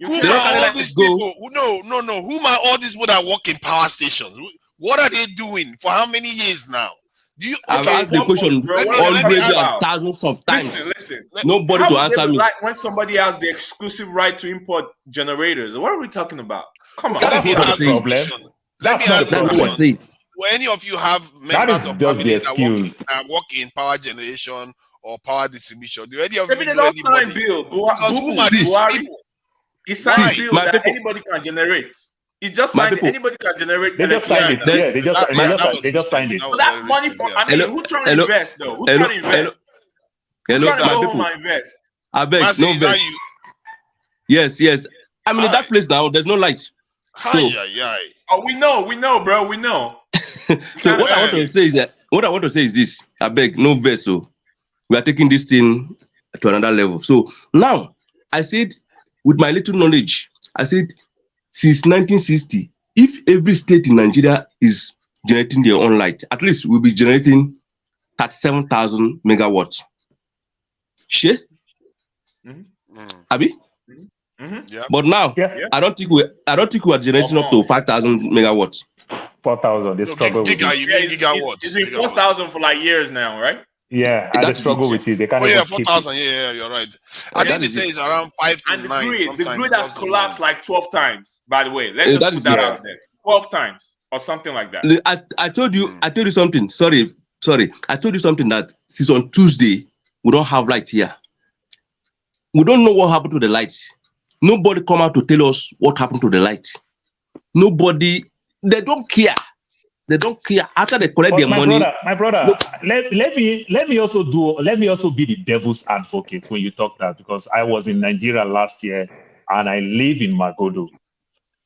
Who are all these people? No. Who are all these people that work in power stations? What are they doing for how many years now? I've asked the question already thousands of times. Listen. Nobody to answer me. Like when somebody has the exclusive right to import generators, what are we talking about? Come on. Let me ask you. Will any of you have members of families that work in power generation or power distribution? Do any of you know anybody? Bill. Because who are these people? He signed a bill that anybody can generate. He just signed it. Anybody can generate. They just signed it. Yeah, they just signed it. So that's money for. I mean, who trying to invest though? Who trying to invest? Who trying to go home and invest? I beg, no invest. Yes. I mean, in that place now, there's no light. So, oh, we know, bro. We know. So what I want to say is this. I beg, no verse. So we are taking this thing to another level. So now I said, with my little knowledge, I said since 1960, if every state in Nigeria is generating their own light, at least we'll be generating 37,000 megawatts. Sure? Abi? Yeah. But now I don't think we are generating up to 5,000 megawatts. 4,000. They struggle with it. Gigawatts. It's been 4,000 for like years now, right? Yeah, and they struggle with it. They can't. 4,000. Yeah, you're right. I think they say it's around 5 to 9. The grid has collapsed like 12 times. By the way, let's just put that out there. 12 times or something like that. I told you something. Sorry. I told you something that since on Tuesday we don't have light here. We don't know what happened to the lights. Nobody come out to tell us what happened to the light. Nobody. They don't care. They don't care after they collect their money. My brother, let me also be the devil's advocate when you talk that, because I was in Nigeria last year and I live in Magodo.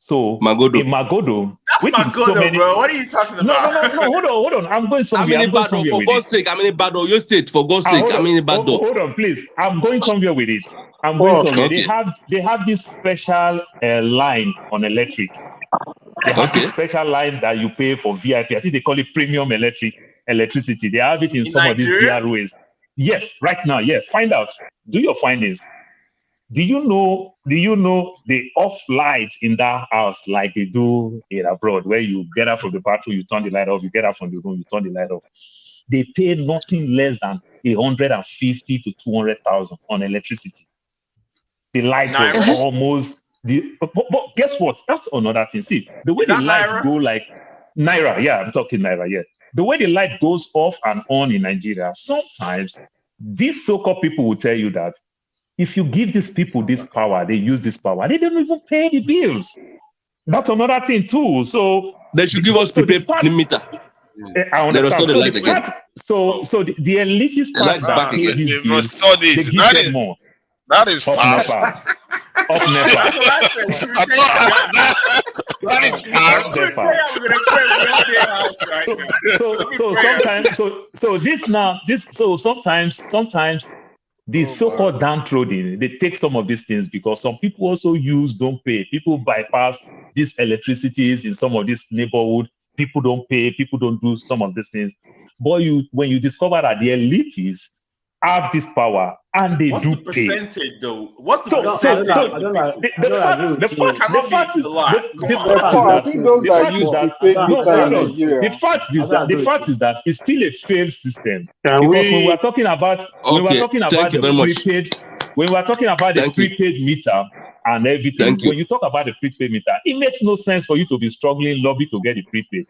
So in Magodo, that's Magodo, bro. What are you talking about? No. Hold on. I'm going somewhere. For God's sake, I'm in Bado, your state. For God's sake, I'm in Bado. Hold on, please. I'm going somewhere with it. I'm going somewhere. Okay. They have this special line on electric. They have this special line that you pay for VIP. I think they call it premium electricity. They have it in some Nigeria? Of these DROs. Yes, right now. Yeah, find out. Do your findings. Do you know they off lights in that house like they do in abroad, where you get out from the bathroom, you turn the light off, you get out from the room, you turn the light off. They pay nothing less than 150 to 200,000 on electricity. The light was almost but guess what? That's another thing. See, the way the lights go like Naira, yeah, I'm talking Naira, yeah. The way the light goes off and on in Nigeria, sometimes these so-called people will tell you that if you give these people this power, they use this power, they don't even pay the bills. That's another thing too. So they should give us prepaid meter. I understand. So the elitist part that pay these bills, they give them more. That is fast. That is fast. Sometimes these so-called downtrodden, they take some of these things because some people also don't pay. People bypass these electricities in some of this neighborhood. People don't pay. People don't do some of these things. But when you discover that the elites have this power and they What's do the percentage though? What's the percentage? The fact is that it's still a failed system. Because when we're talking about the prepaid meter and everything, when you talk about the prepaid meter, it makes no sense for you to be struggling lobby to get the prepaid.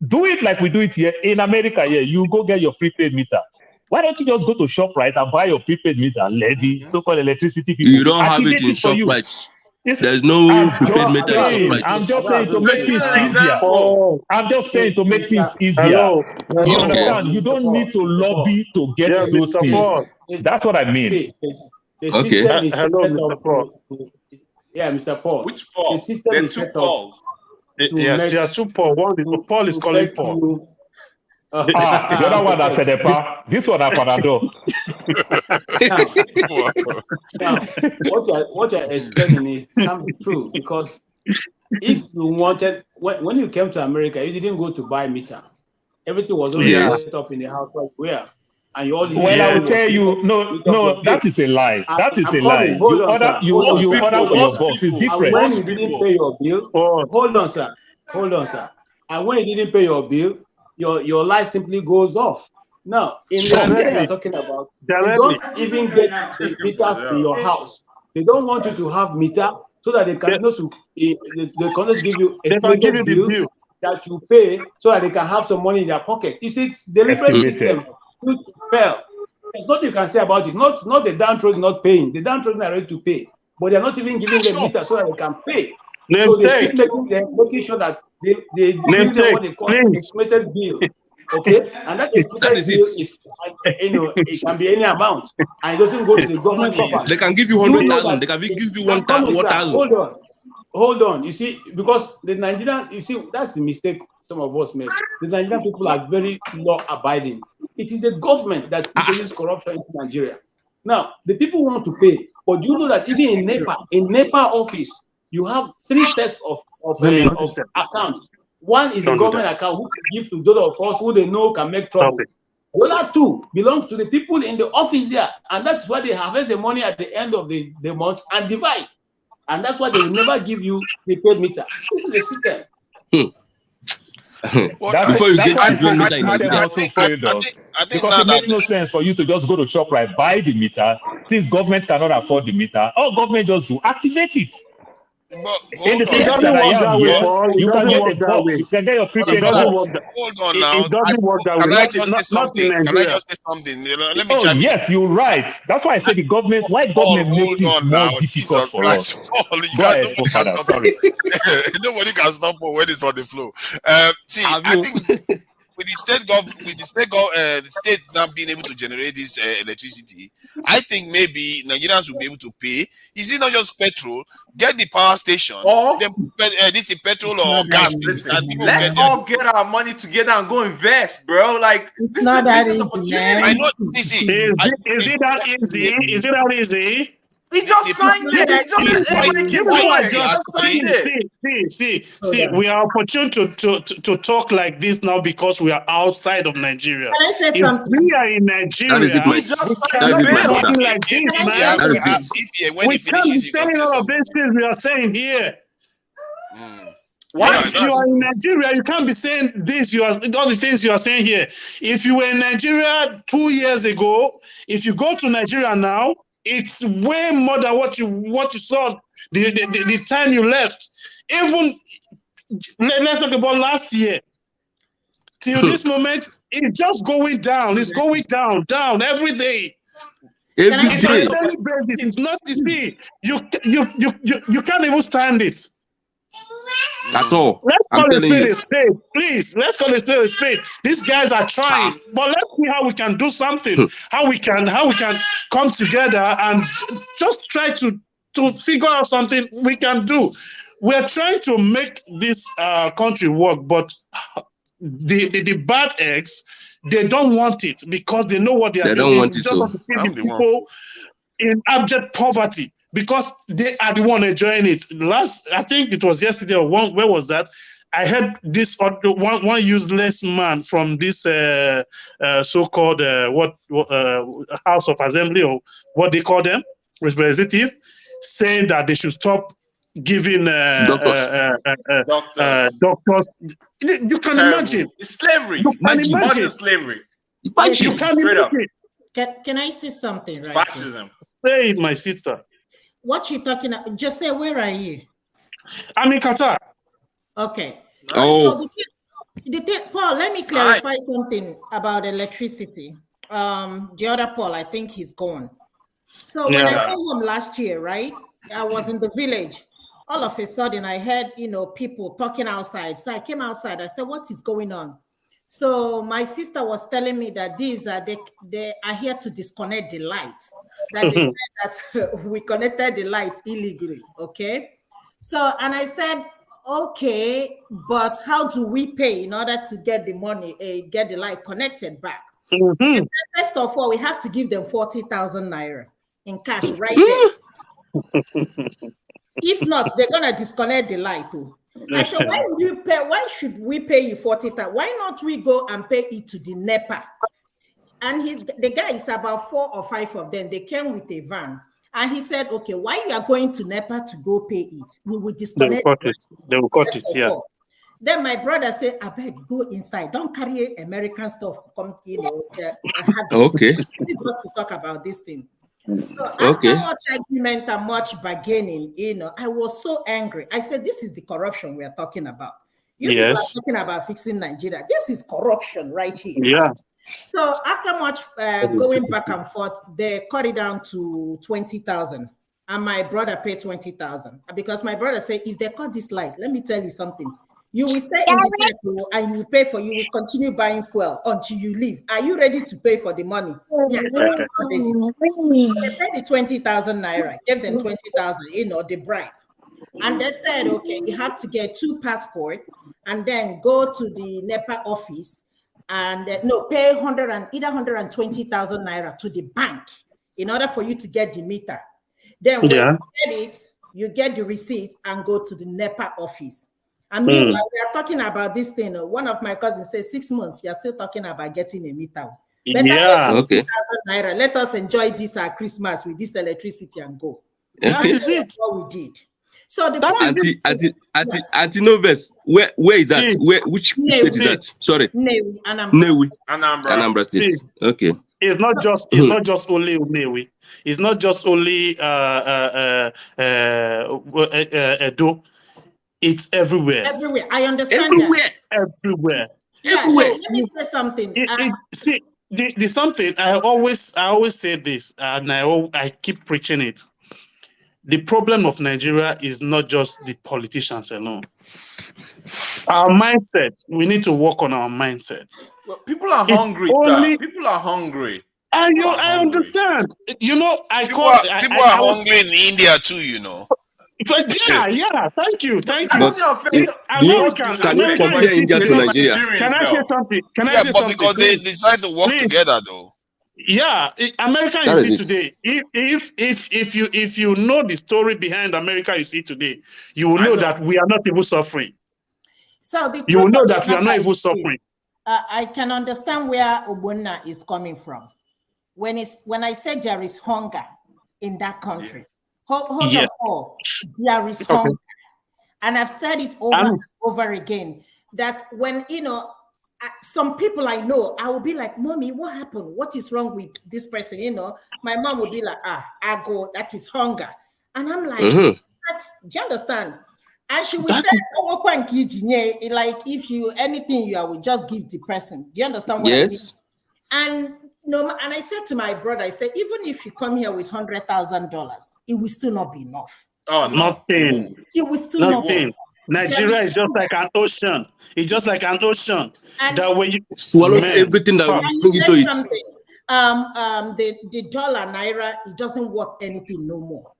Do it like we do it here in America. Here, you go get your prepaid meter. Why don't you just go to ShopRite and buy your prepaid meter, lady, so-called electricity people? You don't have it in ShopRite. There's no prepaid meter in ShopRite. I'm just saying to make things easier. You understand? You don't need to lobby to get those things. That's what I mean. Okay. Hello, Mr. Paul. Yeah, Mr. Paul. Which Paul? The system is set up. Yeah, there are two Paul. Paul is calling Paul. The other one that said this one I Panado. Now, what you're explaining can be true, because if you wanted, when you came to America, you didn't go to buy meter. Everything was already set up in the house right where. And you all I will tell you, no, that is a lie. That is a lie. You order for your box. It's different. And when you didn't pay your bill, hold on, sir. And when you didn't pay your bill, your light simply goes off. Now, in the area you're talking about, you don't even get the meters in your house. They don't want you to have meter so that they can not give you estimated bills that you pay so that they can have some money in their pocket. You see, the delivery system fail. There's nothing you can say about it. Not the downtrodden not paying. The downtrodden are ready to pay, but they're not even giving them meter so that they can pay. So they keep making sure that they give them what they call estimated bill. Okay, and that estimated bill is, it can be any amount, and it doesn't go to the government coffers. They can give you 100,000. They can give you 1,000. Hold on. You see, because the Nigerian, that's the mistake some of us make. The Nigerian people are very law-abiding. It is the government that introduces corruption into Nigeria. Now, the people want to pay, but you know that even in NEPA office, you have 3 sets of accounts. One is the government account, which you give to those of us who they know can make trouble. The other 2 belong to the people in the office there, and that's why they harvest the money at the end of the month and divide. And that's why they will never give you prepaid meter. This is the system. Before you get because it makes no sense for you to just go to ShopRite, buy the meter. Since government cannot afford the meter, all government just do activate it. In the system that I am here, you can get a box. You can get your prepaid box. Hold on now. It doesn't work that way. Can I just say something? Can I just say something? Let me chime in. Yes, you're right. That's why I said the government. Why government makes it more difficult for us? Sorry. Nobody can stop when it's on the floor. See, I think with the state now being able to generate this electricity, I think maybe Nigerians will be able to pay. Is it not just petrol? Get the power station, then this is petrol or gas. Listen, let's all get our money together and go invest, bro. Like, this is a business opportunity. I know. Is it that easy? Is it that easy? He just signed it. See, we are opportune to talk like this now because we are outside of Nigeria. Can I say if something? we are in Nigeria, we cannot do something like this, man. We can't be saying all of these things we are saying here. If you are in Nigeria, you can't be saying this. All the things you are saying here. If you were in Nigeria 2 years ago, if you go to Nigeria now, it's way more than what you saw the time you left. Even let's talk about last year. Till this moment, it's just going down. It's going down every day. It's on a daily basis. It's not easy. You can't even stand it. At all. Let's call a spade a spade, please. Let's call a spade a spade. These guys are trying, but let's see how we can do something. How we can come together and just try to figure out something we can do. We're trying to make this country work, but the bad eggs, they don't want it because they know what they are doing. Don't want it to people in abject poverty. Because they are the one enjoying it. I think it was yesterday or where was that? I heard this one useless man from this so-called House of Assembly or what they call them, representative, saying that they should stop giving doctors. You can imagine. It's slavery. You can imagine. Modern slavery. You can imagine. Can I say something? It's right? fascism. Say it, my sister. What you talking about? Just say, where are you? I'm in Qatar. Okay. Oh. So Paul, let me clarify something about electricity. The other Paul, I think he's gone. So when I came home last year, right? I was in the village. All of a sudden, I heard, people talking outside. So I came outside. I said, what is going on? So my sister was telling me that they are here to disconnect the light. That they said that we connected the light illegally. Okay. So, and I said, okay, but how do we pay in order to get the money, get the light connected back? Said, first of all, we have to give them 40,000 naira in cash right there. If not, they're gonna disconnect the light too. I said, why would you pay? Why should we pay you 40,000? Why not we go and pay it to the NEPA? And the guy is about 4 or 5 of them. They came with a van. And he said, okay, why you are going to NEPA to go pay it? We will disconnect it. They will cut it, yeah. Then my brother said, I beg, go inside. Don't carry American stuff. Come, okay. To talk about this thing. So after much argument and much bargaining, I was so angry. I said, this is the corruption we are talking about. You people are talking about fixing Nigeria. This is corruption right here. Yeah. So after much going back and forth, they cut it down to 20,000. and my brother paid 20,000. Because my brother said, if they cut this light, let me tell you something. You will stay in the vehicle and you will pay for, you will continue buying fuel until you leave. Are you ready to pay for the money? Yeah, they paid the 20,000 naira, gave them 20,000, the bribe. And they said, okay, you have to get 2 passports and then go to the NEPA office and pay either 120,000 naira to the bank in order for you to get the meter. Then when you get it, you get the receipt and go to the NEPA office. I mean, we are talking about this thing. One of my cousins says 6 months, you're still talking about getting a meter. Okay. Naira. Let us enjoy this Christmas with this electricity and go. Okay. That is what we did. So the Anti-Noves, where is that? Which state is that? Sorry. Anambra State. Okay. It's not just only Newi. It's not just only Edo. It's everywhere. Everywhere. I understand everywhere. that. Everywhere. Yeah, Everywhere. So let me say something. See, the something I always say this, and I keep preaching it. The problem of Nigeria is not just the politicians alone. Our mindset. We need to work on our mindset. Well, people are hungry. People are hungry. I understand. People are hungry in India too. Yeah. Thank you. Can you compare India to Nigeria? Can I say something? Because they decide to work together, though. Yeah, America you see today. If you know the story behind America you see today, you will know that we are not even suffering. So you will know that we are not even suffering. I can understand where Obunna is coming from. When I say there is hunger in that country. Hold on, there is hunger. And I've said it over and over again that when, some people I know, I will be like, Mommy, what happened? What is wrong with this person? My mom will be like, I go, that is hunger. And I'm like, do you understand? And she will say, like, if you, anything you will just give the person. Do you understand what I mean? And and I said to my brother, I said, even if you come here with $100,000, it will still not be enough. Oh, nothing. It will still not be enough. Nigeria is just like an ocean. It's just like an ocean. And that when you swallow everything that we bring into it. The dollar naira, it doesn't worth anything no more.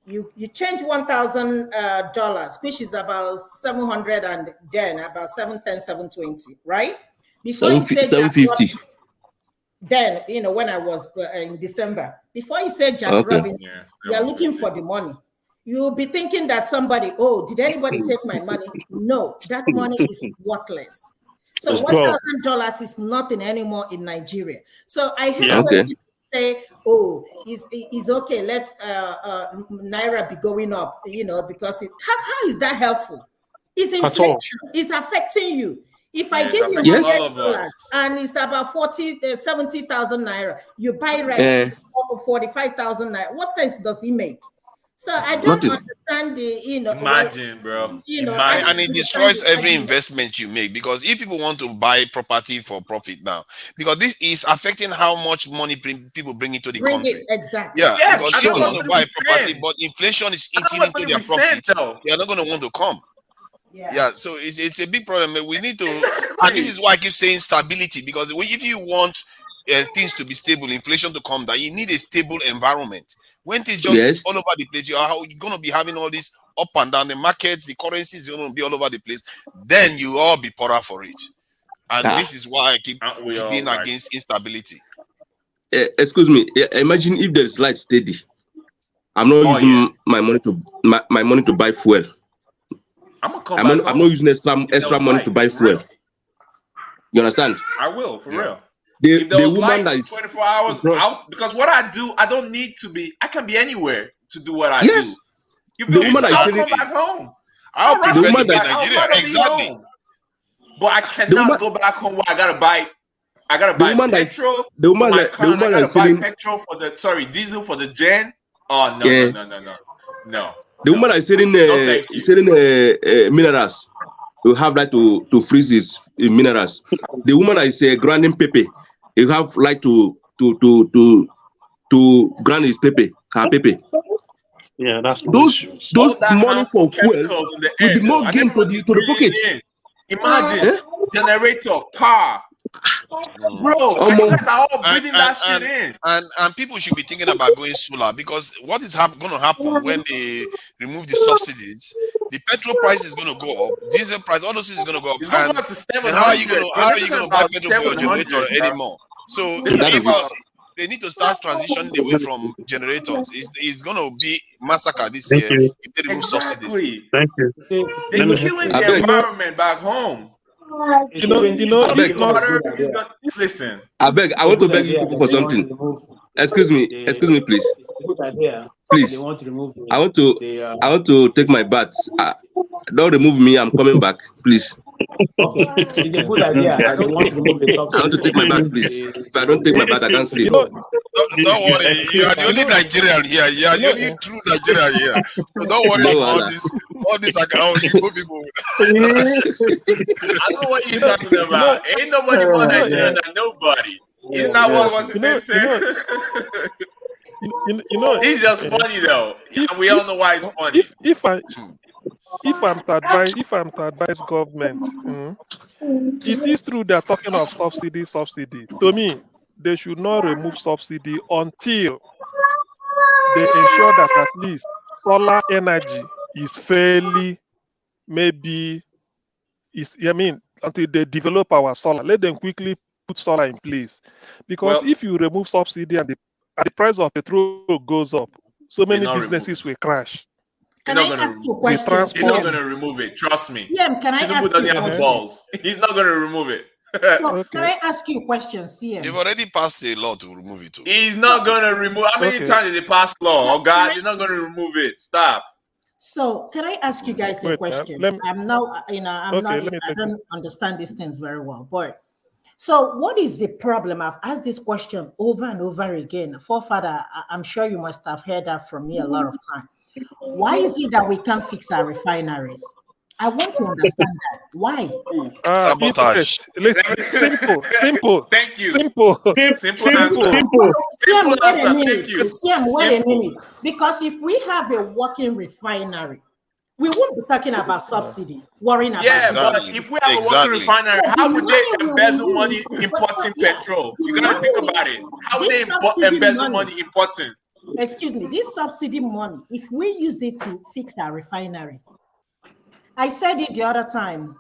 You change $1,000, which is about 700 and then about 710, 720, right? Before 750. Then, when I was in December, before you said Jack Robinson, you are looking for the money. You'll be thinking that somebody, did anybody take my money? No, that money is worthless. So $1,000 is nothing anymore in Nigeria. So I hate when people say, it's okay, let's Naira be going up, because how is that helpful? It's inflation. It's affecting you. If I give you $100 and it's about 70,000 naira, you buy rice for 45,000 naira. What sense does it make? So I don't understand the, Imagine, bro. And it destroys every investment you make, because if people want to buy property for profit now, because this is affecting how much money people bring into the country. Exactly. Yeah, because people want to buy property, but inflation is eating into their profit. They are not going to want to come. Yeah, so it's a big problem. We need to, and this is why I keep saying stability, because if you want things to be stable, inflation to come down, you need a stable environment. When things just all over the place, you're going to be having all this up and down. The markets, the currencies, are going to be all over the place. Then you all be poorer for it. And this is why I keep being against instability. Excuse me. Imagine if there is light steady. I'm not using my money to buy fuel. I'm not using extra money to buy fuel. You understand? I will, for real. The woman that is 24 hours out, because what I do, I don't need to be. I can be anywhere to do what I do. You the woman that is come back home. I'll prefer to be in Nigeria. Exactly. But I cannot go back home where I gotta buy petrol. The woman that is selling petrol for the diesel for the gen. Oh no. The woman that is selling minerals, you have right to freeze his minerals. The woman that is grinding pepper, you have right to grind his pepper, her pepper. Yeah, that's Those those money for fuel will be more gain to the pocket. Imagine generator, car, bro. And you guys are all breathing that shit in. And people should be thinking about going solar, because what is going to happen when they remove the subsidies? The petrol price is going to go up, diesel price, all those things is going to go up. It's going to go up to 700. How are you going to buy petrol for your generator anymore? So they need to start transitioning away from generators. It's going to be massacre this year if they remove subsidies. Thank you. They're killing the environment back home. Listen. I want to beg you people for something. Excuse me, please. Please. I want to take my bath. Don't remove me. I'm coming back, please. It's a good idea. I don't want to remove the top. I want to take my bath, please. If I don't take my bath, I can't sleep. Don't worry, you are the only Nigerian here. You are the only true Nigerian here. So don't worry about this. All these account people. I know what you're talking about. Ain't nobody more Nigerian than nobody. Isn't that what was his name said? He's just funny though, and we all know why he's funny. If I'm to advise government, it is true they're talking of subsidy. To me, they should not remove subsidy until they ensure that at least solar energy is fairly, until they develop our solar. Let them quickly put solar in place. Because if you remove subsidy and the price of petrol goes up, so many businesses will crash. Can I ask you a question? He's not going to remove it. Trust me. CM, can I ask Tinubu doesn't have the balls. He's not going to remove it. So, can I ask you a question, CM? They've already passed a law to remove it. Too. He's not going to remove. How many times did they pass law? Oh God, you're not going to remove it. Stop. So, can I ask you guys a question? I don't understand these things very well, but so what is the problem? I've asked this question over and over again. Forefather, I'm sure you must have heard that from me a lot of times. Why is it that we can't fix our refineries? I want to understand that. Why? Sabotage. Simple. Thank you. Simple. CM, wait a minute. Because if we have a working refinery, we won't be talking about subsidy, worrying about but if we have a working refinery, how would they embezzle money importing petrol? You gotta think about it. How would they embezzle money importing? Excuse me, this subsidy money, if we use it to fix our refinery, I said it the other time,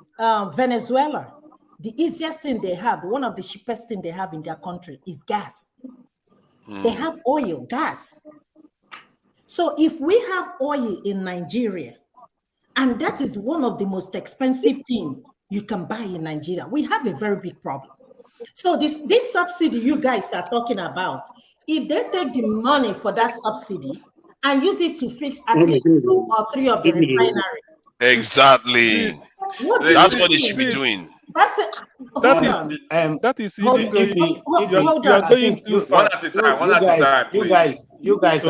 Venezuela, the easiest thing they have, one of the cheapest thing they have in their country is gas. They have oil, gas. So if we have oil in Nigeria, and that is one of the most expensive things you can buy in Nigeria, we have a very big problem. So this subsidy you guys are talking about, if they take the money for that subsidy and use it to fix at least 2 or 3 of the refineries. Exactly. That's what they should be doing. That's it. That is hold on. One at a time. You guys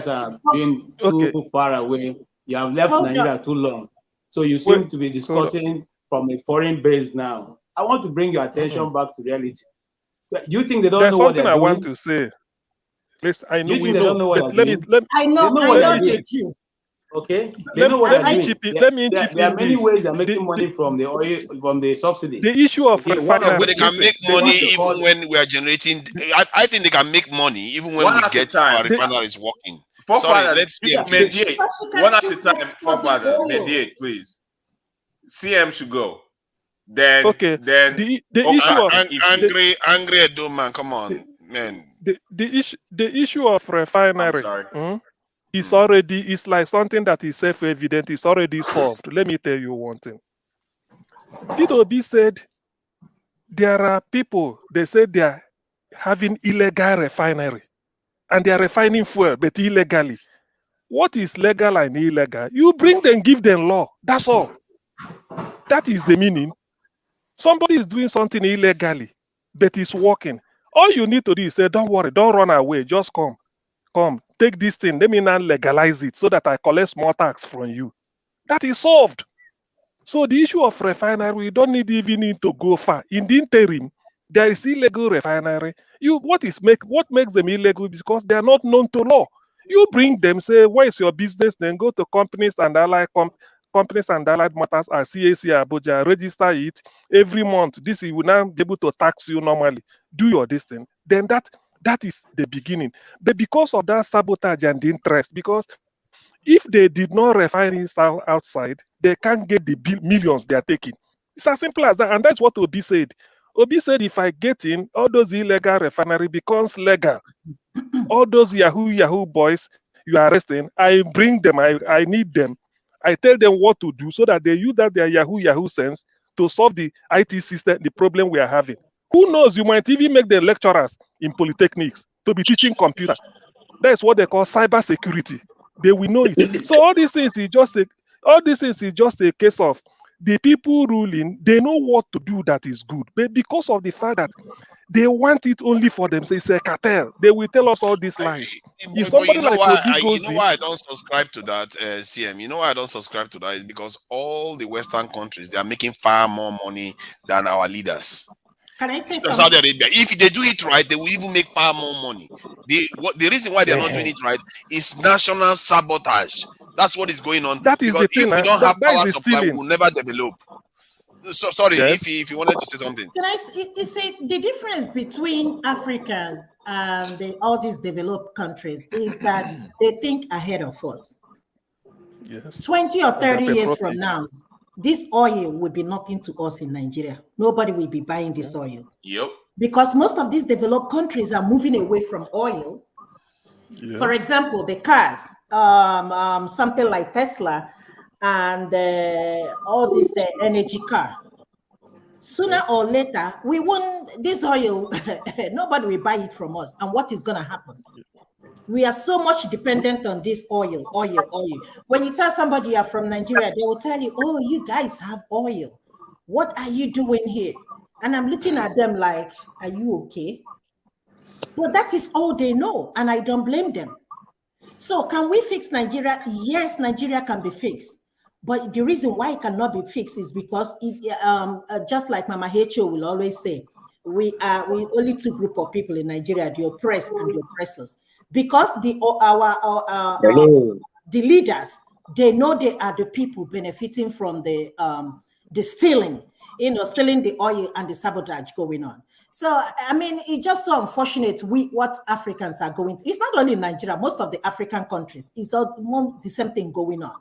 are being too far away. You have left Nigeria too long. So you seem to be discussing from a foreign base now. I want to bring your attention back to reality. You think they don't know what they're doing? There's something I want to say. Listen, I know we don't know what they're doing. I know they do. Okay, they know what they're doing. There are many ways they're making money from the oil, from the subsidy. The issue of they can make money even when we are generating. I think they can make money even when we get our refineries working. Sorry, let's mediate. One at a time, forefather, mediate, please. CM should go. Then the issue of angry Edo man, come on, man. The issue of refinery is already, it's like something that is self-evident, it's already solved. Let me tell you one thing. Peter Obi said there are people, they said they are having illegal refinery and they are refining fuel, but illegally. What is legal and illegal? You bring them, give them law. That's all. That is the meaning. Somebody is doing something illegally, but it's working. All you need to do is say, don't worry, don't run away, just come, take this thing, let me now legalize it so that I collect more tax from you. That is solved. So the issue of refinery, we don't even need to go far. In the interim, there is illegal refinery. What makes them illegal? Because they are not known to law. You bring them, say, what is your business? Then go to companies and allied companies and allied matters at CAC Abuja, register it every month. This will now be able to tax you normally. Do your this thing. Then that is the beginning. But because of that sabotage and interest, because if they did not refine it outside, they can't get the millions they are taking. It's as simple as that. And that's what Obi said. Obi said, if I get in, all those illegal refinery becomes legal. All those Yahoo boys you are arresting, I bring them, I need them. I tell them what to do so that they use that their Yahoo sense to solve the IT system, the problem we are having. Who knows, you might even make the lecturers in polytechnics to be teaching computer. That's what they call cyber security. They will know it. So all these things is just a case of the people ruling, they know what to do that is good. But because of the fact that they want it only for them, so it's a cartel. They will tell us all these lies. If somebody you know like why Obi goes in, I don't subscribe to that, CM. You know why I don't subscribe to that is because all the Western countries, they are making far more money than our leaders. Can I say Saudi something? Arabia, if they do it right, they will even make far more money. The reason why they are not doing it right is national sabotage. That's what is going on. that is Because the thing. if we don't have That is power the supply, we stealing. will never develop. So sorry, Yes. if you wanted to say something. Can I say the difference between Africans and all these developed countries is that they think ahead of us. Yes. 20 or 30 years patriotic. from now, this oil will be nothing to us in Nigeria. Nobody will be buying this oil. Yep. Because most of these developed countries are moving away from oil. Yes. For example, the cars, something like Tesla and all this energy car. Sooner or later, we want this oil, nobody will buy it from us. And what is going to happen? We are so much dependent on this oil. When you tell somebody you're from Nigeria, they will tell you, oh, you guys have oil. What are you doing here? And I'm looking at them like, are you okay? But that is all they know, and I don't blame them. So can we fix Nigeria? Yes, Nigeria can be fixed. But the reason why it cannot be fixed is because, just like Mama Hecho will always say, we only two group of people in Nigeria, the oppressed and the oppressors. Because the leaders, they know they are the people benefiting from the stealing, stealing the oil and the sabotage going on. So, I mean, it's just so unfortunate what Africans are going through. It's not only in Nigeria, most of the African countries, it's all the same thing going on.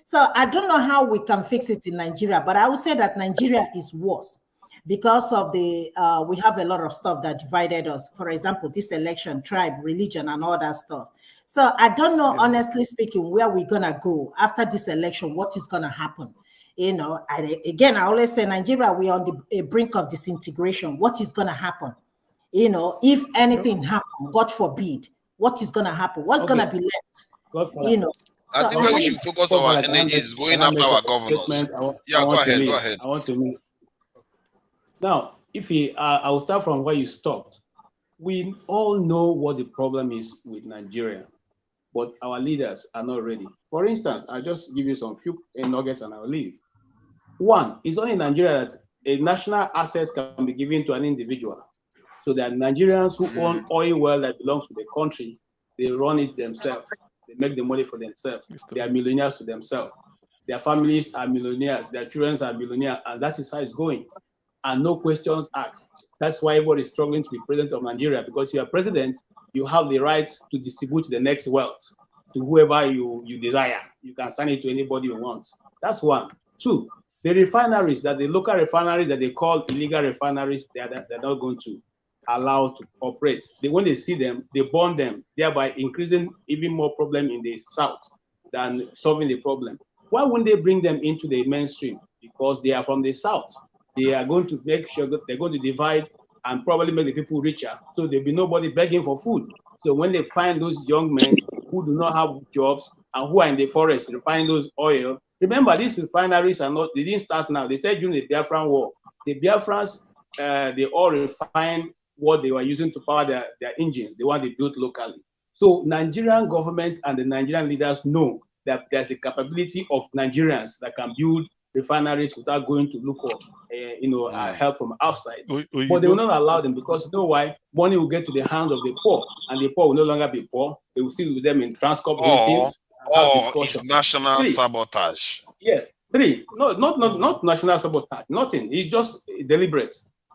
So I don't know how we can fix it in Nigeria, but I would say that Nigeria is worse because of we have a lot of stuff that divided us. For example, this election, tribe, religion, and all that stuff. So I don't know, honestly speaking, where we're going to go after this election, what is going to happen. I always say Nigeria, we're on the brink of disintegration. What is going to happen? If anything happens, God forbid, what is going to happen? What's going to be left? I think where we should focus our energy is going after our governors. Yeah, go ahead. I want to make. Now, I will start from where you stopped. We all know what the problem is with Nigeria, but our leaders are not ready. For instance, I'll just give you some few nuggets and I'll leave. One, it's only in Nigeria that a national asset can be given to an individual. So that Nigerians who own oil well that belongs to the country, they run it themselves. They make the money for themselves. They are millionaires to themselves. Their families are millionaires. Their children are millionaires. And that is how it's going. And no questions asked. That's why everybody is struggling to be president of Nigeria, because you are president, you have the right to distribute the next wealth to whoever you desire. You can sign it to anybody you want. That's one. Two, the refineries, the local refineries that they call illegal refineries, they're not going to allow to operate. When they see them, they burn them, thereby increasing even more problem in the south than solving the problem. Why wouldn't they bring them into the mainstream? Because they are from the south. They are going to make sure that they're going to divide and probably make the people richer. So there'll be nobody begging for food. So when they find those young men who do not have jobs and who are in the forest refining those oil, remember these refineries they didn't start now. They started during the Biafran War. The Biafrans, they all refined what they were using to power their engines, the one they built locally. So Nigerian government and the Nigerian leaders know that there's a capability of Nigerians that can build refineries without going to look for help from outside. But they will not allow them because you know why? Money will get to the hands of the poor, and the poor will no longer be poor. They will sit with them in Transcorp meetings and have discussions. It's national sabotage. Yes. 3. No, not national sabotage. Nothing. It's just deliberate.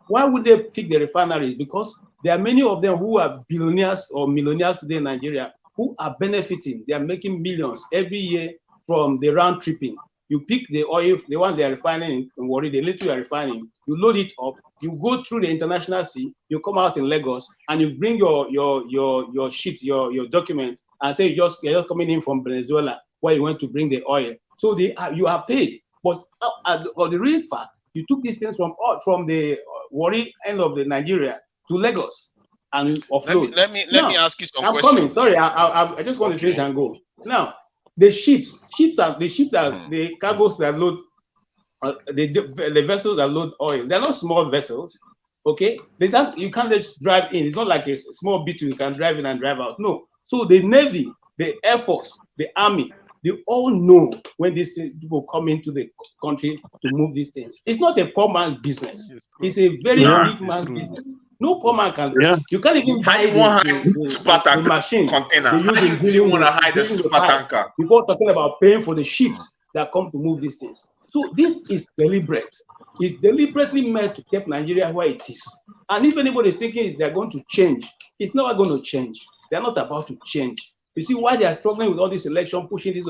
Why would they pick the refineries? Because there are many of them who are billionaires or millionaires today in Nigeria who are benefiting. They are making millions every year from the round tripping. You pick the oil, the one they are refining in Warri, the little you are refining, you load it up, you go through the international sea, you come out in Lagos, and you bring your sheet, your document, and say you're just coming in from Venezuela, where you went to bring the oil. So you are paid. But the real fact, you took these things from the Warri end of the Nigeria to Lagos and you offload. Let me ask you some questions. I'm coming. Sorry, I just want to finish and go. Now, the the cargoes that load the vessels that load oil, they're not small vessels. Okay, you can't just drive in. It's not like a small bit you can drive in and drive out. No. So the Navy, the Air Force, the Army, they all know when these people come into the country to move these things. It's not a poor man's business. It's a very big man's business. No poor man can. You can't even buy the machine container. they use in building want to hide the super tanker before talking about paying for the ships that come to move these things. So this is deliberate. It's deliberately meant to keep Nigeria where it is. And if anybody is thinking they're going to change, it's never going to change. They're not about to change. You see why they are struggling with all this election, pushing this.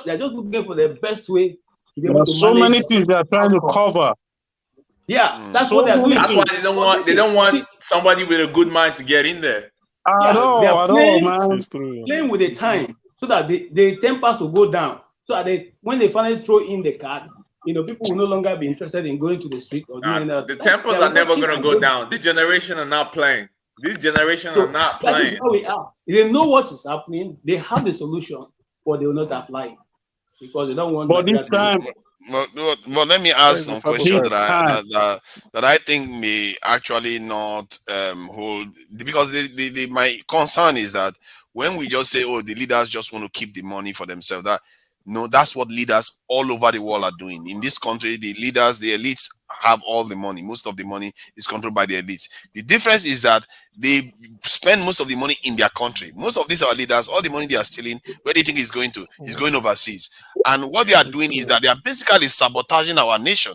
They're just looking for the best way to be able to so many things they are trying to cover. Yeah, that's what they're doing. That's why they don't want somebody with a good mind to get in there. They are playing with the time so that the tempers will go down. So that when they finally throw in the card, people will no longer be interested in going to the street or doing that. The tempers are never going to go down. This generation are not playing. This generation are not playing. That is how we are. They know what is happening. They have the solution, but they will not apply it because they don't want. But this time. But let me ask some questions that I think may actually not hold, because my concern is that when we just say, oh, the leaders just want to keep the money for themselves, that's what leaders all over the world are doing. In this country, the leaders, the elites have all the money. Most of the money is controlled by the elites. The difference is that they spend most of the money in their country. Most of these are leaders, all the money they are stealing, where do you think is going to? Is going overseas. And what they are doing is that they are basically sabotaging our nation.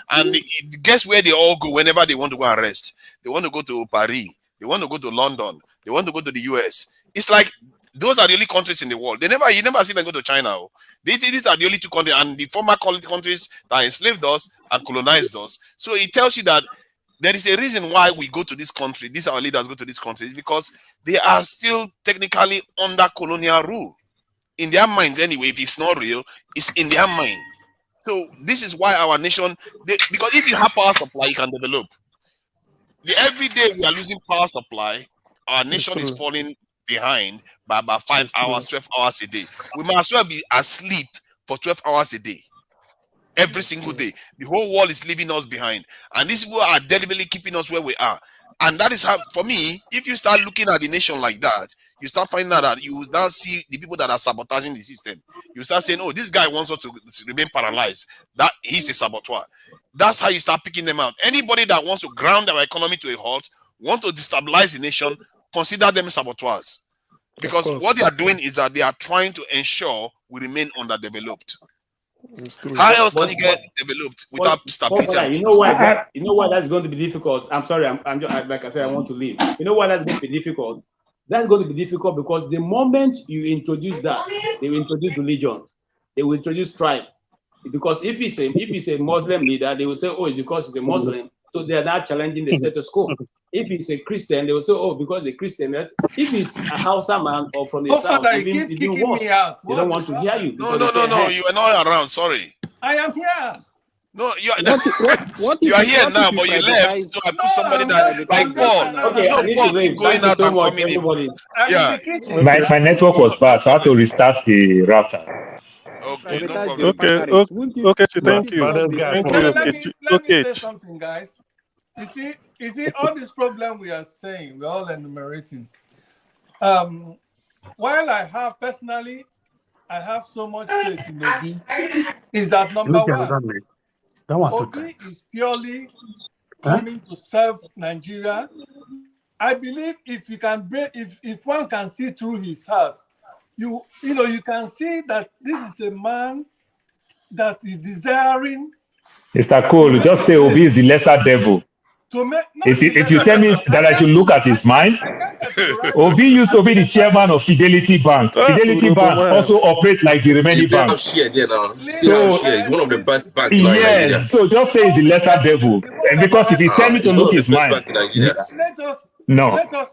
And guess where they all go whenever they want to go and rest? They want to go to Paris. They want to go to London. They want to go to the US. It's like those are the only countries in the world. You never see them go to China. These are the only two countries, and the former countries that enslaved us and colonized us. So it tells you that there is a reason why we go to this country. These our leaders go to this country, because they are still technically under colonial rule. In their minds, anyway, if it's not real, it's in their mind. So this is why our nation, because if you have power supply, you can develop. Every day we are losing power supply, our nation is falling behind by about 5 hours, 12 hours a day. We might as well be asleep for 12 hours a day. Every single day. The whole world is leaving us behind. And these people are deliberately keeping us where we are. And that is how, for me, if you start looking at the nation like that, you start finding out that you will now see the people that are sabotaging the system. You start saying, oh, this guy wants us to remain paralyzed. That he's a saboteur. That's how you start picking them out. Anybody that wants to ground our economy to a halt, want to destabilize the nation, consider them saboteurs. Because what they are doing is that they are trying to ensure we remain underdeveloped. How else can you get developed without stability? You know why that's going to be difficult. I'm sorry, I'm just, like I said, I want to leave. You know why that's going to be difficult? That's going to be difficult because the moment you introduce that, they will introduce religion, they will introduce tribe. Because if he's a Muslim leader, they will say, oh, it's because he's a Muslim, so they are not challenging the status quo. If he's a Christian, they will say, oh, because the Christian. If he's a Hausa man or from the south, even worse, they don't want to hear you. No, you are not around. Sorry. I am here. No, you are here now, but you left. So I put somebody that like Paul. Okay, I need to leave. Going out and coming in. Yeah. My network was bad, so I had to restart the router. Okay, no problem. Okay, thank you. Let me say something, guys. You see, all this problem we are saying, we're all enumerating. While I have personally, I have so much faith in Obi, is that number one, Obi is purely coming to serve Nigeria. I believe if you can break, if one can see through his heart, you can see that this is a man that is desiring. Mr. Cole, just say Obi is the lesser devil. If you tell me that I should look at his mind, Obi used to be the chairman of Fidelity Bank. Fidelity Bank also operates like the remaining banks. So it's one of the best banks. Yes, so just say he's the lesser devil. Because if you tell me to look his mind, no. Let us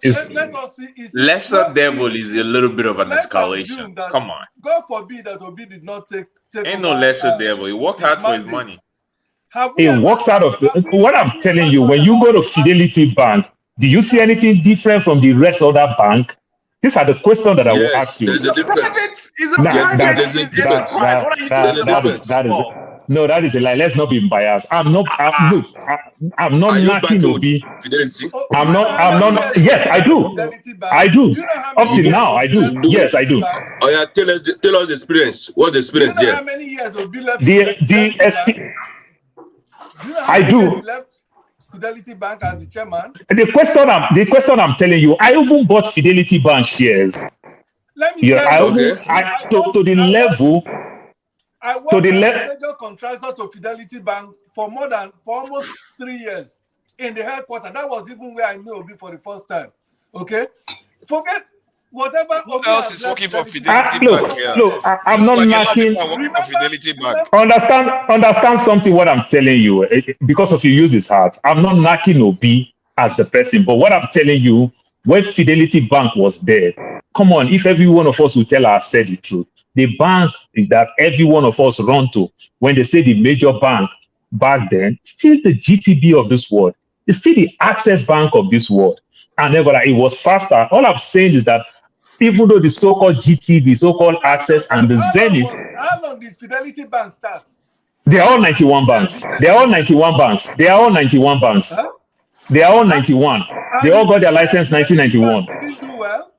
see. Lesser devil is a little bit of an escalation. Come on. God forbid that Obi did not take Ain't no lesser devil. He worked hard for his money. He walks out of what I'm telling you. When you go to Fidelity Bank, do you see anything different from the rest of that bank? These are the questions that I will ask you. There's a difference. No, that is a lie. Let's not be biased. I'm not knocking Obi. I'm not. Yes, I do. I do. Up till now, I do. Yes, I do. Oh yeah, tell us the experience. What's the experience there? How many years Obi left? I do. Left Fidelity Bank as the chairman. The question I'm telling you, I even bought Fidelity Bank shares. Let me tell you, to the level. I worked as a major contractor to Fidelity Bank for almost 3 years in the headquarters. That was even where I knew Obi for the first time. Okay, forget whatever. Who else is working for Fidelity Bank here? Look, I'm not knocking. Fidelity Bank. Understand something. What I'm telling you, because of you use his heart, I'm not knocking Obi as the person. But what I'm telling you, when Fidelity Bank was there, come on, if every one of us will tell ourselves the truth, the bank that every one of us run to, when they say the major bank back then, still the GTB of this world, it's still the Access Bank of this world. And never, it was faster. All I'm saying is that even though the so-called GT, the so-called Access, and the Zenith, how long did Fidelity Bank start? they are all 91 banks. They are all 91 banks. They are all 91 banks. Huh? They are all 91. They all got their license 1991. Didn't do well.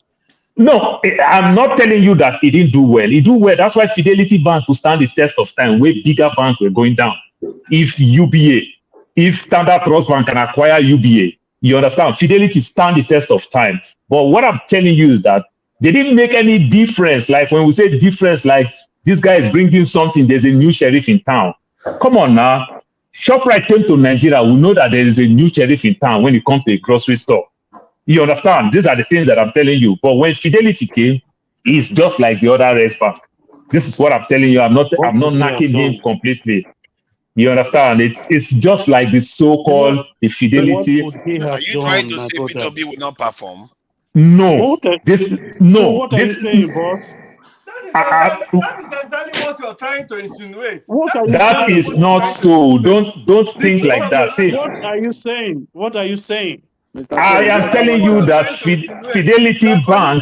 No, I'm not telling you that it didn't do well. It do well. That's why Fidelity Bank will stand the test of time. Way bigger banks were going down. If Standard Trust Bank can acquire UBA, you understand? Fidelity stand the test of time. But what I'm telling you is that they didn't make any difference. Like when we say difference, like this guy is bringing something, there's a new sheriff in town. Come on now. ShopRite came to Nigeria. We know that there is a new sheriff in town when it comes to a grocery store. You understand? These are the things that I'm telling you. But when Fidelity came, it's just like the other rest bank. This is what I'm telling you. I'm not knocking him completely. You understand? It's just like the so-called the Fidelity. Are you trying to say Peter Obi will not perform? No. So what are you saying, boss? That is exactly what you're trying to insinuate. That is not so. Don't think like that. See, what are you saying? What are you saying? I am telling you that Fidelity Bank.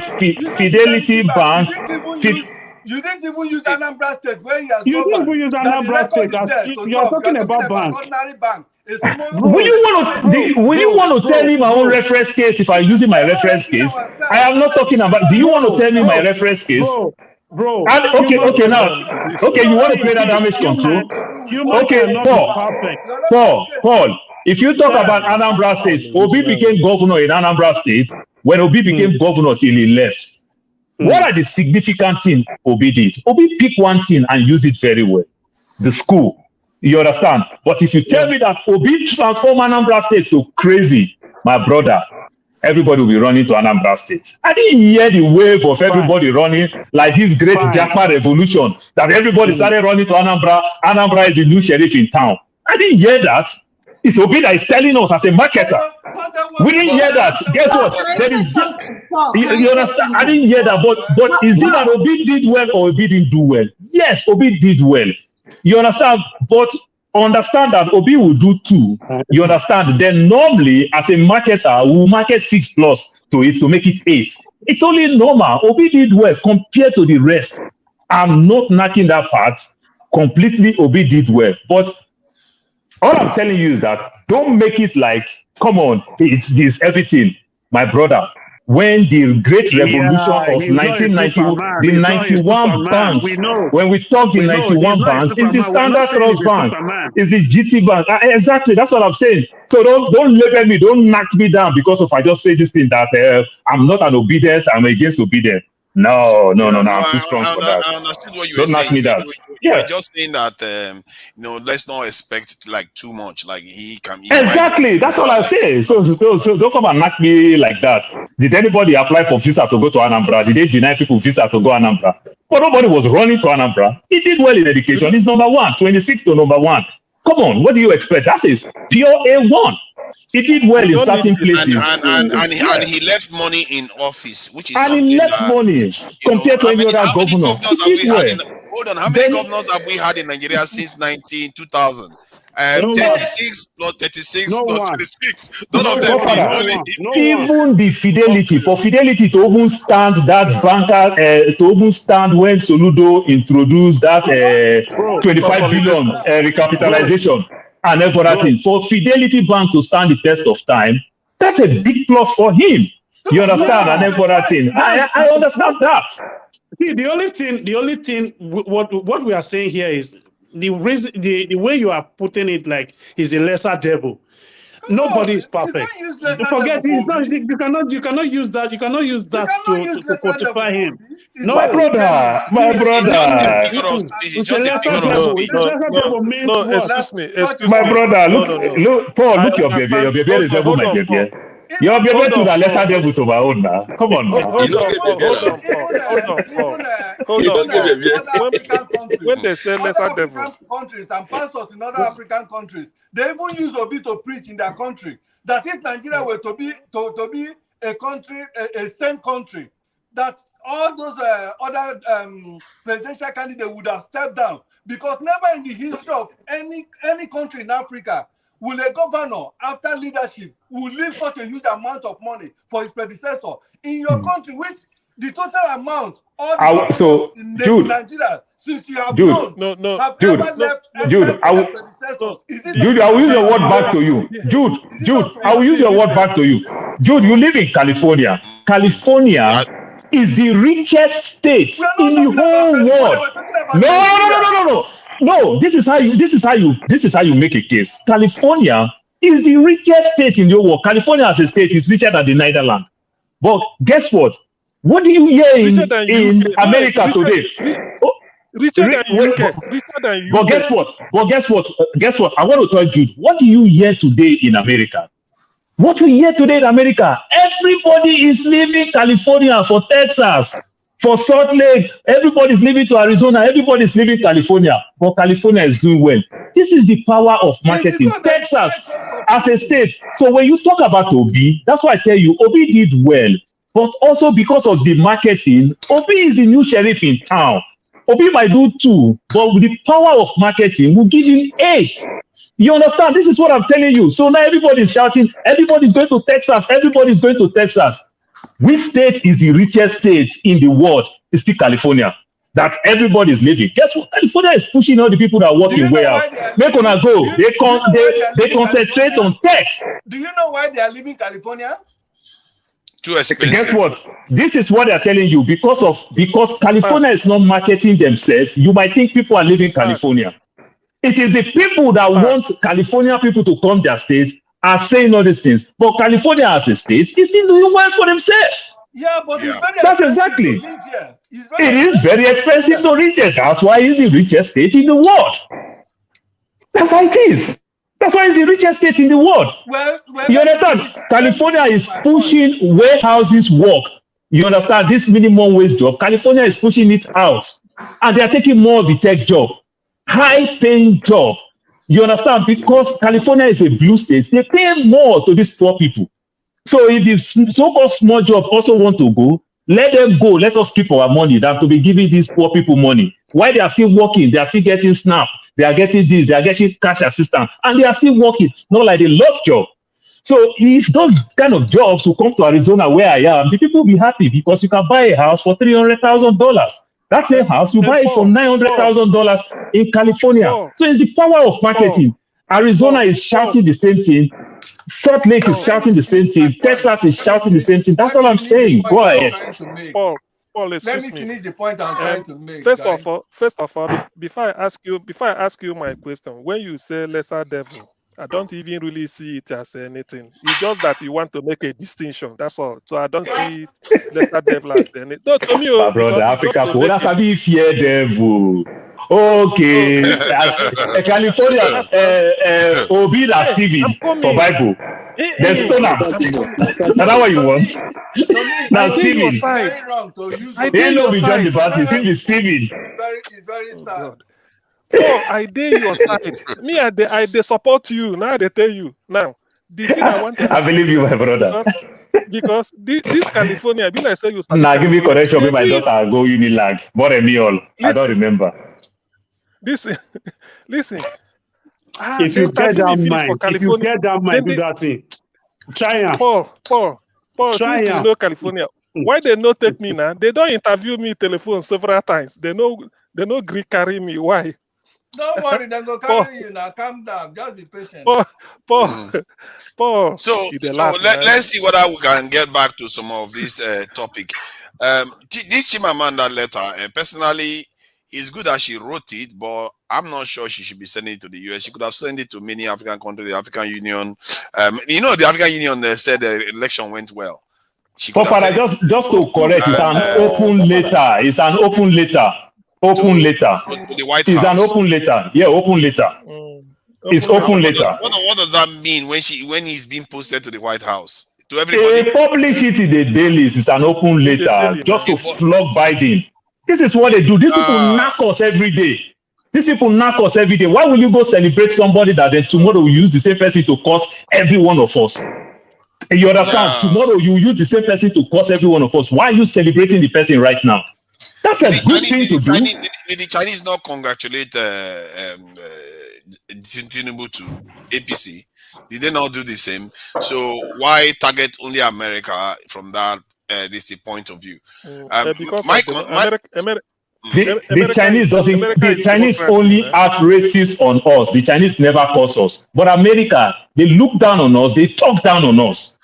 You didn't even use Anambra State where he has You didn't even use Anambra State. You're talking about bank. Ordinary bank. Will you want to tell me my own reference case if I'm using my reference case? I am not talking about. Do you want to tell me my reference case? Bro. Okay, you want to play that damage control? Okay, Paul. If you talk about Anambra State, Obi became governor in Anambra State when Obi became governor till he left. What are the significant things Obi did? Obi picked one thing and used it very well. The school. You understand? But if you tell me that Obi transformed Anambra State to crazy, my brother, everybody will be running to Anambra State. I didn't hear the wave of everybody running like this great Japa revolution that everybody started running to Anambra. Anambra is the new sheriff in town. I didn't hear that. It's Obi that is telling us as a marketer. We didn't hear that. Guess what? There is. You understand? I didn't hear that. But is it that Obi did well or Obi didn't do well? Yes, Obi did well. You understand? But understand that Obi will do 2. You understand? Then normally, as a marketer, we will market 6+ to it to make it 8. It's only normal. Obi did well compared to the rest. I'm not knocking that part. Completely, Obi did well. But all I'm telling you is that don't make it like, come on, it's this everything. My brother, when the great revolution Yeah, of he's not a 1990, Superman. the He's not a 91 Superman. banks, We know. when we talk the We know he's 91 not a banks, it's the Superman. We're not Standard saying he's Trust a Bank, Superman. it's the GT Bank. Exactly, that's what I'm saying. So don't label me, don't knock me down because of I just say this thing that I'm not an obedient, I'm against obedient. No, I'm too strong for that. I understood what you were Don't knock saying. me down. You were Yeah. just saying that let's not expect like too much. Like he Exactly, that's all I say. So don't come and knock me like that. Did anybody apply for visa to go to Anambra? Did they deny people visa to go Anambra? But nobody was running to Anambra. He did well in education. He's number one, 26 to number one. Come on, what do you expect? That's his pure A1. He did well in certain places. And he left money in office, which is and something he left that, money compared to any other governor. He did well. Hold on, how many governors have we had in Nigeria since 2000? 36 plus 36 No plus one. 26. None of them did. Even the fidelity, for fidelity to even stand that banker, to even stand when Soludo introduced that 25 billion recapitalization and everything, for Fidelity Bank to stand the test of time, that's a big plus for him. You understand? And everything. I understand that. See, the only thing, what we are saying here is the reason, the way you are putting it, like he's a lesser devil. Nobody is perfect. Forget it. You cannot use that. You cannot use that to quantify him. No, my brother. It's a lesser devil. It's a lesser devil means what? Excuse my me. brother, No. look, Paul, look your baby. understand. Your baby is Hold my on, baby. Your baby to the lesser devil to my own now. Come on, man. Hold on. When they say lesser devil, countries and pastors in other African countries, they even use Obi to preach in their country. That if Nigeria were to be a country, a same country, that all those other presidential candidates would have stepped down, because never in the history of any country in Africa will a governor, after leadership, will leave such a huge amount of money for his predecessor in your country, which the total amount all the in Nigeria since you have known have ever left predecessors. Jude, I will use your word back to you. Jude, I will use your word back to you. Jude, you live in California. California is the richest state in the whole world. No, this is how you make a case. California is the richest state in the world. California as a state is richer than the Netherlands. But guess what? What do you hear in America today? Richer than UK. But guess what? I want to tell you, what do you hear today in America? What we hear today in America, everybody is leaving California for Texas, for Salt Lake. Everybody is leaving to Arizona. Everybody is leaving California. But California is doing well. This is the power of marketing. Texas as a state. So when you talk about Obi, that's why I tell you, Obi did well. But also because of the marketing, Obi is the new sheriff in town. Obi might do 2, but with the power of marketing, will give him 8. You understand? This is what I'm telling you. So now everybody is shouting, everybody's going to Texas, everybody's going to Texas. Which state is the richest state in the world? It's still California. That everybody is living. Guess what? California is pushing all the people that are working way out. They're gonna go. They concentrate on tech. Do you know why they are leaving California? Too expensive. Guess what? This is what they're telling you. Because California is not marketing themselves, you might think people are leaving California. It is the people that want California people to come their state are saying all these things. But California as a state is still doing well for themselves. Yeah, but it's very That's expensive exactly. to live here. It is very expensive to reach it. That's why it's the richest state in the world. That's how it is. That's why it's the richest state in the world. You understand? California is pushing warehouses work. You understand? This minimum wage job, California is pushing it out. And they are taking more of the tech job. High-paying job. You understand? Because California is a blue state, they pay more to these poor people. So if the so-called small job also want to go, let them go. Let us keep our money than to be giving these poor people money. While they are still working, they are still getting SNAP. They are getting this, they are getting cash assistance, and they are still working, not like they lost job. So if those kind of jobs will come to Arizona where I am, the people will be happy because you can buy a house for $300,000. That same house, you buy it for $900,000 in California. So it's the power of marketing. Arizona is shouting the same thing. Salt Lake is shouting the same thing. Texas is shouting the same thing. That's all I'm saying. Go ahead. Paul, Let excuse me me. finish the point I'm trying to make. First guys. of all, before I ask you my question, when you say lesser devil, I don't even really see it as anything. It's just that you want to make a distinction. That's all. So I don't see lesser devil as anything. No, to me, My brother, because it's just Africa, to for make that's it. a bit fear devil. Okay, Listen, California, Obi hey, I'm Stevie for coming. Bible. Then Stoner. I'm coming. That's what you want. To me, Now, I did your it's Stephen. side. very wrong to use I the did He your no be John the side. Baptist. He be Stephen. It's very sad. God. Paul, I did your side. Me, I dey support you. Now they tell you. Now, the thing I want to I ask believe you, my brother. because this California, be like say you study Now, give me California. correction They with my do it. daughter. Go Unilag. More than me all. I don't Listen, remember. listen. If They you get interview me that finish for mind, if you California. get that mind, Then do they that thing. Try am. Paul, Try since you am. know California, why they no take me now? They don't interview me telephone several times. They no agree carry me. Why? Don't worry, they go Paul, carry you now. Calm down. Just be patient. Paul, So you dey laugh, man. let's see whether we can get back to some of this topic. This Chimamanda letter, personally, it's good that she wrote it, but I'm not sure she should be sending it to the US. She could have sent it to many African countries, the African Union. The African Union said the election went well. She could have Popara, sent it just to correct, it's an and, open letter. It's an open letter. Open letter. to the White It's an House. open letter. Yeah, open letter. It's open letter. What does that mean when he's being posted to the White House? To everybody? They publish it in the dailies. It's an open letter just to flog Biden. This is what they do. These people knock us every day. These people knock us every day. Why will you go celebrate somebody that then tomorrow will use the same person to curse every one of us? You understand? Tomorrow you use the same person to curse every one of us. Why are you celebrating the person right now? That's a good thing to do. Did the Chinese not congratulate Tinubu to APC? Did they not do the same? So why target only America from that this point of view? Because The Chinese doesn't. The Chinese only act racist on us. The Chinese never curse us. But America, they look down on us. They talk down on us.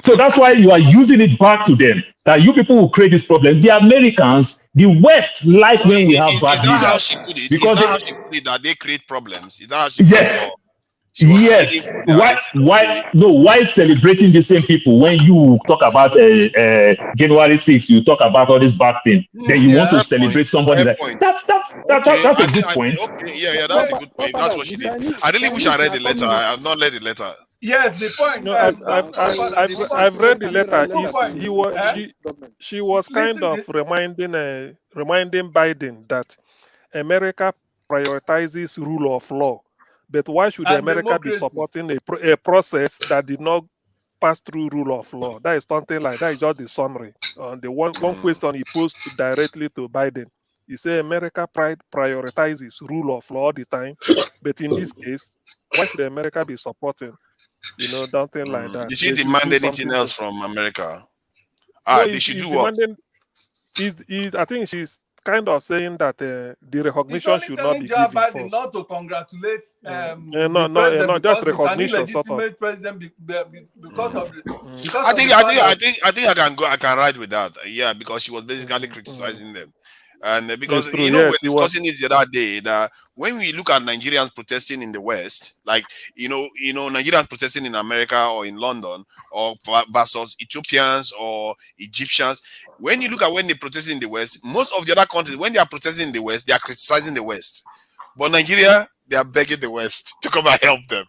So that's why you are using it back to them. That you people will create this problem. The Americans, the West, like when we have bad leaders. Because how she put it that they create problems? Is that how she put yes. it? Yes. Why celebrating the same people when you talk about January 6th, you talk about all this bad thing, then you want to celebrate somebody that's a good point. Okay, that's a good point. That's what she did. I really wish I read the letter. I have not read the letter. Yes, the point. No, I've read the letter. She was kind of reminding Biden that America prioritizes rule of law. But why should America be supporting a process that did not pass through rule of law? That is something like that. Is just the summary. The one question he posed directly to Biden. He said America prioritizes rule of law all the time. But in this case, why should America be supporting? Something like that. Did she demand anything else from America? They should do what? I think she's kind of saying that the recognition should not be given first. Not to congratulate just recognition sort of. President because of the, I think I can ride with that. Yeah, because she was basically criticizing them. And because we're discussing it the other day that when we look at Nigerians protesting in the West, like Nigerians protesting in America or in London or versus Ethiopians or Egyptians, when you look at when they protest in the West, most of the other countries, when they are protesting in the West, they are criticizing the West. But Nigeria, they are begging the West to come and help them.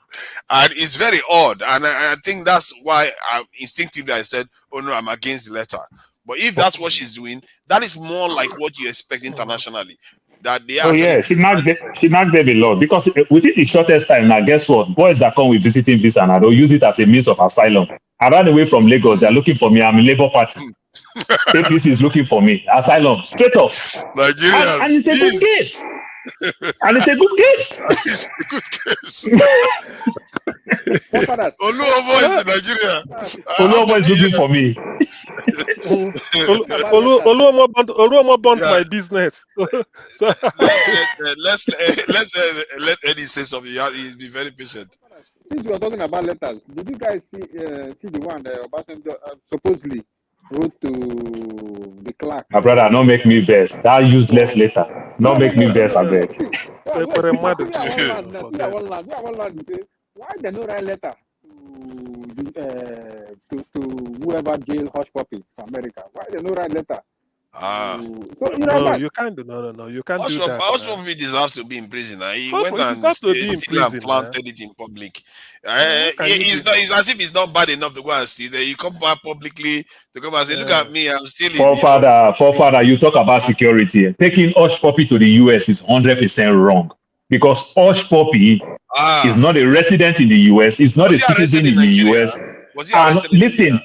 And it's very odd. And I think that's why instinctively I said, oh no, I'm against the letter. But if that's what she's doing, that is more like what you expect internationally. That they she knocked them a lot because within the shortest time now, guess what? Boys that come with visiting visa and they'll use it as a means of asylum. I ran away from Lagos. They're looking for me. I'm in Labour Party. APC is looking for me. Asylum, straight off. Nigeria. And it's a good case. And it's a good case. It's a good case. Oluomo is in Nigeria. Oluomo is looking for me. Oluomo burnt my business. So let Eddie say something. He'll be very patient. Since we are talking about letters, did you guys see the one Obasanjo supposedly wrote to the clerk? My brother, not make me vex. That useless letter. Not make me vex, I beg. Why they no write letter to whoever jail Hush Puppy from America? Why they no write letter? So you can't do no. You can't do that. Hush Puppy deserves to be in prison. He Hush went Puppy and deserves to be in steal and prison, planted it in public. It's It's as if it's not bad enough to go and steal. You come back publicly to come and say, "Look at me, I'm stealing." Forefather, you talk about security. Taking Hush Puppy to the US is 100% wrong because Hush Puppy is not a resident in the US. He's not a citizen in the US. And listen,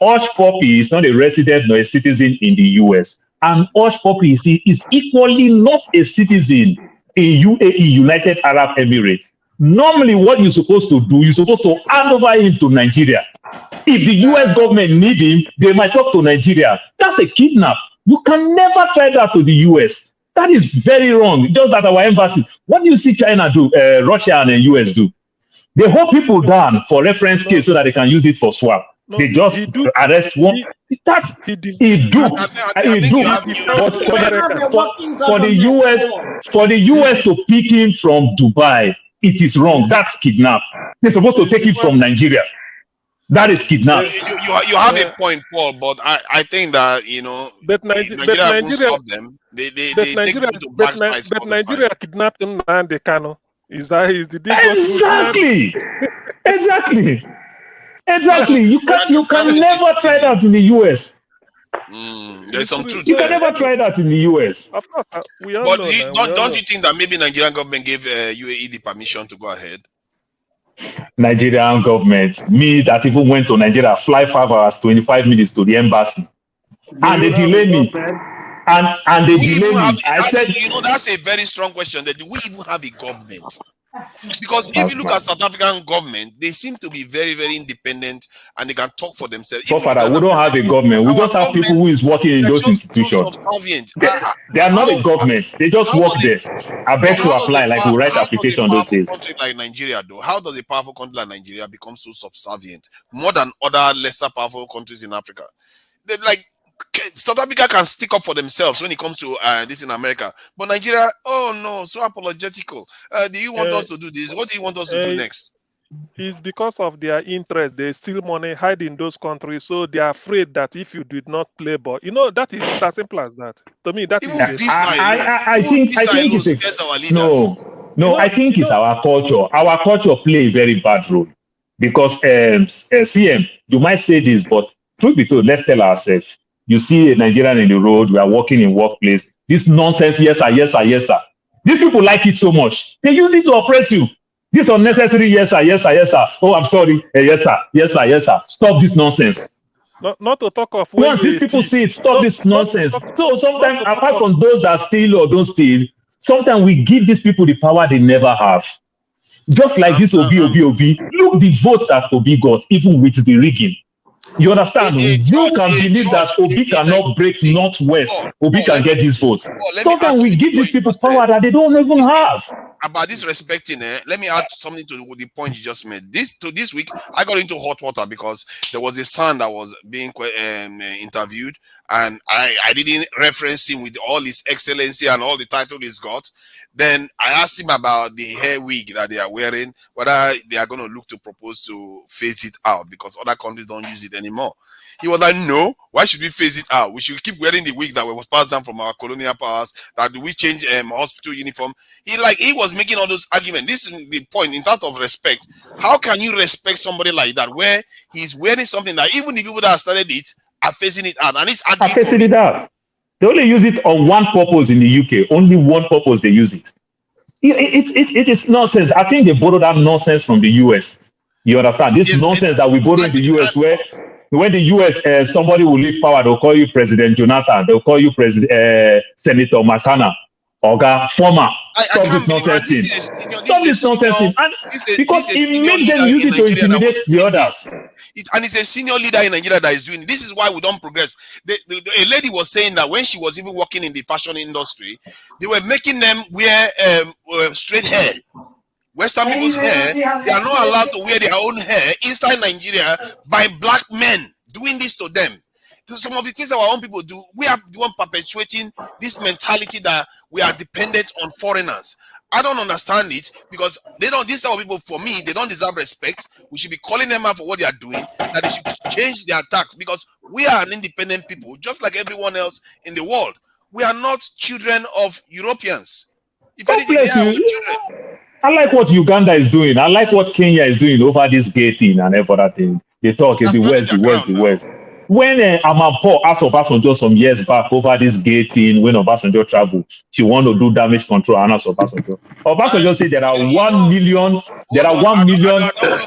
Hush Puppy is not a resident nor a citizen in the US. And Hush Puppy is equally not a citizen in UAE, United Arab Emirates. Normally, what you're supposed to do, you're supposed to hand over him to Nigeria. If the US government need him, they might talk to Nigeria. That's a kidnap. You can never try that to the US. That is very wrong. Just that our embassy. What do you see China do, Russia and the US do? They hold people down for reference case so that they can use it for swap. They just arrest one. For the US to pick him from Dubai, it is wrong. That's kidnap. They're supposed to take it from Nigeria. That is kidnap. You have a point, Paul, but I think that Nigeria won't stop them. They take them to black sites. But Nigeria kidnapped him and they cannot. Exactly. You can never try that in the US. There's some truth. You can never try that in the US. Of course, don't you think that maybe Nigerian government gave UAE the permission to go ahead? Nigerian government, me that even went to Nigeria, fly 5 hours, 25 minutes to the embassy, and they delay me. And they delay me. I said, that's a very strong question. That do we even have a government? Because if you look at South African government, they seem to be very, very independent and they can talk for themselves. So far, we don't have a government. We just have people who is working in those institutions. They are not a government. They just work there. I beg to apply, like we write application those days. Country like Nigeria, though, how does a powerful country like Nigeria become so subservient more than other lesser powerful countries in Africa? South Africa can stick up for themselves when it comes to this in America, but Nigeria, oh no, so apologetical. Do you want us to do this? What do you want us to do next? It's because of their interest. They steal money, hide in those countries, so they are afraid that if you did not play ball, that is as simple as that. To me, that is. I think it's no. I think it's our culture. Our culture play a very bad role because CM, you might say this, but truth be told, let's tell ourselves. You see a Nigerian in the road, we are working in workplace. This nonsense, yes sir. These people like it so much. They use it to oppress you. This unnecessary, yes sir. Oh, I'm sorry. Yes sir. Stop this nonsense. Not to talk of once these people see it, stop this nonsense. So sometimes, apart from those that steal or don't steal, sometimes we give these people the power they never have. Just like this Obi. Look the vote that Obi got, even with the rigging. You understand? You can believe that Obi cannot break Northwest. Obi can get these votes. Sometimes we give these people power that they don't even have. About this respecting, let me add something to the point you just made. This week, I got into hot water because there was a son that was being interviewed, and I didn't reference him with all his excellency and all the title he's got. Then I asked him about the hair wig that they are wearing, whether they are going to look to propose to phase it out because other countries don't use it anymore. He was like, no, why should we phase it out? We should keep wearing the wig that was passed down from our colonial powers. That we change hospital uniform. He was making all those arguments. This is the point in terms of respect. How can you respect somebody like that where he's wearing something that even the people that started it are phasing it out? And it's phasing it out. They only use it on one purpose in the UK. Only one purpose they use it. It is nonsense. I think they borrowed that nonsense from the US. You understand? This nonsense that we borrow in the US where when the US, somebody will leave power, they'll call you President Jonathan, they'll call you Senator McConnell, Oga, former. Stop this nonsense thing. Stop this nonsense thing. And because it makes them use it to intimidate the others. And it's a senior leader in Nigeria that is doing it. This is why we don't progress. A lady was saying that when she was even working in the fashion industry, they were making them wear straight hair. Western people's hair, they are not allowed to wear their own hair inside Nigeria by black men doing this to them. So some of the things our own people do, we are the one perpetuating this mentality that we are dependent on foreigners. I don't understand it because they don't. These type of people, for me, they don't deserve respect. We should be calling them out for what they are doing. That they should change their tax because we are an independent people, just like everyone else in the world. We are not children of Europeans. If anything, they are our children. I like what Uganda is doing. I like what Kenya is doing over this gay thing and everything. They talk in the West. When Amapo asked Obasanjo some years back over this gay thing, when Obasanjo traveled, she wanted to do damage control and ask Obasanjo. Obasanjo said there are 1 million,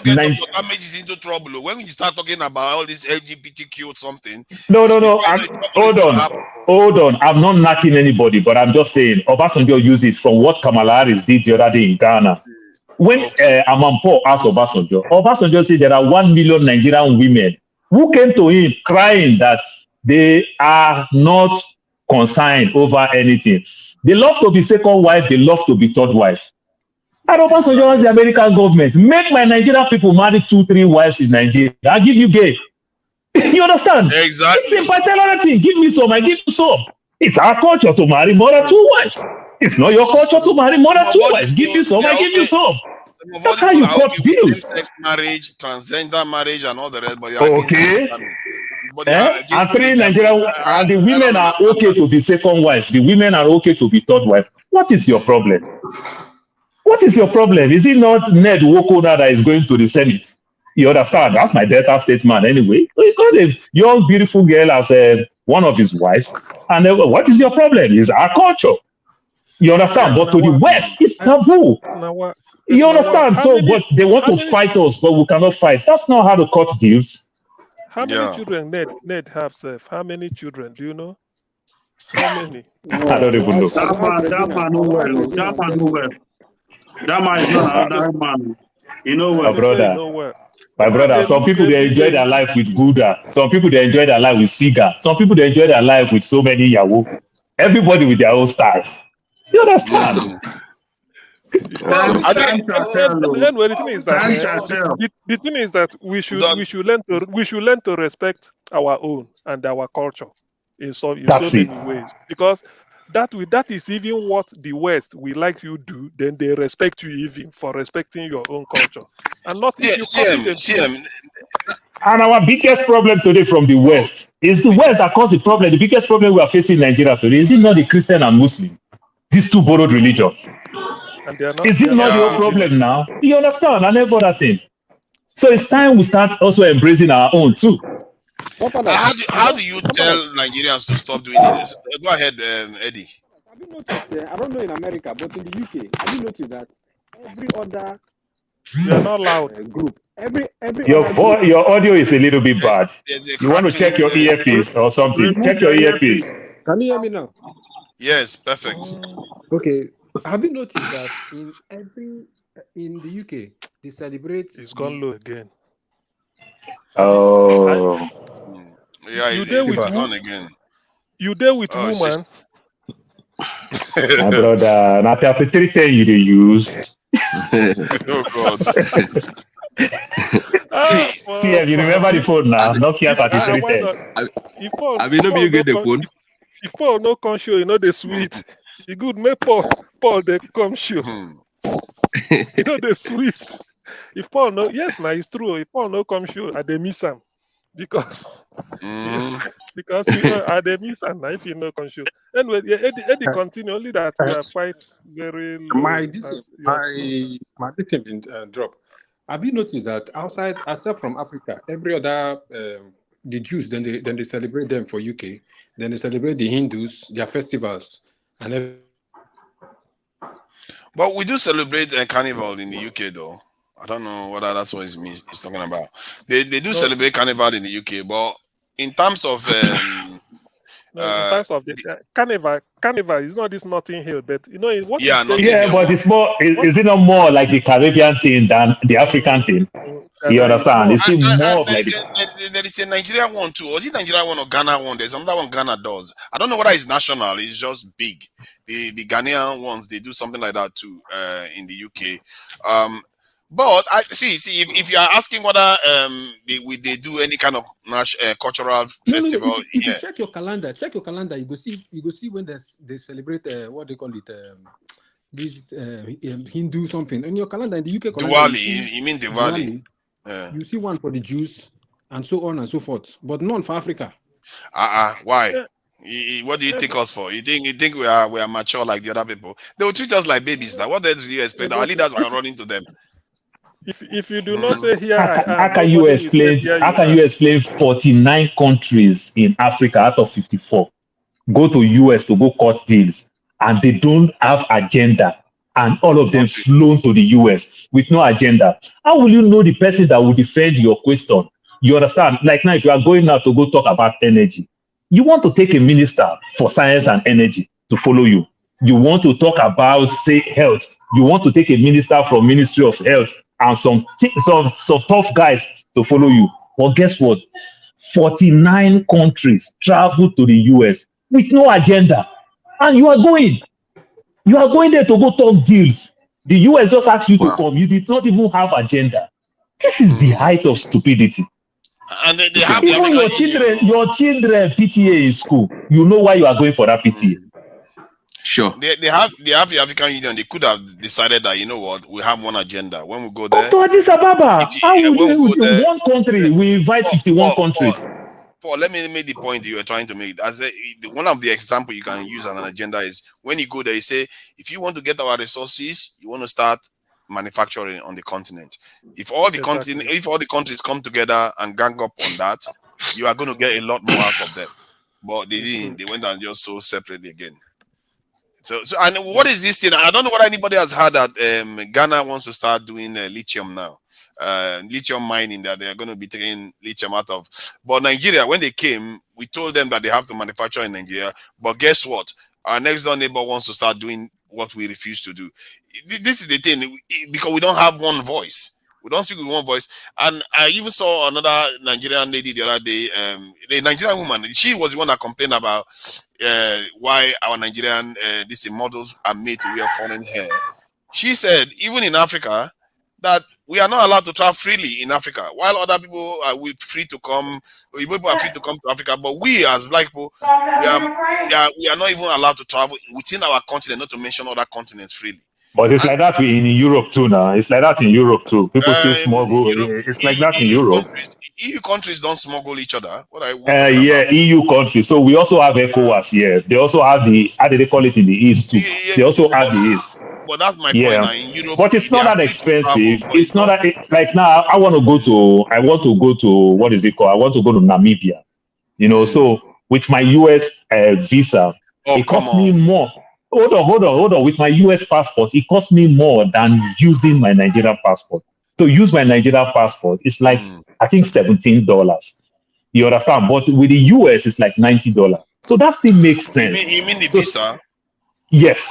damage is into trouble. When you start talking about all this LGBTQ or something. No. Hold on. I'm not knocking anybody, but I'm just saying Obasanjo used it from what Kamala Harris did the other day in Ghana. When Amapo asked Obasanjo said there are 1 million Nigerian women who came to him crying that they are not concerned over anything. They love to be second wife, they love to be third wife. And Obasanjo was the American government. Make my Nigerian people marry 2-3 wives in Nigeria. I'll give you gay. You understand? Exactly. It's simple thing. Give me some, I give you some. It's our culture to marry more than 2 wives. It's not your culture to marry more than 2 wives. Give me some, I give you some. That's how you cut deals. Sex marriage, transgender marriage, and all the rest. But okay. And 3 Nigerian and the women are okay to be second wife. The women are okay to be third wife. What is your problem? What is your problem? Is it not Ned Nwoko that is going to the Senate? You understand? That's my Delta State man anyway. We got a young, beautiful girl as one of his wives. And what is your problem? It's our culture. You understand? But to the West, it's taboo. You understand? But they want to fight us, but we cannot fight. That's not how to cut deals. How many children Ned have, Seth? How many children? Do you know? How many? I don't even know. That man no well. That man is not another man. You know what? My brother, some people they enjoy their life with Gouda. Some people they enjoy their life with Siga. Some people they enjoy their life with so many Yahoo. Everybody with their own style. You understand? The thing is that we should learn to respect our own and our culture in so many ways, because that is even what the West will like you do. Then they respect you even for respecting your own culture, and not And our biggest problem today from the West is the West that caused the problem. The biggest problem we are facing in Nigeria today is it not the Christian and Muslim, these two borrowed religion. Is it not your problem now? You understand? And every other thing. So it's time we start also embracing our own too. How do you tell Nigerians to stop doing this? Go ahead, Eddie. Have you noticed? I don't know in America, but in the UK, have you noticed that every other you're not loud group, every your audio is a little bit bad. You want to check your earpiece or something? Check your earpiece. Can you hear me now? Yes, perfect. Okay. Have you noticed that in the UK they celebrate? It's gone low again. Oh. Yeah, it's gone again. You there with woman? My brother, now 3310 you use. Oh God. See, you remember the phone now? Nokia 3310. I mean, you get the phone. If Paul no come show, you know the sweet. You good make Paul they come show. You know the sweet. If Paul no, yes, now it's true. If Paul no come show, I dey miss him because I dey miss him. If you no come show, anyway, Eddie continue. Only that we are quite very. My victim didn't drop. Have you noticed that outside, except from Africa, every other the Jews then they celebrate them for UK. Then they celebrate the Hindus, their festivals, and but we do celebrate Carnival in the UK, though. I don't know whether that's what he's talking about. They do celebrate Carnival in the UK, but in terms of No, in terms of the Carnival is not this Notting Hill, but you know what Yeah, he's saying. Yeah, but it's more. Is it not more like the Caribbean thing than the African thing? You understand? It's still more of like there is a Nigerian one too. Was it Nigeria one or Ghana one? There's another one Ghana does. I don't know whether it's national. It's just big. The Ghanaian ones, they do something like that too in the UK. But I see if you are asking whether they do any kind of cultural festival. No. If you check your calendar, you go see when they celebrate what they call it this Hindu something in your calendar in the UK calendar. Diwali, you mean Diwali? You see one for the Jews and so on and so forth, but none for Africa. Why? What do you take us for? You think we are mature like the other people? They will treat us like babies. Now, what else do you expect? Our leaders are running to them. If you do not say here, how can you explain? How can you explain 49 countries in Africa out of 54 go to US to go cut deals, and they don't have agenda, and all of them flown to the US with no agenda? How will you know the person that will defend your question? You understand? Like now, if you are going now to go talk about energy, you want to take a minister for science and energy to follow you. You want to talk about, say, health. You want to take a minister from Ministry of Health and some tough guys to follow you. Well, guess what? 49 countries travel to the US with no agenda. And you are going. You are going there to go talk deals. The US just asked you to come. You did not even have agenda. This is the height of stupidity. And they have even your children PTA in school. You know why you are going for that PTA. Sure. They have the African Union. They could have decided that, you know what, we have one agenda. When we go there, to Addis Ababa, one country, we invite 51 countries. Paul, let me make the point that you are trying to make. As one of the examples you can use as an agenda is when you go there, you say, if you want to get our resources, you want to start manufacturing on the continent. If all the countries come together and gang up on that, you are going to get a lot more out of them. But they didn't. They went and just so separately again. So and what is this thing? I don't know whether anybody has heard that Ghana wants to start doing lithium now. Lithium mining, that they are going to be taking lithium out of. But Nigeria, when they came, we told them that they have to manufacture in Nigeria. But guess what? Our next door neighbor wants to start doing what we refuse to do. This is the thing, because we don't have one voice. We don't speak with one voice. And I even saw another Nigerian lady the other day, a Nigerian woman. She was the one that complained about why our Nigerian these models are made to wear foreign hair. She said, even in Africa, that we are not allowed to travel freely in Africa, while other people are free to come. People are free to come to Africa, but we as black people, we are not even allowed to travel within our continent, not to mention other continents freely. But it's like that in Europe too now. It's like that in Europe too. People still smuggle. It's like that in Europe. EU countries don't smuggle each other. EU countries. So we also have ECOWAS here. They also have how do they call it in the East too? They also have the East. But that's my point now. In Europe, but it's not that expensive. It's not that like now. I want to go to what is it called? I want to go to Namibia. You know, so with my US visa, it costs me more. Hold on. With my US passport, it costs me more than using my Nigerian passport. To use my Nigerian passport, it's like I think $17. You understand? But with the US, it's like $90. So that still makes sense. You mean the visa? Yes.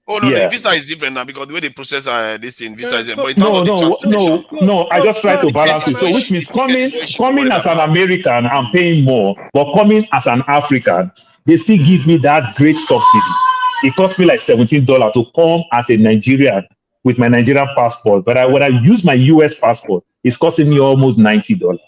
Oh no, the visa is different now because the way they process this thing, visa is different. But no. I just try to balance it. So which means coming as an American, I'm paying more, but coming as an African, they still give me that great subsidy. It cost me like $17 to come as a Nigerian with my Nigerian passport. But when I use my US passport, it's costing me almost $90.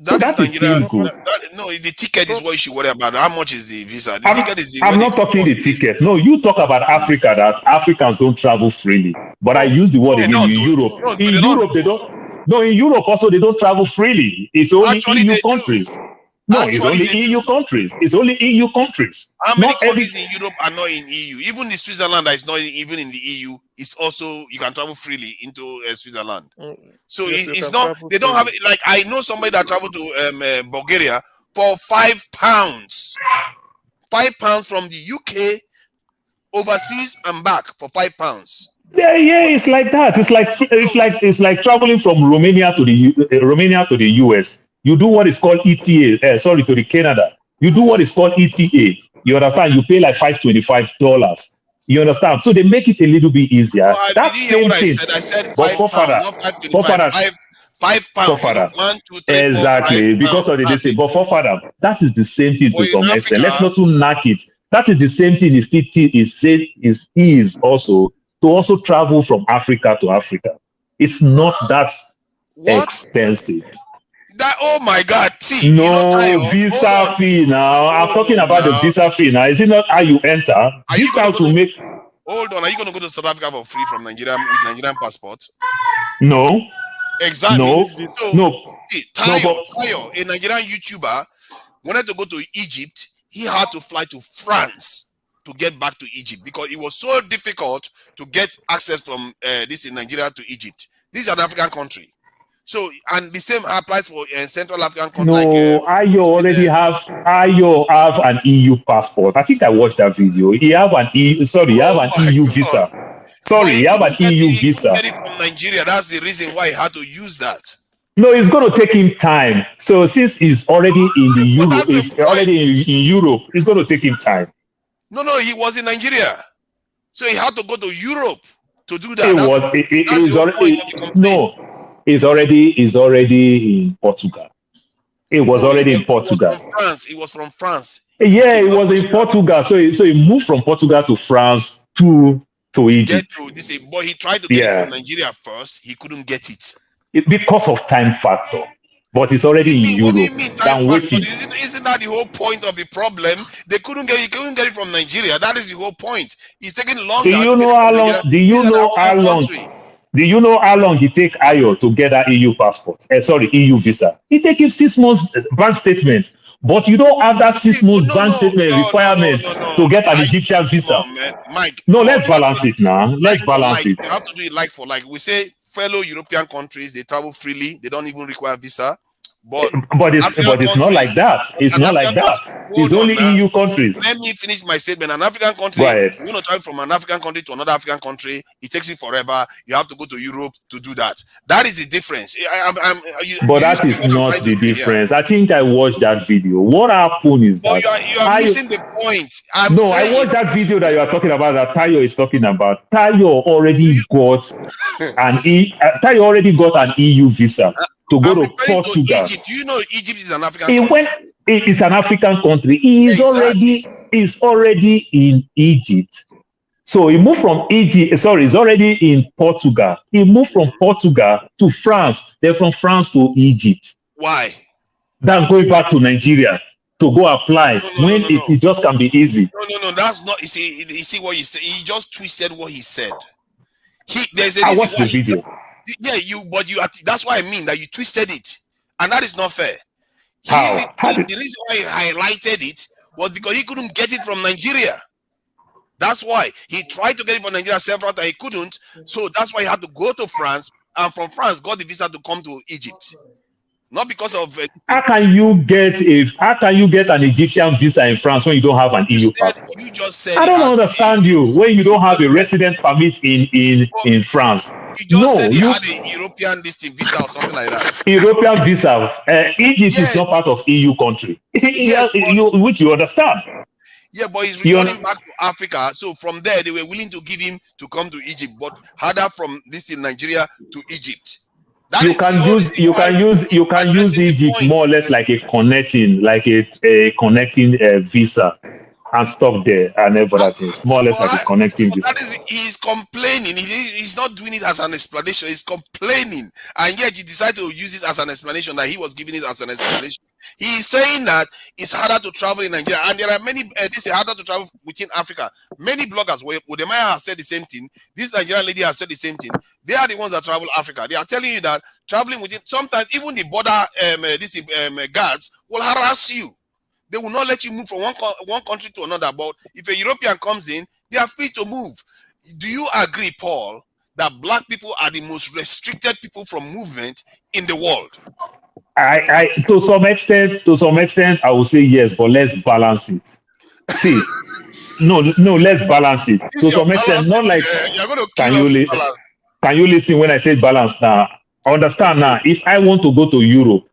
So that is still good. The ticket is what you should worry about. How much is the visa? The ticket is I'm not talking the ticket. No, you talk about Africa, that Africans don't travel freely. But I use the word again in Europe. In Europe, they don't. No, in Europe also they don't travel freely. It's only EU countries. No, it's only EU countries. It's only EU countries. How many countries in Europe are not in EU? Even the Switzerland that is not even in the EU, it's also, you can travel freely into Switzerland. So it's not, they don't have it. Like I know somebody that traveled to Bulgaria for £5. £5 from the UK overseas and back for £5. Yeah, it's like that. It's like traveling from Romania to the US. You do what is called ETA, to the Canada. You do what is called ETA. You understand? You pay like $525. You understand? So they make it a little bit easier. No, I That didn't hear same what I thing. said. I said But £5, not 525. £5. You know, 1, 2, 3, 4, 5 exactly, because pounds. of the That's distance. it. But for father, that is the same thing But to in some extent. Let's Africa, not too knock it. That is the same thing is also to also travel from Africa to Africa. It's not that what? expensive. That, oh my God. See, No you know, Tayo, visa fee now. I'm talking on about the now. visa fee now. Is it not how you enter? Are This you gonna house go will to, make hold on, are you going to go to South Africa for free from Nigeria with Nigerian passport? no, Exactly. no, So, no, see, no, Tayo, but a Nigerian YouTuber, wanted to go to Egypt. He had to fly to France to get back to Egypt because it was so difficult to get access from this in Nigeria to Egypt. This is an African country. So, and the same applies for Central African country. no, Ayo have an EU passport. I think I watched that video. He have an EU visa. Sorry, he have an EU visa. Get it from Nigeria. That's the reason why he had to use that. No, it's going to take him time. So since he's already in the Euro, he's already in Europe, it's going to take him time. No, he was in Nigeria, so he had to go to Europe to do that. He's already in Portugal. It was already in Portugal. He was from France. Yeah, it was in Portugal. So he moved from Portugal to France to Egypt. But he tried to get it from Nigeria first. He couldn't get it. Because of time factor. But it's already in Europe. Isn't that the whole point of the problem? He couldn't get it from Nigeria. That is the whole point. It's taking longer. Do you know how long it take Ayo to get that EU passport? EU visa. It takes him 6 months bank statement. But you don't have that 6 months bank statement requirement to get an Egyptian visa. Mike, let's balance it now. Let's balance it. You have to do it like for like. We say fellow European countries, they travel freely. They don't even require visa. But it's not like that. It's not like that. It's only EU countries. Let me finish my statement. An African country, you want to travel from an African country to another African country, it takes you forever. You have to go to Europe to do that. That is the difference. That is not the difference. I think I watched that video. What happened is that you are missing the point. I watched that video that you are talking about. That Tayo is talking about. Tayo already got an EU visa to go to Portugal. Egypt. Do you know Egypt is an African country? It's an African country. He is already in Egypt. So he moved from Egypt. Sorry, he's already in Portugal. He moved from Portugal to France. Then from France to Egypt. Why? Then going back to Nigeria to go apply it just can be easy. No. That's not. You see what you say. He just twisted what he said. I watched the video. That's why I mean that you twisted it, and that is not fair. The reason why he highlighted it was because he couldn't get it from Nigeria. That's why he tried to get it from Nigeria several times. He couldn't, so that's why he had to go to France, and from France got the visa to come to Egypt. Not because of. How can you get an Egyptian visa in France when you don't have an EU passport? You just said. I don't understand you when you don't have a resident permit in France. You just said you had a European visa or something like that. European visa. Egypt is not part of EU country. Which you understand. Yeah, but he's returning back to Africa. So from there, they were willing to give him to come to Egypt, but harder from this in Nigeria to Egypt. You can use Egypt more or less like a connecting visa and stop there and everything. More or less like a connecting visa. He's complaining. He's not doing it as an explanation. He's complaining, and yet you decide to use it as an explanation that he was giving it as an explanation. He is saying that it's harder to travel in Nigeria, and there are many. This is harder to travel within Africa. Many bloggers, Wodemaya has said the same thing. This Nigerian lady has said the same thing. They are the ones that travel Africa. They are telling you that traveling within, sometimes even the border guards will harass you. They will not let you move from one country to another. But if a European comes in, they are free to move. Do you agree, Paul, that black people are the most restricted people from movement in the world? To some extent, I will say yes, but let's balance it. See, no, let's balance it. To some extent, not like can you listen when I say balance now? Understand now, if I want to go to Europe,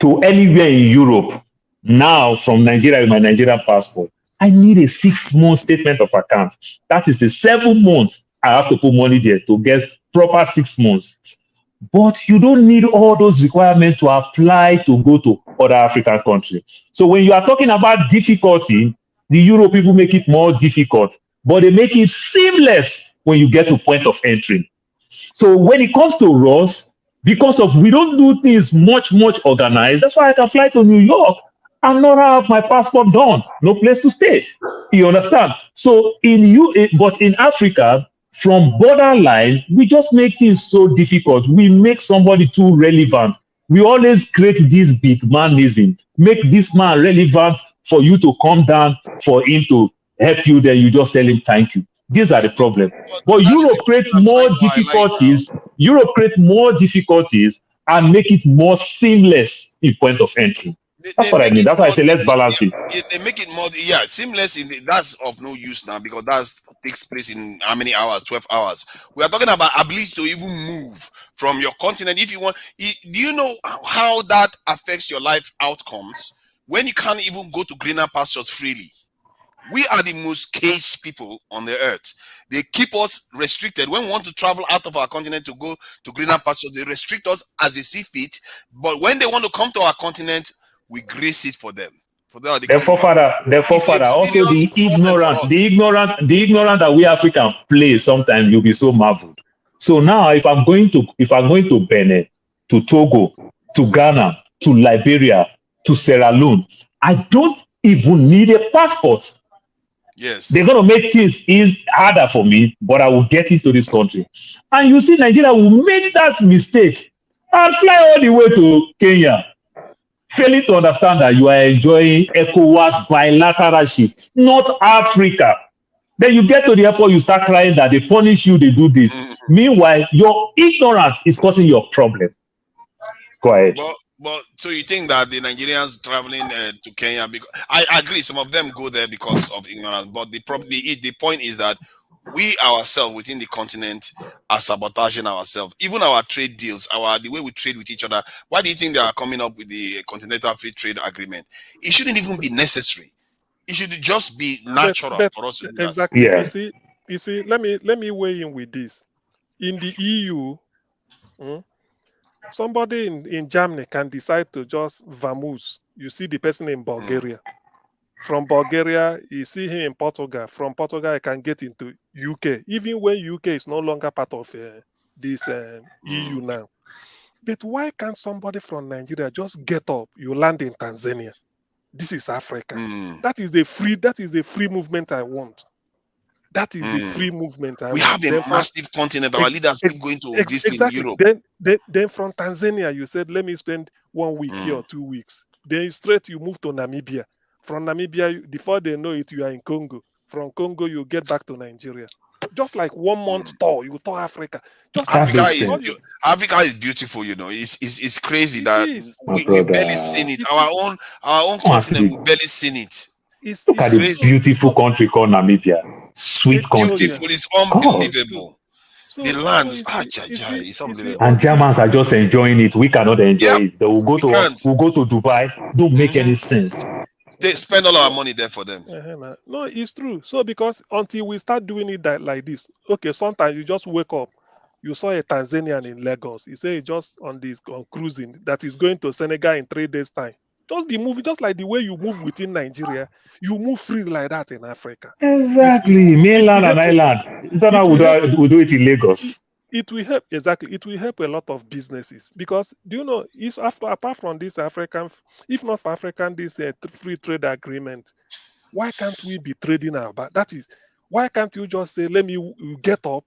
to anywhere in Europe, Now, from Nigeria with my Nigerian passport, I need a 6-month statement of account. That is a 7 months. I have to put money there to get proper 6 months. But you don't need all those requirements to apply to go to other African countries. So when you are talking about difficulty, the Europe people make it more difficult, but they make it seamless when you get to point of entry. So when it comes to us, because of we don't do things much organized, that's why I can fly to New York and not have my passport done, no place to stay. You understand? So but in Africa, from borderline, we just make things so difficult. We make somebody too relevant. We always create this big manism, make this man relevant for you to come down, for him to help you, then you just tell him thank you. These are the problem. But Europe create more difficulties. Europe create more difficulties and make it more seamless in point of entry. That's what I mean. That's why I say let's balance it. They make it more, seamless. That's of no use now because that takes place in how many hours? 12 hours. We are talking about ability to even move from your continent. If you want, do you know how that affects your life outcomes when you can't even go to greener pastures freely? We are the most caged people on the earth. They keep us restricted. When we want to travel out of our continent to go to greener pastures, they restrict us as they see fit. But when they want to come to our continent, we grace it for them. The forefather, also the ignorant that we Africans play. Sometimes you'll be so marveled. So now, if I'm going to Benin, to Togo, to Ghana, to Liberia, to Sierra Leone, I don't even need a passport. Yes, they're going to make things harder for me, but I will get into this country. And you see, Nigeria will make that mistake and fly all the way to Kenya, failing to understand that you are enjoying ECOWAS bilateralship, not Africa. Then you get to the airport, you start crying that they punish you, they do this. Meanwhile, your ignorance is causing your problem. Go ahead. But so you think that the Nigerians traveling to Kenya, because I agree, some of them go there because of ignorance. But the point is that we ourselves within the continent are sabotaging ourselves. Even our trade deals, the way we trade with each other. Why do you think they are coming up with the Continental Free Trade Agreement? It shouldn't even be necessary. It should just be natural for us to do exactly. that. Yeah. You see. Let me weigh in with this. In the EU. Somebody in Germany can decide to just vamoose. You see the person in Bulgaria. From Bulgaria, you see him in Portugal. From Portugal, I can get into UK. Even when UK is no longer part of this EU now. But why can't somebody from Nigeria just get up? You land in Tanzania. This is Africa. That is the free movement I want. That is the free movement. We have a massive continent. Our leaders keep going to this in Europe. Then from Tanzania, you said, let me spend 1 week here or 2 weeks. Then straight you move to Namibia. From Namibia, before they know it, you are in Congo. From Congo, you get back to Nigeria. Just like 1 month tour, you tour Africa. Africa is beautiful, you know. It's crazy that we barely seen it. Our own continent, we barely seen it. Look at this beautiful country called Namibia. Sweet country. Beautiful, it's unbelievable. The lands, it's unbelievable. And Germans are just enjoying it. We cannot enjoy it. They will go to Dubai. Don't make any sense. They spend all our money there for them. No, it's true. So because until we start doing it like this, okay, sometimes you just wake up, you saw a Tanzanian in Lagos. You say just on cruising that is going to Senegal in 3 days' time. Just be moving, just like the way you move within Nigeria, you move free like that in Africa. Exactly, mainland and island. Is that how we do it in Lagos? It will help, exactly. It will help a lot of businesses because do you know if apart from this African, if not for African, this free trade agreement, why can't we be trading about? That is, why can't you just say, let me get up,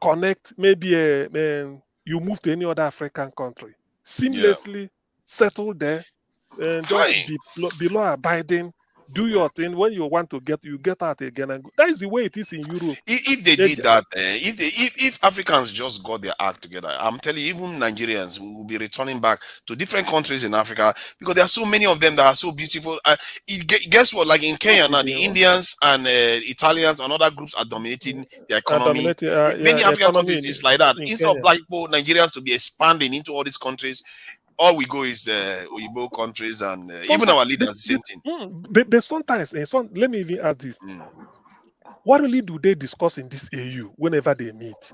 connect, maybe you move to any other African country, seamlessly settle there. And just be law abiding, do your thing. When you want to you get out again, and go. That is the way it is in Europe. If they did that, if Africans just got their act together, I'm telling you, even Nigerians will be returning back to different countries in Africa because there are so many of them that are so beautiful. Guess what? Like in Kenya now, the Indians and Italians and other groups are dominating the economy. Many African countries is like that. Instead of Nigerians to be expanding into all these countries. all we go is Oyibo countries and even our leaders, the same thing. Sometimes, let me even ask this. What really do they discuss in this AU whenever they meet?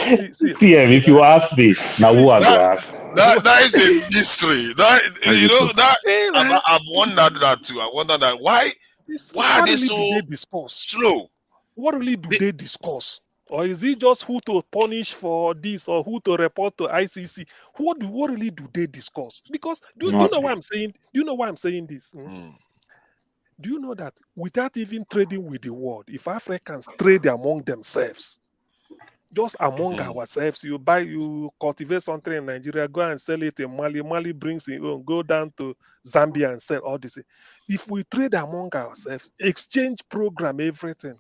If you ask me, now who I go ask? That is a mystery. I've wondered that too. I wonder that why are they so slow? What really do they discuss? Or is it just who to punish for this or who to report to ICC? What really do they discuss? Because do you know why I'm saying? Do you know why I'm saying this? Do you know that without even trading with the world, if Africans trade among themselves, just among ourselves, you cultivate something in Nigeria, go and sell it in Mali. Mali brings it on, go down to Zambia and sell all this. If we trade among ourselves, exchange program, everything,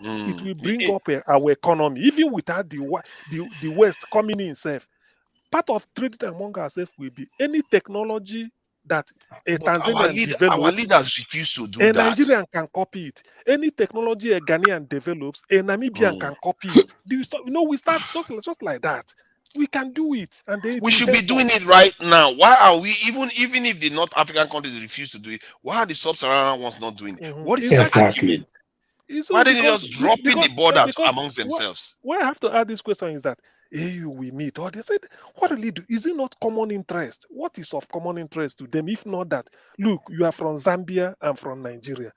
it will bring up our economy, even without the West coming in safe. Part of trading among ourselves will be any technology that a Tanzanian develops. Our leaders refuse to do a that. Nigerian can copy it. Any technology a Ghanaian develops, a Namibian can copy it. We start just like that. We can do it, and we should be doing it right now. Why are we even if the North African countries refuse to do it? Why are the sub-Saharan ones not doing it? What is the argument? Why didn't they just drop in the borders amongst themselves? Why I have to add this question is that we meet, or they said, what really do? Is it not common interest? What is of common interest to them? If not that, look, you are from Zambia and from Nigeria.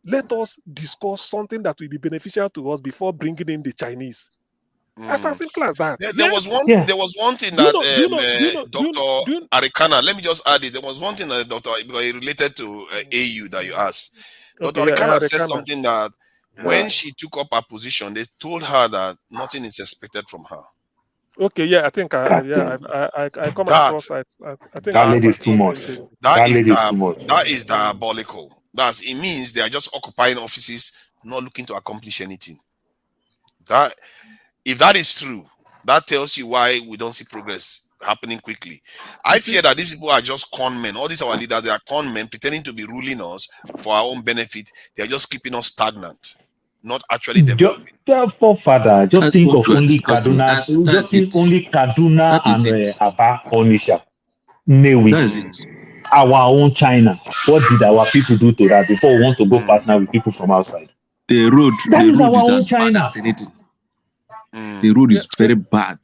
Let us discuss something that will be beneficial to us before bringing in the Chinese. That's as simple as that. There was one thing that Dr. Arikana, let me just add it. There was one thing that Dr. because it related to AU that you asked. Dr. Arikana said something that when she took up her position, they told her that nothing is expected from her. Okay, yeah, I think I come across. I think that lady is too much. That is diabolical. It means they are just occupying offices, not looking to accomplish anything. If that is true, that tells you why we don't see progress happening quickly. I fear that these people are just con men. All these our leaders, they are con men pretending to be ruling us for our own benefit. They are just keeping us stagnant, not actually developing. Father, just think of only Kaduna. Just think only Kaduna and Aba Onisha. Newi. Our own China. What did our people do to that before we want to go partner with people from outside? The road is our own own China. The road is very bad.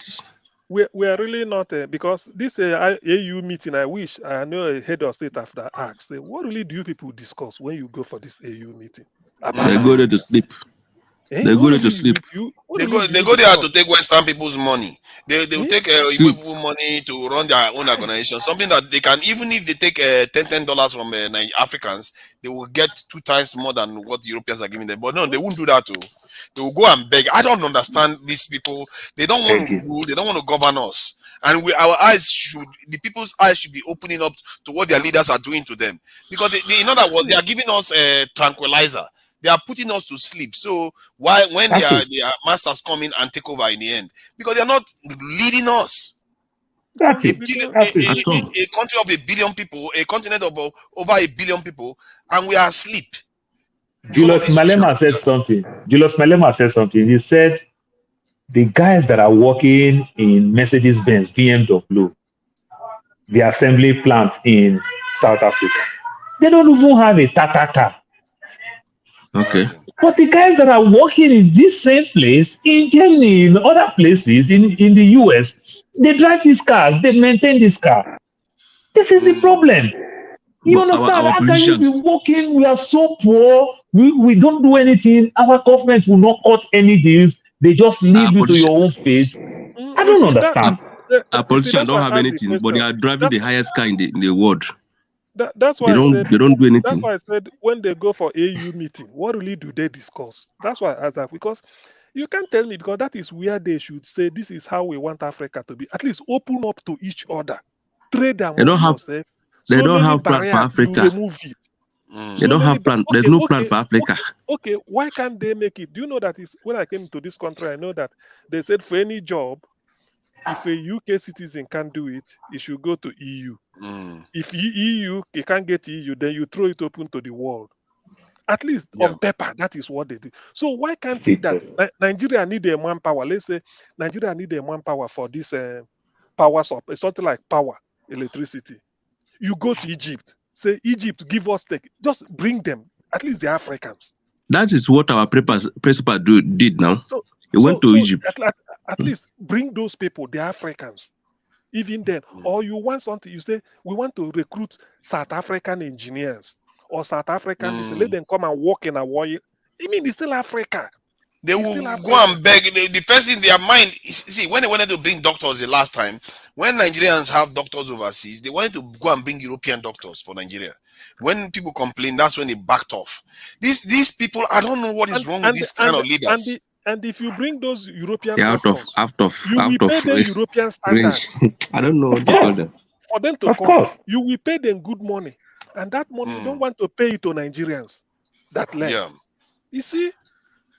We are really not because this AU meeting. I wish I know a head of state after asked, what really do you people discuss when you go for this AU meeting? They go there to sleep. They go there to sleep. They go there to take Western people's money. They will take Igbo people money to run their own organization. Something that they can, even if they take $10 from Africans, they will get 2 times more than what the Europeans are giving them. But no, they won't do that too. They will go and beg. I don't understand these people. They don't want to rule. They don't want to govern us. And the people's eyes should be opening up to what their leaders are doing to them. Because in other words, they are giving us a tranquilizer. They are putting us to sleep. So when their masters come in and take over in the end? Because they are not leading us. A country of 1 billion people, a continent of over 1 billion people, and we are asleep. Julius Malema said something. He said the guys that are working in Mercedes-Benz, BMW, the assembly plant in South Africa, they don't even have a Tata car. Okay. But the guys that are working in this same place, in Germany, in other places, in the US, they drive these cars, they maintain this car. This is the problem. You understand? How can you be working? We are so poor. We don't do anything. Our government will not cut any deals. They just leave you to your own fate. I don't understand. Our politicians don't have anything, but they are driving the highest car in the world. That's why they don't do anything. That's why I said when they go for AU meeting, what really do they discuss? That's why I asked that, because you can't tell me, because that is where they should say this is how we want Africa to be. At least open up to each other, trade among yourself. They don't have plan for Africa. Remove it. They don't have plan. There's no plan for Africa. Okay, why can't they make it? Do you know that when I came to this country, I know that they said for any job, if a UK citizen can't do it, it should go to EU. If EU, you can't get EU, then you throw it open to the world. At least on paper, that is what they do. So why can't it that Nigeria need a manpower? Let's say Nigeria need a manpower for this power supply, something like power, electricity. You go to Egypt, say Egypt, give us just bring them, at least the Africans. That is what our principal did now. So he went to Egypt. At least bring those people, the Africans. Even then, or you want something, you say we want to recruit South African engineers or South African, let them come and work in a war. I mean, it's still Africa. They will go and beg. The first in their mind is, see, when they wanted to bring doctors the last time, when Nigerians have doctors overseas, they wanted to go and bring European doctors for Nigeria. When people complain, that's when they backed off. These people, I don't know what is wrong with these kind of leaders. And if you bring those European doctors, you will pay them European standard. I don't know what to call them. For them to come, you will pay them good money. And that money, you don't want to pay it to Nigerians that left. Yeah. You see?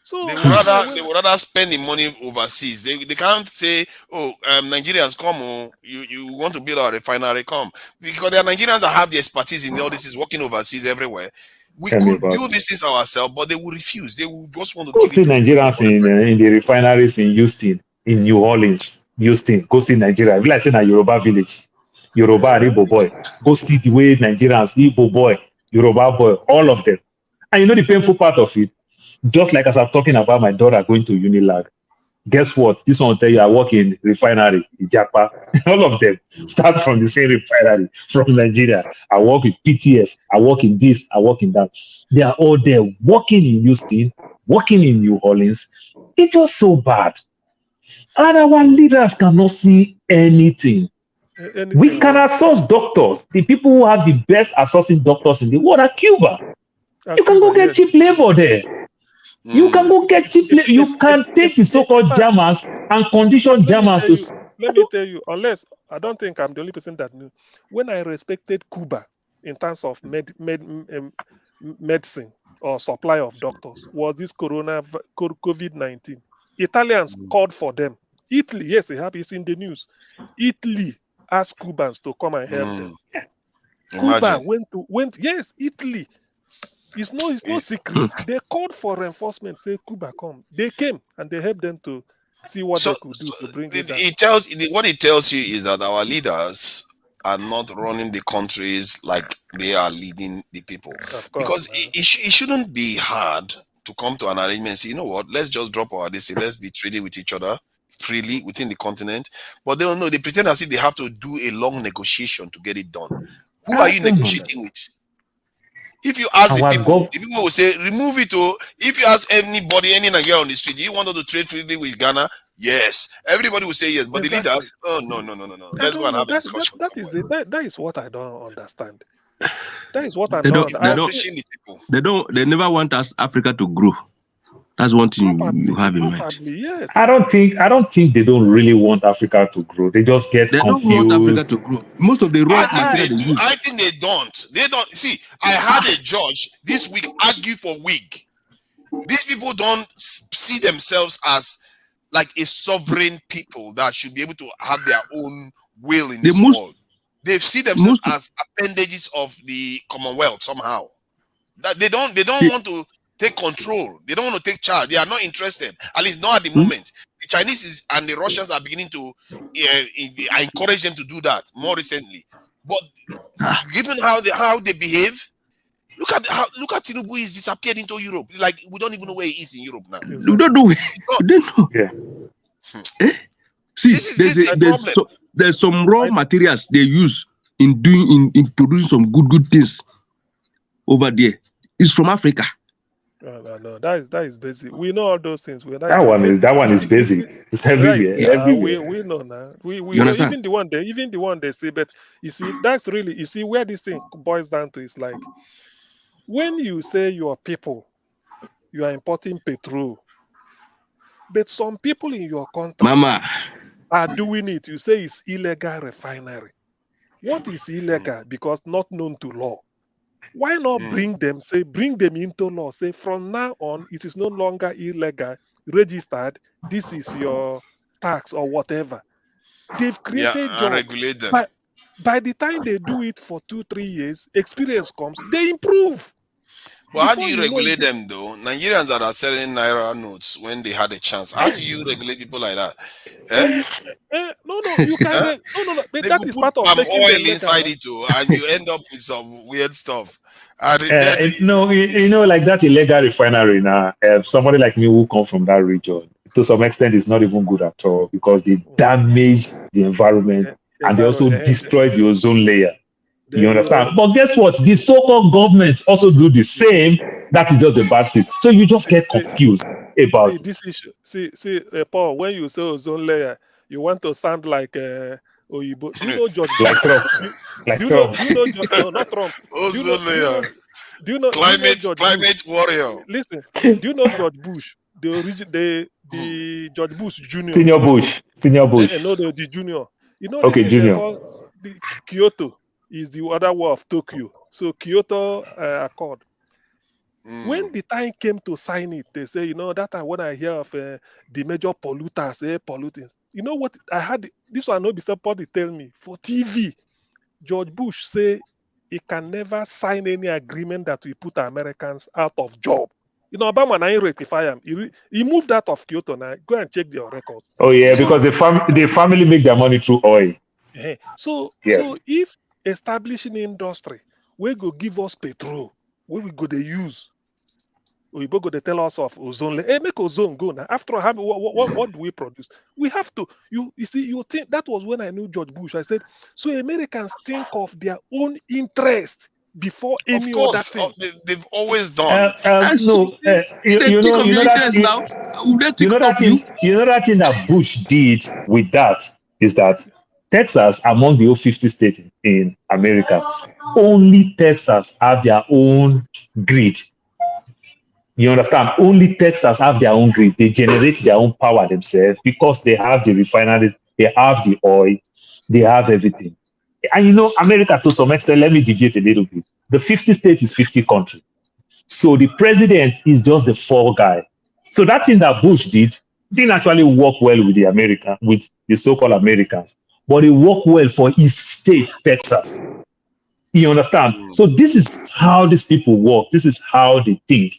So they would rather spend the money overseas. They can't say, oh, Nigerians come, you want to build a refinery, come. Because there are Nigerians that have the expertise in all this is working overseas everywhere. We could build these things ourselves, but they will refuse. They will just want to go see Nigerians in the refineries in Houston, in New Orleans, Houston. Go see Nigeria. Like saying a Yoruba village, Yoruba Igbo boy. Go see the way Nigerians, Igbo boy, Yoruba boy, all of them. And you know the painful part of it. Just like as I'm talking about my daughter going to Unilag, guess what? This one will tell you I work in refinery, in Japa. All of them start from the same refinery from Nigeria. I work with PTF, I work in this, I work in that. They are all there working in Houston, working in New Orleans. It's just so bad. And our leaders cannot see anything. We can outsource doctors. The people who have the best outsourcing doctors in the world are Cuba. You can go get cheap labor there. You can go get cheap labor. You can take the so-called Germans and condition Germans to. Let me tell you, unless I don't think I'm the only person that knew. When I respected Cuba in terms of medicine or supply of doctors, was this COVID-19. Italians called for them. Italy, yes, it happens in the news. Italy asked Cubans to come and help them. Cuba went. Yes, Italy. It's no secret. They called for reinforcement. Say Cuba come. They came and they helped them to see what they could do to bring it down. What it tells you is that our leaders are not running the countries like they are leading the people. Because it shouldn't be hard to come to an arrangement and say, you know what, let's just drop our this. Let's be trading with each other freely within the continent. But they don't know. They pretend as if they have to do a long negotiation to get it done. Who are you negotiating with? If you ask the people will say, remove it. If you ask anybody, any Nigerian on the street, do you want to trade freely with Ghana? Yes. Everybody will say yes. But the leaders, oh, no. Let's go and have a discussion. That is what I don't understand. That is what I don't understand. They never want us, Africa, to grow. That's one thing you have in mind. Yes. I don't think they don't really want Africa to grow. They just get confused. They don't want Africa to grow. Most of the raw material they use. I think they don't. They don't. See, I had a judge this week argue for wig. These people don't see themselves as like a sovereign people that should be able to have their own will in this world. They see themselves as appendages of the Commonwealth somehow. That they don't want to take control. They don't want to take charge. They are not interested, at least not at the moment. The Chinese and the Russians are beginning to encourage them to do that more recently. But given how they behave, look at Tinubu is disappeared into Europe. It's like we don't even know where he is in Europe now. You don't know. You don't know. Yeah. See, there's some raw materials they use in producing some good things over there. It's from Africa. No. That is basic. We know all those things. That one is basic. It's everywhere. We know now. We know even the one they say. But you see, that's really where this thing boils down to is like when you say your people, you are importing petrol, but some people in your country are doing it. You say it's illegal refinery. What is illegal? Because not known to law. Why not bring them into law? Say from now on, it is no longer illegal, registered. This is your tax or whatever. They've created jobs. Regulate them. By the time they do it for 2-3 years, experience comes, they improve. But how do Before you you know regulate it, them though? Nigerians that are selling naira notes when they had a chance. How do you regulate people like that? Eh? no, you can Eh? no. But They that will is put part of palm making them oil legal inside now. it too, and you end up with some weird stuff. And then No, like that illegal refinery now. Somebody like me who come from that region, to some extent, is not even good at all because they damage the environment and they also destroy the ozone layer. You understand? But guess what? The so-called government also do the same. That is just the bad thing. So you just get confused about See it. this issue. See, Paul. When you say ozone layer, you want to sound like Oyibo. Do you know George Like Bush? Trump. Do, Like do you know? Trump. Do you know? No, not Trump. Do you know? ozone Do you know? layer, Do you know George Bush? climate warrior. Listen. Do you know George Bush? The George Bush Junior. Senior Bush. No, the junior. You know this Okay, thing they Junior. call the Kyoto is the other war of Tokyo. So Kyoto Accord. When the time came to sign it, they say, that time when I hear of the major polluters, polluting. You know what? I had this one. No, be somebody tell me for TV. George Bush say he can never sign any agreement that will put Americans out of job. Obama now ratify him. He moved out of Kyoto now. Go and check your records. Oh yeah, because the family make their money through oil. So Yeah. if establishing industry, we go give us petrol, where we go they use. We go they tell us of ozone. Make ozone go now. After all, what do we produce? We have to. You see, you think that was when I knew George Bush. I said, so Americans think of their own interest before Of any other course, thing. they've always done. No, you know that thing that Bush did with that is that Texas, among the 50 states in America, only Texas have their own grid. You understand? Only Texas have their own grid. They generate their own power themselves because they have the refineries, they have the oil, they have everything. And America, to some extent, let me deviate a little bit. The 50 states is 50 countries. So the president is just the fall guy. So that thing that Bush didn't actually work well with with the so-called Americans, but it worked well for his state, Texas. You understand? So this is how these people work. This is how they think.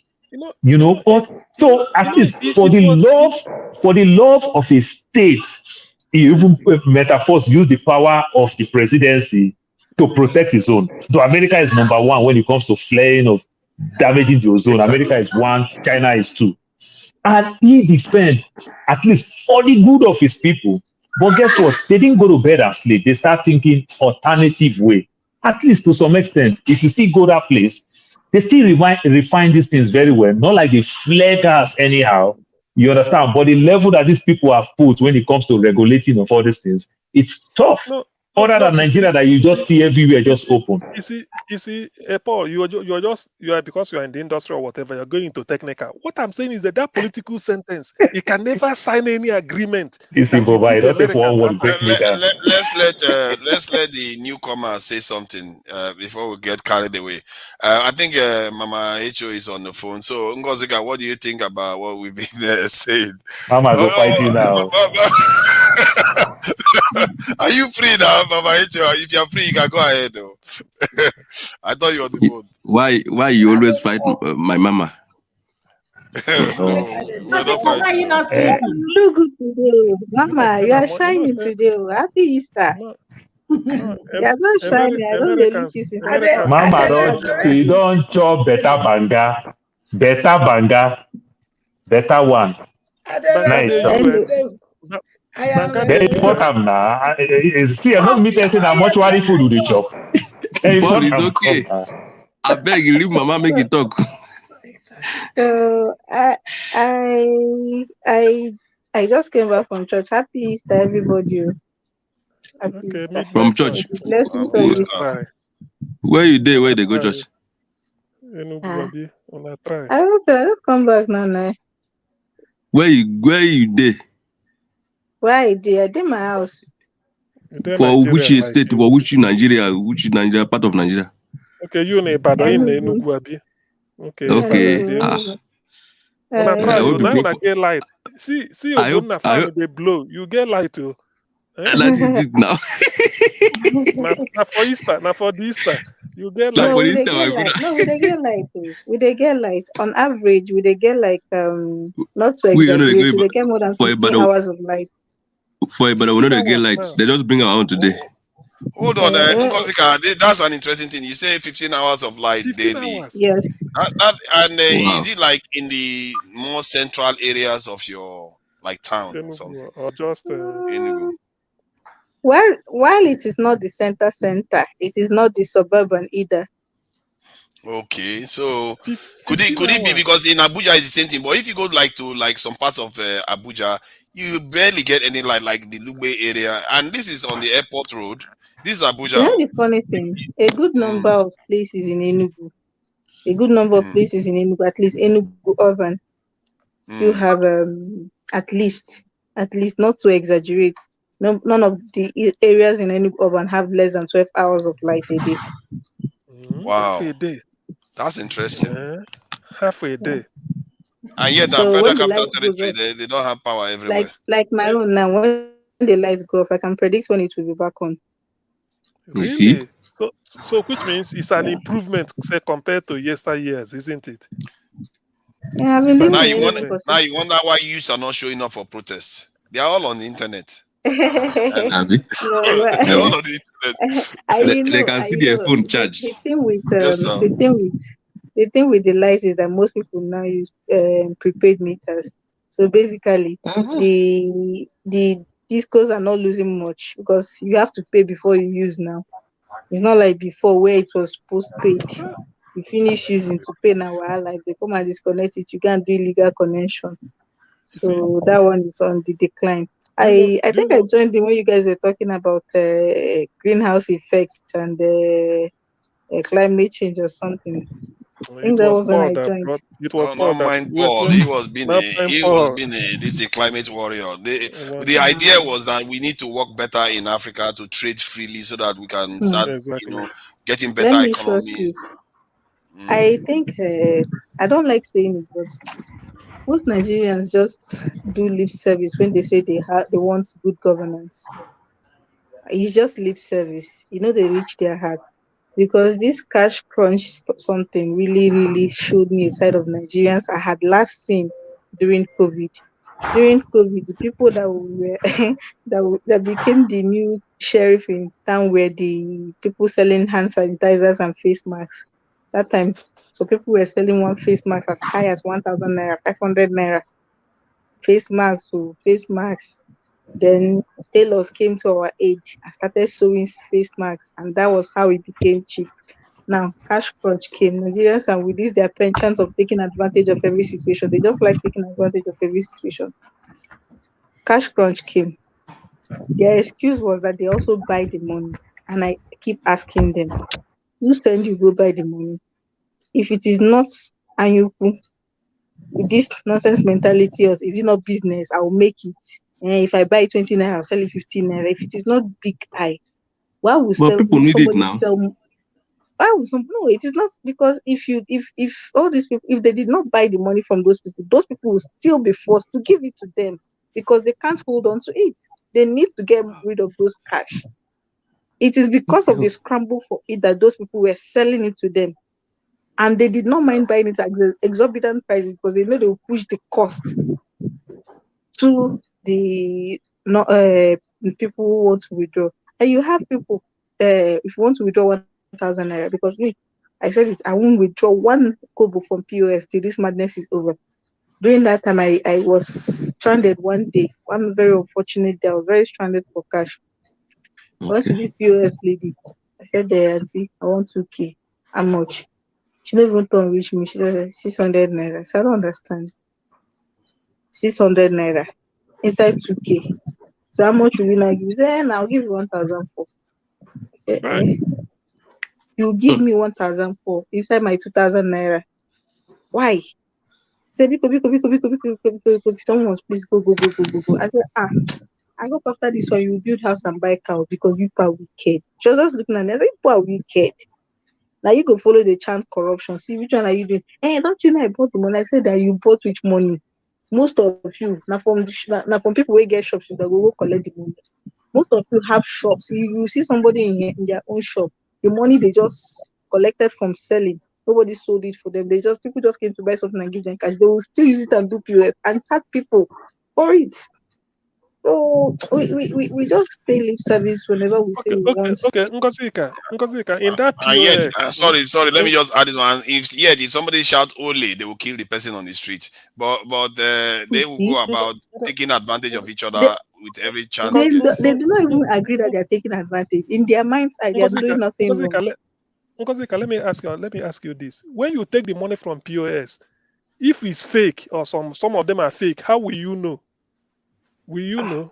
So at least for the love of a state, he even metaphors use the power of the presidency to protect his own. So America is number one when it comes to flaring of damaging the ozone. America is 1, China is 2. And he defend at least for the good of his people. But guess what? They didn't go to bed and sleep. They start thinking alternative way. At least to some extent, if you still go that place, they still refine these things very well. Not like they flare us anyhow. You understand? But the level that these people have put when it comes to regulating of all these things, it's tough. Other than Nigeria that you just see everywhere just open. You see, Paul, you are because you are in the industry or whatever, you're going into technical. What I'm saying is that political sentence, you can never sign any agreement. Let's let the newcomer say something before we get carried away. I think Mama H.O. is on the phone. So Ngozika, what do you think about what we've been saying? Mama, go fight you now. Are you free now, Mama H.O.? If you're free, you can go ahead though. I thought you were on the phone. Why you always fight my mama? Look good today, Mama. You are shining today. Happy Easter. You are not shining. I don't believe this is Mama, you don't chop better one. Nice. They import them now. See, I'm not me saying how much worry food do they chop. Paul is okay. I beg you, leave Mama make it talk. So I just came back from church. Happy Easter, everybody. Happy Easter. From church. Blessings on you. Where you dey? Where they go church? I hope I'll come back now. Where you dey? Where I did my house. For which state? For which Nigeria? Which Nigeria part of Nigeria? Okay, you in Ibadan in Enugu abi. Okay. When I try, now when I get light. See, you go farm they blow. You get light too. That is it now. Now for Easter, now for the Easter. You get Na light. No, we dey police get my light. brother. No, we dey get light. Oh. We dey get light. On average, we dey get like not to We you know they exaggerate, we go dey get more than for 15 Ibadan. hours of light. For Ibadan, we know 15 they get hours lights. now. They just bring our own today. Hold on, Uh, that's an interesting thing. You say 15 hours of light 15 daily. hours. yes. And Wow. is it like in the more central areas of your like town or something? Enugu, or just Enugu. While it is not the center, it is not the suburban either. Okay, so could 15 it be hours. because in Abuja it's the same thing? But if you go like to like some parts of Abuja, you barely get any light, like the Lugbe area, and this is on the airport road. This is You Abuja. know the funny thing, a good number of places in Enugu, at least Enugu urban, you have at least not to exaggerate, none of the areas in Enugu urban have less than 12 hours of light a day. Wow, Half a day. that's interesting. Half a day. And yet, So Federal when the Capital light goes Territory, off, they don't have power everywhere. like my own now, when the lights go off, I can predict when it will be back on. You see? Really? So which means it's an improvement, say, compared to yesteryears, isn't it? Yeah, I've been It's an living in Enugu improvement. for Now you wonder why youths are not showing up for protests. They are all on the internet. And Abi. they're all on the internet. They can see their phone charged. the thing with Yes, sir. the thing with the light is that most people now use prepaid meters. So basically, the discos are not losing much because you have to pay before you use now. It's not like before where it was postpaid. You finish using to pay now. Like they come and disconnect it, you can't do illegal connection. So that one is on the decline. I think I joined in when you guys were talking about greenhouse effects and climate change or something. I think It that was was when Paul I that joined. brought. It was No, Paul not that mind Paul. He was being not Paul. this a climate warrior. Was The idea was that we need to work better in Africa to trade freely so that we can start, exactly. getting Let better me shock economies. you. I think I don't like saying it, but most Nigerians just do lip service when they say they want good governance. It's just lip service. They reach their heart. Because this cash crunch something really showed me a side of Nigerians I had last seen during COVID. During COVID, the people that were that became the new sheriff in town were the people selling hand sanitizers and face masks. That time, so people were selling one face mask as high as 1,000 naira, 500 naira. Face masks. Then tailors came to our aid and started sewing face masks, and that was how it became cheap. Now, cash crunch came. Nigerians, and with this, their penchant of taking advantage of every situation. They just like taking advantage of every situation. Cash crunch came. Their excuse was that they also buy the money. And I keep asking them, who send you go buy the money? If it is not Anyuku, with this nonsense mentality, or is it not business? I will make it. If I buy 20 naira, I'll sell it 15 naira. If it is not big eye, why would people need it now. Why would no, it is not, because if all these people, if they did not buy the money from those people will still be forced to give it to them because they can't hold on to it. They need to get rid of those cash. It is because of the scramble for it that those people were selling it to them. And they did not mind buying it at exorbitant prices because they know they will push the cost to the people who want to withdraw. And you have people, if you want to withdraw 1,000 naira, because I said it, I won't withdraw one kobo from POS till this madness is over. During that time, I was stranded one day. One very unfortunate day, I was very stranded for cash. I went to this POS lady. I said, auntie, I want 2K. How much? She never even told me. She said 600 naira. So I don't understand. 600 naira inside 2K. So how much will you now give? She said, I'll give you 1,004. I said, you give me 1,004 inside my 2,000 naira. Why? She said, because if you don't want, please go. I said, I hope after this one you will build house and buy cow because you are wicked. She was just looking at me. I said, you are wicked. Now you go follow the chant corruption. See which one are you doing? Don't you know I bought the money? I said that you bought which money? Most of you now from people who get shops, you go collect the money. Most of you have shops. You see somebody in their own shop. The money they just collected from selling. Nobody sold it for them. People just came to buy something and give them cash. They will still use it and do POS and charge people for it. So we just pay lip service whenever we say we want. Okay, Ngozika, in that And yet, POS. sorry, let me just add this one. If somebody shout "Ole," they will kill the person on the street. But they will go about taking advantage of each other with every chance They they get. do not even agree that they are taking advantage. In their minds, they are doing nothing wrong. Ngozika, let me ask you this. When you take the money from POS, if it's fake or some of them are fake, how will you know? Will you know?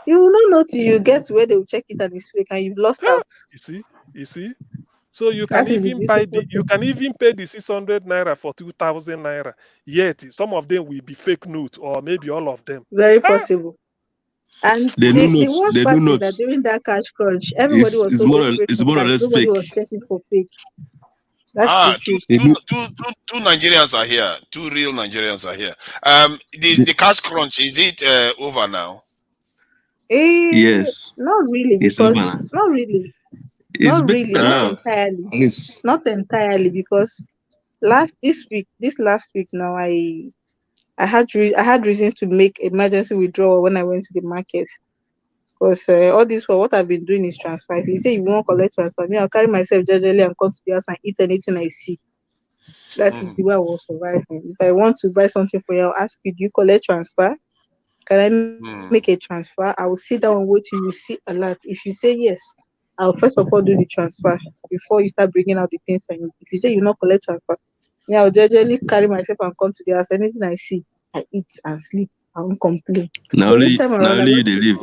You will not know till you get where they will check it and it's fake and you've lost out. You see. So you can even pay the 600 naira for 2,000 naira. Yet some of them will be fake note or maybe all of them. Very possible. And they the worst part is that during that cash crunch, everybody was so desperate for cash. Nobody was checking for fake. That's the truth. Two Nigerians are here. Two real Nigerians are here. The cash crunch, is it over now? Yes. Not really, because not really. Not really, not entirely. Not entirely, because this last week now, I had reasons to make emergency withdrawal when I went to the market. Because all this for what I've been doing is transfer. If you say you won't collect transfer, me, I'll carry myself gingerly and come to the house and eat anything I see. That is the way I will survive. If I want to buy something for you, I'll ask you, do you collect transfer? Can I make a transfer? I will sit down and wait till you see a lot. If you say yes, I'll first of all do the transfer before you start bringing out the things. And if you say you not collect transfer, yeah, I'll gingerly carry myself and come to the house. Anything I see, I eat and sleep. I won't complain. Now only you they live.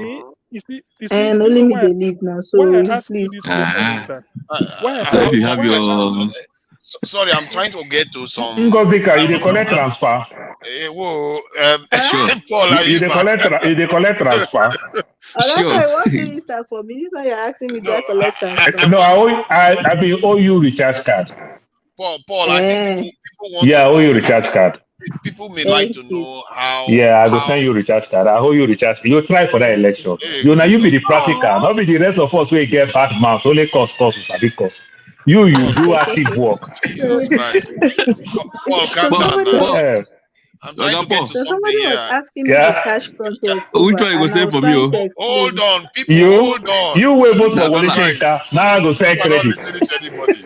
You see, and only me they live now. So why I ask you please. this question is that if you have your sorry, I'm trying to get to some. Ngozika, you dey collect transfer. Whoa, Paul, you dey collect transfer. That's why what do you start for me? This is why you're asking me do I collect transfer. No, I be owe you recharge card. Paul, I think people want to know. I owe you recharge card. People may like to know how. Yeah, I go send you recharge card. I owe you recharge. You try for that election. You be the practical, not be the rest of us where get bad mouths. Only cost, we cost. You do active work. Jesus Christ. Paul, calm down now. I'm trying to get to something here. Was asking me if cash crunch was over. Which one you go send for me? Hold on, people, hold on. You will vote for Wole Soyinka. Now I go send credit. I'm not listening to anybody.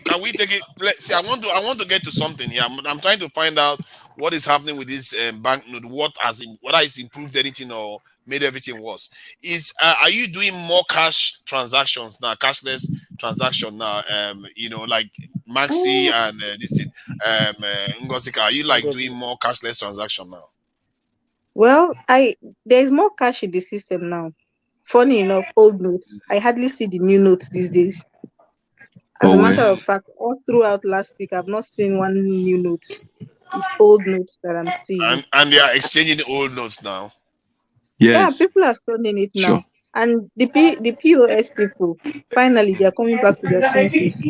Can we take it? Let's see. I want to get to something here. I'm trying to find out what is happening with this banknote. Whether it's improved anything or made everything worse. Are you doing more cash transactions now? Cashless transaction now? Like Maxi and this thing. Ngozika, are you doing more cashless transaction now? Well, there's more cash in the system now. Funny enough, old notes. I hardly see the new notes these days. As a matter of fact, all throughout last week, I've not seen one new note. It's old notes that I'm seeing. And they are exchanging old notes now. Yes. Yeah, people are spending it now. Sure. And the POS people, finally, they are coming back to their senses.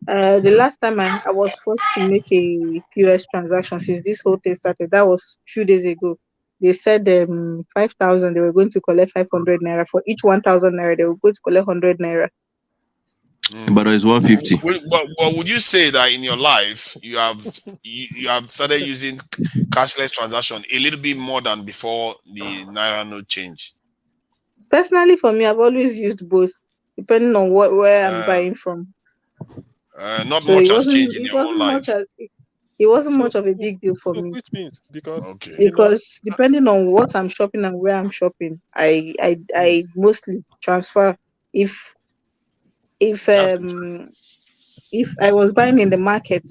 The last time I was forced to make a POS transaction since this whole thing started, that was a few days ago. They said 5,000, they were going to collect 500 naira. For each 1,000 naira, they were going to collect 100 naira. But it's 150. But would you say that in your life you have started using cashless transaction a little bit more than before the naira note change? Personally, for me, I've always used both, depending on where I'm buying from. Not so much has changed in your own life. It wasn't much of a big deal for me. Which means because depending on what I'm shopping and where I'm shopping, I mostly transfer. If I was buying in the market,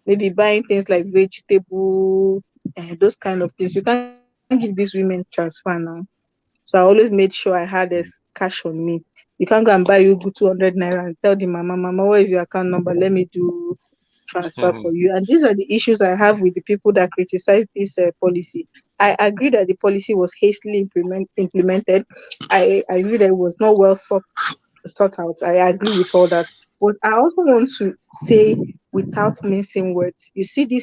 maybe buying things like vegetable and those kind of things, you can't give these women transfer now. So I always made sure I had cash on me. You can't go and buy you 200 naira and tell the mama, where is your account number? Let me do transfer for you. And these are the issues I have with the people that criticize this policy. I agree that the policy was hastily implemented. I agree that it was not well thought out. I agree with all that. But I also want to say, without mincing words, you see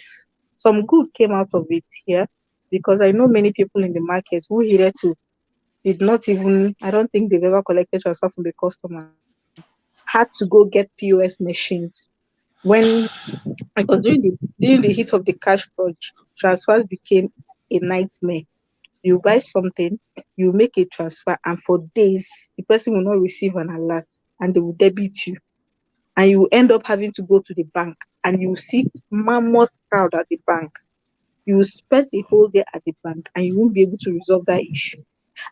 some good came out of it here, because I know many people in the market who here to did not even, I don't think they've ever collected transfer from the customer, had to go get POS machines. When, because during the heat of the cash crunch, transfers became a nightmare. You buy something, you make a transfer, and for days, the person will not receive an alert and they will debit you. And you end up having to go to the bank and you see mammoth crowd at the bank. You will spend the whole day at the bank and you won't be able to resolve that issue.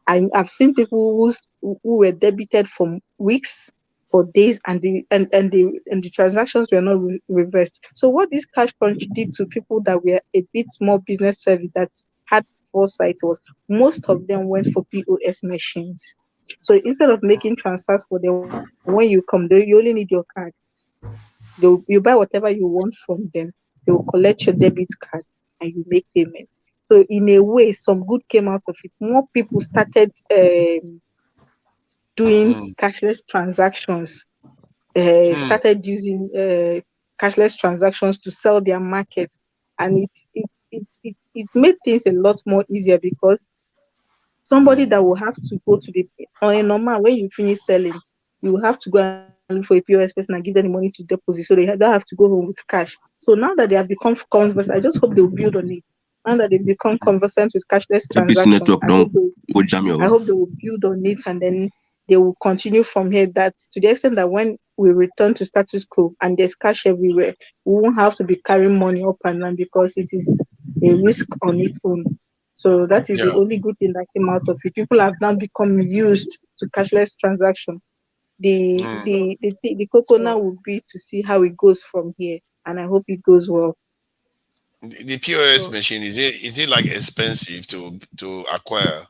I've seen people who were debited for weeks, for days, and the transactions were not reversed. So what this cash crunch did to people that were a bit more business savvy, that had foresight, was most of them went for POS machines. So instead of making transfers for them, when you come there, you only need your card. You buy whatever you want from them. They will collect your debit card and you make payments. So in a way, some good came out of it. More people started doing cashless transactions. Started using cashless transactions to sell their market, and it made things a lot more easier, because somebody that will have to go to the, on a normal, when you finish selling, you will have to go and look for a POS person and give them the money to deposit, so they don't have to go home with cash. So now that they have become conversant, I just hope they will build on it. Now that they've become conversant with cashless transactions, I hope they will build on it, and then they will continue from here, that to the extent that when we return to status quo and there's cash everywhere, we won't have to be carrying money up and down, because it is a risk on its own. So that is the only good thing that came out of it. People have now become used to cashless transaction. The cocoa now will be to see how it goes from here, and I hope it goes well. The POS machine, is it like expensive to acquire?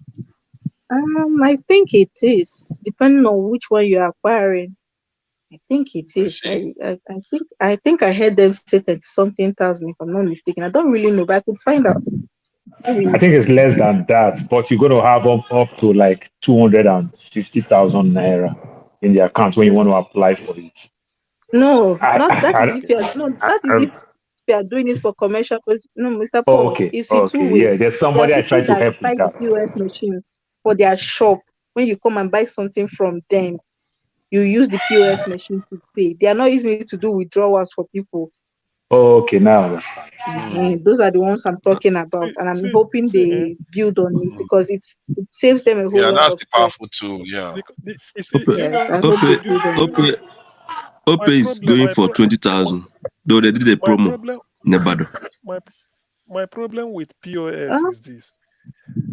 I think it is, depending on which one you're acquiring. I think it is. I think I heard them say that something thousand, if I'm not mistaken. I don't really know, but I could find out. I think it's less than that, but you're going to have up to like 250,000 naira in the account when you want to apply for it. No, that is if you are doing it for commercial. No, Mr. Paul, it's in two ways. Yeah, there's somebody I tried to help with buy that. the POS machine for their shop. When you come and buy something from them, you use the POS machine to pay. They are not using it to do withdrawals for people. Okay, now I understand. Those are the ones I'm talking about, and I'm hoping they build on it, because it saves them a whole lot that's of the powerful tool. Yeah. Ope is going for 20,000. Though they did a promo. Never. My problem with POS is this.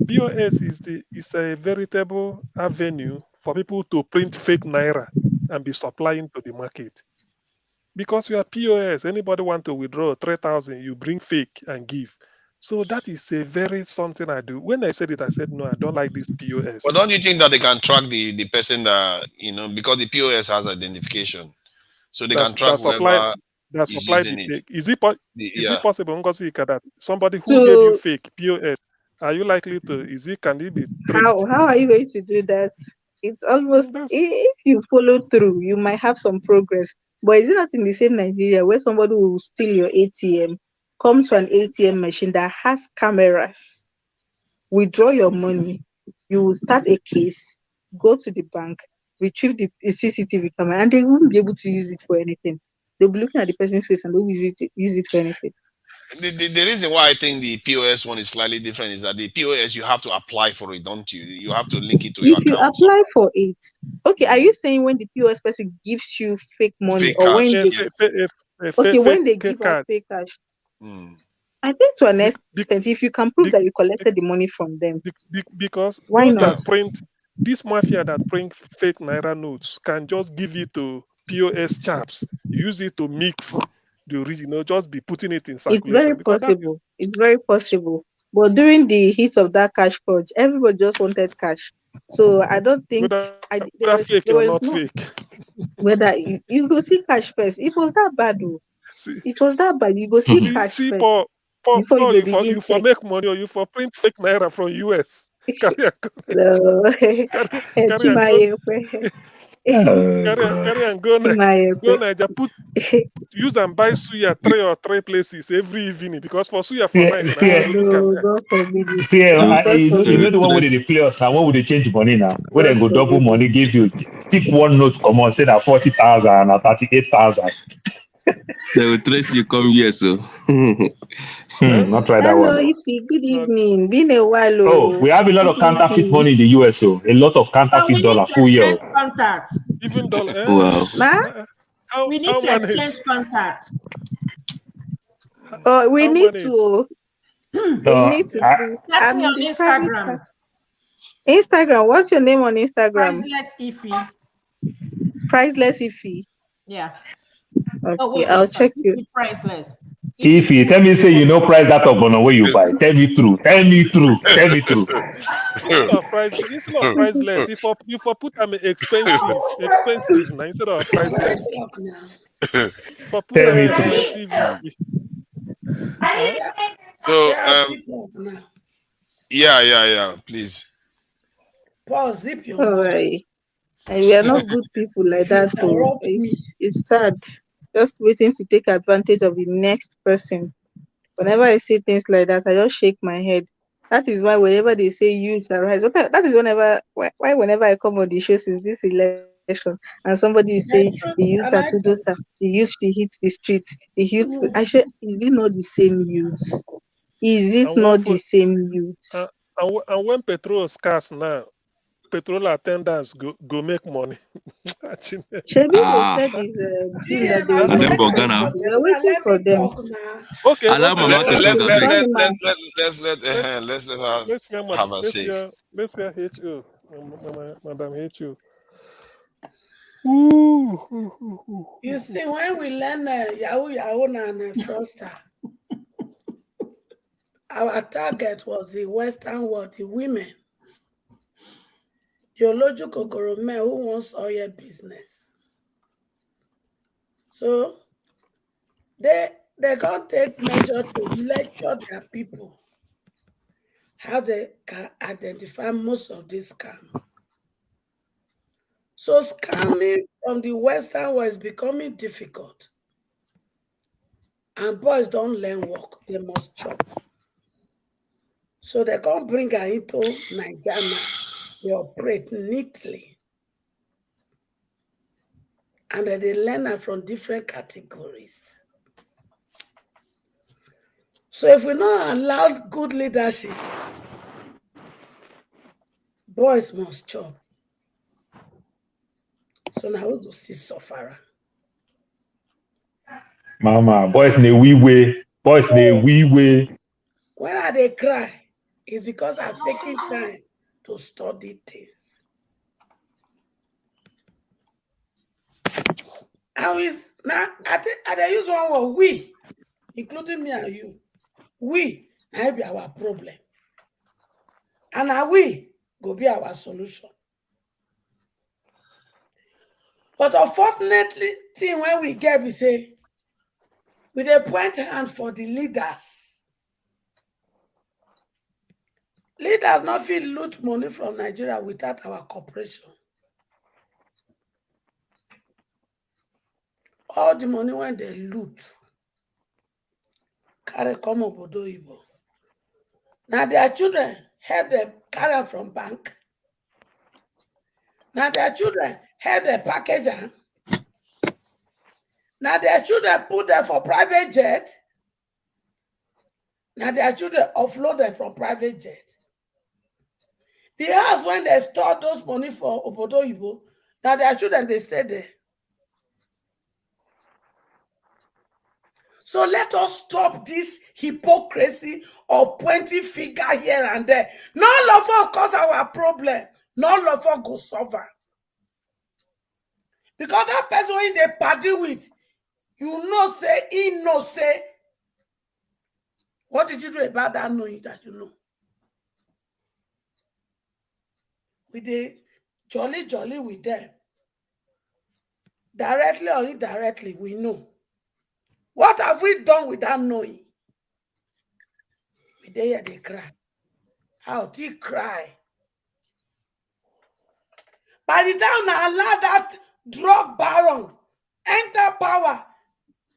POS is a veritable avenue for people to print fake naira and be supplying to the market. Because you are POS, anybody want to withdraw 3,000, you bring fake and give. So that is a very something I do. When I said it, I said, no, I don't like this POS. But don't you think that they can track the person that, because the POS has identification, so they can track whoever is using it? Is it possible, Ngozi, that somebody who gave you fake POS, are you likely to, can it be traced? How are you going to do that? It's almost, if you follow through, you might have some progress. But is it not in the same Nigeria where somebody will steal your ATM, come to an ATM machine that has cameras, withdraw your money, you will start a case, go to the bank, retrieve the CCTV camera, and they won't be able to use it for anything. They'll be looking at the person's face and they'll use it for anything. The reason why I think the POS one is slightly different is that the POS, you have to apply for it, don't you? You have to link it to your account. If you apply for it, okay, are you saying when the POS person gives you fake money, or when when they give out fake cash? I think to an extent, if you can prove that you collected the money from them, because why those not? that print, this mafia that print fake naira notes can just give it to POS chaps, use it to mix the original, just be putting it in circulation. It's very possible. It's very possible. But during the heat of that cash crunch, everybody just wanted cash. So I don't think whether fake or not fake. Whether you go see cash first. It was that bad, though. It was that bad. You go see cash first. Paul, before you for make money, or you for print fake naira from US. Carry and go Niger, use and buy suya 3 or 3 places every evening because for suya for night now you go look am there. God forbid it. You know the one where they play us now. What would they change money now? Where they go double money, give you tip one note, come on, say that 40,000 or 38,000. They will trace you come here, so. Not try that Hello, one. Ifi. Good evening. Been a while. Oh, we have a lot of counterfeit money in the US, so a lot of So counterfeit we need dollar to full year. exchange contact. Even dollar. Wow. We need to exchange contact. Oh, we How need manage? to. We need to. Catch me I'm on the private. Instagram. Instagram. What's your name on Instagram? Priceless Ifi. Priceless Ifi. Yeah. Okay, I'll check you. Priceless. If you tell me, say you know price that ogbono where you buy, tell me true. Instead of priceless, if I put them expensive now instead of priceless. For put them expensive. So yeah, please. Paul, zip your All mouth. right. And we are not good people like that. So it's sad. Just waiting to take advantage of the next person. Whenever I see things like that, I just shake my head. That is why whenever they say youths are right, that is whenever I come on the show since this election and somebody is saying the youths are too docile, the youths should hit the streets, the youths. I said, is it not the same youths? Is it not the same youths? And when petrol is scarce now, petrol attendants go make money. Shebi said this thing that they were waiting for them. Okay, let's let her have a say. Let's hear HO, Madam HO. You see, when we learn Yahoo and fraudster, our target was the Western world, the women. Your logical men who wants oil business. So they can't take measure to lecture their people how they can identify most of this scam. So scamming from the Western world is becoming difficult. And boys don't learn work, they must chop. So they can't bring her into Nigeria. They operate neatly. And then they learn her from different categories. So if we not allow good leadership, boys must chop. So now we go still suffer. Mama, boys ne wee way. When they cry, it's because I'm taking time to study things. Now I use one word, we, including me and you. We might be our problem. And now we go be our solution. But unfortunately, thing when we get, we say, we dey point hand for the leaders. Leaders not feel loot money from Nigeria without our cooperation. All the money when they loot, carry come obodo Igbo. Now their children help them carry from bank. Now their children help them package them. Now their children put them for private jet. Now their children offload them from private jet. The house when they store those money for obodo Igbo, now their children they stay there. So let us stop this hypocrisy of pointing finger here and there. None of us cause our problem. None of us go suffer. Because that person when they party with, you know say, he know say, what did you do about that knowing that you know? We did jolly with them. Directly or indirectly, we know. What have we done with that knowing? We did hear they cry. How did he cry? By the time I allow that drug baron enter power,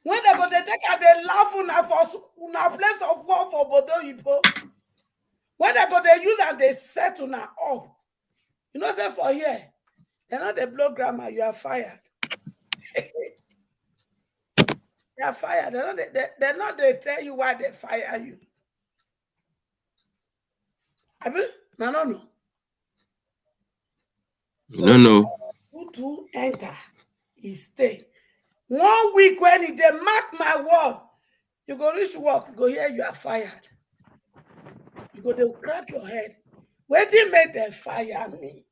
when they go to take and they laugh una for place of work for Bodo Ibo, when they go they use and they set una up, you know, say for here, they're not the blow grammar, you are fired. You are fired. They're not they tell you why they fire you. I mean, no. No, no. Who to enter, he stay. 1 week when he they mark my word, you go reach work, you go here, you are fired. You go to crack your head. When they make them fire me,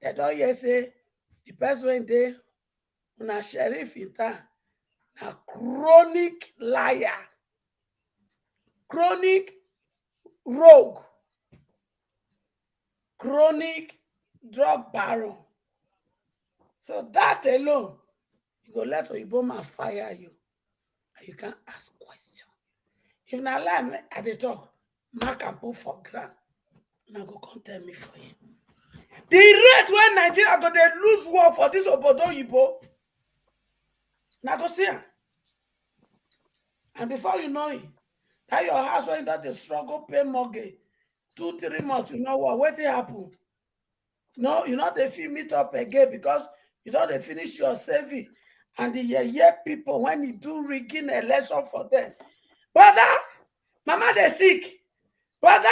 they don't hear say the person when they una sheriff in town, a chronic liar, chronic rogue, chronic drug baron. So that alone, you go let Oyiboma fire you, and you can't ask questions. If na lie, I dey talk, mark and put for ground, and I go come tell me for you. The rate when Nigeria go dey lose war for this Obodo Oyibo, na go see am. And before you know it, that your house when that dey struggle pay mortgage 2-3 months, you know what? Wetin happen? No, you know they fit meet up again because you know they finish your saving. And the people when you do rigging election for them, brother, mama they sick, brother,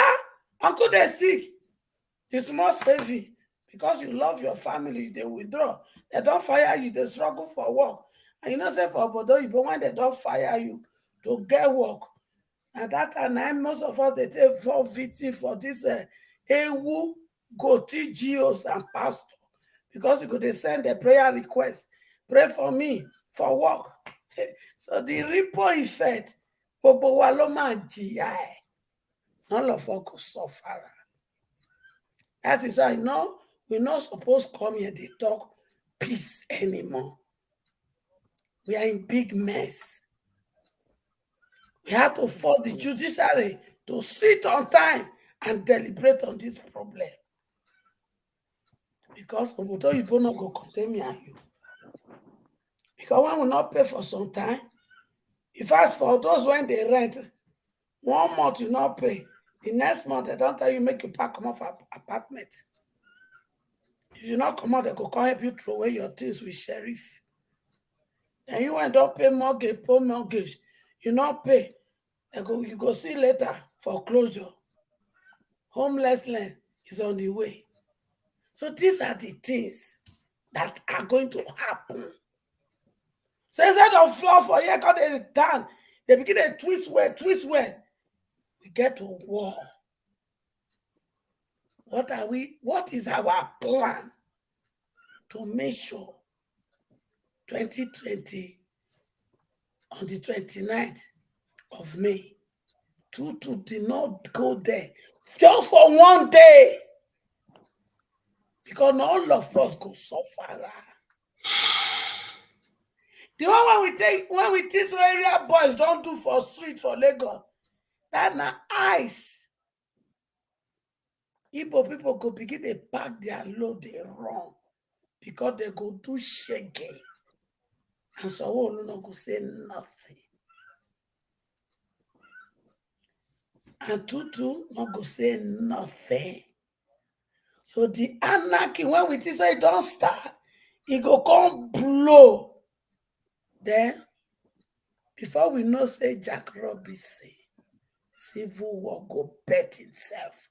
uncle they sick. The small saving because you love your family, they withdraw. They don't fire you, they struggle for work. And you know, say for Obodo Oyibo, when they don't fire you to get work, and that time most of us they take for victim for this Ewu, Goti, Geos, and pastor. Because you could send a prayer request. Pray for me for work. So the ripple effect, Bobo Waloma GI. None of us could suffer. That is why we're not supposed to come here to talk peace anymore. We are in big mess. We have to force the judiciary to sit on time and deliberate on this problem. Because Obodo Oyibo not go contain me and you. Because when we not pay for some time, in fact, for those when they rent, 1 month you not pay, the next month they don't tell you make you pack come off apartment. If you not come out, they go come help you throw away your things with sheriff. And you when don't pay mortgage, poor mortgage, you not pay. You go see later foreclosure. Homelessness is on the way. So these are the things that are going to happen. So instead of floor for here, because they done, they begin to twist word. We get to war. What is our plan to make sure 2020 on the 29th of May, Tutu did not go there just for 1 day. Because all of us go suffer. The one when we teach area boys don't do for street for Lagos, that na ice. Igbo people go begin to pack their load, they run because they go do shaking. And so we no go say nothing. And Tutu not go say nothing. So the anarchy, when we teach it don't start, it go come blow. Then, before we know, say Jack Robbie say, civil war go bet itself.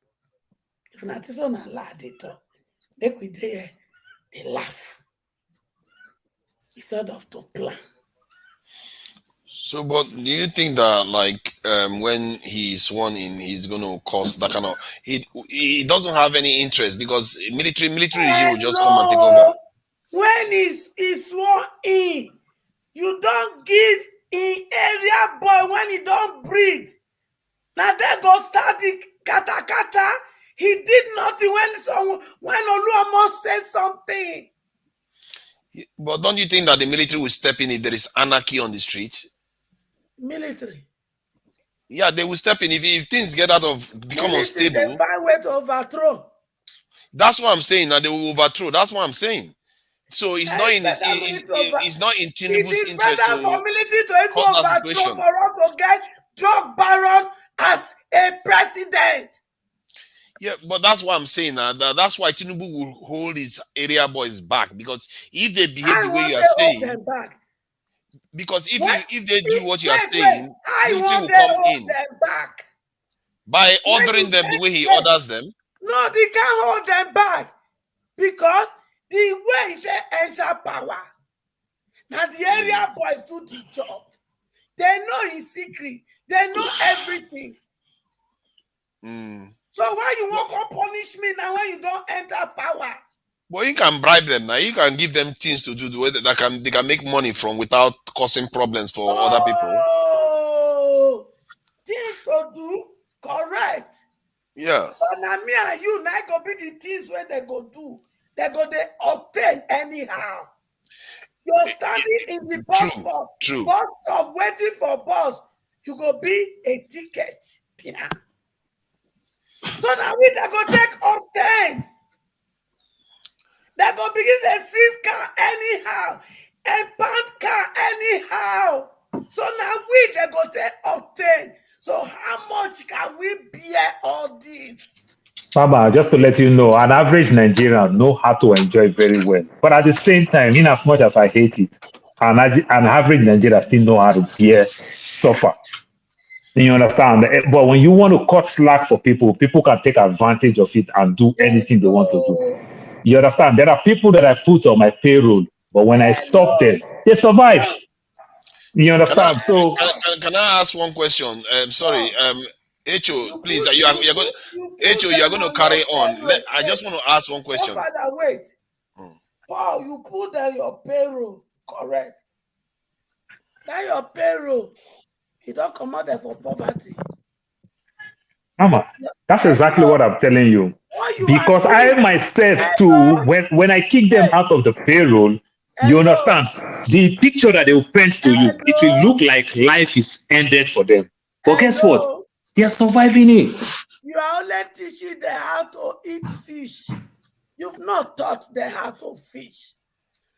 If not this on a lie, they talk. Make we there, they laugh. Instead of to plan. So, but do you think that, like, when he's sworn in, he's going to cause that kind of? He doesn't have any interest because military regime will just come and take over. When he's sworn in, you don't give in area boy when he don't breathe. Now they go start the kata. He did nothing when Oluomo said something. But don't you think that the military will step in if there is anarchy on the streets? Military. Yeah, they will step in if things get out of become unstable. They find way to overthrow. That's what I'm saying. Now they will overthrow. That's what I'm saying. So it's not in it's not in It Tinubu's is interest better for to military to even cause that overthrow situation. for us to get drug baron as a president. Yeah, but that's what I'm saying. That's why Tinubu will hold his area boys back, because if they behave the way you are Hold saying, them back. because What? if they do what you are Wait. saying, I military want will to come hold in them back. by When ordering you them the say way he yes, orders them. no, they can't hold them back because the way they enter power, now the area boys do the job. They know his secret. They know everything. So why you won't come punish me now when you don't enter power? Well, you can bribe them now. You can give them things to do the way that they can make money from without causing problems for other people. Oh, things to do, correct. Yeah. But now me and you now go be the things where they go do. They go they obtain anyhow. You're standing in the bus stop. True. Bus stop waiting for bus. You go be a ticket. Yeah. So now we they go take obtain. They go begin the seize car anyhow. And pound car anyhow. So now we they go take obtain. So how much can we bear all this? Mama, just to let you know, an average Nigerian know how to enjoy very well. But at the same time, in as much as I hate it, an average Nigerian still know how to bear suffer. You understand? But when you want to cut slack for people, people can take advantage of it and do anything they want to do. You understand? There are people that I put on my payroll, but when I stop them, they survive. You understand? Can I ask one question? Sorry, Echo, please. You are going to carry on. I just want to ask one question. Oh, Father, wait. Paul, you put down your payroll, correct? Now your payroll, you don't come out there for poverty. Mama, that's exactly what I'm telling you. Because I myself too, when I kick them out of the payroll, you understand, the picture that they will paint to you, it will look like life is ended for them. But guess what? They are surviving it. You are only teaching them how to eat fish. You've not taught them how to fish.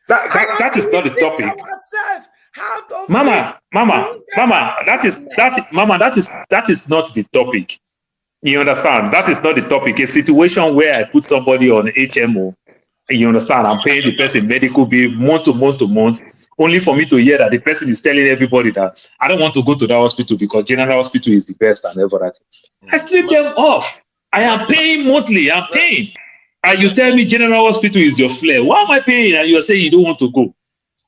That is not the topic. How to Mama, that is not the topic. You understand? That is not the topic. A situation where I put somebody on HMO, you understand, I'm paying the person medical bill month to month, only for me to hear that the person is telling everybody that I don't want to go to that hospital because general hospital is the best and everything. I strip them off. I am paying monthly. I'm paying. And you tell me general hospital is your flair. Why am I paying? And you're saying you don't want to go.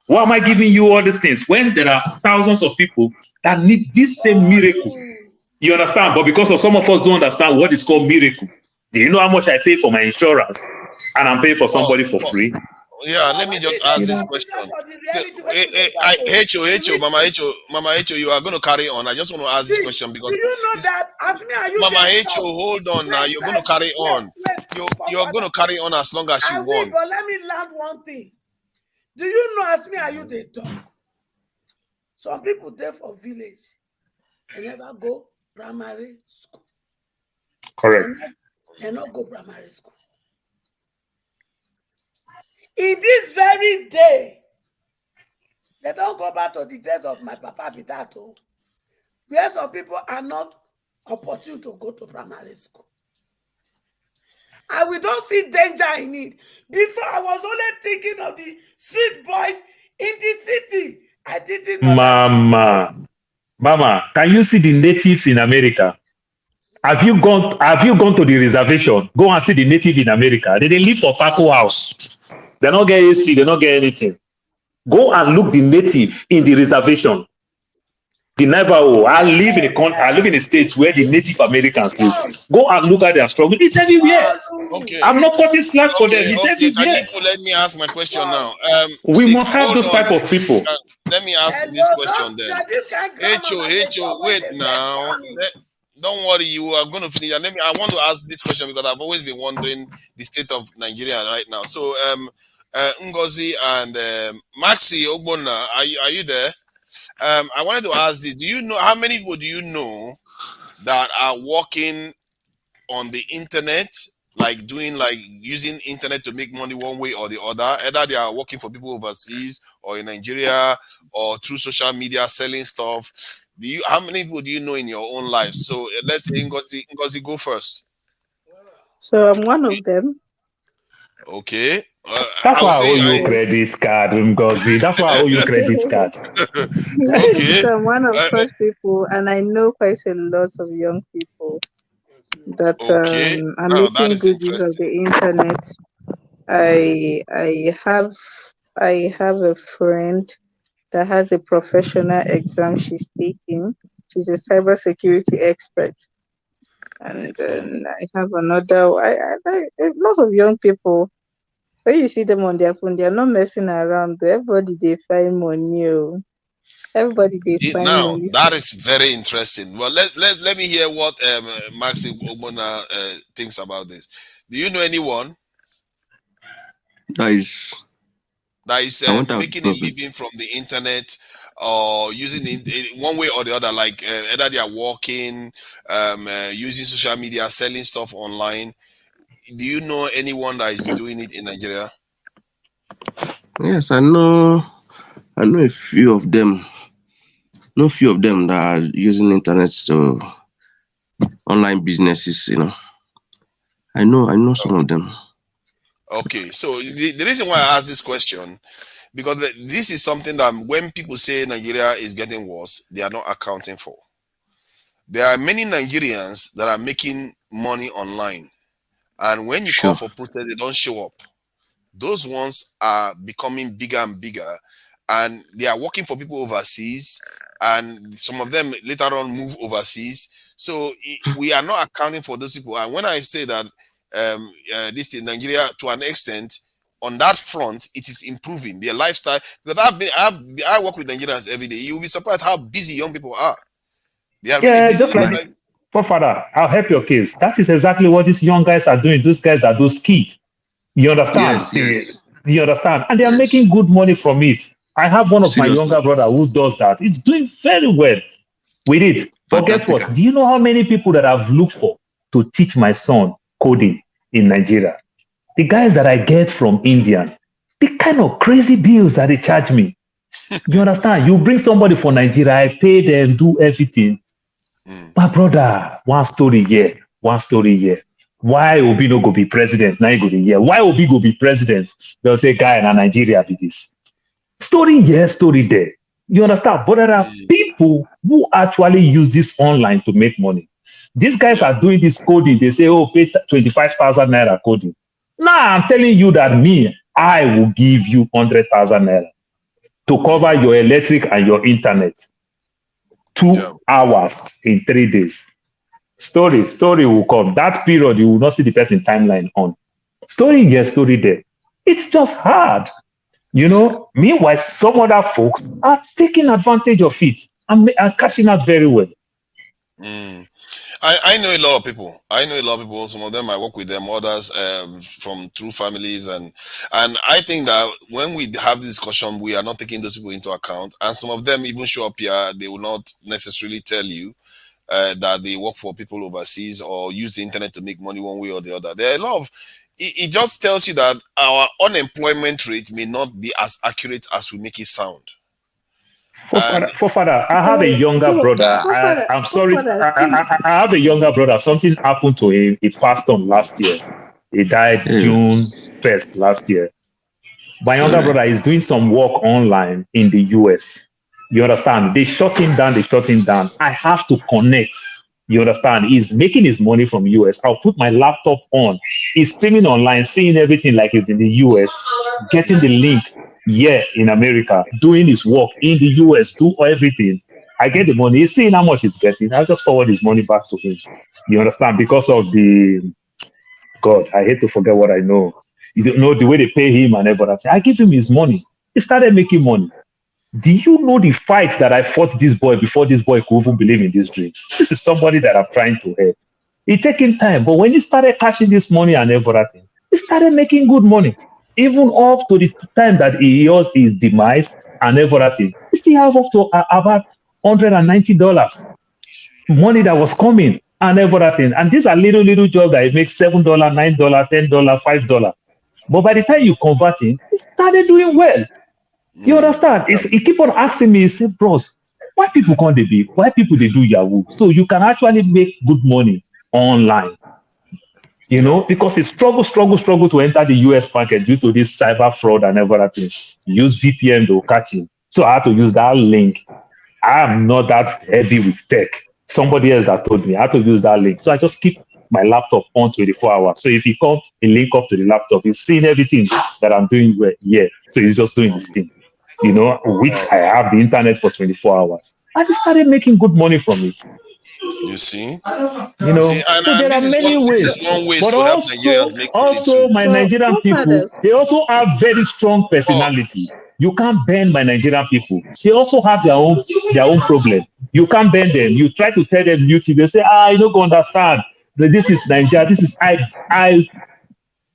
Why am I giving you all these things when there are thousands of people that need this same miracle? You understand? But because of some of us don't understand what is called miracle. Do you know how much I pay for my insurance? And I'm paying for somebody for free. Yeah, let me just ask this question. Mama Echo, you are going to carry on. I just want to ask this question because do you know that as me and you Mama Echo, hold on now. You're going to carry on. You're going to carry on as long as you want. But let me learn one thing. Do you know as me and you they talk? Some people there for village. They never go primary school. Correct. They not go primary school. In this very day, they don't go back to the days of my papa Bitato, where some people are not opportune to go to primary school. And we don't see danger in it. Before, I was only thinking of the street boys in the city. I didn't know Mama, can you see the natives in America? Have you gone to the reservation? Go and see the native in America. They live for Paco house. They don't get AC, they don't get anything. Go and look the native in the reservation. The Navajo. I live in a state where the Native Americans live. Go and look at their struggle. It's everywhere. Okay. I'm not cutting slack for them. It's everywhere. Can you let me ask my question now? We must have those type of people. Let me ask this question then. H.O., wait now. Don't worry, you are going to finish. And I want to ask this question because I've always been wondering the state of Nigeria right now. So, Ngozi and Maxi Ogbonna, are you there? I wanted to ask this. Do you know how many people do you know that are working on the internet like using internet to make money one way or the other. Either they are working for people overseas or in Nigeria or through social media selling stuff. How many people do you know in your own life? So let's say Ngozi, go first. So I'm one of them. Okay. That's I would why I say owe you credit card, Ngozi. That's why I owe you credit card. Okay. So I'm one of such people, and I know quite a lot of young people that are Now that making is good use of the internet. I have a friend that has a professional exam she's taking. She's a cybersecurity expert. And then I have another. Lots of young people. When you see them on their phone, they are not messing around. Everybody they find money. Oh. Everybody they find Now money. that is very interesting. Well, let me hear what Maxi Ogbonna thinks about this. Do you know anyone That is making a living from the internet or using it one way or the other, like either they are working, using social media, selling stuff online? Do you know anyone that is doing it in Nigeria? Yes, I know a few of them. No few of them that are using internet to online businesses, I know some of them. Okay, so the reason why I ask this question, because this is something that when people say Nigeria is getting worse, they are not accounting for. There are many Nigerians that are making money online, and when you call for protest, they don't show up. Those ones are becoming bigger and bigger, and they are working for people overseas, and some of them later on move overseas. So we are not accounting for those people. And when I say that this is Nigeria, to an extent, on that front, it is improving their lifestyle. Because I work with Nigerians every day. You'll be surprised how busy young people are. They are really busy. Just like this. Father, I'll help your case. That is exactly what these young guys are doing. Those guys that do skit. You understand? Yes. You understand? And they are making good money from it. I have one of my younger brother who does that. He's doing very well with it. But guess what? Do you know how many people that I've looked for to teach my son coding in Nigeria? The guys that I get from India, the kind of crazy bills that they charge me. You understand? You bring somebody from Nigeria, I pay them, do everything. My brother, one story here. Why Obi no go be president? Now you go the year. Why Obi go be president? They'll say, guy in Nigeria be this. Story here, story there. You understand? But there are people who actually use this online to make money. These guys are doing this coding. They say, oh, pay 25,000 naira coding. Now I'm telling you that I will give you 100,000 naira to cover your electric and your internet. 2 hours in 3 days. Story will come. That period, you will not see the person timeline on. Story here, story there. It's just hard. Meanwhile, some other folks are taking advantage of it and are cashing out very well. I know a lot of people. Some of them I work with them, others from true families, and I think that when we have this discussion, we are not taking those people into account. And some of them even show up here, they will not necessarily tell you that they work for people overseas or use the internet to make money one way or the other. There are a lot of it just tells you that our unemployment rate may not be as accurate as we make it sound. Father, I have a younger brother. I'm sorry. I have a younger brother. Something happened to him. He passed on last year. He died June 1st last year. My younger brother is doing some work online in the US. You understand? They shut him down. I have to connect. You understand? He's making his money from US. I'll put my laptop on. He's streaming online, seeing everything like he's in the US, getting the link here in America, doing his work in the US, do everything. I get the money. He's seeing how much he's getting. I'll just forward his money back to him. You understand? Because of God, I hate to forget what I know. You don't know the way they pay him and everything. I give him his money. He started making money. Do you know the fight that I fought this boy before this boy could even believe in this dream? This is somebody that I'm trying to help. It's taking time, but when he started cashing this money and everything, he started making good money. Even up to the time that he was his demise and everything, he still have up to about $190 money that was coming and everything. And these are little jobs that it makes $7, $9, $10, $5. But by the time you convert it, it started doing well. You understand? He keep on asking me, he said, bros, why people can't they be? Why people they do Yahoo? So you can actually make good money online. You know, because it's struggle to enter the US market due to this cyber fraud and everything. Use VPN to catch him. So I had to use that link. I am not that heavy with tech. Somebody else that told me I had to use that link. So I just keep my laptop on 24 hours. So if you come and link up to the laptop, he's seeing everything that I'm doing here. So he's just doing his thing. You know, which I have the internet for 24 hours. I just started making good money from it. You see? You know, See, and, so there are many ways. this is one way But to help Nigerians make money too. my Nigerian people, they also have very strong personality. You can't bend my Nigerian people. They also have their own problem. You can't bend them. You try to tell them new thing. They say, you don't understand. This is Nigeria. This is I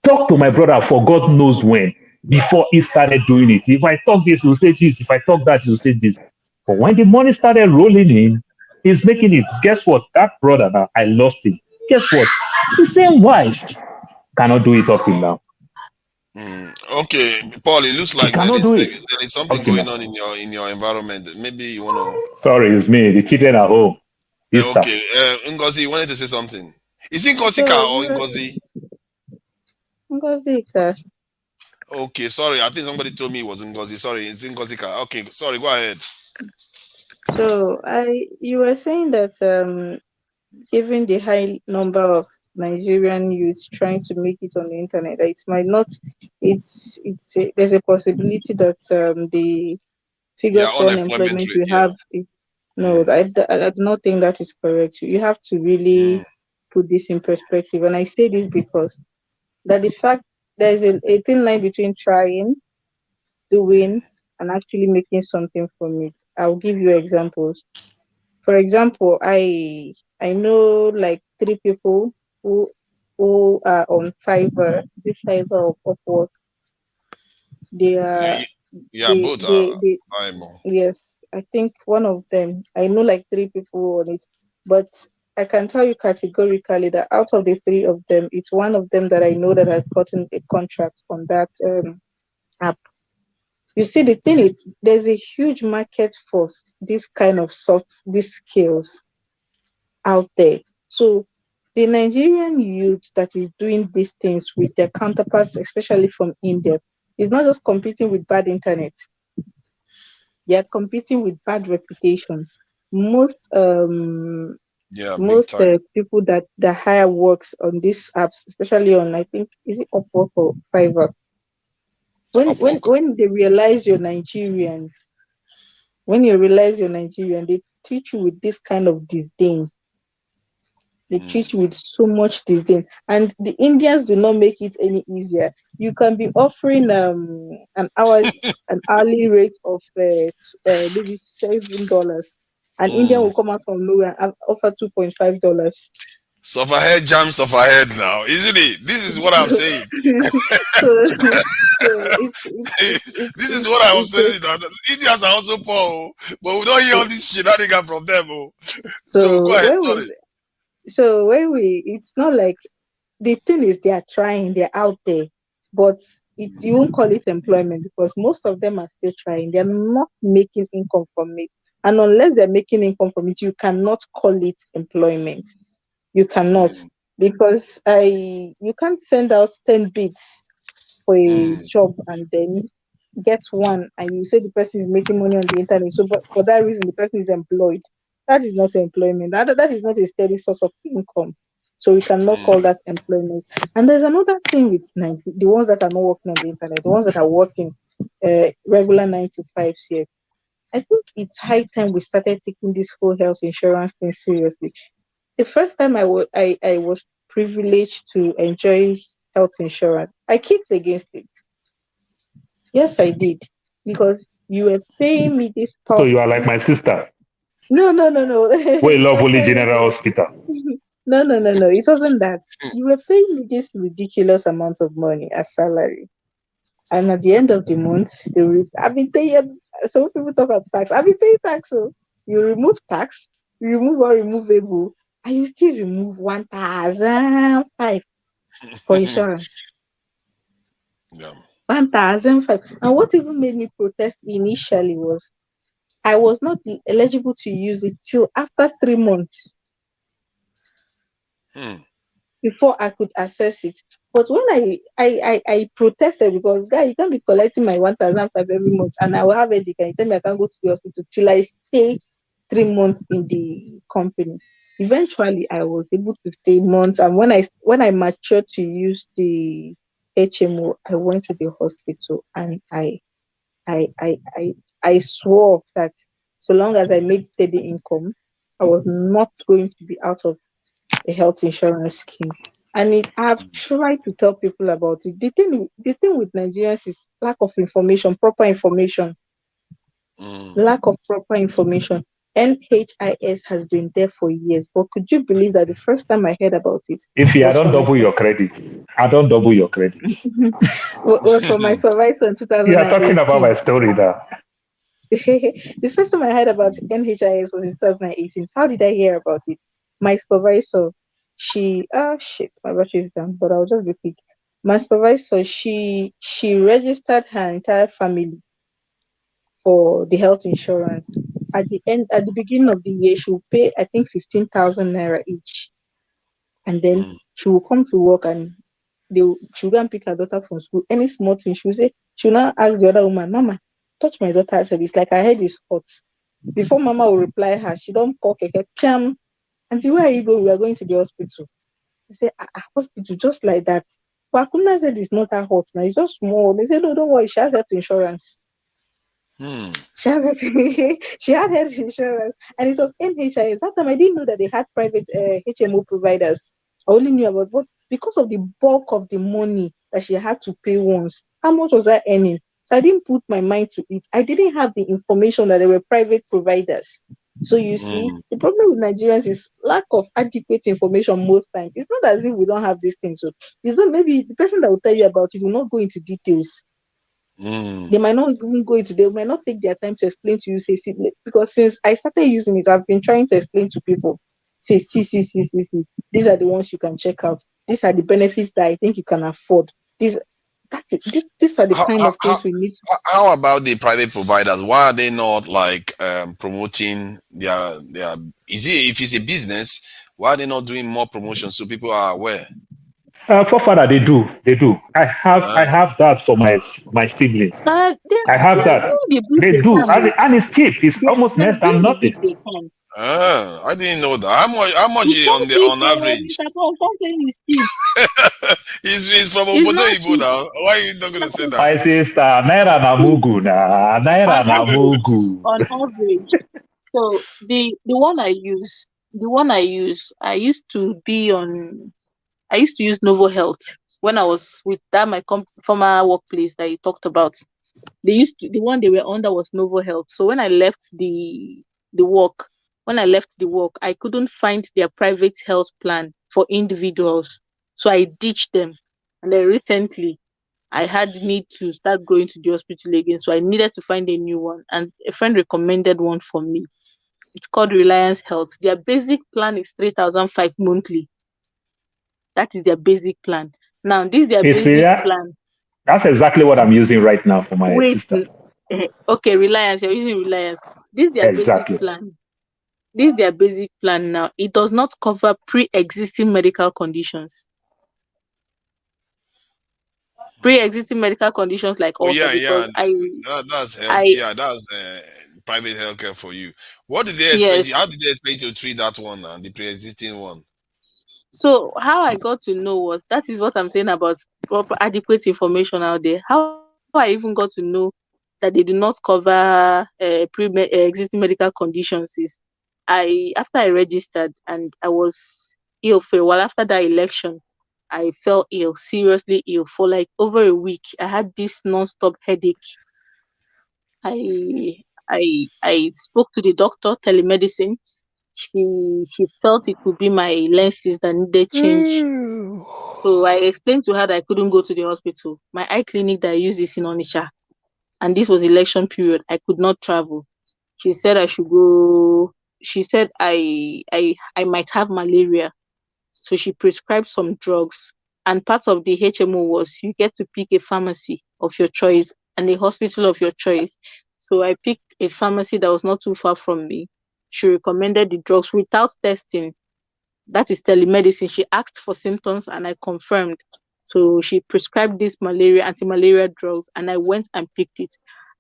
talk to my brother for God knows when before he started doing it. If I talk this, he'll say this. If I talk that, he'll say this. But when the money started rolling in, he's making it. Guess what? That brother now, I lost him. Guess what? The same wife cannot do it up till now. Okay, Paul, it looks like there is something Okay, going on in your environment. Maybe you want to. Sorry, it's me. The children are home. Easter. Okay, Ngozi, you wanted to say something. Is it Ngozika or Ngozi? Ngozika. Okay, sorry. I think somebody told me it was Ngozi. Sorry, it's Ngozika. Okay, sorry. Go ahead. So you were saying that given the high number of Nigerian youths trying to make it on the internet, it might not. There's a possibility that the figures for unemployment we have is no. I do not think that is correct. You have to really put this in perspective, and I say this because that the fact there's a thin line between trying, doing, and actually making something from it. I'll give you examples. For example, I know like 3 people who are on Fiverr. Is it Fiverr or Upwork? They are both are viable. Yes, I think one of them. I know like 3 people on it, but I can tell you categorically that out of the 3 of them, it's one of them that I know that has gotten a contract on that app. You see, the thing is, there's a huge market for this kind of these skills out there. So the Nigerian youth that is doing these things with their counterparts, especially from India, is not just competing with bad internet. They are competing with bad reputation. Most people that hire works on these apps, especially on, I think, is it Upwork or Fiverr? When they realize you're Nigerian, they treat you with this kind of disdain. They treat you with so much disdain. And the Indians do not make it any easier. You can be offering an hourly rate of maybe $7. An Indian will come out from nowhere and offer $2.5. Sufferhead jams sufferhead now, isn't it? This is what I'm saying. This is what I was saying. Indians are also poor, but we don't hear all this shit that they got from them. So go ahead, sorry. So it's not like the thing is they are trying, they're out there, but you won't call it employment because most of them are still trying. They're not making income from it, and unless they're making income from it, you cannot call it employment. You cannot, because you can't send out 10 bids for a job and then get one and you say the person is making money on the internet. So but for that reason the person is employed. That is not employment. That is not a steady source of income. So we cannot call that employment. And there's another thing with the ones that are not working on the internet, the ones that are working regular 9 to 5s here. I think it's high time we started taking this whole health insurance thing seriously. The first time I was privileged to enjoy health insurance, I kicked against it. Yes, I did. Because you were paying me this stuff. So you are like my sister. No. We love only General Hospital. No. It wasn't that. You were paying me this ridiculous amount of money as salary. And at the end of the month, I've been paying, some people talk about tax. I've been paying tax. So you remove tax, you remove unremovable. and you still remove 1,005 for insurance. Yeah. 1,005. And what even made me protest initially was I was not eligible to use it till after 3 months before I could access it. But when I protested, because guy, you can't be collecting my 1,005 every month and I will have headache and you tell me I can't go to the hospital till I stay 3 months in the company. Eventually I was able to stay months, and when I matured to use the HMO, I went to the hospital and I swore that so long as I made steady income, I was not going to be out of a health insurance scheme. And I've tried to tell people about it. The thing with Nigerians is lack of information, proper information. Lack of proper information. NHIS has been there for years, but could you believe that the first time I heard about it If you was don't from my double your credit, I don't double your credit. was from my supervisor in You are talking about 2018. my story now. The first time I heard about NHIS was in 2018. How did I hear about it? My supervisor, my battery is down, but I'll just be quick. My supervisor, she registered her entire family for the health insurance. At the beginning of the year, she will pay, I think, 15,000 naira each, and then she will come to work and she will go and pick her daughter from school. Any small thing, she will say, she will now ask the other woman, "Mama, touch my daughter." I said, "It's like her head is hot." Before Mama will reply her, she don't call keke, "Piam, auntie, where are you going?" "We are going to the hospital." I say, "Hospital, just like that?" But Akuna said it's not that hot now, it's just small. They said, "No, don't worry, she has health insurance." She had health insurance, and it was NHIS. That time I didn't know that they had private HMO providers. I only knew about what, because of the bulk of the money that she had to pay once. How much was I earning? So I didn't put my mind to it. I didn't have the information that there were private providers. So you see, the problem with Nigerians is lack of adequate information most times. It's not as if we don't have these things. So it's not, maybe the person that will tell you about it will not go into details. They might not even they might not take their time to explain to you, because since I started using it, I've been trying to explain to people, see. These are the ones you can check out. These are the benefits that I think you can afford. These are the kind of things we need. How about the private providers? Why are they not like promoting their if it's a business, why are they not doing more promotion so people are aware? Forefather, they do. I have that for my siblings. I have that. They do, and it's cheap. It's almost less than nothing. I didn't know that. How much is on average? He's from Obodo Ibo now. Why are you not going to say that? My sister, Naira na mugu na. Naira na mugu. On average. So the one I use, I used to use Novo Health when I was with that my former workplace that you talked about. The one they were under was Novo Health. So when I left the work, I couldn't find their private health plan for individuals. So I ditched them. And then recently I had need to start going to the hospital again. So I needed to find a new one. And a friend recommended one for me. It's called Reliance Health. Their basic plan is 3,005 monthly. That is their basic plan. Now, this is their basic plan. That's exactly what I'm using right now for my sister. Okay, Reliance. You're using Reliance. This is their basic plan. This is their basic plan now. It does not cover pre-existing medical conditions. Pre-existing medical conditions like that's health. That's private healthcare for you. What did they expect? How did they expect you to treat that one, the pre-existing one? So how I got to know was, that is what I'm saying about proper adequate information out there. How I even got to know that they do not cover pre-existing medical conditions is after I registered and I was ill for a while. After that election, I fell ill, seriously ill for like over a week. I had this non-stop headache. I spoke to the doctor, telemedicine. She felt it could be my lenses that needed change. So I explained to her that I couldn't go to the hospital. My eye clinic that I use is in Onitsha, and this was election period. I could not travel. She said I should go she said I might have malaria. So she prescribed some drugs. And part of the HMO was you get to pick a pharmacy of your choice and a hospital of your choice. So I picked a pharmacy that was not too far from me. She recommended the drugs without testing. That is telemedicine. She asked for symptoms and I confirmed. So she prescribed these anti-malaria drugs, and I went and picked it.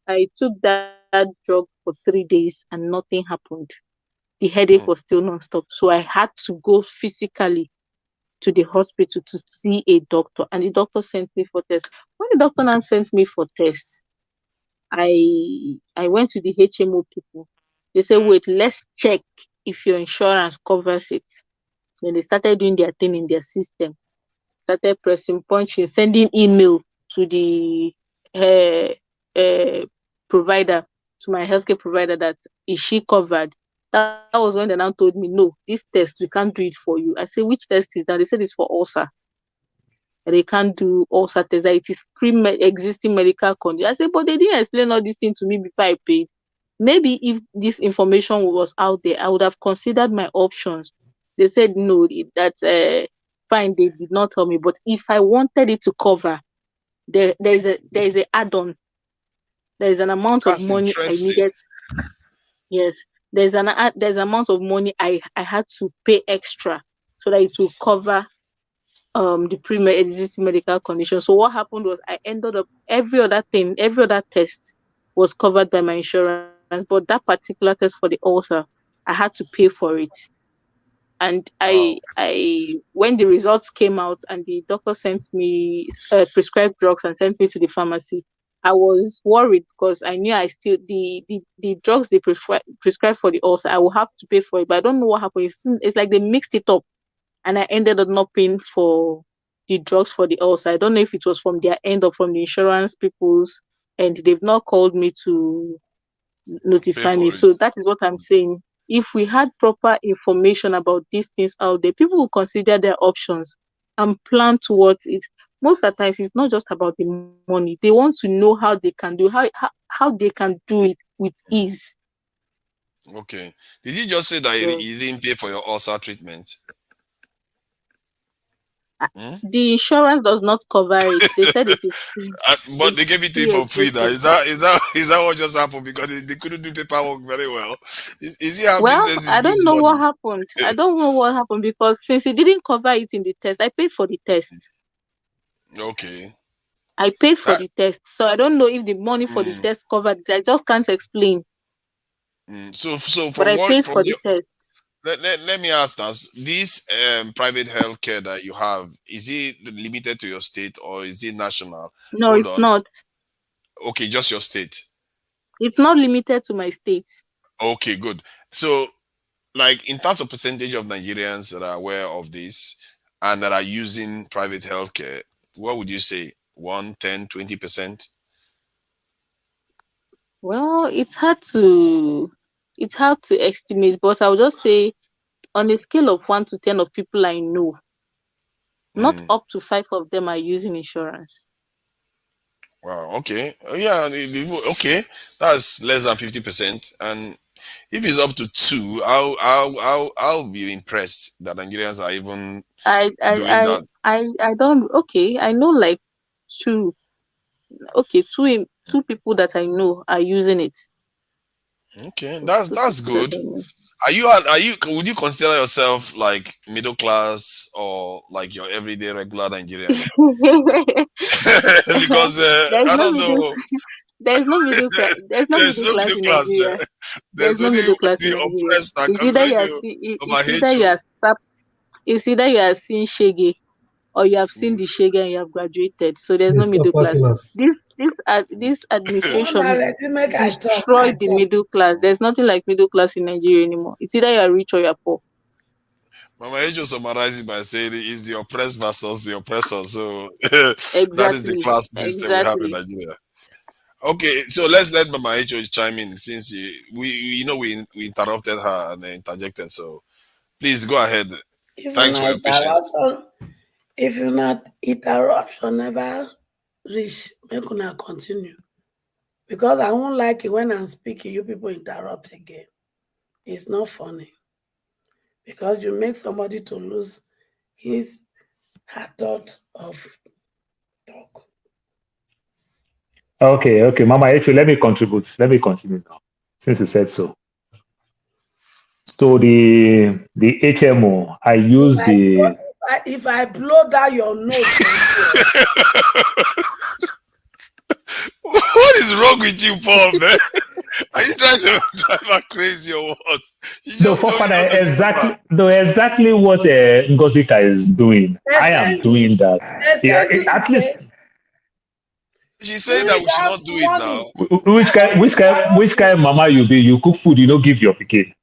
I took that drug for 3 days and nothing happened. The headache was still non-stop. So I had to go physically to the hospital to see a doctor, and the doctor sent me for tests. When the doctor now sent me for tests, I went to the HMO people. They said, wait, let's check if your insurance covers it. Then they started doing their thing in their system, started pressing punching, sending email to the provider, to my healthcare provider, that is she covered. That was when they now told me, no, this test, we can't do it for you. I said, which test is that? They said it's for ulcer. They can't do ulcer test. It is pre-existing medical condition. I said, but they didn't explain all these things to me before I paid. Maybe if this information was out there, I would have considered my options. They said, no, that's fine. They did not tell me. But if I wanted it to cover, there is a add-on. There is an amount of money I needed. Yes, there's amount of money I had to pay extra so that it will cover the pre-existing medical condition. So what happened was I ended up every other test was covered by my insurance, but that particular test for the ulcer, I had to pay for it. And I when the results came out and the doctor sent me prescribed drugs and sent me to the pharmacy, I was worried because I knew the drugs they prescribed for the ulcer, I will have to pay for it. But I don't know what happened. It's like they mixed it up, and I ended up not paying for the drugs for the ulcer. I don't know if it was from their end or from the insurance people's end. They've not called me to notify me. So that is what I'm saying. If we had proper information about these things out there, people will consider their options and plan towards it. Most of the times, it's not just about the money. They want to know how they can do how they can do it with ease. Okay. Did you just say that you didn't pay for your ulcer treatment? The insurance does not cover it. They said it is free. But they gave it to you for free. Now is that what just happened? Because they couldn't do paperwork very well. Is it how business is? I don't know what happened. I don't know what happened because since it didn't cover it in the test, I paid for the test. Okay. I paid for the test, so I don't know if the money for the test covered it. I just can't explain. So from but I what paid from for your, the test. let me ask us, this private healthcare that you have, is it limited to your state or is it national? No, it's not. Okay, just your state. It's not limited to my state. Okay, good. So, like in terms of percentage of Nigerians that are aware of this and that are using private healthcare, what would you say? 1, 10, 20%? Well, it's hard to estimate, but I would just say on a scale of 1 to 10 of people I know, not up to 5 of them are using insurance. Wow. Okay. Yeah. Okay. That's less than 50%. And if it's up to 2, I'll be impressed that Nigerians are even doing that. I don't. Okay, I know like 2. Okay, two people that I know are using it. Okay, that's good. Would you consider yourself like middle class or like your everyday regular Nigerian? Because I don't know. There's no middle class. There's no middle class in Nigeria. There's no middle class in Nigeria. It's either you are seeing Shege or you have seen the Shege and you have graduated. So there's no middle class. This administration destroyed the middle class. There's nothing like middle class in Nigeria anymore. It's either you are rich or you are poor. Mama Ejo summarized it by saying it's the oppressed versus the oppressor. So that is the class system we have in Nigeria. Okay, so let's let Mama Ejo chime in since we interrupted her and interjected. So please go ahead. Thanks for your patience. If you're not interruption, never reach, make una continue. Because I won't like it when I'm speaking, you people interrupt again. It's not funny. Because you make somebody to lose her thought of talk. Okay, Mama Echo, let me contribute. Let me continue now, since you said so. So the HMO, I use If I blow down your nose. What is wrong with you, Paul, man? Are you trying to drive her crazy or what? Exactly what Ngozika is doing. I am doing that. At least. She said that we should not do it now. Which kind mama you be? You cook food, you don't give your pikin.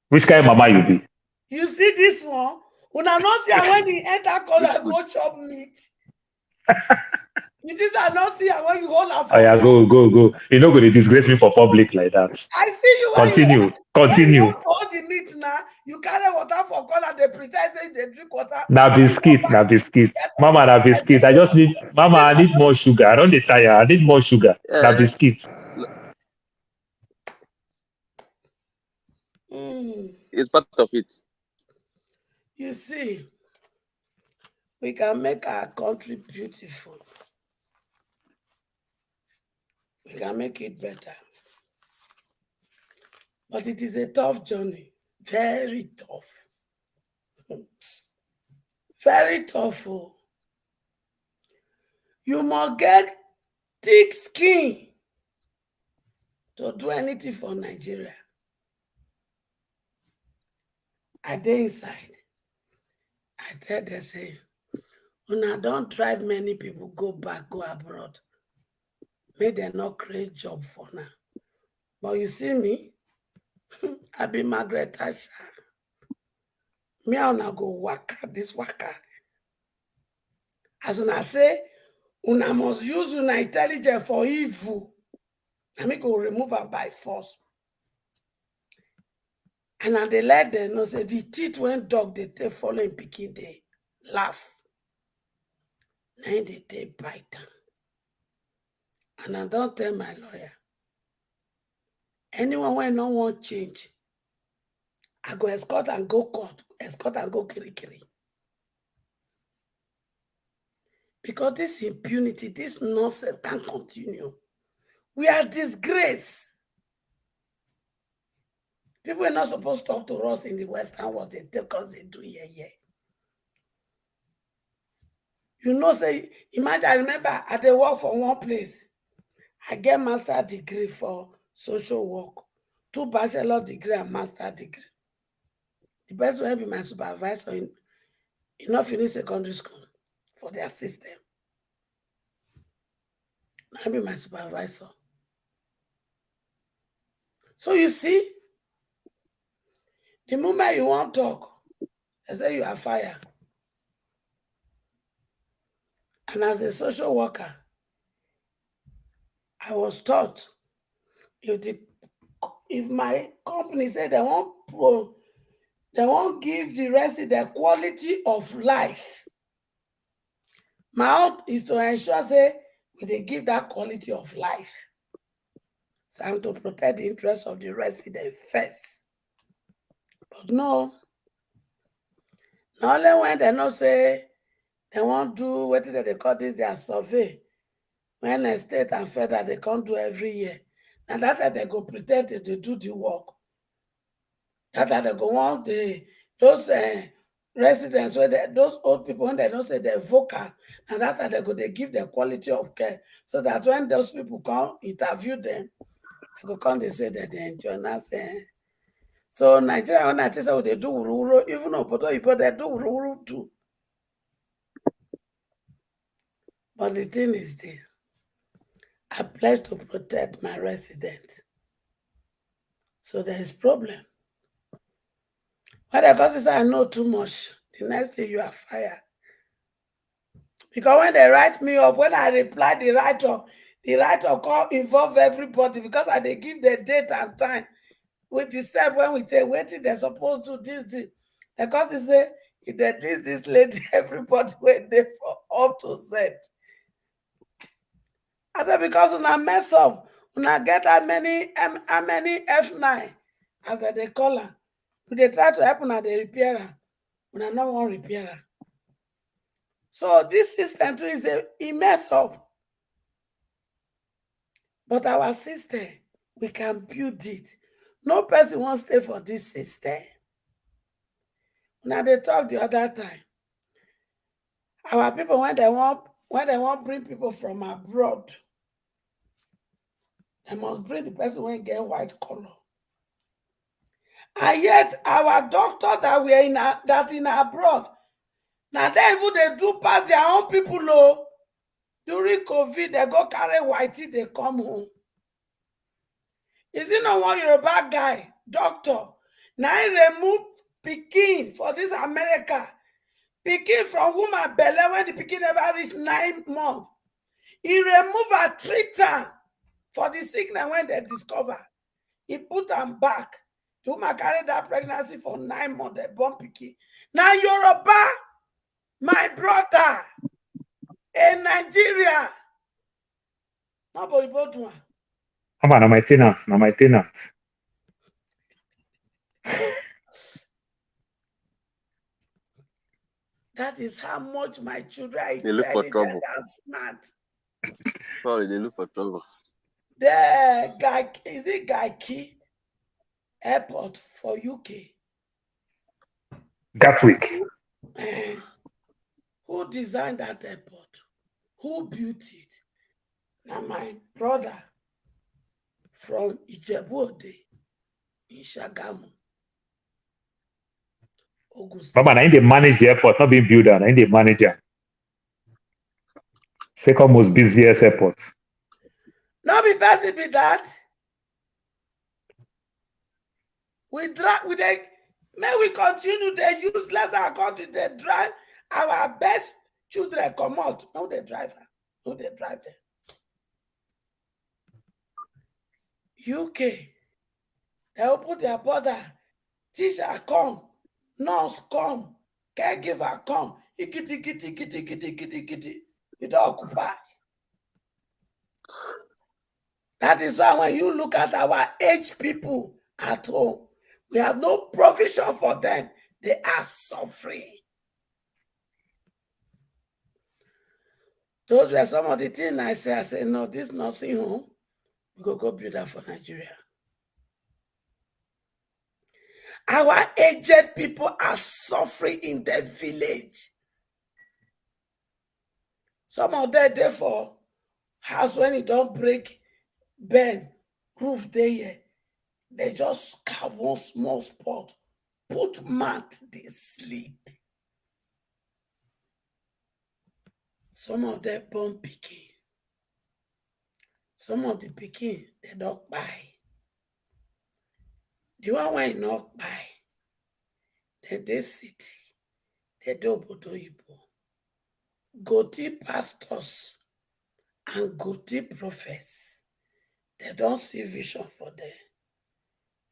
Which kind mama you be? You see this one? Una not see when he enter corner go chop meat. You this are not see when you hold her. Oh yeah, go. You're not going to disgrace me for public like that. I see you. Continue. When you hold the meat now, you carry water for corner. They pretend they drink water. Na biscuit. Mama, na biscuit. I just need, Mama, I need more sugar. I don't need tire. I need more sugar. Na biscuit. It's part of it. You see, we can make our country beautiful. We can make it better. But it is a tough journey. Very tough. Very tough. You must get thick skin to do anything for Nigeria. I dey inside. I tell them, say, una don't drive many people go abroad. May they not create job for now. But you see me, I be Margaret Thatcher. Me I wanna go waka this waka. As una say, una must use una intelligence for evil. And me go remove her by force. And I they let them know say the teeth when dog they take following picking they laugh. Then they take bite down. And I don't tell my lawyer. Anyone when no want change, I go escort and go court, escort and go kiri. Because this impunity, this nonsense can't continue. We are disgraced. People are not supposed to talk to us in the Western world. They take us, they do yeah. You know, say, imagine, I remember I dey work for one place. I get master degree for social work, 2 bachelor degree and master degree. The person will be my supervisor in not finish secondary school for their system. I'll be my supervisor. So you see, the moment you want to talk, they say you are fired. And as a social worker, I was taught if my company said they won't give the resident quality of life, my own is to ensure say they give that quality of life. So I'm to protect the interests of the resident first. But no, not only when they not say they won't do what they call this their survey. When a state and federal they can't do every year. And that they go pretend that they do the work. That they go want those residents where those old people when they don't say they're vocal, and that they give their quality of care. So that when those people come interview them, they go come, they say that they enjoy nothing. So Nigeria, when I tell you they do uru, even though they do uru too. But the thing is this, I pledge to protect my residents. So there is problem. When the person say I know too much, the next thing you are fired. Because when they write me up, when I reply the write-up can't involve everybody because they give the date and time. With the step when we say waiting, they're supposed to do this. Because he say if they did this lady, everybody went there for up to Z. I said because when I mess up, when I get how many F9, as they call her. They try to help her, the repairer. When I not one repairer. So this system too is a mess up. But our system, we can build it. No person wants to stay for this system. Now they talk the other time. Our people, when they want bring people from abroad, they must bring the person when get white color. And yet our doctor that we are in abroad, now they even they do pass their own people low. During COVID, they go carry whitey, they come home. Is it not one Yoruba guy, doctor? Now he remove pikin for this America. Pikin from woman belly when the pikin never reach 9 months. He remove a treater for the sickness when they discover. He put them back. The woman carried that pregnancy for 9 months. They born pikin. Now Yoruba, my brother, in Nigeria. Nobody bought one. Come on, my tenant. That is how much my children are They look for intelligent trouble. and smart. Sorry, they look for trouble. The guy, is it Gaiki Airport for UK? Gatwick. Who designed that airport? Who built it? Now my brother from Ijebu-Ode in Shagamu. Baba, now they manage the airport, not being built down. Now they manage it. Second most busiest airport. Not be best be that. We drive with the may we continue the useless our country, they drive our best children come out. No, they drive. No, they drive them. UK, they open their border. Teacher come, nurse come, caregiver come. Kitty. We don't occupy. That is why when you look at our aged people at home, we have no provision for them. They are suffering. Those were some of the things I say, no, this nursing home, we go build that for Nigeria. Our aged people are suffering in the village. Some of them, therefore, house when it don't break, bend, roof there, they just carve one small spot, put mat, they sleep. Some of them born pikin. Some of the pikin, they don't buy. The one why not buy, they city, they do obodoyibo. Goti pastors and Goti prophets, they don't see vision for them.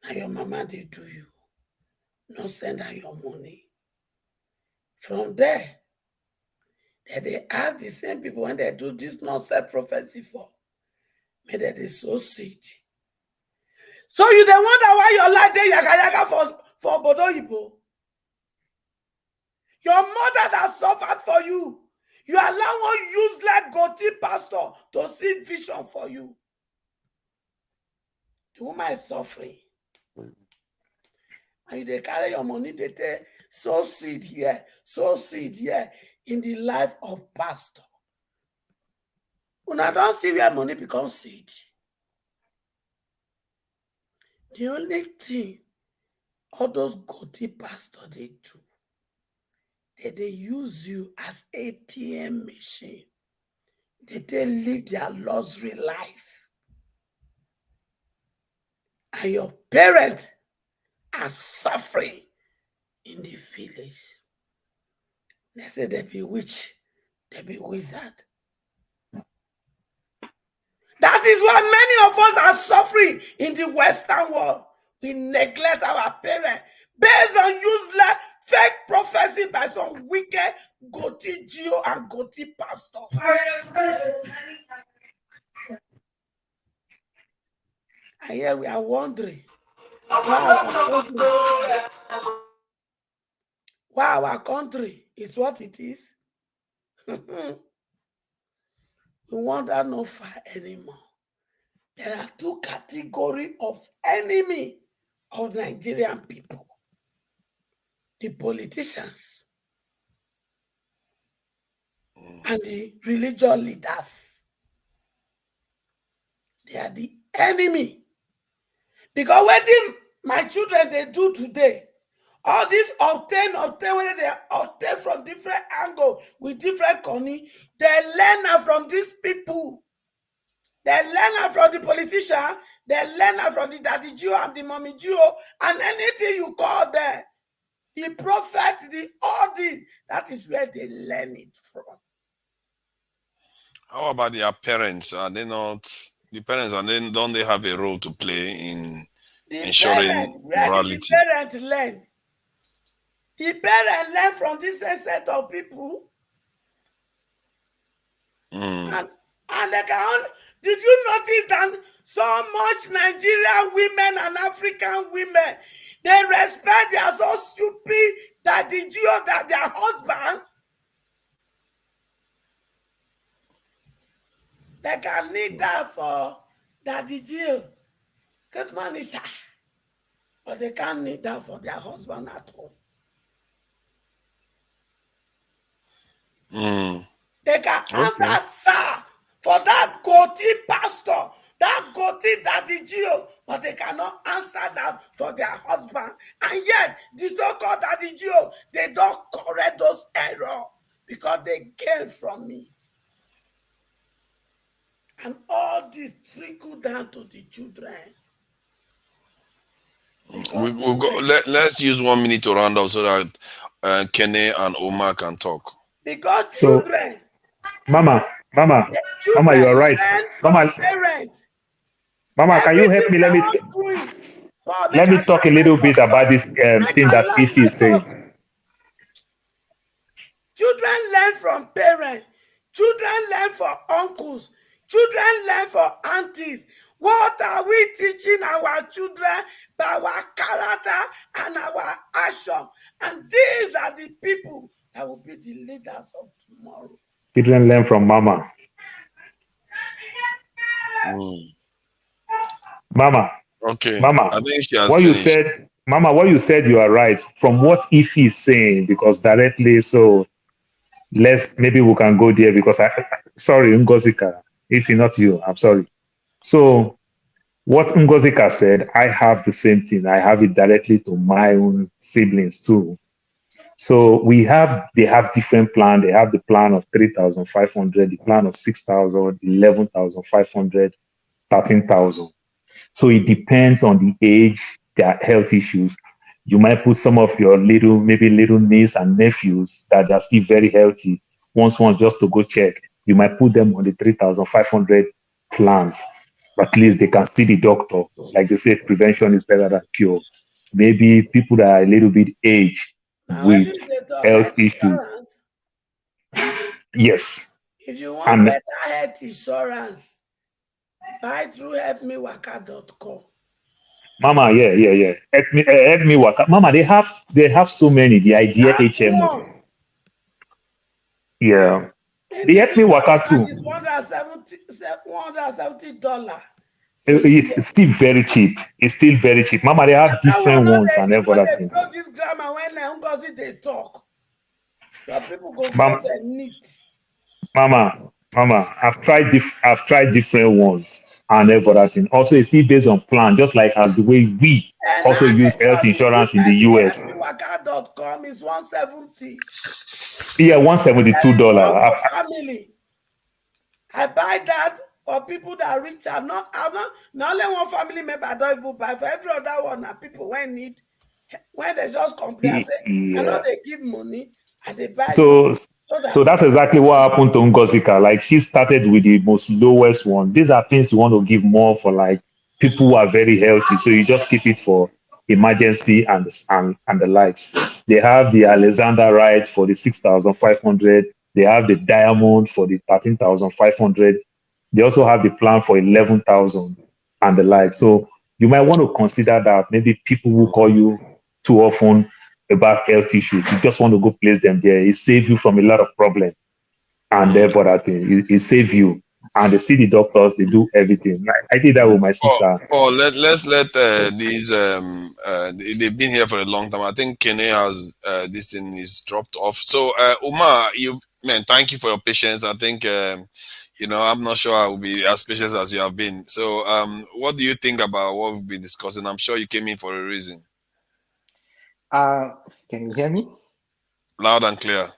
Now your mama, they do you. Not send her your money. From there, they ask the same people when they do this nonsense prophecy for, may they sow seed. So you don't wonder why your life dey yaga for Bodoyibo. Your mother that suffered for you, you allow one useless Goti pastor to see vision for you. The woman is suffering. And they carry your money, they take sow seed here in the life of pastor. When I don't see where money becomes seed. The only thing all those Goti pastors they do, they use you as ATM machine. They live their luxury life. And your parents are suffering in the village. They say they be witch, they be wizard. That is why many of us are suffering in the Western world. We neglect our parents based on useless fake prophecy by some wicked Goti Geo and Goti pastors. And here we are wondering Why our country is what it is. We want that no fight anymore. There are two categories of enemy of Nigerian people. The politicians and the religious leaders. They are the enemy. Because what my children they do today, all this obtain, when they obtain from different angles with different conny, they learn from these people. They learn from the politician, they learn from the daddy Jew and the mommy Jew, and anything you call them. The prophet, the audit, that is where they learn it from. How about their parents? Are they not the parents? And then don't they have a role to play in ensuring morality? The parents learn. The parents learn from this set of people. And they can. Did you notice that so much Nigerian women and African women, they respect, they are so stupid that that their husband, they can need that for Daddy Gio. Good money, sir. But they can't need that for their husband at home. They can answer, sir, for that goatee pastor, that goatee Daddy Gio, but they cannot answer that for their husband. And yet, the so-called Daddy Gio, they don't correct those errors because they gain from it. And all this trickle down to the children. We'll go. Let's use 1 minute to round up so that Kene and Omar can talk. Because children. Mama, you are right. Mama, can you help me? Let me talk a little bit about this thing that Fifi is saying. Children learn from parents. Children learn from uncles. Children learn from aunties. What are we teaching our children by our character and our action? And these are the people that will be the leaders of tomorrow. Children learn from mama. Mama. Okay. Mama. I think she has what finished. you said, Mama, what you said, you are right. From what Ife is saying, because directly, so maybe we can go there because sorry, Ngozika. If not you, I'm sorry. So what Ngozika said, I have the same thing. I have it directly to my own siblings too. So they have different plans. They have the plan of 3,500, the plan of 6,000, 11,500, 13,000. So it depends on the age, their health issues. You might put some of your little niece and nephews that are still very healthy. Once just to go check, you might put them on the 3,500 plans. At least they can see the doctor. Like they say, prevention is better than cure. Maybe people that are a little bit aged with health issues. Yes. If you want better health insurance, buy through helpmewaka.com. Mama, yeah. Help me waka. Mama, they have so many. The idea HMO. Yeah. They help me waka too. It's $170. It's still very cheap. It's still very cheap. Mama, they have different ones and everything. They this grammar when they talk. So people go get their neat. Mama, I've tried different ones and everything. Also, it's still based on plan, just like as the way we also use health insurance in the US. Helpmewaka.com is $170. Yeah, $172. Family. I buy that for people that are rich. Not only one family member I don't even buy. For every other one, people when they just complain and say, I know they give money and they buy. So that's exactly what happened to Ngozika. Like she started with the most lowest one. These are things you want to give more for like people who are very healthy. So you just keep it for emergency and the likes. They have the Alexander Wright for the 6,500. They have the Diamond for the 13,500. They also have the plan for 11,000 and the like. So you might want to consider that maybe people who call you too often about health issues, you just want to go place them there. It saves you from a lot of problems. And therefore, that thing, it saves you. And they see the doctors, they do everything. I did that with my sister. Let's let these they've been here for a long time. I think Kene has this thing is dropped off. So Umar, thank you for your patience. I think I'm not sure I will be as patient as you have been. So what do you think about what we've been discussing? I'm sure you came in for a reason. Can you hear me? Loud and clear.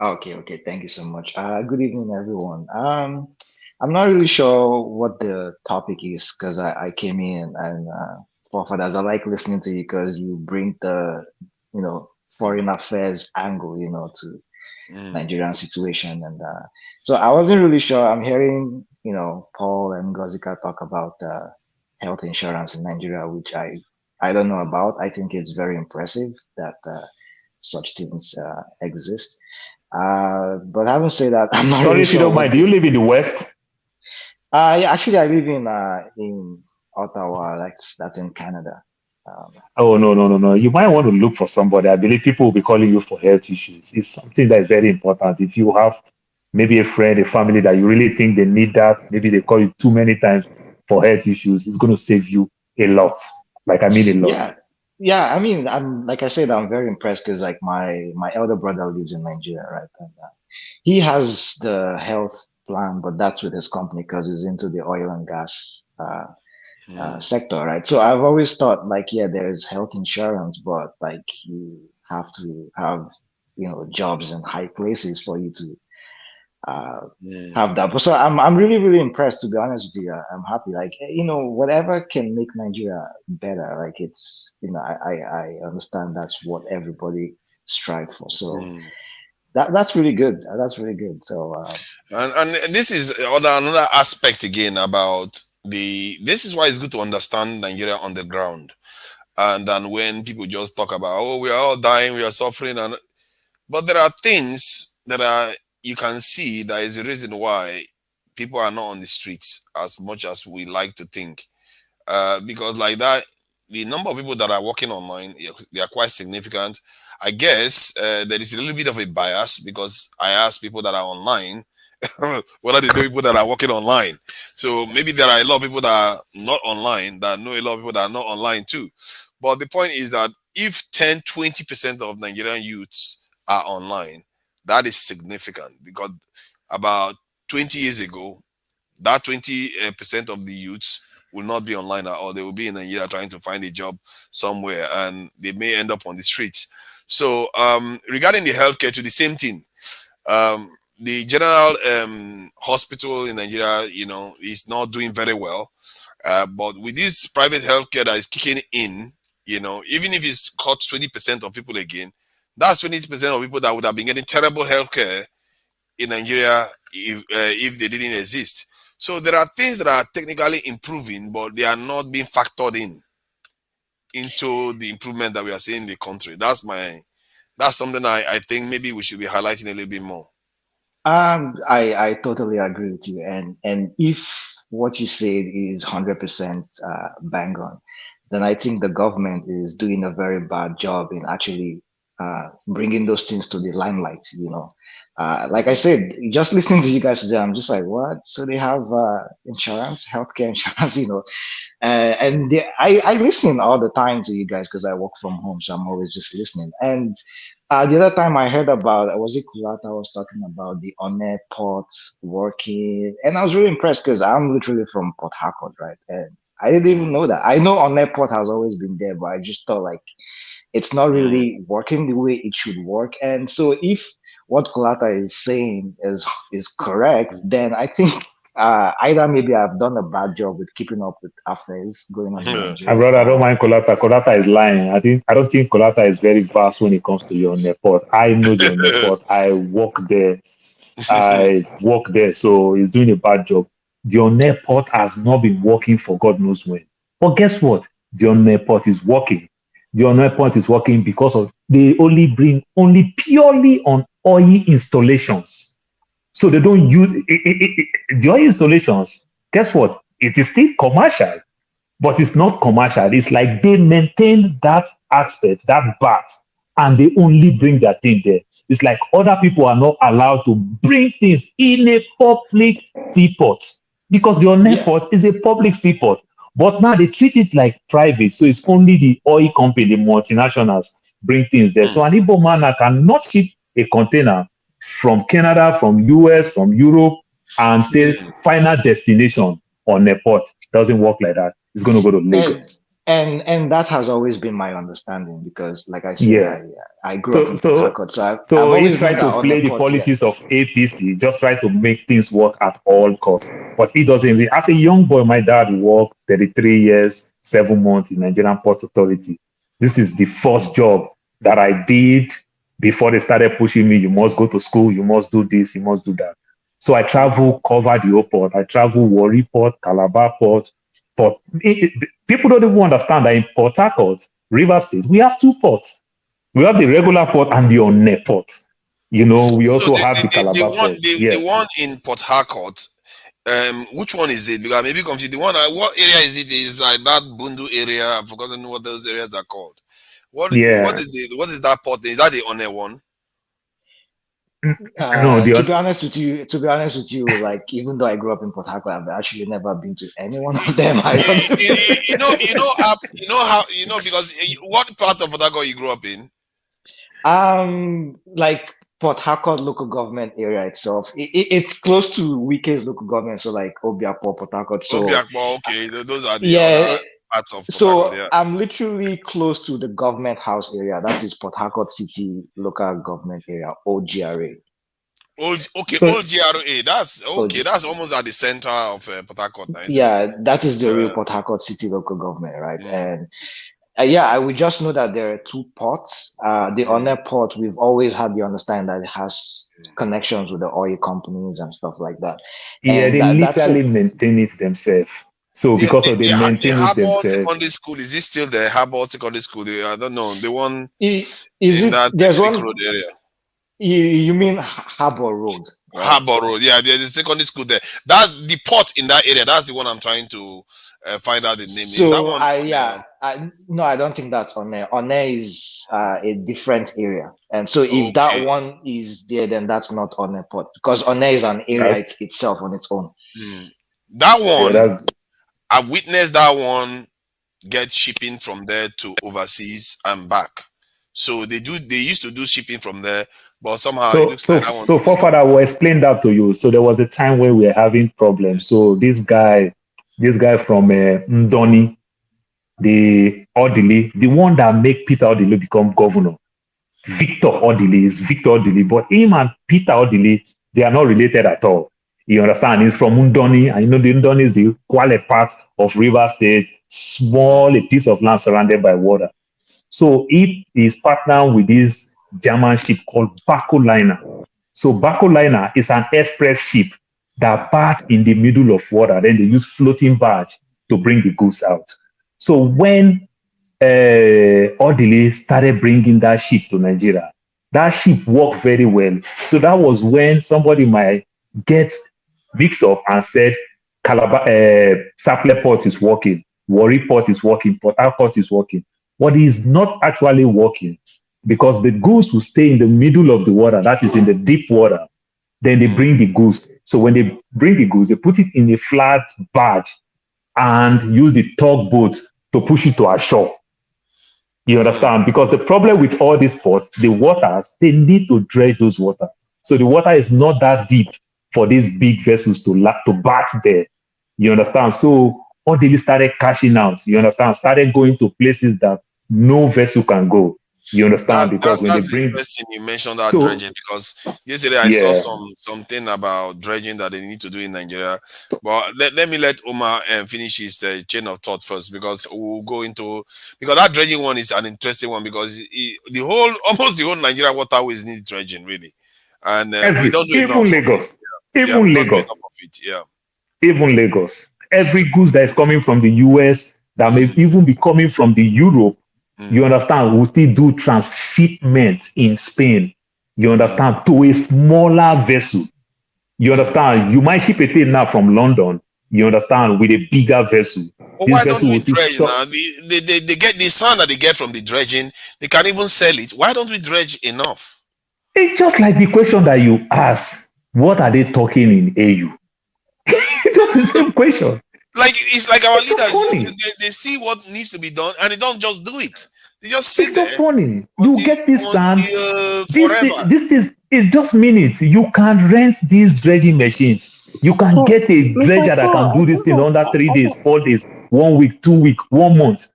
Okay. Thank you so much. Good evening, everyone. I'm not really sure what the topic is because I came in and for that, I like listening to you because you bring the foreign affairs angle, to Nigerian situation, and so I wasn't really sure. I'm hearing Paul and Gozika talk about health insurance in Nigeria, which I don't know about. I think it's very impressive that such things exist. But having said that, I'm not Sorry really if you sure. don't mind. Do you live in the West? Actually, I live in Ottawa. That's in Canada. Oh, no. You might want to look for somebody. I believe people will be calling you for health issues. It's something that is very important. If you have maybe a friend, a family that you really think they need that, maybe they call you too many times for health issues, it's going to save you a lot. Like, I mean, a lot. Yeah. I mean, like I said, I'm very impressed because like my elder brother lives in Nigeria, right? And he has the health plan, but that's with his company because he's into the oil and gas sector, right? So I've always thought like, yeah, there's health insurance, but like you have to have jobs in high places for you to have that. But so I'm really, really impressed, to be honest with you. I'm happy. Like, whatever can make Nigeria better, like it's I understand that's what everybody strive for. So that's really good. That's really good. So and this is another aspect again about this is why it's good to understand Nigeria on the ground. And then when people just talk about, we are all dying, we are suffering, but there are things that you can see that is the reason why people are not on the streets as much as we like to think. Because like that, the number of people that are working online, they are quite significant. I guess there is a little bit of a bias because I ask people that are online whether they know people that are working online. So maybe there are a lot of people that are not online that know a lot of people that are not online too. But the point is that if 10-20% of Nigerian youths are online, that is significant because about 20 years ago, that 20% of the youths will not be online at all. They will be in Nigeria trying to find a job somewhere and they may end up on the streets. So regarding the healthcare, to the same thing. The general hospital in Nigeria, is not doing very well. But with this private healthcare that is kicking in, even if it's cut 20% of people again, that's 20% of people that would have been getting terrible healthcare in Nigeria if they didn't exist. So there are things that are technically improving, but they are not being factored into the improvement that we are seeing in the country. That's something I think maybe we should be highlighting a little bit more. I totally agree with you, and if what you said is 100% bang on, then I think the government is doing a very bad job in actually bringing those things to the limelight. Like I said, just listening to you guys today, I'm just like, what? So they have insurance, healthcare insurance, and I listen all the time to you guys because I work from home, so I'm always just listening. And the other time I heard about, was it Kulata was talking about the One port working, and I was really impressed because I'm literally from Port Harcourt, right? And I didn't even know that. I know One port has always been there, but I just thought like it's not really working the way it should work. And so if what Kulata is saying is correct, then I think either maybe I've done a bad job with keeping up with affairs going on in Nigeria. My brother, I don't mind Kolata. Kolata is lying. I don't think Kolata is very vast when it comes to your port. I know the port. I work there. So he's doing a bad job. The port has not been working for God knows when. But guess what? The port is working. The port is working because they only bring purely on oil installations. So they don't use the oil installations. Guess what? It is still commercial. but it's not commercial. It's like they maintain that aspect, that bat, and they only bring their thing there. It's like other people are not allowed to bring things in a public seaport because the Onne port is a public seaport. But now they treat it like private. So it's only the oil company, the multinationals bring things there. So an Igbo man cannot ship a container from Canada, from US, from Europe, and say final destination on a port. Doesn't work like that. It's going to go to Lagos. And that has always been my understanding because, like I said, I grew up in Port Harcourt, so I've always tried to play the politics of APC, just try to make things work at all costs. But he doesn't. As a young boy, my dad worked 33 years, 7 months in Nigerian Port Authority. This is the first job that I did before they started pushing me. You must go to school. You must do this. You must do that. So I travel, cover the whole port. I travel Warri Port, Calabar Port. But people don't even understand that in Port Harcourt, River State, we have 2 ports. We have the regular port and the Onne port. You know, we also have the Calabar port. The one in Port Harcourt, which one is it? Because maybe confused. The one, what area is it? Is like that Bundu area? I've forgotten what those areas are called. What is that port? Is that the Onne one? No, to be honest with you, like even though I grew up in Port Harcourt, I've actually never been to any one of them. I don't because what part of Port Harcourt you grew up in? Like Port Harcourt local government area itself. It's close to Wike's local government, so like Obidients, Port Harcourt. So Obidients, okay, those are the other parts of Port Harcourt. Yeah. I'm literally close to the government house area. That is Port Harcourt City local government area, OGRA. Old GRA. That's okay. That's almost at the center of Port Harcourt. That is the real Port Harcourt City local government, right? And I would just know that there are 2 ports. The Onne port, we've always had the understanding that it has connections with the oil companies and stuff like that. Yeah, and they literally maintain it themselves. So because of they maintain it themselves. Secondary school, is it still the Harbour Secondary School? I don't know. The one there's one road area. You mean Harbour Road? Right? Harbour Road, yeah. There's a secondary school there. That's the port in that area. That's the one I'm trying to find out the name. So is that one? No, I don't think that's Onne. Onne is a different area, and so if that one is there, then that's not Onne port because Onne is an area itself on its own. That one, I witnessed that one get shipping from there to overseas and back. So they used to do shipping from there. But somehow it looks like that one. So Forefather, I will explain that to you. So there was a time when we were having problems. So this guy from Ndoni, the Odili, the one that make Peter Odili become governor, Victor Odili, but him and Peter Odili, they are not related at all. You understand? He's from Ndoni, and you know the Ndoni is the Kwale part of River State, small a piece of land surrounded by water. So he is partnering with this German ship called Bako Liner. So Bako Liner is an express ship that berths in the middle of water. Then they use floating barge to bring the goods out. So when Odili started bringing that ship to Nigeria, that ship worked very well. So that was when somebody might get mixed up and said, Sapele Port is working, Warri Port is working, Port Harcourt is working. But it is not actually working, because the goods will stay in the middle of the water, that is in the deep water. Then they bring the goods. So when they bring the goods, they put it in a flat barge and use the tugboat to push it to ashore. You understand? Because the problem with all these ports, the waters, they need to dredge those water. So the water is not that deep for these big vessels to bath there. You understand? So Odili started cashing out. You understand? Started going to places that no vessel can go. You understand? Because when they bring, interesting you mentioned that dredging, because yesterday I saw something about dredging that they need to do in Nigeria. But let me let Omar finish his chain of thought first, because we'll go into, because that dredging one is an interesting one, because almost the whole Nigeria waterways need dredging really, and we don't do even Lagos, yeah. Even Lagos, every goods that is coming from the US that may even be coming from the Europe. You understand? We'll still do transshipment in Spain. You understand? To a smaller vessel. You understand? You might ship a thing now from London. You understand? With a bigger vessel. But This why don't vessel we will still dredge stop. now? They get the sand that they get from the dredging, they can even sell it. Why don't we dredge enough? It's just like the question that you asked. What are they talking in AU? It's just the same question. Like it's like our It's so leaders, funny. they see what needs to be done and they don't just do it. They just sit It's so there funny. You get this sand. until This forever. is it's just minutes. You can rent these dredging machines. You can So, get a Mr. dredger that Paul, can I do this don't thing know. under 3 days, 4 days, 1 week, 2 week, 1 month.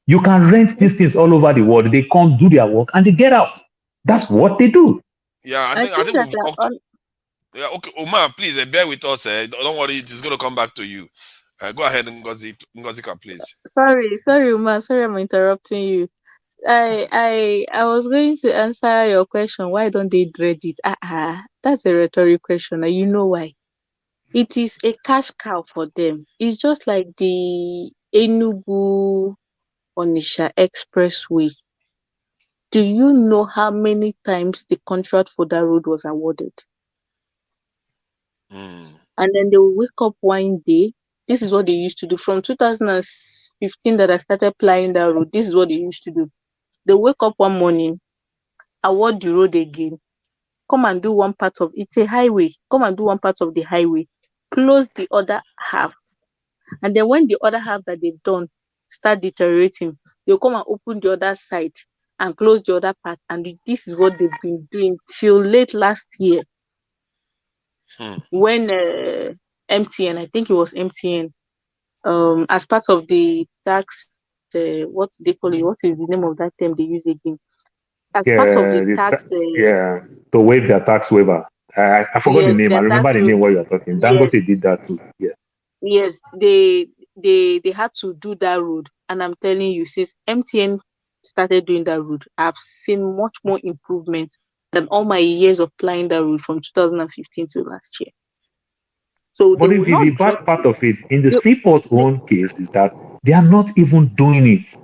You can rent these things all over the world. They come do their work and they get out. That's what they do. Yeah, I I think think that we've talked. Yeah, okay, Omar, please bear with us. Don't worry, it's going to come back to you. Go ahead, Ngozika, please. sorry, Uma. Sorry, I'm interrupting you. I was going to answer your question. Why don't they dredge it? That's a rhetoric question, and you know why. It is a cash cow for them. It's just like the Enugu Onisha Expressway. Do you know how many times the contract for that road was awarded? And then they will wake up one day. This is what they used to do. From 2015 that I started plying that road, this is what they used to do. They wake up one morning, award the road again, come and do one part of it's a highway, come and do one part of the highway, close the other half. And then when the other half that they've done start deteriorating, they'll come and open the other side and close the other part. And this is what they've been doing till late last year. When MTN, I think it was MTN, as part of the tax, what they call it, what is the name of that term they use again? As part of the tax, To waive their tax waiver. I forgot the name. I remember the name what you're talking. Dangote did that too. Yeah. Yes, they had to do that road, and I'm telling you, since MTN started doing that road, I've seen much more improvement than all my years of plying that road from 2015 to last year. So But the bad part of it in the seaport own case is that they are not even doing it.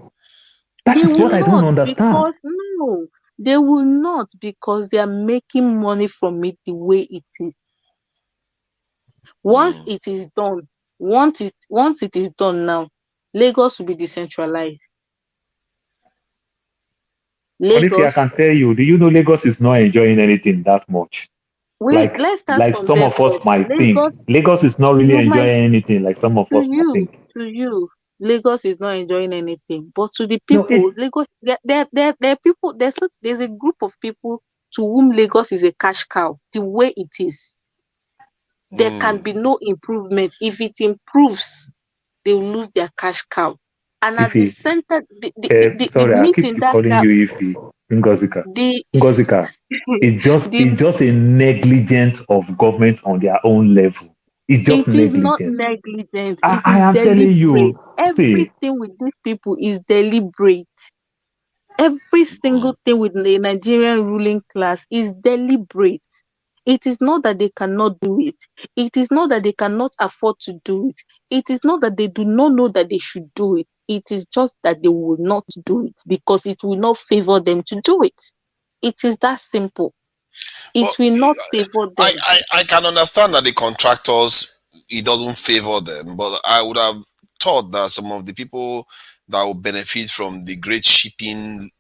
That is what I don't understand. No, they will not, because they are making money from it the way it is. Once it is done, once it is done now, Lagos will be decentralized. Honestly, I can tell you, do you know Lagos is not enjoying anything that much? Let's start Like from some there of us first. might think. Lagos is not really enjoying anything like some of us might think. To you, Lagos is not enjoying anything. But to the people, Lagos, there are people, there's a group of people to whom Lagos is a cash cow, the way it is. There can be no improvement. If it improves, they will lose their cash cow. And at the center, Sorry, I keep meeting that calling gap, you Ife Ngozika. Ngozika. It's just a negligence of government on their own level. It's just it is not negligent. negligent. I am telling you, Everything with these people is deliberate. Every single thing with the Nigerian ruling class is deliberate. It is not that they cannot do it. It is not that they cannot afford to do it. It is not that they do not know that they should do it. It is just that they will not do it because it will not favor them to do it. It is that simple. It will not favor them. I can understand that the contractors, it doesn't favor them, but I would have thought that some of the people that will benefit from the great shipping,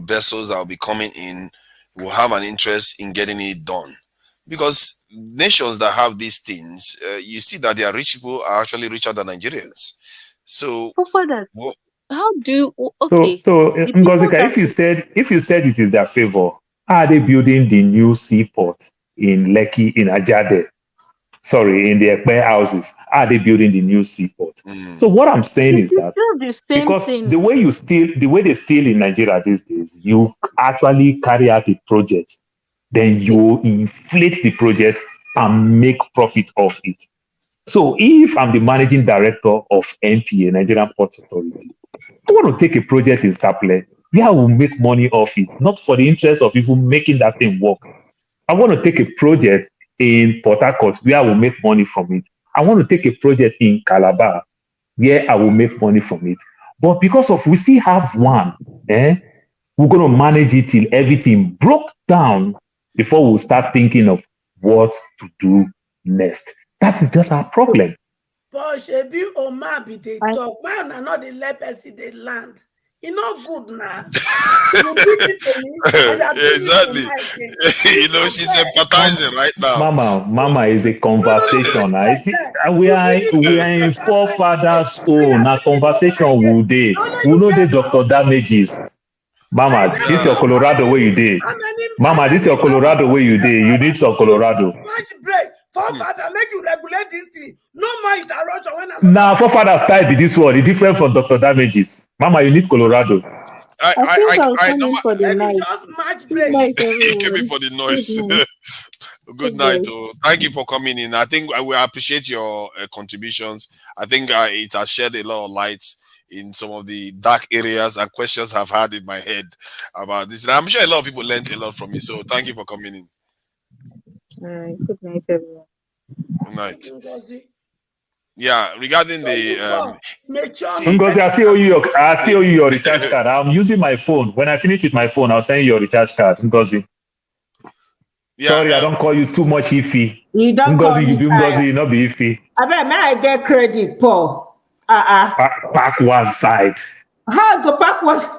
vessels that will be coming in will have an interest in getting it done. Because nations that have these things, you see that their rich people are actually richer than Nigerians. So, how do you? Okay. So Ngozika, if you said it is their favor, are they building the new seaport in Lekki, in Ajade? Sorry, in the Ekpe houses, are they building the new seaport? So what I'm saying is that because the way they steal in Nigeria these days, you actually carry out a project, then you inflate the project and make profit of it. So if I'm the managing director of NPA, Nigerian Ports Authority, I want to take a project in Saple where I will make money off it, not for the interest of even making that thing work. I want to take a project in Port Harcourt where I will make money from it. I want to take a project in Calabar where I will make money from it. But because of we still have one, we're going to manage it till everything broke down before we'll start thinking of what to do next. That is just our problem. But shebi Oma be dey I talk. Why una not dey let person dey land? E no good now. You bring it to me, and you are bringing it to Exactly. my again. You know, she's empathizing right now. Mama is a conversation. We You are bring it to we me, are in and forefathers' you own. are A bringing it to my conversation again. will day. Only We you know the get doctor now. damages. Mama, this your Colorado where you did. Mama, this your Colorado where you did. You need some Colorado. Match break. Father, make you regulate this thing. No more interruption when I Now, forefathers style be this one. It's different from Dr. Damages. Mama, you need Colorado. I think I'll come in for the make you night. just match Good break. night, You came in everyone. for the Good noise. night. Good Good night. night. Oh. Thank you for coming in. I think we appreciate your contributions. I think it has shed a lot of light in some of the dark areas and questions I've had in my head about this. And I'm sure a lot of people learned a lot from you. So thank you for coming in. All right. Good night, everyone. Good night. Yeah, regarding the Ngozi, I see you your recharge card. I'm using my phone. When I finish with my phone, I'll send you your recharge card. Ngozi. Yeah, sorry, I don't call you too much iffy. You don't call Ngozi, me you be tired. Ngozi, you not be iffy. I bet may I get credit, Paul? Pack one side. How to pack was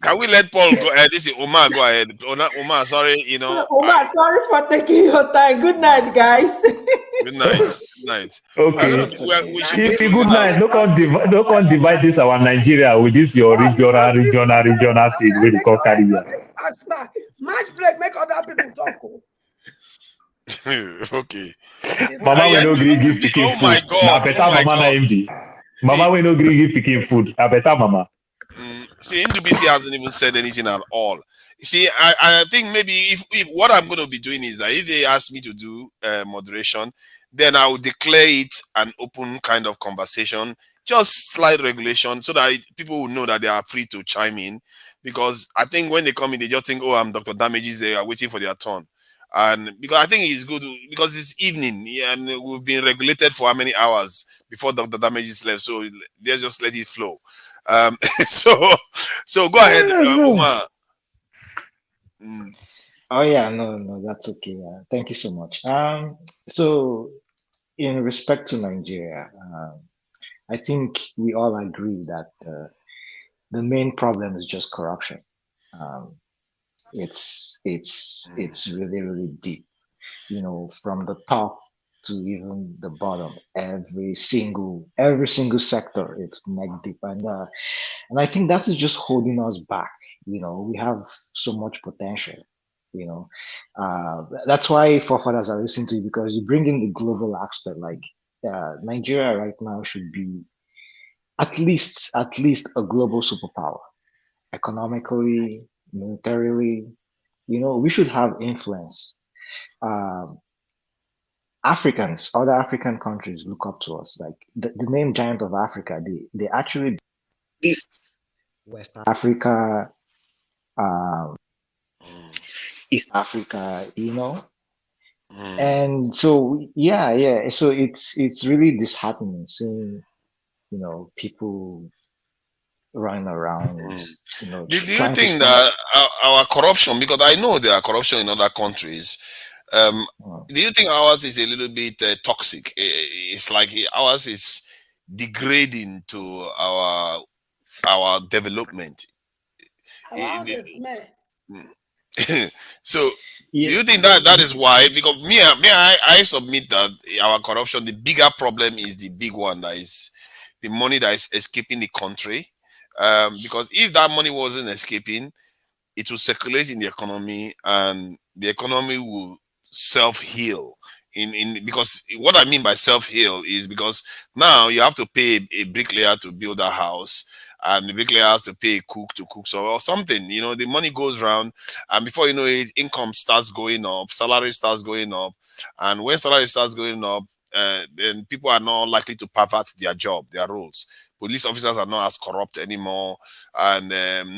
Can we let Paul go ahead? This is Omar, go ahead. Omar, sorry, you know. Omar, sorry for taking your time. Good night, guys. Good night. Good night. Okay. We should be Iffy, closing good night. out. No can divide this our Nigeria with this your regional thing where they call Caribbean. Match break, make other people talk. Okay. Mama we no gree give pikin food. My God. Na better mama na MD. Mama we no gree give pikin food. Na better mama. See, NDBC hasn't even said anything at all. You see, I think maybe if what I'm going to be doing is that if they ask me to do moderation, then I will declare it an open kind of conversation, just slight regulation, so that people will know that they are free to chime in. Because I think when they come in, they just think, oh, I'm Dr. Damages, they are waiting for their turn. And because I think it's good because it's evening and we've been regulated for how many hours before Dr. Damages left, so let's just let it flow. So go ahead, Omar. Oh yeah, no, that's okay. Thank you so much. So in respect to Nigeria, I think we all agree that the main problem is just corruption. It's really, really deep. You know, from the top to even the bottom, every single sector, it's neck deep, and I think that is just holding us back. You know, we have so much potential. You know, that's why forefathers are listening to you, because you bring in the global aspect. Like Nigeria right now should be at least a global superpower, economically, militarily. You know, we should have influence. Africans, other African countries look up to us. Like the name Giant of Africa, they actually East West Africa, East Africa, you know. And so yeah. So it's really disheartening seeing, you know, people running around, you know, Do you trying to think start. that our corruption, because I know there are corruption in other countries, do you think ours is a little bit toxic? It's like ours is degrading to our development. So do you think that is why? Because I submit that our corruption, the bigger problem is the big one, that is the money that is escaping the country. Because if that money wasn't escaping, it will circulate in the economy and the economy will self-heal. Because what I mean by self-heal is because now you have to pay a bricklayer to build a house, and the bricklayer has to pay a cook to cook or something. You know, the money goes around, and before you know it, income starts going up, salary starts going up, and when salary starts going up, then people are not likely to pervert their job, their roles. Police officers are not as corrupt anymore, and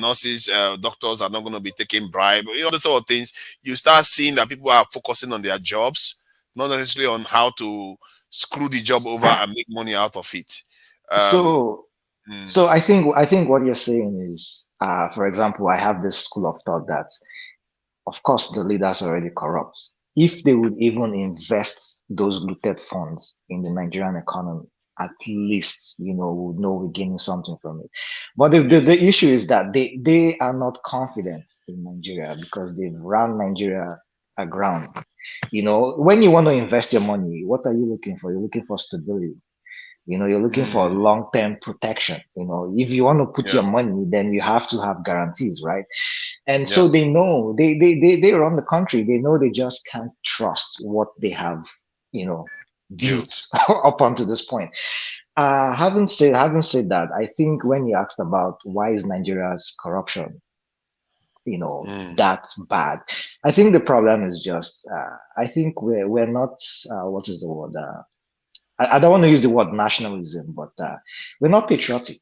nurses, doctors are not going to be taking bribe. You know, the sort of things. You start seeing that people are focusing on their jobs, not necessarily on how to screw the job over and make money out of it. So I think what you're saying is, for example, I have this school of thought that, of course, the leaders are already corrupt. if they would even invest those looted funds in the Nigerian economy, at least, we know we're gaining something from it. But the issue is that they are not confident in Nigeria because they've run Nigeria aground. When you want to invest your money, what are you looking for? You're looking for stability. You're looking for long-term protection. If you want to put your money, then you have to have guarantees, right? And so they know they run the country. They know they just can't trust what they have, built up until this point. Having said that, I think when you asked about why is Nigeria's corruption, that bad, I think the problem is just I think we're not what is the word? I don't want to use the word nationalism, but we're not patriotic.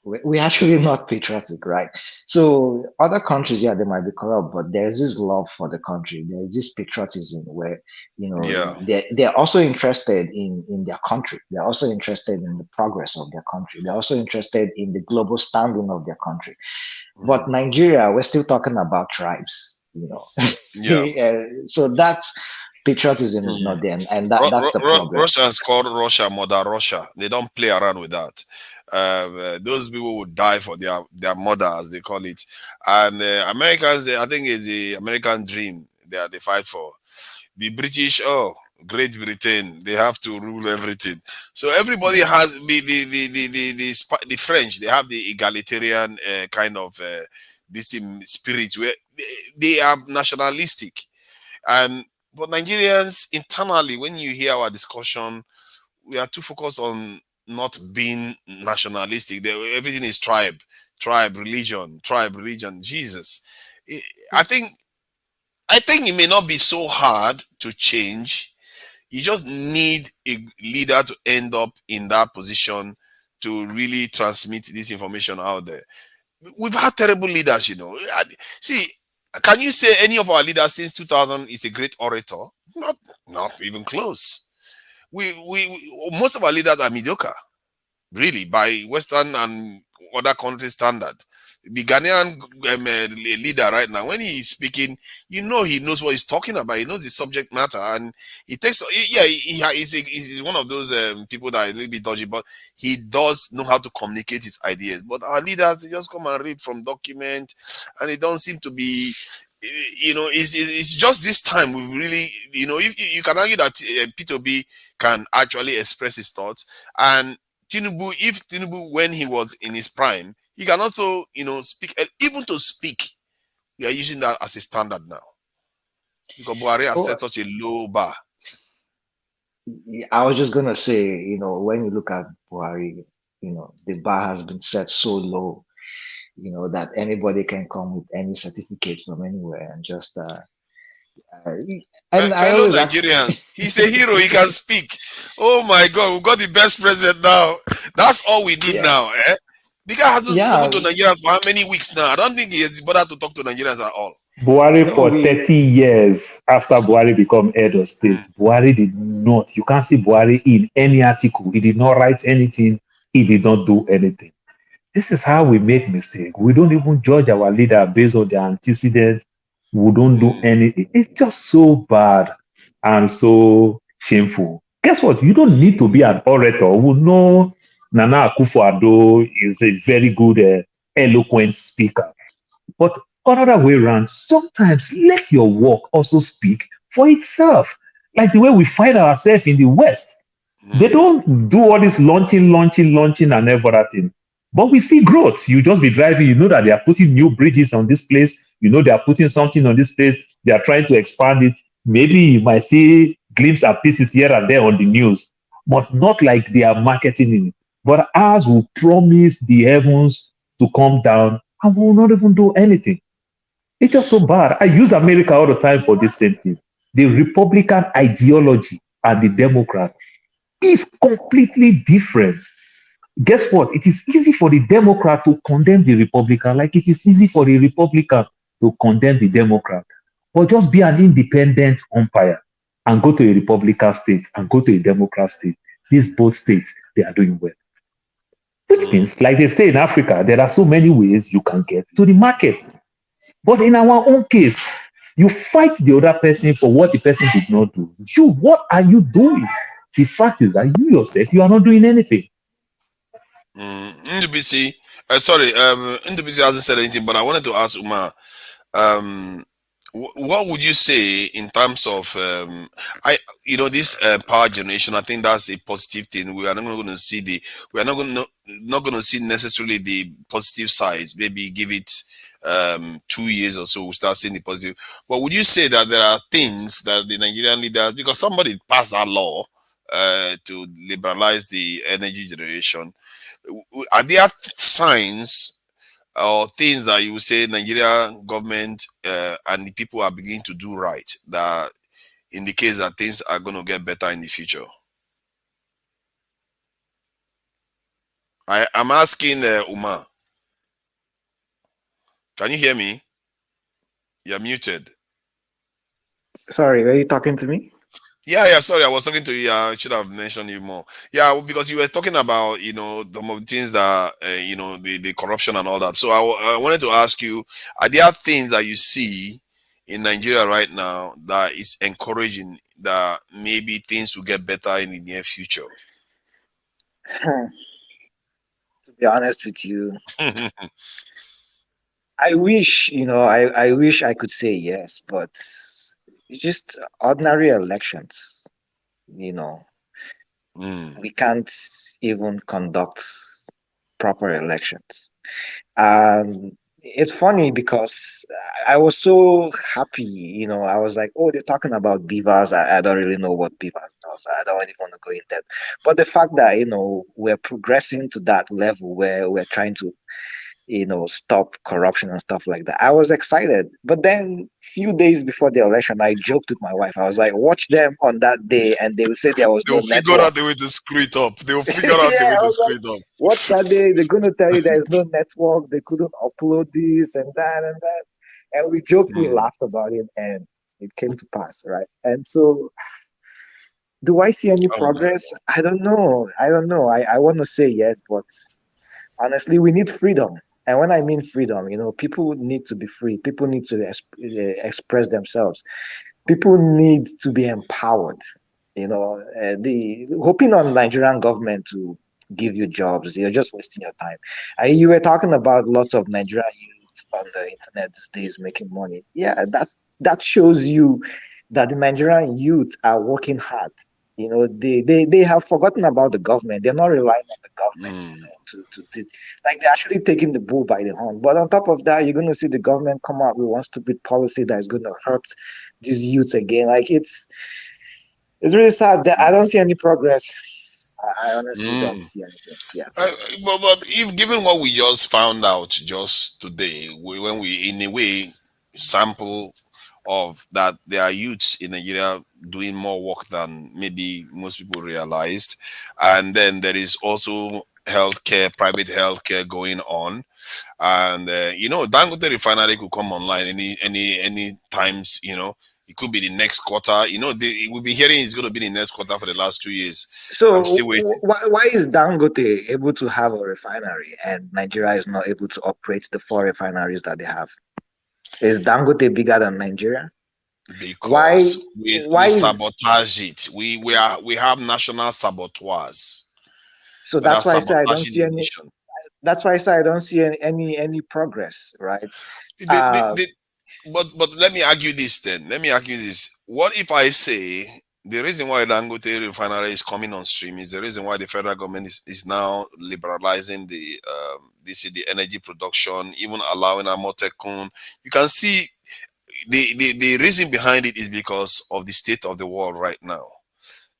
We're actually not patriotic, right? So other countries, yeah, they might be corrupt, but there's this love for the country. There's this patriotism where, they're also interested in their country. They're also interested in the progress of their country. They're also interested in the global standing of their country. But Nigeria, we're still talking about tribes, so that's patriotism is not there, and that's the problem. Russians called Russia Mother Russia. They don't play around with that. Those people would die for their mother, as they call it. And Americans, I think it's the American dream they fight for. The British, Great Britain, they have to rule everything. So everybody has the French. They have the egalitarian kind of this spirit where they are nationalistic. But Nigerians internally, when you hear our discussion, we are too focused on not being nationalistic. Everything is tribe, religion, Jesus. I think it may not be so hard to change. You just need a leader to end up in that position to really transmit this information out there. We've had terrible leaders, See, can you say any of our leaders since 2000 is a great orator? Not even close. We most of our leaders are mediocre, really, by Western and other countries' standard. The Ghanaian leader right now, when he is speaking, he knows what he's talking about. He knows the subject matter, and he takes. He's one of those people that are a little bit dodgy, but he does know how to communicate his ideas. But our leaders, they just come and read from document, and they don't seem to be. It's just this time we really, if you can argue that Peter Obi can actually express his thoughts, and if Tinubu, when he was in his prime, he can also, speak. Even to speak, we are using that as a standard now because Buhari has set such a low bar. I was just gonna say, when you look at Buhari, the bar has been set so low, that anybody can come with any certificate from anywhere and just and I fellow always Nigerians, he's a hero. He can speak. Oh my God, we've got the best president now. That's all we need now. The guy hasn't spoken to Nigerians for how many weeks now? I don't think he has bothered to talk to Nigerians at all. Buhari for 30 years after Buhari become head of state, Buhari did not. You can't see Buhari in any article. He did not write anything. He did not do anything. This is how we make mistakes. We don't even judge our leader based on their antecedents. We don't do anything. It's just so bad and so shameful. Guess what? You don't need to be an orator. We know Nana Akufo-Addo is a very good, eloquent speaker. But another way around, sometimes let your work also speak for itself. Like the way we find ourselves in the West. They don't do all this launching and everything. But we see growth. You just be driving, you know that they are putting new bridges on this place. You know they are putting something on this place. They are trying to expand it. Maybe you might see glimpses and pieces here and there on the news, but not like they are marketing it. But ours will promise the heavens to come down and we will not even do anything. It's just so bad. I use America all the time for this same thing. The Republican ideology and the Democrat is completely different. Guess what? It is easy for the Democrat to condemn the Republican, like it is easy for the Republican to condemn the Democrat. But just be an independent umpire and go to a Republican state and go to a Democrat state. These both states, they are doing well. Which means, like they say in Africa, there are so many ways you can get to the market. But in our own case, You fight the other person for what the person did not do. You, what are you doing? The fact is that you yourself, you are not doing anything. NDBC, sorry, NDBC hasn't said anything, but I wanted to ask Uma, what would you say in terms of this power generation? I think that's a positive thing. We are not going to see not going to see necessarily the positive sides. Maybe give it 2 years or so, we'll start seeing the positive. But would you say that there are things that the Nigerian leaders, because somebody passed that law to liberalize the energy generation, are there signs or things that you would say Nigeria government and the people are beginning to do right that indicates that things are going to get better in the future? I'm asking Uma. Can you hear me? You're muted. Sorry, were you talking to me? Yeah, sorry, I was talking to you. I should have mentioned you more. Yeah, because you were talking about, the things that, the corruption and all that. So I wanted to ask you, are there things that you see in Nigeria right now that is encouraging that maybe things will get better in the near future? To be honest with you, I wish, I wish I could say yes, but it's just ordinary elections, we can't even conduct proper elections. It's funny because I was so happy, I was like, oh, they're talking about beavers. I don't really know what beavers does. I don't even want to go in that. But the fact that, we're progressing to that level where we're trying to stop corruption and stuff like that. I was excited. But then few days before the election, I joked with my wife. I was like, watch them on that day and they will say there was They no will figure network. out the way to screw it up. They will figure out the Yeah, way I to was screw like, it up. watch that day. They're going to tell you there's no network. They couldn't upload this and that and that. And we joked, we laughed about it, and it came to pass, right? And so, do I see any progress? I don't know. I want to say yes, but honestly, we need freedom. And when I mean freedom, people need to be free. People need to express themselves. People need to be empowered. The hoping on Nigerian government to give you jobs, you're just wasting your time. You were talking about lots of Nigerian youth on the internet these days making money. Yeah, that shows you that the Nigerian youth are working hard. They have forgotten about the government. They're not relying on the government, to like they're actually taking the bull by the horn. But on top of that, you're gonna see the government come out with one stupid policy that is gonna hurt these youths again. Like it's really sad that I don't see any progress. I honestly don't see anything. Yeah. But if given what we just found out just today, when we in a way sample of that there are youths in Nigeria doing more work than maybe most people realized, and then there is also healthcare, private healthcare going on, and Dangote refinery could come online any times. It could be the next quarter. We'll be hearing it's going to be the next quarter for the last 2 years. So I'm still waiting. why is Dangote able to have a refinery and Nigeria is not able to operate the 4 refineries that they have? Is Dangote bigger than Nigeria? Because we sabotage it. We have national saboteurs. So that's why I say I don't see any. That's why I say I don't see any progress, right? But let me argue this then. Let me argue this. What if I say the reason why Dangote refinery is coming on stream is the reason why the federal government is now liberalizing the energy production, even allowing Amotekun. You can see the reason behind it is because of the state of the world right now.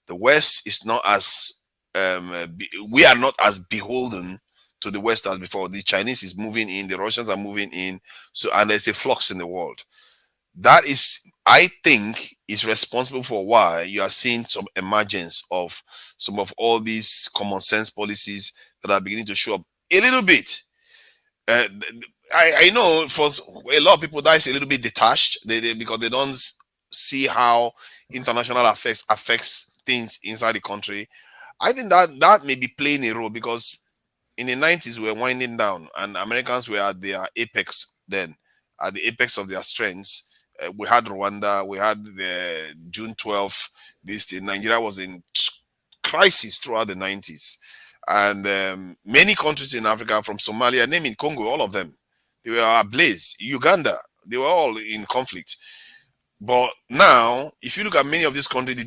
The West is not as we are not as beholden to the West as before. The Chinese is moving in, the Russians are moving in, so and there's a flux in the world. That is, I think, is responsible for why you are seeing some emergence of some of all these common sense policies that are beginning to show up a little bit. I know for a lot of people that is a little bit detached because they don't see how international affects things inside the country. I think that may be playing a role because in the 90s we were winding down and Americans were at their apex then, at the apex of their strengths. We had Rwanda. We had the June 12th. This thing. Nigeria was in crisis throughout the 90s. And many countries in Africa, from Somalia, naming Congo, all of them, they were ablaze. Uganda, they were all in conflict. But now, if you look at many of these countries,